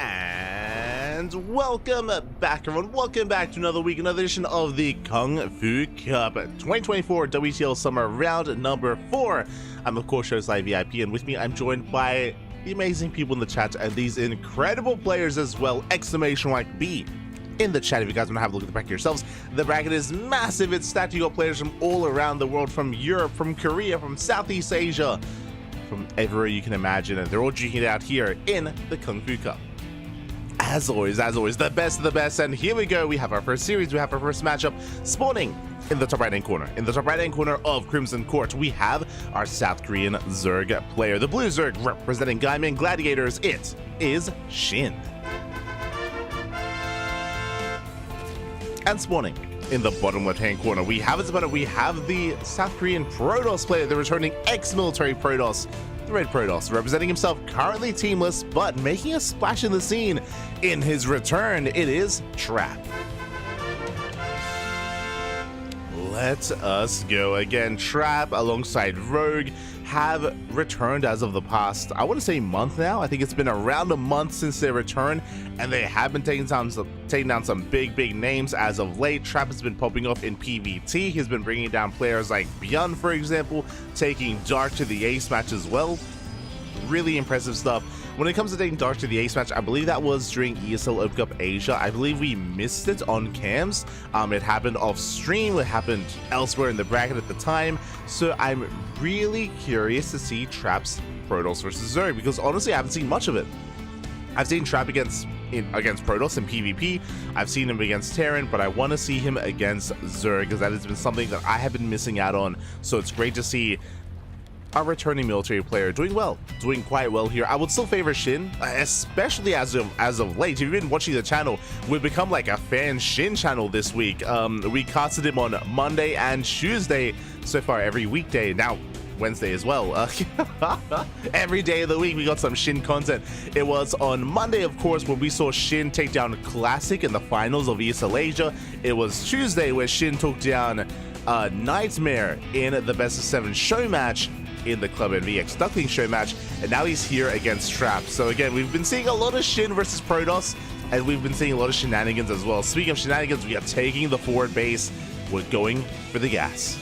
And welcome back, everyone. Welcome back to another week, another edition of the Kung Fu Cup 2024 WTL Summer Round number 4. I'm, of course, Showside VIP, and with me, I'm joined by the amazing people in the chat and these incredible players as well! Exclamation mark B in the chat if you guys want to have a look at the bracket yourselves. The bracket is massive. It's stacked. You got players from all around the world, from Europe, from Korea, from Southeast Asia, from everywhere you can imagine, and they're all drinking it out here in the Kung Fu Cup. As always, the best of the best, and here we go. We have our first series, we have our first matchup spawning in the top right-hand corner. In the top right-hand corner of Crimson Court, we have our South Korean Zerg player. The blue Zerg representing Gaimin Gladiators, it is Shin. And spawning in the bottom left-hand corner, we have the South Korean Protoss player, the returning ex-military Protoss, the Red Protoss, representing himself, currently teamless, but making a splash in the scene in his return. It is Trap. Let us go again. Trap alongside Rogue have returned as of the past, I want to say, month now. I think it's been around a month since their return, and they have been taking down some big names as of late. Trap has been popping off in PvT. He's been bringing down players like Byun, for example, taking Dark to the ace match as well. Really impressive stuff. When it comes to taking Dark to the ace match, I believe that was during ESL Open Cup Asia. I believe we missed it on cams. It happened off stream. It happened elsewhere in the bracket at the time. So I'm really curious to see Trap's Protoss versus Zerg, because honestly I haven't seen much of it. I've seen Trap against Protoss in PvP. I've seen him against Terran, but I want to see him against Zerg, because that has been something that I have been missing out on. So it's great to see our returning military player doing quite well here. I would still favor Shin, especially as of late. If you've been watching the channel, we've become like a fan Shin channel this week. We casted him on Monday and Tuesday so far, every weekday. Now Wednesday as well. Every day of the week we got some Shin content. It was on Monday, of course, when we saw Shin take down Classic in the finals of ESL Asia. It was Tuesday where Shin took down Nightmare in the best of 7 show match in the Club NVX Ducklings show match, and now he's here against Trap. So again, we've been seeing a lot of Shin versus Protoss, and we've been seeing a lot of shenanigans as well. Speaking of shenanigans, we are taking the forward base. We're going for the gas.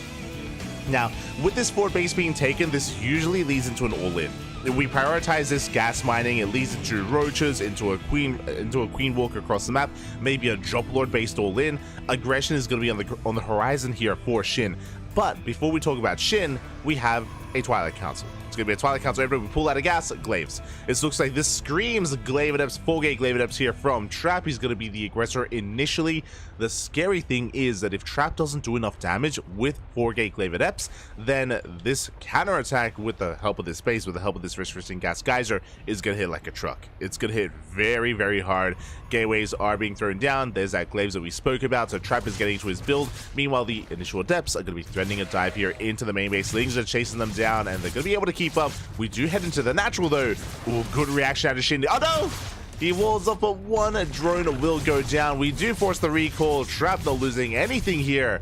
Now, with this forward base being taken, this usually leads into an all-in. We prioritize this gas mining. It leads into roaches, into a queen walk across the map, maybe a drop lord based all-in. Aggression is going to be on the horizon here for Shin. But before we talk about Shin, we have a Twilight Council. It's going to be a Twilight Council. Everybody, we pull out of gas, Glaives. It looks like this screams Glaive Adepts, 4-gate Glaive Adepts here from Trap. He's going to be the aggressor initially. The scary thing is that if Trap doesn't do enough damage with 4-gate Glaive Adepts, then this counterattack with the help of this base, with the help of this resisting gas geyser, is going to hit like a truck. It's going to hit very hard. Gateways are being thrown down. There's that Glaives that we spoke about, so Trap is getting to his build. Meanwhile, the initial Adepts are going to be threatening a dive here into the main base. Lings are chasing them down, and they're going to be able to keep up. We do head into the natural, though. Ooh, good reaction out of Shin. Oh, no! He walls up, but one drone will go down. We do force the recall. Trap not losing anything here,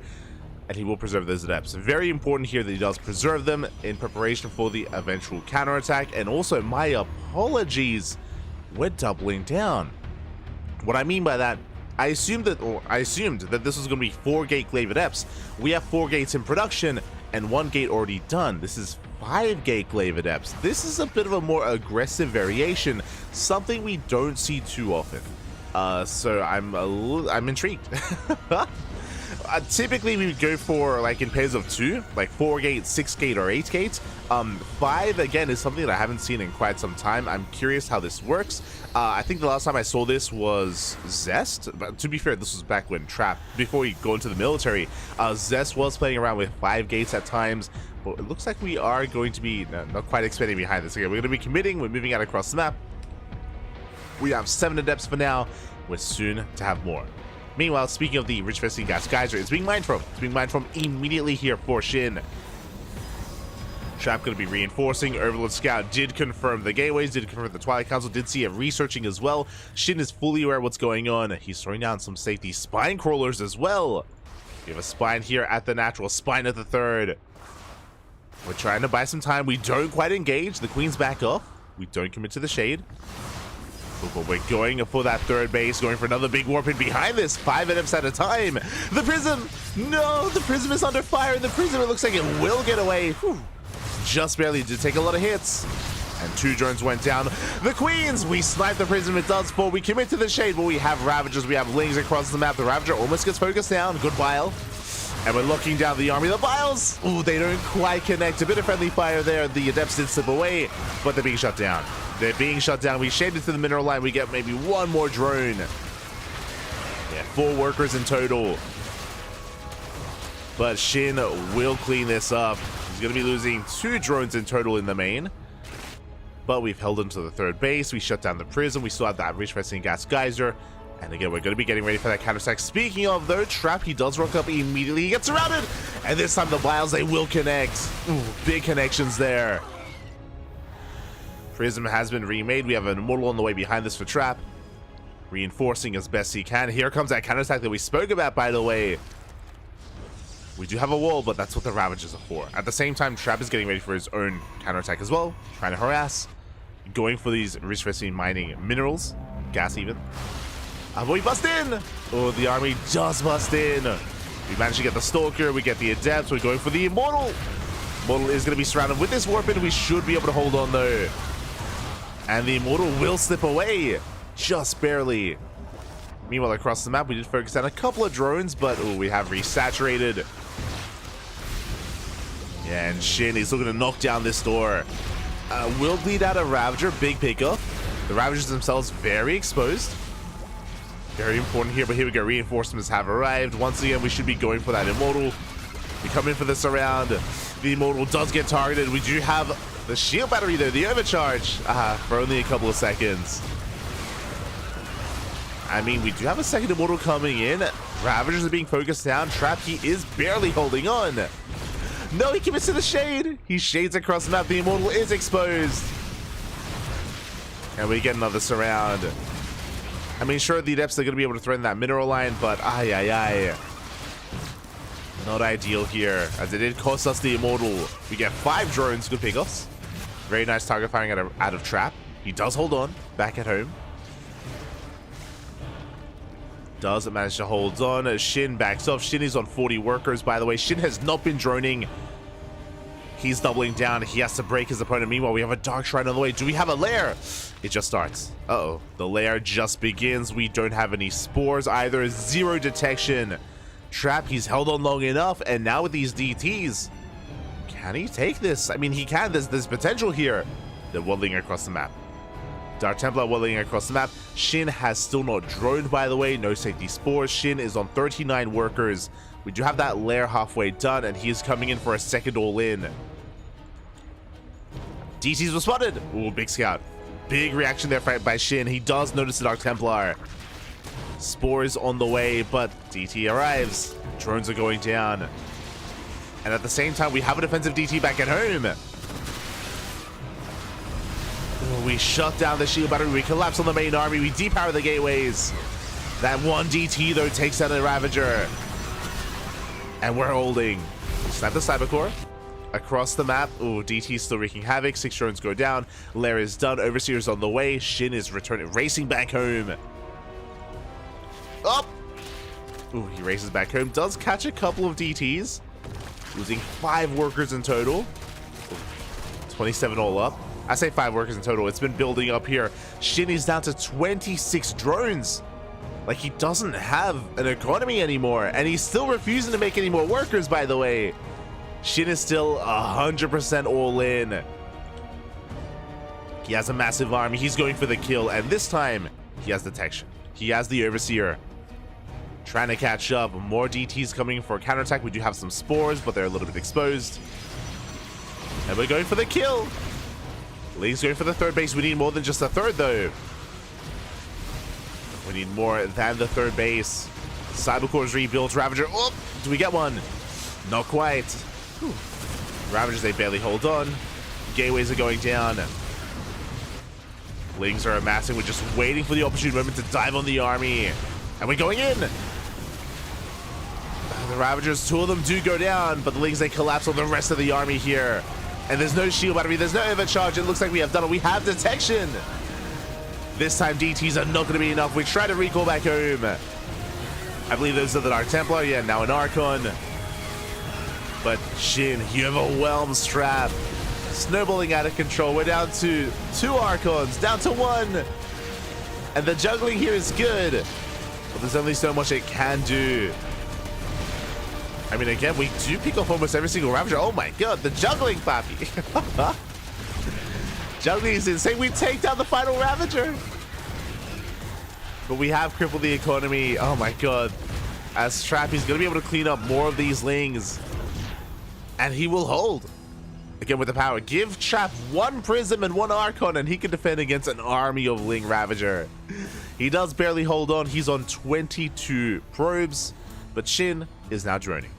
and he will preserve those Adepts. Very important here that he does preserve them in preparation for the eventual counterattack. And also, my apologies, we're doubling down. What I mean by that, I assumed that this was going to be 4-gate Glaive Adepts. We have 4 gates in production and 1 gate already done. This is 5-gate Glaive Adepts. This is a bit of a more aggressive variation, something we don't see too often. So I'm intrigued. Typically we would go for, like, in pairs of 2, like 4-gate, 6-gate, or 8-gate. 5 again is something that I haven't seen in quite some time. I'm curious how this works. I think the last time I saw this was Zest, but to be fair, this was back when Trap, before he go into the military. Zest was playing around with 5 gates at times, but it looks like we are going to be not quite expanding behind this. Again, we're going to be committing. We're moving out across the map. We have 7 Adepts for now. We're soon to have more. Meanwhile, speaking of the Rich Vesting Gas Geyser, it's being mined from. It's being mined from immediately here for Shin. Trap going to be reinforcing. Overlord Scout did confirm the gateways, did confirm the Twilight Council, did see it researching as well. Shin is fully aware of what's going on. He's throwing down some safety spine crawlers as well. We have a spine here at the natural, spine at the third. We're trying to buy some time. We don't quite engage. The Queen's back off. We don't commit to the shade. But we're going for that third base, going for another big warp in behind this. 5 NFs at a time. The Prism! No, the Prism is under fire, and the Prism, it looks like it will get away. Whew. Just barely did take a lot of hits. And 2 drones went down. The Queens! We snipe the Prism, it does fall. We commit to the shade, but we have Ravagers, we have Lings across the map. The Ravager almost gets focused down. Good Bile. And we're looking down the army. The Biles! Ooh, they don't quite connect. A bit of friendly fire there. The Adepts did slip away, but they're being shut down. They're being shut down. We shaded to the mineral line. We get maybe 1 more drone. Yeah, 4 workers in total. But Shin will clean this up. He's going to be losing 2 drones in total in the main. But we've held into the third base. We shut down the Prism. We still have that Rich Resting Gas Geyser. And again, we're going to be getting ready for that counterattack. Speaking of, though, Trap, he does rock up immediately. He gets surrounded. And this time the Biles, they will connect. Ooh, big connections there. Prism has been remade. We have an Immortal on the way behind this for Trap. Reinforcing as best he can. Here comes that counterattack that we spoke about, by the way. We do have a wall, but that's what the Ravagers are for. At the same time, Trap is getting ready for his own counterattack as well. Trying to harass. Going for these resource mining minerals. Gas even. But we bust in! Oh, the army does bust in. We managed to get the Stalker. We get the Adepts. We're going for the Immortal. Immortal is going to be surrounded with this warp in. We should be able to hold on, though. And the Immortal will slip away. Just barely. Meanwhile, across the map, we did focus on a couple of drones, but ooh, we have resaturated. Yeah, and Shin is looking to knock down this door. Will bleed out a Ravager. Big pickup. The Ravagers themselves very exposed. Very important here, but here we go. Reinforcements have arrived. Once again, we should be going for that Immortal. We come in for this around. The Immortal does get targeted. We do have the shield battery though, the overcharge, for only a couple of seconds. I mean, we do have a second Immortal coming in. Ravagers are being focused down. Trap, he is barely holding on. No, he commits to the shade. He shades across the map. The Immortal is exposed. And we get another surround. I mean, sure, the Adepts are going to be able to threaten that mineral line, but not ideal here, as it did cost us the Immortal. We get 5 drones, good pickups. Very nice target firing out of Trap. He does hold on, back at home. Doesn't manage to hold on as Shin backs off. Shin is on 40 workers, by the way. Shin has not been droning. He's doubling down. He has to break his opponent. Meanwhile, we have a Dark Shrine on the way. Do we have a lair? It just starts. Uh-oh. The lair just begins. We don't have any spores either. 0 detection. Trap, he's held on long enough. And now with these DTs, can he take this? I mean, he can. There's potential here. They're waddling across the map. Dark Templar waddling across the map. Shin has still not droned, by the way. No safety spores. Shin is on 39 workers. We do have that lair halfway done, and he is coming in for a second all-in. DTs were spotted. Ooh, big scout. Big reaction there by Shin. He does notice the Dark Templar. Spores on the way, but DT arrives. Drones are going down. And at the same time, we have a defensive DT back at home. We shut down the shield battery. We collapse on the main army. We depower the gateways. That one DT, though, takes out a Ravager. And we're holding. Snap the Cybercore. Across the map. Ooh, DT still wreaking havoc. 6 drones go down. Lair is done. Overseer's on the way. Shin is returning, racing back home. Up! Ooh, he races back home. Does catch a couple of DTs. Losing 5 workers in total. 27 all up. I say 5 workers in total. It's been building up here. Shin is down to 26 drones. Like, he doesn't have an economy anymore. And he's still refusing to make any more workers, by the way. Shin is still 100% all in. He has a massive army. He's going for the kill. And this time, he has detection. He has the Overseer. Trying to catch up. More DTs coming for a counterattack. We do have some spores, but they're a little bit exposed. And we're going for the kill. Lee's going for the third base. We need more than just a third, though. We need more than the third base. Cybercore's rebuilt. Ravager. Oh, do we get one? Not quite. Whew. Ravagers, they barely hold on. Gateways are going down. Lings are amassing. We're just waiting for the opportune moment to dive on the army. And we're going in. The Ravagers, 2 of them do go down, but the Lings, they collapse on the rest of the army here. And there's no shield battery, there's no overcharge. It looks like we have done it. We have detection. This time DTs are not going to be enough. We try to recall back home. I believe those are the Dark Templar. Yeah, now an Archon. But Shin, he overwhelms Trap. Snowballing out of control. We're down to 2 Archons, down to 1. And the juggling here is good. But there's only so much it can do. I mean, again, we do pick off almost every single Ravager. Oh my god, the juggling, Pappy. Juggling is insane. We take down the final Ravager. But we have crippled the economy. Oh my god. As Trap, he's going to be able to clean up more of these Lings. And he will hold. Again, with the power. Give Trap 1 Prism and 1 Archon, and he can defend against an army of Ling Ravager. He does barely hold on. He's on 22 probes. But Shin is now droning.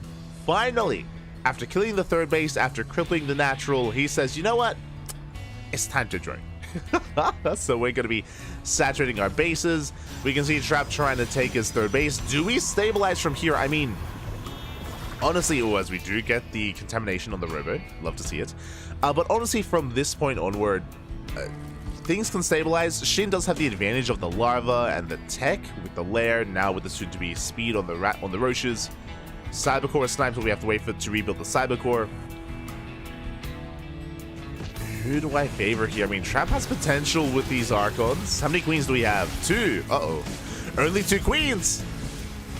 Finally, after killing the 3rd base, after crippling the natural, he says, you know what? It's time to drone. So we're going to be saturating our bases. We can see Trap trying to take his 3rd base. Do we stabilize from here? I mean, honestly, as we do get the contamination on the robo, love to see it. But honestly, from this point onward, things can stabilize. Shin does have the advantage of the larva and the tech with the lair. Now with the soon-to-be speed on the Roches. Cybercore snipes, but we have to wait for it to rebuild the Cybercore. Who do I favor here? I mean, Trap has potential with these Archons. How many queens do we have? 2. Uh-oh. Only 2 queens.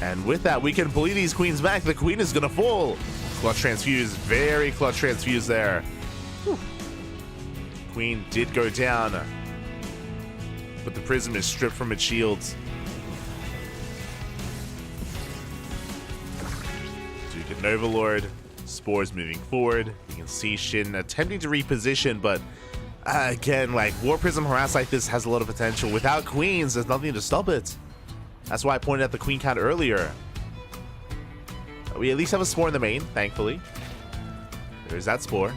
And with that, we can bully these queens back. The queen is going to fall. Clutch transfuse. Very clutch transfuse there. Whew. Queen did go down. But the prism is stripped from its shields. Duke and Overlord. Spores moving forward. You can see Shin attempting to reposition, but again, like, War Prism harass like this has a lot of potential. Without queens, there's nothing to stop it. That's why I pointed out the queen count earlier. We at least have a spore in the main, thankfully. There's that spore.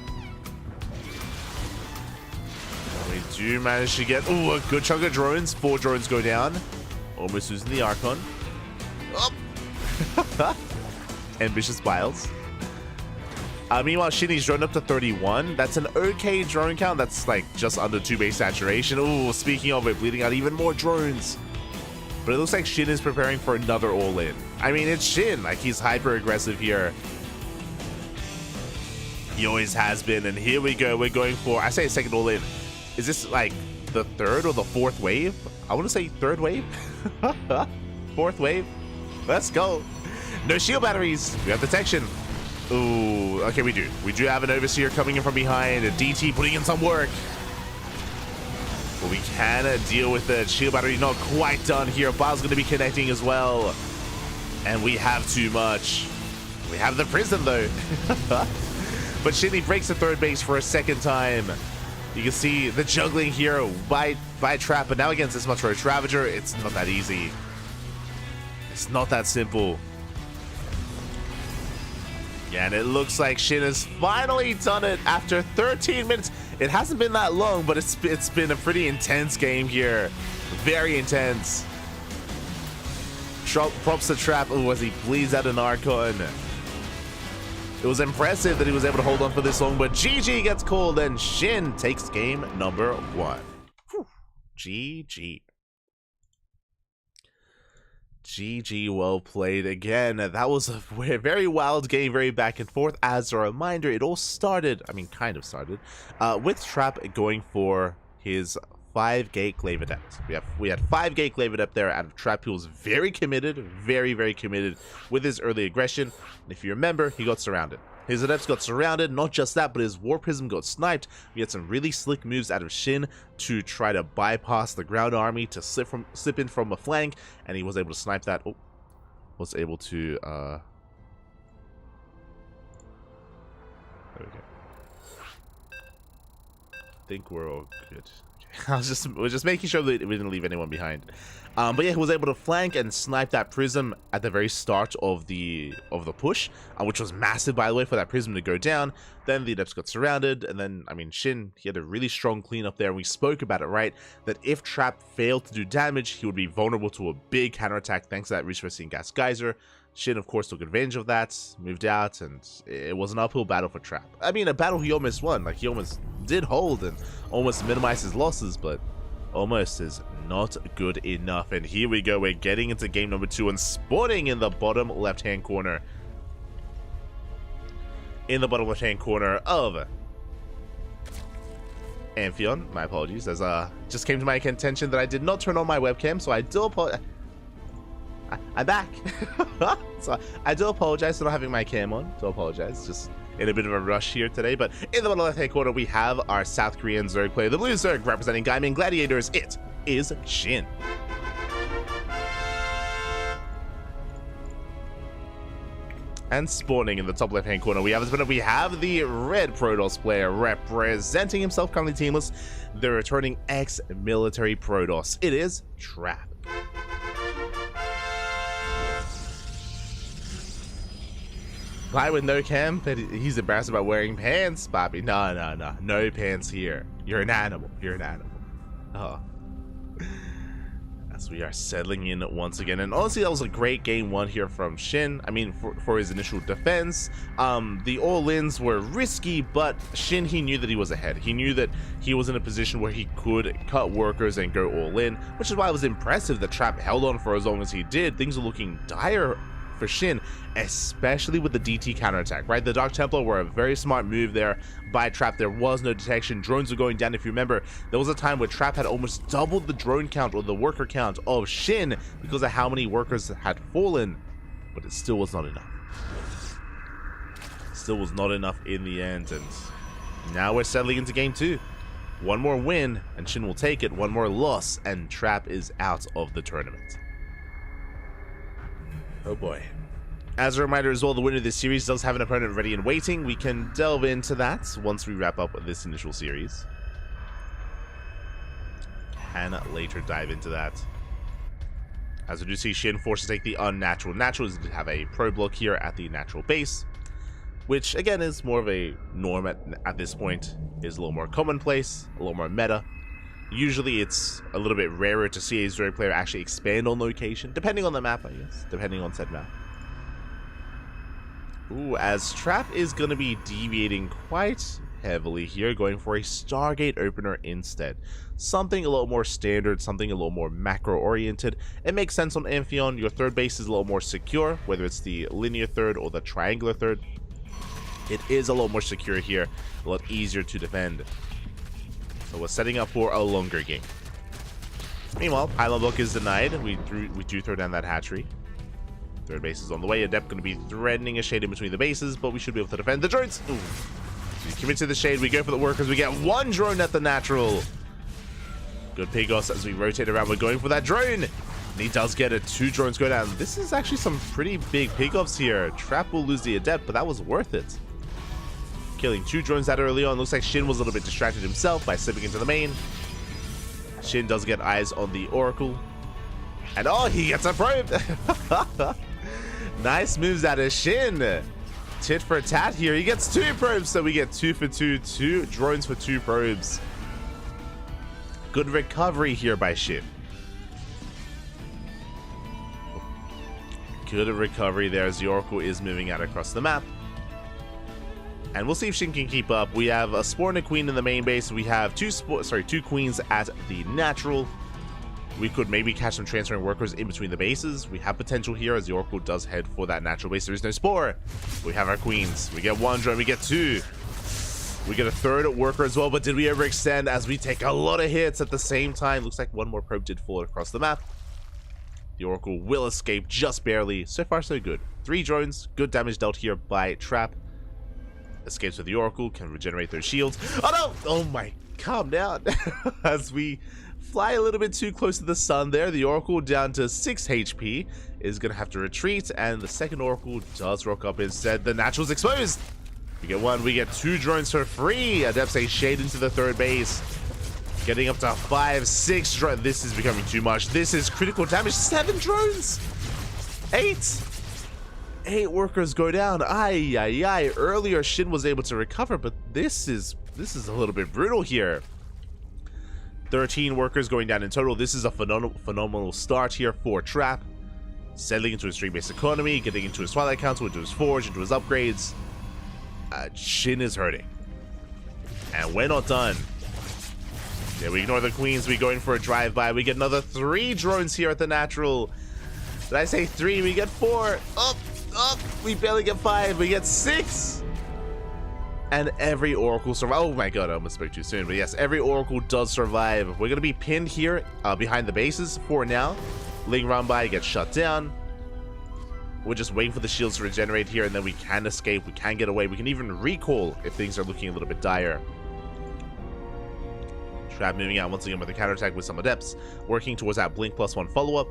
We do manage to get a good chunk of drones. 4 drones go down. Almost losing the Archon. Oh. Ambitious Biles. Meanwhile, Shinny's drone up to 31. That's an okay drone count. That's like just under 2 base saturation. Oh, speaking of it, bleeding out even more drones. But it looks like Shin is preparing for another all-in. I mean, it's Shin. Like, he's hyper-aggressive here. He always has been. And here we go. We're going for, I say a second all-in. Is this like the 3rd or the 4th wave? I want to say 3rd wave. 4th wave. Let's go. No shield batteries. We have detection. Ooh, okay, we do. We do have an Overseer coming in from behind. A DT putting in some work. But we can deal with it. Shield battery not quite done here. Baal's going to be connecting as well. And we have too much. We have the Prism, though. But Shinny breaks the 3rd base for a 2nd time. You can see the juggling here by Trap. But now against this much Roach Ravager, it's not that easy. It's not that simple. Yeah, and it looks like Shin has finally done it after 13 minutes. It hasn't been that long, but it's been a pretty intense game here. Very intense. Props to Trap as he bleeds out an Archon. It was impressive that he was able to hold on for this long, but GG gets called and Shin takes game number 1. Whew. GG. GG, well played again. That was a very wild game, very back and forth. As a reminder, it all started, I mean, kind of started, with Trap going for his 5-gate Glaive Adept. We had 5-gate Glaive Adept there out of Trap. He was very committed, very committed with his early aggression. And if you remember, he got surrounded. His Adepts got surrounded, not just that, but his War Prism got sniped. We had some really slick moves out of Shin to try to bypass the ground army, to slip in from a flank, and he was able to snipe that. Oh, was able to, there we go. I think we're all good. We're just making sure that we didn't leave anyone behind. But yeah, he was able to flank and snipe that Prism at the very start of the push, which was massive, by the way, for that Prism to go down. Then the Adepts got surrounded, and then, I mean, Shin, he had a really strong cleanup there, and we spoke about it, right? That if Trap failed to do damage, he would be vulnerable to a big counterattack thanks to that Resourcing Gas Geyser. Shin, of course, took advantage of that, moved out, and it was an uphill battle for Trap. I mean, a battle he almost won. Like, he almost did hold and almost minimize his losses, but almost is Not good enough. And here we go. We're getting into game number 2 and spawning in the bottom left-hand corner. In the bottom left-hand corner of Amphion. My apologies, as just came to my attention that I did not turn on my webcam, so I do apologize. I'm back. So I do apologize for not having my cam on. Do apologize. Just in a bit of a rush here today. But in the bottom left-hand corner, we have our South Korean Zerg player, the blue Zerg, representing Gaimin Gladiators. It is Shin. And spawning in the top left-hand corner, we have the red Protoss player representing himself, currently teamless, the returning ex-military Protoss. It is Trap. Guy with no cam, but he's embarrassed about wearing pants, Bobby. No pants here. You're an animal. You're an animal. Oh. As we are settling in once again, and honestly, that was a great game 1 here from Shin. I mean, for his initial defense, the all-ins were risky, but Shin, he knew that he was ahead. He knew that he was in a position where he could cut workers and go all in, which is why it was impressive that Trap held on for as long as he did. Things are looking dire for Shin, especially with the DT counterattack, right? The Dark Templar were a very smart move there by Trap. There was no detection. Drones were going down. If you remember, there was a time where Trap had almost doubled the drone count or the worker count of Shin because of how many workers had fallen, but it still was not enough. Still was not enough in the end, and now we're settling into game 2. One more win, and Shin will take it. One more loss, and Trap is out of the tournament. Oh boy. As a reminder as well, the winner of this series does have an opponent ready and waiting. We can delve into that once we wrap up this initial series. Can later dive into that. As we do see Shin forced to take the unnatural. Natural is to have a pro block here at the natural base, which again is more of a norm at this point. Is a little more commonplace, a little more meta. Usually it's a little bit rarer to see a Zerg player actually expand on location, depending on the map, I guess, depending on said map. Ooh, as Trap is going to be deviating quite heavily here, going for a Stargate opener instead. Something a little more standard, something a little more macro-oriented. It makes sense on Amphion. Your third base is a little more secure, whether it's the linear third or the triangular third. It is a little more secure here, a lot easier to defend. So we're setting up for a longer game. Meanwhile, pylon block is denied. We do throw down that hatchery. Third base is on the way. Adept going to be threatening a shade in between the bases, but we should be able to defend the drones. Ooh. We commit to the shade. We go for the workers. We get one drone at the natural. Good Pigos as we rotate around. We're going for that drone. And he does get it. 2 drones go down. This is actually some pretty big Pigos here. Trap will lose the Adept, but that was worth it. Killing 2 drones that early on. Looks like Shin was a little bit distracted himself by slipping into the main. Shin does get eyes on the Oracle. And oh, he gets a probe. Nice moves out of Shin. Tit for tat here. He gets 2 probes, so we get 2 for 2. 2 drones for 2 probes. Good recovery here by Shin. Good recovery there as the Oracle is moving out across the map. And we'll see if Shin can keep up. We have a Spore and a Queen in the main base. We have 2 Queens at the natural. We could maybe catch some transferring workers in between the bases. We have potential here as the Oracle does head for that natural base. There is no Spore. We have our Queens. We get 1 drone. We get 2. We get a 3rd worker as well, but did we overextend as we take a lot of hits at the same time? Looks like 1 more probe did fall across the map. The Oracle will escape just barely. So far, so good. 3 drones. Good damage dealt here by Trap. Escapes with the Oracle, can regenerate those shields. Oh no! Oh my, calm down. As we fly a little bit too close to the sun there, the Oracle down to 6 HP is going to have to retreat, and the second Oracle does rock up instead. The Natural's exposed. We get 1, we get 2 drones for free. Adepts a shade into the 3rd base. Getting up to 5, 6 drones. This is becoming too much. This is critical damage. 7 drones. 8 workers go down. Ay. Earlier Shin was able to recover, but this is a little bit brutal here. 13 workers going down in total. This is a phenomenal start here for Trap. Settling into his 3-base economy, getting into his Twilight Council, into his Forge, into his upgrades. Shin is hurting. And we're not done. Yeah, we ignore the queens. We go in for a drive-by. We get another 3 drones here at the natural. Did I say 3? We get 4. Up. We barely get 5. We get 6. And every oracle survives. Oh my god, I almost spoke too soon. But yes, every oracle does survive. We're going to be pinned here behind the bases for now. Ling round by gets shut down. We're just waiting for the shields to regenerate here, and then we can escape. We can get away. We can even recall if things are looking a little bit dire. Trap moving out once again with a counterattack with some adepts, working towards that blink +1 follow-up.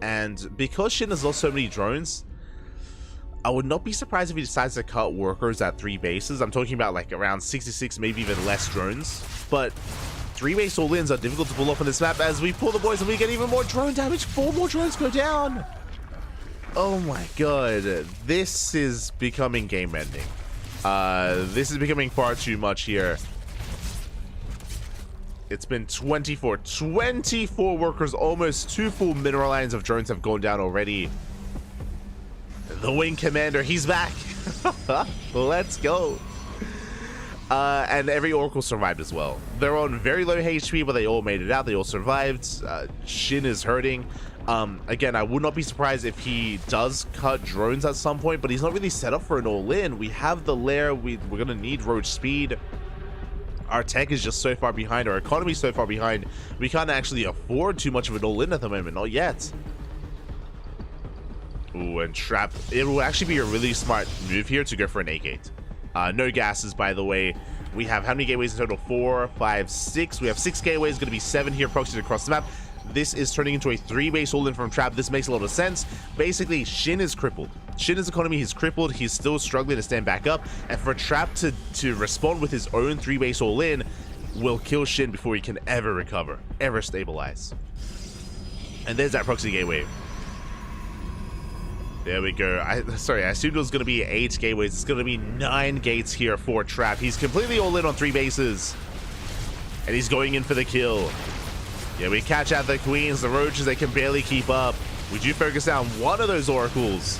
And because Shin has lost so many drones, I would not be surprised if he decides to cut workers at 3 bases. I'm talking about like around 66, maybe even less drones. But 3 base all-ins are difficult to pull off on this map as we pull the boys and we get even more drone damage. 4 more drones go down. Oh my god. This is becoming game-ending. This is becoming far too much here. It's been 24 workers, almost 2 full mineral lines of drones have gone down already. The wing commander, he's back. Let's go. And every oracle survived as well. They're on very low HP, but they all made it out. They all survived. Shin is hurting. Again, I would not be surprised if he does cut drones at some point, but he's not really set up for an all-in. We have the lair. We're going to need roach speed. Our tech is just so far behind. Our economy is so far behind. We can't actually afford too much of an all-in at the moment. Not yet. Ooh, and trap. It will actually be a really smart move here to go for an 8-gate. No gases, by the way. We have how many gateways in total? 4, 5, 6. We have 6 gateways. Going to be 7 here proxied across the map. This is turning into a 3-base all-in from Trap. This makes a lot of sense. Basically, Shin is crippled. Shin's economy is crippled. He's still struggling to stand back up. And for Trap to respond with his own 3-base all-in will kill Shin before he can ever recover, ever stabilize. And there's that proxy gateway. There we go. I assumed it was going to be 8 gateways. It's going to be 9 gates here for Trap. He's completely all in on 3 bases. And he's going in for the kill. Yeah, we catch out the queens, the roaches, they can barely keep up. We do focus down one of those oracles.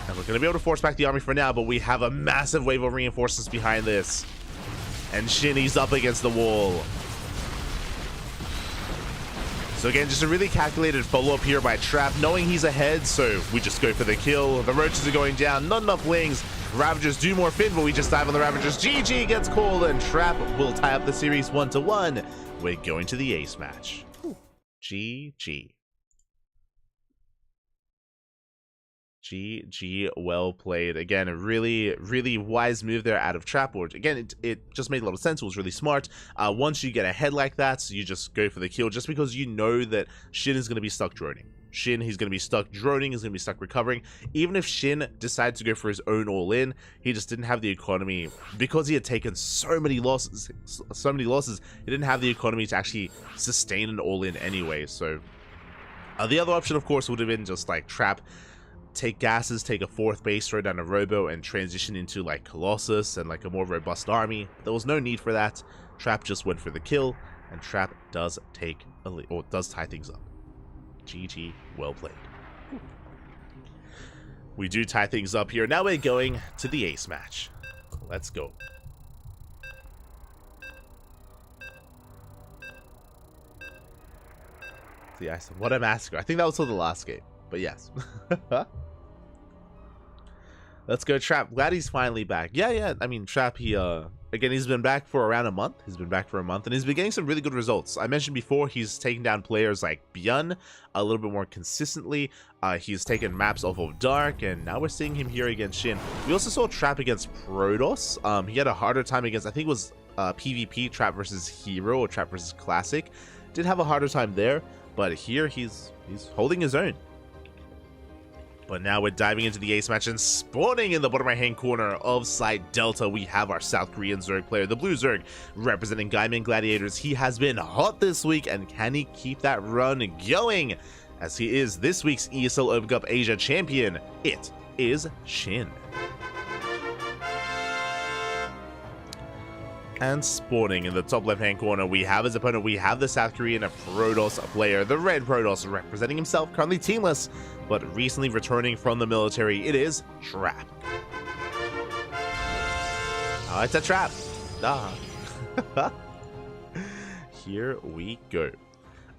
And we're going to be able to force back the army for now, but we have a massive wave of reinforcements behind this. And Shinny's up against the wall. So again, just a really calculated follow-up here by Trap, knowing he's ahead, so we just go for the kill. The roaches are going down, not enough wings. Ravagers do more fin, but we just dive on the Ravagers. GG gets called, and Trap will tie up the series 1-1. We're going to the ace match. GG. GG, well played. Again, a really wise move there out of Trap. Or again, it just made a lot of sense. It was really smart. Once you get ahead like that, you just go for the kill, just because you know that Shin is going to be stuck droning. Shin, he's going to be stuck droning, he's going to be stuck recovering. Even if Shin decided to go for his own all-in, he just didn't have the economy, because he had taken so many losses, he didn't have the economy to actually sustain an all-in anyway. So the other option, of course, would have been just like Trap, take gases, take a 4th base, throw down a robo, and transition into like Colossus and like a more robust army. There was no need for that. Trap just went for the kill, and Trap does take a lead, or does tie things up. GG, well played. We do tie things up here. Now we're going to the ace match. Let's go. The ice. What a massacre. I think that was for the last game, but yes. Let's go, Trap. Glad he's finally back. Yeah. I mean, Trap, again, he's been back for around a month. He's been back for a month, and he's been getting some really good results. I mentioned before, he's taken down players like Byun a little bit more consistently. He's taken maps off of Dark, and now we're seeing him here against Shin. We also saw Trap against Protoss. He had a harder time against, I think it was PvP, Trap versus Hero, or Trap versus Classic. Did have a harder time there, but here he's holding his own. But now we're diving into the ace match, and spawning in the bottom right hand corner of Site Delta, we have our South Korean Zerg player, the Blue Zerg, representing Gaiman Gladiators. He has been hot this week, and can he keep that run going, as he is this week's ESL Open Cup Asia champion? It is Shin. And spawning in the top left-hand corner, we have his opponent. We have the South Korean Protoss player, the Red Protoss, representing himself, currently teamless, but recently returning from the military. It is Trap. Oh, it's a trap. Here we go.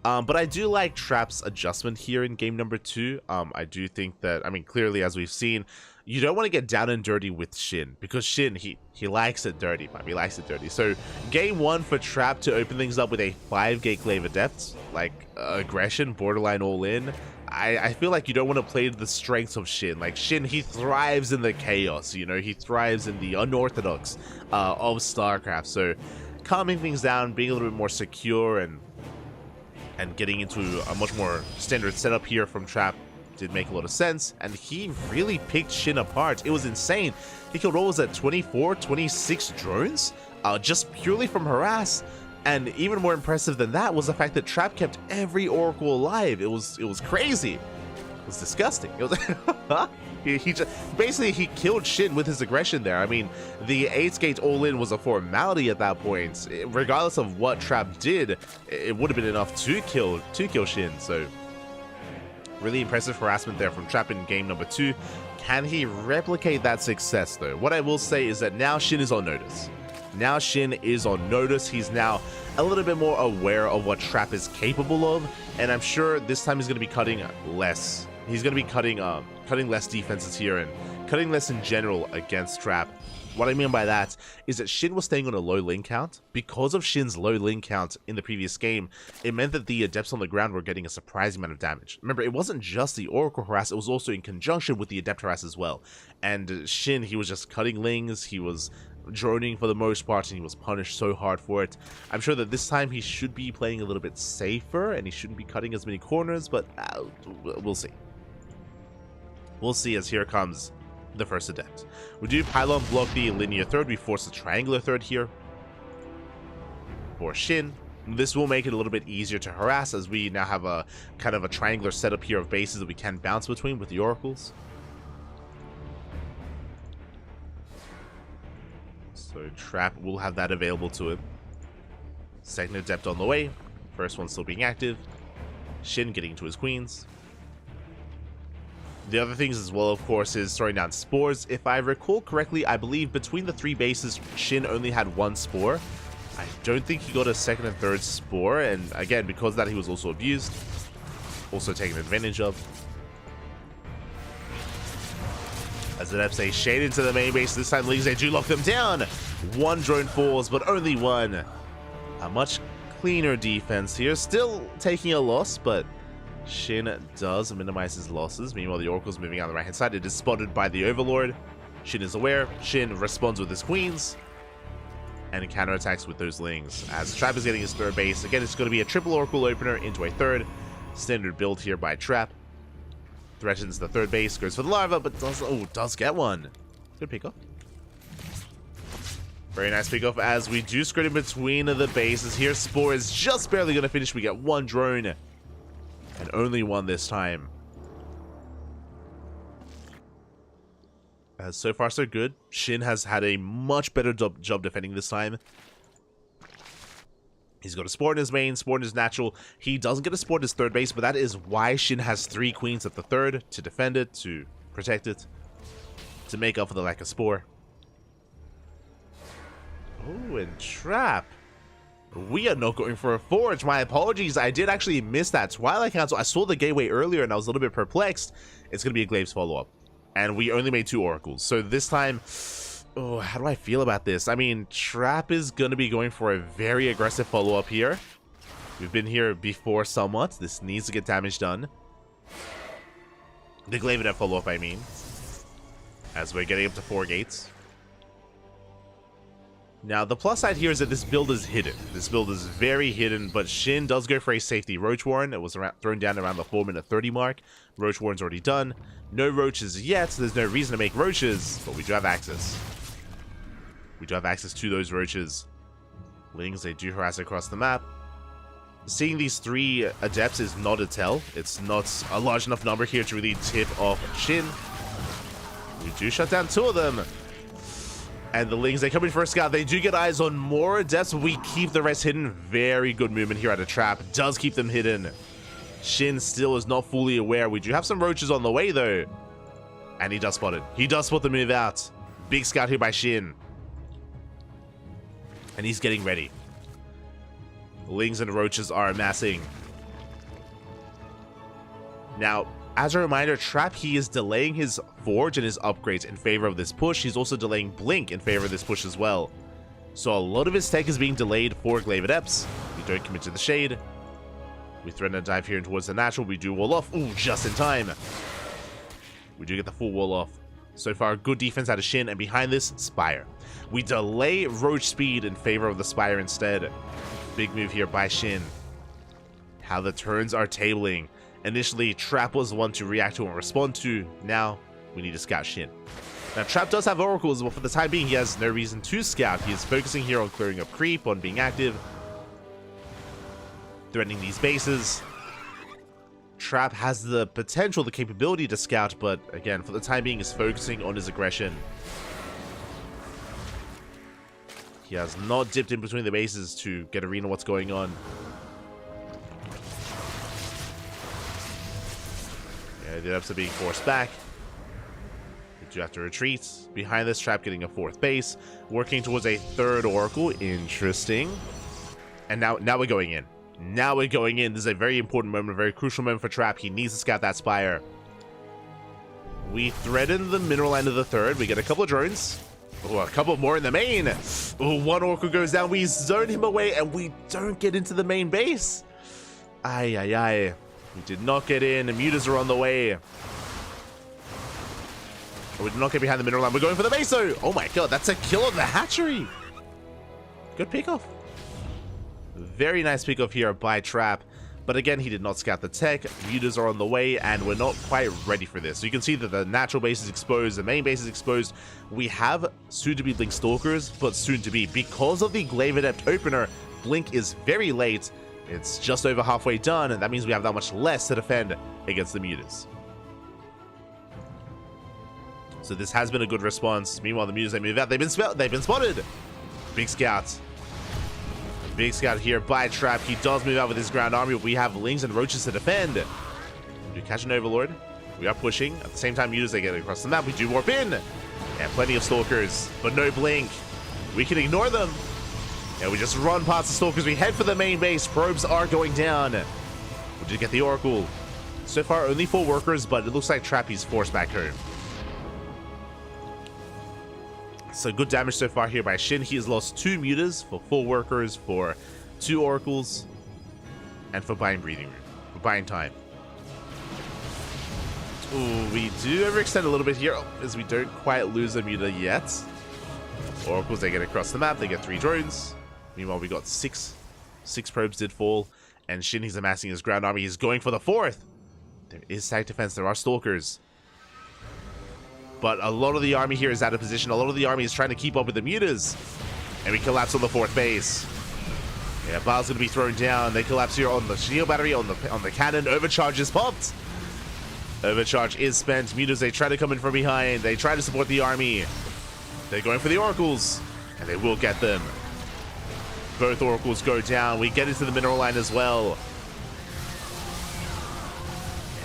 But I do like Trap's adjustment here in game number 2. I do think that, I mean, clearly, as we've seen, you don't want to get down and dirty with Shin, because Shin, he likes it dirty, man. He likes it dirty. So game 1 for Trap to open things up with a 5-gate Glaive Adept, like aggression, borderline all in. I feel like you don't want to play to the strengths of Shin. Like Shin, he thrives in the chaos, you know, he thrives in the unorthodox of StarCraft. So calming things down, being a little bit more secure, and getting into a much more standard setup here from Trap did make a lot of sense, and he really picked Shin apart. It was insane. He killed, what was that, 24, 26 drones? Just purely from harass. And even more impressive than that was the fact that Trap kept every Oracle alive. It was crazy. It was disgusting. It was he just basically he killed Shin with his aggression there. I mean, the 8-gate all-in was a formality at that point. Regardless of what Trap did, it would have been enough to kill Shin. So really impressive harassment there from Trap in game number 2. Can he replicate that success though? What I will say is that now Shin is on notice. Now Shin is on notice. He's now a little bit more aware of what Trap is capable of, and I'm sure this time he's going to be cutting less. He's going to be cutting less defenses here and cutting less in general against Trap. What I mean by that is that Shin was staying on a low lane count. Because of Shin's low lane count in the previous game, it meant that the Adepts on the ground were getting a surprising amount of damage. Remember, it wasn't just the Oracle harass, it was also in conjunction with the Adept harass as well. And Shin, he was just cutting lings, he was droning for the most part, and he was punished so hard for it. I'm sure that this time he should be playing a little bit safer, and he shouldn't be cutting as many corners, but we'll see. We'll see, as here comes the first Adept. We do pylon block the linear third. We force the triangular third here for Shin. This will make it a little bit easier to harass, as we now have a kind of a triangular setup here of bases that we can bounce between with the oracles. So Trap will have that available to him. Second Adept on the way. First one still being active. Shin getting to his queens. The other things as well, of course, is throwing down spores. If I recall correctly, I believe between the 3 bases, Shin only had 1 spore. I don't think he got a second and third spore, and again, because of that, he was also abused. Also taken advantage of. As the Adepts, they shade into the main base. This time, Leagues, they do lock them down. 1 drone falls, but only 1. A much cleaner defense here. Still taking a loss, but Shin does minimize his losses. Meanwhile, the Oracle's moving out on the right-hand side. It is spotted by the Overlord. Shin is aware. Shin responds with his queens and counterattacks with those lings. As Trap is getting his third base. Again, it's going to be a triple Oracle opener into a third. Standard build here by Trap. Threatens the third base. Goes for the larva, but does get one. Good pick off. Very nice pick off as we do screen in between the bases here. Spore is just barely going to finish. We get 1 drone. And only 1 this time. So far, so good. Shin has had a much better job defending this time. He's got a spore in his main, spore in his natural. He doesn't get a spore in his third base, but that is why Shin has 3 queens at the third, to defend it, to protect it, to make up for the lack of spore. Oh, and Trap. We are not going for a forge. My apologies. I did actually miss that Twilight Council. I saw the gateway earlier and I was a little bit perplexed. It's going to be a Glaives follow-up. And we only made 2 oracles. So this time, oh, how do I feel about this? I mean, Trap is going to be going for a very aggressive follow-up here. We've been here before somewhat. This needs to get damage done. The Glaive Adept follow-up, I mean. As we're getting up to 4 gates. Now, the plus side here is that this build is hidden. This build is very hidden, but Shin does go for a safety Roach Warren. It was thrown down around the 4-minute 30 mark. Roach Warren's already done. No roaches yet, so there's no reason to make roaches, but we do have access. We do have access to those roaches. Lings, they do harass across the map. Seeing these 3 Adepts is not a tell. It's not a large enough number here to really tip off Shin. We do shut down 2 of them. And the Lings, they come in for a scout. They do get eyes on more Adepts. We keep the rest hidden. Very good movement here at a Trap. Does keep them hidden. Shin still is not fully aware. We do have some roaches on the way, though. And he does spot it. He does spot the move out. Big scout here by Shin. And he's getting ready. Lings and roaches are amassing. Now, as a reminder, Trap, he is delaying his Forge and his upgrades in favor of this push. He's also delaying Blink in favor of this push as well. So a lot of his tech is being delayed for Glaive Adepts. We don't commit to the Shade. We threaten a dive here in towards the natural. We do wall off. Ooh, just in time. We do get the full wall off. So far, good defense out of Shin, and behind this, Spire. We delay Roach speed in favor of the Spire instead. Big move here by Shin. How the turns are tabling. Initially, Trap was the one to react to and respond to. Now, we need to scout Shin. Now, Trap does have oracles, but for the time being, he has no reason to scout. He is focusing here on clearing up creep, on being active, threatening these bases. Trap has the potential, the capability to scout, but again, for the time being, is focusing on his aggression. He has not dipped in between the bases to get arena what's going on. Yeah, the Adepts are being forced back. We do have to retreat. Behind this, Trap getting a 4th base, working towards a 3rd Oracle. Interesting. And now we're going in. Now we're going in. This is a very important moment, a very crucial moment for Trap. He needs to scout that Spire. We threaten the mineral end of the 3rd. We get a couple of drones. Oh, a couple more in the main. Oh, 1 Oracle goes down. We zone him away, and we don't get into the main base. Ay, ay, ay. We did not get in. The mutas are on the way. We did not get behind the mineral line. We're going for the base, though. Oh my god, that's a kill on the hatchery. Good pickoff. Very nice pickoff here by Trap. But again, he did not scout the tech. Mutas are on the way, and we're not quite ready for this. So you can see that the natural base is exposed, the main base is exposed. We have soon-to-be Blink Stalkers, but soon-to-be. Because of the Glaive Adept opener, Blink is very late. It's just over halfway done, and that means we have that much less to defend against the mutas. So this has been a good response. Meanwhile, the mutas, they move out. They've been spotted. Big scout. Big scout here by Trap. He does move out with his ground army, but we have Lings and Roaches to defend. We do catch an Overlord. We are pushing. At the same time, mutas, they get across the map. We do warp in. And plenty of Stalkers, but no Blink. We can ignore them. And we just run past the Stalkers. We head for the main base. Probes are going down. We did get the Oracle. So far, only 4 workers, but it looks like Trappy's forced back home. So good damage so far here by Shin. He has lost 2 mutas for 4 workers, for 2 oracles, and for buying breathing room, for buying time. Ooh, we do overextend a little bit here, as we don't quite lose a muta yet. Oracles, they get across the map, they get 3 drones. Meanwhile, we got 6 probes did fall, and Shin, he's amassing his ground army. He's going for the 4th. There is side defense, there are Stalkers. But a lot of the army here is out of position. A lot of the army is trying to keep up with the mutas. And we collapse on the 4th base. Yeah, Baal's going to be thrown down. They collapse here on the shield battery, on the cannon. Overcharge is popped. Overcharge is spent. Mutas, they try to come in from behind. They try to support the army. They're going for the oracles. And they will get them. Both oracles go down. We get into the mineral line as well.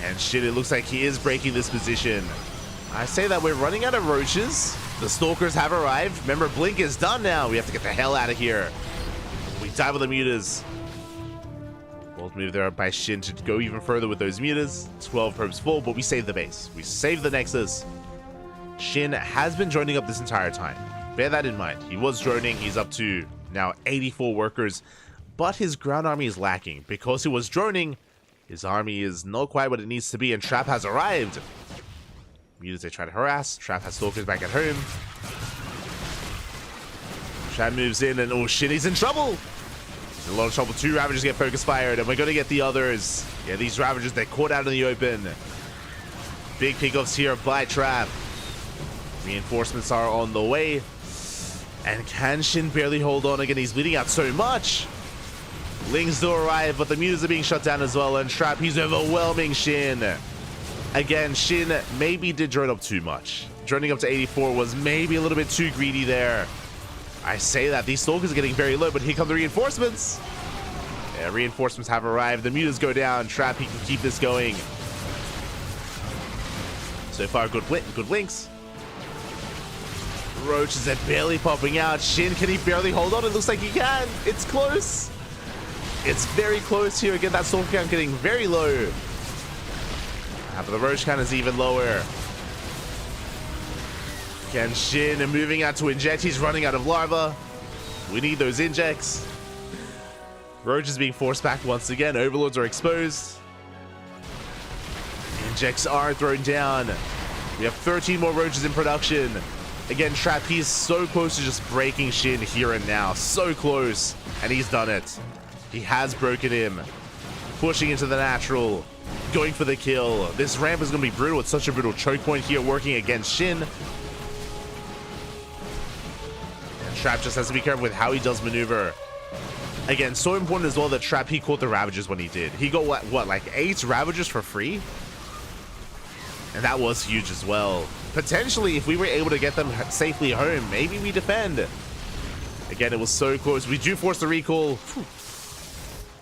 And shit, it looks like he is breaking this position. I say that we're running out of roaches. The Stalkers have arrived. Remember, Blink is done now. We have to get the hell out of here. We dive with the mutas. Bold move there by Shin to go even further with those mutas. 12 probes full, but we save the base. We save the Nexus. Shin has been droning up this entire time. Bear that in mind. He was droning. He's up to now 84 workers. But his ground army is lacking. Because he was droning, his army is not quite what it needs to be, and Trap has arrived. Mutas, they try to harass. Trap has Stalkers back at home. Trap moves in, and oh shit, he's in trouble. He's in a lot of trouble. 2 Ravagers get focus fired, and we're going to get the others. Yeah, these Ravagers, they're caught out in the open. Big pickoffs here by Trap. Reinforcements are on the way. And can Shin barely hold on again? He's bleeding out so much. Lings do arrive, but the mutas are being shut down as well, and Trap, he's overwhelming Shin. Again, Shin maybe did drone up too much. Droning up to 84 was maybe a little bit too greedy there. I say that. These Stalkers are getting very low, but here come the reinforcements. Yeah, reinforcements have arrived. The mutas go down. Trap, he can keep this going. So far, good links. Roaches are barely popping out. Shin, can he barely hold on? It looks like he can. It's close. It's very close here. Again, that storm count getting very low. But the roach count is even lower. Again, Shin moving out to inject. He's running out of larva. We need those injects. Roach is being forced back once again. Overlords are exposed. Injects are thrown down. We have 13 more roaches in production. Again, Trap, he's so close to just breaking Shin here and now. So close. And he's done it. He has broken him. Pushing into the natural. Going for the kill. This ramp is going to be brutal. It's such a brutal choke point here working against Shin. And Trap just has to be careful with how he does maneuver. Again, so important as well that Trap, he caught the Ravagers when he did. He got, what like 8 Ravagers for free? And that was huge as well. Potentially, if we were able to get them safely home, maybe we defend. Again, it was so close. We do force the recall.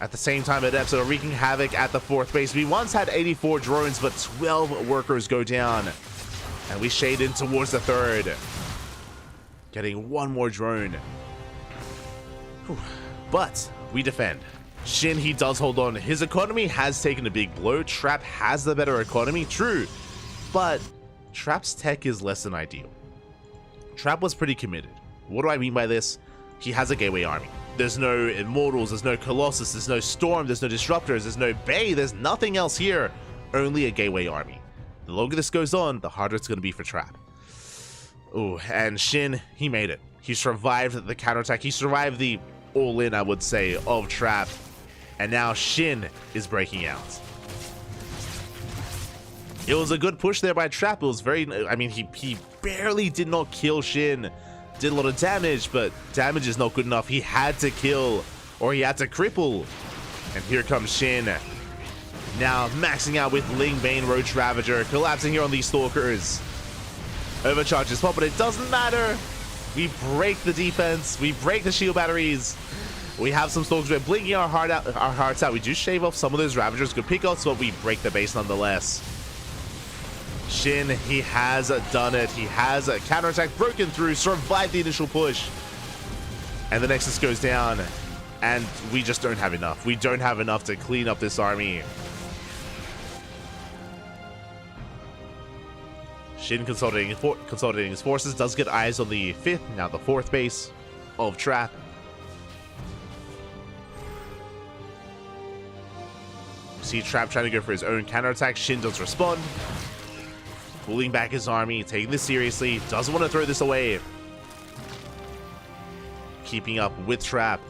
At the same time, Adepts are wreaking havoc at the 4th base. We once had 84 drones, but 12 workers go down. And we shade in towards the 3rd. Getting one more drone. But we defend. Shin, he does hold on. His economy has taken a big blow. Trap has the better economy, true. But Trap's tech is less than ideal. Trap was pretty committed. What do I mean by this? He has a gateway army. There's no Immortals, there's no Colossus, there's no Storm, there's no Disruptors, there's no Bay, there's nothing else here. Only a gateway army. The longer this goes on, the harder it's going to be for Trap. Oh, and Shin, he made it. He survived the counterattack. He survived the all-in, I would say, of Trap. And now Shin is breaking out. It was a good push there by Trap. It was very, I mean, he barely did not kill Shin. Did a lot of damage, but damage is not good enough. He had to kill, or he had to cripple. And here comes Shin. Now maxing out with Ling Bane Roach Ravager, collapsing here on these Stalkers. Overcharges pop, but it doesn't matter. We break the defense. We break the shield batteries. We have some Stalkers. We're blinking our hearts out. We do shave off some of those Ravagers. Good pickups, but we break the base nonetheless. Shin, he has done it. He has a counterattack broken through, survived the initial push. And the Nexus goes down. And we just don't have enough. We don't have enough to clean up this army. Shin consolidating his forces, does get eyes on the 5th, now the 4th base of Trap. See Trap trying to go for his own counterattack. Shin does respond. Pulling back his army, taking this seriously, doesn't want to throw this away. Keeping up with Trap.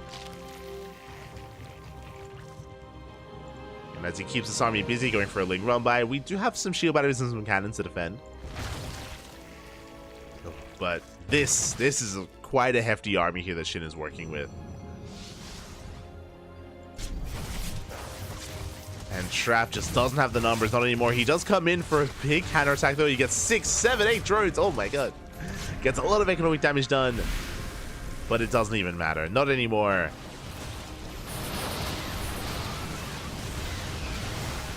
And as he keeps his army busy going for a Ling run by, we do have some shield batteries and some cannons to defend. But this is quite a hefty army here that Shin is working with. And Trap just doesn't have the numbers, not anymore. He does come in for a big counterattack though. He gets 6, 7, 8 drones. Oh my god. Gets a lot of economic damage done. But it doesn't even matter. Not anymore.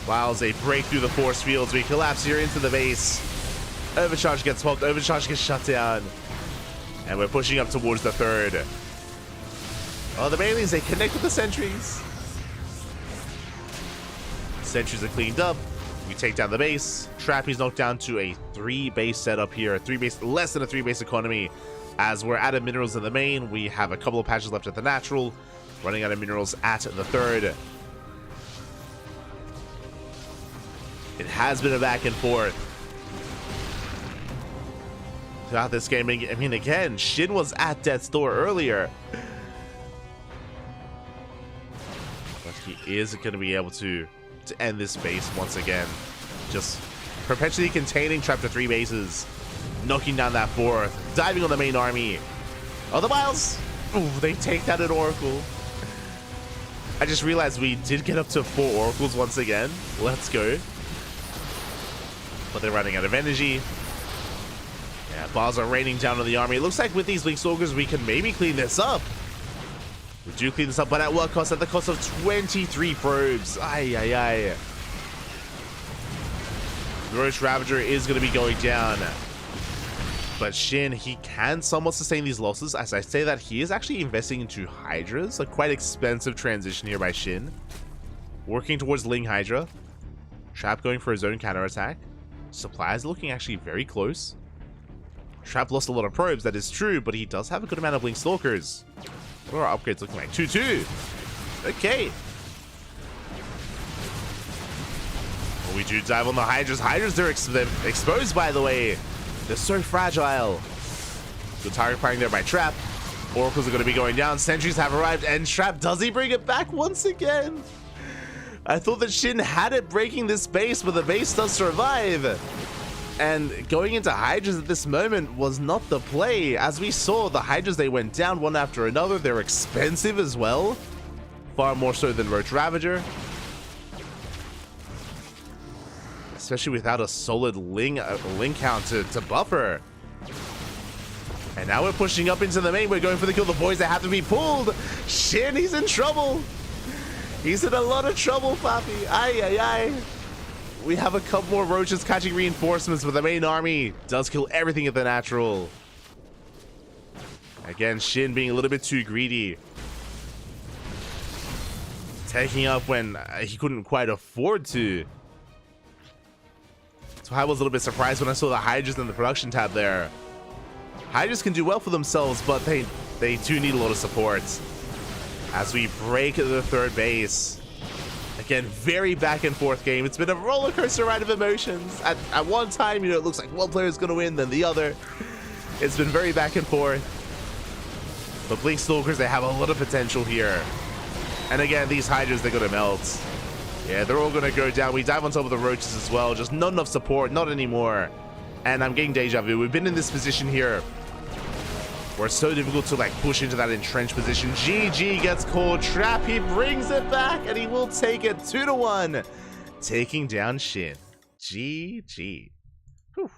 While they break through the force fields, we collapse here into the base. Overcharge gets popped. Overcharge gets shut down. And we're pushing up towards the 3rd. Oh, the Melees, they connect with the sentries. Sentries are cleaned up. We take down the base. Trap is knocked down to a 3-base setup here. Less than a 3-base economy. As we're out of minerals in the main, we have a couple of patches left at the natural. Running out of minerals at the 3rd. It has been a back and forth throughout this game. I mean, again, Shin was at death's door earlier. But he is going to be able to end this base once again. Just perpetually containing Trap to 3 bases. Knocking down that 4th. Diving on the main army. Oh, the Miles! Ooh, they take down an Oracle. I just realized we did get up to 4 Oracles once again. Let's go. But they're running out of energy. Yeah, bars are raining down on the army. It looks like with these Link Stalkers, we can maybe clean this up. We do clean this up, but at what cost? At the cost of 23 probes. Ay, ay, ay. The Roach Ravager is going to be going down. But Shin, he can somewhat sustain these losses. As I say that, he is actually investing into Hydras. A quite expensive transition here by Shin. Working towards Ling Hydra. Trap going for his own counterattack. Supplies looking actually very close. Trap lost a lot of probes, that is true, but he does have a good amount of Ling Stalkers. What are our upgrades looking like? 2-2. Okay. Well, we do dive on the Hydras. Hydras, they're exposed, by the way. They're so fragile. Good target firing there by Trap. Oracles are going to be going down. Sentries have arrived, and Trap, does he bring it back once again? I thought that Shin had it breaking this base, but the base does survive. And going into Hydras at this moment was not the play. As we saw, the Hydras, they went down one after another. They're expensive as well. Far more so than Roach Ravager. Especially without a solid Ling count to buffer. And now we're pushing up into the main. We're going for the kill. The boys that have to be pulled. Shin, he's in trouble. He's in a lot of trouble, Papi. Ay, ay, ay. We have a couple more roaches catching reinforcements, but the main army does kill everything at the natural. Again, Shin being a little bit too greedy. Taking up when he couldn't quite afford to. So I was a little bit surprised when I saw the Hydras in the production tab there. Hydras can do well for themselves, but they do need a lot of support. As we break the third base. Again, very back and forth game. It's been a roller coaster ride of emotions. At one time, you know, it looks like one player is going to win, then the other. It's been very back and forth. But Blink Stalkers, they have a lot of potential here. And again, these Hydras, they're going to melt. Yeah, they're all going to go down. We dive on top of the roaches as well. Just not enough support, not anymore. And I'm getting deja vu. We've been in this position here where it's so difficult to like push into that entrenched position. GG gets called. Trap, he brings it back and he will take it 2-1. Taking down Shin. GG. Whew.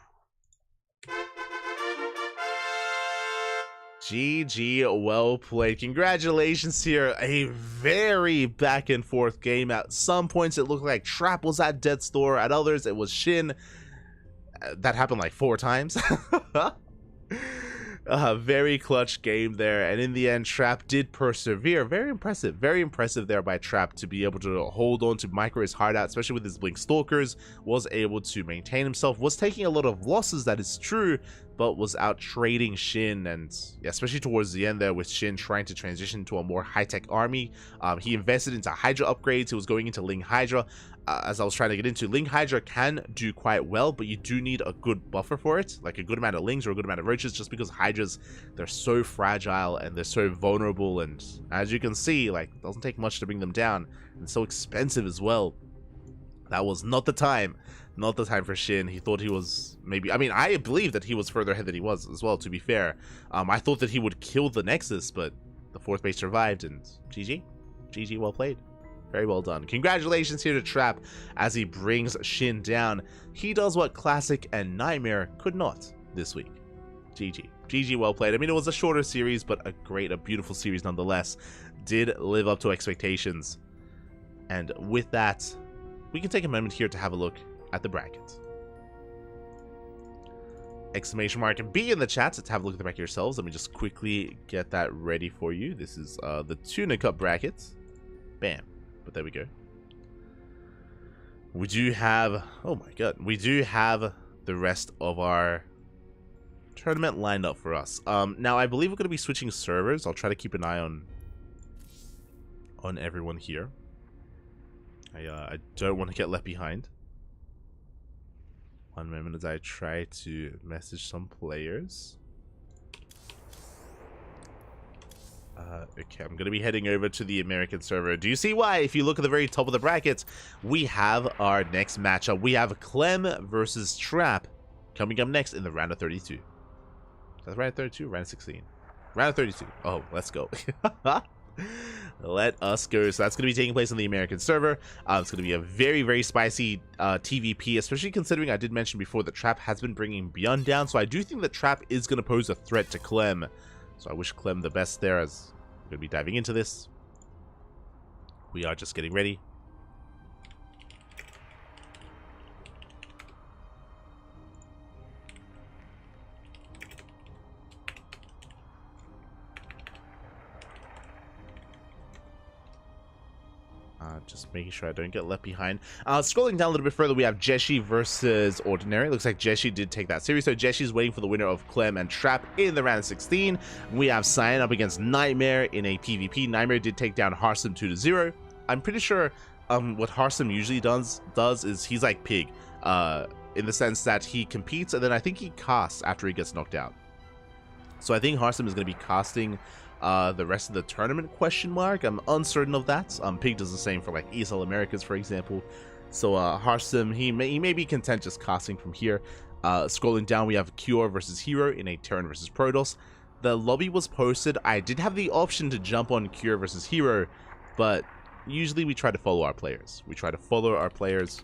GG, well played. Congratulations here. A very back and forth game. At some points it looked like Trap was at death's door. At others it was Shin. That happened like 4 times. Very clutch game there, and in the end Trap did persevere. Very impressive there by Trap to be able to hold on to micro his heart out, especially with his Blink Stalkers. Was able to maintain himself, was taking a lot of losses, that is true, but was out trading Shin, and yeah, especially towards the end there with Shin trying to transition to a more high-tech army. He invested into Hydra upgrades. He was going into Ling Hydra. As I was trying to get into, Ling Hydra can do quite well, but you do need a good buffer for it, like a good amount of Lings or a good amount of Roaches, just because Hydras, they're so fragile and they're so vulnerable, and as you can see, like, it doesn't take much to bring them down, and so expensive as well. That was not the time for Shin. He thought he was maybe, I mean, I believe that he was further ahead than he was as well, to be fair. I thought that he would kill the Nexus, but the 4th base survived, and GG, well played. Very well done. Congratulations here to Trap as he brings Shin down. He does what Classic and Nightmare could not this week. GG, well played. I mean, it was a shorter series, but a beautiful series nonetheless. Did live up to expectations. And with that, we can take a moment here to have a look at the bracket. Exclamation mark and B in the chat to have a look at the bracket yourselves. Let me just quickly get that ready for you. This is the Tuna Cup bracket. Bam. But there we go. We do have, oh my god, we do have the rest of our tournament lined up for us. Now I believe we're going to be switching servers. I'll try to keep an eye on everyone here. I don't want to get left behind. One moment as I try to message some players. Okay, I'm going to be heading over to the American server. Do you see why? If you look at the very top of the bracket, we have our next matchup. We have Clem versus Trap coming up next in the round of 32. That's round of 32? Round of 16. Round of 32. Oh, let's go. Let us go. So that's going to be taking place on the American server. It's going to be a very spicy TVP, especially considering I did mention before that Trap has been bringing Beyond down. So I do think that Trap is going to pose a threat to Clem. So I wish Clem the best there, as I'm going to be diving into this. We are just getting ready. Just making sure I don't get left behind. Scrolling down a little bit further, we have Jeshi versus Ordinary. Looks like Jeshi did take that series, so Jeshi's waiting for the winner of Clem and Trap in the round of 16. We have Cyan up against Nightmare in a PvP. Nightmare did take down Harsum 2-0. I'm pretty sure what Harsum usually does is he's like Pig, in the sense that he competes and then I think he casts after he gets knocked out. So I think Harsum is going to be casting the rest of the tournament, question mark. I'm uncertain of that. Pig does the same for like ESL Americas, for example. So Harsum, he may be content just casting from here. Scrolling down, we have Cure versus Hero in a Terran versus Protoss. The lobby was posted. I did have the option to jump on Cure versus Hero, but usually we try to follow our players. We try to follow our players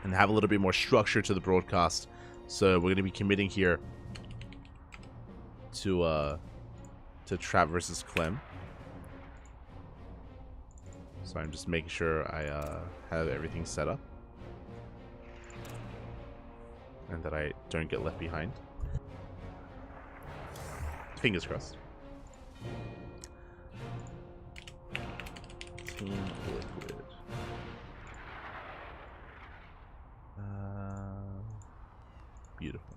and have a little bit more structure to the broadcast. So we're going to be committing here to Trap versus Clem. So I'm just making sure I have everything set up and that I don't get left behind. Fingers crossed. Team Liquid. Beautiful.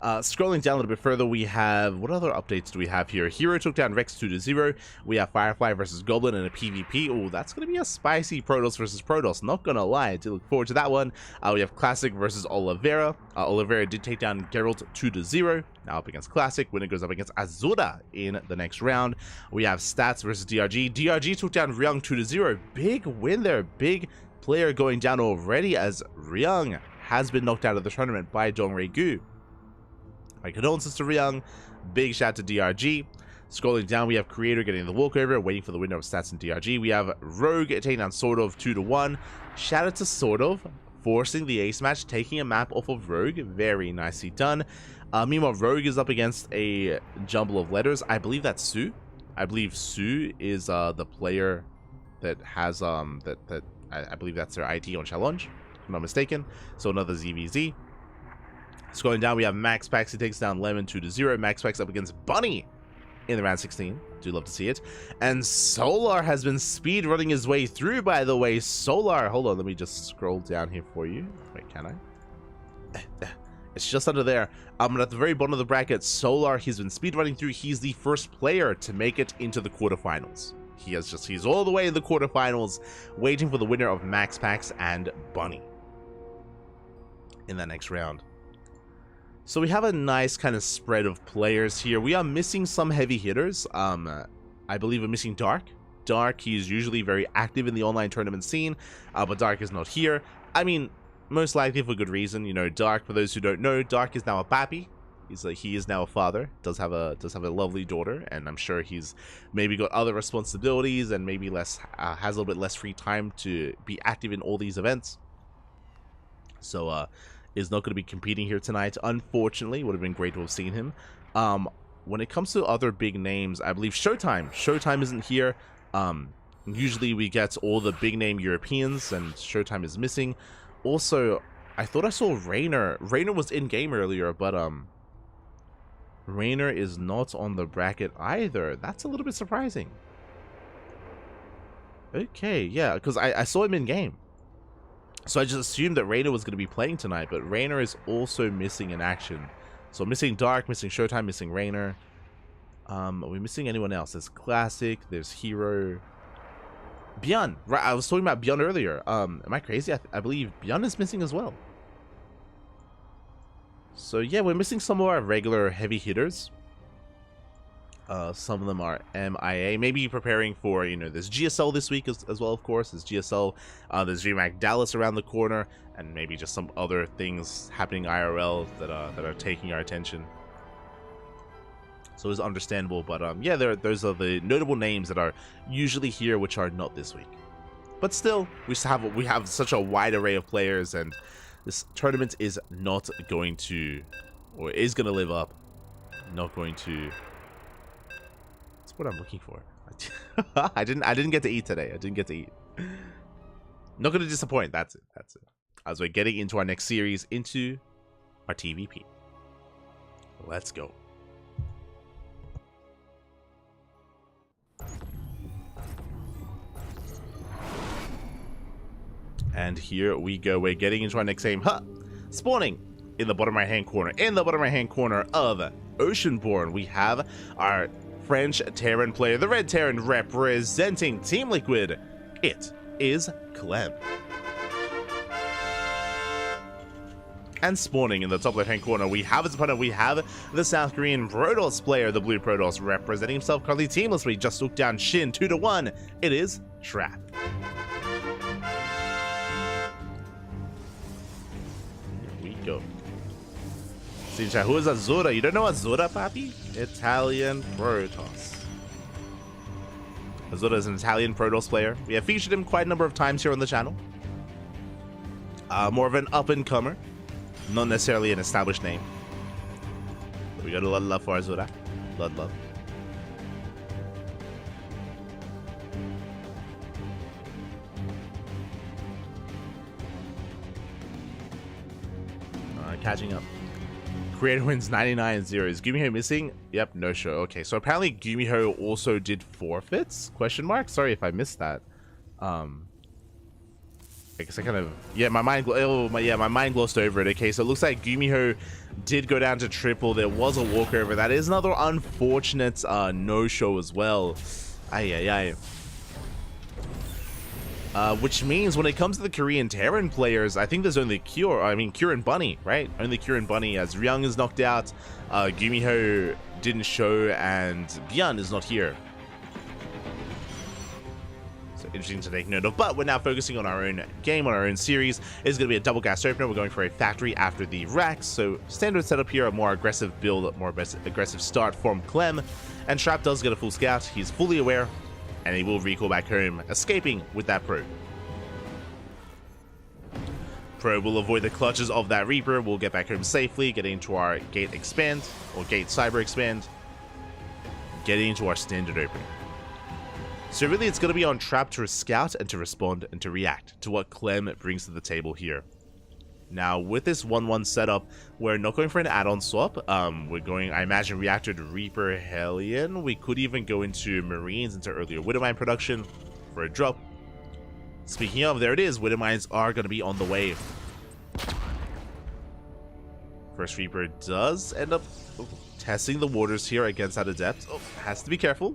Scrolling down a little bit further, we have, what other updates do we have here? Hero took down Rex 2-0. We have Firefly versus Goblin in a PvP. Oh, that's going to be a spicy Protoss versus Protoss. Not going to lie, I do look forward to that one. We have Classic versus Oliveira. Oliveira did take down Geralt 2-0. Now up against Classic. Winner goes up against Azura in the next round. We have Stats versus DRG. DRG took down Ryung 2-0. Big win there. Big player going down already, as Ryung has been knocked out of the tournament by Dongray Gu. My condolences to Ryung. Big shout to DRG. Scrolling down, we have Creator getting the walkover, waiting for the winner of Stats and DRG. We have Rogue taking down Sort of 2-1. Shout out to Sort of forcing the ace match, taking a map off of Rogue. Very nicely done. Meanwhile, Rogue is up against a jumble of letters. I believe that's Sue. I believe Sue is the player that has I believe that's their IT on challenge, if I'm not mistaken. So another ZVZ. Scrolling down, we have Max Pax, he takes down Lemon 2-0. Max Pax up against Bunny in the round 16. Do love to see it. And Solar has been speed running his way through, by the way. Solar, hold on, let me just scroll down here for you. Wait, can I? It's just under there. But at the very bottom of the bracket, Solar, he's been speed running through. He's the first player to make it into the quarterfinals. He's all the way in the quarterfinals, waiting for the winner of Max Pax and Bunny in that next round. So we have a nice kind of spread of players here. We are missing some heavy hitters. I believe we're missing Dark. Dark, he's usually very active in the online tournament scene, but Dark is not here. I mean, most likely for good reason. You know, Dark, for those who don't know, Dark is now a papi. He is now a father. Does have a lovely daughter, and I'm sure he's maybe got other responsibilities and maybe has a little bit less free time to be active in all these events. So is not going to be competing here tonight. Unfortunately, would have been great to have seen him. When it comes to other big names, I believe Showtime isn't here. Usually we get all the big name Europeans, and Showtime is missing. Also, I thought I saw Rainer. Rainer was in game earlier, but Rainer is not on the bracket either. That's a little bit surprising. Okay, yeah, because I saw him in game. So I just assumed that Rainer was going to be playing tonight, but Rainer is also missing in action. So missing Dark, missing Showtime, missing Rainer. Are we missing anyone else? There's Classic, there's Hero. Bjorn, right, I was talking about Bjorn earlier. Am I crazy? I believe Bjorn is missing as well. So yeah, we're missing some of our regular heavy hitters. Some of them are MIA, maybe preparing for, you know, there's GSL this week as well, of course. There's GSL, there's VMAC Dallas around the corner, and maybe just some other things happening IRL that are taking our attention. So it's understandable, but yeah, those are the notable names that are usually here, which are not this week. But still, we have such a wide array of players, and this tournament is not going to, or is going to live up. Not going to. What I'm looking for. I didn't get to eat today. I didn't get to eat. Not gonna disappoint. That's it. As we're getting into our next series, into our TVP. Let's go. And here we go. We're getting into our next game. Spawning in the bottom right-hand corner. In the bottom right-hand corner of Oceanborn, we have our French Terran player, the Red Terran representing Team Liquid. It is Clem. And spawning in the top left-hand corner, we have his opponent. We have the South Korean Protoss player, the Blue Protoss, representing himself currently teamlessly. Just took down Shin 2-1. It is Trap. Here we go. Who is Azura? You don't know Azura, papi? Italian Protoss. Azura is an Italian Protoss player. We have featured him quite a number of times here on the channel. More of an up-and-comer. Not necessarily an established name. But we got a lot of love for Azura. Blood love. Catching up. Creator wins 99-0. Is Gumiho missing? Yep, no show. Okay, so apparently Gumiho also did forfeits? Question mark? Sorry if I missed that. I guess I kind of, my mind glossed over it. Okay, so it looks like Gumiho did go down to triple. There was a walkover. That is another unfortunate no-show as well. Which means when it comes to the Korean Terran players, I think there's only Kure and Bunny, right? Only Kure and Bunny, as Ryung is knocked out, Gumiho didn't show, and Byun is not here. So interesting to take note of. But we're now focusing on our own game, on our own series. It's going to be a double gas opener. We're going for a factory after the racks. So standard setup here, a more aggressive build, more aggressive start from Clem. And Trap does get a full scout. He's fully aware. And he will recall back home, escaping with that probe. Probe will avoid the clutches of that Reaper. We'll get back home safely, getting into our gate expand, or gate cyber expand, getting into our standard opening. So really it's going to be on Trap to scout and to respond and to react to what Clem brings to the table here. Now, with this 1-1 setup, we're not going for an add-on swap. We're going, I imagine, Reactor to Reaper Hellion. We could even go into Marines, into earlier Widowmine production for a drop. Speaking of, there it is. Widowmines are going to be on the way. First Reaper does end up testing the waters here against that Adept. Has to be careful.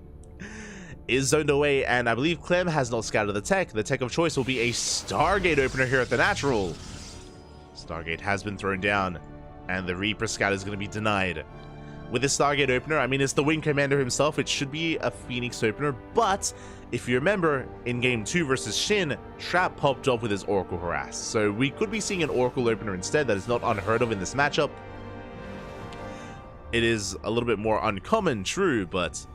Is zoned away, and I believe Clem has not scouted the tech. The tech of choice will be a Stargate opener here at the Natural. Stargate has been thrown down, and the Reaper scout is going to be denied. With this Stargate opener, I mean, it's the Wing Commander himself. It should be a Phoenix opener, but if you remember, in Game 2 versus Shin, Trap popped up with his Oracle Harass. So we could be seeing an Oracle opener instead. That is not unheard of in this matchup. It is a little bit more uncommon, true, but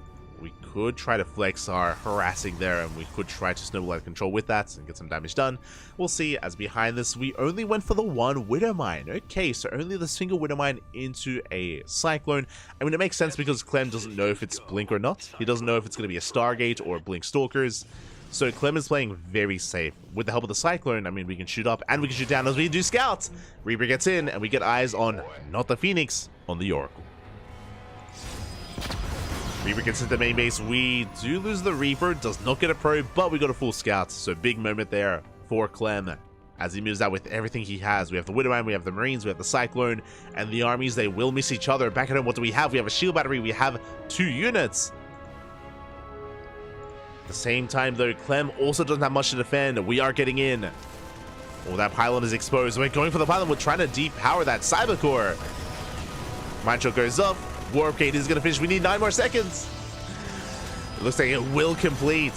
we could try to flex our harassing there, and we could try to snowball out of control with that and get some damage done. We'll see, as behind this, we only went for the one Widowmine. Okay, so only the single Widowmine into a Cyclone. I mean, it makes sense because Clem doesn't know if it's Blink or not. He doesn't know if it's going to be a Stargate or Blink Stalkers. So Clem is playing very safe. With the help of the Cyclone, I mean, we can shoot up and we can shoot down as we do scouts. Reaper gets in, and we get eyes on, not the Phoenix, on the Oracle. Reaper gets into main base. We do lose the Reaper, does not get a probe, but we got a full scout. So big moment there for Clem as he moves out with everything he has. We have the Widowmine, we have the Marines, we have the Cyclone, and the armies, they will miss each other. Back at home, what do we have? We have a shield battery, we have 2 units. At the same time, though, Clem also doesn't have much to defend. We are getting in. Oh, that pylon is exposed. We're going for the pylon. We're trying to depower that Cybercore. Mancho goes up. Warp Gate is going to finish. We need 9 more seconds. It looks like it will complete.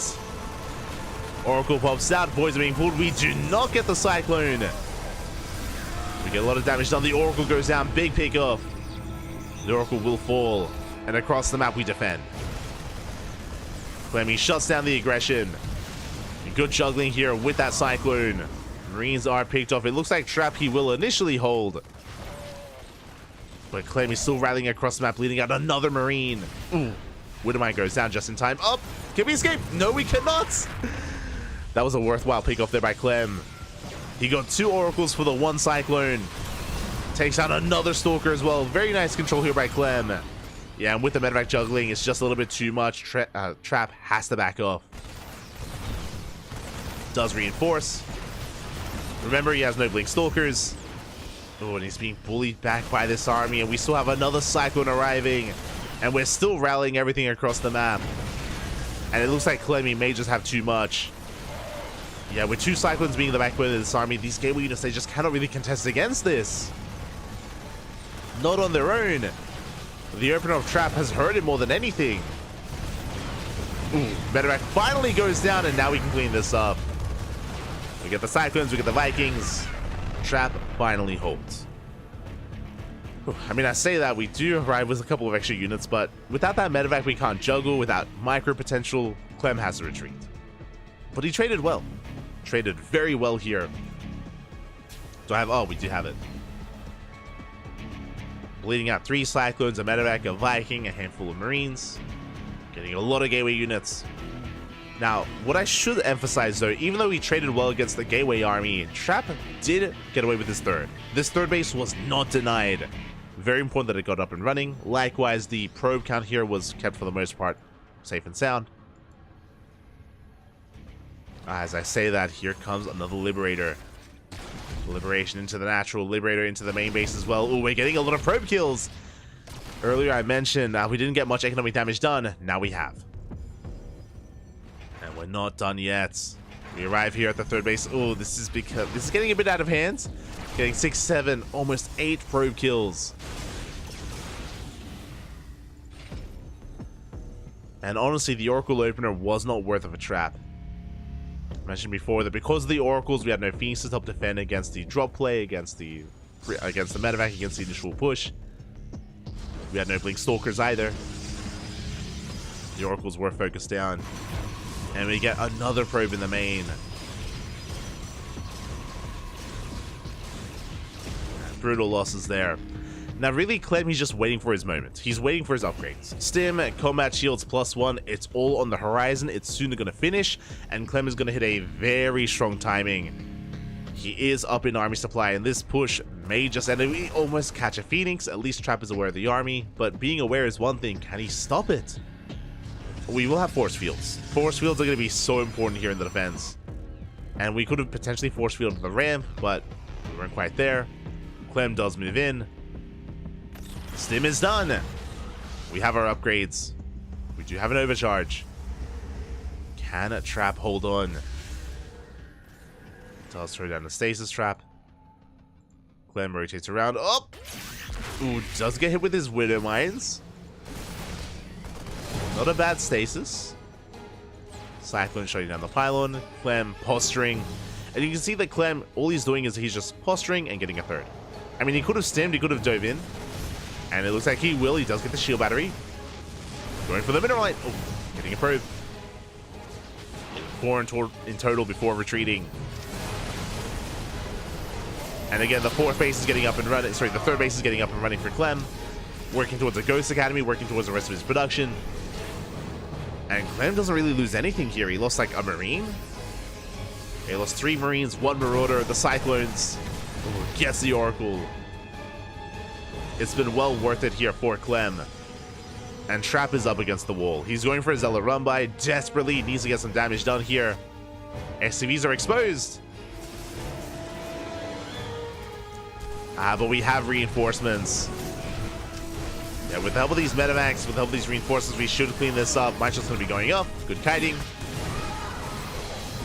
Oracle pops out. Boys are being pulled. We do not get the Cyclone. We get a lot of damage done. The Oracle goes down. Big pick off. The Oracle will fall. And across the map we defend. Clemmy shuts down the aggression. Good juggling here with that Cyclone. Marines are picked off. It looks like Trap he will initially hold. But Clem is still rallying across the map, leading out another Marine. Ooh. Widowmine goes down just in time. Up! Can we escape? No, we cannot! That was a worthwhile pick off there by Clem. He got 2 Oracles for the 1 Cyclone. Takes out another Stalker as well. Very nice control here by Clem. Yeah, and with the medevac juggling, it's just a little bit too much. Trap has to back off. Does reinforce. Remember, he has no Blink Stalkers. Oh, and he's being bullied back by this army, and we still have another Cyclone arriving, and we're still rallying everything across the map. And it looks like Clemmy may just have too much. Yeah, with 2 Cyclones being the backbone of this army, these gateway units, they just cannot really contest against this. Not on their own. The opener of Trap has hurt him more than anything. Ooh, Medevac finally goes down, and now we can clean this up. We get the Cyclones, we get the Vikings. Trap finally holds. I mean, I say that we do arrive with a couple of extra units, but without that Medevac, we can't juggle. Without micro potential, Clem has to retreat. But he traded well. Traded very well here. Do I have... Oh, we do have it. Bleeding out 3 Cyclones, a Medevac, a Viking, a handful of Marines. Getting a lot of gateway units. Now, what I should emphasize though, even though he traded well against the gateway army, Trap did get away with his third. This third base was not denied. Very important that it got up and running. Likewise, the probe count here was kept for the most part safe and sound. As I say that, here comes another Liberator. Liberation into the natural, Liberator into the main base as well. Ooh, we're getting a lot of probe kills. Earlier I mentioned we didn't get much economic damage done. Now we have. And we're not done yet. We arrive here at the third base. Oh, this is getting a bit out of hand. Getting 6, 7, almost 8 probe kills. And honestly, the Oracle opener was not worth of a trap. I mentioned before that because of the Oracles, we had no Phoenixes to help defend against the drop play, against the Medevac, against the initial push. We had no Blink Stalkers either. The Oracles were focused down. And we get another probe in the main. Brutal losses there. Now really, Clem, he's just waiting for his moment. He's waiting for his upgrades. Stim, Combat Shields +1, it's all on the horizon. It's soon going to finish. And Clem is going to hit a very strong timing. He is up in army supply, and this push may just end. We almost catch a Phoenix. At least Trap is aware of the army. But being aware is one thing. Can he stop it? We will have force fields. Force fields are going to be so important here in the defense. And we could have potentially force fielded the ramp, but we weren't quite there. Clem does move in. Stim is done. We have our upgrades. We do have an overcharge. Can a Trap hold on? Does throw down the stasis trap. Clem rotates around. Oh! Ooh, does get hit with his Widow Mines. Not a bad stasis. Cyclone shutting down the pylon. Clem posturing. And you can see that Clem, all he's doing is he's just posturing and getting a third. I mean, he could have stemmed, he could have dove in. And it looks like he will. He does get the shield battery. Going for the mineralite. Oh, getting a probe. 4 in total before retreating. And again, the fourth base is getting up and running. Sorry, the third base is getting up and running for Clem. Working towards a Ghost Academy, working towards the rest of his production. And Clem doesn't really lose anything here. He lost like a Marine. He lost 3 Marines, 1 Marauder, the Cyclones. Oh, gets the Oracle. It's been well worth it here for Clem. And Trap is up against the wall. He's going for a Zealot run by. Desperately needs to get some damage done here. SCVs are exposed. But we have reinforcements. Yeah, with the help of these Medevacs, with the help of these reinforcements, we should clean this up. Michael's going to be going up. Good kiting.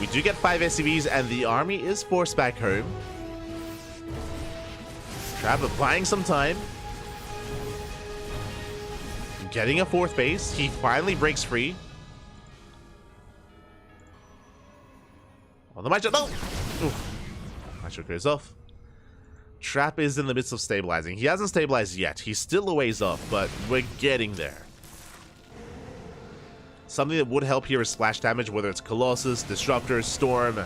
We do get 5 SCVs, and the army is forced back home. Trap buying some time. Getting a 4th base. He finally breaks free. Oh, the Michael. No! Michael goes off. Trap is in the midst of stabilizing. He hasn't stabilized yet. He's still a ways off, but we're getting there. Something that would help here is splash damage, whether it's Colossus, Disruptor, Storm.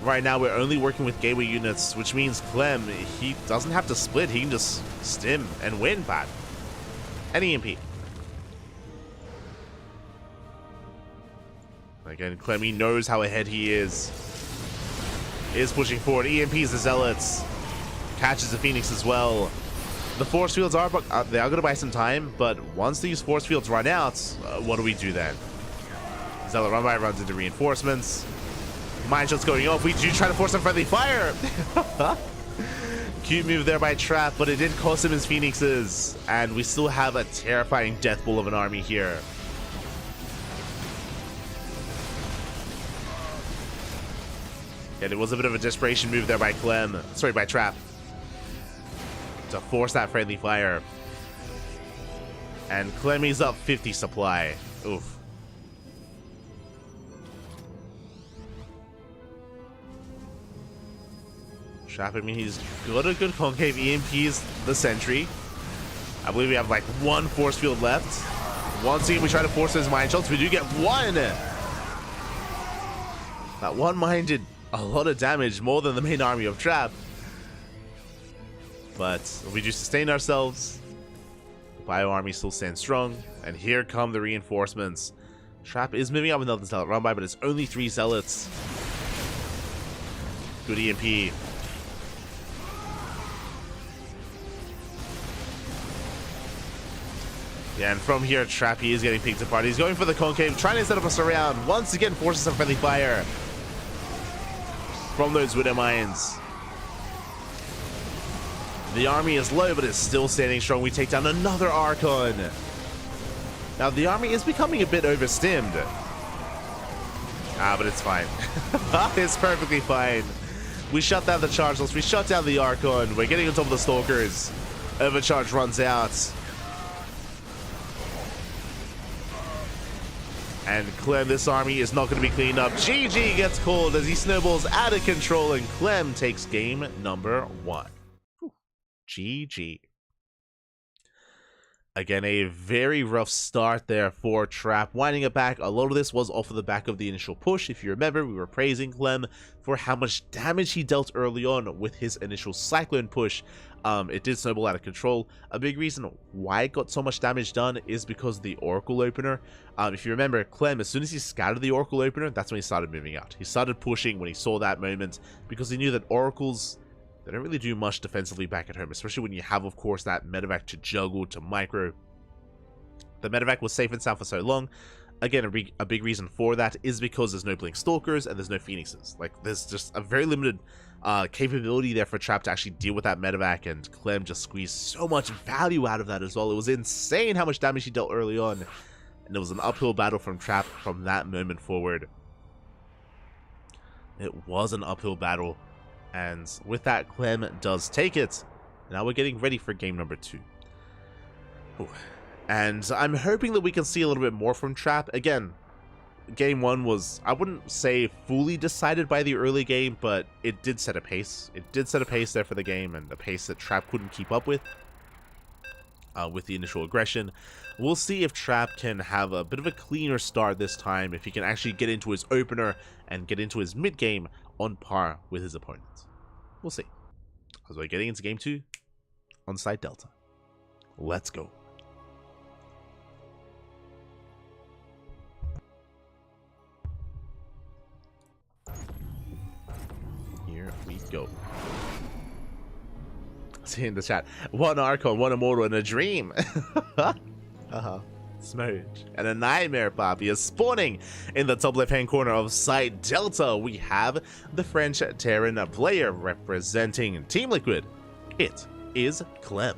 Right now, we're only working with gateway units, which means Clem, he doesn't have to split. He can just stim and win, Pat. And EMP. Again, Clem, he knows how ahead he is. Is pushing forward. EMPs the Zealots. Catches the Phoenix as well. The force fields are they are going to buy some time, but once these force fields run out, what do we do then? Zealot run by runs into reinforcements. Mine Shot's going off. We do try to force a friendly fire. Cute move there by Trap, but it did cost him his Phoenixes. And we still have a terrifying death ball of an army here. And it was a bit of a desperation move there by by Trap. To force that friendly fire. And Clemmy's up 50 supply. Oof. Trap, I mean, he's got a good concave. EMP's the sentry. I believe we have like one force field left. Once again, we try to force his mine shots. We do get one. That one mine did a lot of damage, more than the main army of Trap. But we do sustain ourselves. The Bio army still stands strong. And here come the reinforcements. Trap is moving up another zealot run by, but it's only 3 zealots. Good EMP. Yeah, and from here, Trappy is getting picked apart. He's going for the concave, trying to set up a surround. Once again, forces some friendly fire from those Widow Mines. The army is low, but it's still standing strong. We take down another Archon. Now, the army is becoming a bit overstimmed. But it's fine. It's perfectly fine. We shut down the Chargeless. We shut down the Archon. We're getting on top of the Stalkers. Overcharge runs out. And Clem, this army is not going to be cleaned up. GG gets called as he snowballs out of control, and Clem takes game number 1. Whew. GG. Again, a very rough start there for Trap. Winding it back, a lot of this was off of the back of the initial push. If you remember, we were praising Clem for how much damage he dealt early on with his initial Cyclone push. It did snowball out of control. A big reason why it got so much damage done is because of the Oracle Opener. If you remember, Clem, as soon as he scattered the Oracle Opener, that's when he started moving out. He started pushing when he saw that moment, because he knew that Oracles, they don't really do much defensively back at home, especially when you have, of course, that medevac to juggle, to micro. The medevac was safe and sound for so long. Again, a big reason for that is because there's no Blink Stalkers and there's no Phoenixes. Like, there's just a very limited capability there for Trap to actually deal with that medevac, and Clem just squeezed so much value out of that as well. It was insane how much damage he dealt early on, and it was an uphill battle from Trap from that moment forward. It was an uphill battle, and with that, Clem does take it. Now we're getting ready for game number 2. Ooh. And I'm hoping that we can see a little bit more from Trap. Again, game 1 was, I wouldn't say fully decided by the early game, but it did set a pace. It did set a pace there for the game, and a pace that Trap couldn't keep up with the initial aggression. We'll see if Trap can have a bit of a cleaner start this time, if he can actually get into his opener and get into his mid-game on par with his opponents. We'll see. As we're getting into game 2 on side Delta. Let's go. Here we go. See in the chat, 1 Archon, 1 Immortal, and a Dream. Smudge. And a Nightmare Poppy is spawning in the top left hand corner of side Delta. We have the French Terran player representing Team Liquid. It is Clem.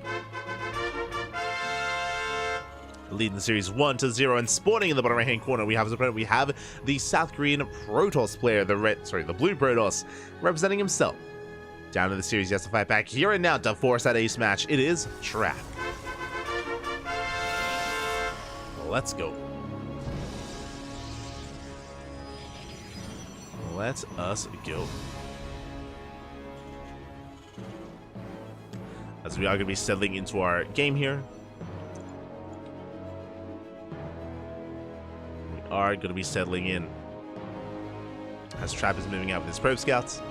Leading the series 1-0, and spawning in the bottom right hand corner, we have his opponent. We have the South Korean Protoss player, the blue Protoss, representing himself. Down in the series, he has to fight back here and now to force that ace match. It is Trap. Let's go. Let us go. As we are going to be settling into our game here. We are going to be settling in. As Trap is moving out with his probe scouts.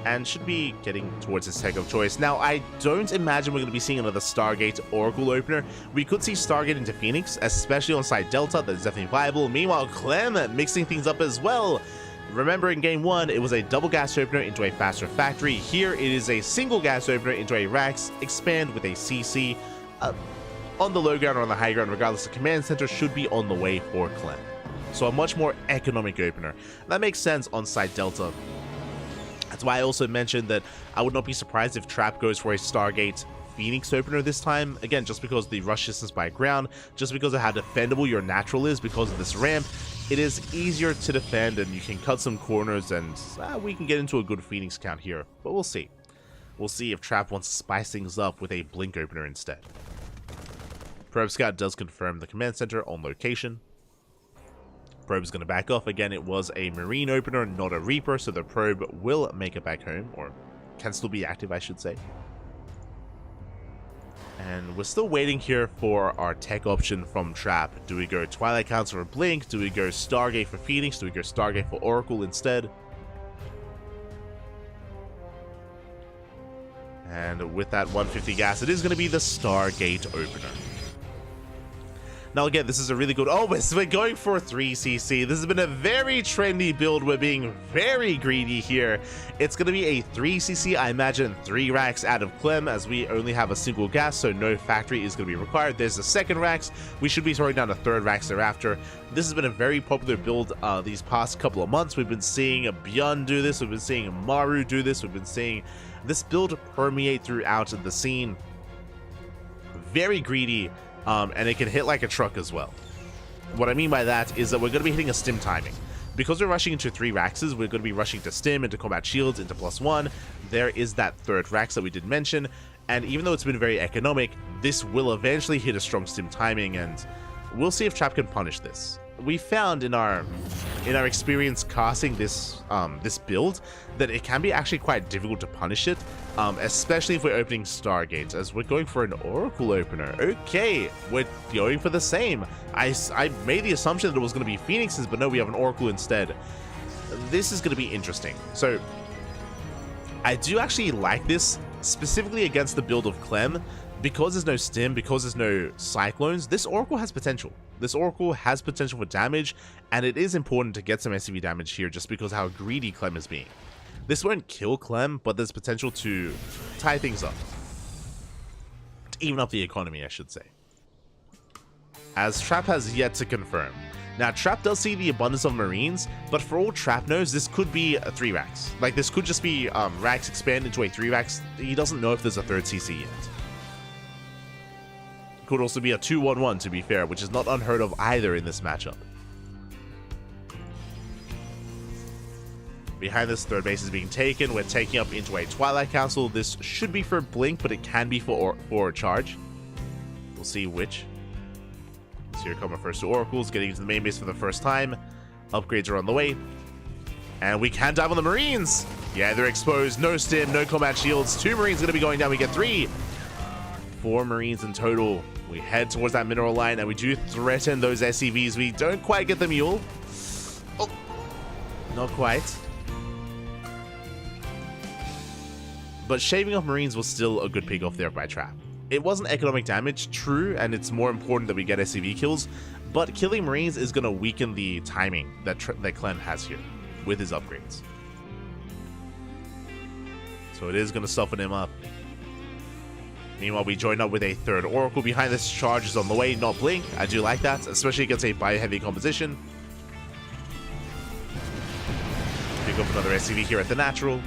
And should be getting towards his tech of choice. Now, I don't imagine we're going to be seeing another Stargate Oracle opener. We could see Stargate into Phoenix, especially on side Delta. That's definitely viable. Meanwhile, Clem mixing things up as well. Remember, in game 1, it was a double gas opener into a faster factory. Here, it is a single gas opener into a Rax, expand with a CC. On the low ground or on the high ground, regardless, the command center should be on the way for Clem. So a much more economic opener. That makes sense on side Delta. That's why I also mentioned that I would not be surprised if Trap goes for a Stargate Phoenix opener this time. Again, just because the rush distance by ground, just because of how defendable your natural is because of this ramp, it is easier to defend and you can cut some corners and we can get into a good Phoenix count here. But we'll see. We'll see if Trap wants to spice things up with a Blink opener instead. Probe Scout does confirm the command center on location. Probe is going to back off. Again, it was a Marine opener, not a Reaper, so the probe will make it back home, or can still be active, I should say. And we're still waiting here for our tech option from Trap. Do we go Twilight Council for Blink? Do we go Stargate for Phoenix? Do we go Stargate for Oracle instead? And with that 150 gas, it is going to be the Stargate opener. Now again, this is a really good... Oh, we're going for 3cc. This has been a very trendy build. We're being very greedy here. It's going to be a 3cc, I imagine 3 racks out of Clem, as we only have a single gas, so no factory is going to be required. There's the second racks. We should be throwing down the third racks thereafter. This has been a very popular build these past couple of months. We've been seeing Byun do this. We've been seeing Maru do this. We've been seeing this build permeate throughout the scene. Very greedy. And it can hit like a truck as well. What I mean by that is that we're going to be hitting a stim timing. Because we're rushing into 3 Raxes, we're going to be rushing to stim, into combat shields, into +1. There is that third Rax that we did mention. And even though it's been very economic, this will eventually hit a strong stim timing, and we'll see if Trap can punish this. We found in our experience casting this this build that it can be actually quite difficult to punish it, especially if we're opening Stargates, as we're going for an Oracle opener. Okay, we're going for the same. I made the assumption that it was going to be Phoenixes, but no, we have an Oracle instead. This is going to be interesting. So I do actually like this, specifically against the build of Clem. Because there's no stim, because there's no cyclones, this Oracle has potential. This Oracle has potential for damage, and it is important to get some SCV damage here just because how greedy Clem is being. This won't kill Clem, but there's potential to tie things up. To even up the economy, I should say. As Trap has yet to confirm. Now, Trap does see the abundance of Marines, but for all Trap knows, this could be a 3 racks. Like, this could just be racks expand into a 3 racks. He doesn't know if there's a third CC yet. Could also be a 2-1-1, to be fair, which is not unheard of either in this matchup. Behind this, third base is being taken. We're taking up into a Twilight Council. This should be for Blink, but it can be for Charge. We'll see which. So here come our first 2 Oracles, getting into the main base for the first time. Upgrades are on the way. And we can dive on the Marines! Yeah, they're exposed. No stim, no combat shields. 2 Marines going to be going down. We get 3. 4 Marines in total. We head towards that mineral line, and we do threaten those SCVs. We don't quite get the mule. Oh, not quite. But shaving off Marines was still a good pick off there by Trap. It wasn't economic damage, true, and it's more important that we get SCV kills, but killing Marines is going to weaken the timing that Clem has here with his upgrades. So it is going to soften him up. Meanwhile, we join up with a third Oracle. Behind this, Charge is on the way, not Blink. I do like that, especially against a bio-heavy composition. Pick up another SCV here at the natural.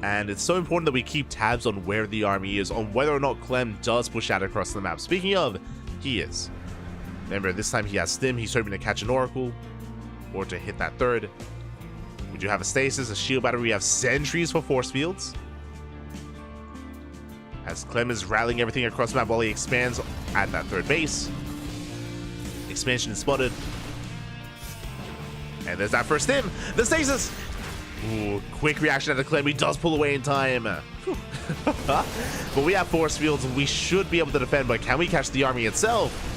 And it's so important that we keep tabs on where the army is, on whether or not Clem does push out across the map. Speaking of, he is. Remember, this time he has Stim. He's hoping to catch an Oracle or to hit that third. We do have a stasis, a shield battery. We have sentries for force fields. As Clem is rallying everything across the map while he expands at that third base. Expansion is spotted. And there's that first stim. The stasis! Ooh, quick reaction out of Clem. He does pull away in time. But we have force fields. We should be able to defend, but can we catch the army itself?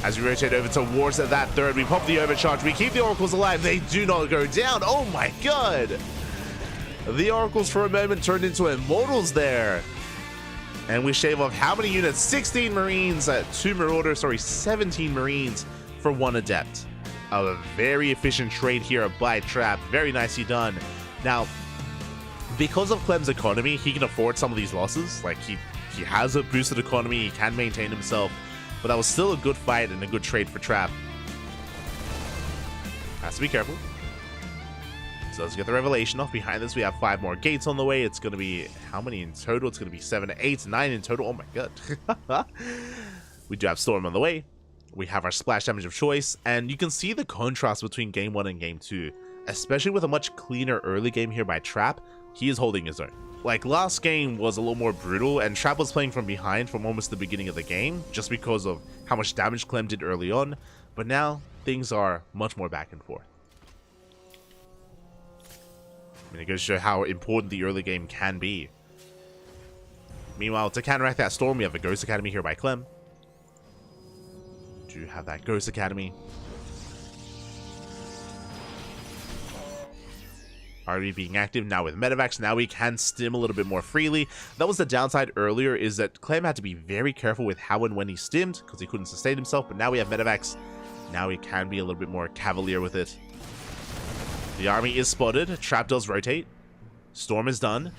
As we rotate over towards that third, we pop the overcharge. We keep the Oracles alive. They do not go down. Oh my god. The Oracles for a moment turned into Immortals there. And we shave off how many units? 16 Marines, 2 Marauders, 17 Marines for 1 Adept. A very efficient trade here by Trap. Very nicely done. Now, because of Clem's economy, he can afford some of these losses. Like, he has a boosted economy. He can maintain himself. but that was still a good fight and a good trade for Trap. Has to be careful. So let's get the revelation off. Behind this, we have 5 more gates on the way. It's going to be, how many in total? It's going to be 7, 8, 9 in total. Oh my god. We do have Storm on the way. We have our splash damage of choice, and you can see the contrast between game 1 and game 2, especially with a much cleaner early game here by Trap. He is holding his own. Like, last game was a little more brutal, and Trap was playing from behind from almost the beginning of the game, just because of how much damage Clem did early on, but now things are much more back and forth. I mean, it goes to show how important the early game can be. Meanwhile, to counteract that Storm, we have a Ghost Academy here by Clem. Do have that Ghost Academy. RB being active now with Medivacs. Now we can stim a little bit more freely. That was the downside earlier, is that Clem had to be very careful with how and when he stimmed, because he couldn't sustain himself, but now we have Medivacs. Now he can be a little bit more cavalier with it. The army is spotted. Trap does rotate. Storm is done.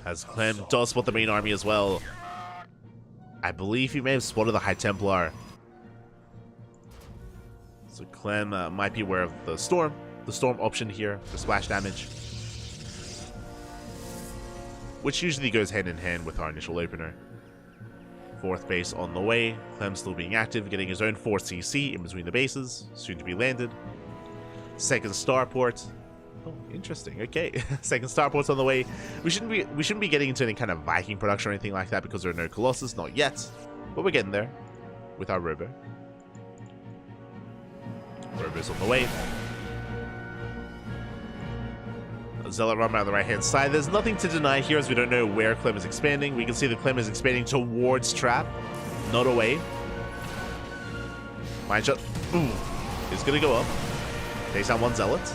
As Clem does spot the main army as well. I believe he may have spotted the High Templar. So Clem might be aware of the Storm option here for splash damage, which usually goes hand in hand with our initial opener. 4th base on the way. Clem still being active, getting his own 4 CC in between the bases, soon to be landed. 2nd starport. Oh, interesting. Okay, 2nd starport's on the way. We shouldn't be getting into any kind of Viking production or anything like that because there are no Colossus, not yet. But we're getting there with our Robo. Robo's on the way. Zealot Rumba on the right hand side. There's nothing to deny here as we don't know where Clem is expanding. We can see that Clem is expanding towards Trap, not away. Mind shot. Ooh, is gonna go up. Takes down 1 Zealot.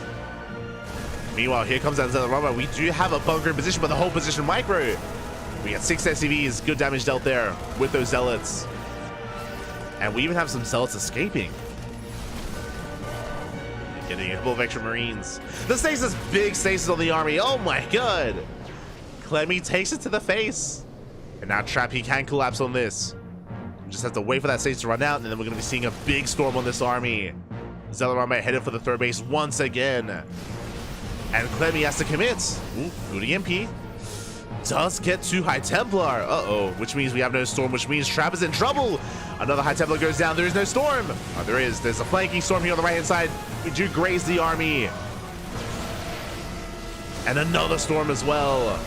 Meanwhile, here comes that Zealot Rumba. We do have a bunker in position, but the whole position micro. We got 6 SCVs, good damage dealt there with those Zealots. And we even have some Zealots escaping. Getting a couple of extra Marines. The stasis, big stasis on the army. Oh my god. Clemmy takes it to the face. And now Trap, he can collapse on this. We just have to wait for that stasis to run out, and then we're going to be seeing a big storm on this army. Zealot Army headed for the 3rd base once again. And Clemmy has to commit. Ooh, good EMP. Does get 2 High Templar. Uh-oh, which means we have no Storm, which means Trap is in trouble. Another High Templar goes down. There is no Storm. Oh, there is. There's a flanking Storm here on the right-hand side. We do graze the army. And another Storm as well.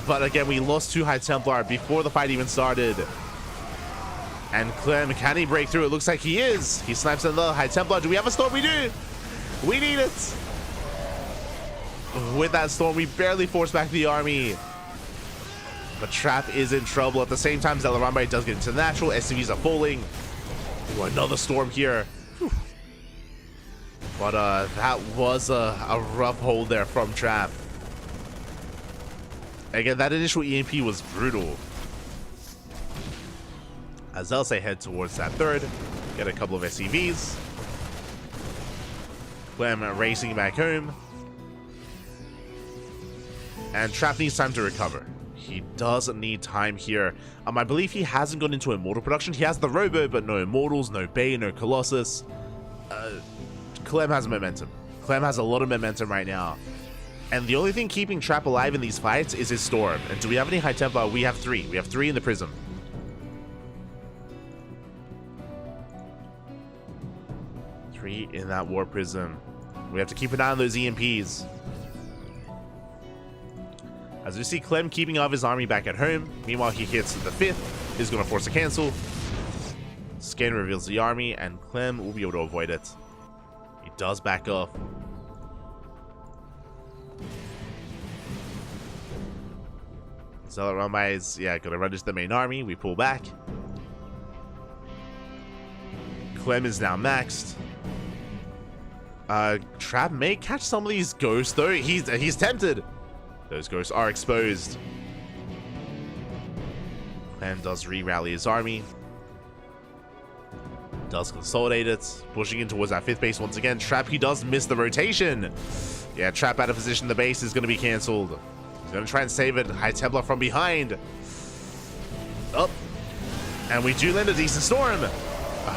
But again, we lost 2 High Templar before the fight even started. And Clem, can he break through? It looks like he is. He snipes another High Templar. Do we have a Storm? We do. We need it. With that Storm, we barely force back the army. But Trap is in trouble. At the same time, Zealot Rambai does get into the natural. SCVs are falling. Ooh, another Storm here. Whew. But that was a rough hold there from Trap. Again, that initial EMP was brutal. As I'll say, head towards that 3rd. Get a couple of SCVs. Clem racing back home. And Trap needs time to recover. He doesn't need time here. I believe he hasn't gone into Immortal production. He has the Robo, but no Immortals, no Bay, no Colossus. Clem has momentum. Clem has a lot of momentum right now. And the only thing keeping Trap alive in these fights is his Storm. And do we have any High Templar? We have 3. We have 3 in the Prism. 3 in that War Prism. We have to keep an eye on those EMPs. As we see Clem keeping off his army back at home. Meanwhile, he hits the 5th. He's going to force a cancel. Scan reveals the army, and Clem will be able to avoid it. He does back off. Zealot Rambai is, going to run into the main army. We pull back. Clem is now maxed. Trap may catch some of these ghosts, though. He's tempted. Those ghosts are exposed. Clem does re-rally his army. Does consolidate it. Pushing in towards that 5th base once again. Trap, he does miss the rotation. Yeah, Trap out of position. The base is going to be cancelled. He's going to try and save it. High Templar from behind. And we do land a decent storm.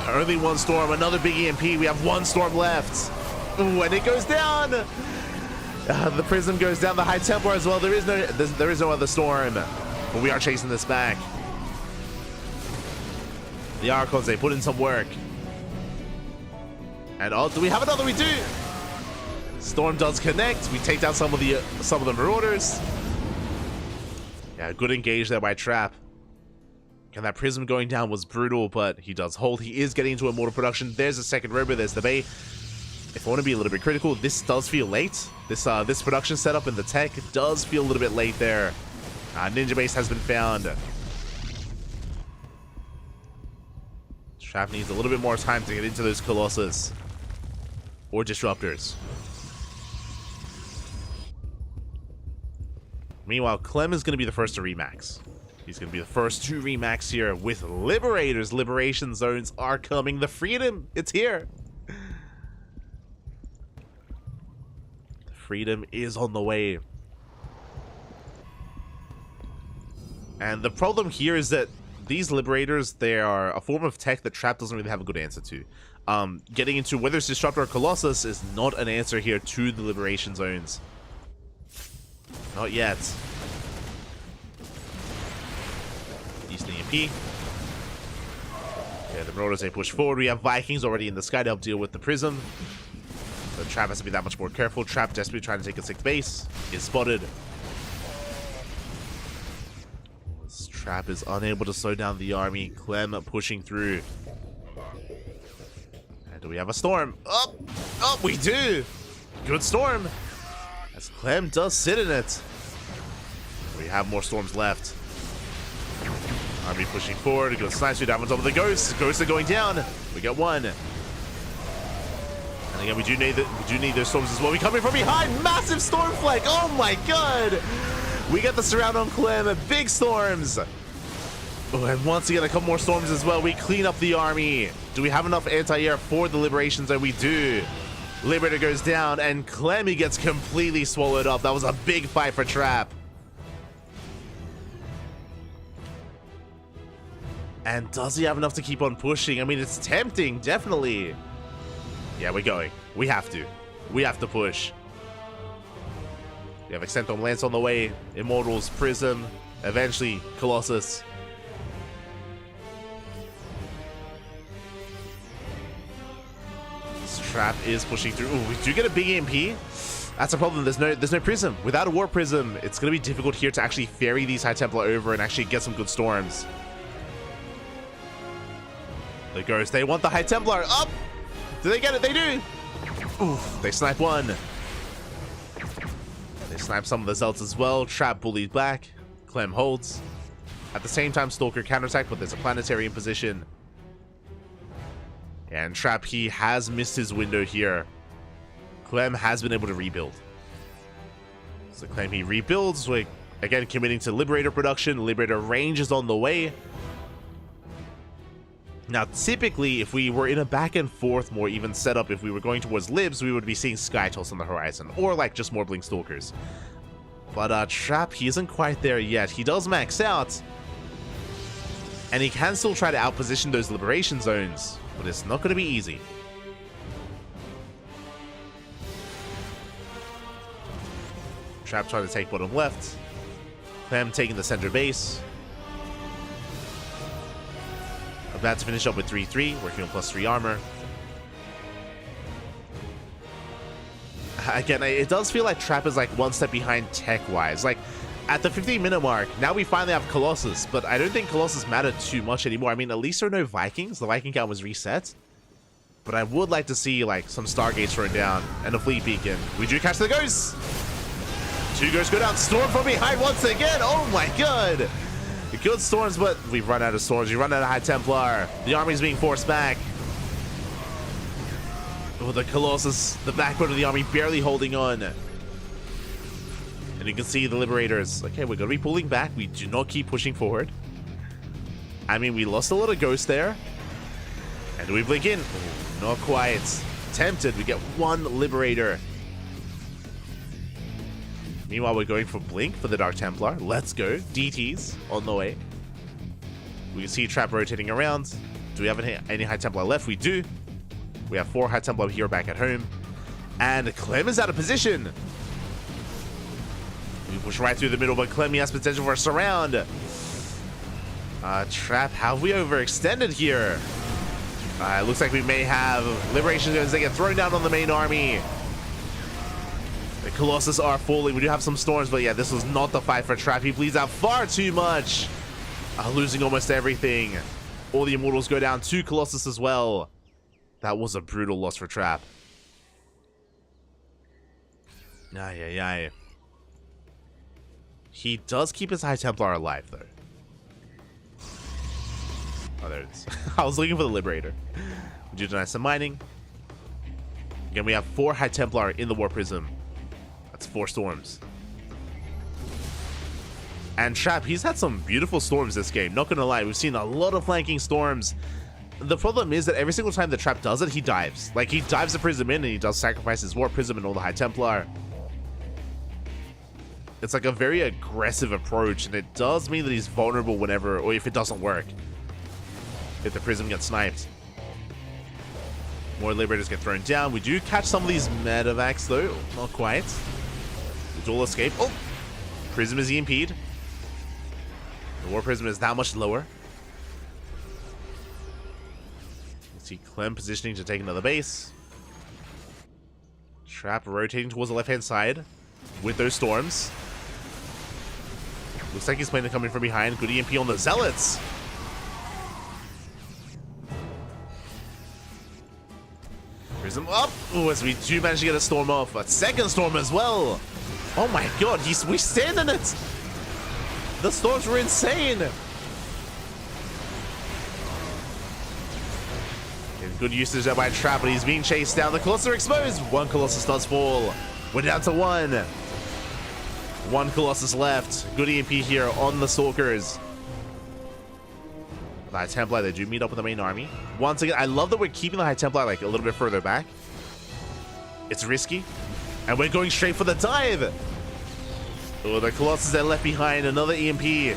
Only one storm, another big EMP. We have one storm left. Ooh, and it goes down. The prism goes down. The High Templar as well. There is no other storm. But we are chasing this back. The Archons, they put in some work. And oh, do we have another? We do. Storm does connect. We take down some of the Marauders. Yeah, good engage there by Trap. And that prism going down was brutal, but he does hold. He is getting into Immortal production. There's a second robo. There's the Bay. If I want to be a little bit critical, this does feel late. This production setup in the tech does feel a little bit late there. Ninja base has been found. Trap needs a little bit more time to get into those Colossus or Disruptors. Meanwhile, Clem is going to be the first to remax. He's going to be the first to remax here with Liberators. Liberation zones are coming. The freedom, it's here. The freedom is on the way. And the problem here is that these Liberators, they are a form of tech that Trap doesn't really have a good answer to. Getting into whether it's Disruptor or Colossus is not an answer here to the Liberation zones. Not yet. Eastern EMP. Okay, the Marauders, they push forward. We have Vikings already in the sky to help deal with the Prism. So Trap has to be that much more careful. Trap desperately trying to take a 6th base. Is spotted. This Trap is unable to slow down the army. Clem pushing through. And do we have a storm? Oh, we do. Good storm. As Clem does sit in it. We have more storms left. Army pushing forward. It goes sniper down on top of the ghosts. Ghosts are going down. We got one. And again, we do need those storms as well. We come in from behind. Massive storm flank. Oh my god. We get the surround on Clem. Big storms. Oh, and once again, a couple more storms as well. We clean up the army. Do we have enough anti-air for the Liberation Zone? We do. Liberator goes down, and Clemmy gets completely swallowed up. That was a big fight for Trap. And does he have enough to keep on pushing? I mean, it's tempting, definitely. Yeah, we're going. We have to. We have to push. We have Extentum Lance on the way. Immortals, Prism, eventually Colossus. This Trap is pushing through. Ooh, we do get a big EMP. That's a problem. There's no Prism. Without a War Prism, it's going to be difficult here to actually ferry these High Templar over and actually get some good storms. The Ghosts, they want the High Templar up. Do they get it? They do. Oof, they snipe one. They snipe some of the Zealots as well. Trap bullied back. Clem holds. At the same time, Stalker counterattack, but there's a planetary in position. And Trap, he has missed his window here. Clem has been able to rebuild. So Clem, he rebuilds. Like, again, committing to Liberator production. Liberator range is on the way. Now, typically, if we were in a back and forth, more even setup, if we were going towards Libs, we would be seeing Skytoss on the horizon, or like just more Blink Stalkers. But Trap, he isn't quite there yet. He does max out, and he can still try to outposition those Liberation Zones, but it's not going to be easy. Trap trying to take bottom left. Clem taking the center base. About to finish up with 3-3, working on +3 armor. Again, it does feel like Trap is like one step behind tech-wise. Like, at the 15-minute mark, now we finally have Colossus, but I don't think Colossus mattered too much anymore. I mean, at least there are no Vikings. The Viking count was reset. But I would like to see, like, some Stargates thrown down and a Fleet Beacon. We do catch the Ghosts! 2 Ghosts go down. Storm from behind once again! Oh my god! Good storms, but we've run out of storms. We run out of High Templar. The army's being forced back. Oh, the Colossus, the backbone of the army, barely holding on. And you can see the Liberators. Okay, we're going to be pulling back. We do not keep pushing forward. I mean, we lost a lot of Ghosts there. And do we blink in? Oh, not quite. Tempted. We get 1 Liberator. Meanwhile, we're going for Blink for the Dark Templar. Let's go. DTs on the way. We can see Trap rotating around. Do we have any High Templar left? We do. We have 4 High Templar here back at home. And Clem is out of position. We push right through the middle, but Clem has potential for a surround. Trap, have we overextended here? It looks like we may have Liberation Zones that get thrown down on the main army. The Colossus are falling. We do have some storms, but yeah, this was not the fight for Trap. He bleeds out far too much. Losing almost everything. All the Immortals go down. 2 Colossus as well. That was a brutal loss for Trap. Ay. He does keep his High Templar alive, though. Oh, there it is. I was looking for the Liberator. We do deny some mining. Again, we have 4 High Templar in the War Prism. That's 4 storms. And Trap, he's had some beautiful storms this game. Not gonna lie, we've seen a lot of flanking storms. The problem is that every single time the Trap does it, he dives. Like, he dives the Prism in and he does sacrifice his War Prism and all the High Templar. It's like a very aggressive approach, and it does mean that he's vulnerable whenever, or if it doesn't work. If the Prism gets sniped. More Liberators get thrown down. We do catch some of these medevacs, though. Not quite. The dual escape. Oh! Prism is EMP'd. The War Prism is that much lower. You see Clem positioning to take another base. Trap rotating towards the left-hand side with those storms. Looks like he's planning to come in from behind. Good EMP on the Zealots. Prism up. Oh, as we do manage to get a storm off. A second storm as well. Oh my god, we stand in it. The storms were insane. Good usage there by Trap, but he's being chased down. The Colossus are exposed. 1 Colossus does fall. We're down to 1. 1 Colossus left. Good EMP here on the Stalkers. The High Templar, they do meet up with the main army. Once again, I love that we're keeping the High Templar like a little bit further back. It's risky. And we're going straight for the dive. Oh, the Colossus are left behind. Another EMP.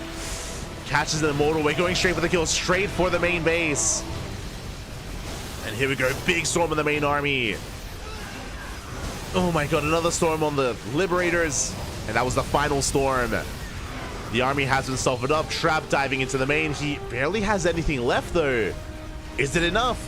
Catches an Immortal. We're going straight for the kill. Straight for the main base. And here we go. Big storm on the main army. Oh my god, another storm on the Liberators. And that was the final storm. The army has been softened up. Trap diving into the main. He barely has anything left, though. Is it enough?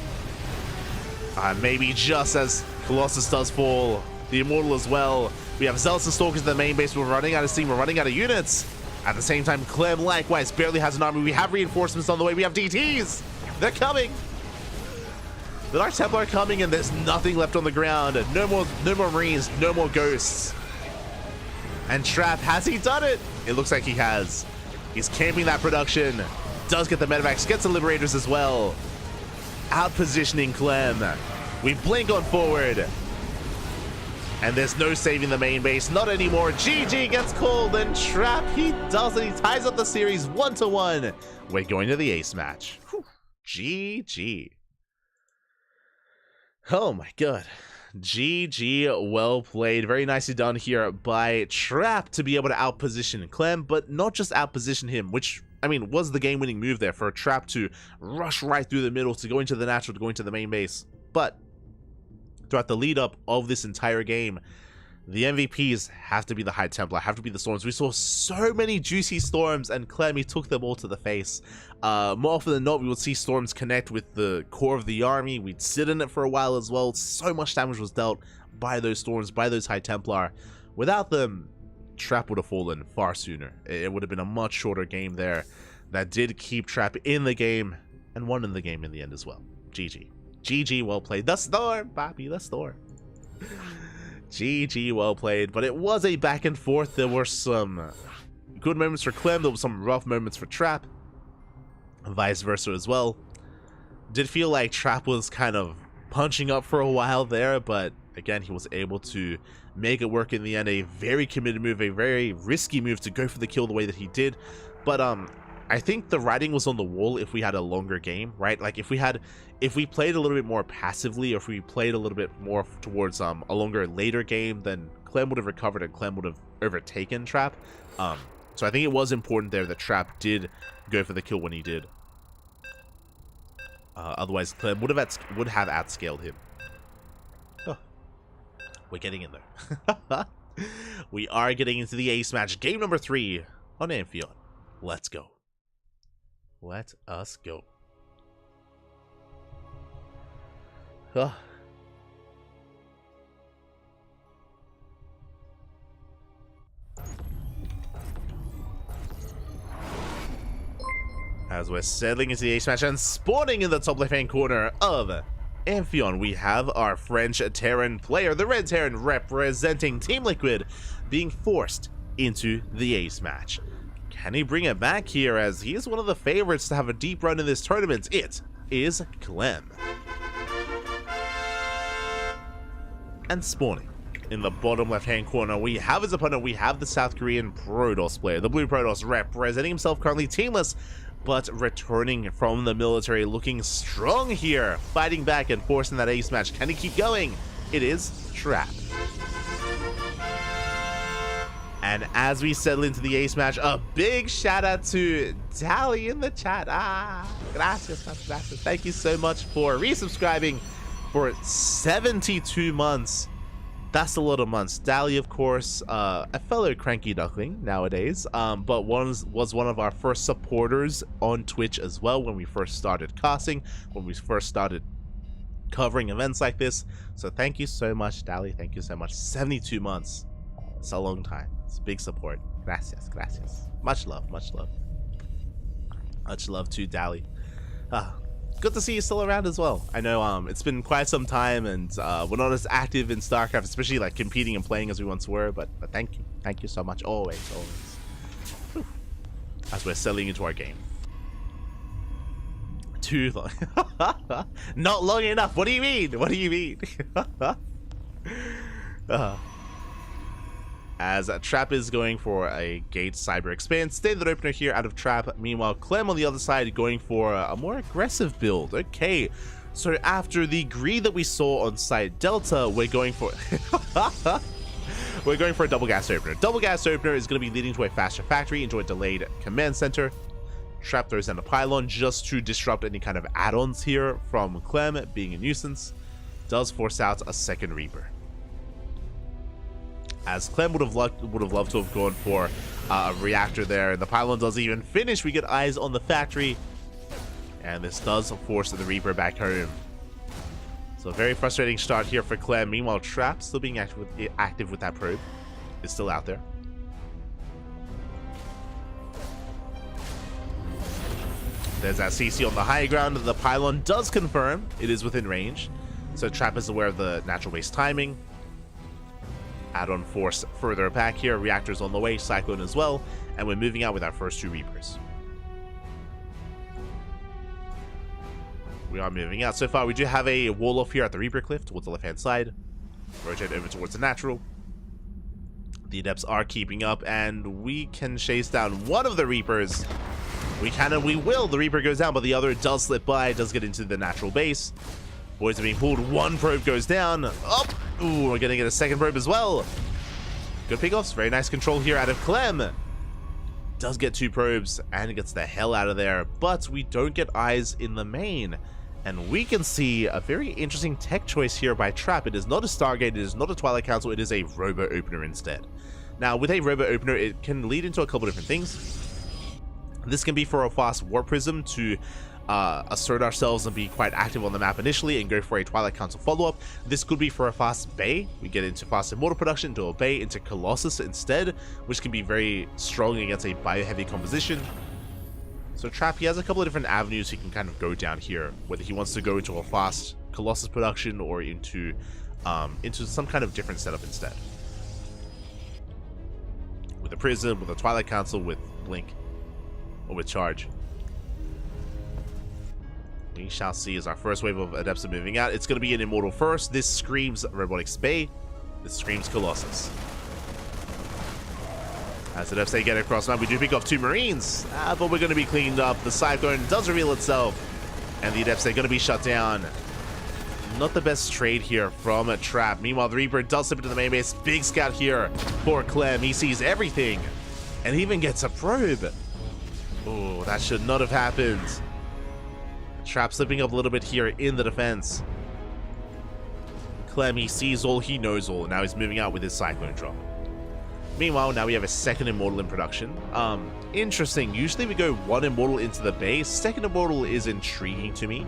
Maybe just as Colossus does fall. The Immortal as well. We have Zealots and Stalkers in the main base. We're running out of steam. We're running out of units. At the same time, Clem likewise barely has an army. We have reinforcements on the way. We have DTs. They're coming. The Dark Templar are coming, and there's nothing left on the ground. No more Marines. No more Ghosts. And Trap, has he done it? It looks like he has. He's camping that production. Does get the medevacs. Gets the Liberators as well. Out positioning Clem. We blink on forward. And there's no saving the main base. Not anymore. GG gets called, and Trap, he does it. He ties up the series 1-1. We're going to the ace match. Whew. GG. Oh my god. GG, well played. Very nicely done here by Trap to be able to outposition Clem, but not just outposition him, which, I mean, was the game-winning move there for Trap to rush right through the middle, to go into the natural, to go into the main base. But throughout the lead-up of this entire game, the MVPs have to be the High Templar, have to be the Storms. We saw so many juicy Storms, and Clem, he took them all to the face. More often than not, we would see Storms connect with the core of the army. We'd sit in it for a while as well. So much damage was dealt by those Storms, by those High Templar. Without them, Trap would have fallen far sooner. It would have been a much shorter game there. That did keep Trap in the game, and won in the game in the end as well. GG. GG, well played. The Storm, Bobby, the Storm. GG, well played. But it was a back and forth. There were some good moments for Clem. There were some rough moments for Trap. Vice versa as well. Did feel like Trap was kind of punching up for a while there, but again, he was able to make it work in the end. A very committed move, a very risky move to go for the kill the way that he did. But I think the writing was on the wall if we had a longer game, right? Like if we played a little bit more passively, or if we played a little bit more towards a longer later game, then Clem would have recovered and Clem would have overtaken Trap. So I think it was important there that Trap did go for the kill when he did. Otherwise, Clem would have outscaled him. Oh, we're getting in there. We are getting into the ace match. Game number 3 on Amphion. Let's go. Let us go. Oh. As we're settling into the ace match and spawning in the top left-hand corner of Amphion, we have our French Terran player, the Red Terran representing Team Liquid, being forced into the ace match. Can he bring it back here, as he is one of the favorites to have a deep run in this tournament? It is Clem. And spawning in the bottom left-hand corner, we have his opponent. We have the South Korean Protoss player, the Blue Protoss, representing himself, currently teamless, but returning from the military, looking strong here, fighting back and forcing that ace match. Can he keep going? It is Trap. And as we settle into the ace match, a big shout out to Dally in the chat. Gracias, gracias. Thank you so much for resubscribing for 72 months. That's a lot of months. Dally, of course, a fellow CranKy Duckling nowadays, but was one of our first supporters on Twitch as well when we first started casting, when we first started covering events like this. So thank you so much, Dally. Thank you so much. 72 months. It's a long time. It's big support. Gracias, gracias. Much love, much love. Much love to Dally. Good to see you still around as well. I know it's been quite some time, and we're not as active in StarCraft, especially like competing and playing as we once were, but thank you so much, always. Whew. As we're settling into our game. Too long. Not long enough. What do you mean? What do you mean? As Trap is going for a Gate Cyber Expand. Standard opener here out of Trap. Meanwhile, Clem on the other side going for a more aggressive build. Okay, so after the greed that we saw on side Delta, we're going for... we're going for a double gas opener. Double gas opener is going to be leading to a faster factory into a delayed command center. Trap throws down a pylon just to disrupt any kind of add-ons here from Clem, being a nuisance. Does force out a second Reaper. As Clem would have loved to have gone for a reactor there, and the pylon doesn't even finish. We get eyes on the factory, and this does force the Reaper back home. So a very frustrating start here for Clem. Meanwhile, Trap, still being active with that probe, is still out there. There's that CC on the high ground. The pylon does confirm it is within range, so Trap is aware of the natural base timing. Add-on force further back here. Reactors on the way, Cyclone as well, and we're moving out with our first 2 Reapers. We are moving out. So far, we do have a wall off here at the Reaper Cliff towards the left-hand side. Rotate over towards the natural. The Adepts are keeping up, and we can chase down one of the Reapers. We can and we will. The Reaper goes down, but the other does slip by, does get into the natural base. Boys are being pulled. One probe goes down. Up. Ooh, we're gonna get a second probe as well. Good pickoffs. Very nice control here out of Clem. Does get 2 probes and gets the hell out of there. But we don't get eyes in the main. And we can see a very interesting tech choice here by Trap. It is not a Stargate. It is not a Twilight Council. It is a Robo Opener instead. Now, with a Robo Opener, it can lead into a couple different things. This can be for a fast Warp Prism to assert ourselves and be quite active on the map initially and go for a Twilight Council follow-up. This could be for a fast Bay. We get into fast Immortal production, into a Bay, into Colossus instead, which can be very strong against a bio-heavy composition. So Trap, he has a couple of different avenues he can kind of go down here, whether he wants to go into a fast Colossus production or into some kind of different setup instead. With a Prism, with a Twilight Council, with Blink, or with Charge. We shall see as our first wave of Adepts are moving out. It's going to be an Immortal first. This screams Robotics Bay. This screams Colossus. As Adepts they get across map, we do pick off 2 Marines. But we're going to be cleaned up. The Cyclone does reveal itself. And the Adepts are going to be shut down. Not the best trade here from a Trap. Meanwhile, the Reaper does slip into the main base. Big scout here for Clem. He sees everything. And even gets a probe. Oh, that should not have happened. Trap slipping up a little bit here in the defense. Clem, he sees all, he knows all, and now he's moving out with his Cyclone drop. Meanwhile, now we have a second Immortal in production. Interesting. Usually we go one Immortal into the base. Second Immortal is intriguing to me,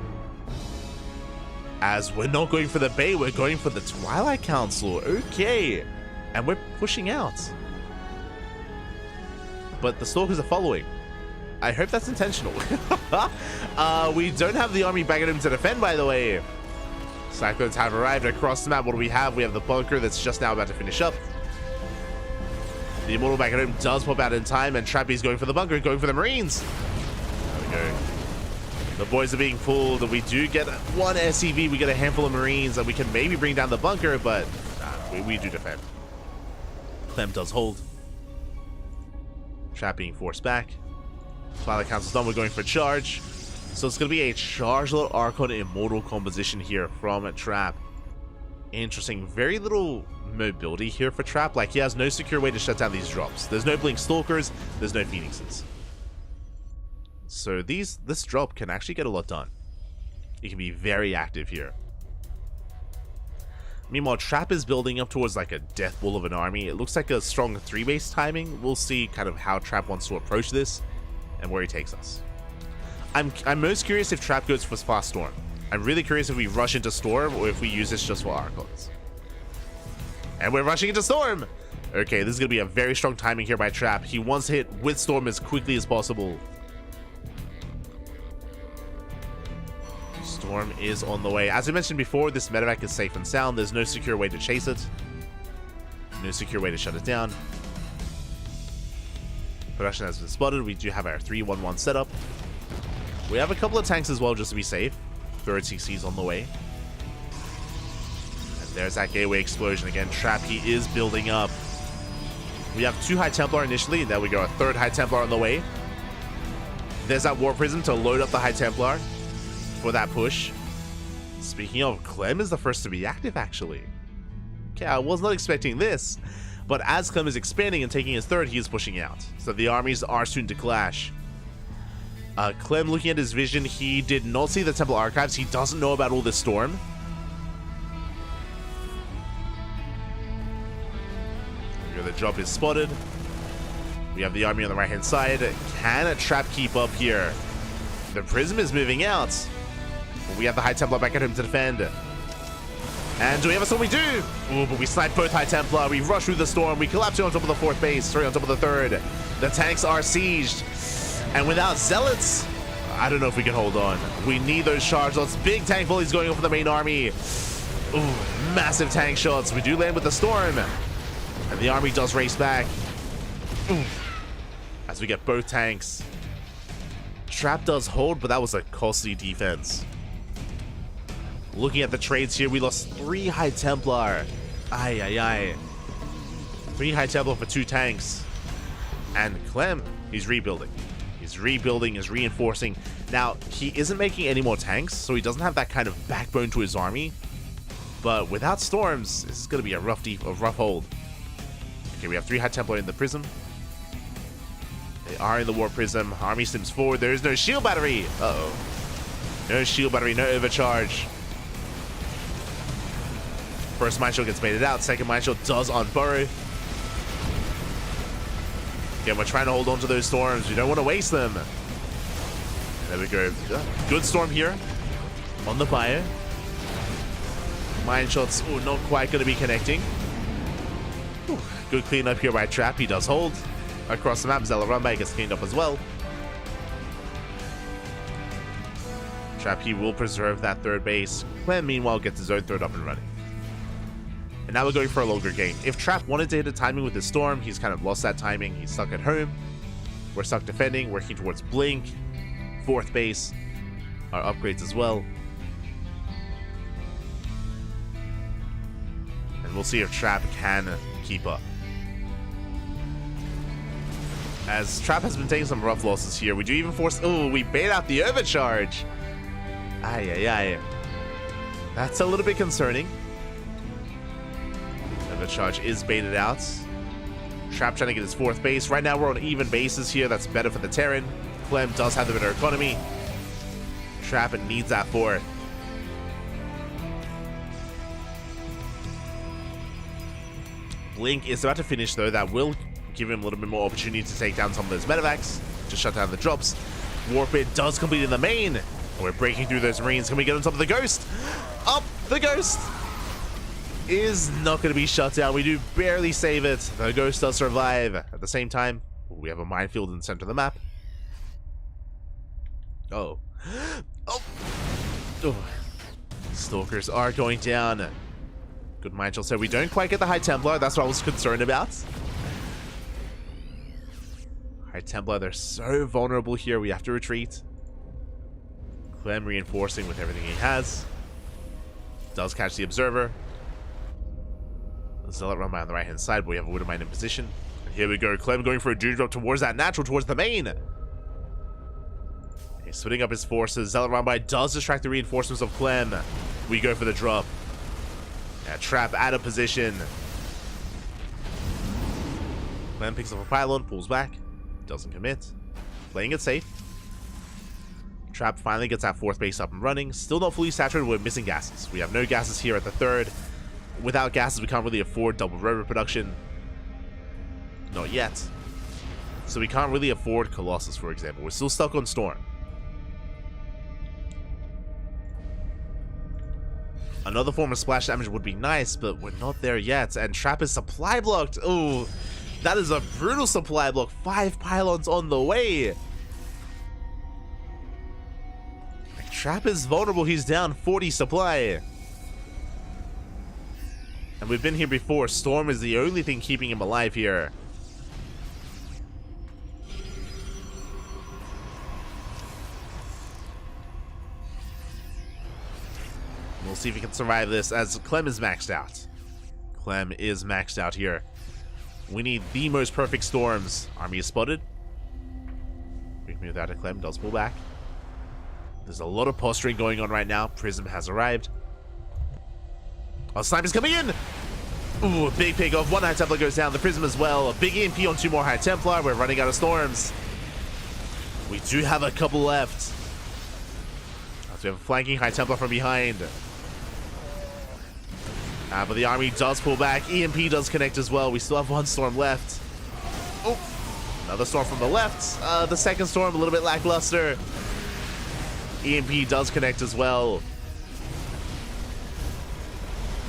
as we're not going for the Bay, we're going for the Twilight Council. Okay. And we're pushing out. But the Stalkers are following. I hope that's intentional. We don't have the army back at him to defend, by the way. Cyclones have arrived across the map. What do we have? We have the bunker that's just now about to finish up. The Immortal back at home does pop out in time, and Trappy's going for the bunker, going for the Marines. There we go. The boys are being pulled. We do get one SCV. We get a handful of Marines, and we can maybe bring down the bunker, but we do defend. Clem does hold. Trap being forced back. Twilight Council's done. We're going for a charge. So it's going to be a Charge Lot Archon Immortal composition here from Trap. Interesting. Very little mobility here for Trap. Like, he has no secure way to shut down these drops. There's no Blink Stalkers. There's no Phoenixes. So this drop can actually get a lot done. It can be very active here. Meanwhile, Trap is building up towards like a death wall of an army. It looks like a strong 3-base timing. We'll see kind of how Trap wants to approach this and where he takes us. I'm most curious if Trap goes for Fast Storm. I'm really curious if we rush into Storm or if we use this just for Archons. And we're rushing into Storm! Okay, this is going to be a very strong timing here by Trap. He wants to hit with Storm as quickly as possible. Storm is on the way. As I mentioned before, this medevac is safe and sound. There's no secure way to chase it. No secure way to shut it down. Production has been spotted. We do have our 3-1-1 setup. We have a couple of tanks as well, just to be safe. Third CC's on the way. And there's that gateway explosion again. Trap, he is building up. We have 2 High Templar initially, and then we go a 3rd High Templar on the way. There's that War Prism to load up the High Templar for that push. Speaking of, Clem is the first to be active, actually. Okay, I was not expecting this. But as Clem is expanding and taking his 3rd, he is pushing out. So the armies are soon to clash. Clem, looking at his vision, he did not see the Temple Archives. He doesn't know about all this Storm. The drop is spotted. We have the army on the right-hand side. Can a Trap keep up here? The Prism is moving out. We have the High Templar back at him to defend. And do we have a Storm? We do! Ooh, but we snipe both High Templar. We rush through the Storm. We collapse on top of the 4th base. Sorry, on top of the 3rd. The tanks are sieged. And without Zealots, I don't know if we can hold on. We need those charge lots. Big tank volleys going over the main army. Ooh, massive tank shots. We do land with the Storm. And the army does race back. Ooh, as we get both tanks. Trap does hold, but that was a costly defense. Looking at the trades here, we lost 3 High Templar. Ay, ay, ay. 3 High Templar for 2 tanks. And Clem, he's rebuilding. He's rebuilding, he's reinforcing. Now, he isn't making any more tanks, so he doesn't have that kind of backbone to his army. But without Storms, this is going to be a rough hold. Okay, we have 3 High Templar in the Prism. They are in the War Prism. Army sims forward. There is no shield battery. Uh-oh. No shield battery, no overcharge. First Mine Shield gets baited out. Second Mine Shield does on Burrow. Again, we're trying to hold on to those Storms. We don't want to waste them. There we go. Good Storm here on the bio. Mine shots, oh, not quite going to be connecting. Ooh, good cleanup here by Trap. He does hold across the map. Zella Runbay gets cleaned up as well. Trap, he will preserve that 3rd base. Clem, meanwhile, gets his own 3rd up and running. And now we're going for a longer game. If Trap wanted to hit a timing with his Storm, he's kind of lost that timing. He's stuck at home. We're stuck defending, working towards Blink. 4th base. Our upgrades as well. And we'll see if Trap can keep up. As Trap has been taking some rough losses here. We do even force... Oh, we bait out the overcharge. Ay, ay, ay. That's a little bit concerning. Overcharge is baited out. Trap trying to get his 4th base. Right now we're on even bases here. That's better for the Terran. Clem does have the better economy. Trap needs that fourth. Blink is about to finish though. That will give him a little bit more opportunity to take down some of those medevacs. Just shut down the drops. Warp It does complete in the main. We're breaking through those Marines. Can we get on top of the Ghost? Up! The Ghost is not going to be shut down. We do barely save it. The Ghost does survive. At the same time, we have a minefield in the center of the map. Oh. Oh! Oh. Stalkers are going down. Good mind shell. So we don't quite get the High Templar. That's what I was concerned about. High Templar, they're so vulnerable here. We have to retreat. Clem reinforcing with everything he has. Does catch the Observer. Zealot run by on the right hand side, but we have a Widowmine in position. And here we go. Clem going for a Doom Drop towards that natural, towards the main. He's splitting up his forces. Zealot run by does distract the reinforcements of Clem. We go for the drop. Yeah, Trap out of position. Clem picks up a pylon, pulls back. Doesn't commit. Playing it safe. Trap finally gets that fourth base up and running. Still not fully saturated. We're missing gases. We have no gases here at the third. Without gases, we can't really afford double rover production. Not yet. So we can't really afford Colossus, for example. We're still stuck on Storm. Another form of splash damage would be nice, but we're not there yet. And Trap is supply blocked. Oh, that is a brutal supply block. 5 pylons on the way. Trap is vulnerable. He's down 40 supply. And we've been here before. Storm is the only thing keeping him alive here. We'll see if he can survive this as Clem is maxed out. Clem is maxed out here. We need the most perfect storms. Army is spotted. Weak me without a Clem. Does pull back. There's a lot of posturing going on right now. Prism has arrived. Our sniper's coming in! Ooh, big pick off. 1 High Templar goes down. The Prism as well. A big EMP on 2 more High Templar. We're running out of storms. We do have a couple left. So we have a flanking High Templar from behind. But the army does pull back. EMP does connect as well. We still have 1 storm left. Oh, another storm from the left. The second storm a little bit lackluster. EMP does connect as well.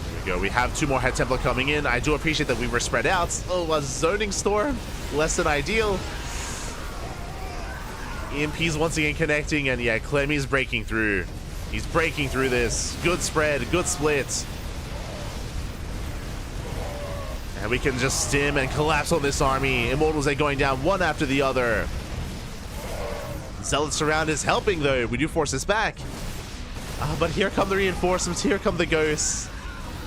There we go. We have 2 more High Templar coming in. I do appreciate that we were spread out. Oh, a zoning storm. Less than ideal. EMP's once again connecting, and yeah, Clemmy's breaking through. He's breaking through this. Good spread, good split. And we can just stim and collapse on this army. Immortals are going down one after the other. Zealots around is helping though. We do force this back. But here come the reinforcements. Here come the ghosts.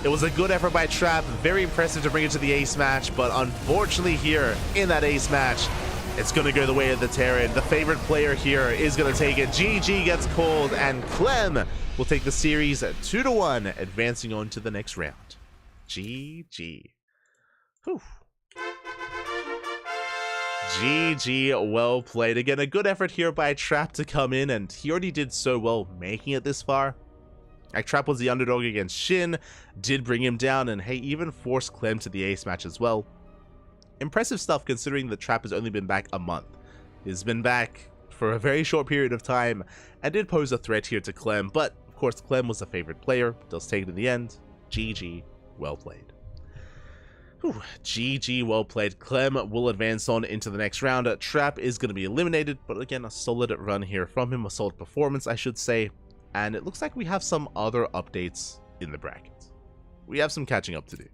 It was a good effort by Trap. Very impressive to bring it to the ace match. But unfortunately here in that ace match, it's going to go the way of the Terran. The favorite player here is going to take it. GG gets called, and Clem will take the series 2-1, advancing on to the next round. GG. Whew. GG, well played. Again, a good effort here by Trap to come in, and he already did so well making it this far. Like, Trap was the underdog against Shin, did bring him down, and hey, even forced Clem to the ace match as well. Impressive stuff considering the Trap has only been back a month. He's been back for a very short period of time and did pose a threat here to Clem, but of course Clem was the favorite player, does take it in the end. GG, well played. Whew, GG, well played. Clem will advance on into the next round. Trap is going to be eliminated, but again, a solid run here from him, a solid performance, I should say. And it looks like we have some other updates in the bracket. We have some catching up to do.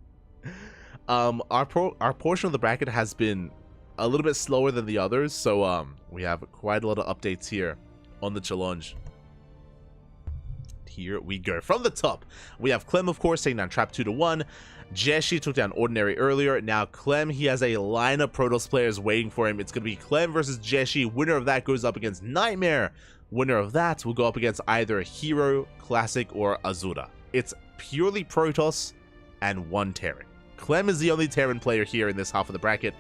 Our portion of the bracket has been a little bit slower than the others, so we have quite a lot of updates here on the challenge. Here we go. From the top, we have Clem, of course, taking down Trap 2-1. Jeshi took down Ordinary earlier. Now Clem, he has a line of Protoss players waiting for him. It's going to be Clem versus Jeshi. Winner of that goes up against Nightmare. Winner of that will go up against either Hero, Classic, or Azura. It's purely Protoss and 1 Terran. Clem is the only Terran player here in this half of the bracket.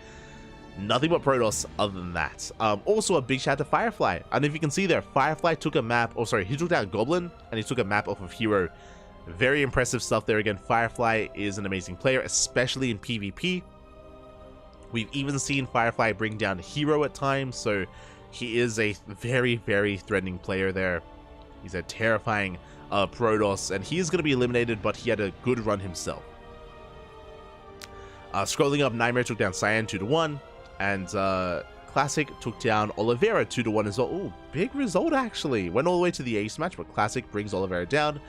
Nothing but Protoss other than that. Also a big shout to Firefly. I don't know if you can see there, Firefly took a map, oh sorry, he took down Goblin, and he took a map off of Hero. Very impressive stuff there. Again, Firefly is an amazing player, especially in PvP. We've even seen Firefly bring down Hero at times, so he is a very, very threatening player there. He's a terrifying Protoss, and he is going to be eliminated, but he had a good run himself. Scrolling up, Nightmare took down Cyan 2-1, and Classic took down Oliveira 2-1 as well. Ooh, big result actually. Went all the way to the ace match, but Classic brings Oliveira down.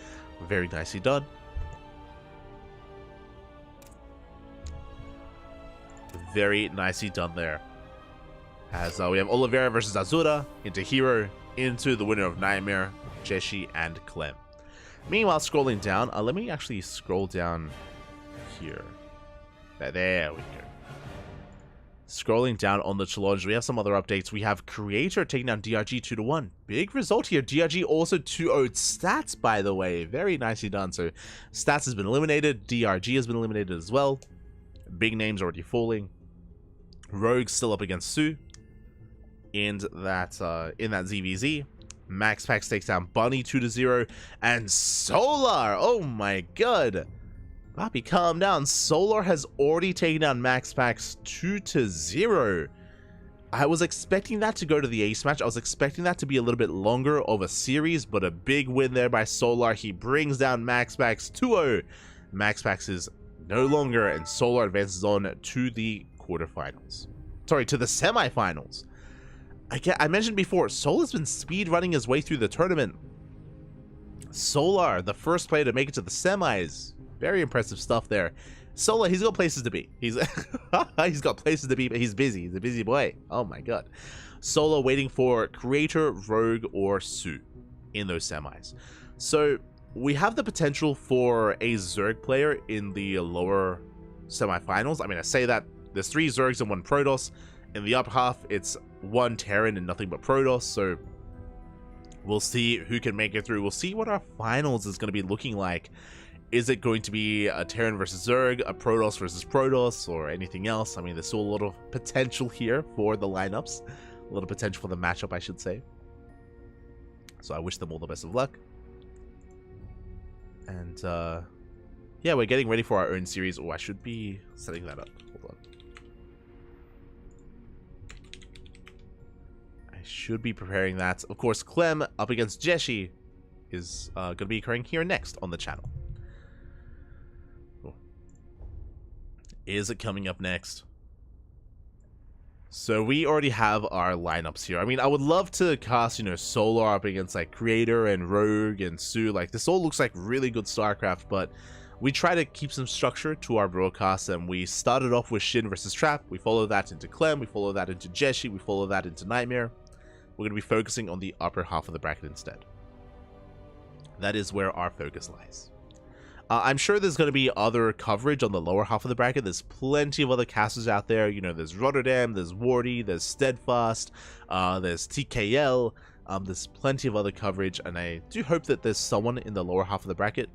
Very nicely done. Very nicely done there. As we have Oliveira versus Azura into Hero, into the winner of Nightmare, Jeshi and Clem. Meanwhile, scrolling down, let me actually scroll down here. There we go. Scrolling down on the challenge, we have some other updates. We have Creator taking down DRG 2-1. Big result here. DRG also 2-0'd Stats, by the way. Very nicely done. So Stats has been eliminated. DRG has been eliminated as well. Big names already falling. Rogue still up against Su in that ZVZ. Max Pax takes down Bunny 2-0, and Solar. Oh my god, Bobby, calm down. Solar has already taken down Max Pax 2-0. I was expecting that to go to the ace match. I was expecting that to be a little bit longer of a series, but a big win there by Solar. He brings down Max Pax 2-0. Max Pax is no longer, and Solar advances on to the quarterfinals. Sorry, to the semifinals. I mentioned before, Solar's been speed running his way through the tournament. Solar, the first player to make it to the semis. Very impressive stuff there. Solar, he's got places to be. He's got places to be, but he's busy. He's a busy boy. Oh my god. Solar waiting for Creator, Rogue, or Su in those semis. So we have the potential for a Zerg player in the lower semifinals. I mean, I say that there's 3 Zergs and 1 Protoss. In the upper half, it's 1 Terran and nothing but Protoss. So we'll see who can make it through. We'll see what our finals is going to be looking like. Is it going to be a Terran versus Zerg, a Protoss versus Protoss, or anything else? I mean, there's still a lot of potential here for the lineups. A little potential for the matchup, I should say. So I wish them all the best of luck. And, yeah, we're getting ready for our own series. Oh, I should be setting that up. Hold on. I should be preparing that. Of course, Clem up against Jeshi is going to be occurring here next on the channel. Is it coming up next? So we already have our lineups here. I mean, I would love to cast, you know, Solar up against like Creator and Rogue and Su. Like, this all looks like really good StarCraft, but we try to keep some structure to our broadcast, and we started off with Shin versus Trap. We follow that into Clem. We follow that into Jeshi. We follow that into Nightmare. We're going to be focusing on the upper half of the bracket instead. That is where our focus lies. I'm sure there's going to be other coverage on the lower half of the bracket. There's plenty of other casters out there. You know, there's Rotterdam, there's Wardy, there's Steadfast, there's TKL. There's plenty of other coverage, and I do hope that there's someone in the lower half of the bracket.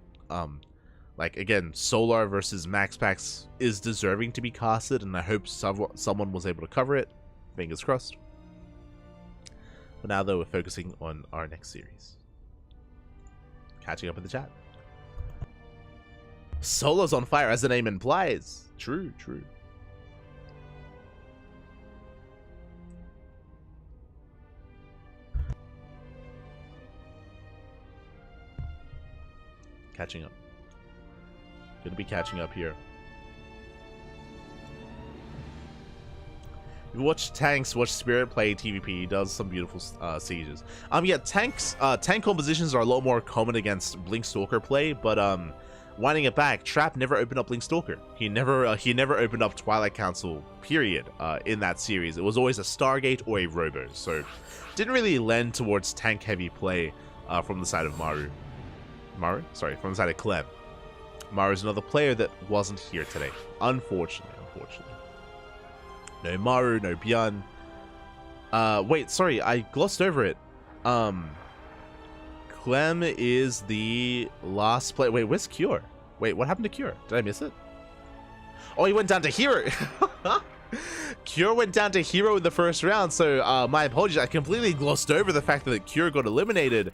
Like, again, Solar versus Max Pax is deserving to be casted, and I hope someone was able to cover it. Fingers crossed. But now, though, we're focusing on our next series. Catching up in the chat. Solar's on fire, as the name implies. True, true. Catching up. Gonna be catching up here. If you watch Tanks, watch Spirit play TVP. He does some beautiful sieges. Yeah, tank compositions are a lot more common against Blink Stalker play, but winding it back, Trap never opened up Blink Stalker. He never opened up Twilight Council, period, in that series. It was always a Stargate or a Robo, so didn't really lend towards tank-heavy play from the side of Maru. Sorry, from the side of Clem. Maru's another player that wasn't here today, unfortunately. No Maru, no Bjorn. Wait, sorry, I glossed over it. Clem is the last player. Wait, where's Cure? Wait, what happened to Cure? Did I miss it? Oh, he went down to Hero. Cure went down to hero in the first round, so my apologies. I completely glossed over the fact that Cure got eliminated,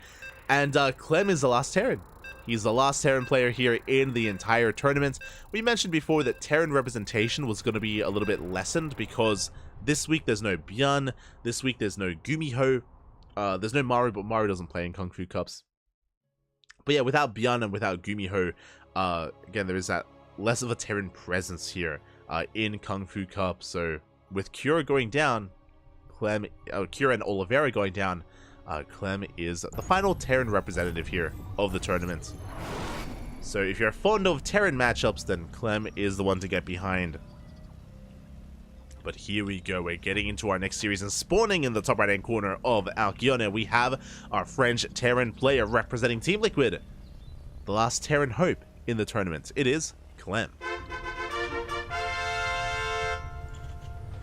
and Clem is the last Terran. He's the last Terran player here in the entire tournament. We mentioned before that Terran representation was going to be a little bit lessened because this week there's no Bjorn, this week there's no Gumiho, there's no Maru, but Maru doesn't play in KungFu Cups. But yeah, without Bjorn and without Gumiho, again, there is that less of a Terran presence here in KungFu Cup. So with Cure going down, Cure and Oliveira going down, Clem is the final Terran representative here of the tournament. So if you're fond of Terran matchups, then Clem is the one to get behind. But here we go, we're getting into our next series, and spawning in the top right hand corner of Alcyone, we have our French Terran player representing Team Liquid, the last Terran hope in the tournament. It is Clem.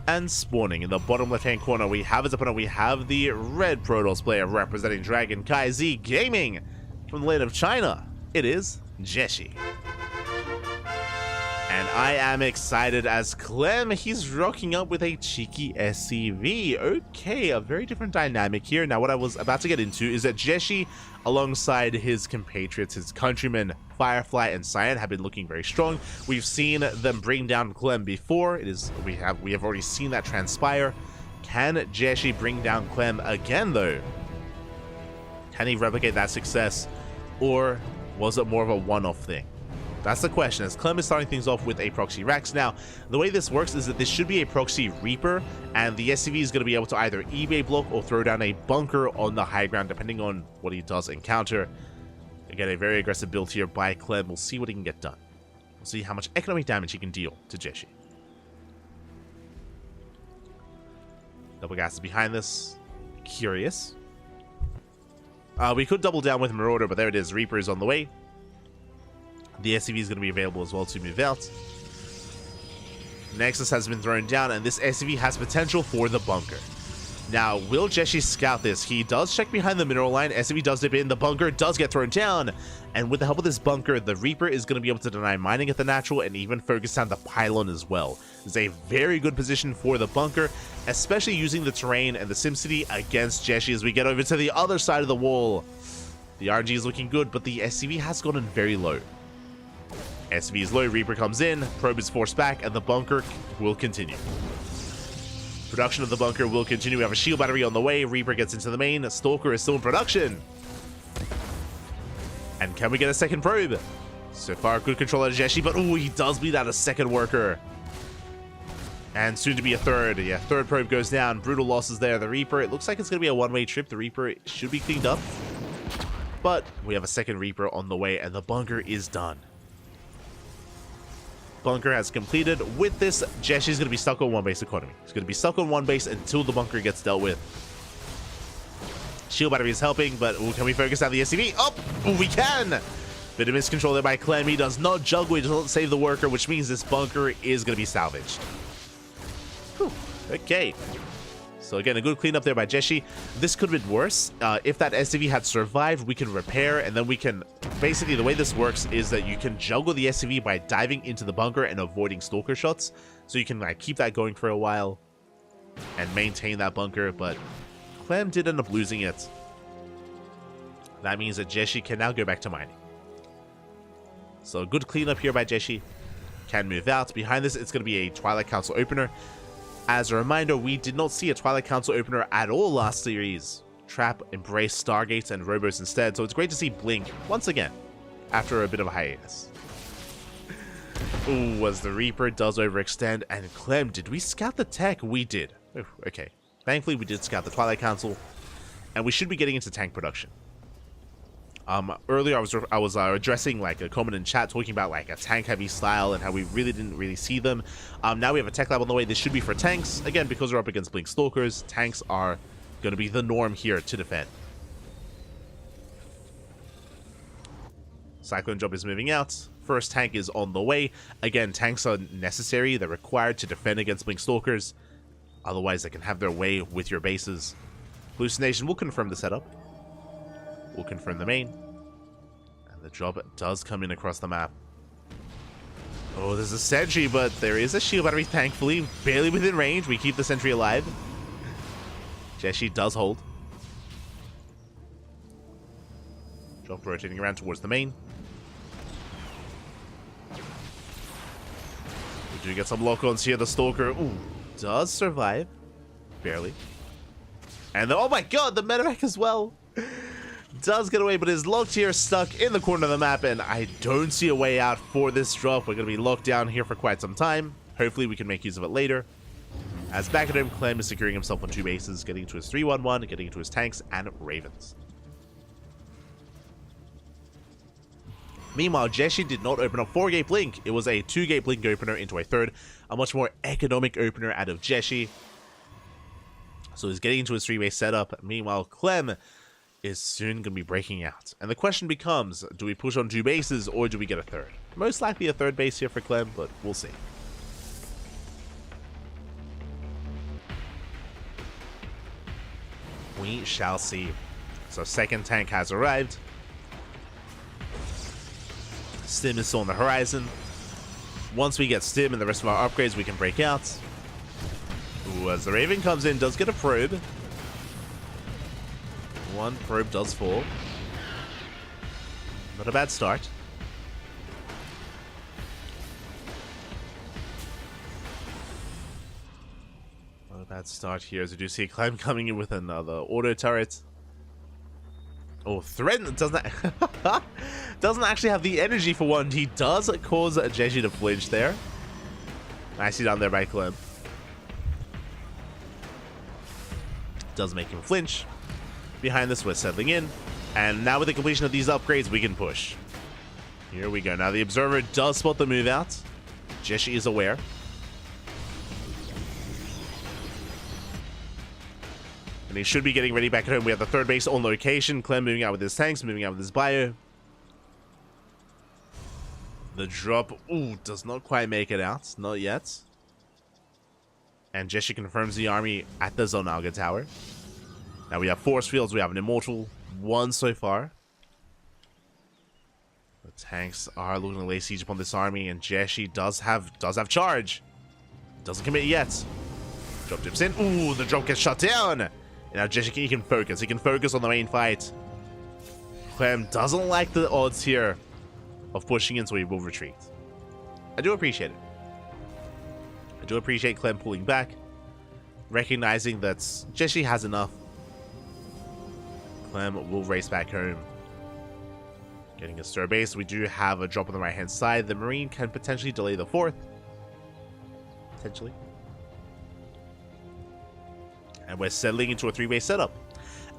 And spawning in the bottom left hand corner, we have his opponent. We have the red Protoss player representing CranKy Z Gaming from the land of China. It is Jeshi. And I am excited as Clem, he's rocking up with a cheeky SCV. Okay, a very different dynamic here. Now what I was about to get into is that Jeshi, alongside his compatriots, his countrymen, Firefly and Cyan, have been looking very strong. We've seen them bring down Clem before. We have already seen that transpire. Can Jeshi bring down Clem again though? Can he replicate that success? Or was it more of a one-off thing? That's the question, as Clem is starting things off with a proxy Rex. Now, the way this works is that this should be a proxy Reaper, and the SCV is going to be able to either eBay block or throw down a bunker on the high ground, depending on what he does encounter. Again, a very aggressive build here by Clem. We'll see what he can get done. We'll see how much economic damage he can deal to Jeshi. Double gas is behind this. Curious. We could double down with Marauder, but there it is. Reaper is on the way. The SCV is going to be available as well to move out. Nexus has been thrown down, and this SCV has potential for the bunker. Now, will Jeshi scout this? He does check behind the mineral line. SCV does dip in. The bunker does get thrown down. And with the help of this bunker, the Reaper is going to be able to deny mining at the natural and even focus down the pylon as well. It's a very good position for the bunker, especially using the terrain and the SimCity against Jeshi as we get over to the other side of the wall. The RNG is looking good, but the SCV has gotten very low. SCV is low, Reaper comes in, probe is forced back, and the bunker will continue. Production of the bunker will continue. We have a shield battery on the way. Reaper gets into the main. Stalker is still in production. And can we get a second probe? So far, good control out of Jeshi, but oh, he does bleed out a second worker. And soon to be a third. Yeah, third probe goes down. Brutal losses there. The Reaper, it looks like it's going to be a one-way trip. The Reaper should be cleaned up. But we have a second Reaper on the way, and the bunker is done. Bunker has completed. With this, Jeshi's going to be stuck on one base economy. He's going to be stuck on one base until the bunker gets dealt with. Shield battery is helping, but can we focus on the SCV? Oh, we can! Bit of miscontrol there by Clem. He does not juggle, he doesn't save the worker, which means this bunker is going to be salvaged. Whew. Okay. So again, a good cleanup there by Jeshi. This could have been worse. If that SCV had survived, we can repair, and then we can... Basically, the way this works is that you can juggle the SCV by diving into the bunker and avoiding stalker shots. So you can like keep that going for a while and maintain that bunker, but Clem did end up losing it. That means that Jeshi can now go back to mining. So a good cleanup here by Jeshi. Can move out. Behind this, it's going to be a Twilight Council opener. As a reminder, we did not see a Twilight Council opener at all last series. Trap embraced Stargates and Robos instead, so it's great to see Blink once again after a bit of a hiatus. Ooh, as the Reaper does overextend, and Clem, did we scout the tech? We did. Ooh, okay. Thankfully, we did scout the Twilight Council, and we should be getting into tank production. Earlier I was addressing like a comment in chat talking about like a tank heavy style and how we didn't see them. Now we have a tech lab on the way. This should be for tanks. Again, because we're up against Blink Stalkers, tanks are going to be the norm here to defend. Cyclone Job is moving out. First tank is on the way. Again, tanks are necessary. They're required to defend against Blink Stalkers. Otherwise, they can have their way with your bases. Hallucination will confirm the setup. We'll confirm the main. And the job does come in across the map. Oh, there's a sentry, but there is a shield battery, thankfully. Barely within range. We keep the sentry alive. Jeshi does hold. Drop rotating around towards the main. We do get some lock-ons here. The Stalker, ooh, does survive. Barely. And oh my god, the medevac as well. Does get away, but is locked here, stuck in the corner of the map, and I don't see a way out for this drop. We're going to be locked down here for quite some time. Hopefully we can make use of it later. As back at home, Clem is securing himself on 2 bases, getting into his 3-1-1, getting into his tanks and Ravens. Meanwhile, Jeshi did not open a 4-gate blink. It was a 2-gate blink opener into a 3rd. A much more economic opener out of Jeshi. So he's getting into his 3-base setup. Meanwhile, Clem is soon going to be breaking out. And the question becomes, do we push on 2 bases or do we get a 3rd? Most likely a 3rd base here for Clem, but we'll see. We shall see. So 2nd tank has arrived. Stim is still on the horizon. Once we get Stim and the rest of our upgrades, we can break out. Ooh, as the Raven comes in, does get a probe. 1 probe does fall. Not a bad start. Not a bad start here, as we do see Clem coming in with another auto turret. Oh, Threaten doesn't doesn't actually have the energy for one. He does cause Jeshi to flinch there. Nicely done there by Clem. Does make him flinch. Behind this, we're settling in. And now with the completion of these upgrades, we can push. Here we go. Now the Observer does spot the move out. Jeshi is aware. And he should be getting ready back at home. We have the 3rd base on location. Clem moving out with his tanks, moving out with his bio. The drop, ooh, does not quite make it out. Not yet. And Jeshi confirms the army at the Zonaga Tower. Now we have force fields, we have an immortal, 1 so far. The tanks are looking to lay siege upon this army, and Jeshi does have charge. Doesn't commit yet. Drop dips in. Ooh, the drop gets shut down. And now Jeshi he can focus. He can focus on the main fight. Clem doesn't like the odds here of pushing in, so he will retreat. I do appreciate it. I do appreciate Clem pulling back, recognizing that Jeshi has enough. Clem will race back home. Getting a stir base. We do have a drop on the right hand side. The Marine can potentially delay the 4th. Potentially. And we're settling into a 3-base setup.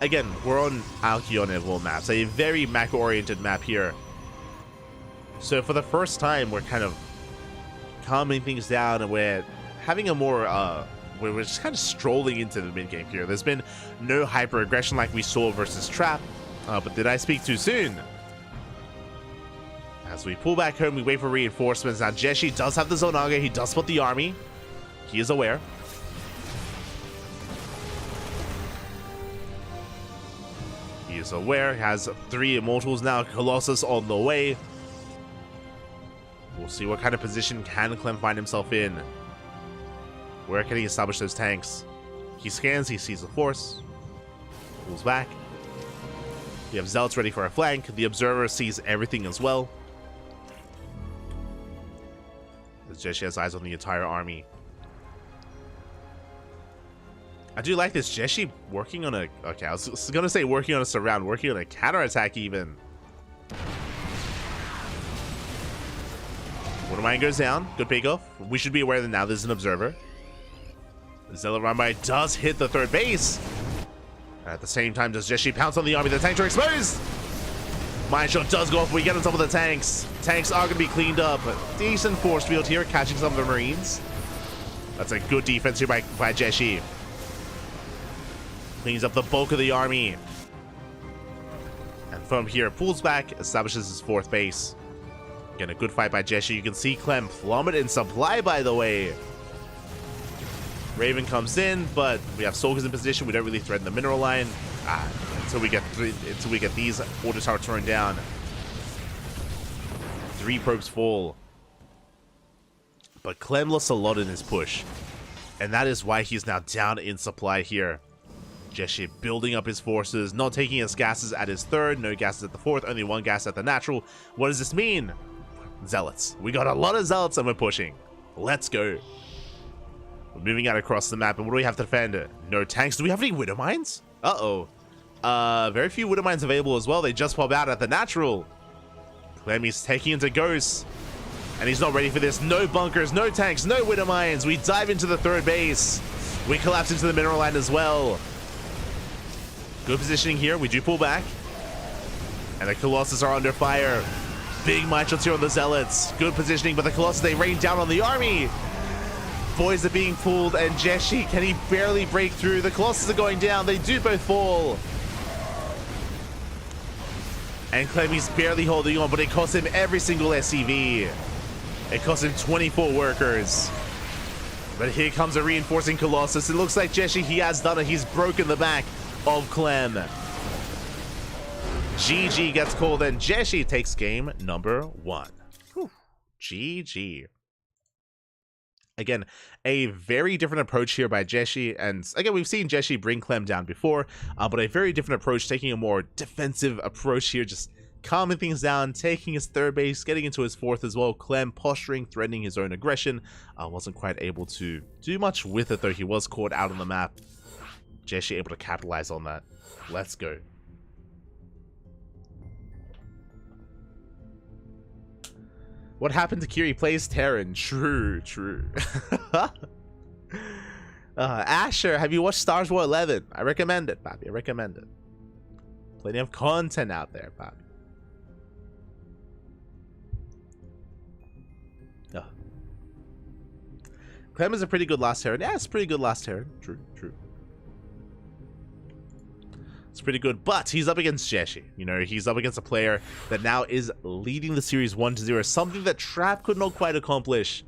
Again, we're on Alkion Evil maps. A very macro-oriented map here. So for the first time, we're kind of calming things down, and we're having a more we're just kind of strolling into the mid game here. There's been no hyper aggression like we saw versus Trap, but did I speak too soon? As we pull back home, we wait for reinforcements. Now Jeshi does have the Zonaga. He does spot the army. He is aware. He is aware. He has 3 immortals now. Colossus on the way. We'll see what kind of position can Clem find himself in. Where can he establish those tanks? He scans, he sees the force. Pulls back. We have Zealots ready for a flank. The Observer sees everything as well. The Jeshi has eyes on the entire army. I do like this. Jeshi working on a... Okay, I was going to say working on a surround. Working on a counterattack even. Water Mine goes down. Good pickoff. We should be aware that now there's an Observer. The Zealot Runby does hit the 3rd base. At the same time, does Jeshi pounce on the army? The tanks are exposed. Mine Shot does go off. We get on top of the tanks. Tanks are going to be cleaned up. Decent force field here, catching some of the Marines. That's a good defense here by Jeshi. Cleans up the bulk of the army. And from here, pulls back, establishes his 4th base. Again, a good fight by Jeshi. You can see Clem plummet in supply, by the way. Raven comes in, but we have Soldiers in position. We don't really threaten the mineral line until we get these order towers turned down. 3 probes fall. But Clem lost a lot in his push, and that is why he's now down in supply here. Jeshi building up his forces, not taking his gases at his third, no gases at the fourth, only one gas at the natural. What does this mean? Zealots. We got a lot of zealots and we're pushing. Let's go. We're moving out across the map, and what do we have to defend? No tanks. Do we have any Widow Mines? Uh-oh. Very few Widow Mines available as well. They just pop out at the natural. Clemmy's taking into Ghost, and he's not ready for this. No bunkers, no tanks, no Widow Mines. We dive into the third base. We collapse into the mineral line as well. Good positioning here. We do pull back. And the Colossus are under fire. Big mine shots here on the Zealots. Good positioning, but the Colossus, they rain down on the army. Boys are being pulled, and Jeshi, can he barely break through? The Colossus are going down. They do both fall. And Clemmy's barely holding on, but it costs him every single SCV. It costs him 24 workers. But here comes a reinforcing Colossus. It looks like Jeshi, he has done it. He's broken the back of Clem. GG gets called, and Jeshi takes game number 1. Whew. GG. Again, a very different approach here by Jeshi, and again, we've seen Jeshi bring Clem down before, but a very different approach, taking a more defensive approach here, just calming things down, taking his third base, getting into his fourth as well. Clem posturing, threatening his own aggression, wasn't quite able to do much with it, though he was caught out on the map. Jeshi able to capitalize on that. Let's go. What happened to Kiri plays Terran? True, true. Asher, have you watched Star Wars 11? I recommend it, Papi. I recommend it. Plenty of content out there, Papi. Oh. Clem is a pretty good last Terran. Yeah, it's a pretty good last Terran. True, true. It's pretty good, but he's up against Jeshi. You know, he's up against a player that now is leading the series 1-0, something that Trap could not quite accomplish.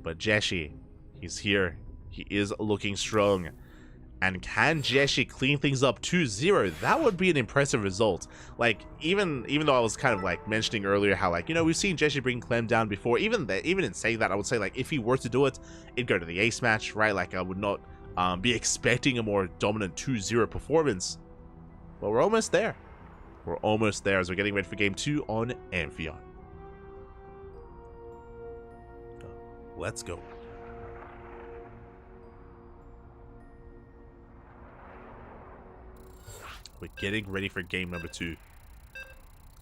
But Jeshi, he's here. He is looking strong. And can Jeshi clean things up 2-0? That would be an impressive result. Like, even though I was kind of like mentioning earlier how, like, you know, we've seen Jeshi bring Clem down before. Even in saying that, I would say, like, if he were to do it, it'd go to the ace match, right? Like, I would not be expecting a more dominant 2-0 performance. But we're almost there. We're almost there as we're getting ready for game 2 on Amphion. Let's go. We're getting ready for game number 2.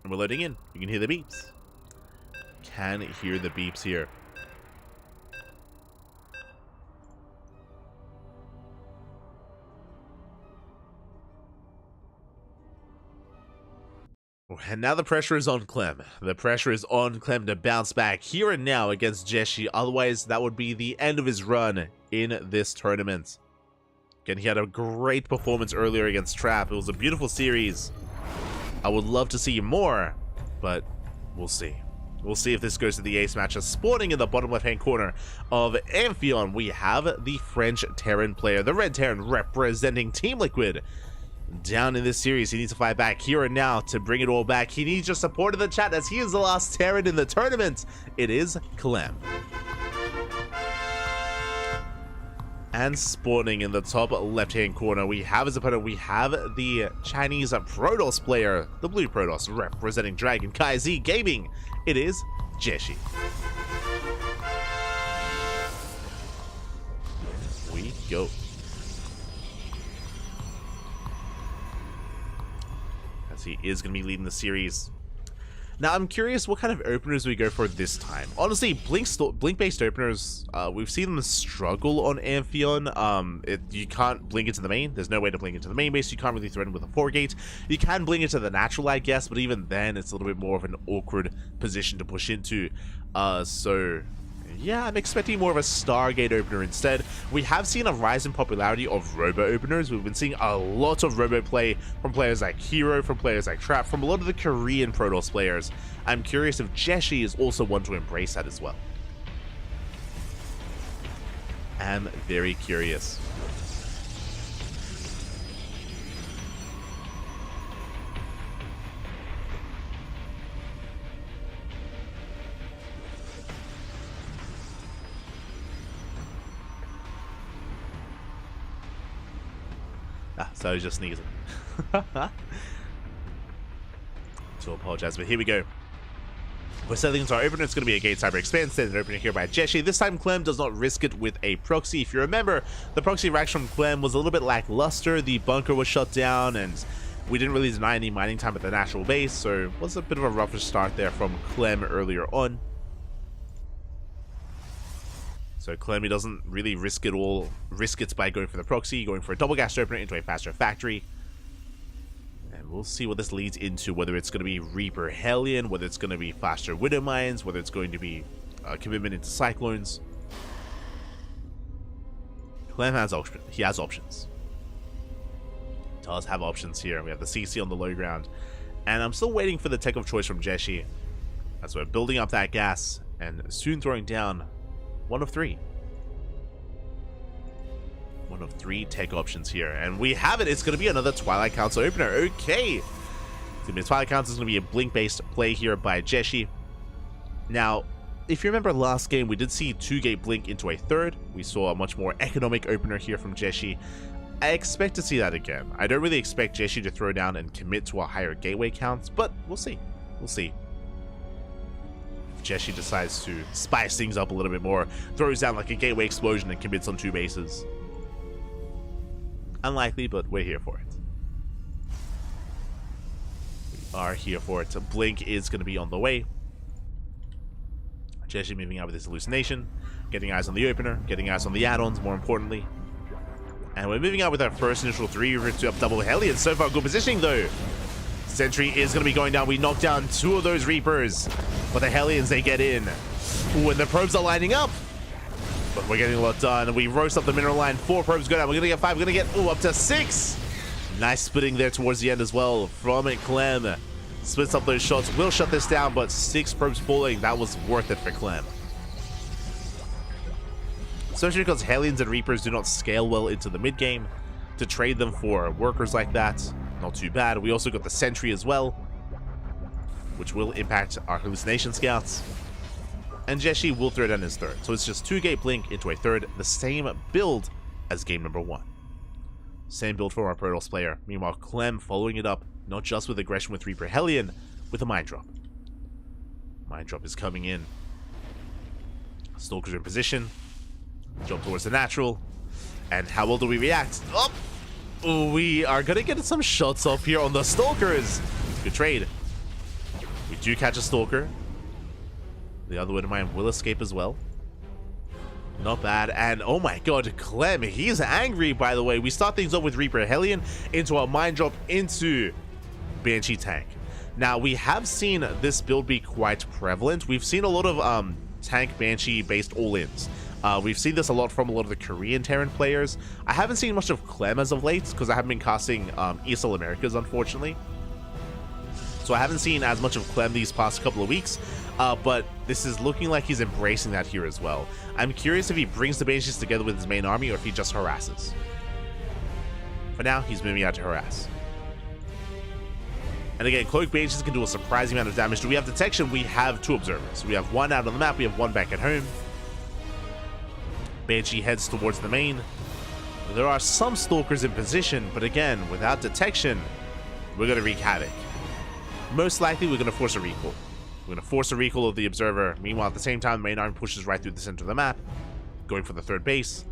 And we're loading in. You can hear the beeps. Can hear the beeps here. And now the pressure is on Clem. The pressure is on Clem to bounce back here and now against Jeshi. Otherwise, that would be the end of his run in this tournament. Again, he had a great performance earlier against Trap. It was a beautiful series. I would love to see more, but we'll see. We'll see if this goes to the ace match. Spawning in the bottom left-hand corner of Amphion, we have the French Terran player, the Red Terran representing Team Liquid. Down in this series, he needs to fight back here and now to bring it all back. He needs your support in the chat as he is the last Terran in the tournament. It is Clem. And spawning in the top left-hand corner, we have his opponent. We have the Chinese Protoss player, the blue Protoss, representing Dragon Kai Z Gaming. It is Jeshi. We go. He is going to be leading the series. Now, I'm curious what kind of openers we go for this time. Honestly, blink-based openers, we've seen them struggle on Amphion. You can't blink into the main. There's no way to blink into the main base. You can't really threaten with a 4-gate. You can blink into the natural, I guess, but even then, it's a little bit more of an awkward position to push into. So yeah, I'm expecting more of a Stargate opener instead. We have seen a rise in popularity of Robo openers. We've been seeing a lot of Robo play from players like Hero, from players like Trap, from a lot of the Korean Protoss players. I'm curious if Jeshi is also one to embrace that as well. I'm very curious. Ah, so I was just sneezing. To apologize, but here we go. We're setting into our opener. It's going to be a Gate Cyber Expand, standard opener here by Jeshi. This time, Clem does not risk it with a proxy. If you remember, the proxy reaction from Clem was a little bit lackluster. The bunker was shut down, and we didn't really deny any mining time at the natural base, so it was a bit of a rougher start there from Clem earlier on. So Clem doesn't really risk it by going for the proxy, going for a double gas opener into a faster factory. And we'll see what this leads into, whether it's going to be Reaper Hellion, whether it's going to be faster Widow Mines, whether it's going to be a commitment into Cyclones. Clem has options. He has options. Does have options here. We have the CC on the low ground. And I'm still waiting for the tech of choice from Jeshi, as we're building up that gas and soon throwing down one of three tech options here. And we have it. It's going to be another Twilight Council opener. Okay. The Twilight Council is going to be a blink-based play here by Jeshi. Now, if you remember last game, we did see 2-gate blink into a third. We saw a much more economic opener here from Jeshi. I expect to see that again. I don't really expect Jeshi to throw down and commit to a higher gateway count, but we'll see. We'll see. If Jeshi decides to spice things up a little bit more, throws down like a gateway explosion and commits on 2 bases. Unlikely, but we're here for it. We are here for it. Blink is going to be on the way. Jeshi moving out with his hallucination, getting eyes on the opener, getting eyes on the add-ons, more importantly. And we're moving out with our first initial 3 to up double Hellions. So far, good positioning though. Sentry is going to be going down. We knocked down 2 of those Reapers, but the Hellions, they get in. Ooh, and the probes are lining up. But we're getting a lot done. We roast up the mineral line. 4 probes go down. We're going to get 5. We're going to get, up to 6. Nice splitting there towards the end as well from Clem. Splits up those shots. Will shut this down, but 6 probes falling. That was worth it for Clem. Especially because Hellions and Reapers do not scale well into the mid game. To trade them for workers like that, not too bad. We also got the Sentry as well, which will impact our hallucination scouts. And Jeshi will throw down his third. So it's just 2-gate blink into a third, the same build as game number 1. Same build for our Protoss player. Meanwhile, Clem following it up, not just with aggression with Reaper Hellion, with a Mind Drop. Mind Drop is coming in. Stalkers in position. Jump towards the natural. And how well do we react? Oh, we are going to get some shots off here on the Stalkers. Good trade. We do catch a Stalker. The other Widow Mine will escape as well. Not bad. And oh my god, Clem, he's angry, by the way. We start things off with Reaper Hellion into a Mind Drop into Banshee Tank. Now, we have seen this build be quite prevalent. We've seen a lot of tank Banshee based all-ins. We've seen this a lot from a lot of the Korean Terran players. I haven't seen much of Clem as of late because I haven't been casting ESL Americas, unfortunately. So I haven't seen as much of Clem these past couple of weeks, but this is looking like he's embracing that here as well. I'm curious if he brings the Banshees together with his main army or if he just harasses. For now, he's moving out to harass. And again, Cloak Banshees can do a surprising amount of damage. Do we have detection? We have 2 observers. We have 1 out on the map, we have 1 back at home. Banshee heads towards the main. There are some Stalkers in position, but again, without detection, we're going to wreak havoc. Most likely, we're going to force a recall. We're going to force a recall of the Observer. Meanwhile, at the same time, the main arm pushes right through the center of the map, going for the 3rd base.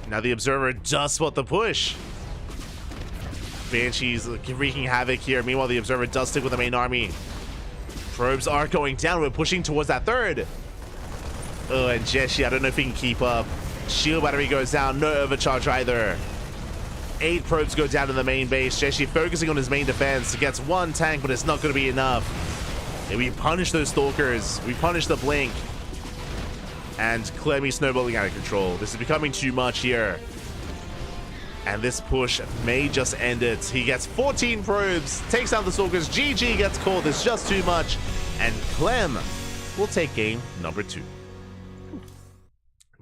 Now the Observer does spot the push. Banshees wreaking havoc here. Meanwhile, the Observer does stick with the main army. Probes are going down. We're pushing towards that 3rd. Oh, and Jeshi, I don't know if he can keep up. Shield battery goes down. No overcharge either. 8 probes go down to the main base. Jeshi focusing on his main defense. Gets 1 tank, but it's not going to be enough. And we punish those Stalkers. We punish the blink. And Clemmy snowballing out of control. This is becoming too much here. And this push may just end it. He gets 14 probes. Takes out the Stalkers. GG gets called. It's just too much. And Clem will take game number 2.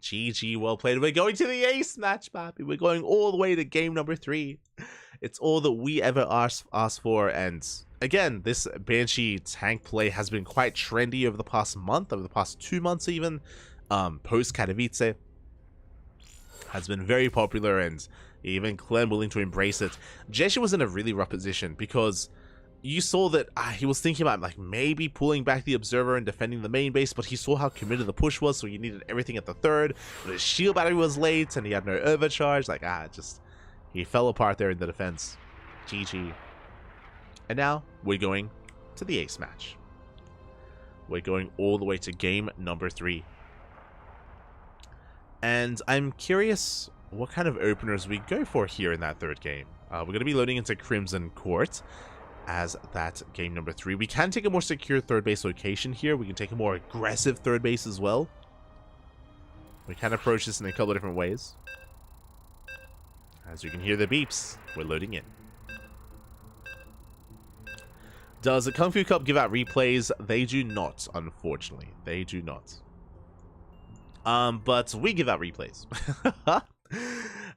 GG, well played. We're going to the ace match, papi. We're going all the way to game number 3. It's all that we ever asked for. And again, this Banshee tank play has been quite trendy over the past month, over the past 2 months even, post Katowice. has been very popular, and even Clem willing to embrace it. Jeshi was in a really rough position because you saw that he was thinking about like maybe pulling back the Observer and defending the main base, but he saw how committed the push was, so he needed everything at the third. But his shield battery was late and he had no overcharge. Like, he fell apart there in the defense. GG. And now we're going to the ace match. We're going all the way to game number 3. And I'm curious what kind of openers we go for here in that third game. We're going to be loading into Crimson Court as that game number 3. We can take a more secure third base location here. We can take a more aggressive third base as well. We can approach this in a couple of different ways. As you can hear the beeps, we're loading in. Does the KungFu Cup give out replays? They do not, unfortunately. They do not. But we give out replays.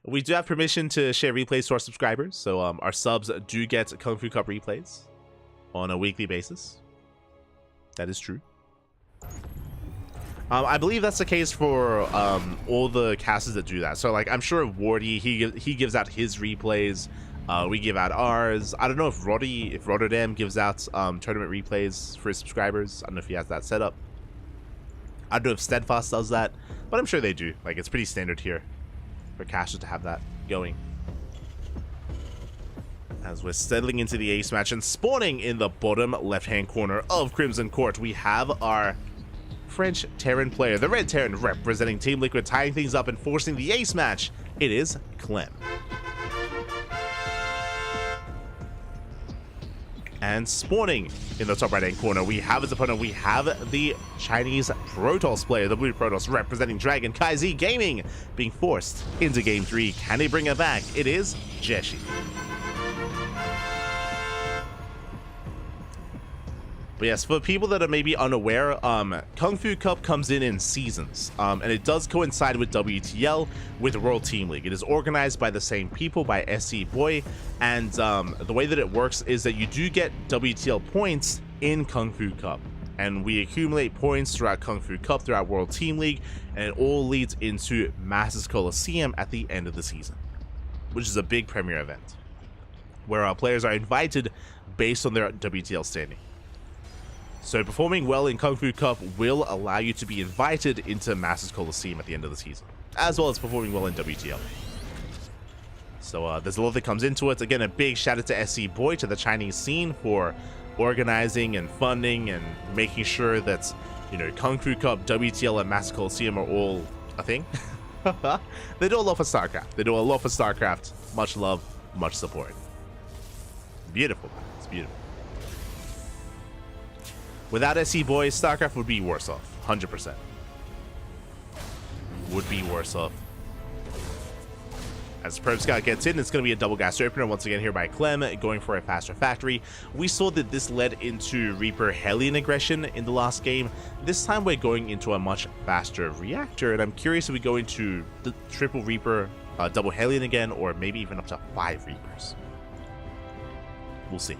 We do have permission to share replays to our subscribers, so our subs do get KungFu Cup replays on a weekly basis. That is true. I believe that's the case for all the casters that do that. So, like, I'm sure Wardy, he gives out his replays. We give out ours. I don't know if Rotterdam gives out tournament replays for his subscribers. I don't know if he has that set up. I don't know if Steadfast does that, but I'm sure they do. Like, it's pretty standard here for casters to have that going. As we're settling into the ace match and spawning in the bottom left-hand corner of Crimson Court, we have our French Terran player, the Red Terran representing Team Liquid, tying things up and forcing the ace match. It is Clem. And spawning in the top right-hand corner, we have his opponent. We have the Chinese Protoss player, the Blue Protoss, representing Dragon KaiZ Gaming, being forced into Game 3. Can he bring it back? It is Jeshi. But yes, for people that are maybe unaware, KungFu Cup comes in seasons, and it does coincide with WTL, with the World Team League. It is organized by the same people, by SC Boy, and the way that it works is that you do get WTL points in KungFu Cup, and we accumulate points throughout KungFu Cup, throughout World Team League, and it all leads into Masters Coliseum at the end of the season, which is a big premier event, where our players are invited based on their WTL standing. So performing well in KungFu Cup will allow you to be invited into Masters Coliseum at the end of the season, as well as performing well in WTL. So there's a lot that comes into it. Again, a big shout out to SC Boy, to the Chinese scene, for organizing and funding and making sure that, you know, KungFu Cup, WTL, and Masters Coliseum are all a thing. They do a lot for StarCraft. They do a lot for StarCraft. Much love, much support. Beautiful. It's beautiful. Without SC Boys, StarCraft would be worse off. 100%. Would be worse off. As Probe Scout gets in, it's going to be a double gas opener once again here by Clem, going for a faster factory. We saw that this led into Reaper Hellion aggression in the last game. This time we're going into a much faster reactor, and I'm curious if we go into the triple Reaper, double Hellion again, or maybe even up to 5 Reapers. We'll see.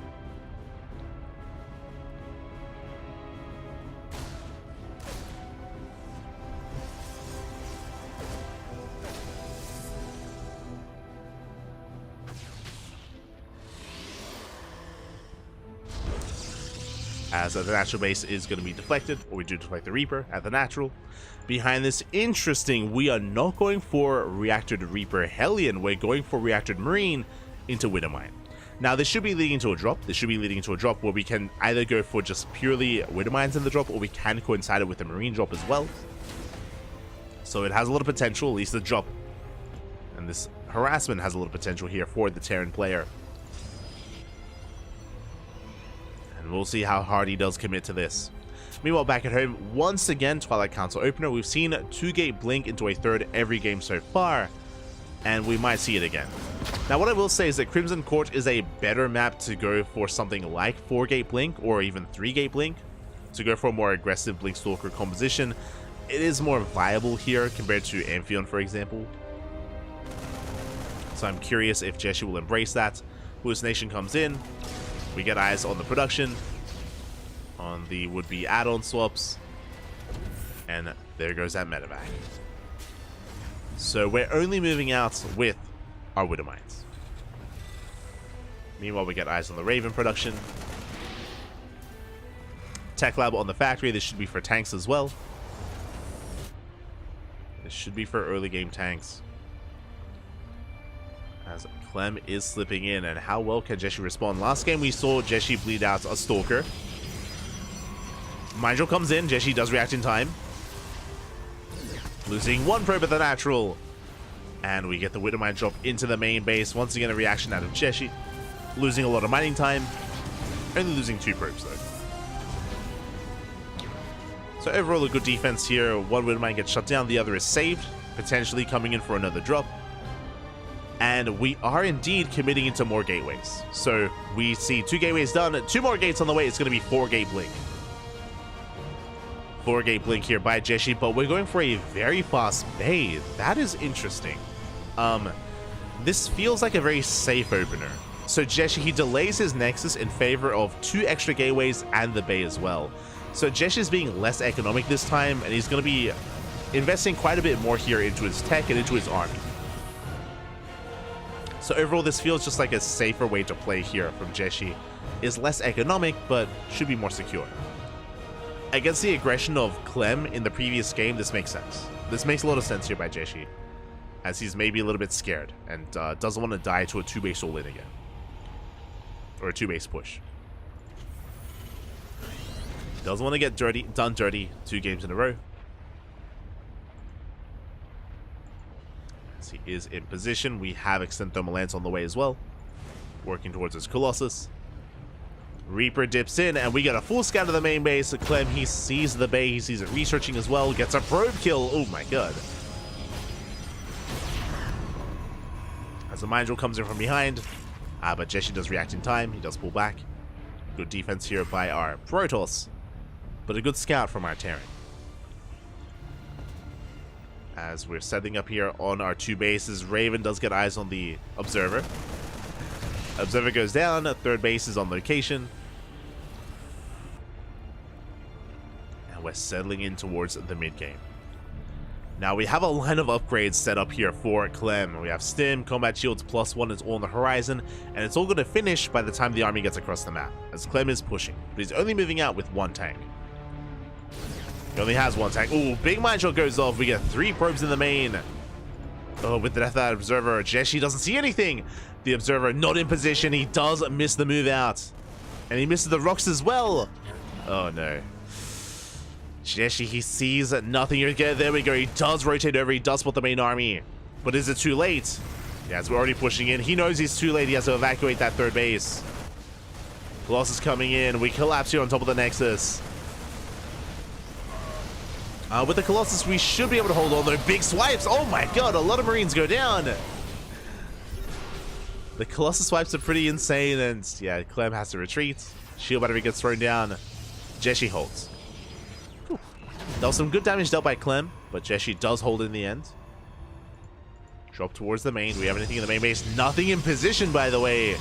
As the natural base is going to be deflected, or we do deflect the Reaper at the natural. Behind this, interesting, we are not going for reactored Reaper Hellion, we're going for reactored Marine into Widowmine. Now this should be leading to a drop. This should be leading to a drop where we can either go for just purely Widowmines in the drop, or we can coincide it with the Marine drop as well. So it has a lot of potential, at least the drop. And this harassment has a little potential here for the Terran player. And we'll see how hard he does commit to this. Meanwhile, back at home, once again, Twilight Council opener. We've seen 2-gate blink into a third every game so far, and we might see it again. Now, what I will say is that Crimson Court is a better map to go for something like 4-gate blink, or even 3-gate blink, to go for a more aggressive Blink Stalker composition. It is more viable here compared to Amphion, for example. So I'm curious if Jeshi will embrace that. Hallucination comes in. We get eyes on the production, on the would-be add-on swaps, and there goes that medevac. So we're only moving out with our Widow Mines. Meanwhile, we get eyes on the Raven production. Tech lab on the factory. This should be for tanks as well. This should be for early game tanks. As Clem is slipping in, and how well can Jeshi respond? Last game we saw Jeshi bleed out a Stalker. Mindrill comes in, Jeshi does react in time. Losing one probe at the natural. And we get the Widow Mine drop into the main base. Once again, a reaction out of Jeshi. Losing a lot of mining time. Only losing 2 probes though. So overall a good defense here. One Widow Mine gets shut down, the other is saved. Potentially coming in for another drop. And we are indeed committing into more gateways. So we see 2 gateways done, 2 more gates on the way. It's going to be 4 gate blink. 4 gate blink here by Jeshi, but we're going for a very fast bay. That is interesting. This feels like a very safe opener. So Jeshi, he delays his Nexus in favor of 2 extra gateways and the bay as well. So Jeshi is being less economic this time, and he's going to be investing quite a bit more here into his tech and into his army. So overall, this feels just like a safer way to play here from Jeshi. Is less economic, but should be more secure. Against the aggression of Clem in the previous game, this makes sense. This makes a lot of sense here by Jeshi, as he's maybe a little bit scared and doesn't want to die to a 2-base all-in again. Or a 2-base push. Doesn't want to get done dirty 2 games in a row. As he is in position, we have Extend Thermal Lance on the way as well. Working towards his Colossus. Reaper dips in, and we get a full scan of the main base. Clem, he sees the bay, he sees it researching as well. Gets a probe kill. Oh my god. As the Mindrill comes in from behind. But Jeshi does react in time. He does pull back. Good defense here by our Protoss. But a good scout from our Terran. As we're setting up here on our 2 bases, Raven does get eyes on the Observer. Observer goes down, 3rd base is on location. And we're settling in towards the mid-game. Now we have a line of upgrades set up here for Clem. We have Stim, Combat Shields +1 is all on the horizon, and it's all going to finish by the time the army gets across the map, as Clem is pushing. But he's only moving out with 1 tank. He only has 1 tank. Ooh, big mine shot goes off. We get 3 probes in the main. Oh, with the death of that Observer, Jeshi doesn't see anything. The Observer not in position. He does miss the move out. And he misses the rocks as well. Oh, no. Jeshi, he sees nothing. There we go. He does rotate over. He does spot the main army. But is it too late? Yes, we're already pushing in. He knows he's too late. He has to evacuate that 3rd base. Colossus coming in. We collapse here on top of the Nexus. With the Colossus, we should be able to hold on, though. Big swipes. Oh my god, a lot of Marines go down. The Colossus swipes are pretty insane, and yeah, Clem has to retreat. Shield battery gets thrown down. Jeshi holds. Whew. There was some good damage dealt by Clem, but Jeshi does hold in the end. Drop towards the main. Do we have anything in the main base? Nothing in position, by the way.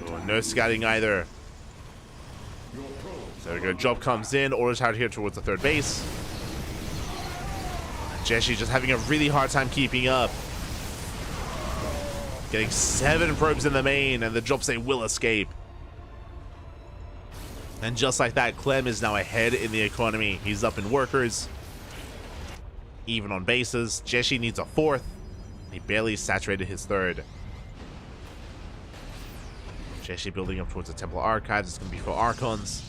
Oh, no scouting either. So there we go. Job comes in. Orders out here towards the 3rd base. Jeshi just having a really hard time keeping up. Getting 7 probes in the main, and the drops they will escape. And just like that, Clem is now ahead in the economy. He's up in workers. Even on bases. Jeshi needs a 4th. He barely saturated his 3rd. Jeshi building up towards the Temple Archives. It's going to be for Archons.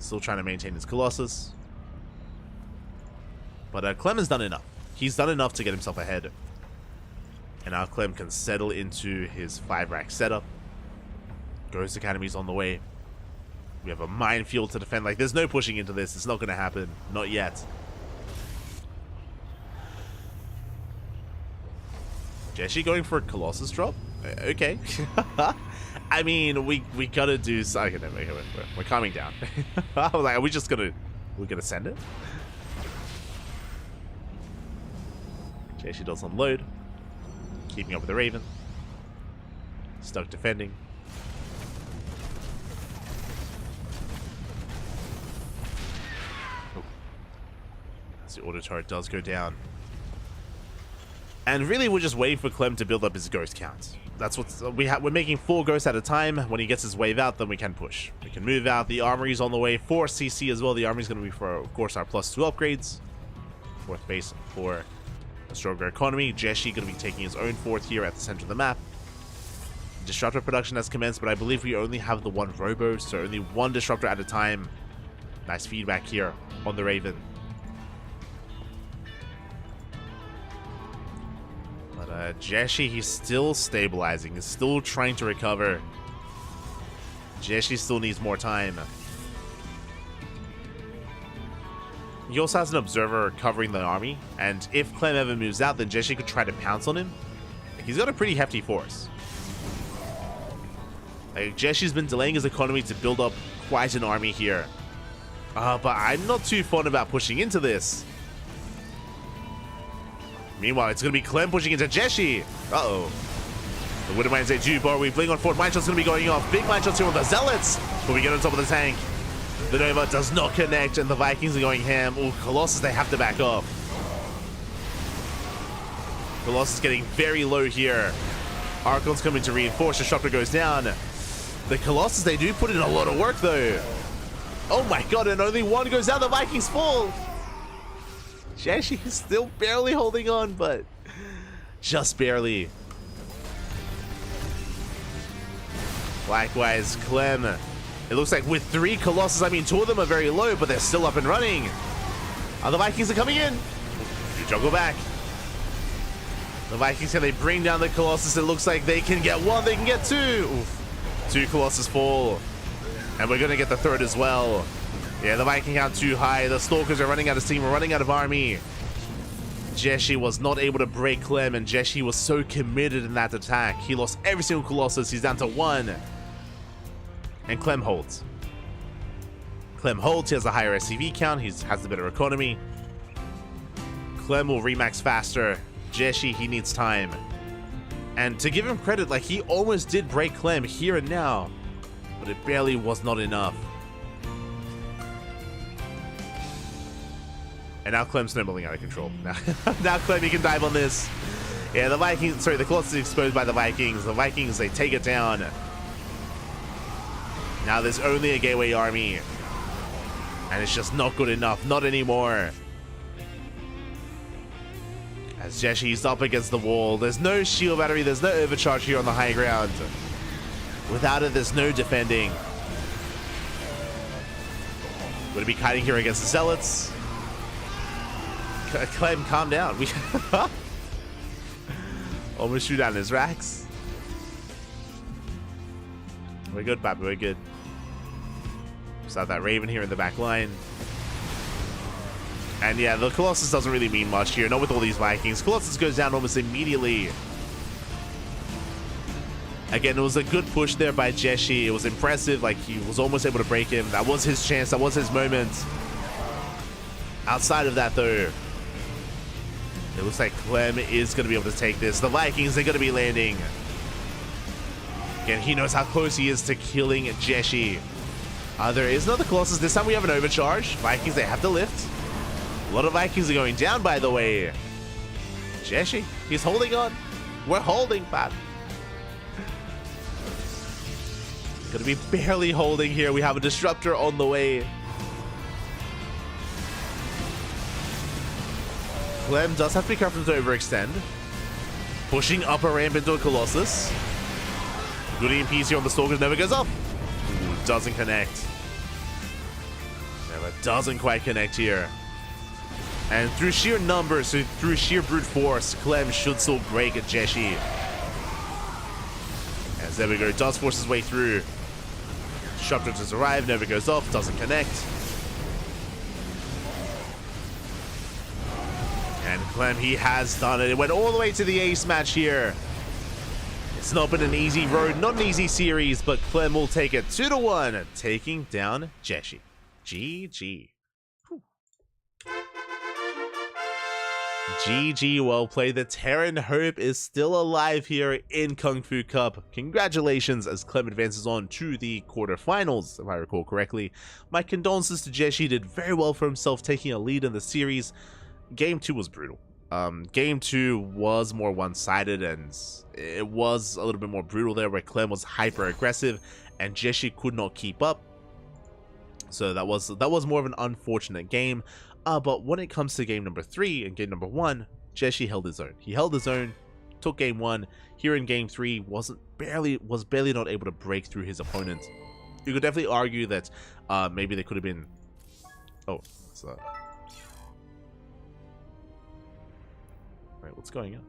Still trying to maintain his Colossus. But Clem has done enough. He's done enough to get himself ahead. And now Clem can settle into his 5-rack setup. Ghost Academy's on the way. We have a minefield to defend. Like, there's no pushing into this. It's not going to happen. Not yet. Jeshi going for a Colossus drop? Okay. I mean, we gotta do. Okay, no, we're calming down. I was like, are we just gonna send it? Jeshi does unload, keeping up with the Raven. Stuck defending. The auto turret does go down. And really, we're just waiting for Clem to build up his ghost count. That's what we're making 4 ghosts at a time. When he gets his wave out, then we can push. We can move out. The armory's on the way for CC as well. The armory's going to be for, of course, our +2 upgrades. 4th base for a stronger economy. Jeshi going to be taking his own 4th here at the center of the map. Disruptor production has commenced, but I believe we only have the 1 robo, so only 1 disruptor at a time. Nice feedback here on the Raven. But Jeshi, he's still stabilizing. He's still trying to recover. Jeshi still needs more time. He also has an observer covering the army, and if Clem ever moves out, then Jeshi could try to pounce on him. He's got a pretty hefty force. Like, Jeshi's been delaying his economy to build up quite an army here. But I'm not too fond about pushing into this. Meanwhile, it's going to be Clem pushing into Jeshi. Uh-oh. The Widow Mines A2 bar. We bling on Fort. Mine shot's going to be going off. Big mine shots here on the Zealots. But we get on top of the tank. The Nova does not connect, and the Vikings are going ham. Oh, Colossus, they have to back off. Colossus getting very low here. Archon's coming to reinforce. Disruptor goes down. The Colossus, they do put in a lot of work, though. Oh my god, and only 1 goes down. The Vikings fall. Jeshi is still barely holding on, but just barely. Likewise, Clem. It looks like with 3 Colossus, I mean, 2 of them are very low, but they're still up and running. The Vikings are coming in. You juggle back. The Vikings, can they bring down the Colossus? It looks like they can get 1, they can get 2. Oof. 2 Colossus fall. And we're going to get the 3rd as well. Yeah, the Viking count too high. The Stalkers are running out of steam. We're running out of army. Jeshi was not able to break Clem, and Jeshi was so committed in that attack. He lost every single Colossus. He's down to 1. And Clem holds. Clem holds. He has a higher SCV count. He has the better economy. Clem will remax faster. Jeshi, he needs time. And to give him credit, like, he almost did break Clem here and now, but it barely was not enough. And now Clem's snowballing out of control. Now Clem, he can dive on this. Yeah, the Vikings, sorry, the Colossus is exposed by the Vikings. The Vikings, they take it down. Now there's only a gateway army. And it's just not good enough. Not anymore. As Jeshi's up against the wall. There's no shield battery. There's no overcharge here on the high ground. Without it, there's no defending. Would it be kiting here against the Zealots? Clem, calm down. We almost shoot down his racks. We're good, Papa. We're good. Just have that Raven here in the back line. And yeah, the Colossus doesn't really mean much here. Not with all these Vikings. Colossus goes down almost immediately. Again, it was a good push there by Jeshi. It was impressive. Like, he was almost able to break him. That was his chance. That was his moment. Outside of that, though, it looks like Clem is going to be able to take this. The Vikings are going to be landing. Again, he knows how close he is to killing Jeshi. There is another Colossus. This time we have an overcharge. Vikings, they have to lift. A lot of Vikings are going down, by the way. Jeshi, he's holding on. We're holding, Pat. Gonna be barely holding here. We have a disruptor on the way. Clem does have to be careful to overextend. Pushing up a ramp into a Colossus. Good EMPs here on the Stalkers. Never goes up. Ooh, doesn't connect. Never doesn't quite connect here. And through sheer numbers, so through sheer brute force, Clem should still break at Jeshi. As there we go, does force his way through. Disruptor does arrive, never goes off, doesn't connect. And Clem, he has done it. It went all the way to the ace match here. It's not been an easy road, not an easy series, but Clem will take it 2-1, taking down Jeshi. GG. Whew. GG, well played. The Terran Hope is still alive here in Kung Fu Cup. Congratulations as Clem advances on to the quarterfinals, if I recall correctly. My condolences to Jeshi, did very well for himself, taking a lead in the series. Game 2 was brutal. Game 2 was more one-sided, and it was a little bit more brutal there, where Clem was hyper-aggressive and Jeshi could not keep up. So that was more of an unfortunate game. But when it comes to game number 3 and game number 1, Jeshi held his own. He held his own, took game 1. Here in game 3, was barely not able to break through his opponent. You could definitely argue that maybe they could have been. Oh, so. Wait, what's going on?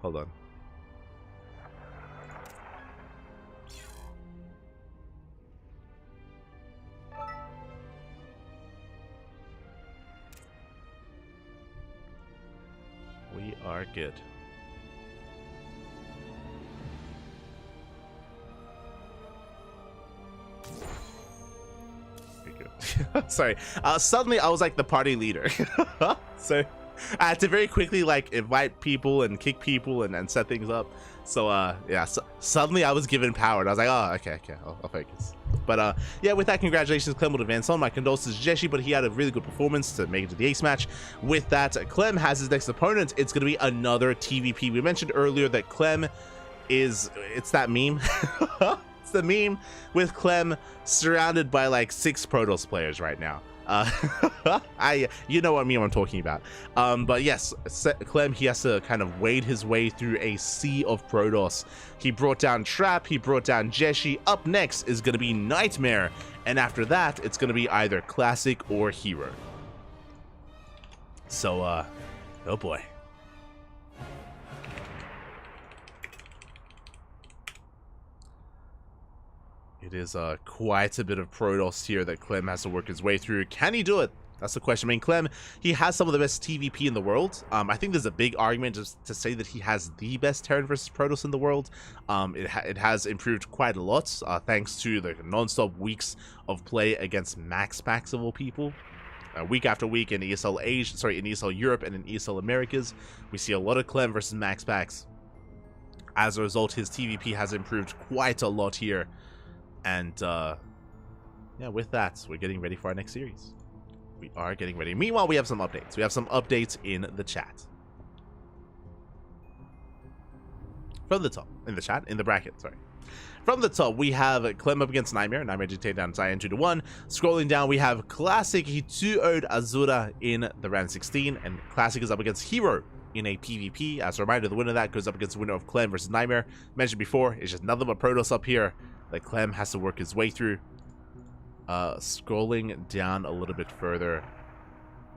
Hold on. We are good. Sorry. Suddenly I was like the party leader. So I had to very quickly like invite people and kick people and set things up. So yeah, so suddenly I was given power and I was like, oh, okay, I'll focus. But yeah, with that, congratulations, Clem will advance on. My condolences to Jeshi, but he had a really good performance to make it to the ace match. With that, Clem has his next opponent. It's going to be another TVP. We mentioned earlier that Clem it's that meme. It's the meme with Clem surrounded by like 6 Protoss players right now. You know what meme I'm talking about. But yes, Clem, he has to kind of wade his way through a sea of Protoss. He brought down Trap, he brought down Jeshi. Up next is going to be Nightmare, and after that, it's going to be either Classic or Hero. So, oh boy. It is quite a bit of Protoss here that Clem has to work his way through. Can he do it? That's the question. I mean, Clem, he has some of the best TVP in the world. I think there's a big argument just to say that he has the best Terran versus Protoss in the world. It has improved quite a lot thanks to the non-stop weeks of play against max packs of all people. Week after week in ESL Asia, sorry, in ESL Europe and in ESL Americas, we see a lot of Clem versus max packs. As a result, his TVP has improved quite a lot here. And yeah, with that, we're getting ready for our next series. We are getting ready. Meanwhile, we have some updates. We have some updates in the chat. From the top, in the chat, in the bracket, sorry. From the top, we have Clem up against Nightmare. Nightmare did take down Zion 2-1. Scrolling down, we have Classic H.4.0.S in the round 16, and Classic is up against Hero in a PvP. As a reminder, the winner of that goes up against the winner of Clem versus Nightmare. Mentioned before, it's just nothing but Protoss up here that Clem has to work his way through. Scrolling down a little bit further.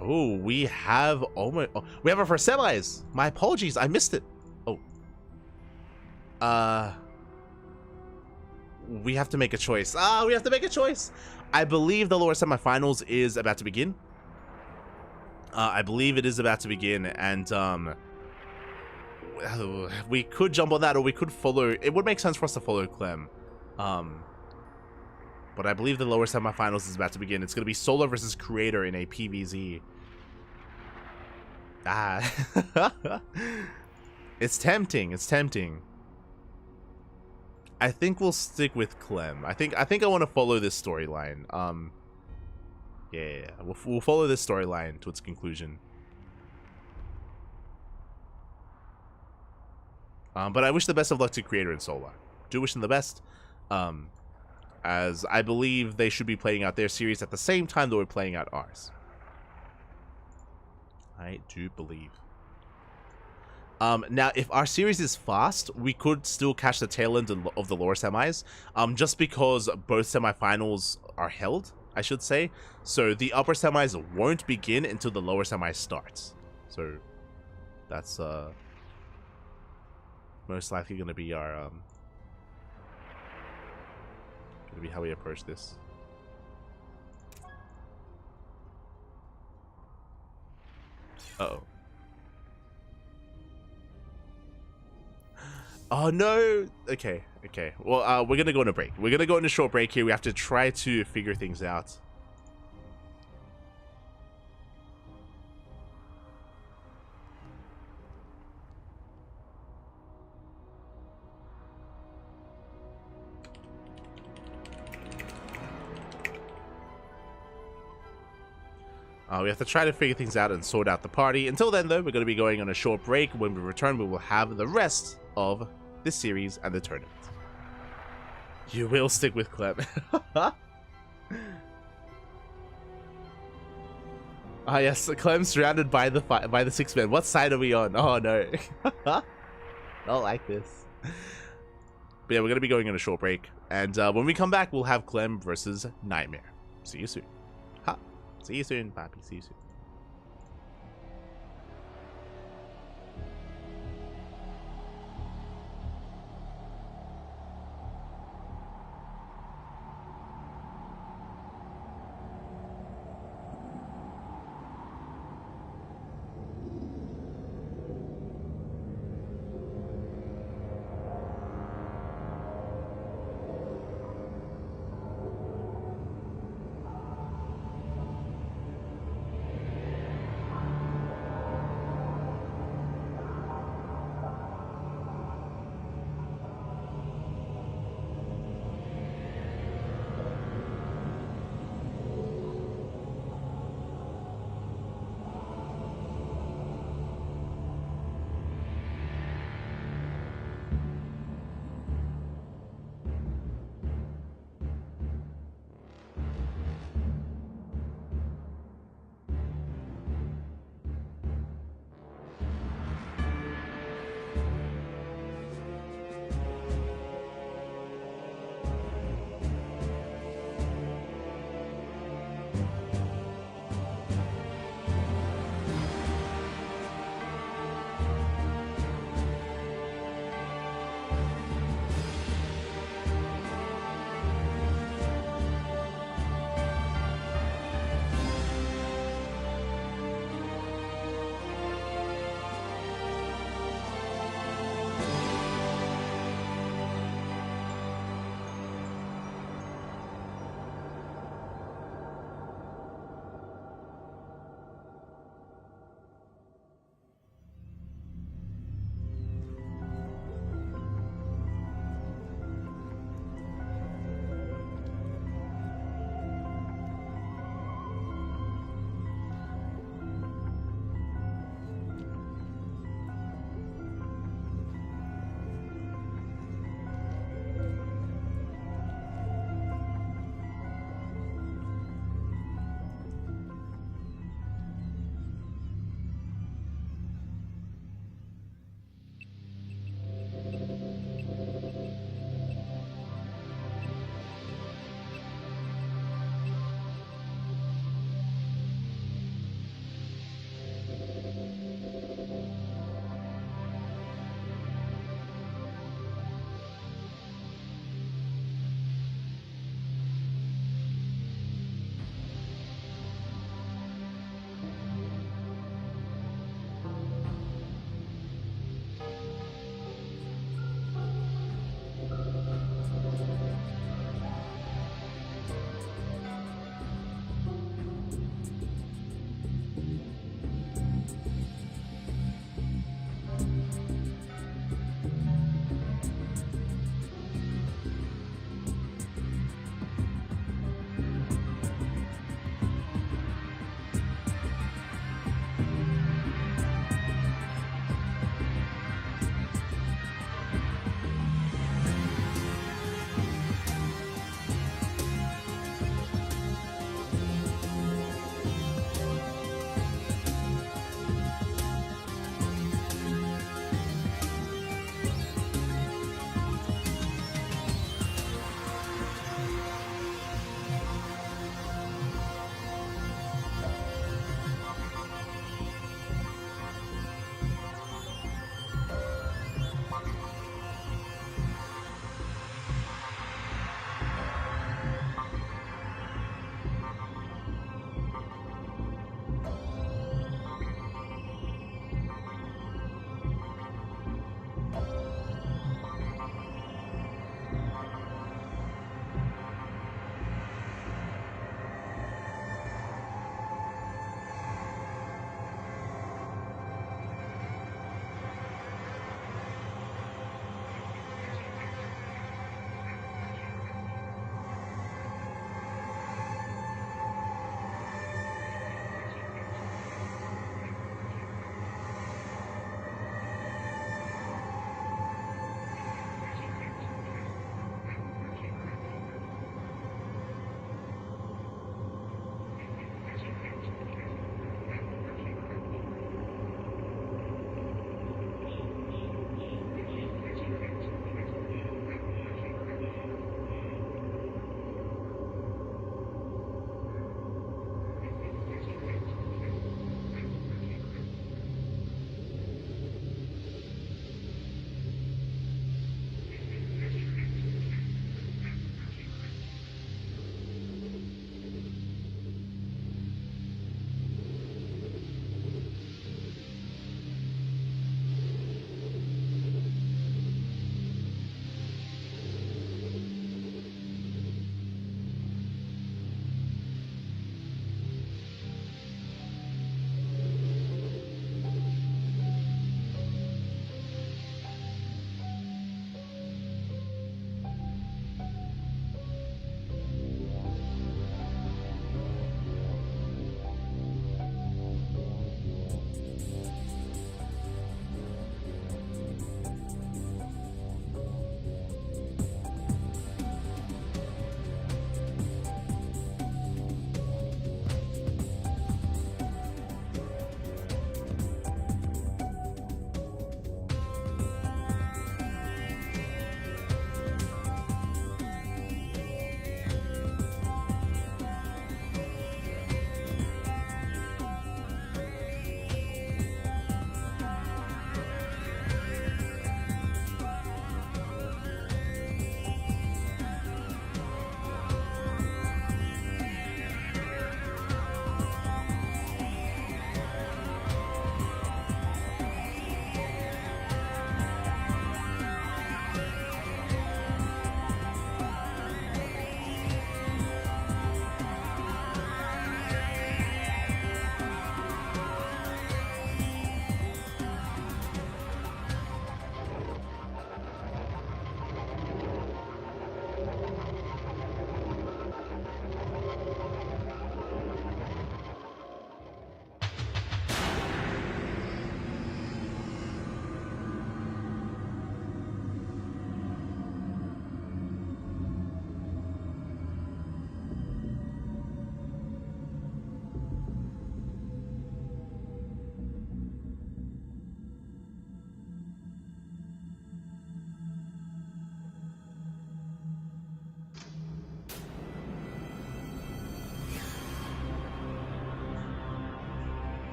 Oh, we have we have our first semis. My apologies, I missed it. Oh. We have to make a choice. We have to make a choice. I believe the lower semifinals is about to begin. I believe it is about to begin, and we could jump on that, or we could follow. It would make sense for us to follow Clem. But I believe the lower semifinals is about to begin. It's going to be Solar versus Creator in a PvZ. It's tempting. It's tempting. I think we'll stick with Clem. I think I want to follow this storyline. Yeah. We'll follow this storyline to its conclusion. But I wish the best of luck to Creator and Solar. Do wish them the best. As I believe they should be playing out their series at the same time that we're playing out ours. I do believe. Now, if our series is fast, we could still catch the tail end of the lower semis, just because both semifinals are held, I should say. So the upper semis won't begin until the lower semis starts. So that's most likely going to be our how we approach this. Uh-oh. Oh no. Okay. Well, we're gonna go on a break. We're gonna go on a short break here. We have to try to figure things out. We have to try to figure things out and sort out the party. Until then, though, we're going to be going on a short break. When we return, we will have the rest of this series and the tournament. You will stick with Clem. Ah, yes, Clem's surrounded by the 6 men. What side are we on? Oh, no. Not like this. But yeah, we're going to be going on a short break. And when we come back, we'll have Clem versus Nightmare. See you soon. Ha. See you soon, Papi. See you soon.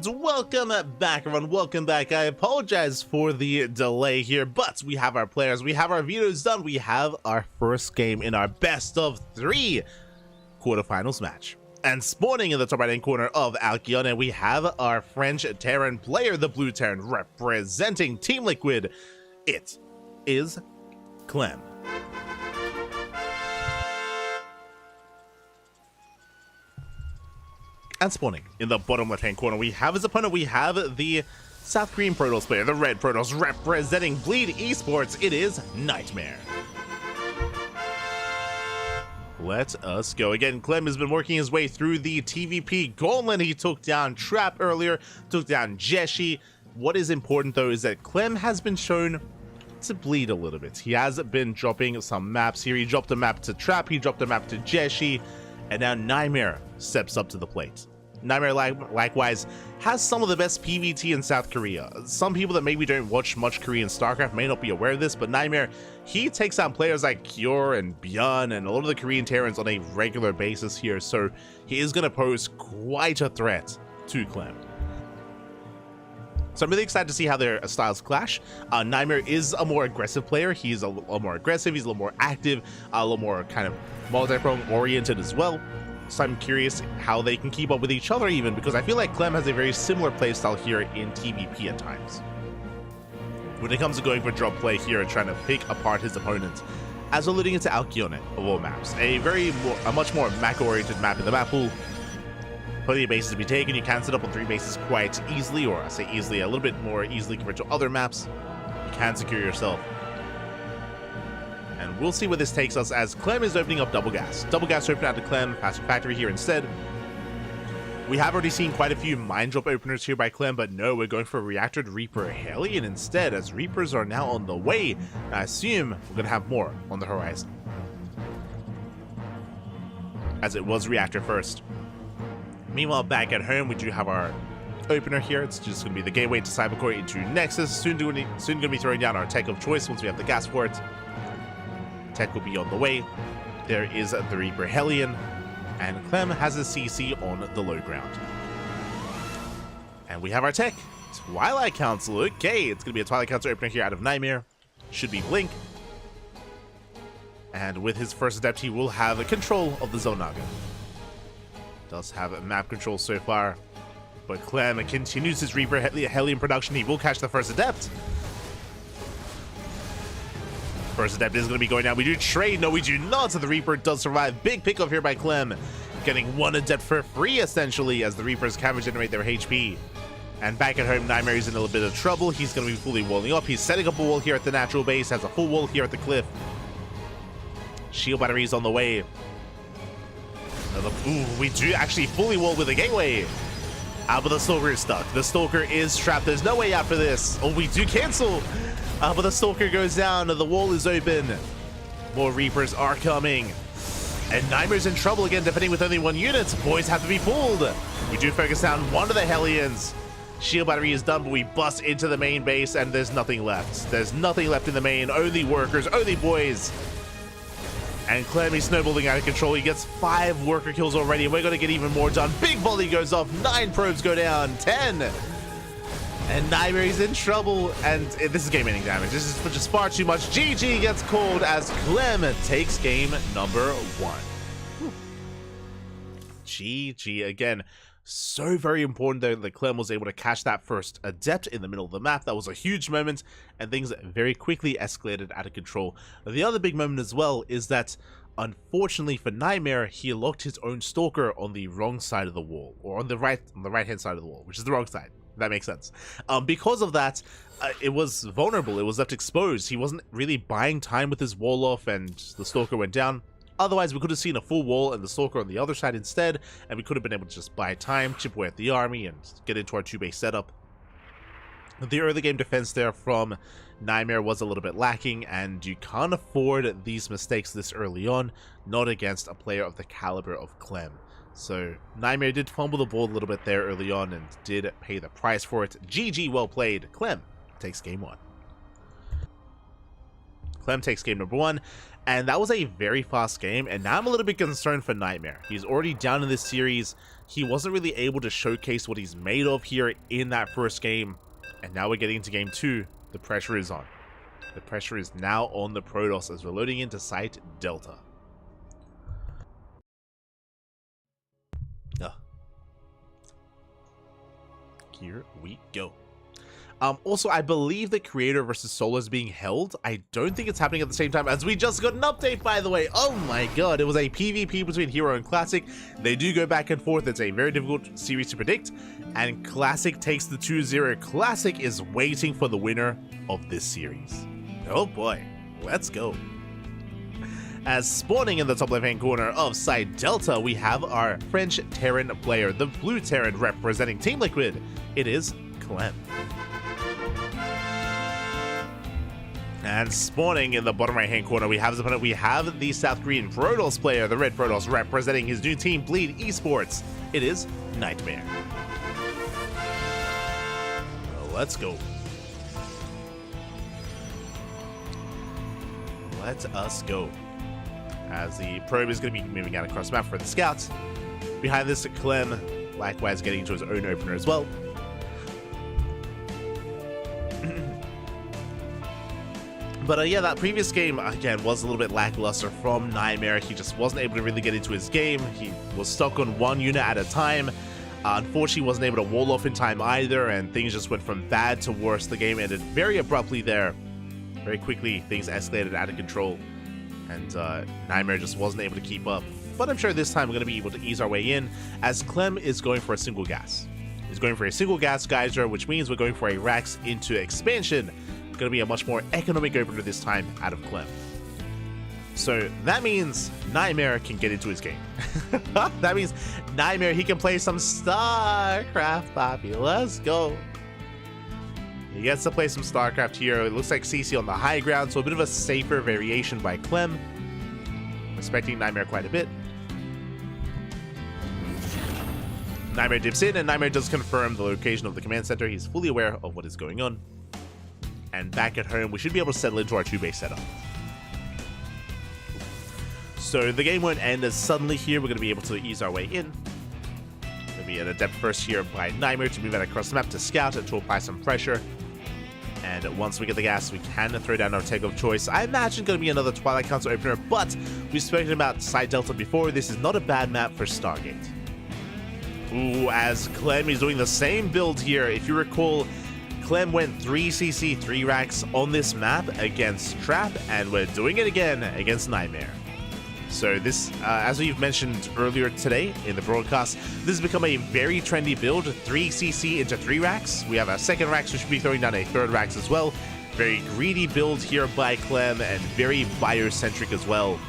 and welcome back, everyone. Welcome back. I apologize for the delay here, but we have our players, we have our videos done, we have our first game in our best of 3 quarterfinals match. And spawning in the top right hand corner of Alcyone, we have our French Terran player, the Blue Terran, representing Team Liquid. It is Clem. And spawning in the bottom left hand corner, we have his opponent, we have the South Korean Protoss player, the Red Protoss, representing Bleed Esports. It is Nightmare. Let us go. Again, Clem has been working his way through the TVP gauntlet. He took down Trap earlier, took down Jeshi. What is important though is that Clem has been shown to bleed a little bit. He has been dropping some maps here. He dropped a map to Trap, he dropped a map to Jeshi, and now Nightmare steps up to the plate. Nightmare likewise has some of the best PvT in South Korea. Some people that maybe don't watch much Korean StarCraft may not be aware of this, but Nightmare, he takes on players like Kyor and Byun and a lot of the Korean Terrans on a regular basis here, so he is going to pose quite a threat to Clem. So I'm really excited to see how their styles clash. Nightmare is a more aggressive player. He's a little more aggressive, he's a little more active, a little more kind of multi-prone oriented as well. So I'm curious how they can keep up with each other even, because I feel like Clem has a very similar playstyle here in TVP at times. When it comes to going for drop play here and trying to pick apart his opponents, as alluding into Alcyone of all maps, a much more macro-oriented map in the map pool. Plenty of bases to be taken. You can set up on 3 bases quite easily, or I say easily, a little bit more easily compared to other maps. You can secure yourself. And we'll see where this takes us as Clem is opening up Double Gas. Double Gas open out to Clem, passing Factory here instead. We have already seen quite a few Mine Drop openers here by Clem, but no, we're going for Reactor Reaper Hellion instead, as Reapers are now on the way. I assume we're going to have more on the horizon, as it was Reactor first. Meanwhile, back at home, we do have our opener here. It's just going to be the gateway to Cybercore into Nexus. Soon going to be throwing down our tech of choice once we have the gas for it. Tech will be on the way. There is the Reaper Hellion, and Clem has a CC on the low ground. And we have our tech, Twilight Council. Okay, it's going to be a Twilight Council opener here out of Nightmare. Should be Blink. And with his first adept, he will have control of the Zonaga. Does have a map control so far, but Clem continues his Reaper Hellion production. He will catch the first adept. First adept is going to be going down. We do trade. No, we do not. So the Reaper does survive. Big pickup here by Clem. Getting 1 adept for free, essentially, as the Reapers can regenerate their HP. And back at home, Nightmare is in a little bit of trouble. He's going to be fully walling up. He's setting up a wall here at the natural base. Has a full wall here at the cliff. Shield batteries on the way. Ooh, we do actually fully wall with a gateway. But the Stalker is stuck. The Stalker is trapped. There's no way out for this. Oh, we do cancel. But the Stalker goes down, the wall is open. More Reapers are coming. And Nightmare's in trouble again, defending with only 1 unit. Boys have to be pulled. We do focus down one of the Hellions. Shield battery is done, but we bust into the main base, and there's nothing left. There's nothing left in the main. Only workers, only boys. And Clem is snowballing out of control. He gets 5 worker kills already, and we're going to get even more done. Big volley goes off. 9 probes go down. 10. And Nightmare is in trouble, and this is game-ending damage. This is just far too much. GG gets called as Clem takes game number 1. Whew. GG again. So very important though that Clem was able to catch that first adept in the middle of the map. That was a huge moment, and things very quickly escalated out of control. The other big moment as well is that, unfortunately for Nightmare, he locked his own Stalker on the wrong side of the wall, or on the right-hand side of the wall, which is the wrong side. That makes sense. Because of that, it was vulnerable. It was left exposed. He wasn't really buying time with his wall off, and the Stalker went down. Otherwise, we could have seen a full wall and the Stalker on the other side instead, and we could have been able to just buy time, chip away at the army, and get into our 2-base setup. The early game defense there from Nightmare was a little bit lacking, and you can't afford these mistakes this early on, not against a player of the caliber of Clem. So Nightmare did fumble the ball a little bit there early on and did pay the price for it. GG, well played. Clem takes game 1. Clem takes game number 1, and that was a very fast game, and now I'm a little bit concerned for Nightmare. He's already down in this series. He wasn't really able to showcase what he's made of here in that first game, and now we're getting into game 2. The pressure is on. The pressure is now on the Protoss as we're loading into Site Delta. Here we go. Also, I believe the creator versus solo is being held. I don't think it's happening at the same time, as we just got an update, by the way. Oh my god, it was a PvP between Hero and Classic. They do go back and forth. It's a very difficult series to predict, and Classic takes the 2-0. Classic is waiting for the winner of this series. Oh boy, let's go. As spawning in the top left-hand corner of Site Delta, we have our French Terran player, the Blue Terran representing Team Liquid. It is Clem. And spawning in the bottom right-hand corner, we have his opponent. We have the South Korean Protoss player, the Red Protoss, representing his new team, Bleed Esports. It is Nightmare. Well, let's go. Let us go. As the probe is going to be moving out across the map for the scouts. Behind this, Clem, likewise getting into his own opener as well. But yeah, that previous game, again, was a little bit lackluster from Nightmare. He just wasn't able to really get into his game. He was stuck on one unit at a time. Unfortunately, wasn't able to wall off in time either, and things just went from bad to worse. The game ended very abruptly there. Very quickly, things escalated out of control. And Nightmare just wasn't able to keep up. But I'm sure this time we're going to be able to ease our way in, as Clem is going for a single gas. He's going for a single gas geyser, which means we're going for a Rax into expansion. It's going to be a much more economic opener this time out of Clem. So that means Nightmare can get into his game. That means Nightmare, he can play some StarCraft, Poppy. Let's go. He gets to play some StarCraft here. It looks like CC on the high ground, so a bit of a safer variation by Clem. Respecting Nightmare quite a bit. Nightmare dips in, and Nightmare does confirm the location of the command center. He's fully aware of what is going on. And back at home, we should be able to settle into our 2-base setup. So the game won't end as suddenly here. We're going to be able to ease our way in. Going to be an adept first here by Nightmare to move out across the map to scout and to apply some pressure. And once we get the gas, we can throw down our tech of choice. I imagine going to be another Twilight Council opener, but we've spoken about Site Delta before. This is not a bad map for Stargate. Ooh, as Clem is doing the same build here. If you recall, Clem went 3cc 3 racks on this map against Trap, and we're doing it again against Nightmare. So this, as we've mentioned earlier today in the broadcast, this has become a very trendy build, 3cc into 3 racks. We have a second racks, we should be throwing down a third racks as well. Very greedy build here by Clem, and very biocentric as well.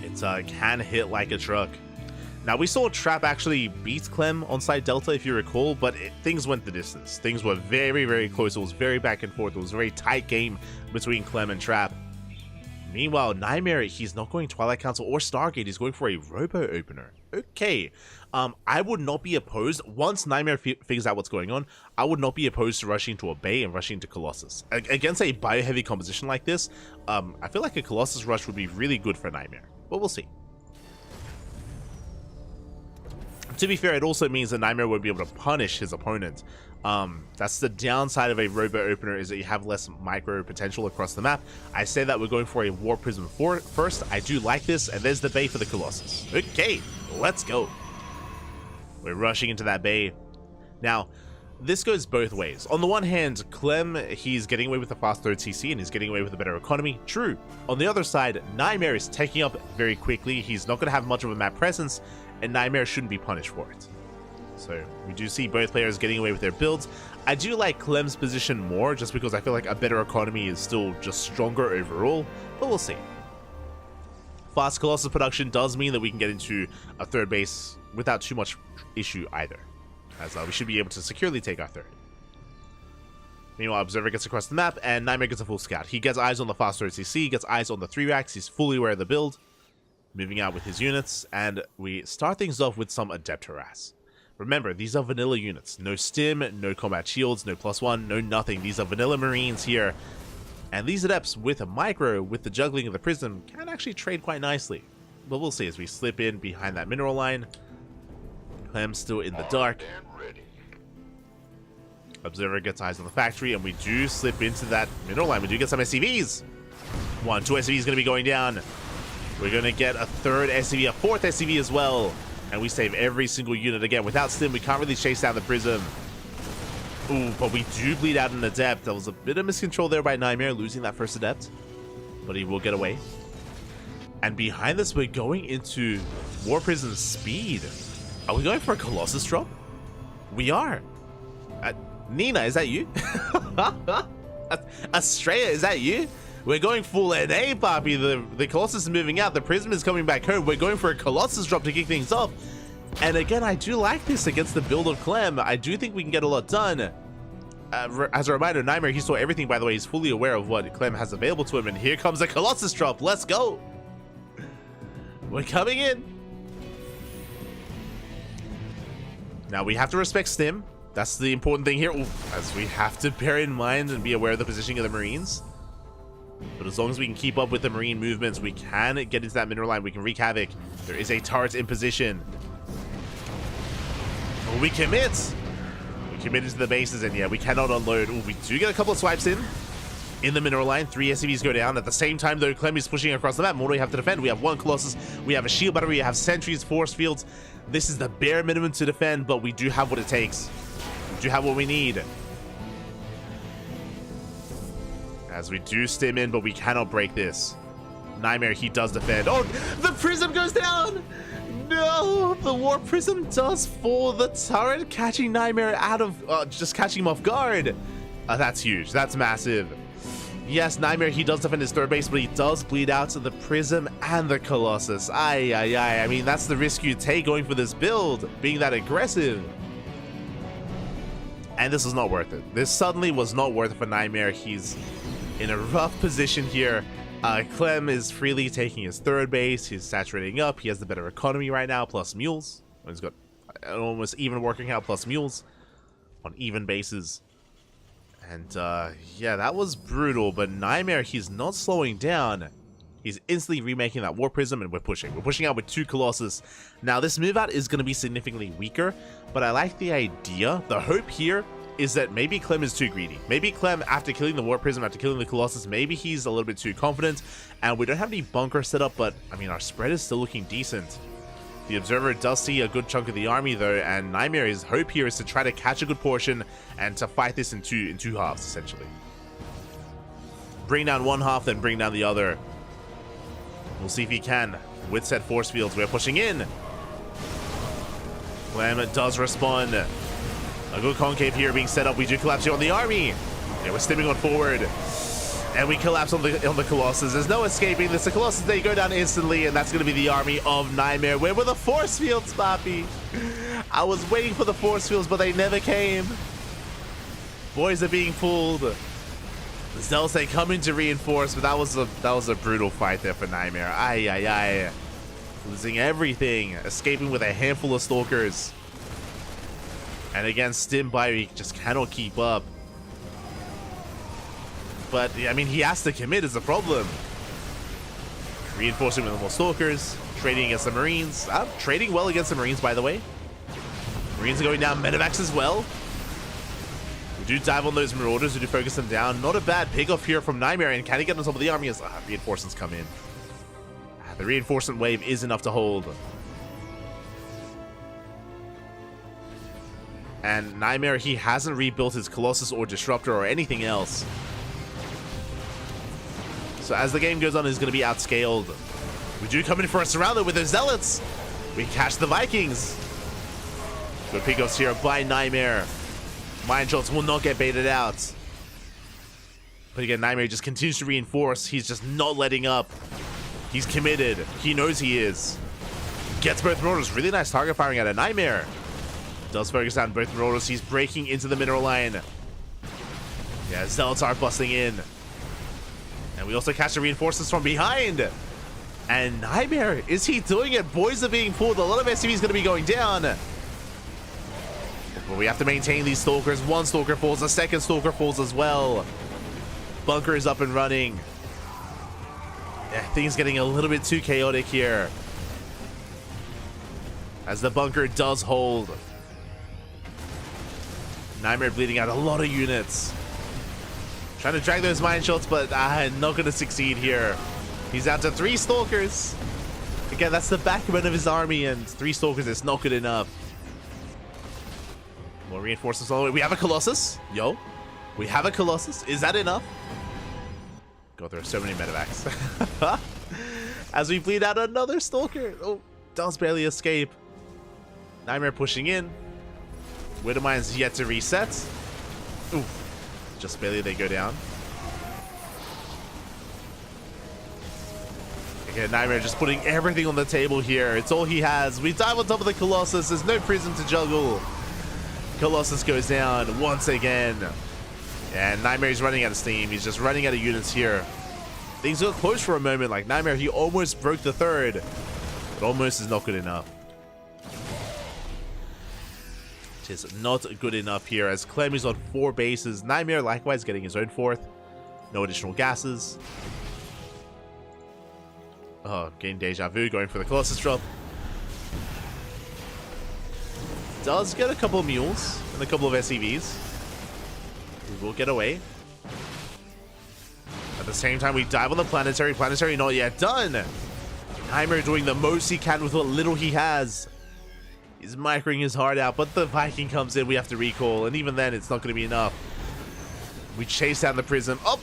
It can hit like a truck. Now, we saw Trap actually beat Clem on Site Delta, if you recall, but things went the distance. Things were very, very close. It was very back and forth. It was a very tight game between Clem and Trap. Meanwhile, Nightmare, he's not going Twilight Council or Stargate. He's going for a Robo opener. Okay. I would not be opposed. Once Nightmare figures out what's going on, I would not be opposed to rushing to a Bay and rushing to Colossus. Against a bio-heavy composition like this, I feel like a Colossus rush would be really good for Nightmare. But we'll see. To be fair, it also means that Nightmare would be able to punish his opponent. That's the downside of a Robo opener, is that you have less micro potential across the map. I say that we're going for a Warp Prism first. I do like this, and there's the Bay for the Colossus. Okay, let's go. We're rushing into that Bay. Now, this goes both ways. On the one hand, Clem, he's getting away with a fast 3rd CC, and he's getting away with a better economy. True. On the other side, Nightmare is taking up very quickly. He's not going to have much of a map presence, and Nightmare shouldn't be punished for it. So we do see both players getting away with their builds. I do like Clem's position more, just because I feel like a better economy is still just stronger overall, but we'll see. Fast Colossus production does mean that we can get into a 3rd base without too much issue either, as we should be able to securely take our 3rd. Meanwhile, Observer gets across the map, and Nightmare gets a full scout. He gets eyes on the fast 3rd CC, gets eyes on the 3 racks, he's fully aware of the build, moving out with his units, and we start things off with some Adept Harass. Remember, these are vanilla units. No stim, no combat shields, no +1, no nothing. These are vanilla Marines here. And these adepts with a micro, with the juggling of the prism, can actually trade quite nicely. But we'll see as we slip in behind that mineral line. Clem still in the dark. Observer gets eyes on the factory, and we do slip into that mineral line. We do get some SCVs. 2 SCVs going to be going down. We're going to get a 3rd SCV, a 4th SCV as well. And we save every single unit. Again, without Stim, we can't really chase down the prism. Ooh, but we do bleed out an adept. That was a bit of miscontrol there by Nightmare, losing that first adept. But he will get away. And behind this, we're going into War Prism speed. Are we going for a Colossus drop? We are. Nina, is that you? Estrella, is that you? We're going full NA, Papi. The Colossus is moving out. The Prism is coming back home. We're going for a Colossus drop to kick things off. And again, I do like this against the build of Clem. I do think we can get a lot done. As a reminder, Nightmare, he saw everything, by the way. He's fully aware of what Clem has available to him. And here comes a Colossus drop. Let's go. We're coming in. Now, we have to respect Stim. That's the important thing here. Ooh, as we have to bear in mind and be aware of the positioning of the Marines. But as long as we can keep up with the Marine movements, we can get into that mineral line. We can wreak havoc. There is a turret in position. Oh, we commit. We commit into the bases, and yeah, we cannot unload. Oh, we do get a couple of swipes in the mineral line. 3 SCVs go down. At the same time, though, Clem is pushing across the map. What do we have to defend? We have 1 Colossus. We have a shield battery. We have sentries, force fields. This is the bare minimum to defend, but we do have what it takes. We do have what we need. As we do stim in, but we cannot break this. Nightmare, he does defend. Oh, the prism goes down! No, the War Prism does fall. The turret catching Nightmare out of, just catching him off guard. That's huge. That's massive. Yes, Nightmare, he does defend his 3rd base, but he does bleed out to the Prism and the Colossus. I mean, that's the risk you take going for this build, being that aggressive. And this was not worth it. This suddenly was not worth it for Nightmare. He's in a rough position here. Clem is freely taking his 3rd base. He's saturating up. He has the better economy right now, plus mules. He's got almost even working out, plus mules on even bases. And yeah, that was brutal. But Nightmare, he's not slowing down. He's instantly remaking that War Prism, and we're pushing. We're pushing out with 2 Colossus. Now, this move out is going to be significantly weaker, but I like the idea. The hope here is that maybe Clem is too greedy. Maybe Clem, after killing the War Prism, after killing the Colossus, maybe he's a little bit too confident, and we don't have any bunker set up, but, I mean, our spread is still looking decent. The Observer does see a good chunk of the army, though, and Nightmare's hope here is to try to catch a good portion and to fight this in two halves, essentially. Bring down one half, then bring down the other. We'll see if he can. With set force fields, we're pushing in. Clem does respond. A good concave here being set up. We do collapse here on the army. Yeah, we're stimming on forward. And we collapse on the Colossus. There's no escaping this. The Colossus, they go down instantly, and that's going to be the army of Nightmare. Where were the force fields, Papi? I was waiting for the force fields, but they never came. Boys are being fooled. The Zealots, they come in to reinforce, but that was a brutal fight there for Nightmare. Losing everything. Escaping with a handful of Stalkers. And again, Stim Bio, he just cannot keep up. But, I mean, he has to commit is the problem. Reinforcing with more Stalkers. Trading against the Marines. Trading well against the Marines, by the way. Marines are going down. Medivacs as well. We do dive on those Marauders. We do focus them down. Not a bad pick-off here from Nightmare. And can he get on top of the army as reinforcements come in? The reinforcement wave is enough to hold. And Nightmare, he hasn't rebuilt his Colossus or Disruptor or anything else. So as the game goes on, he's going to be outscaled. We do come in for a surrounder with the Zealots. We catch the Vikings. Good pickups here by Nightmare. Mine shots will not get baited out. But again, Nightmare just continues to reinforce. He's just not letting up. He's committed. He knows he is. Gets both Marauders. Really nice target firing out of Nightmare. Does focus on both Marauders. He's breaking into the mineral line. Yeah, Zealots are busting in. And we also catch the reinforcements from behind. And Nightmare, is he doing it? Boys are being pulled. A lot of SCVs going to be going down. But we have to maintain these Stalkers. One Stalker falls. A second Stalker falls as well. Bunker is up and running. Yeah, things getting a little bit too chaotic here. As the bunker does hold. Nightmare bleeding out a lot of units. Trying to drag those mine shots, but not going to succeed here. He's down to 3 Stalkers. Again, that's the backbone of his army, and 3 Stalkers is not good enough. More reinforcements all the way. We have a Colossus. Yo. We have a Colossus. Is that enough? God, there are so many medevacs. As we bleed out another Stalker. Oh, does barely escape. Nightmare pushing in. Widowmine's yet to reset. Ooh. Just barely they go down. Again, Nightmare just putting everything on the table here. It's all he has. We dive on top of the Colossus. There's no prism to juggle. Colossus goes down once again. And Nightmare's running out of steam. He's just running out of units here. Things got close for a moment. Like Nightmare, he almost broke the 3rd. But almost is not good enough. It is not good enough here as Clem is on 4 bases. Nightmare likewise getting his own 4th. No additional gases. Oh, getting deja vu, going for the Colossus drop. Does get a couple of mules and a couple of SCVs. We will get away. At the same time, we dive on the planetary. Planetary not yet done. Nightmare doing the most he can with what little he has. He's microing his heart out, but the Viking comes in. We have to recall, and even then, it's not going to be enough. We chase down the Prism. Oh!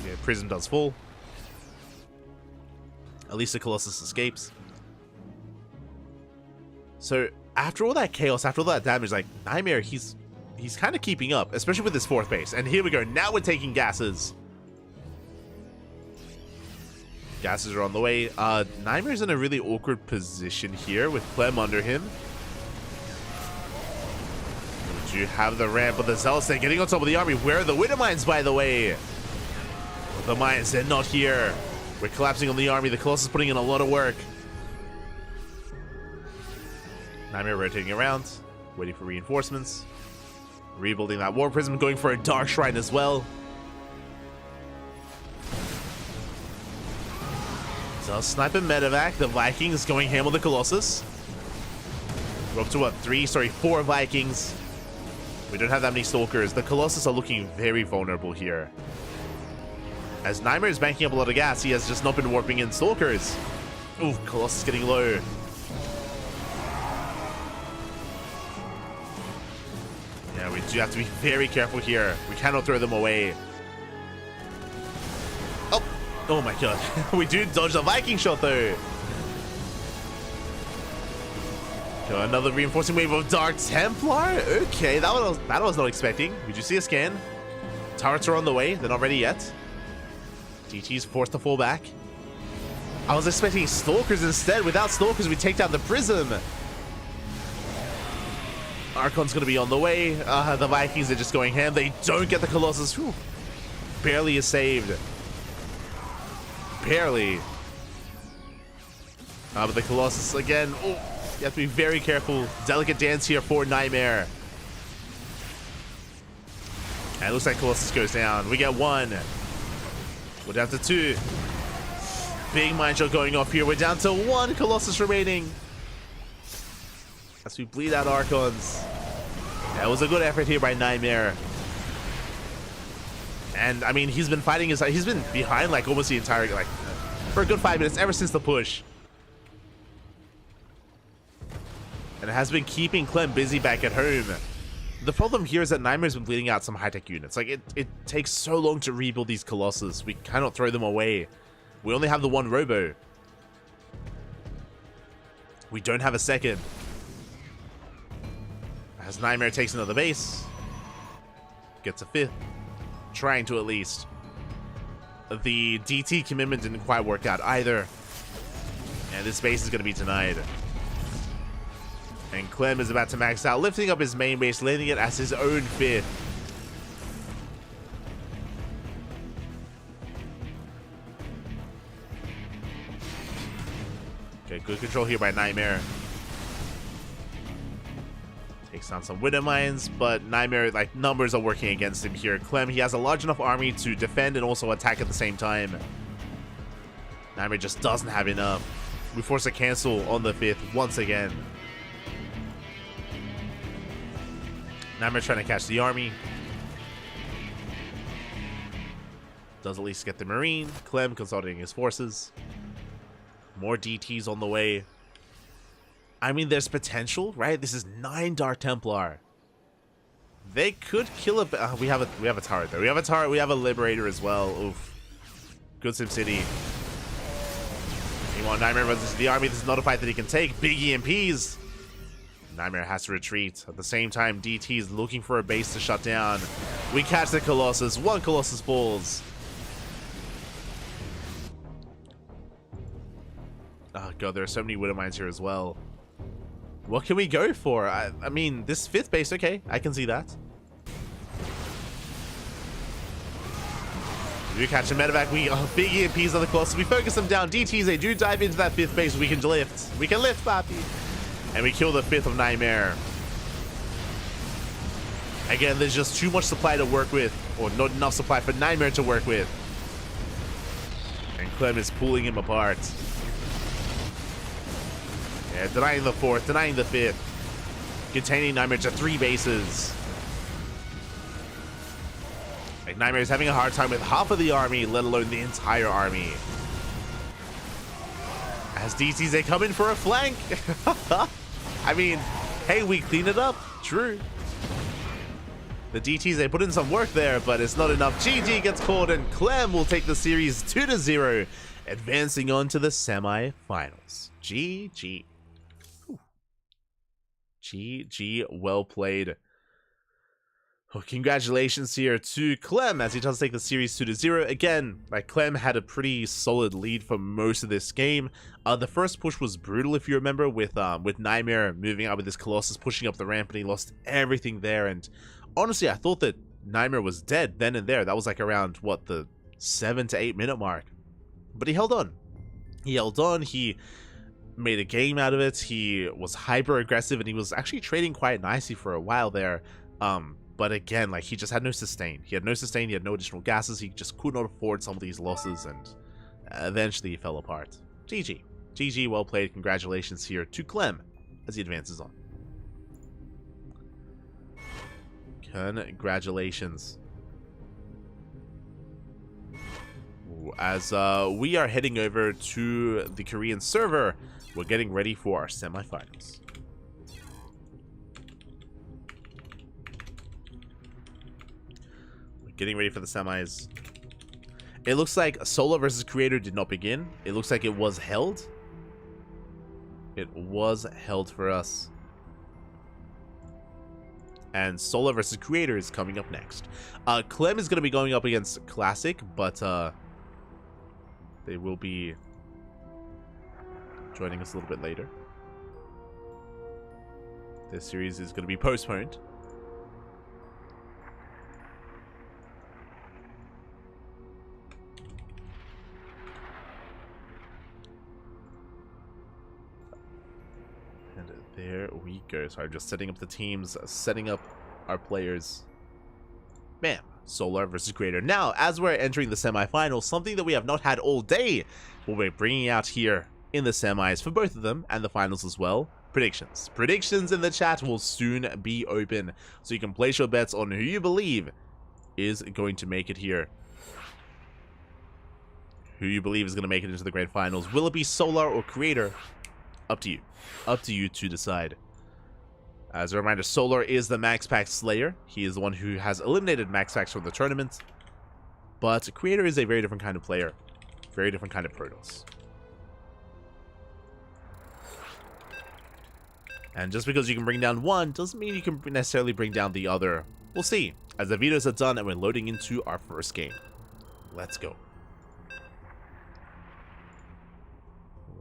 Yeah, Prism does fall. At least the Colossus escapes. So, after all that chaos, after all that damage, like, Nightmare, he's kind of keeping up, especially with his 4th base. And here we go. Now we're taking gases. Gases are on the way. Nightmare's in a really awkward position here with Clem under him. We do have the ramp, but the Zealots, they're getting on top of the army. Where are the Widow Mines, by the way? Well, the mines, they're not here. We're collapsing on the army. The Colossus putting in a lot of work. Nightmare rotating around, waiting for reinforcements. Rebuilding that War Prism, going for a Dark Shrine as well. So Sniper Medevac, the Vikings going ham on the Colossus. We're up to what, 4 Vikings. We don't have that many Stalkers. The Colossus are looking very vulnerable here. As Nightmare is banking up a lot of gas, he has just not been warping in Stalkers. Ooh, Colossus getting low. Yeah, we do have to be very careful here. We cannot throw them away. Oh, oh my god. We do dodge the Viking shot though. Okay, another reinforcing wave of Dark Templar. Okay, that I was not expecting. We do see a scan. Turrets are on the way. They're not ready yet. DT's forced to fall back. I was expecting Stalkers instead. Without Stalkers, we take down the Prism. Archon's going to be on the way. The Vikings are just going ham. They don't get the Colossus. Whew. Barely is saved. Barely. But the Colossus, again, oh, you have to be very careful. Delicate dance here for Nightmare. And it looks like Colossus goes down. We get 1. We're down to 2. Big mine shot going off here. We're down to 1 Colossus remaining. As we bleed out Archons. That was a good effort here by Nightmare. And I mean, he's been fighting he's been behind like almost the entire, like, for a good 5 minutes ever since the push. And it has been keeping Clem busy back at home. The problem here is that Nightmare's been bleeding out some high-tech units. Like, it takes so long to rebuild these Colossus. We cannot throw them away. We only have the 1 Robo. We don't have a second. As Nightmare takes another base. Gets a 5th. Trying to at least. The DT commitment didn't quite work out either. And this base is going to be denied. And Clem is about to max out, lifting up his main base, landing it as his own 5th. Okay, good control here by Nightmare. Takes down some Widow Mines, but Nightmare, like, numbers are working against him here. Clem, he has a large enough army to defend and also attack at the same time. Nightmare just doesn't have enough. We force a cancel on the 5th once again. Nightmare trying to catch the army. Does at least get the Marine. Clem consolidating his forces. More DTs on the way. I mean, there's potential, right? This is 9 Dark Templar. They could kill a... we have a turret though. We have a turret. We have a Liberator as well. Oof. Good SimCity. Meanwhile, Nightmare runs into the army. This is not a fight that he can take. Big EMPs. Nightmare has to retreat. At the same time, DT is looking for a base to shut down. We catch the Colossus. 1 Colossus falls. Oh god, there are so many Widow Mines here as well. What can we go for? I mean, this 5th base, okay, I can see that. We do catch a medevac. We big EMPs on the Colossus. We focus them down. DTs, they do dive into that 5th base. We can lift. We can lift, papi. And we kill the 5th of Nightmare. Again, there's just too much supply to work with, or not enough supply for Nightmare to work with. And Clem is pulling him apart. Yeah, denying the 4th, denying the 5th. Containing Nightmare to 3 bases. Like, Nightmare is having a hard time with half of the army, let alone the entire army. As DTs, they come in for a flank. I mean, hey, we clean it up. True. The DTs, they put in some work there, but it's not enough. GG gets called, and Clem will take the series 2-0, advancing on to the semi-finals. GG. GG, well played. Oh, congratulations here to Clem as he does take the series 2-0. Again, like, Clem had a pretty solid lead for most of this game. The first push was brutal, if you remember, with Nightmare moving out with his Colossus, pushing up the ramp, and he lost everything there. And honestly, I thought that Nightmare was dead then and there. That was like around, what, the 7 to 8 minute mark. But he held on. He held on. He made a game out of it. He was hyper aggressive, and he was actually trading quite nicely for a while there. But again, like, he just had no sustain. He had no sustain. He had no additional gases. He just could not afford some of these losses, and eventually he fell apart. GG. GG, well played. Congratulations here to Clem as he advances on. Congratulations. As we are heading over to the Korean server, we're getting ready for our semifinals. We're getting ready for the semis. It looks like Solo versus Creator did not begin. It looks like it was held. It was held for us. And Solo versus Creator is coming up next. Clem is going to be going up against Classic, but they will be joining us a little bit later. This series is going to be postponed. And there we go. So I'm just setting up the teams, setting up our players. Bam. Solar versus Creator. Now, as we're entering the semifinals, something that we have not had all day, what we're bringing out here in the semis for both of them and the finals as well. Predictions. Predictions in the chat will soon be open, so you can place your bets on who you believe is going to make it here. Who you believe is going to make it into the grand finals. Will it be Solar or Creator? Up to you. Up to you to decide. As a reminder, Solar is the Max Pack Slayer. He is the one who has eliminated Max Packs from the tournament. But Creator is a very different kind of player. Very different kind of Protoss. And just because you can bring down one doesn't mean you can necessarily bring down the other. We'll see. As the videos are done and we're loading into our first game. Let's go.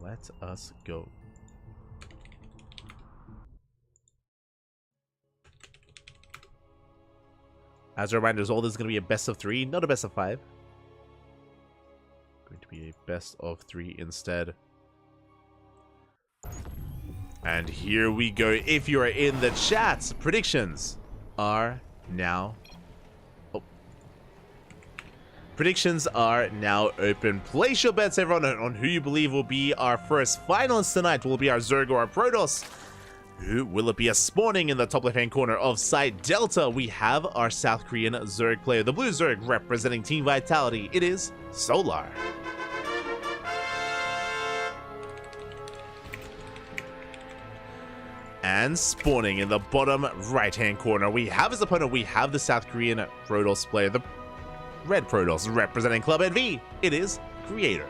Let us go. As a reminder, all this is going to be a best of 3, not a best of 5. Going to be a best of 3 instead. And here we go. If you are in the chat, predictions are now... Oh. Predictions are now open. Place your bets, everyone, on who you believe will be our first finalists tonight. Will it be our Zerg or our Protoss? Who will it be? A spawning in the top left-hand corner of Site Delta. We have our South Korean Zerg player, the Blue Zerg, representing Team Vitality. It is Solar. And spawning in the bottom right-hand corner, we have his opponent. We have the South Korean Protoss player, the Red Protoss, representing Club NV. It is Creator.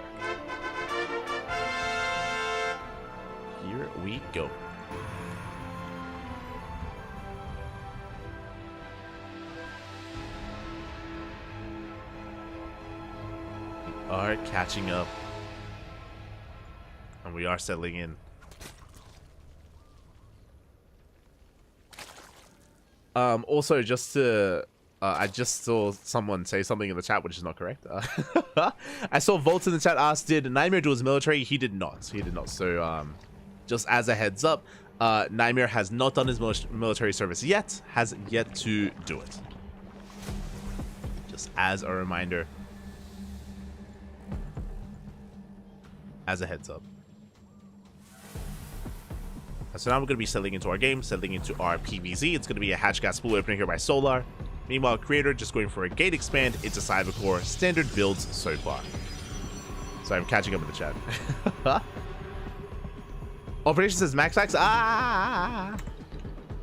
Here we go. We are catching up. And we are settling in. Also, just to, I just saw someone say something in the chat, which is not correct. I saw Volt in the chat ask, did Nightmare do his military? He did not. He did not. So, just as a heads up, Nightmare has not done his military service yet, has yet to do it. Just as a reminder. As a heads up. So now we're going to be settling into our game, settling into our PVZ. It's going to be a hatch gas pool opener here by Solar. Meanwhile, Creator just going for a gate expand into Cyber Core. Standard builds so far. So I'm catching up in the chat. Operation says max max. Ah!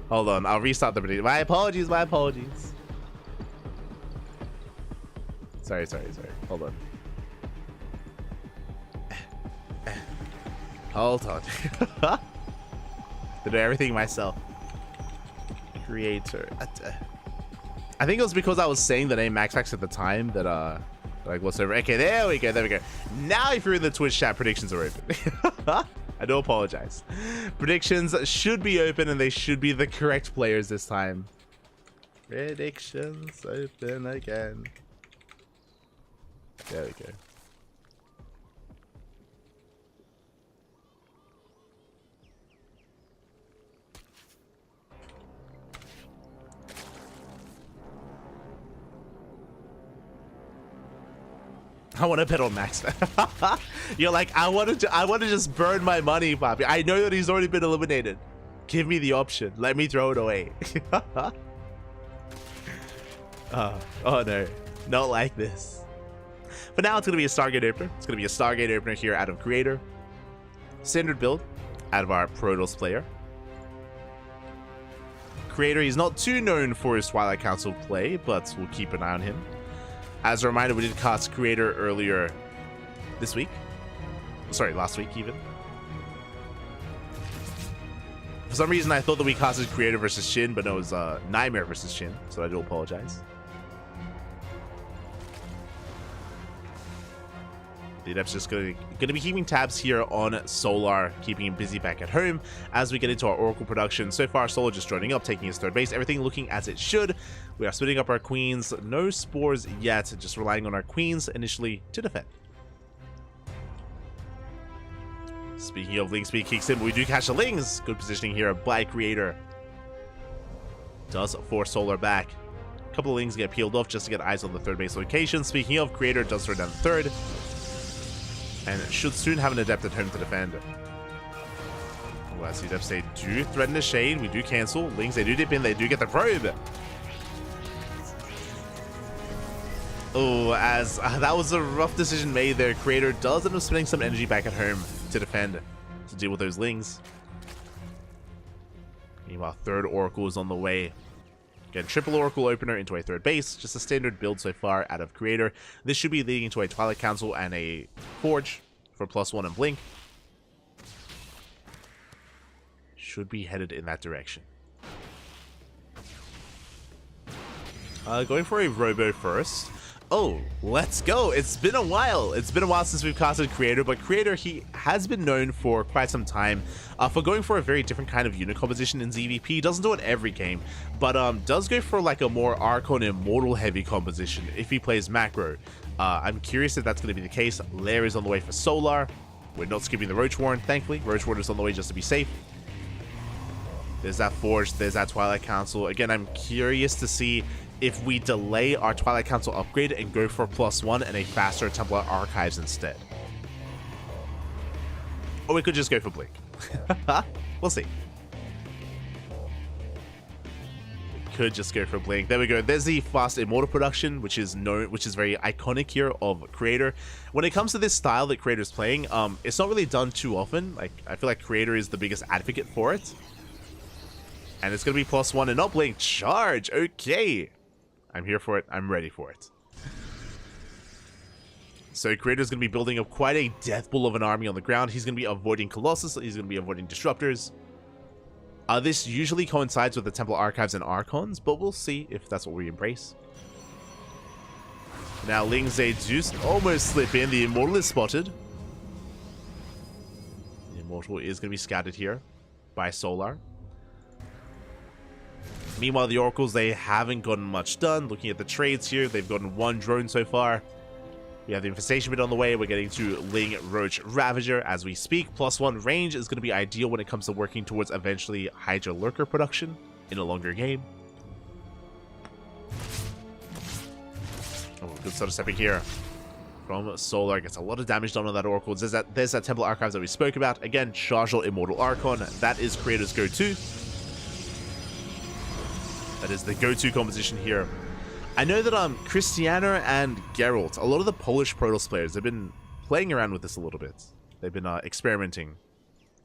Hold on, I'll restart the prediction. My apologies, my apologies. Sorry. Hold on. Hold on. To do everything myself. Creator. I think it was because I was saying the name Max at the time that like what's over. Okay, there we go. Now if you're in the Twitch chat, predictions are open. I do apologize. Predictions should be open and they should be the correct players this time. Predictions open again. There we go. I want to bet on Max. You're like, I want to just burn my money, Poppy. I know that he's already been eliminated. Give me the option. Let me throw it away. Oh no, not like this. For now, it's gonna be a Stargate opener. It's gonna be a Stargate opener here out of Creator. Standard build out of our Protoss player. Creator, he's not too known for his Twilight Council play, but we'll keep an eye on him. As a reminder, we did cast Creator earlier this week. Sorry, last week even. For some reason, I thought that we casted Creator versus Shin, but no, it was Nightmare versus Shin, so I do apologize. The Adept's just going to be keeping tabs here on Solar, keeping him busy back at home as we get into our Oracle production. So far, Solar just joining up, taking his third base, everything looking as it should. We are splitting up our queens, no spores yet, just relying on our queens initially to defend. Speaking of Ling Speed kicks in, but we do catch the Lings. Good positioning here by Creator. Does force Solar back. A couple of Lings get peeled off just to get eyes on the third base location. Speaking of, Creator does throw down the third. And should soon have an Adept at home to defend. Well, as the Adepts, they do threaten the shade. We do cancel. Lings, they do dip in. They do get the probe. Oh, as that was a rough decision made there. Creator does end up spending some energy back at home to defend, to deal with those Lings. Meanwhile, third Oracle is on the way. Again, triple Oracle opener into a third base. Just a standard build so far out of Creator. This should be leading to a Twilight Council and a Forge for +1 and Blink. Should be headed in that direction. Going for a Robo first. Oh, let's go. It's been a while. It's been a while since we've casted Creator, but Creator, he has been known for quite some time for going for a very different kind of unit composition in ZVP. Doesn't do it every game, but does go for like a more Archon Immortal heavy composition if he plays macro. I'm curious if that's going to be the case. Lair is on the way for Solar. We're not skipping the Roach Warren, thankfully. Roach Warren is on the way just to be safe. There's that Forge, there's that Twilight Council. Again, I'm curious to see if we delay our Twilight Council upgrade and go for +1 and a faster Templar Archives instead. Or we could just go for Blink. We'll see. Could just go for Blink. There we go. There's the fast immortal production, which is very iconic here of Creator. When it comes to this style that Creator's playing, it's not really done too often. Like, I feel like Creator is the biggest advocate for it. And it's gonna be +1 and not Blink. Charge! Okay. I'm here for it. I'm ready for it. So Creator's gonna be building up quite a death bull of an army on the ground. He's gonna be avoiding Colossus, he's gonna be avoiding Disruptors. This usually coincides with the Templar Archives and Archons, but we'll see if that's what we embrace. Now Ling Zhe Zeus almost slip in. The Immortal is spotted. The Immortal is going to be scouted here by Solar. Meanwhile, the Oracles, they haven't gotten much done. Looking at the trades here, they've gotten 1 drone so far. We have the Infestation bit on the way. We're getting to Ling Roach Ravager as we speak. +1 range is going to be ideal when it comes to working towards eventually Hydra Lurker production in a longer game. Oh, good sort of stepping here from Solar. Gets a lot of damage done on that Oracle. There's that Temple Archives that we spoke about. Again, Chargel Immortal Archon. That is Creator's go-to. That is the go-to composition here. I know that Cristiano and Geralt, a lot of the Polish Protoss players, have been playing around with this a little bit. They've been experimenting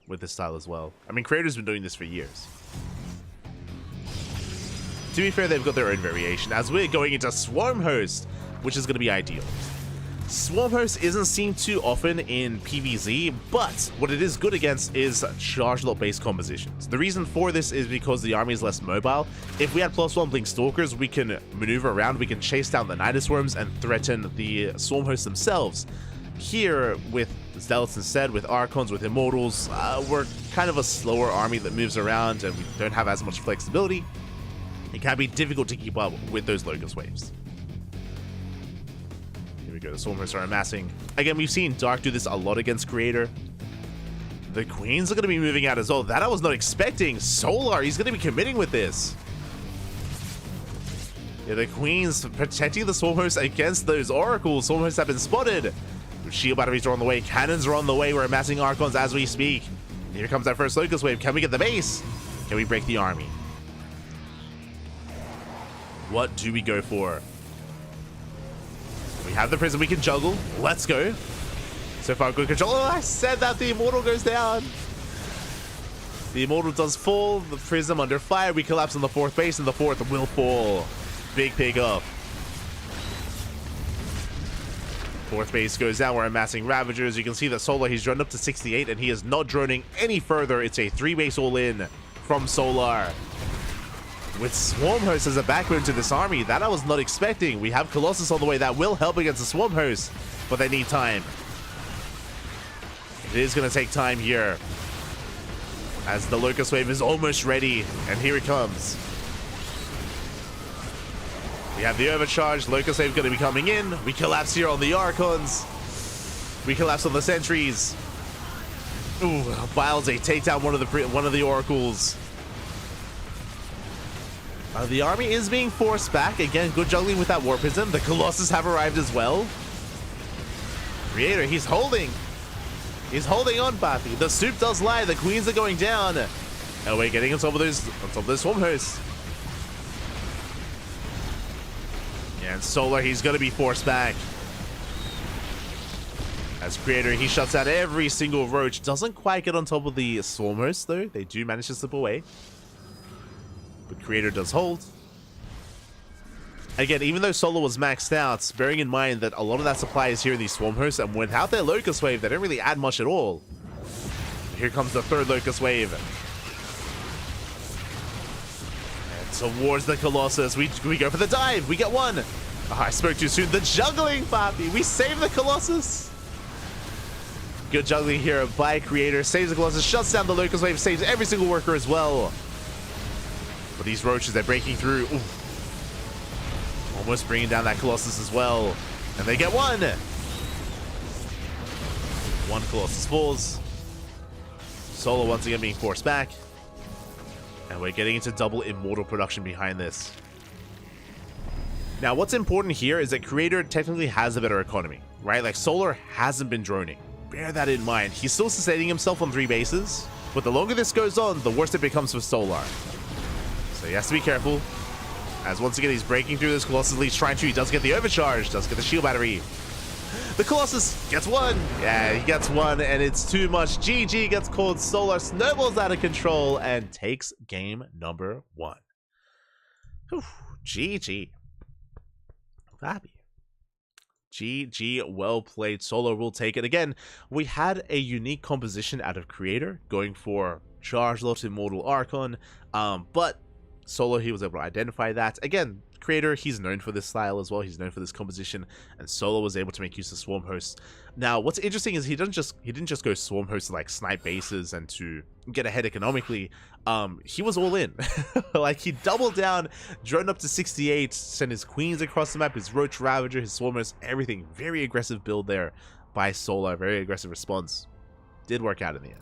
with this style as well. I mean, Creator's been doing this for years. To be fair, they've got their own variation, as we're going into Swarm Host, which is going to be ideal. Swarm Host isn't seen too often in PvZ, but what it is good against is charge lot based compositions. The reason for this is because the army is less mobile. If we had +1 Blink Stalkers, we can maneuver around, we can chase down the Nidus Worms and threaten the Swarm Hosts themselves. Here, with Zealots instead, with Archons, with Immortals, we're kind of a slower army that moves around and we don't have as much flexibility. It can be difficult to keep up with those Locust Waves. Here we go, the Swarm Hosts are amassing. Again, we've seen Dark do this a lot against Creator. The Queens are going to be moving out as well. That I was not expecting. Solar, he's going to be committing with this. Yeah, the Queens protecting the Swarm Hosts against those Oracles. Swarm Hosts have been spotted. Shield batteries are on the way. Cannons are on the way. We're amassing Archons as we speak. Here comes that first Locust Wave. Can we get the base? Can we break the army? What do we go for? We have the Prism we can juggle. Let's go. So far, good control. Oh, I said that the Immortal goes down. The Immortal does fall. The Prism under fire. We collapse on the 4th base, and the 4th will fall. Big pick up. 4th base goes down. We're amassing Ravagers. You can see that Solar, he's dropped up to 68, and he is not droning any further. It's a 3-base all-in from Solar. With Swarm Host as a backbone to this army, that I was not expecting. We have Colossus on the way. That will help against the Swarm Host, but they need time. It is going to take time here, as the Locust Wave is almost ready, and here it comes. We have the overcharge. Locust Wave going to be coming in. We collapse here on the Archons. We collapse on the Sentries. Ooh, Bilesy take down one of the Oracles. The army is being forced back. Again, good juggling with that War Prism. The Colossus have arrived as well. Creator, he's holding. He's holding on, Papi. The soup does lie. The Queens are going down. And we're getting on top of those Swarm Hosts. Yeah, and Solar, he's going to be forced back. As Creator, he shuts out every single Roach. Doesn't quite get on top of the Swarm Hosts, though. They do manage to slip away. But Creator does hold. Again, even though Solar was maxed out, bearing in mind that a lot of that supply is here in these Swarm Hosts, and without their Locust Wave, they don't really add much at all. Here comes the 3rd Locust Wave. And towards the Colossus, we go for the dive. We get one. Oh, I spoke too soon. The juggling, Papi. We save the Colossus. Good juggling here by Creator. Saves the Colossus, shuts down the Locust Wave, saves every single worker as well. But these Roaches, they're breaking through. Ooh. Almost bringing down that Colossus as well. And they get one. One Colossus falls. Solar once again being forced back. And we're getting into double Immortal production behind this. Now, what's important here is that Creator technically has a better economy, right? Like, Solar hasn't been droning. Bear that in mind. He's still sustaining himself on 3 bases, but the longer this goes on, the worse it becomes for Solar. So he has to be careful. As once again, he's breaking through this Colossus leech, trying to. He does get the overcharge, does get the shield battery. The Colossus gets one. Yeah, he gets one, and it's too much. GG gets called. Solar snowballs out of control and takes game number 1. Whew, GG. Happy. GG, well played. Solar will take it. Again, we had a unique composition out of Creator, going for Charge Lot Immortal Archon, but Solar, he was able to identify that. Again, Creator, he's known for this style as well. He's known for this composition, and Solar was able to make use of Swarm Host. Now, what's interesting is he didn't just go Swarm Host to like snipe bases and to get ahead economically. He was all in. Like, he doubled down, drone up to 68, sent his queens across the map, his Roach Ravager, his Swarm Host, everything. Very aggressive build there by Solar. Very aggressive response. Did work out in the end.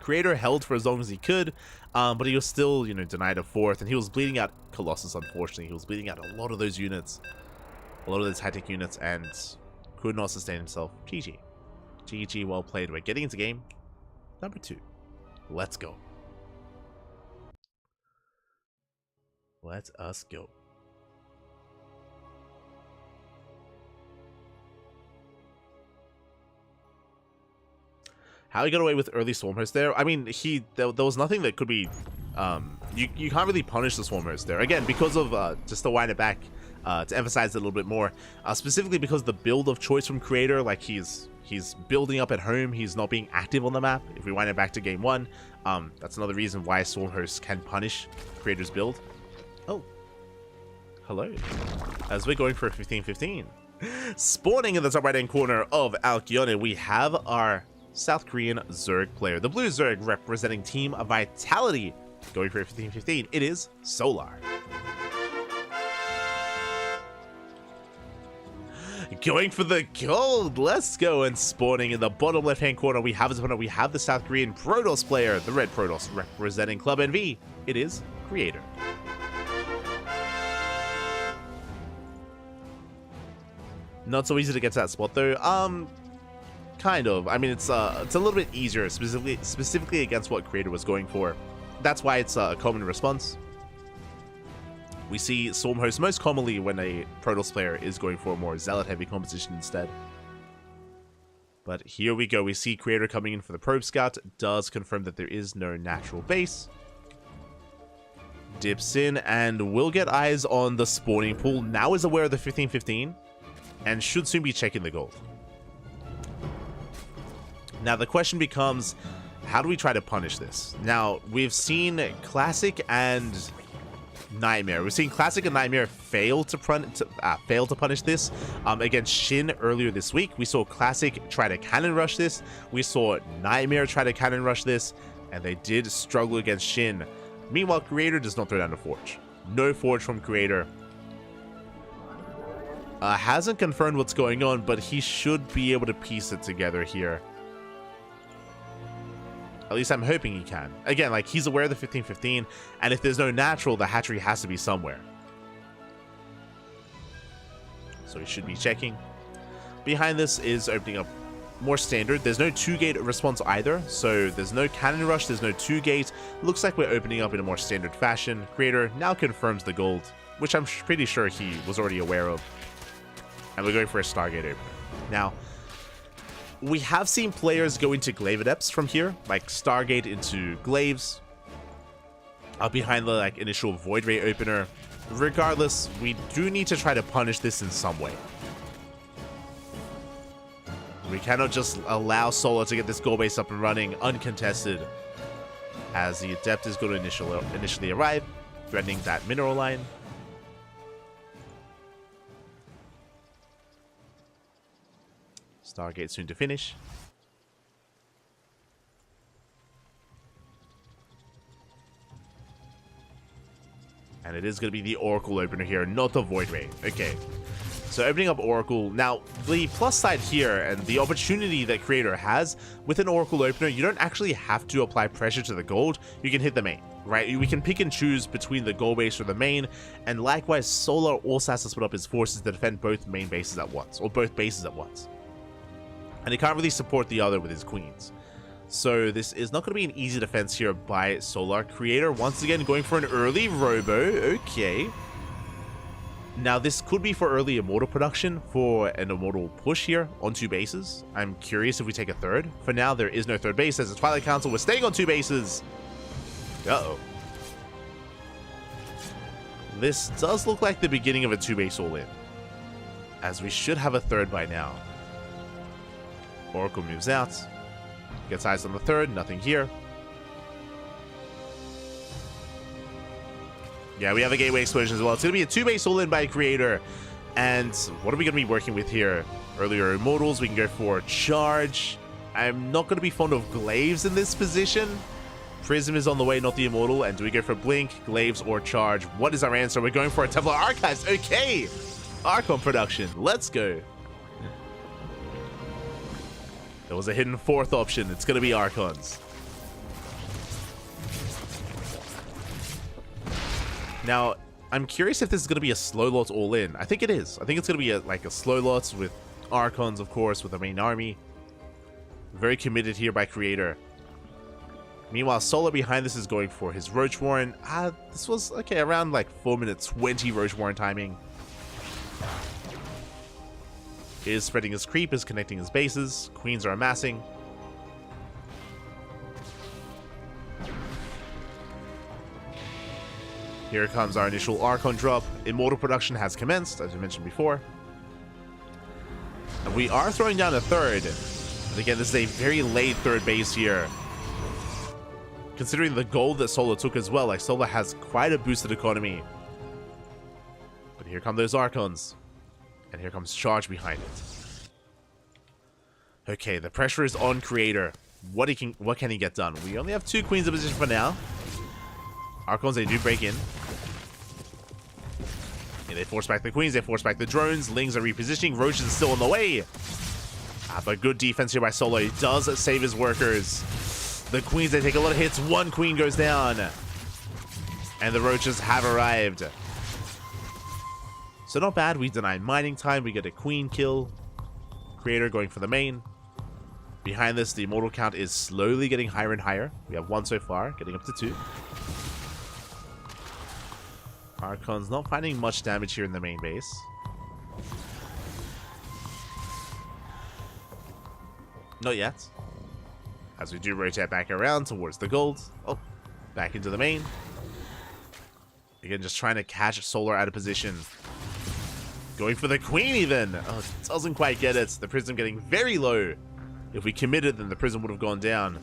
Creator held for as long as he could, but he was still, denied a 4th, and he was bleeding out Colossus, unfortunately. He was bleeding out a lot of those units, a lot of those high-tech units, and could not sustain himself. GG. GG, well played. We're getting into game number 2. Let's go. Let us go. How he got away with early Swarm Host there? I mean, there was nothing that could be... you can't really punish the Swarm Host there. Again, because of... just to wind it back, to emphasize it a little bit more. Specifically because the build of choice from Creator, like he's building up at home, he's not being active on the map. If we wind it back to game 1, that's another reason why Swarm Host can punish Creator's build. Oh. Hello. As we're going for a 15-15. Spawning in the top right-hand corner of Alkyone, we have our South Korean Zerg player. The blue Zerg representing Team Vitality. Going for a 15-15. It is Solar. Going for the gold. Let's go. And spawning in the bottom left-hand corner, we have his opponent. We have the South Korean Protoss player, the red Protoss representing Club NV. It is Creator. Not so easy to get to that spot though. Kind of. I mean, it's a little bit easier, specifically against what Creator was going for. That's why it's a common response. We see Swarm Host most commonly when a Protoss player is going for a more Zealot-heavy composition instead. But here we go. We see Creator coming in for the Probe Scout. Does confirm that there is no natural base. Dips in and will get eyes on the spawning pool. Now is aware of the 15-15 and should soon be checking the gold. Now the question becomes, how do we try to punish this? Now, we've seen Classic and Nightmare. We've seen Classic and Nightmare fail to punish this. Against Shin earlier this week, we saw Classic try to cannon rush this. We saw Nightmare try to cannon rush this, and they did struggle against Shin. Meanwhile, Creator does not throw down a Forge. No Forge from Creator. Hasn't confirmed what's going on, but he should be able to piece it together here. At least I'm hoping he can. Again, like, he's aware of the 15-15, and if there's no natural, the hatchery has to be somewhere. So he should be checking. Behind this is opening up more standard. There's no 2-gate response either, so there's no cannon rush, there's no 2-gate. Looks like we're opening up in a more standard fashion. Creator now confirms the gold, which I'm pretty sure he was already aware of. And we're going for a Stargate opener. Now, we have seen players go into Glaive Adepts from here, like Stargate into Glaives, behind the initial Void Ray opener. Regardless, we do need to try to punish this in some way. We cannot just allow Solar to get this goal base up and running uncontested, as the Adept is going to initially arrive, threatening that mineral line. Stargate soon to finish. And it is going to be the Oracle opener here, not the Void Ray. Okay. So opening up Oracle. Now, the plus side here and the opportunity that Creator has with an Oracle opener, you don't actually have to apply pressure to the gold. You can hit the main, right? We can pick and choose between the gold base or the main. And likewise, Solar also has to split up his forces to defend both main bases at once, or both bases at once. And he can't really support the other with his queens. So this is not going to be an easy defense here by Solar. Creator once again going for an early Robo. Okay. Now, this could be for early Immortal production for an Immortal push here on 2 bases. I'm curious if we take a third. For now, there is no third base as the Twilight Council was staying on 2 bases. Uh-oh. This does look like the beginning of a 2-base all-in, as we should have a third by now. Oracle moves out. Gets eyes on the third. Nothing here. Yeah, we have a Gateway Explosion as well. It's going to be a 2-base all-in by Creator. And what are we going to be working with here? Earlier Immortals, we can go for Charge. I'm not going to be fond of Glaives in this position. Prism is on the way, not the Immortal. And do we go for Blink, Glaives, or Charge? What is our answer? We're going for a Templar Archives. Okay! Archon production. Let's go. There was a hidden 4th option. It's going to be Archons. Now, I'm curious if this is going to be a slow lot all-in. I think it is. I think it's going to be like a slow lot with Archons, of course, with the main army. Very committed here by Creator. Meanwhile, Solar behind this is going for his Roach Warren. This was, okay, around like 4 minutes 20 Roach Warren timing. Is spreading his creep, is connecting his bases. Queens are amassing. Here comes our initial Archon drop. Immortal production has commenced, as I mentioned before. And we are throwing down a third. And again, this is a very late third base here. Considering the gold that Solar took as well, like Solar has quite a boosted economy. But here come those Archons. And here comes Charge behind it. Okay, the pressure is on Creator. What can he get done? We only have 2 queens in position for now. Archons, they do break in. Yeah, they force back the queens, they force back the drones. Lings are repositioning. Roach is still on the way. But good defense here by Solar. He does save his workers. The queens, they take a lot of hits. 1 queen goes down. And the Roaches have arrived. So not bad. We deny mining time. We get a queen kill. Creator going for the main. Behind this, the Immortal count is slowly getting higher and higher. We have 1 so far, getting up to 2. Archon's not finding much damage here in the main base. Not yet. As we do rotate back around towards the gold. Oh, back into the main. Again, just trying to catch Solar out of position. Going for the queen even. Oh, doesn't quite get it. The Prism getting very low. If we committed, then the Prism would have gone down.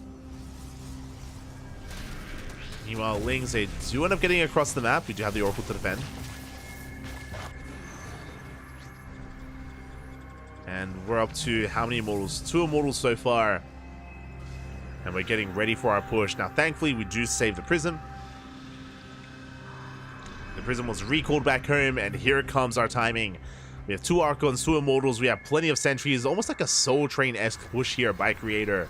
Meanwhile, Lings, they do end up getting across the map. We do have the Oracle to defend. And we're up to how many Immortals? 2 Immortals so far. And we're getting ready for our push. Now, thankfully, we do save the Prism. The Prism was recalled back home, and here comes our timing. We have 2 Archons, 2 Immortals. We have plenty of sentries. Almost like a Soul Train-esque push here by Creator.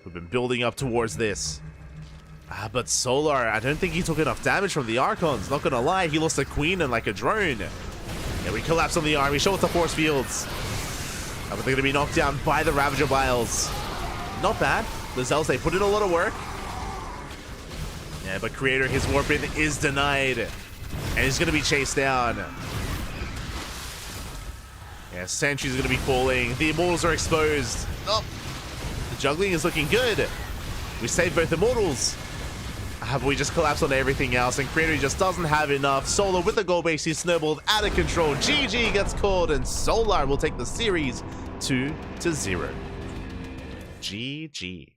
We've been building up towards this. But Solar, I don't think he took enough damage from the Archons. Not gonna lie, he lost a queen and like a drone. Yeah, we collapse on the army. Show us the force fields. But they're gonna be knocked down by the Ravager Biles. Not bad. The Zells, they put in a lot of work. Yeah, but Creator, his warp-in is denied. And he's gonna be chased down. Yeah, Sentry's gonna be falling. The Immortals are exposed. Oh. The juggling is looking good. We saved both Immortals. But we just collapse on everything else, and Creator just doesn't have enough. Solar with the gold base, he's snowballed out of control. GG gets called, and Solar will take the series 2-0. GG.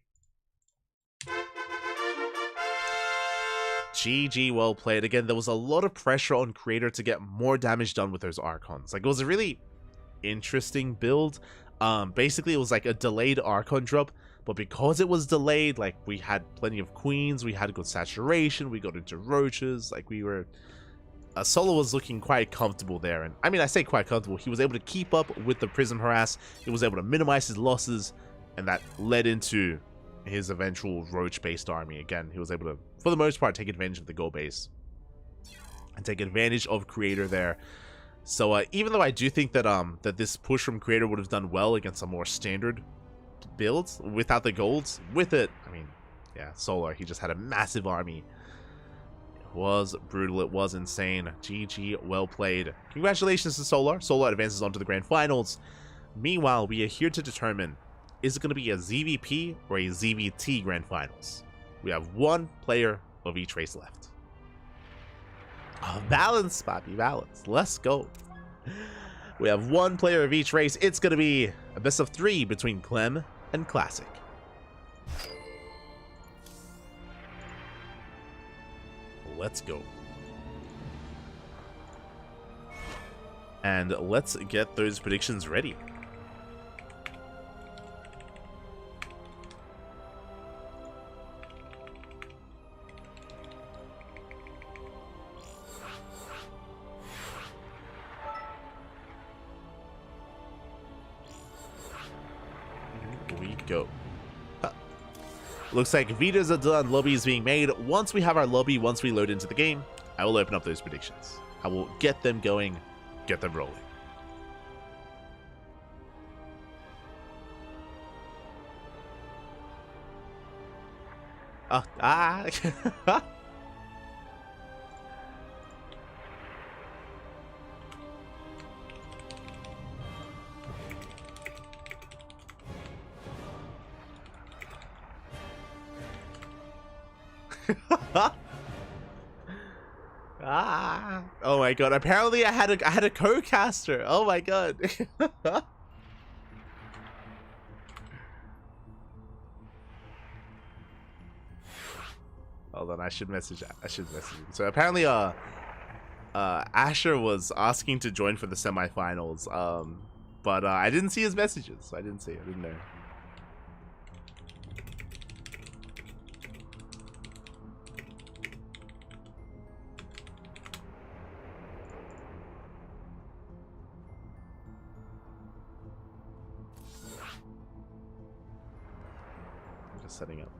GG, well played. Again, there was a lot of pressure on Creator to get more damage done with those Archons. Like, it was a really interesting build. Basically, it was like a delayed Archon drop, but because it was delayed, like, we had plenty of queens, we had good saturation, we got into roaches, like, we were Solar was looking quite comfortable there, and I mean, I say quite comfortable. He was able to keep up with the Prism harass. He was able to minimize his losses, and that led into his eventual Roach-based army. Again, he was able to, for the most part, take advantage of the gold base and take advantage of Creator there. So even though I do think that that this push from Creator would have done well against a more standard build without the golds, with it, I mean, yeah, Solar, he just had a massive army. It was brutal, it was insane. GG, well played. Congratulations to Solar. Solar advances on to the grand finals. Meanwhile, we are here to determine, is it going to be a ZVP or a ZVT grand finals? We have one player of each race left. Oh, balance, Papi, balance. Let's go. We have one player of each race. It's going to be a best of 3 between Clem and Classic. Let's go. And let's get those predictions ready. Go. Looks like Vitas are done. Lobby is being made. Once we have our lobby, once we load into the game, I will open up those predictions. I will get them going, get them rolling. Oh my god, apparently I had a co-caster. Oh my god. Hold on, I should message him. So apparently Asher was asking to join for the semifinals, but I didn't see his messages, so I didn't know. Setting up.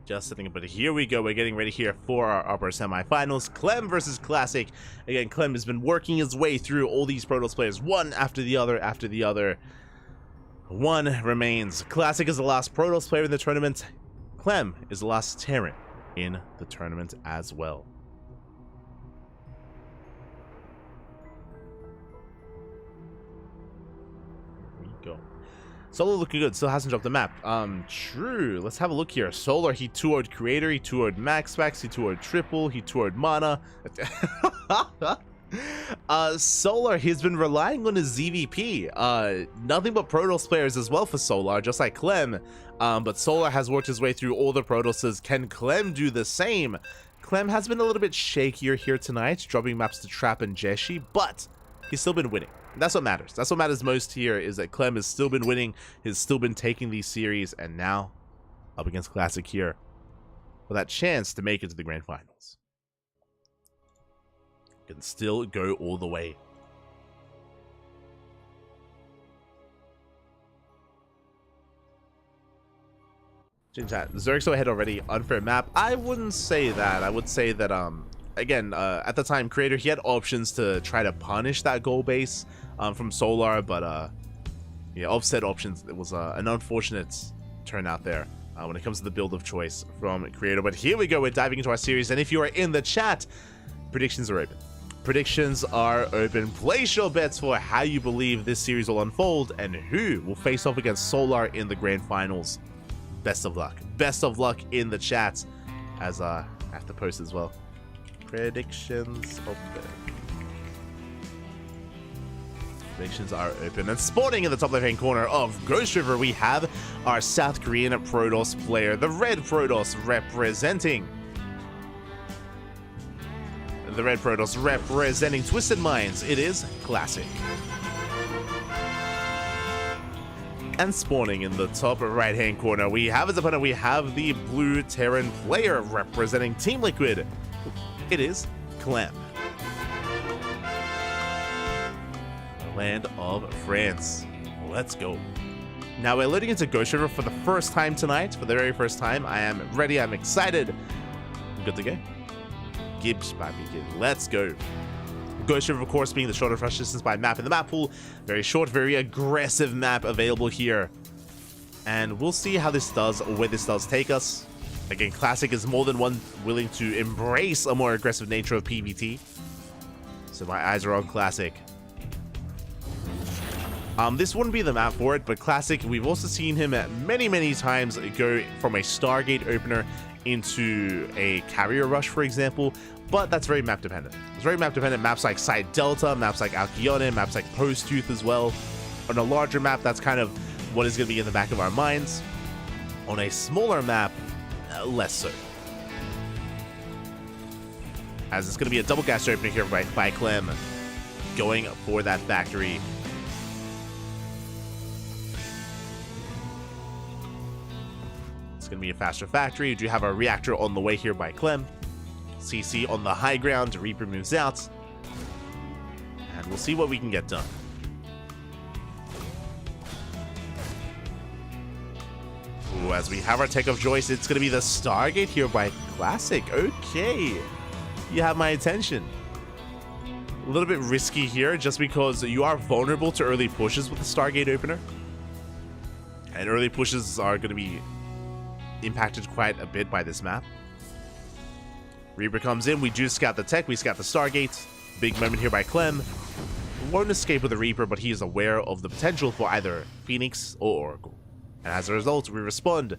Just setting up, but here we go. We're getting ready here for our upper semifinals. Clem versus Classic. Again, Clem has been working his way through all these Protoss players, one after the other. One remains. Classic is the last Protoss player in the tournament. Clem is the last Terran in the tournament as well. Go. Solar looking good, still hasn't dropped the map. True. Let's have a look here. Solar, he 2-0'd Creator, he 2-0'd Max Packs, he 2-0'd Triple, he 2-0'd Mana. Solar, he's been relying on his ZVP. Nothing but Protoss players as well for Solar, just like Clem. But Solar has worked his way through all the Protosses. Can Clem do the same? Clem has been a little bit shakier here tonight, dropping maps to Trap and Jeshi, but he's still been winning. That's what matters. That's what matters most here, is that Clem has still been winning, has still been taking these series, and now up against Classic here for that chance to make it to the grand finals. Can still go all the way. Chat, Zerg's ahead already. Unfair map. I wouldn't say that. I would say that again, at the time, Creator, he had options to try to punish that goal base from Solar, but yeah, offset options. It was an unfortunate turnout there when it comes to the build of choice from Creator. But here we go, we're diving into our series, and if you are in the chat, predictions are open. Predictions are open. Place your bets for how you believe this series will unfold and who will face off against Solar in the grand finals. Best of luck. Best of luck in the chat, as I have to post as well. Predictions open. Predictions are open. And spawning in the top left-hand corner of Ghost River, we have our South Korean Protoss player, the Red Protoss representing. The Red Protoss representing Twisted Minds. It is Classic. And spawning in the top right hand corner, we have as opponent, we have the blue Terran player representing Team Liquid. It is Clem. Land of France. Let's go. Now we're loading into Ghost River for the first time tonight. For the very first time. I am ready. I'm excited. I'm good to go. Gibbs, baby, Gibbs. Let's go. Ghost River, of course, being the shortest rush distance by map in the map pool. Very short, very aggressive map available here. And we'll see how this does, or where this does take us. Again, Classic is more than one willing to embrace a more aggressive nature of PvT. So my eyes are on Classic. This wouldn't be the map for it, but Classic, we've also seen him many times go from a Stargate opener into a carrier rush, for example, but that's very map dependent. It's very map dependent. Maps like Side Delta, maps like Alcyone, maps like Post Tooth as well. On a larger map, that's kind of what is going to be in the back of our minds. On a smaller map, less so. As it's going to be a double gas opener here by Clem, going for that factory. It's going to be a faster factory. We do have a reactor on the way here by Clem. CC on the high ground. Reaper moves out. And we'll see what we can get done. Ooh, as we have our tech of choice, it's going to be the Stargate here by Classic. Okay. You have my attention. A little bit risky here just because you are vulnerable to early pushes with the Stargate opener. And early pushes are going to be impacted quite a bit by this map. Reaper comes in, we do scout the tech, we scout the Stargate. Big moment here by Clem. Won't escape with the Reaper, but he is aware of the potential for either Phoenix or Oracle. And as a result, we respond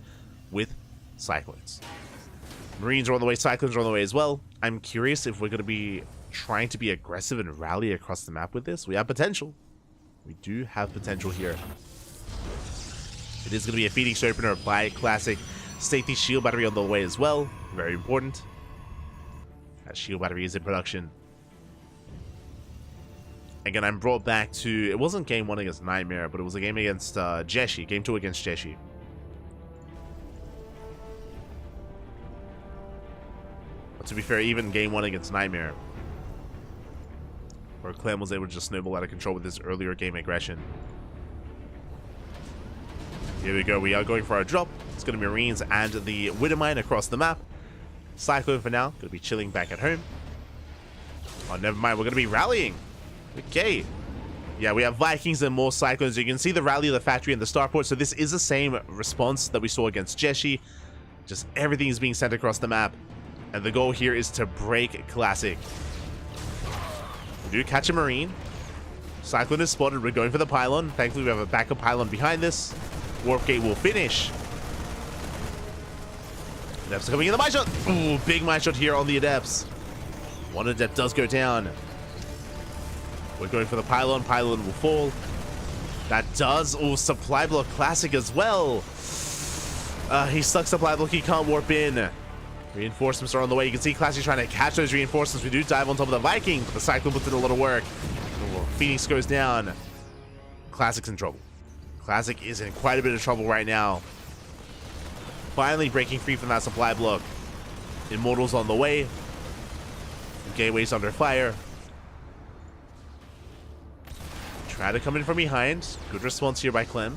with Cyclones. Marines are on the way, Cyclones are on the way as well. I'm curious if we're going to be trying to be aggressive and rally across the map with this. We have potential. We do have potential here. It is going to be a Phoenix opener by Classic. Safety shield battery on the way as well. Very important. That shield battery is in production. Again, I'm brought back to... It wasn't game 1 against Nightmare, but it was a game against Jeshi. Game 2 against Jeshi. But to be fair, even game 1 against Nightmare, where Clem was able to just snowball out of control with his earlier game aggression. Here we go. We are going for our drop. It's going to be Marines and the Widowmine across the map. Cyclone for now. Going to be chilling back at home. Oh, never mind. We're going to be rallying. Okay. Yeah, we have Vikings and more Cyclones. You can see the rally of the factory and the starport. So this is the same response that we saw against Jeshi. Just everything is being sent across the map. And the goal here is to break Classic. We do catch a Marine. Cyclone is spotted. We're going for the pylon. Thankfully, we have a backup pylon behind this. Warp gate will finish. Adepts are coming in the mine shot. Ooh, big mine shot here on the Adepts. One Adept does go down. We're going for the pylon. Pylon will fall. That does. Oh, supply block Classic as well. He's stuck supply block. He can't warp in. Reinforcements are on the way. You can see Classic trying to catch those reinforcements. We do dive on top of the Viking, but the Cyclone puts in a lot of work. Oh, Phoenix goes down. Classic's in trouble. Classic is in quite a bit of trouble right now. Finally breaking free from that supply block. Immortals on the way. Gateway's under fire. Try to come in from behind. Good response here by Clem.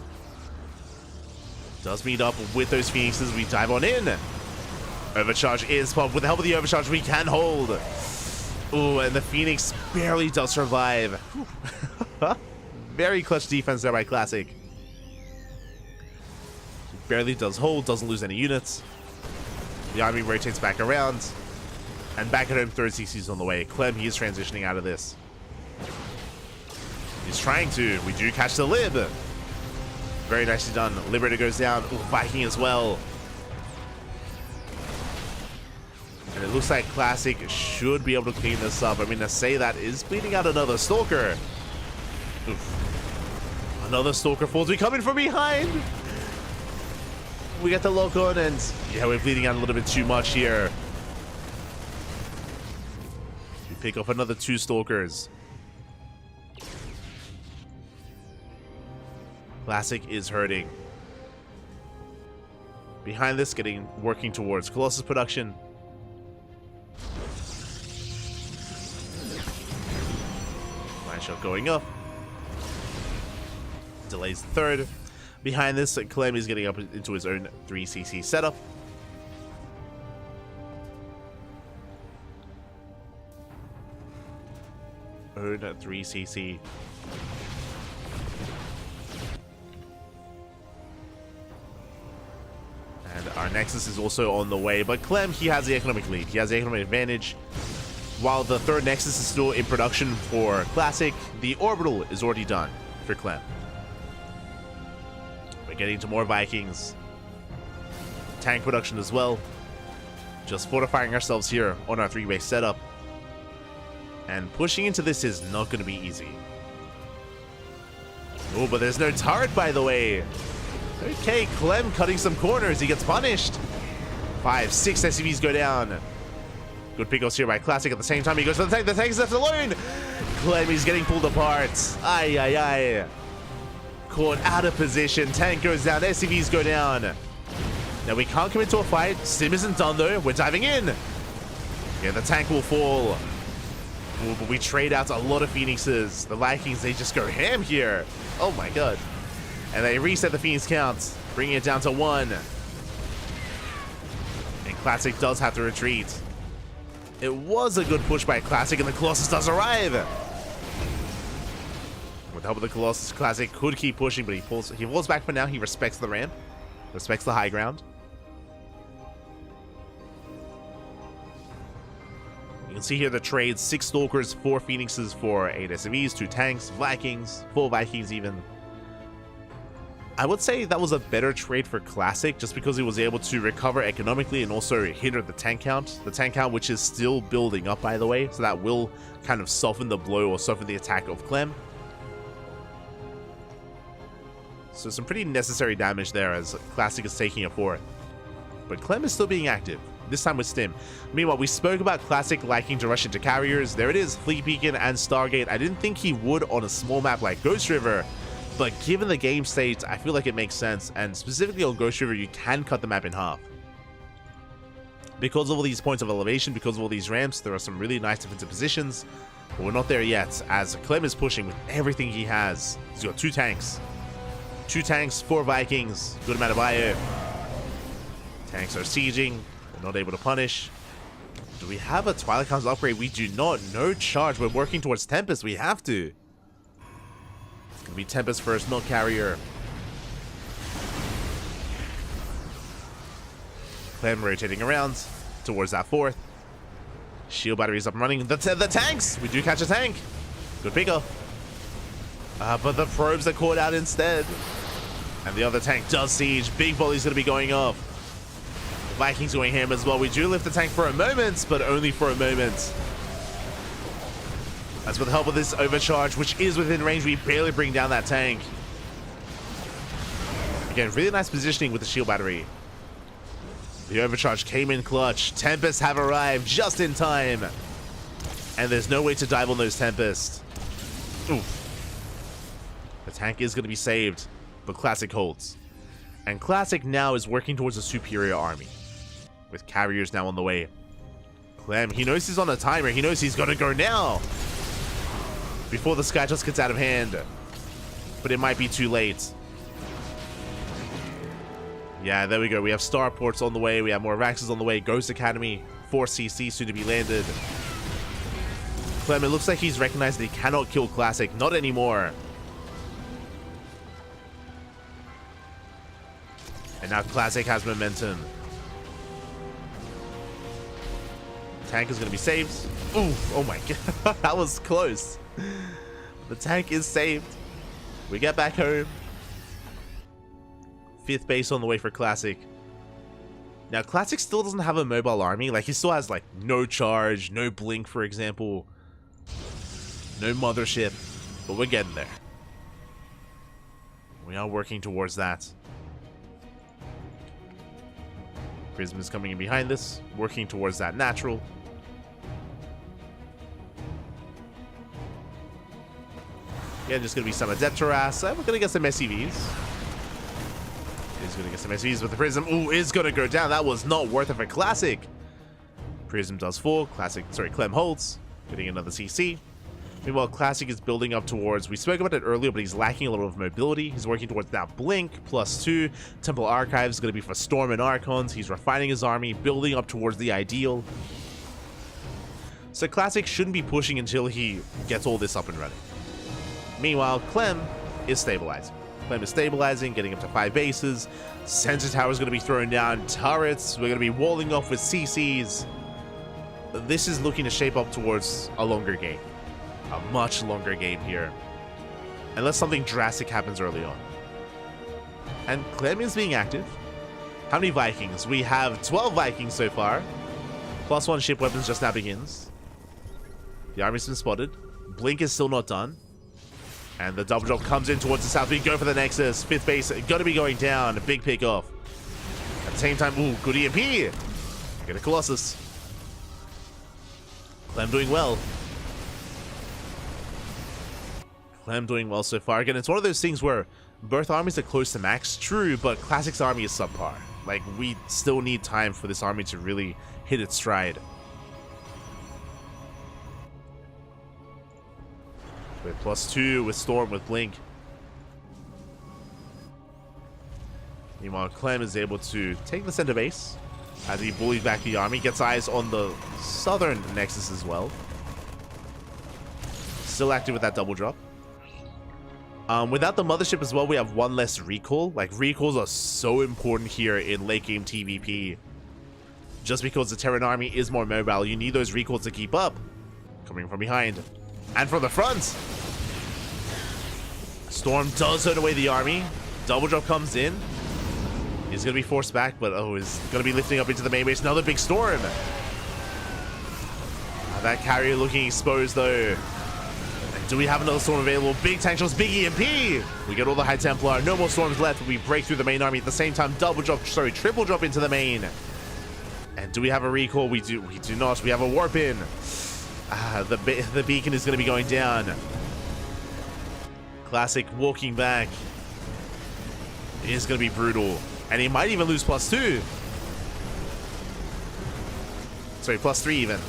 Does meet up with those Phoenixes. We dive on in. Overcharge is popped. With the help of the overcharge, we can hold. Ooh, and the Phoenix barely does survive. Very clutch defense there by Classic. Barely does hold, doesn't lose any units. The army rotates back around. And back at home, third CC's on the way. Clem, he is transitioning out of this. He's trying to. We do catch the Lib. Very nicely done. Liberator goes down. Ooh, Viking as well. And it looks like Classic should be able to clean this up. I mean, to say that is bleeding out another Stalker. Oof. Another Stalker falls. We come in from behind. We get the lock on, and yeah, we're bleeding out a little bit too much here. We pick up another 2 Stalkers. Classic is hurting. Behind this, working towards Colossus production. Line shot going up. Delays the third. Behind this, Clem is getting up into his own 3cc setup. Own 3cc. And our Nexus is also on the way, but Clem, he has the economic lead. He has the economic advantage. While the third Nexus is still in production for Classic, the Orbital is already done for Clem. We're getting to more Vikings. Tank production as well. Just fortifying ourselves here on our 3-way setup. And pushing into this is not going to be easy. Oh, but there's no turret, by the way. Okay, Clem cutting some corners. He gets punished. 5, 6 SCVs go down. Good pickups here by Classic. At the same time, he goes for the tank. The tank is left alone. Clem is getting pulled apart. Ay, ay, ay. Caught out of position. Tank goes down. SCVs go down. Now we can't commit to a fight. Sim isn't done though. We're diving in. Yeah, the tank will fall. Ooh, but we trade out a lot of Phoenixes. The Vikings, they just go ham here. Oh my god. And they reset the Phoenix count, bringing it down to 1. And Classic does have to retreat. It was a good push by Classic, and the Colossus does arrive. With the help of the Colossus, Classic could keep pushing, but he falls back for now. He respects the ramp, respects the high ground. You can see here the trades: 6 Stalkers, 4 Phoenixes for 8 SCVs, 2 tanks, Vikings, 4 Vikings even. I would say that was a better trade for Classic, just because he was able to recover economically and also hinder the tank count. The tank count, which is still building up, by the way, so that will kind of soften the blow or soften the attack of Clem. So some pretty necessary damage there as Classic is taking a 4th. But Clem is still being active, this time with Stim. Meanwhile, we spoke about Classic liking to rush into carriers. There it is, Fleet Beacon and Stargate. I didn't think he would on a small map like Ghost River, but given the game state, I feel like it makes sense, and specifically on Ghost River, you can cut the map in half. Because of all these points of elevation, because of all these ramps, there are some really nice defensive positions, but we're not there yet, as Clem is pushing with everything he has. He's got 2 tanks. 2 tanks, 4 Vikings, good amount of IO. Tanks are sieging, we're not able to punish. Do we have a Twilight Council upgrade? We do not. No charge, we're working towards Tempest, we have to. Gonna be Tempest first, Milk Carrier. Clem rotating around towards that 4th. Shield batteries up and running. The tanks! We do catch a tank. Good pickup. But the probes are caught out instead. And the other tank does siege. Big volley's gonna be going off. The Vikings going ham as well. We do lift the tank for a moment, but only for a moment. As with the help of this overcharge, which is within range, we barely bring down that tank. Again, really nice positioning with the shield battery. The overcharge came in clutch. Tempests have arrived just in time. And there's no way to dive on those Tempests. Oof. The tank is going to be saved, but Classic holds. And Classic now is working towards a superior army, with carriers now on the way. Clem, he knows he's on a timer. He knows he's got to go now, before the sky just gets out of hand. But it might be too late. Yeah, there we go. We have starports on the way. We have more Raxes on the way. Ghost Academy, 4cc soon to be landed. Clem, it looks like he's recognized that he cannot kill Classic. Not anymore. And now Classic has momentum. Tank is going to be saved. Ooh, oh my god. That was close. The tank is saved. We get back home. 5th base on the way for Classic. Now, Classic still doesn't have a mobile army. Like, he still has, like, no charge, no blink, for example. No mothership. But we're getting there. We are working towards that. Prism is coming in behind this, working towards that natural. Yeah, just going to be some Adept Harass. We're going to get some SCVs. He's going to get some SCVs with the Prism. Ooh, is going to go down. That was not worth it for Classic. Prism does 4. Clem holds. Getting another CC. Meanwhile, Classic is building up towards, we spoke about it earlier, but he's lacking a little of mobility. He's working towards now Blink, +2. Temple Archives is going to be for Storm and Archons. He's refining his army, building up towards the ideal. So Classic shouldn't be pushing until he gets all this up and running. Meanwhile, Clem is stabilizing. Clem is stabilizing, getting up to 5 bases. Sensor Tower is going to be thrown down. Turrets, we're going to be walling off with CCs. This is looking to shape up towards a longer game. A much longer game here. Unless something drastic happens early on. And Clem is being active. How many Vikings? We have 12 Vikings so far. +1 ship weapons just now begins. The army's been spotted. Blink is still not done. And the double drop comes in towards the south. We go for the Nexus. 5th base going to be going down. A big pick off. At the same time, ooh, good EMP. Get a Colossus. Clem doing well. Clem doing well so far. Again, it's one of those things where both armies are close to max, true, but Classic's army is subpar. Like, we still need time for this army to really hit its stride. With +2, with Storm, with Blink. Meanwhile, Clem is able to take the center base as he bullies back the army, gets eyes on the southern Nexus as well. Still active with that double drop. Without the mothership as well, we have 1 less recall. Like, recalls are so important here in late game TVP. Just because the Terran army is more mobile, you need those recalls to keep up. Coming from behind. And from the front. Storm does turn away the army. Double drop comes in. He's going to be forced back, but oh, he's going to be lifting up into the main base. Another big storm. That carrier looking exposed though. Do we have another storm available? Big tank shots, big EMP. We get all the High Templar. No more storms left. We break through the main army at the same time. Triple drop into the main. And do we have a recall? We do not. We have a warp in. The beacon is going to be going down. Classic walking back. It is going to be brutal. And he might even lose +2. Sorry, +3 even.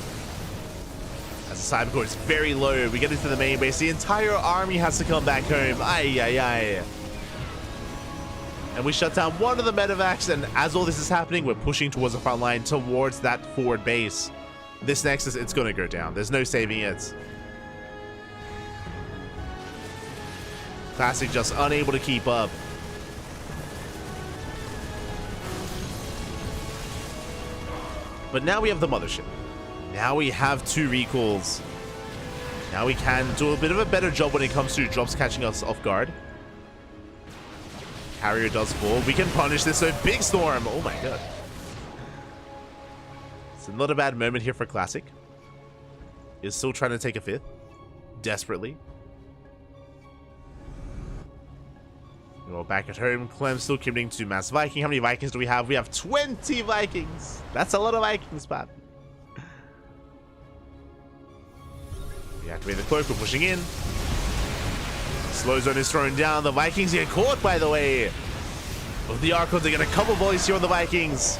As the cyber core is very low, we get into the main base. The entire army has to come back home. Ay, ay, ay. And we shut down one of the medevacs, and as all this is happening, we're pushing towards the front line, towards that forward base. This Nexus, it's going to go down. There's no saving it. Classic just unable to keep up. But now we have the mothership. Now we have 2 recalls. Now we can do a bit of a better job when it comes to drops catching us off guard. Carrier does fall. We can punish this. So big storm. Oh my god. It's not a bad moment here for Classic. Is still trying to take a 5th. Desperately. Well, back at home, Clem still committing to mass Viking. How many Vikings do we have? We have 20 Vikings. That's a lot of Vikings, Pat. We activate the cloak, we're pushing in. Slow zone is thrown down. The Vikings get caught, by the way. The Archons are getting a couple volleys here on the Vikings.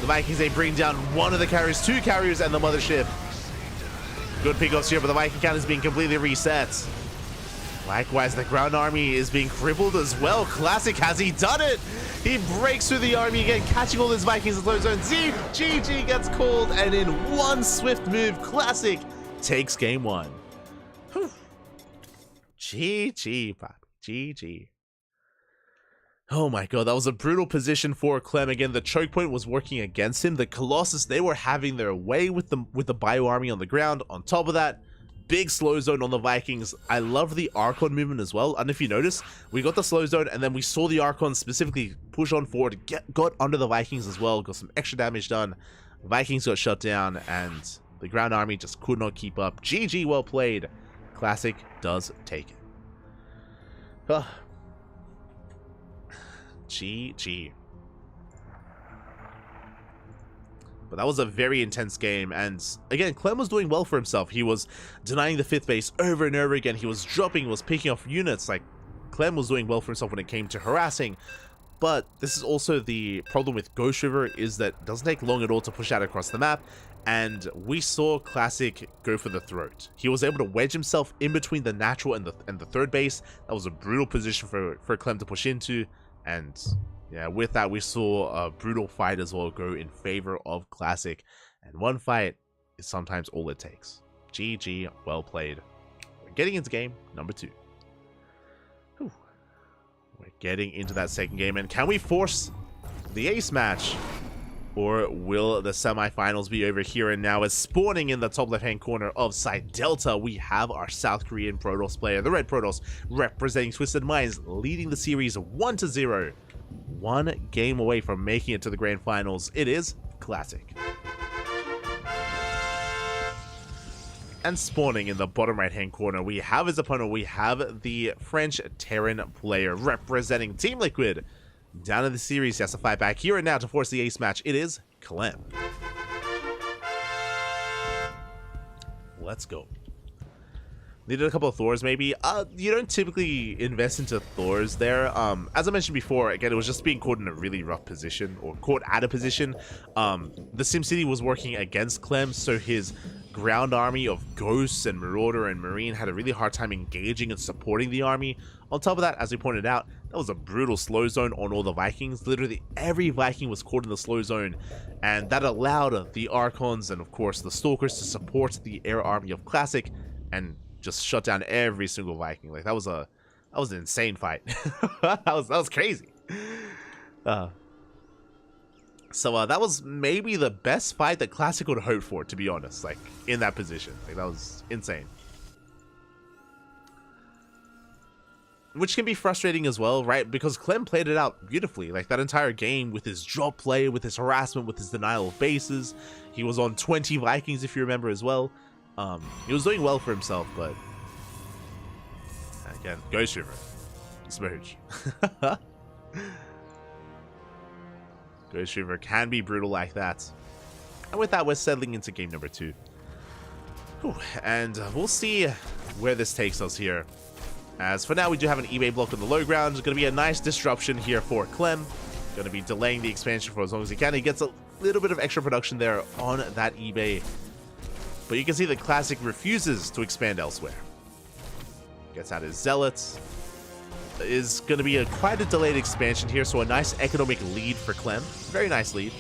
The Vikings, they bring down one of the carriers, 2 carriers, and the mothership. Good pickoffs here, but the Viking count is being completely reset. Likewise, the ground army is being crippled as well. Classic, has he done it? He breaks through the army again, catching all his Vikings in slow zone. GG gets called, and in one swift move, Classic takes game 1. Whew. GG, Poppy. GG. Oh my god, that was a brutal position for Clem. Again, the choke point was working against him. The Colossus, they were having their way with the bio army on the ground. On top of that, big slow zone on the Vikings. I love the Archon movement as well. And if you notice, we got the slow zone and then we saw the Archon specifically push on forward, got under the Vikings as well, got some extra damage done. Vikings got shut down and the ground army just could not keep up. GG, well played. Classic does take it. GG. But that was a very intense game, and again, Clem was doing well for himself. He was denying the 5th base over and over again. He was dropping, was picking off units. Like, Clem was doing well for himself when it came to harassing. But this is also the problem with Ghost River, is that it doesn't take long at all to push out across the map, and we saw Classic go for the throat. He was able to wedge himself in between the natural and the 3rd base. That was a brutal position for Clem to push into, and yeah, with that we saw a brutal fight as well go in favor of Classic, and one fight is sometimes all it takes. GG, well played. We're getting into game number 2. Whew. We're getting into that second game, and can we force the ace match? Or will the semifinals be over here and now? As spawning in the top left-hand corner of side Delta, we have our South Korean Protoss player, the Red Protoss, representing Twisted Minds, leading the series 1-0. 1 game away from making it to the grand finals. It is Classic. And spawning in the bottom right-hand corner, we have his opponent. We have the French Terran player representing Team Liquid. Down in the series, he has to fight back here and now to force the ace match. It is Clem. Let's go. Needed a couple of Thors, maybe. You don't typically invest into Thors there. As I mentioned before, again, it was just being caught in a really rough position, or caught at a position. The SimCity was working against Clem, so his ground army of Ghosts and Marauder and Marine had a really hard time engaging and supporting the army. On top of that, as we pointed out, that was a brutal slow zone on all the Vikings. Literally every Viking was caught in the slow zone, and that allowed the Archons and of course the Stalkers to support the air army of Classic and just shut down every single Viking. Like, that was an insane fight. that was crazy. So that was maybe the best fight that Classic would hope for, to be honest, like in that position. Like, that was insane. Which can be frustrating as well, right? Because Clem played it out beautifully. Like, that entire game with his drop play, with his harassment, with his denial of bases. He was on 20 Vikings, if you remember, as well. He was doing well for himself, but again, Ghost River. Smooch. Ghost River can be brutal like that. And with that, we're settling into game number 2. Whew. And we'll see where this takes us here. As for now, we do have an eBay block on the low ground. It's going to be a nice disruption here for Clem. Going to be delaying the expansion for as long as he can. He gets a little bit of extra production there on that eBay. But you can see that Classic refuses to expand elsewhere. Gets out his Zealots. Is going to be quite a delayed expansion here, so a nice economic lead for Clem. Very nice lead.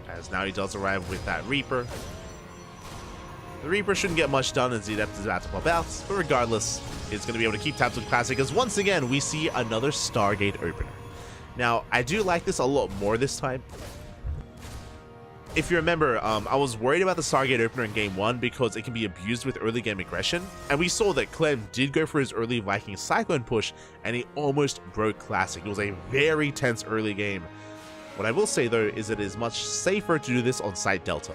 As now he does arrive with that Reaper. The Reaper shouldn't get much done as the Adept is about to pop out, but regardless, it's going to be able to keep tabs on Classic, as once again we see another Stargate opener. Now, I do like this a lot more this time. If you remember, I was worried about the Stargate opener in game 1 because it can be abused with early game aggression, and we saw that Clem did go for his early Viking Cyclone push, and he almost broke Classic. It was a very tense early game. What I will say though is it is much safer to do this on site Delta.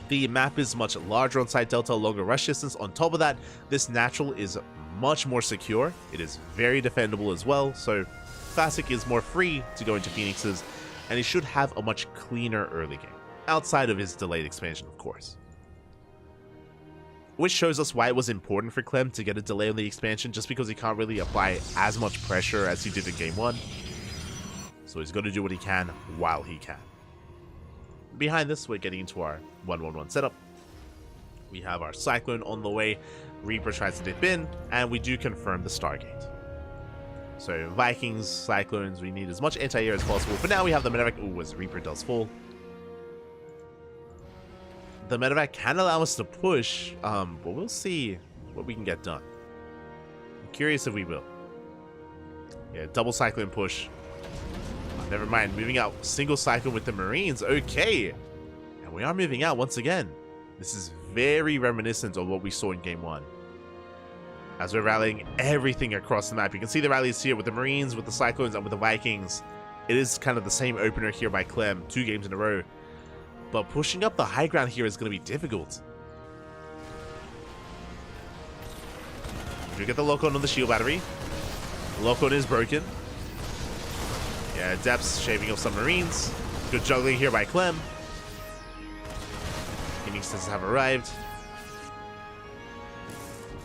The map is much larger on site Delta, longer rush distance. On top of that, this natural is much more secure. It is very defendable as well, so Classic is more free to go into Phoenixes, and he should have a much cleaner early game, outside of his delayed expansion, of course. Which shows us why it was important for Clem to get a delay on the expansion, just because he can't really apply as much pressure as he did in game 1. So he's going to do what he can while he can. Behind this, we're getting into our 1-1-1 setup. We have our Cyclone on the way, Reaper tries to dip in, and we do confirm the Stargate. So Vikings, Cyclones, we need as much anti-air as possible. For now, we have the Medevac. Ooh, as Reaper does fall. The Medevac can allow us to push, but we'll see what we can get done. I'm curious if we will. Yeah, double Cyclone push. Never mind, moving out single Cyclone with the Marines. Okay, and we are moving out once again. This is very reminiscent of what we saw in game 1. As we're rallying everything across the map. You can see the rallies here with the Marines, with the Cyclones, and with the Vikings. It is kind of the same opener here by Clem, 2 games in a row. But pushing up the high ground here is going to be difficult. We get the lock-on the shield battery. The lock-on is broken. Yeah, Adepts shaving off some Marines. Good juggling here by Clem. Phoenixes have arrived.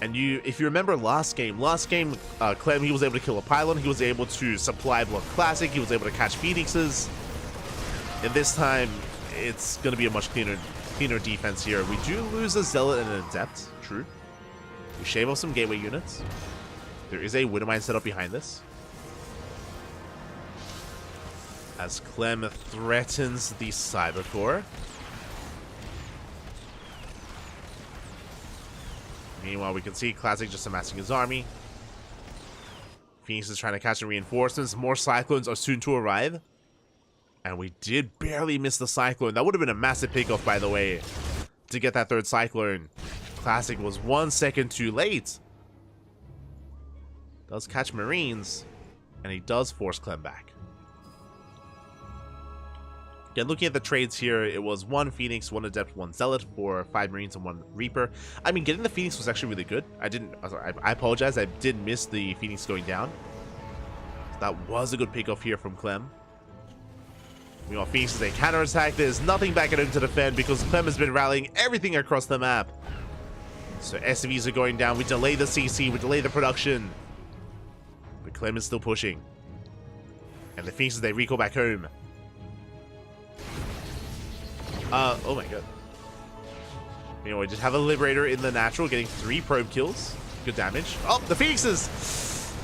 And if you remember last game, Clem, he was able to kill a pylon. He was able to supply block classic. He was able to catch Phoenixes. And this time, it's going to be a much cleaner defense here. We do lose a Zealot and an Adept, true. We shave off some gateway units. There is a Widowmine set up behind this. As Clem threatens the Cyber Core. Meanwhile, we can see Classic just amassing his army. Phoenix is trying to catch the reinforcements. More Cyclones are soon to arrive. And we did barely miss the Cyclone. That would have been a massive pickoff, by the way, to get that third Cyclone. Classic was 1 second too late. Does catch Marines. And he does force Clem back. Again, looking at the trades here, it was 1 Phoenix, 1 Adept, 1 Zealot for 5 Marines and 1 Reaper. I mean, getting the Phoenix was actually really good. I apologize, I did miss the Phoenix going down. That was a good pickoff here from Clem. Meanwhile, Phoenix is a counterattack. There's nothing back at him to defend because Clem has been rallying everything across the map. So SCVs are going down. We delay the CC, we delay the production. But Clem is still pushing. And the Phoenixes, they recall back home. Oh my god. Anyway, just have a Liberator in the natural, getting 3 probe kills. Good damage. Oh, the Phoenixes!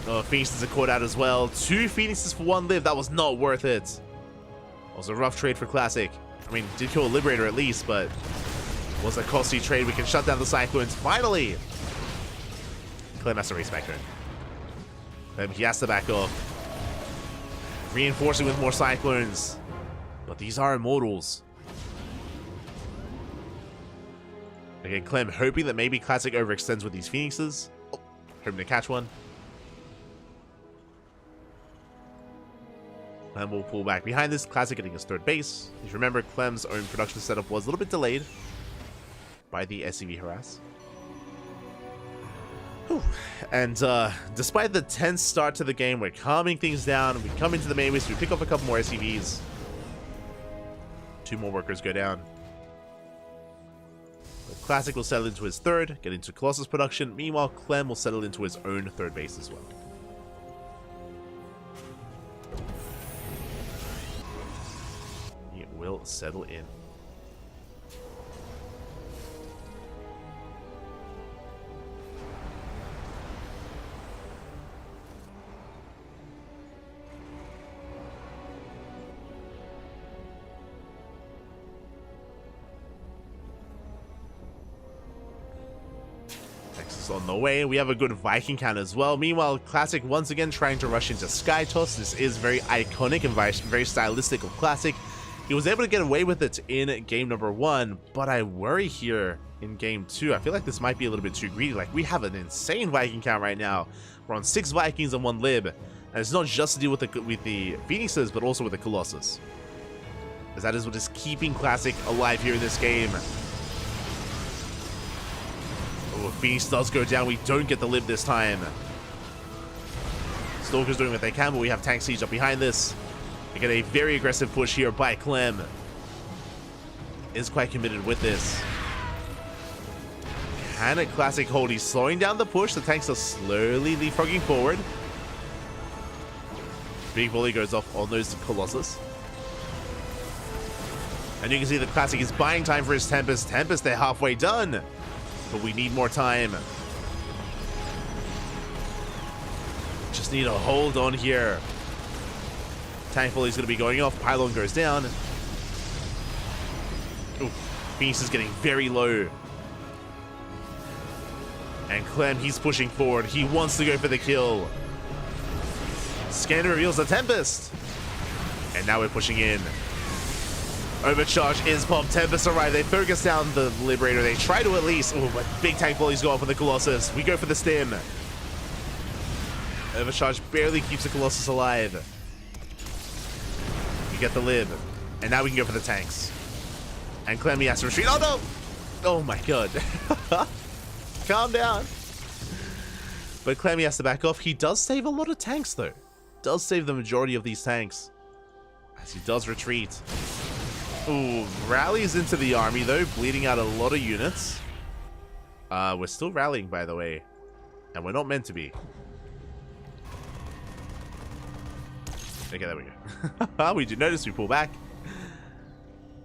Oh, Phoenixes are caught out as well. 2 Phoenixes for 1 live. That was not worth it. It was a rough trade for Classic. I mean, did kill a Liberator at least, but it was a costly trade. We can shut down the Cyclones. Finally! Clem has to race back home. Clem, he has to back off. Reinforcing with more Cyclones. But these are Immortals. Again, Clem hoping that maybe Classic overextends with these Phoenixes. Oh, hoping to catch one. Clem will pull back behind this. Classic getting his 3rd base. If you remember, Clem's own production setup was a little bit delayed by the SCV harass. Whew. And despite the tense start to the game, we're calming things down. We come into the main base. We pick up a couple more SCVs. 2 more workers go down. But Classic will settle into his 3rd, get into Colossus production. Meanwhile, Clem will settle into his own 3rd base as well. It will settle in. On the way. We have a good Viking count as well. Meanwhile, Classic once again trying to rush into Sky Toss. This is very iconic and very stylistic of Classic. He was able to get away with it in game number 1, but I worry here in game 2. I feel like this might be a little bit too greedy. Like, we have an insane Viking count right now. We're on 6 Vikings and 1 Lib. And it's not just to deal with the Phoenixes, but also with the Colossus. As that is what is keeping Classic alive here in this game. Oh, Phoenix does go down. We don't get the Lib this time. Stalker's doing what they can, but we have Tank Siege up behind this. We get a very aggressive push here by Clem. Is quite committed with this. Can a Classic hold? He's slowing down the push. The tanks are slowly leapfrogging forward. Big volley goes off on those Colossus. And you can see the Classic is buying time for his Tempest. Tempest, they're halfway done. But we need more time. Just need to hold on here. Tank volley is going to be going off. Pylon goes down. Ooh, Phoenix is getting very low. And Clem, he's pushing forward. He wants to go for the kill. Scanner reveals the Tempest. And now we're pushing in. Overcharge is popped. Tempest arrive. They focus down the Liberator. They try to at least... Oh, but big tank volleys go off with the Colossus. We go for the stim. Overcharge barely keeps the Colossus alive. We get the Lib. And now we can go for the tanks. And Clemmy has to retreat. Oh, no! Oh, my God. Calm down. But Clemmy has to back off. He does save a lot of tanks, though. does save the majority of these tanks, as he does retreat. Ooh, rallies into the army though, bleeding out a lot of units. We're still rallying, by the way, and we're not meant to be. Okay, there we go. We do notice we pull back.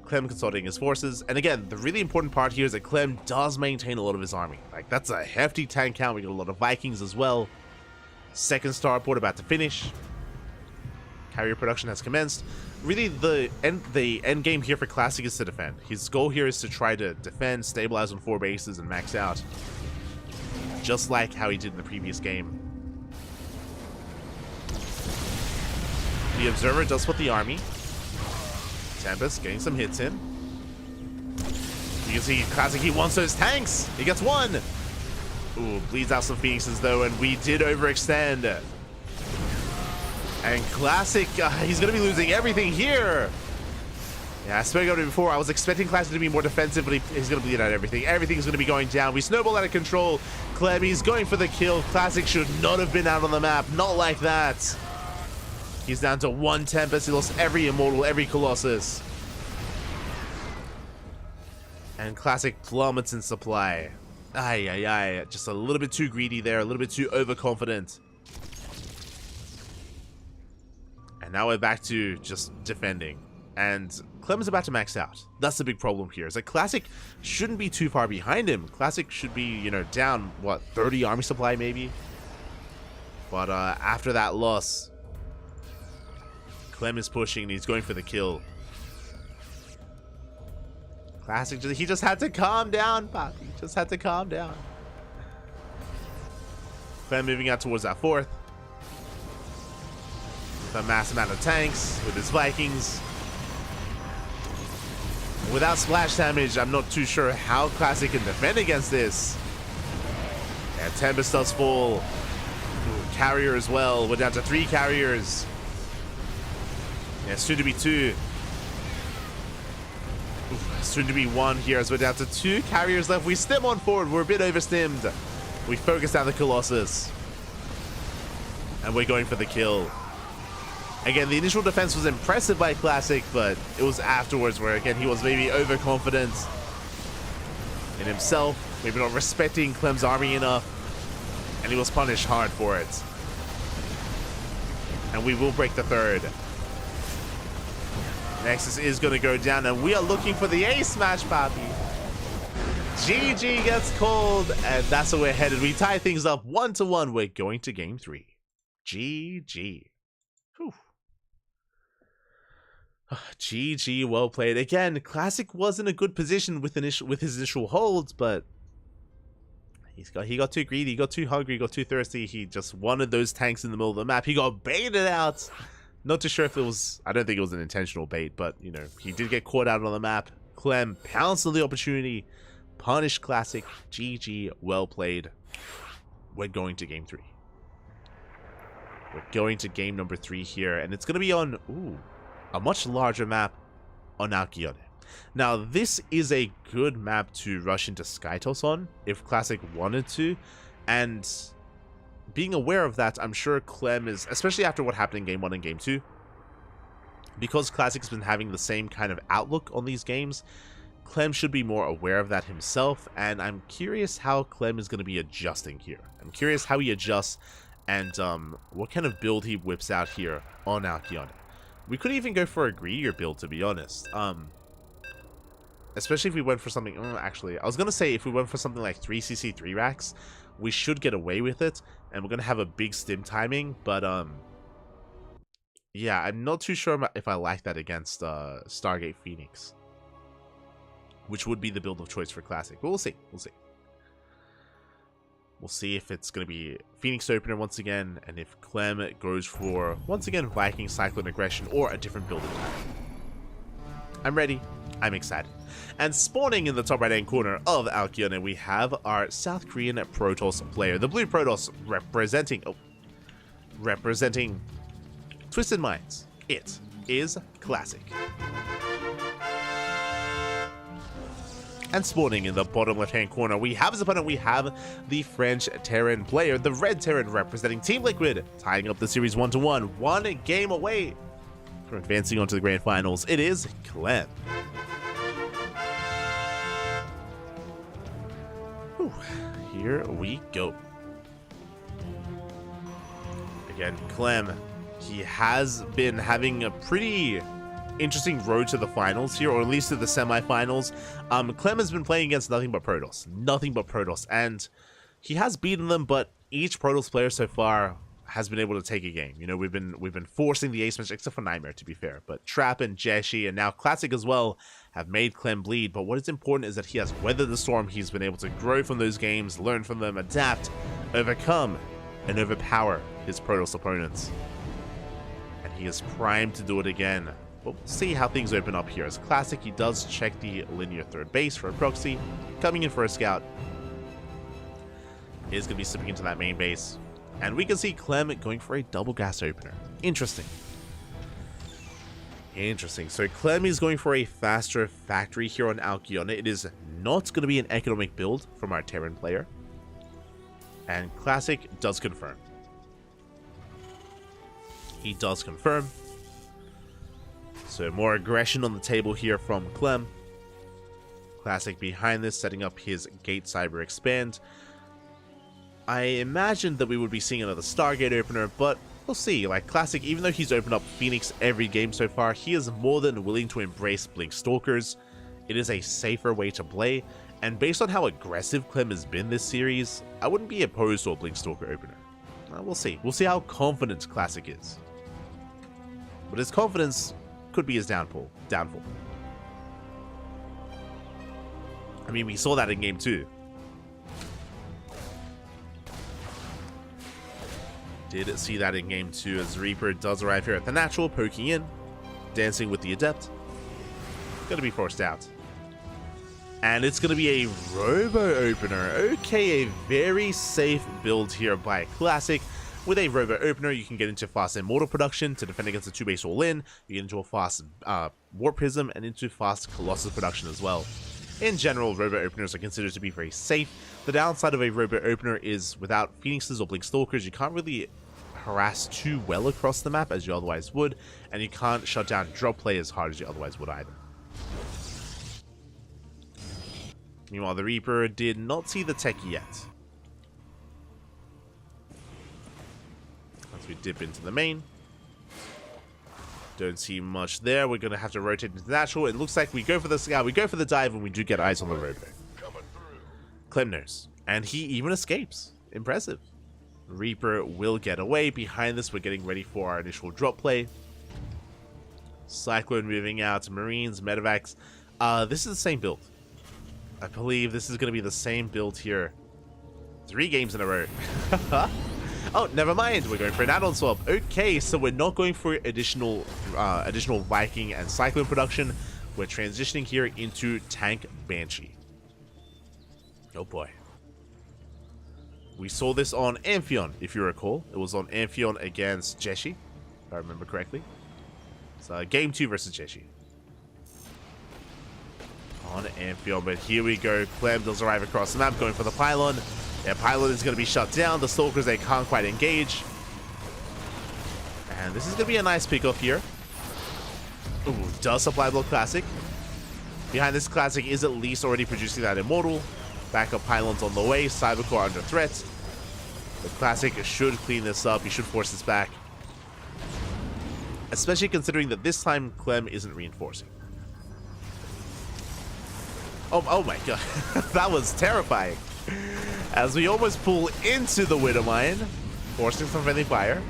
Clem consulting his forces, and again, the really important part here is that Clem does maintain a lot of his army. Like, that's a hefty tank count. We got a lot of Vikings as well. Second starport about to finish. Carrier production has commenced. Really, the end game here for Classic is to defend. His goal here is to try to defend, stabilize on 4 bases, and max out. Just like how he did in the previous game. The Observer does put the army. Tempest getting some hits in. You can see Classic, he wants those tanks. He gets one. Ooh, bleeds out some Phoenixes though, and we did overextend. And Classic, he's going to be losing everything here. Yeah, I spoke about it before. I was expecting Classic to be more defensive, but he's going to bleed out everything. Everything's going to be going down. We snowball out of control. Clem, he's going for the kill. Classic should not have been out on the map. Not like that. He's down to 1 Tempest. He lost every Immortal, every Colossus. And Classic plummets in supply. Ay, ay, ay. Just a little bit too greedy there. A little bit too overconfident. And now we're back to just defending. And Clem is about to max out. That's the big problem here. Is that Classic shouldn't be too far behind him. Classic should be, you know, down, what, 30 army supply maybe? But after that loss, Clem is pushing and he's going for the kill. Classic, he just had to calm down, Pop. He just had to calm down. Clem moving out towards that 4th. With a mass amount of tanks, with his Vikings. Without splash damage, I'm not too sure how Classic can defend against this. Yeah, Tempest does fall. Ooh, carrier as well. We're down to 3 carriers. Yeah, soon to be 2. Oof, soon to be 1 here as we're down to 2 carriers left. We stim on forward. We're a bit overstimmed. We focus down the Colossus. And we're going for the kill. Again, the initial defense was impressive by Classic, but it was afterwards where, again, he was maybe overconfident in himself. Maybe not respecting Clem's army enough. And he was punished hard for it. And we will break the 3rd. Nexus is going to go down, and we are looking for the ace match, Papi. GG gets called, and that's where we're headed. We tie things up 1-1. We're going to game 3. GG. Whew. GG, well played. Again, Classic was in a good position with his initial holds, but he got too greedy, he got too hungry, he got too thirsty. He just wanted those tanks in the middle of the map. He got baited out. Not too sure if it was, I don't think it was an intentional bait, but, you know, he did get caught out on the map. Clem pounced on the opportunity, punished Classic. GG, well played. We're going to game 3. We're going to game number 3 here, and it's going to be on, a much larger map on Alkyone. Now, this is a good map to rush into Skytos on, if Classic wanted to, and being aware of that, I'm sure Clem is, especially after what happened in Game 1 and Game 2, because Classic's been having the same kind of outlook on these games, Clem should be more aware of that himself, and I'm curious how Clem is going to be adjusting here. I'm curious how he adjusts and what kind of build he whips out here on Alkyone. We could even go for a greedier build, to be honest. Especially if we went for something, actually, I was going to say if we went for something like 3cc 3 racks, we should get away with it, and we're going to have a big stim timing, but, yeah, I'm not too sure if I like that against Stargate Phoenix, which would be the build of choice for Classic, but we'll see, we'll see. We'll see if it's going to be Phoenix Opener once again, and if Clem goes for, once again, Viking Cyclone Aggression, or a different build attack. I'm ready. I'm excited. And spawning in the top right-hand corner of Alkyone, we have our South Korean Protoss player. The blue Protoss representing Twisted Minds. It is Classic. And spawning in the bottom left-hand corner, we have as opponent, we have the French Terran player, the Red Terran representing Team Liquid, tying up the series 1-1, one game away from advancing on to the grand finals. It is Clem. Whew, here we go. Again, Clem, he has been having a pretty interesting road to the finals here, or at least to the semifinals. Clem has been playing against nothing but Protoss, and he has beaten them, but each Protoss player so far has been able to take a game. You know, we've been forcing the ace match, except for Nightmare, to be fair, but Trap and Jeshi and now Classic as well have made Clem bleed. But what is important is that he has weathered the storm. He's been able to grow from those games, learn from them, adapt, overcome, and overpower his Protoss opponents. And he is primed to do it again. But we'll see how things open up here. As Classic, he does check the linear third base for a proxy, coming in for a scout. Is going to be slipping into that main base. And we can see Clem going for a double gas opener. Interesting. So Clem is going for a faster factory here on Alcyone. It is not going to be an economic build from our Terran player. And Classic does confirm. He does confirm. So more aggression on the table here from Clem. Classic behind this, setting up his Gate Cyber Expand. I imagined that we would be seeing another Stargate opener, but we'll see. Like, Classic, even though he's opened up Phoenix every game so far, he is more than willing to embrace Blink Stalkers. It is a safer way to play, and based on how aggressive Clem has been this series, I wouldn't be opposed to a Blink Stalker opener. We'll see. We'll see how confident Classic is. But his confidence could be his downfall. I mean, we saw that in game 2. Did see that in game 2 as Reaper does arrive here at the natural, poking in, dancing with the Adept. Gonna be forced out. And it's gonna be a Robo Opener. Okay, a very safe build here by Classic. With a Robo Opener, you can get into fast Immortal production to defend against a 2-base all-in. You get into a fast Warp Prism and into fast Colossus production as well. In general, Robo Openers are considered to be very safe. The downside of a Robo Opener is without Phoenixes or Blink Stalkers, you can't really harass too well across the map as you otherwise would, and you can't shut down drop play as hard as you otherwise would either. Meanwhile, the Reaper did not see the techie yet. We dip into the main. Don't see much there. We're going to have to rotate into natural. It looks like we go for the scout, we go for the dive, and we do get eyes on the Robo. Clem knows. And he even escapes. Impressive. Reaper will get away. Behind this, we're getting ready for our initial drop play. Cyclone moving out. Marines, Medevacs. This is the same build. I believe this is going to be the same build here. 3 games in a row. Oh, never mind. We're going for an add-on swap. Okay, so we're not going for additional Viking and Cyclone production. We're transitioning here into Tank Banshee. Oh boy. We saw this on Amphion, if you recall. It was on Amphion against Jeshi, if I remember correctly. So game 2 versus Jeshi. On Amphion, but here we go. Clem does arrive across the map, going for the pylon. Yeah, pylon is going to be shut down. The Stalkers, they can't quite engage. And this is going to be a nice pickoff here. Ooh, does supply block Classic. Behind this, Classic is at least already producing that Immortal. Backup pylons on the way. Cybercore under threat. The Classic should clean this up. He should force this back. Especially considering that this time Clem isn't reinforcing. Oh my god. That was terrifying. As we almost pull into the Widow Mine, forcing some friendly fire.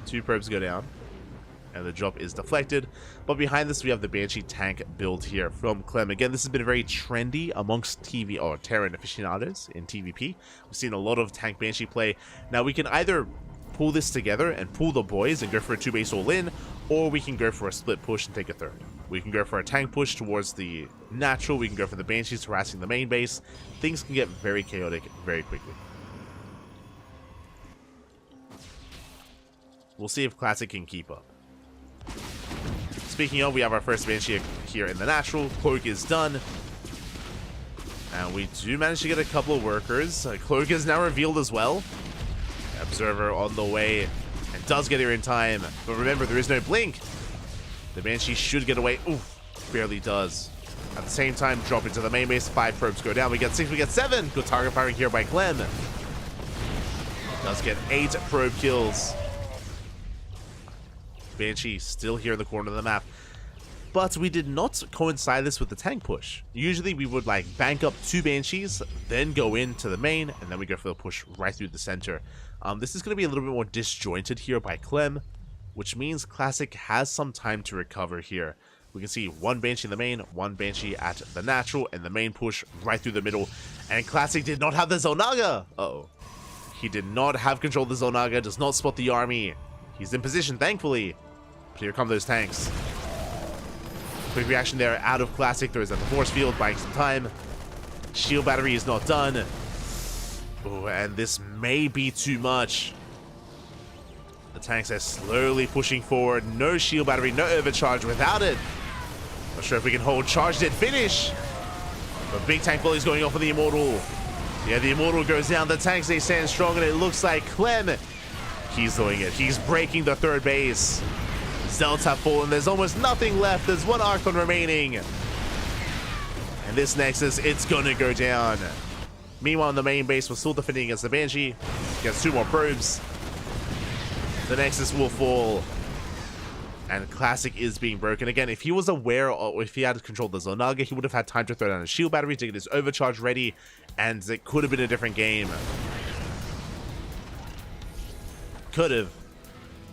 2 probes go down, and the drop is deflected. But behind this, we have the Banshee tank build here from Clem. Again, this has been very trendy amongst TV or Terran aficionados in TVP. We've seen a lot of tank Banshee play. Now, we can either pull this together and pull the boys and go for a 2-base all-in, or we can go for a split push and take a third. We can go for a tank push towards the natural. We can go for the Banshees harassing the main base. Things can get very chaotic very quickly. We'll see if Classic can keep up. Speaking of, we have our first Banshee here in the natural. Cloak is done. And we do manage to get a couple of workers. Cloak is now revealed as well. Observer on the way and does get here in time. But remember, there is no blink. The Banshee should get away. Oof, barely does. At the same time, drop into the main base. 5 probes go down. We get 6, we get 7. Good target firing here by Clem. Does get 8 probe kills. Banshee still here in the corner of the map. But we did not coincide this with the tank push. Usually we would like bank up 2 Banshees, then go into the main, and then we go for the push right through the center. This is going to be a little bit more disjointed here by Clem, which means Classic has some time to recover here. We can see 1 Banshee in the main, 1 Banshee at the natural, and the main push right through the middle. And Classic did not have the Zonaga! Uh-oh. He did not have control of the Zonaga, does not spot the army. He's in position, thankfully. But here come those tanks. Quick reaction there out of Classic. Throws at the force field, buying some time. Shield battery is not done. Oh, and this may be too much. The tanks are slowly pushing forward. No shield battery, no overcharge without it. Not sure if we can hold. Charge did finish. But big tank volley is going off for the Immortal. Yeah, the Immortal goes down. The tanks, they stand strong, and it looks like Clem, he's doing it. He's breaking the 3rd base. Zealots have fallen. There's almost nothing left. There's 1 Archon remaining. And this Nexus, it's gonna go down. Meanwhile, in the main base, we're still defending against the Banshee. Gets 2 more probes. The Nexus will fall. And Classic is being broken. Again, if he was aware, or if he had controlled the Zonaga, he would have had time to throw down a shield battery to get his overcharge ready, and it could have been a different game. Could have.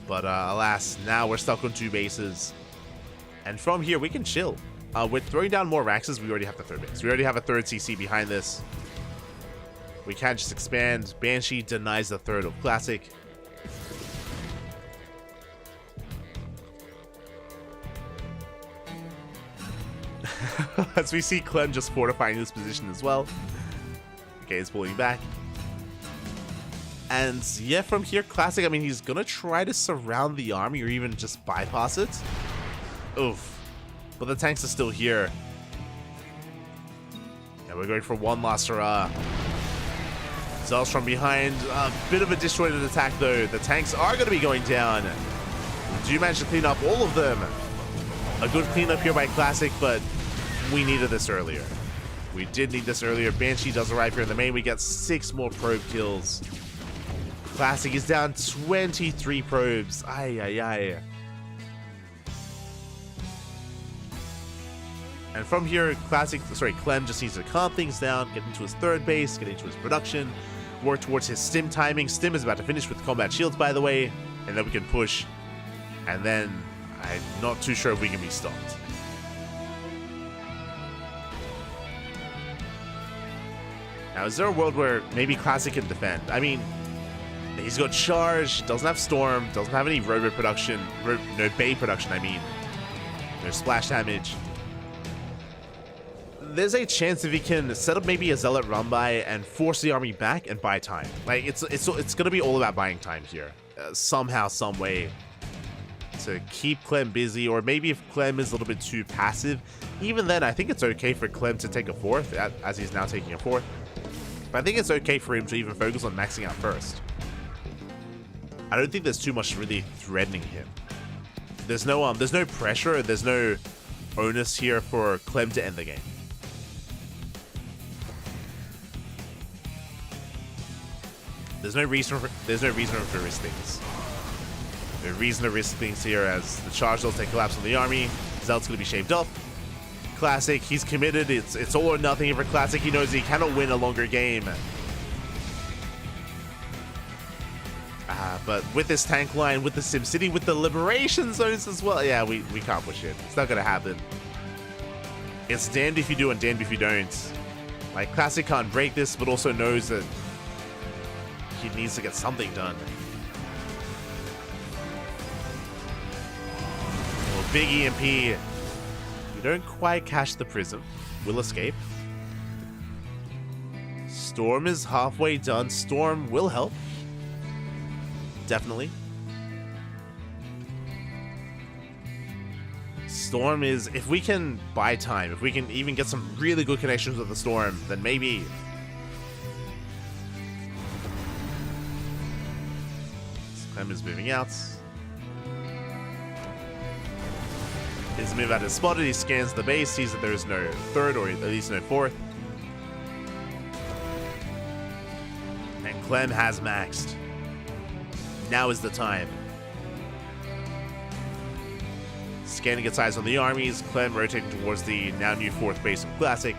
But alas, now we're stuck on 2 bases. And from here, we can chill. With throwing down more Raxes, we already have the 3rd base. We already have a 3rd CC behind this. We can't just expand. Banshee denies the 3rd of Classic. As we see Clem just fortifying this position as well. Okay, he's pulling back. And yeah, from here, Classic, I mean, he's gonna try to surround the army or even just bypass it. Oof. But the tanks are still here. Yeah, we're going for 1 last hurrah. Zealous from behind. A bit of a disjointed attack, though. The tanks are going to be going down. We do manage to clean up all of them. A good cleanup here by Classic, but we needed this earlier. We did need this earlier. Banshee does arrive here in the main. We get 6 more probe kills. Classic is down 23 probes. Ay, ay, ay. And from here, Clem just needs to calm things down, get into his 3rd base, get into his production, work towards his stim timing. Stim is about to finish with combat shields, by the way, and then we can push. And then I'm not too sure if we can be stopped. Now, is there a world where maybe Classic can defend? I mean, he's got charge, doesn't have storm, doesn't have any robot production, no bay production, I mean. There's splash damage. There's a chance if he can set up maybe a Zealot run by and force the army back and buy time. Like, it's gonna be all about buying time here. Somehow, some way. To keep Clem busy, or maybe if Clem is a little bit too passive, even then I think it's okay for Clem to take a 4th, as he's now taking a 4th. But I think it's okay for him to even focus on maxing out first. I don't think there's too much really threatening him. There's no pressure, there's no onus here for Clem to end the game. There's no reason for risk things. No reason to risk things here, as the charge does take collapse on the army. Zealot's gonna be shaved off. Classic, he's committed. It's all or nothing for Classic. He knows he cannot win a longer game. But with this tank line, with the SimCity, with the liberation zones as well, yeah, we can't push it. It's not gonna happen. It's damned if you do and damned if you don't. Like, Classic can't break this, but also knows that he needs to get something done. Well, big EMP. We don't quite catch the prism. We'll escape. Storm is halfway done. Storm will help. Definitely. Storm is, if we can buy time, if we can even get some really good connections with the Storm, then maybe. Clem is moving out. His move out is spotted, he scans the base, sees that there is no third, or at least no fourth. And Clem has maxed. Now is the time. Scanning its eyes on the armies, Clem rotating towards the now new fourth base of Classic.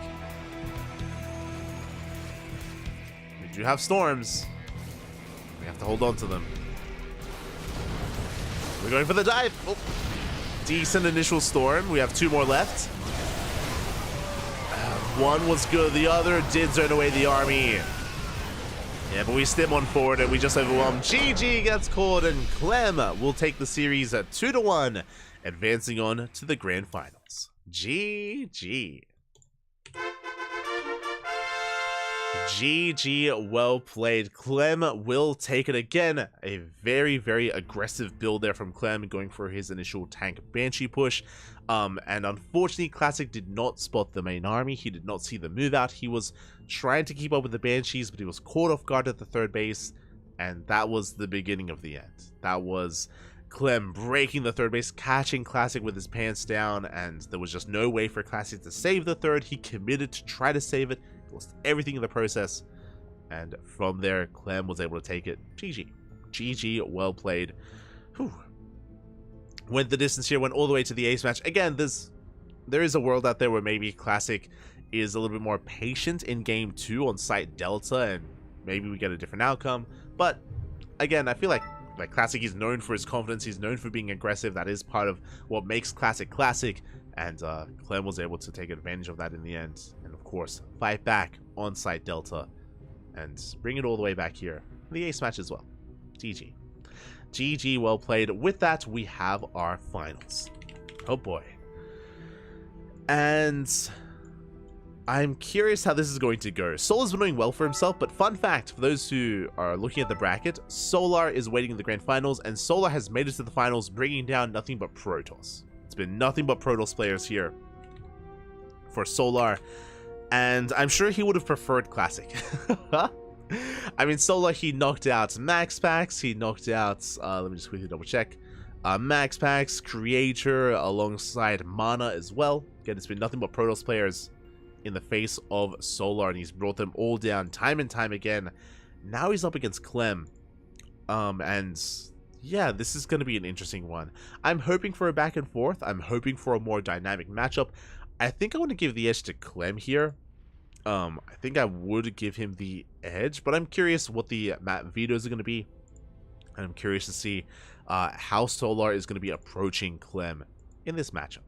We do have storms. We have to hold on to them. We're going for the dive. Oh. Decent initial storm. We have 2 more left. One was good. The other did zone away the army. Yeah, but we stem on forward and we just overwhelmed. GG gets called and Clem will take the series at 2-1, advancing on to the grand finals. GG. GG, well played. Clem will take it again. A very, very aggressive build there from Clem, going for his initial tank Banshee push. And unfortunately, Classic did not spot the main army. He did not see the move out. He was trying to keep up with the Banshees, but he was caught off guard at the third base. And that was the beginning of the end. That was Clem breaking the third base, catching Classic with his pants down, and there was just no way for Classic to save the third. He committed to try to save it. Lost everything in the process, and from there Clem was able to take it. GG, well played. Whew. Went the distance here, went all the way to the ace match. Again, there is a world out there where maybe Classic is a little bit more patient in game 2 on site Delta, and maybe we get a different outcome. But again, I feel like Classic is known for his confidence, he's known for being aggressive. That is part of what makes Classic Classic, and Clem was able to take advantage of that in the end, and of course fight back on site Delta and bring it all the way back here in the ace match as well. GG, well played. With that, we have our finals. Oh boy. And I'm curious how this is going to go. Solar's been doing well for himself, but fun fact, for those who are looking at the bracket, Solar is waiting in the grand finals, and Solar has made it to the finals, bringing down nothing but Protoss. It's been nothing but Protoss players here for Solar, and I'm sure he would have preferred Classic. I mean, Solar, he knocked out Max Pax, he knocked out, let me just quickly double check, Max Pax, Creator, alongside Mana as well. Again, it's been nothing but Protoss players in the face of Solar, and he's brought them all down time and time again. Now he's up against Clem, and yeah, this is going to be an interesting one. I'm hoping for a back and forth. I'm hoping for a more dynamic matchup. I think I want to give the edge to Clem here. I think I would give him the edge, but I'm curious what the map vetoes are going to be, and I'm curious to see how Solar is going to be approaching Clem in this matchup.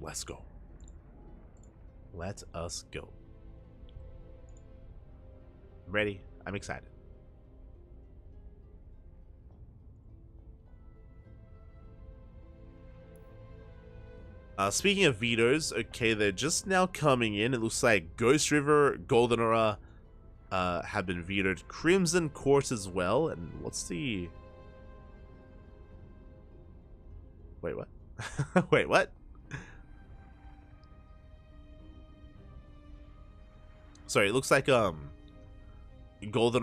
Let's go. Let us go. I'm ready. I'm excited. Speaking of vetoes, okay, they're just now coming in. It looks like Ghost River, Golden Aura have been vetoed. Crimson Court as well. And what's the... Wait, what? Wait, what? Sorry, it looks like Golden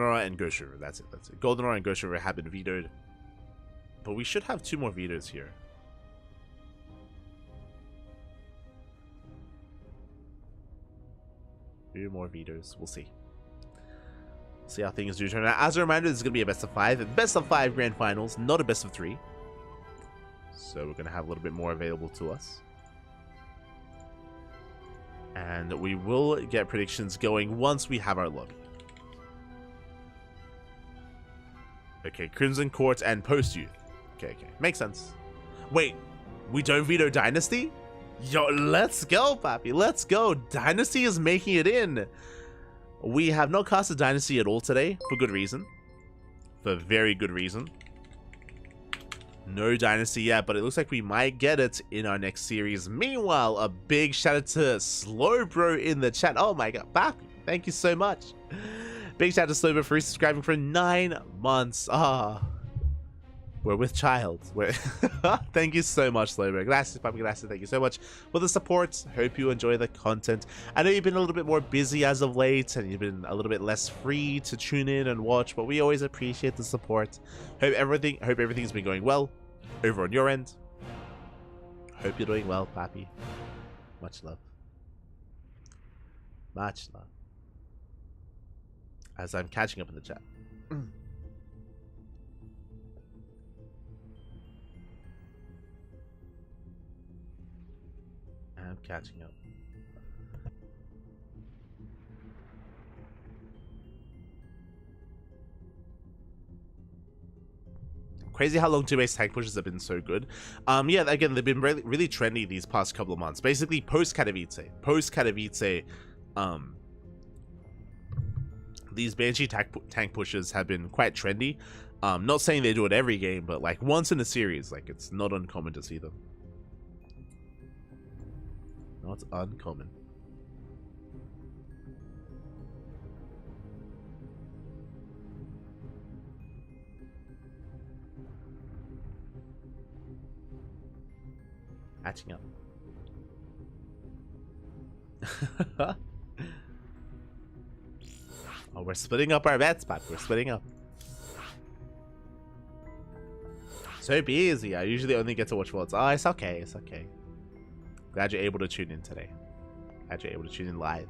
Aura and Ghost River. That's it. Golden Aura and Ghost River have been vetoed. But we should have 2 more vetoes here. Few more vetoes. We'll see. See how things do turn out. As a reminder, this is going to be a best of 5. A best of 5 grand finals, not a best of 3. So we're going to have a little bit more available to us. And we will get predictions going once we have our lobby. Okay, Crimson Court and Post Youth. Okay. Makes sense. Wait, we don't veto Dynasty? Yo, let's go, papi. Let's go. Dynasty is making it in. We have not casted Dynasty at all today, for good reason. For very good reason. No Dynasty yet, but it looks like we might get it in our next series. Meanwhile, a big shout out to Slowbro in the chat. Oh my god, papi, thank you so much. Big shout out to Slowbro for resubscribing for 9 months. We're with child. Thank you so much, Slowbro. Gracias, papi, gracias. Thank you so much for the support. Hope you enjoy the content. I know you've been a little bit more busy as of late, and you've been a little bit less free to tune in and watch, but we always appreciate the support. Hope everything's been going well over on your end. Hope you're doing well, papi. Much love. Much love. As I'm catching up in the chat. I'm catching up. Crazy how long 2-base tank pushes have been so good. Yeah, again, they've been really trendy these past couple of months. Basically, post-Katowice, these Banshee tank pushes have been quite trendy. Not saying they do it every game, but like once in a series, like it's not uncommon to see them. Not uncommon. Hatching up. Oh, we're splitting up our bets, Pat. We're splitting up. So busy. I usually only get to watch VODs. Oh, it's okay. It's okay. Glad you're able to tune in today. Glad you're able to tune in live.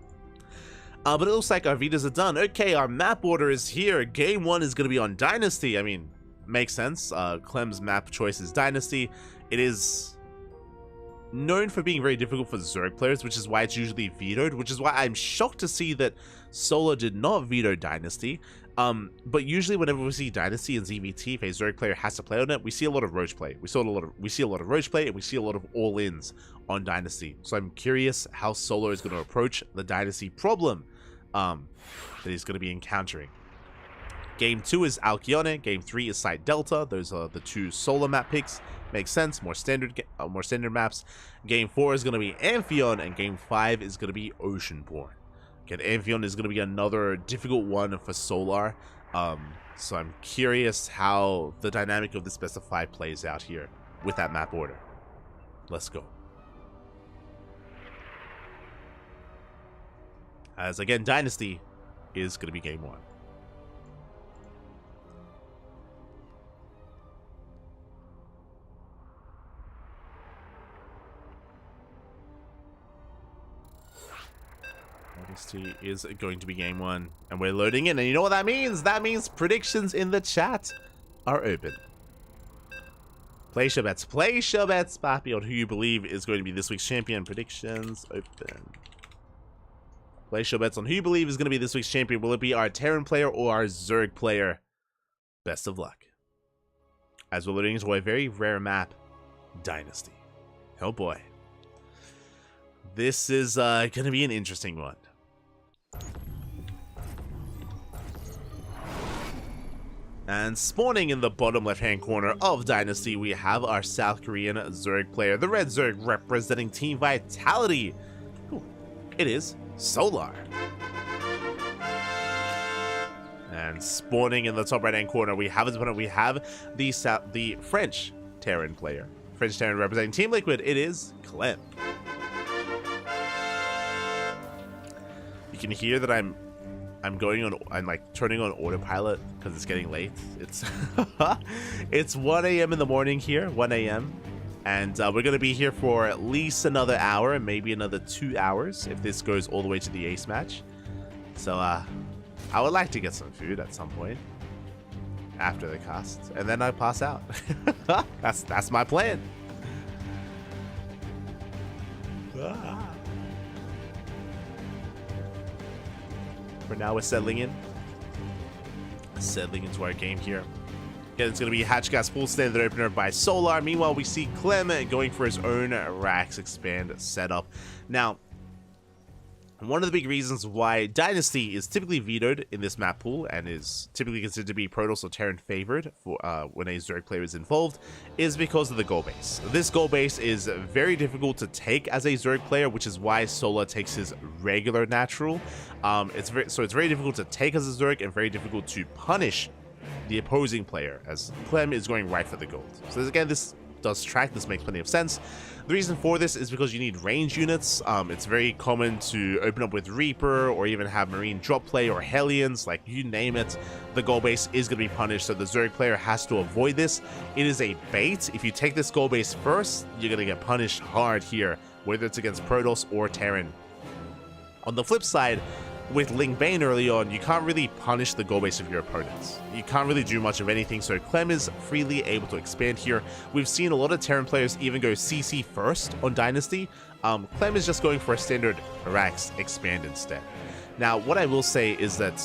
But it looks like our Vitas are done. Okay, our map order is here. Game 1 is going to be on Dynasty. I mean, makes sense. Clem's map choice is Dynasty. It is known for being very difficult for Zerg players, which is why it's usually vetoed, which is why I'm shocked to see that Solar did not veto Dynasty. But usually whenever we see Dynasty and ZVT, if a Zerg player has to play on it, we see a lot of Roach play. We see a lot of Roach play, and we see a lot of all-ins on Dynasty. So I'm curious how Solar is going to approach the Dynasty problem that he's going to be encountering. Game 2 is Alcyone, Game 3 is Site Delta. Those are the two Solar map picks. Makes sense, more standard maps. Game 4 is going to be Amphion, and Game 5 is going to be Oceanborn. Again, Amphion is going to be another difficult one for Solar. So I'm curious how the dynamic of this best of 5 plays out here with that map order. Let's go. As again, Dynasty is going to be Game 1. Dynasty is going to be Game 1, and we're loading in, and you know what that means? That means predictions in the chat are open. Place your bets, Papi, on who you believe is going to be this week's champion. Predictions open. Place your bets on who you believe is going to be this week's champion. Will it be our Terran player or our Zerg player? Best of luck. As we're loading into a very rare map, Dynasty. Oh boy. This is going to be an interesting one. And spawning in the bottom left-hand corner of Dynasty, we have our South Korean Zerg player, the Red Zerg representing Team Vitality. Ooh, it is Solar. And spawning in the top right-hand corner, we have the French Terran player. French Terran representing Team Liquid, it is Clem. You can hear that I'm like turning on autopilot because it's getting late. It's it's 1 a.m. in the morning here, 1 a.m. And we're gonna be here for at least another hour and maybe another 2 hours if this goes all the way to the ace match. So I would like to get some food at some point after the cast, and then I pass out. That's my plan. For now, we're settling into our game here. Again, it's going to be Hatchgas full standard opener by Solar. Meanwhile, we see Clem going for his own Rax Expand setup. Now, one of the big reasons why Dynasty is typically vetoed in this map pool and is typically considered to be Protoss or Terran favored for when a Zerg player is involved is because of the goal base. This goal base is very difficult to take as a Zerg player, which is why Solar takes his regular natural. It's very difficult to take as a Zerg and very difficult to punish the opposing player, as Clem is going right for the gold. So again, this does track. This makes plenty of sense. The reason for this is because you need range units. It's very common to open up with Reaper or even have Marine drop play or Hellions, like you name it. The gold base is going to be punished, so the Zerg player has to avoid this. It is a bait. If you take this gold base first, you're going to get punished hard here, whether it's against Protoss or Terran. On the flip side, with Ling Bane early on, you can't really punish the goal base of your opponents. You can't really do much of anything, so Clem is freely able to expand here. We've seen a lot of Terran players even go CC first on Dynasty. Clem is just going for a standard Arax expand instead. Now, what I will say is that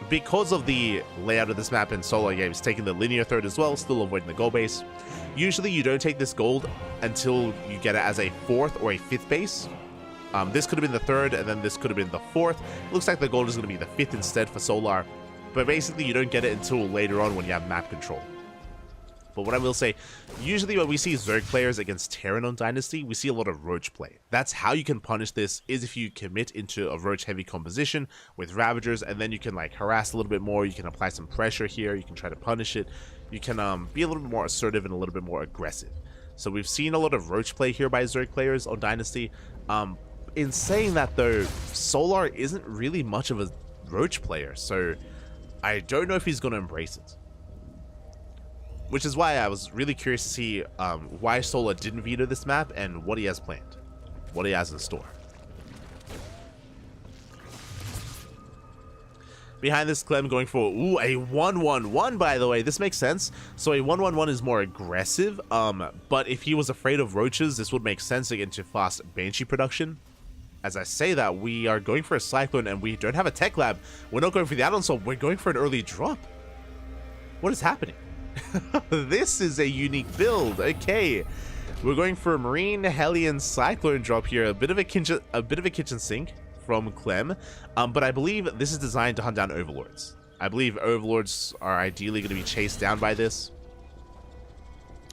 because of the layout of this map in solo games, taking the linear third as well, still avoiding the goal base, usually you don't take this gold until you get it as a 4th or a 5th base. This could have been the 3rd, and then this could have been the 4th. Looks like the gold is going to be the 5th instead for Solar. But basically, you don't get it until later on when you have map control. But what I will say, usually when we see Zerg players against Terran on Dynasty, we see a lot of Roach play. That's how you can punish this, is if you commit into a Roach-heavy composition with Ravagers, and then you can like harass a little bit more, you can apply some pressure here, you can try to punish it, you can be a little bit more assertive and a little bit more aggressive. So we've seen a lot of Roach play here by Zerg players on Dynasty. In saying that though, Solar isn't really much of a Roach player, so I don't know if he's going to embrace it. Which is why I was really curious to see why Solar didn't veto this map and what he has planned, what he has in store. Behind this, Clem going for, ooh, a 1-1-1, by the way. This makes sense. So a 1-1-1 is more aggressive, but if he was afraid of Roaches, this would make sense again to fast Banshee production. As I say that, we are going for a Cyclone and we don't have a Tech Lab. We're not going for the add-on, so we're going for an early drop. What is happening? This is a unique build. Okay. We're going for a Marine Hellion Cyclone drop here. A bit of a kitchen sink from Clem. But I believe this is designed to hunt down Overlords. I believe Overlords are ideally going to be chased down by this.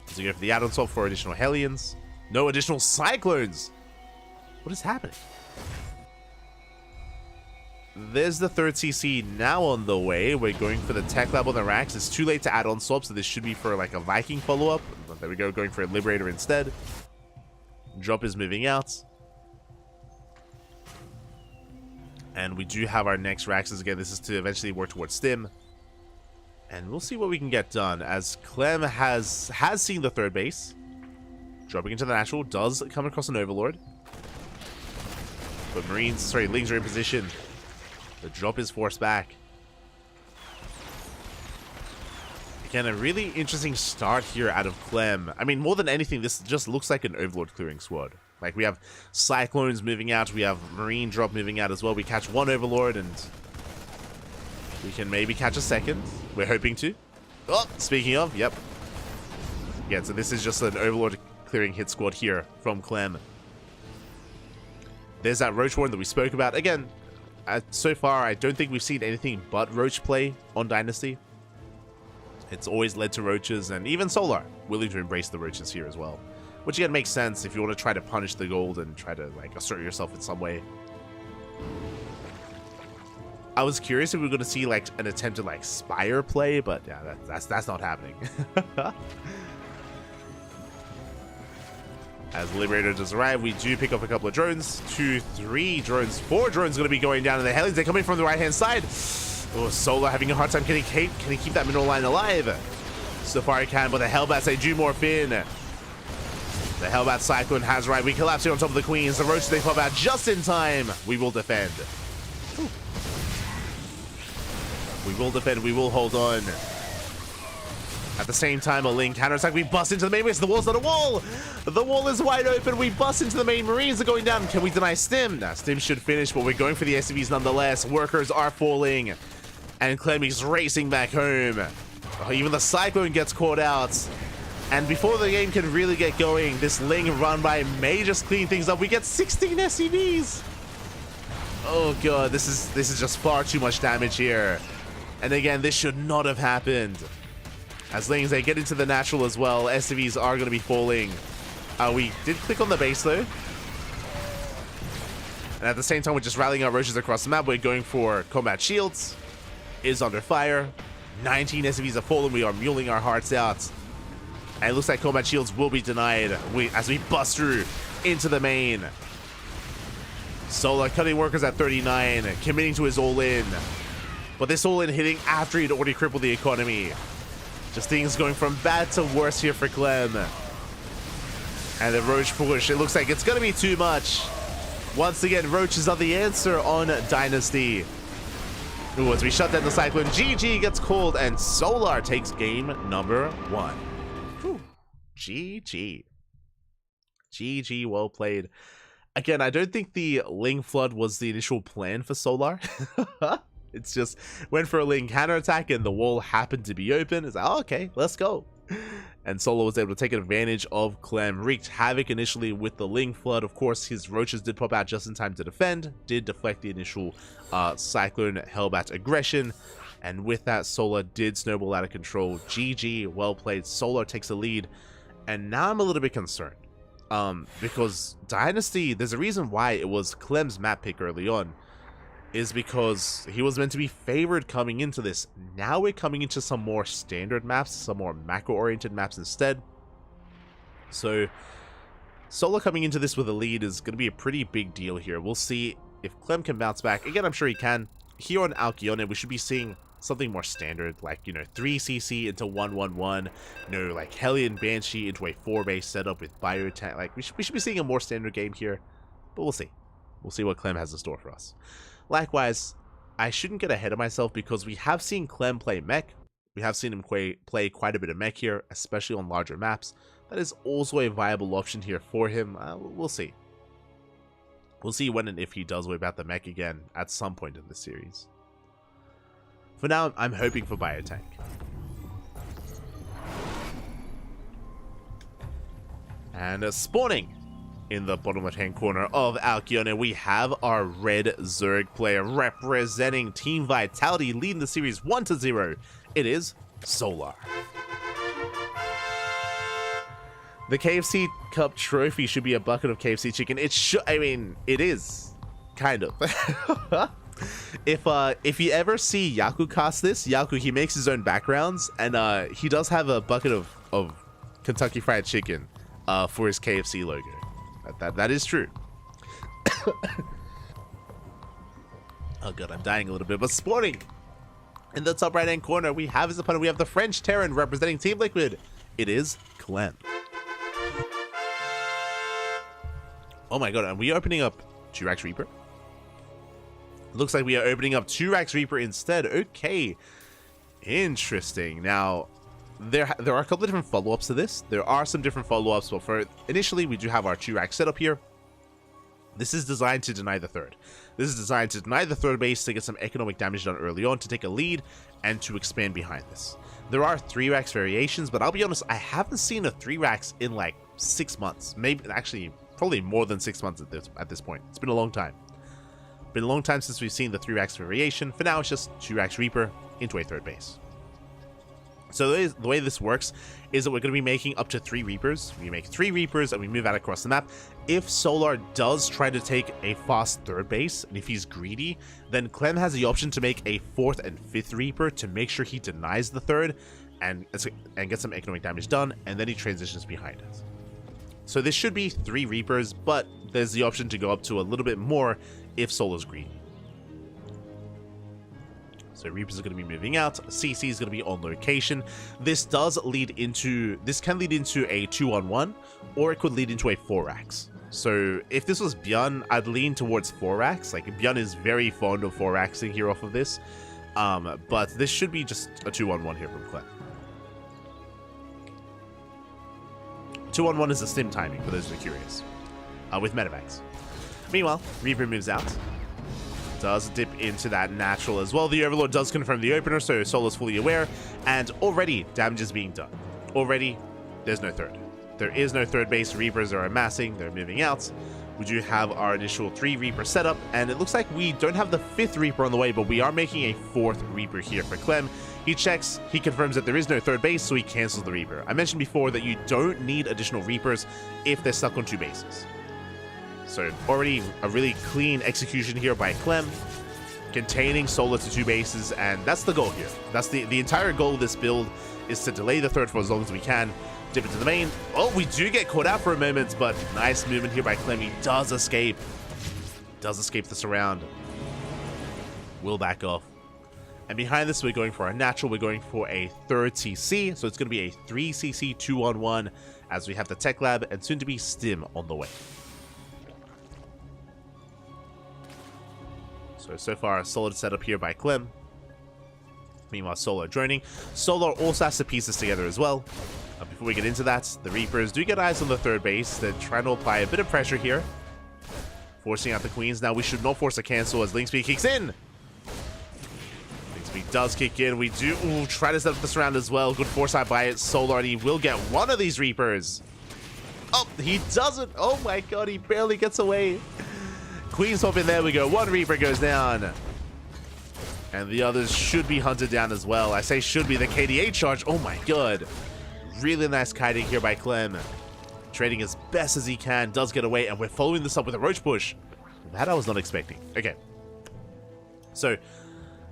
So you go for the add-on swap for additional Hellions. No additional Cyclones. What is happening? There's the 3rd CC now on the way. We're going for the Tech Lab on the racks. It's too late to add on swap, so this should be for like a Viking follow-up. There we go, going for a Liberator instead. Drop is moving out. And we do have our next Raxes again. This is to eventually work towards Stim. And we'll see what we can get done, as Clem has seen the 3rd base. Dropping into the natural, does come across an Overlord. But Lings are in position. The drop is forced back. Again, a really interesting start here out of Clem. I mean, more than anything, this just looks like an Overlord clearing squad. Like, we have Cyclones moving out, we have Marine drop moving out as well. We catch one Overlord, and we can maybe catch a second. We're hoping to. Oh, speaking of, yep. Yeah, so this is just an Overlord clearing hit squad here from Clem. There's that Roach Warren that we spoke about. Again, so far, I don't think we've seen anything but Roach play on Dynasty. It's always led to Roaches, and even Solar willing to embrace the Roaches here as well. Which again makes sense if you want to try to punish the gold and try to like assert yourself in some way. I was curious if we were going to see like an attempt to like Spire play, but yeah, that's not happening. As the Liberator does arrive, we do pick up a couple of drones. 2, 3 drones, 4 drones going to be going down, and the Hellions, they're coming from the right-hand side. Oh, Solar having a hard time. Can he keep that middle line alive? So far he can, but the Hellbats, they do morph in. The Hellbat Cyclone has arrived. We collapse here on top of the Queens. The Roaches, they pop out just in time. We will defend. Ooh. We will defend. We will hold on. At the same time, a Ling counterattack. We bust into the main base. The wall's not a wall. The wall is wide open. We bust into the main. Marines are going down. Can we deny Stim? Nah, Stim should finish, but we're going for the SCVs nonetheless. Workers are falling. And Clem is racing back home. Oh, even the Cyclone gets caught out. And before the game can really get going, this Ling run by may just clean things up. We get 16 SCVs. Oh god, this is just far too much damage here. And again, this should not have happened. As Lings, they get into the natural as well. SCVs are going to be falling. We did click on the base though. And at the same time, we're just rallying our Roaches across the map. We're going for combat shields. Is under fire. 19 SCVs have fallen. We are muling our hearts out. And it looks like combat shields will be denied as we bust through into the main. Solar cutting workers at 39, committing to his all-in. But this all-in hitting after he'd already crippled the economy. Just things going from bad to worse here for Clem. And the Roach push, it looks like it's going to be too much. Once again, Roaches are the answer on Dynasty. Ooh, as we shut down the Cyclone, GG gets called, and Solar takes game number 1. Whew. GG. GG, well played. Again, I don't think the Ling Flood was the initial plan for Solar. It's just went for a Ling counterattack and the wall happened to be open. It's like, oh, okay, let's go. And Solar was able to take advantage of Clem. Wreaked havoc initially with the Ling Flood. Of course, his Roaches did pop out just in time to defend. Did deflect the initial Cyclone Hellbat aggression. And with that, Solar did snowball out of control. GG, well played. Solar takes the lead. And now I'm a little bit concerned. Because Dynasty, there's a reason why it was Clem's map pick early on, is because he was meant to be favored coming into this. Now we're coming into some more standard maps, some more macro-oriented maps instead. So Solar coming into this with a lead is going to be a pretty big deal here. We'll see if Clem can bounce back. Again, I'm sure he can. Here on Alcyone, we should be seeing something more standard, like, you know, 3cc into 111, you know, like Hellion Banshee into a 4-base setup with Biotank. Like, we should be seeing a more standard game here, but we'll see. We'll see what Clem has in store for us. Likewise, I shouldn't get ahead of myself because we have seen Clem play mech. We have seen him play quite a bit of mech here, especially on larger maps. That is also a viable option here for him. We'll see. We'll see when and if he does whip out the mech again at some point in the series. For now, I'm hoping for Biotank. And spawning in the bottom left-hand corner of Alcyone, we have our red Zerg player representing Team Vitality, leading the series 1-0. It is Solar. The KFC Cup trophy should be a bucket of KFC chicken. It should, I mean, it is, kind of. If you ever see Yaku cast this, Yaku, he makes his own backgrounds, and he does have a bucket of Kentucky Fried Chicken for his KFC logo. That is true. Oh god, I'm dying a little bit. But spawning in the top right hand corner, we have his opponent. We have the French Terran representing Team Liquid. It is Clem. Oh my god, are we opening up 2-Rax Reaper? Looks like we are opening up 2-Rax Reaper instead. Okay, interesting. Now, there are a couple of different follow-ups to this. There are some different follow-ups, but for initially, we do have our 2-Rax setup here. This is designed to deny the third. This is designed to deny the third base to get some economic damage done early on, to take a lead, and to expand behind this. There are 3-Rax variations, but I'll be honest, I haven't seen a 3-Rax in like 6 months. Maybe, actually, probably more than 6 months at this point. It's been a long time. Been a long time since we've seen the 3-Rax variation. For now, it's just 2-Rax Reaper into a third base. So the way this works is that we're going to be making up to 3 Reapers. We make 3 Reapers and we move out across the map. If Solar does try to take a fast third base, and if he's greedy, then Clem has the option to make a 4th and 5th Reaper to make sure he denies the third and get some economic damage done, and then he transitions behind us. So this should be 3 Reapers, but there's the option to go up to a little bit more if Solar's greedy. So Reapers are going to be moving out. CC is going to be on location. This can lead into a 2-on-1, or it could lead into a 4-Rax. So if this was Björn, I'd lean towards 4-Rax. Like, Björn is very fond of 4-Raxing here off of this. But this should be just a 2-on-1 here from Clem. 2-on-1 is the stim timing, for those who are curious, with Medivacs. Meanwhile, Reaper moves out. Does dip into that natural as well. The Overlord does confirm the opener, so Solar's fully aware, and already damage is being done. Already, there's no third. There is no third base. Reapers are amassing, they're moving out. We do have our initial 3 Reaper setup, and it looks like we don't have the 5th Reaper on the way, but we are making a 4th Reaper here for Clem. He checks, he confirms that there is no third base, so he cancels the Reaper. I mentioned before that you don't need additional Reapers if they're stuck on 2 bases. So already a really clean execution here by Clem. containing Solar to 2 bases, and that's the goal here. That's the entire goal of this build, is to delay the third for as long as we can. Dip into the main. Oh, we do get caught out for a moment, but nice movement here by Clem. He does escape. Does escape the surround. Will back off. And behind this, we're going for a natural. We're going for a third CC. So it's going to be a 3CC 2-on-1 as we have the Tech Lab and soon to be Stim on the way. So far, a solid setup here by Clem. Meanwhile, Solar droning. Solar also has to piece this together as well. Before we get into that, the Reapers do get eyes on the third base. They're trying to apply a bit of pressure here. Forcing out the Queens. Now, we should not force a cancel as Link Speed kicks in. Link Speed does kick in. We do try to set up this round as well. Good foresight by it. Solar, and he will get one of these Reapers. Oh, he doesn't. Oh my god, he barely gets away. Queens hop in, there we go. One Reaper goes down. And the others should be hunted down as well. I say should be. The KDA charge. Oh my god. Really nice kiting here by Clem. Trading as best as he can. Does get away. And we're following this up with a Roach push. That I was not expecting. Okay. So,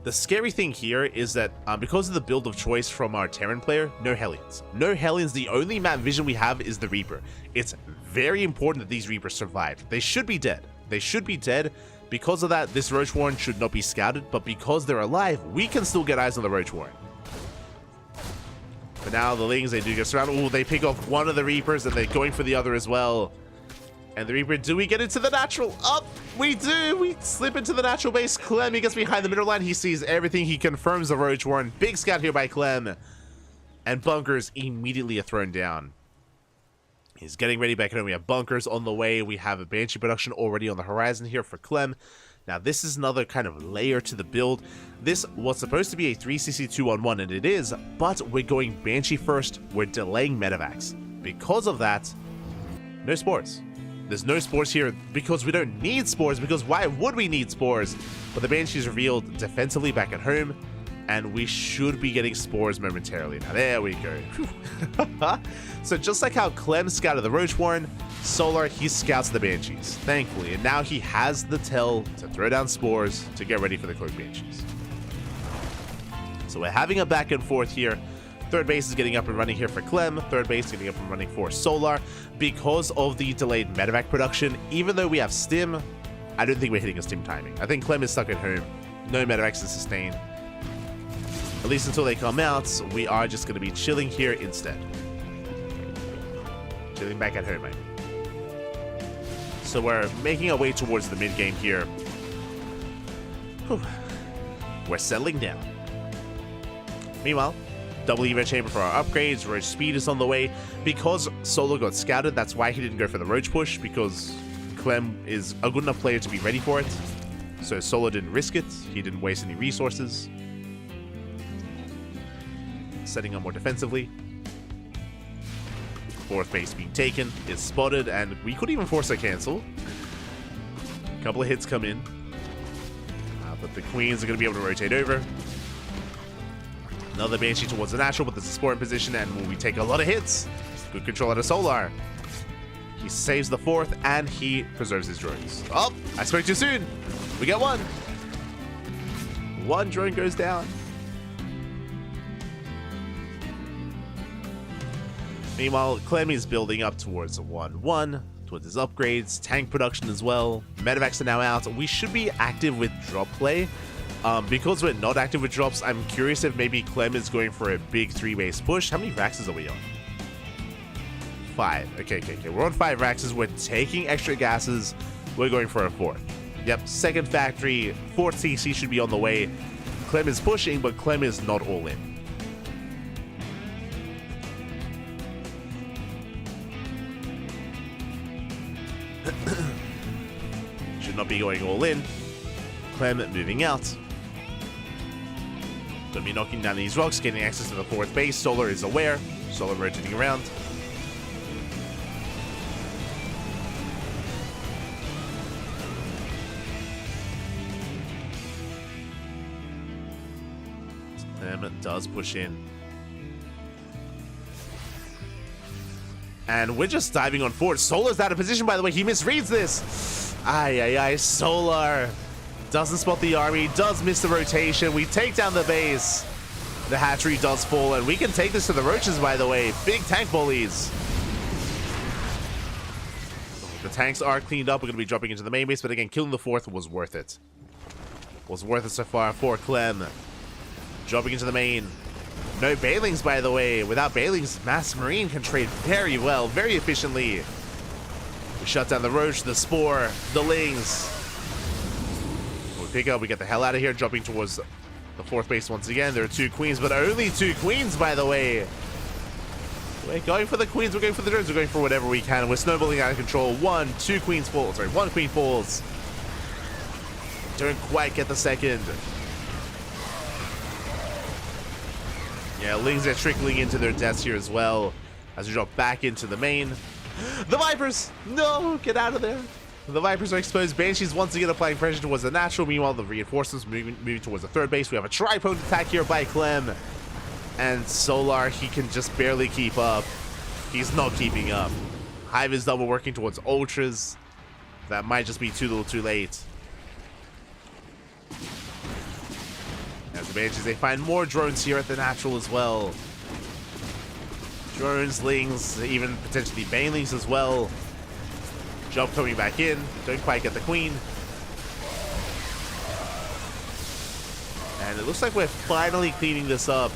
the scary thing here is that because of the build of choice from our Terran player, no Hellions. No Hellions. The only map vision we have is the Reaper. It's very important that these Reapers survive. They should be dead. They should be dead. Because of that, this Roach Warren should not be scouted. But because they're alive, we can still get eyes on the Roach Warren. But now the Lings, they do get surrounded. Oh, they pick off one of the Reapers and they're going for the other as well. And the Reaper, do we get into the natural? Up, we do. We slip into the natural base. Clem, he gets behind the middle line. He sees everything. He confirms the Roach Warren. Big scout here by Clem. And bunkers immediately are thrown down. He's getting ready back at home. We have bunkers on the way. We have a Banshee production already on the horizon here for Clem. Now, this is another kind of layer to the build. This was supposed to be a 3CC 2-on-1, and it is, but we're going Banshee first. We're delaying Medivacs. Because of that, no spores. There's no spores here because we don't need spores, because why would we need spores? But the Banshee is revealed defensively back at home, and we should be getting spores momentarily. Now, there we go. So just like how Clem scouted the Roach Warren, Solar, he scouts the Banshees, thankfully, and now he has the tell to throw down spores to get ready for the Cloak Banshees. So we're having a back and forth here. Third base is getting up and running here for Clem. Third base getting up and running for Solar. Because of the delayed Medivac production, even though we have Stim, I don't think we're hitting a Stim timing. I think Clem is stuck at home. No Medivacs to sustain. At least until they come out, we are just going to be chilling here instead. Chilling back at home, I mean. So we're making our way towards the mid-game here. Whew. We're settling down. Meanwhile, double event chamber for our upgrades. Roach speed is on the way. Because Solo got scouted, that's why he didn't go for the Roach push, because Clem is a good enough player to be ready for it. So Solo didn't risk it. He didn't waste any resources. Setting up more defensively. Fourth base being taken, is spotted, and we could even force a cancel. A couple of hits come in. But the Queens are going to be able to rotate over. Another Banshee towards the natural, but there's a spore in position, and we take a lot of hits. Good control out of Solar. He saves the fourth, and he preserves his drones. Oh, I spoke too soon. We get one. One drone goes down. Meanwhile, Clem is building up towards a 1-1, towards his upgrades, tank production as well. Medivacs are now out. We should be active with drop play. Because we're not active with drops, I'm curious if maybe Clem is going for a big 3-base push. How many Raxes are we on? 5. Okay. We're on 5 Raxes. We're taking extra gases. We're going for a 4th. Yep, second factory, 4th CC should be on the way. Clem is pushing, but Clem is not all in. Should not be going all in. Clem moving out. Gonna be knocking down these rocks, getting access to the 4th base. Solar is aware. Solar rotating around. Clem does push in. And we're just diving on forward. Solar's out of position, by the way. He misreads this. Solar. Doesn't spot the army, does miss the rotation. We take down the base. The hatchery does fall, and we can take this to the roaches, by the way. Big tank bullies. The tanks are cleaned up. We're going to be dropping into the main base, but again, killing the fourth was worth it. Was worth it so far for Clem. Dropping into the main. No Bailings, by the way. Without Bailings, Mass Marine can trade very well, very efficiently. We shut down the Roach, the Spore, the Lings. We pick up, we get the hell out of here, dropping towards the fourth base once again. There are 2 queens, but only 2 queens, by the way. We're going for the queens, we're going for the drones, we're going for whatever we can. We're snowballing out of control. 1 queen falls. Don't quite get the second. Yeah, Lings are trickling into their deaths here as well. As we drop back into the main. The Vipers! No! Get out of there! The Vipers are exposed. Banshees once again applying pressure towards the natural. Meanwhile, the reinforcements moving towards the third base. We have a tri-potent attack here by Clem. And Solar, he can just barely keep up. He's not keeping up. Hive is double working towards Ultras. That might just be too little too late. As the Banshees, they find more drones here at the natural as well. Drones, Lings, even potentially Banelings as well. Job coming back in. Don't quite get the queen. And it looks like we're finally cleaning this up.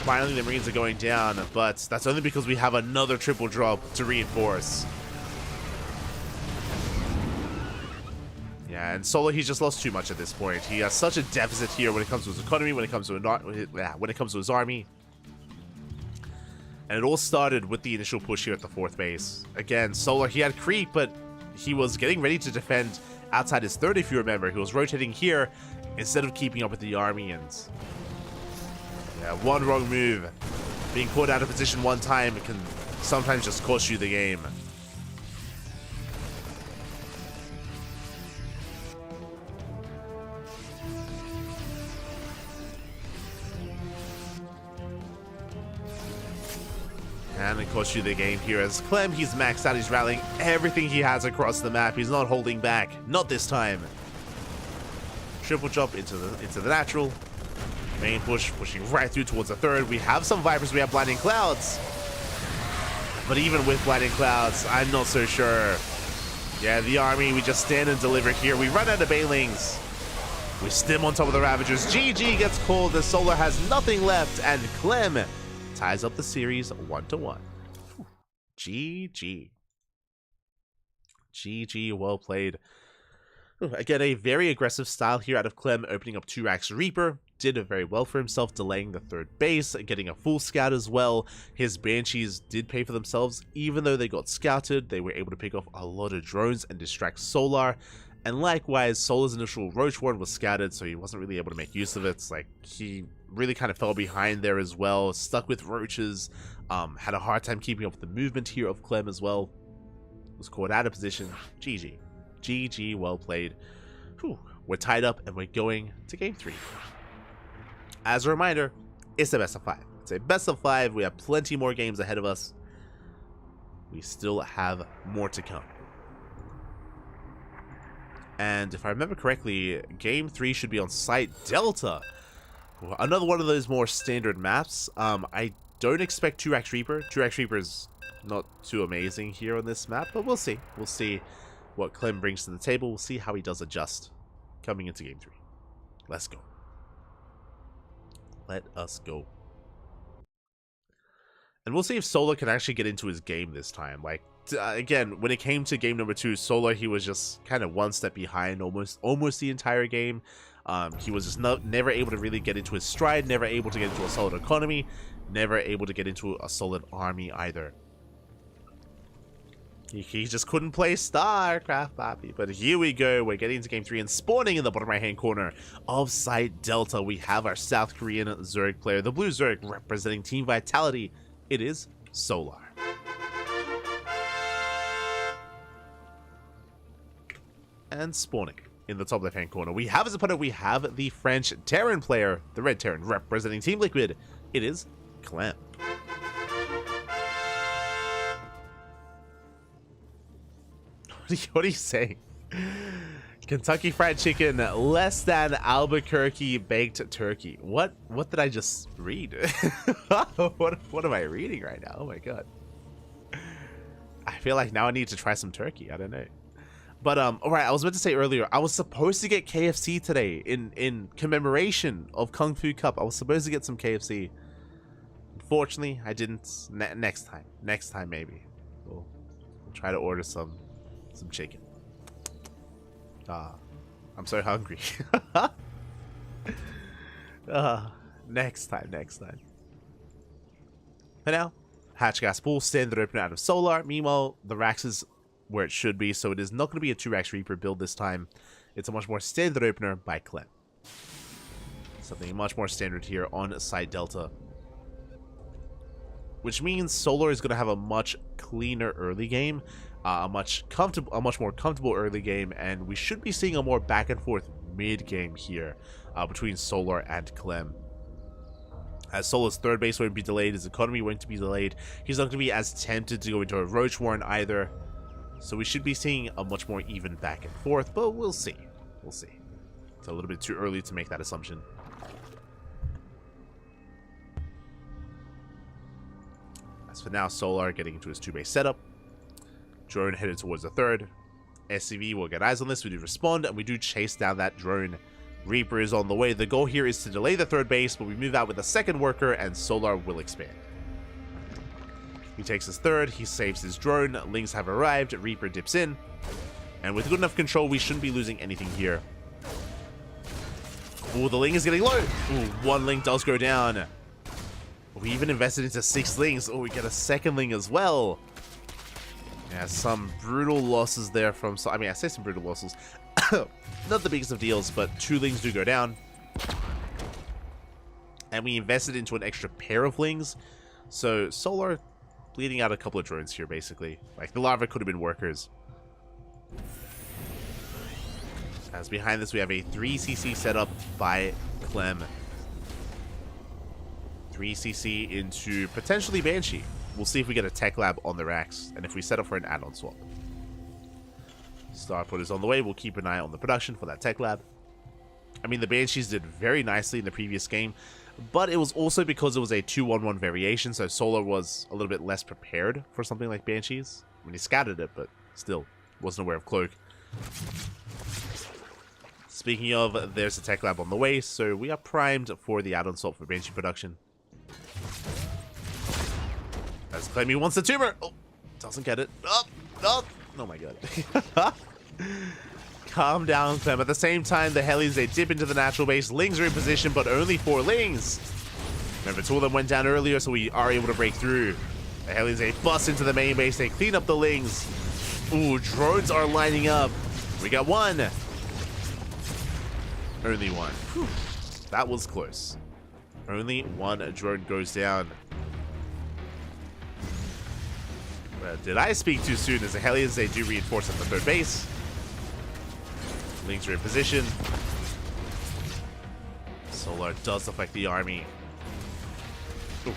Finally, the Marines are going down, but that's only because we have another triple drop to reinforce. Yeah, and Solo, he's just lost too much at this point. He has such a deficit here when it comes to his economy, when it comes to his army. And it all started with the initial push here at the fourth base. Again, Solar, he had creep, but he was getting ready to defend outside his third, if you remember. He was rotating here instead of keeping up with the army, and yeah, one wrong move. Being caught out of position one time can sometimes just cost you the game. And it costs you the game here as Clem, he's maxed out, he's rallying everything he has across the map. He's not holding back. Not this time. Triple jump into the natural. Main push, pushing right through towards the third. We have some Vipers, we have Blinding Clouds. But even with Blinding Clouds, I'm not so sure. Yeah, the army, we just stand and deliver here. We run out of Banelings. We stim on top of the Ravagers. GG gets called, the Solar has nothing left, and Clem ties up the series 1-1. GG. GG, well played. Again, a very aggressive style here out of Clem, opening up 2 racks Reaper. Did very well for himself, delaying the third base, getting a full scout as well. His Banshees did pay for themselves. Even though they got scouted, they were able to pick off a lot of drones and distract Solar. And likewise, Solar's initial Roach Warren was scouted, so he wasn't really able to make use of it. It's like, he really kind of fell behind there as well, stuck with Roaches, had a hard time keeping up with the movement here of Clem as well. Was caught out of position. GG. GG, well played. Whew. We're tied up and we're going to game 3. As a reminder, it's a best of 5. It's a best of 5. We have plenty more games ahead of us. We still have more to come. And if I remember correctly, game 3 should be on Site Delta. Another one of those more standard maps. I don't expect 2x Reaper. 2x Reaper is not too amazing here on this map, but we'll see. We'll see what Clem brings to the table. We'll see how he does adjust coming into game 3. Let's go. Let us go. And we'll see if Solar can actually get into his game this time. Like, again, when it came to game number 2, Solar, he was just kind of one step behind almost the entire game. He was just never able to really get into his stride, never able to get into a solid economy, never able to get into a solid army either. He just couldn't play StarCraft, Bobby. But here we go. We're getting into game 3 and spawning in the bottom right-hand corner of Site Delta. We have our South Korean Zerg player, the Blue Zerg, representing Team Vitality. It is Solar. And spawning in the top left-hand corner, we have as opponent, we have the French Terran player, the Red Terran, representing Team Liquid. It is Clem. What are you saying? Kentucky Fried Chicken less than Albuquerque baked turkey. What did I just read? what am I reading right now? Oh my god. I feel like now I need to try some turkey. I don't know. But alright, I was meant to say earlier, I was supposed to get KFC today in commemoration of Kung Fu Cup. I was supposed to get some KFC. Unfortunately, I didn't. Next time. Next time maybe. We'll try to order some chicken. I'm so hungry. Next time. For now, hatch gas pool, standard opener out of solar. Meanwhile, the racks is where it should be, so it is not going to be a 2-racks Reaper build this time. It's a much more standard opener by Clem. Something much more standard here on side Delta. Which means Solar is going to have a much cleaner early game, a much more comfortable early game, and we should be seeing a more back and forth mid game here between Solar and Clem. As Solar's third base won't be delayed, his economy won't be delayed. He's not going to be as tempted to go into a Roach Warren either. So we should be seeing a much more even back and forth, but we'll see. We'll see. It's a little bit too early to make that assumption. As for now, Solar getting into his 2-base setup. Drone headed towards the third. SCV will get eyes on this. We do respond, and we do chase down that drone. Reaper is on the way. The goal here is to delay the third base, but we move out with a second worker, and Solar will expand. He takes his third, he saves his drone, Lings have arrived, Reaper dips in, and with good enough control, we shouldn't be losing anything here. Ooh, the Ling is getting low. Ooh, 1 Ling does go down. We even invested into 6 Lings. Oh, we get a second Ling as well. Yeah, some brutal losses there from... I mean, I say some brutal losses. Not the biggest of deals, but 2 Lings do go down. And we invested into an extra pair of Lings. So, Solar bleeding out a couple of drones here, basically. Like, the Larva could have been workers. As behind this, we have a 3cc setup by Clem. 3cc into potentially Banshee. We'll see if we get a tech lab on the racks, and if we set up for an add-on swap. Starport is on the way. We'll keep an eye on the production for that tech lab. I mean, the Banshees did very nicely in the previous game, but it was also because it was a 2-1-1 variation, so Solar was a little bit less prepared for something like Banshees. I mean, he scattered it, but still wasn't aware of Cloak. Speaking of, there's a tech lab on the way, so we are primed for the add-on swap for Banshee production. As Clemmy wants the tumor. Oh, doesn't get it. Oh my god. Calm down, Clem. At the same time, the Hellies, they dip into the natural base. Lings are in position, but only 4 Lings. Remember, 2 of them went down earlier, so we are able to break through. The Hellies, they bust into the main base. They clean up the Lings. Ooh, drones are lining up. We got 1. Only 1. Whew. That was close. Only 1 drone goes down. Well, did I speak too soon? As the Hellions, they do reinforce at the third base. Lings are in position. Solar does affect the army. Ooh.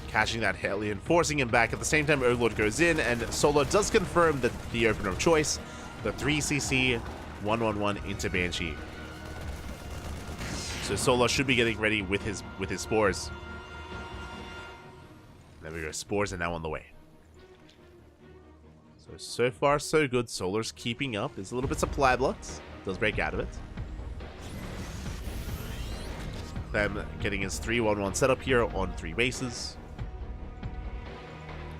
Catching that Hellion, forcing him back. At the same time, Overlord goes in, and Solar does confirm the opener of choice. The 3cc 1-1-1 into Banshee. So Solar should be getting ready with his spores. There we go. Spores are now on the way. So far, so good. Solar's keeping up. There's a little bit supply blocks. Does break out of it. Clem getting his 3-1-1 setup here on 3 bases.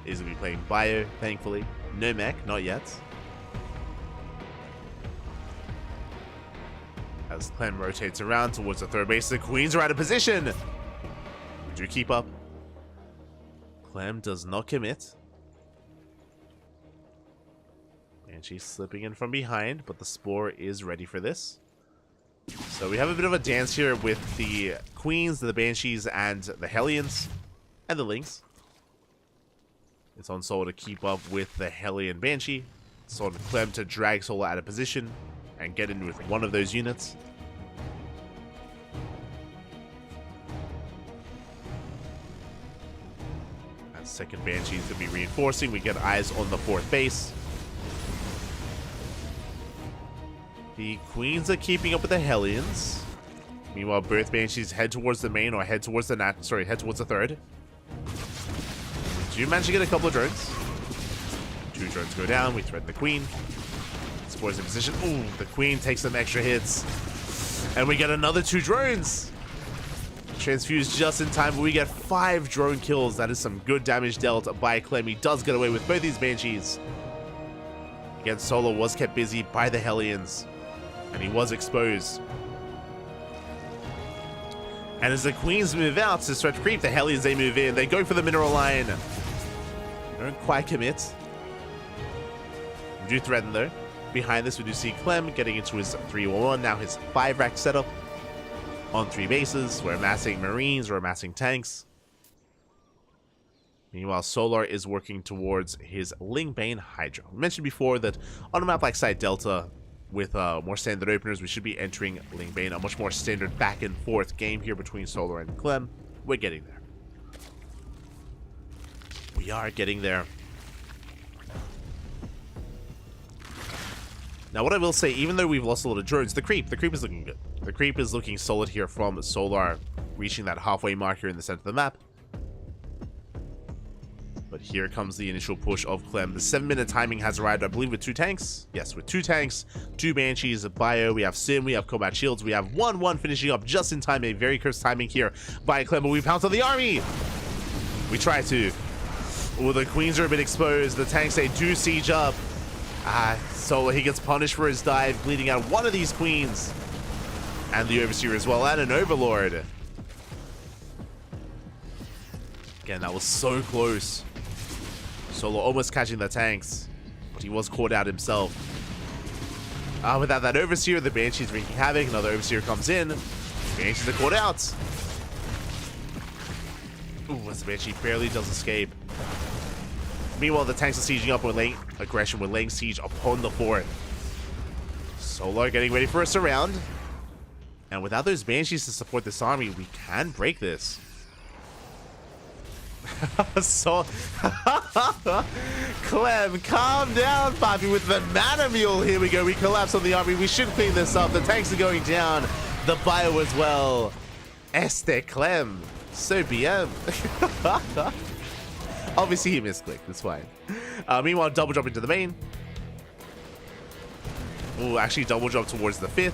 Is going to be playing Bio, thankfully. No mech, not yet. As Clem rotates around towards the third base, the Queens are out of position. Do keep up. Clem does not commit. And she's slipping in from behind, but the Spore is ready for this. So we have a bit of a dance here with the Queens, the Banshees, and the Hellions, and the Lings. It's on Solar to keep up with the Hellion Banshee. It's on Clem to drag Solar out of position and get in with one of those units. As second Banshee is going to be reinforcing, we get eyes on the 4th base. The queens are keeping up with the Hellions. Meanwhile, both banshees head towards the main or head towards the head towards the third. Do you manage to get a couple of drones? 2 drones go down. We threaten the queen. Spores in position. Ooh, the queen takes some extra hits. And we get another 2 drones. Transfused just in time, but we get 5 drone kills. That is some good damage dealt by Clem. He does get away with both these banshees. Again, Solo was kept busy by the Hellions, and he was exposed. And as the queens move out to stretch creep, the Hellions, they move in. They go for the mineral line. Don't quite commit. We do threaten though. Behind this, we do see Clem getting into his 3-1-1, now his 5-rack setup on 3 bases. We're amassing Marines, we're amassing tanks. Meanwhile, Solar is working towards his Lingbane Hydra. We mentioned before that on a map like Side Delta, with more standard openers, we should be entering Lingbane, a much more standard back and forth game here between Solar and Clem. We're getting there. We are getting there. Now, what I will say, even though we've lost a lot of drones, the creep is looking good. The creep is looking solid here from Solar, reaching that halfway marker in the center of the map. But here comes the initial push of Clem. The 7-minute timing has arrived, I believe, with 2 tanks. Yes, with 2 tanks, 2 Banshees, a Bio, we have Sim, we have Combat Shields, we have 1-1 finishing up just in time. A very close timing here by Clem, but we pounce on the army. We try to. Well, the queens are a bit exposed. The tanks, they do siege up. So he gets punished for his dive, bleeding out one of these queens. And the Overseer as well, and an Overlord. Again, that was so close. Solo almost catching the tanks, but he was caught out himself. Without that Overseer, the Banshee's wreaking havoc. Another Overseer comes in. Banshees are caught out. Ooh, as the Banshee barely does escape. Meanwhile, the tanks are sieging up with late aggression. We're laying siege upon the fort. Solo getting ready for a surround. And without those Banshees to support this army, we can break this. So, Clem, calm down, Bobby, with the Mana Mule. Here we go. We collapse on the army. We should clean this up. The tanks are going down. The Bio as well. Clem. So BM. Obviously, he misclicked. It's fine. Meanwhile, double jump into the main. Ooh, actually double jump towards the 5th.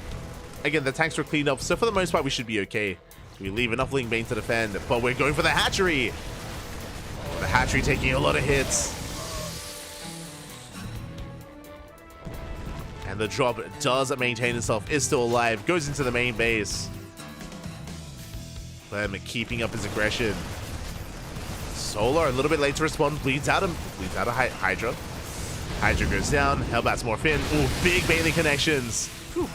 Again, the tanks were cleaned up, so for the most part, we should be okay. We leave enough Ling Bane to defend, but we're going for the hatchery. The hatchery taking a lot of hits. And the drop does maintain itself, is still alive, goes into the main base. Clem keeping up his aggression. Solar a little bit late to respond, bleeds out a Hydra. Hydra goes down, Hellbat's more fin. Ooh, big Bailey connections. Whew.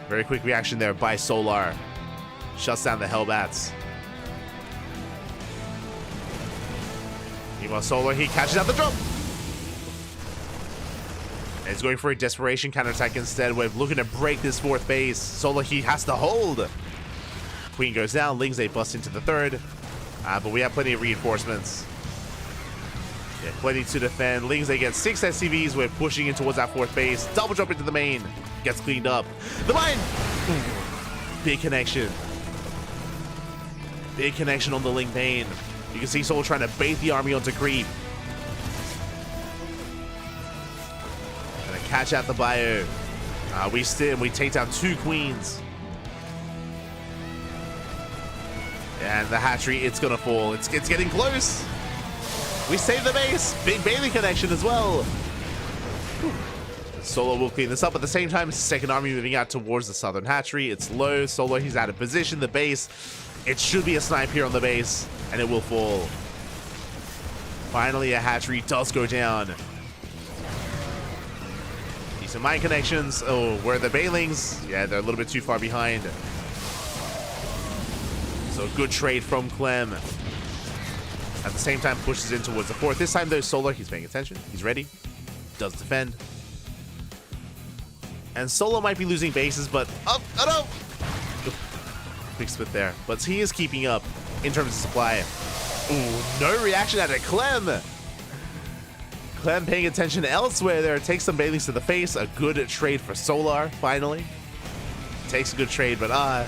Very quick reaction there by Solar. Shuts down the Hellbats. Meanwhile, Solar, he catches out the drop. And he's going for a desperation counterattack instead. We're looking to break this 4th base. Solar, he has to hold. Queen goes down. Lings, they bust into the 3rd. But we have plenty of reinforcements. Yeah, plenty to defend. Lings, they get 6 SCVs. We're pushing in towards that 4th base. Double jump into the main. Gets cleaned up. The mine! Ooh, big connection. Big connection on the Ling Bane. You can see Soul trying to bait the army onto creep. Gonna catch out the Bio. We stim. We take down 2 queens. And the hatchery, it's gonna fall. It's getting close. We save the base. Big Bailey connection as well. Solo will clean this up. At the same time, 2nd army moving out towards the southern hatchery. It's low. Solo, he's out of position. The base, it should be a snipe here on the base, and it will fall. Finally, a hatchery does go down. Decent mine connections. Oh, where are the Bailings? Yeah, they're a little bit too far behind. So good trade from Clem. At the same time, pushes in towards the 4th. This time, though, Solar, he's paying attention. He's ready. Does defend. And Solo might be losing bases, but... Oh no! Big split there. But he is keeping up in terms of supply. Ooh, no reaction out of Clem. Clem paying attention elsewhere there. Takes some Banelings to the face. A good trade for Solar, finally. Takes a good trade, but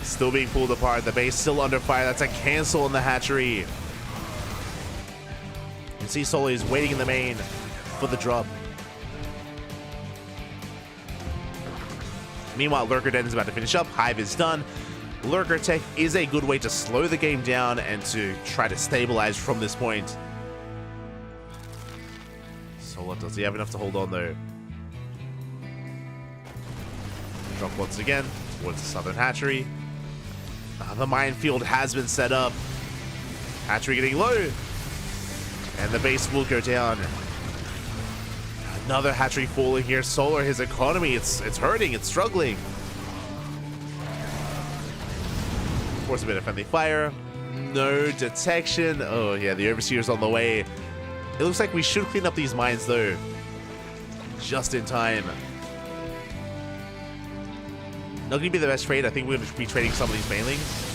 still being pulled apart. The base still under fire. That's a cancel in the hatchery. You can see Solar is waiting in the main for the drop. Meanwhile, Lurker Den is about to finish up. Hive is done. Lurker Tech is a good way to slow the game down and to try to stabilize from this point. Solar, does he have enough to hold on though? Drop once again towards the southern hatchery. The minefield has been set up. Hatchery getting low. And the base will go down. Another hatchery falling here. Solar, his economy, it's hurting, it's struggling. Force a bit of friendly fire. No detection. Oh yeah, the Overseer's on the way. It looks like we should clean up these mines though. Just in time. Not gonna be the best trade. I think we're gonna be trading some of these Banelings.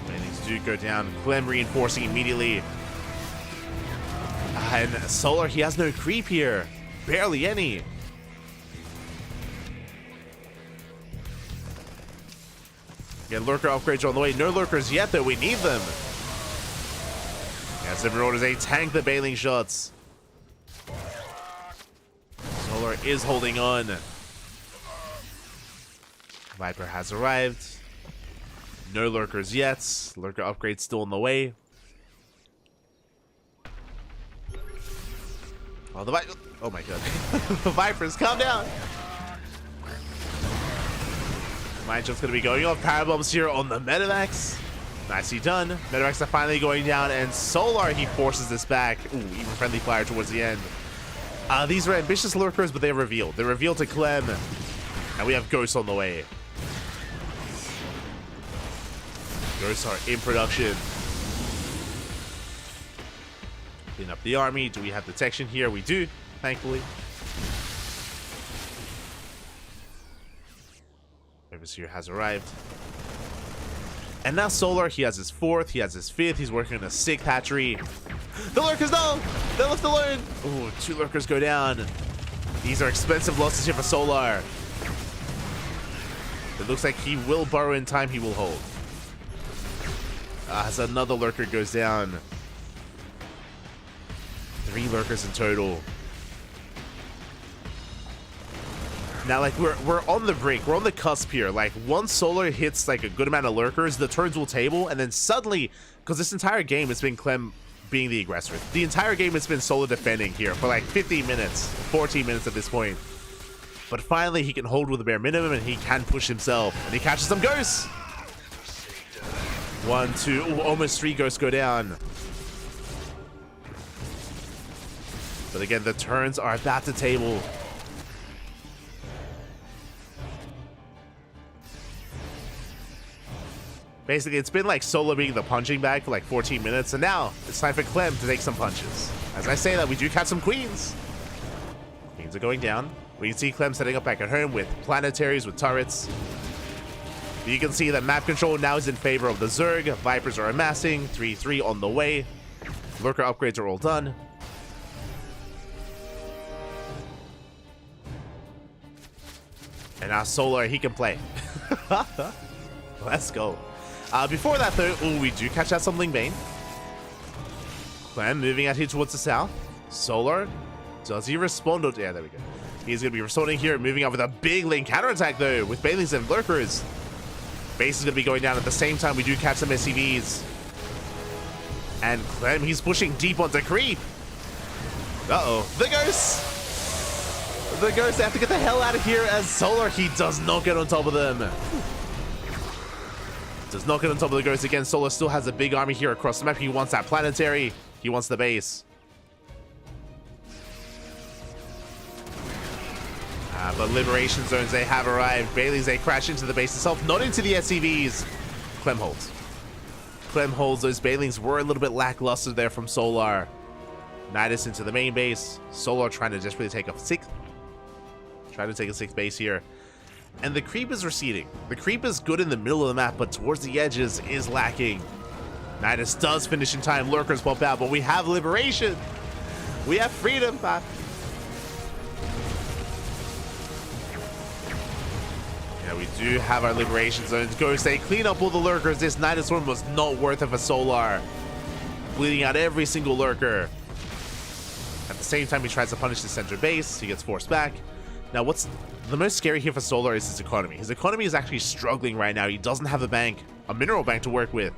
Banelings do go down. Clem reinforcing immediately. And Solar, he has no creep here. Barely any. Again, Lurker upgrades are on the way. No Lurkers yet, though. We need them. Yeah, Zipper orders a tank the Baneling shots. Solar is holding on. Viper has arrived. No Lurkers yet. Lurker upgrade still on the way. Oh, oh my god. The Vipers, calm down. Mine just gonna be going off. Parabombs here on the Medivacs. Nicely done. Medivacs are finally going down, and Solar, he forces this back. Ooh, even friendly fire towards the end. These are ambitious Lurkers, but they're revealed. They're revealed to Clem. And we have Ghosts on the way. Ghosts are in production. Clean up the army. Do we have detection here? We do, thankfully. Overseer has arrived. And now Solar, he has his 4th, he has his 5th, he's working on a 6th hatchery. The Lurkers, no! They're left alone! Ooh, 2 Lurkers go down. These are expensive losses here for Solar. It looks like he will burrow in time, he will hold. As another Lurker goes down. 3 Lurkers in total. Now, like, we're on the brink. We're on the cusp here. Like, once Solar hits, like, a good amount of Lurkers, the turns will table, and then suddenly, because this entire game, it's been Clem being the aggressor. The entire game, it's been Solar defending here for, like, 15 minutes, 14 minutes at this point. But finally, he can hold with the bare minimum, and he can push himself. And he catches some Ghosts! 1, 2, ooh, almost 3 Ghosts go down. But again, the turns are about to table. Basically, it's been like Solar being the punching bag for like 14 minutes, and now it's time for Clem to take some punches. As I say that, we do catch some Queens. Queens are going down. We can see Clem setting up back at home with planetaries, with turrets. You can see that map control now is in favor of the Zerg. Vipers are amassing. 3-3 on the way. Lurker upgrades are all done. And now Solar, he can play. Let's go. Before that, though, ooh, we do catch out some Ling Bane. Clem moving out here towards the south. Solar, does he respond? Yeah, there we go. He's going to be responding here, moving out with a big Ling counterattack, though, with Banelings and Lurkers. Base is going to be going down at the same time. We do catch some SCVs. And Clem, he's pushing deep onto creep. Uh-oh. The Ghosts! The Ghosts have to get the hell out of here as Solar, he does not get on top of them. Does not get on top of the Ghosts again. Solar still has a big army here across the map. He wants that planetary. He wants the base. But Liberation Zones, they have arrived. Bailey's, they crash into the base itself, not into the SCVs. Clem holds. Clem holds. Those Bailings were a little bit lackluster there from Solar. Nidus into the main base. Solar trying to desperately take a 6th. Trying to take a 6th base here. And the creep is receding. The creep is good in the middle of the map, but towards the edges is lacking. Nidus does finish in time. Lurkers pop out, but we have liberation. We have freedom. Yeah, we do have our liberation zones. Ghost, they clean up all the lurkers. This Nidus Storm was not worth it for Solar. Bleeding out every single lurker. At the same time, he tries to punish the center base. He gets forced back. Now, what's the most scary here for Solar is his economy. His economy is actually struggling right now. He doesn't have a bank, a mineral bank to work with.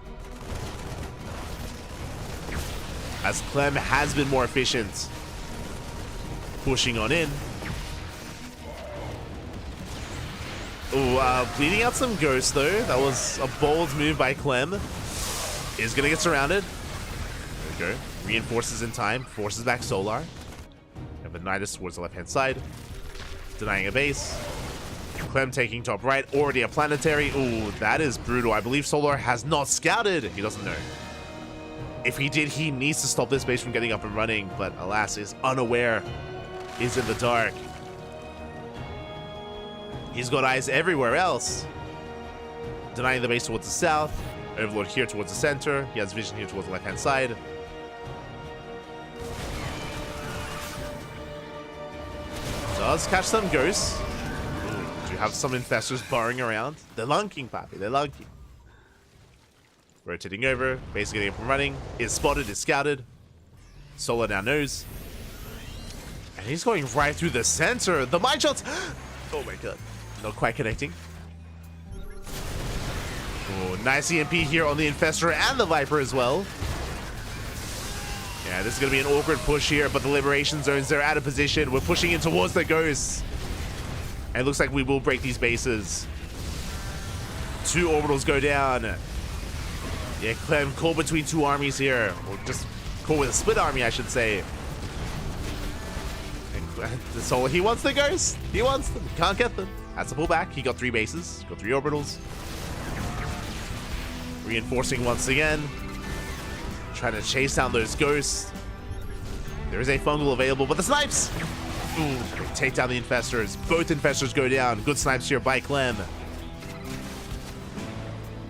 As Clem has been more efficient. Pushing on in. Ooh, bleeding out some ghosts though. That was a bold move by Clem. Is gonna get surrounded. There we go. Reinforces in time. Forces back Solar. And the Nidus towards the left-hand side. Denying a base. Clem taking top right. Already a planetary. Ooh, that is brutal. I believe Solar has not scouted. He doesn't know. If he did, he needs to stop this base from getting up and running. But alas, is unaware. Is in the dark. He's got eyes everywhere else. Denying the base towards the south. Overlord here towards the center. He has vision here towards the left-hand side. Does catch some ghosts. Ooh, do have some infestors burrowing around. They're lunking, Papi. They're lunking. Rotating over. Base getting up and running. Is spotted. Is scouted. Solar now knows. And he's going right through the center. The mind shots. Oh my god. Not quite connecting. Oh, nice EMP here on the Infestor and the Viper as well. Yeah, this is going to be an awkward push here, but the Liberation Zones, they're out of position. We're pushing in towards the Ghosts. And it looks like we will break these bases. 2 orbitals go down. Yeah, Clem caught between 2 armies here. Or just caught with a split army, I should say. And so he wants the Ghosts. He wants them. Can't get them. Has to pull back. He got 3 bases. Got 3 orbitals. Reinforcing once again. Trying to chase down those ghosts. There is a fungal available, but the snipes! Ooh, take down the infestors. Both infestors go down. Good snipes here by Clem.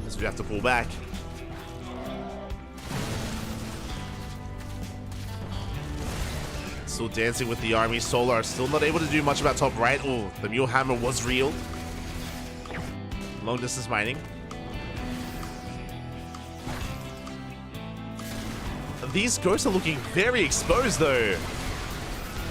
As we have to pull back. Still dancing with the army. Solar still not able to do much about top right. Oh, the Mule Hammer was real. Long distance mining. These ghosts are looking very exposed though.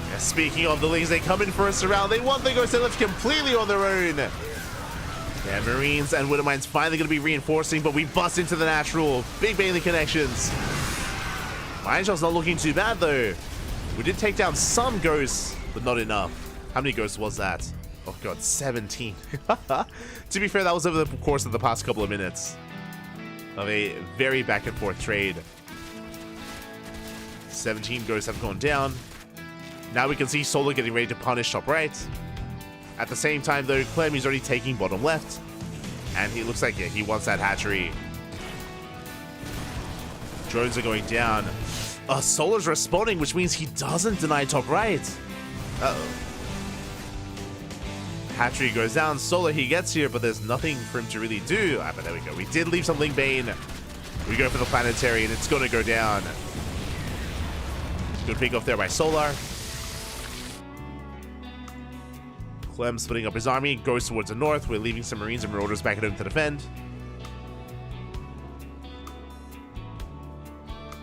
Yeah, speaking of the Lings, they come in for a surround. They want the ghosts to live completely on their own. Yeah, Marines and Widowmines finally going to be reinforcing, but we bust into the natural. Big Bailey connections. Mindshell's not looking too bad though. We did take down some ghosts, but not enough. How many ghosts was that? Oh god, 17. To be fair, that was over the course of the past couple of minutes of a very back and forth trade. 17 ghosts have gone down. Now we can see Solar getting ready to punish top right. At the same time though, Clem is already taking bottom left. And he looks like, yeah, he wants that hatchery. Drones are going down. Solar's responding, which means he doesn't deny top right. Uh-oh. Hatchery goes down. Solar, he gets here, but there's nothing for him to really do. But there we go. We did leave some Ling Bane. We go for the planetary, and it's going to go down. Good pick off there by Solar. Clem splitting up his army, goes towards the north. We're leaving some Marines and Marauders back at home to defend.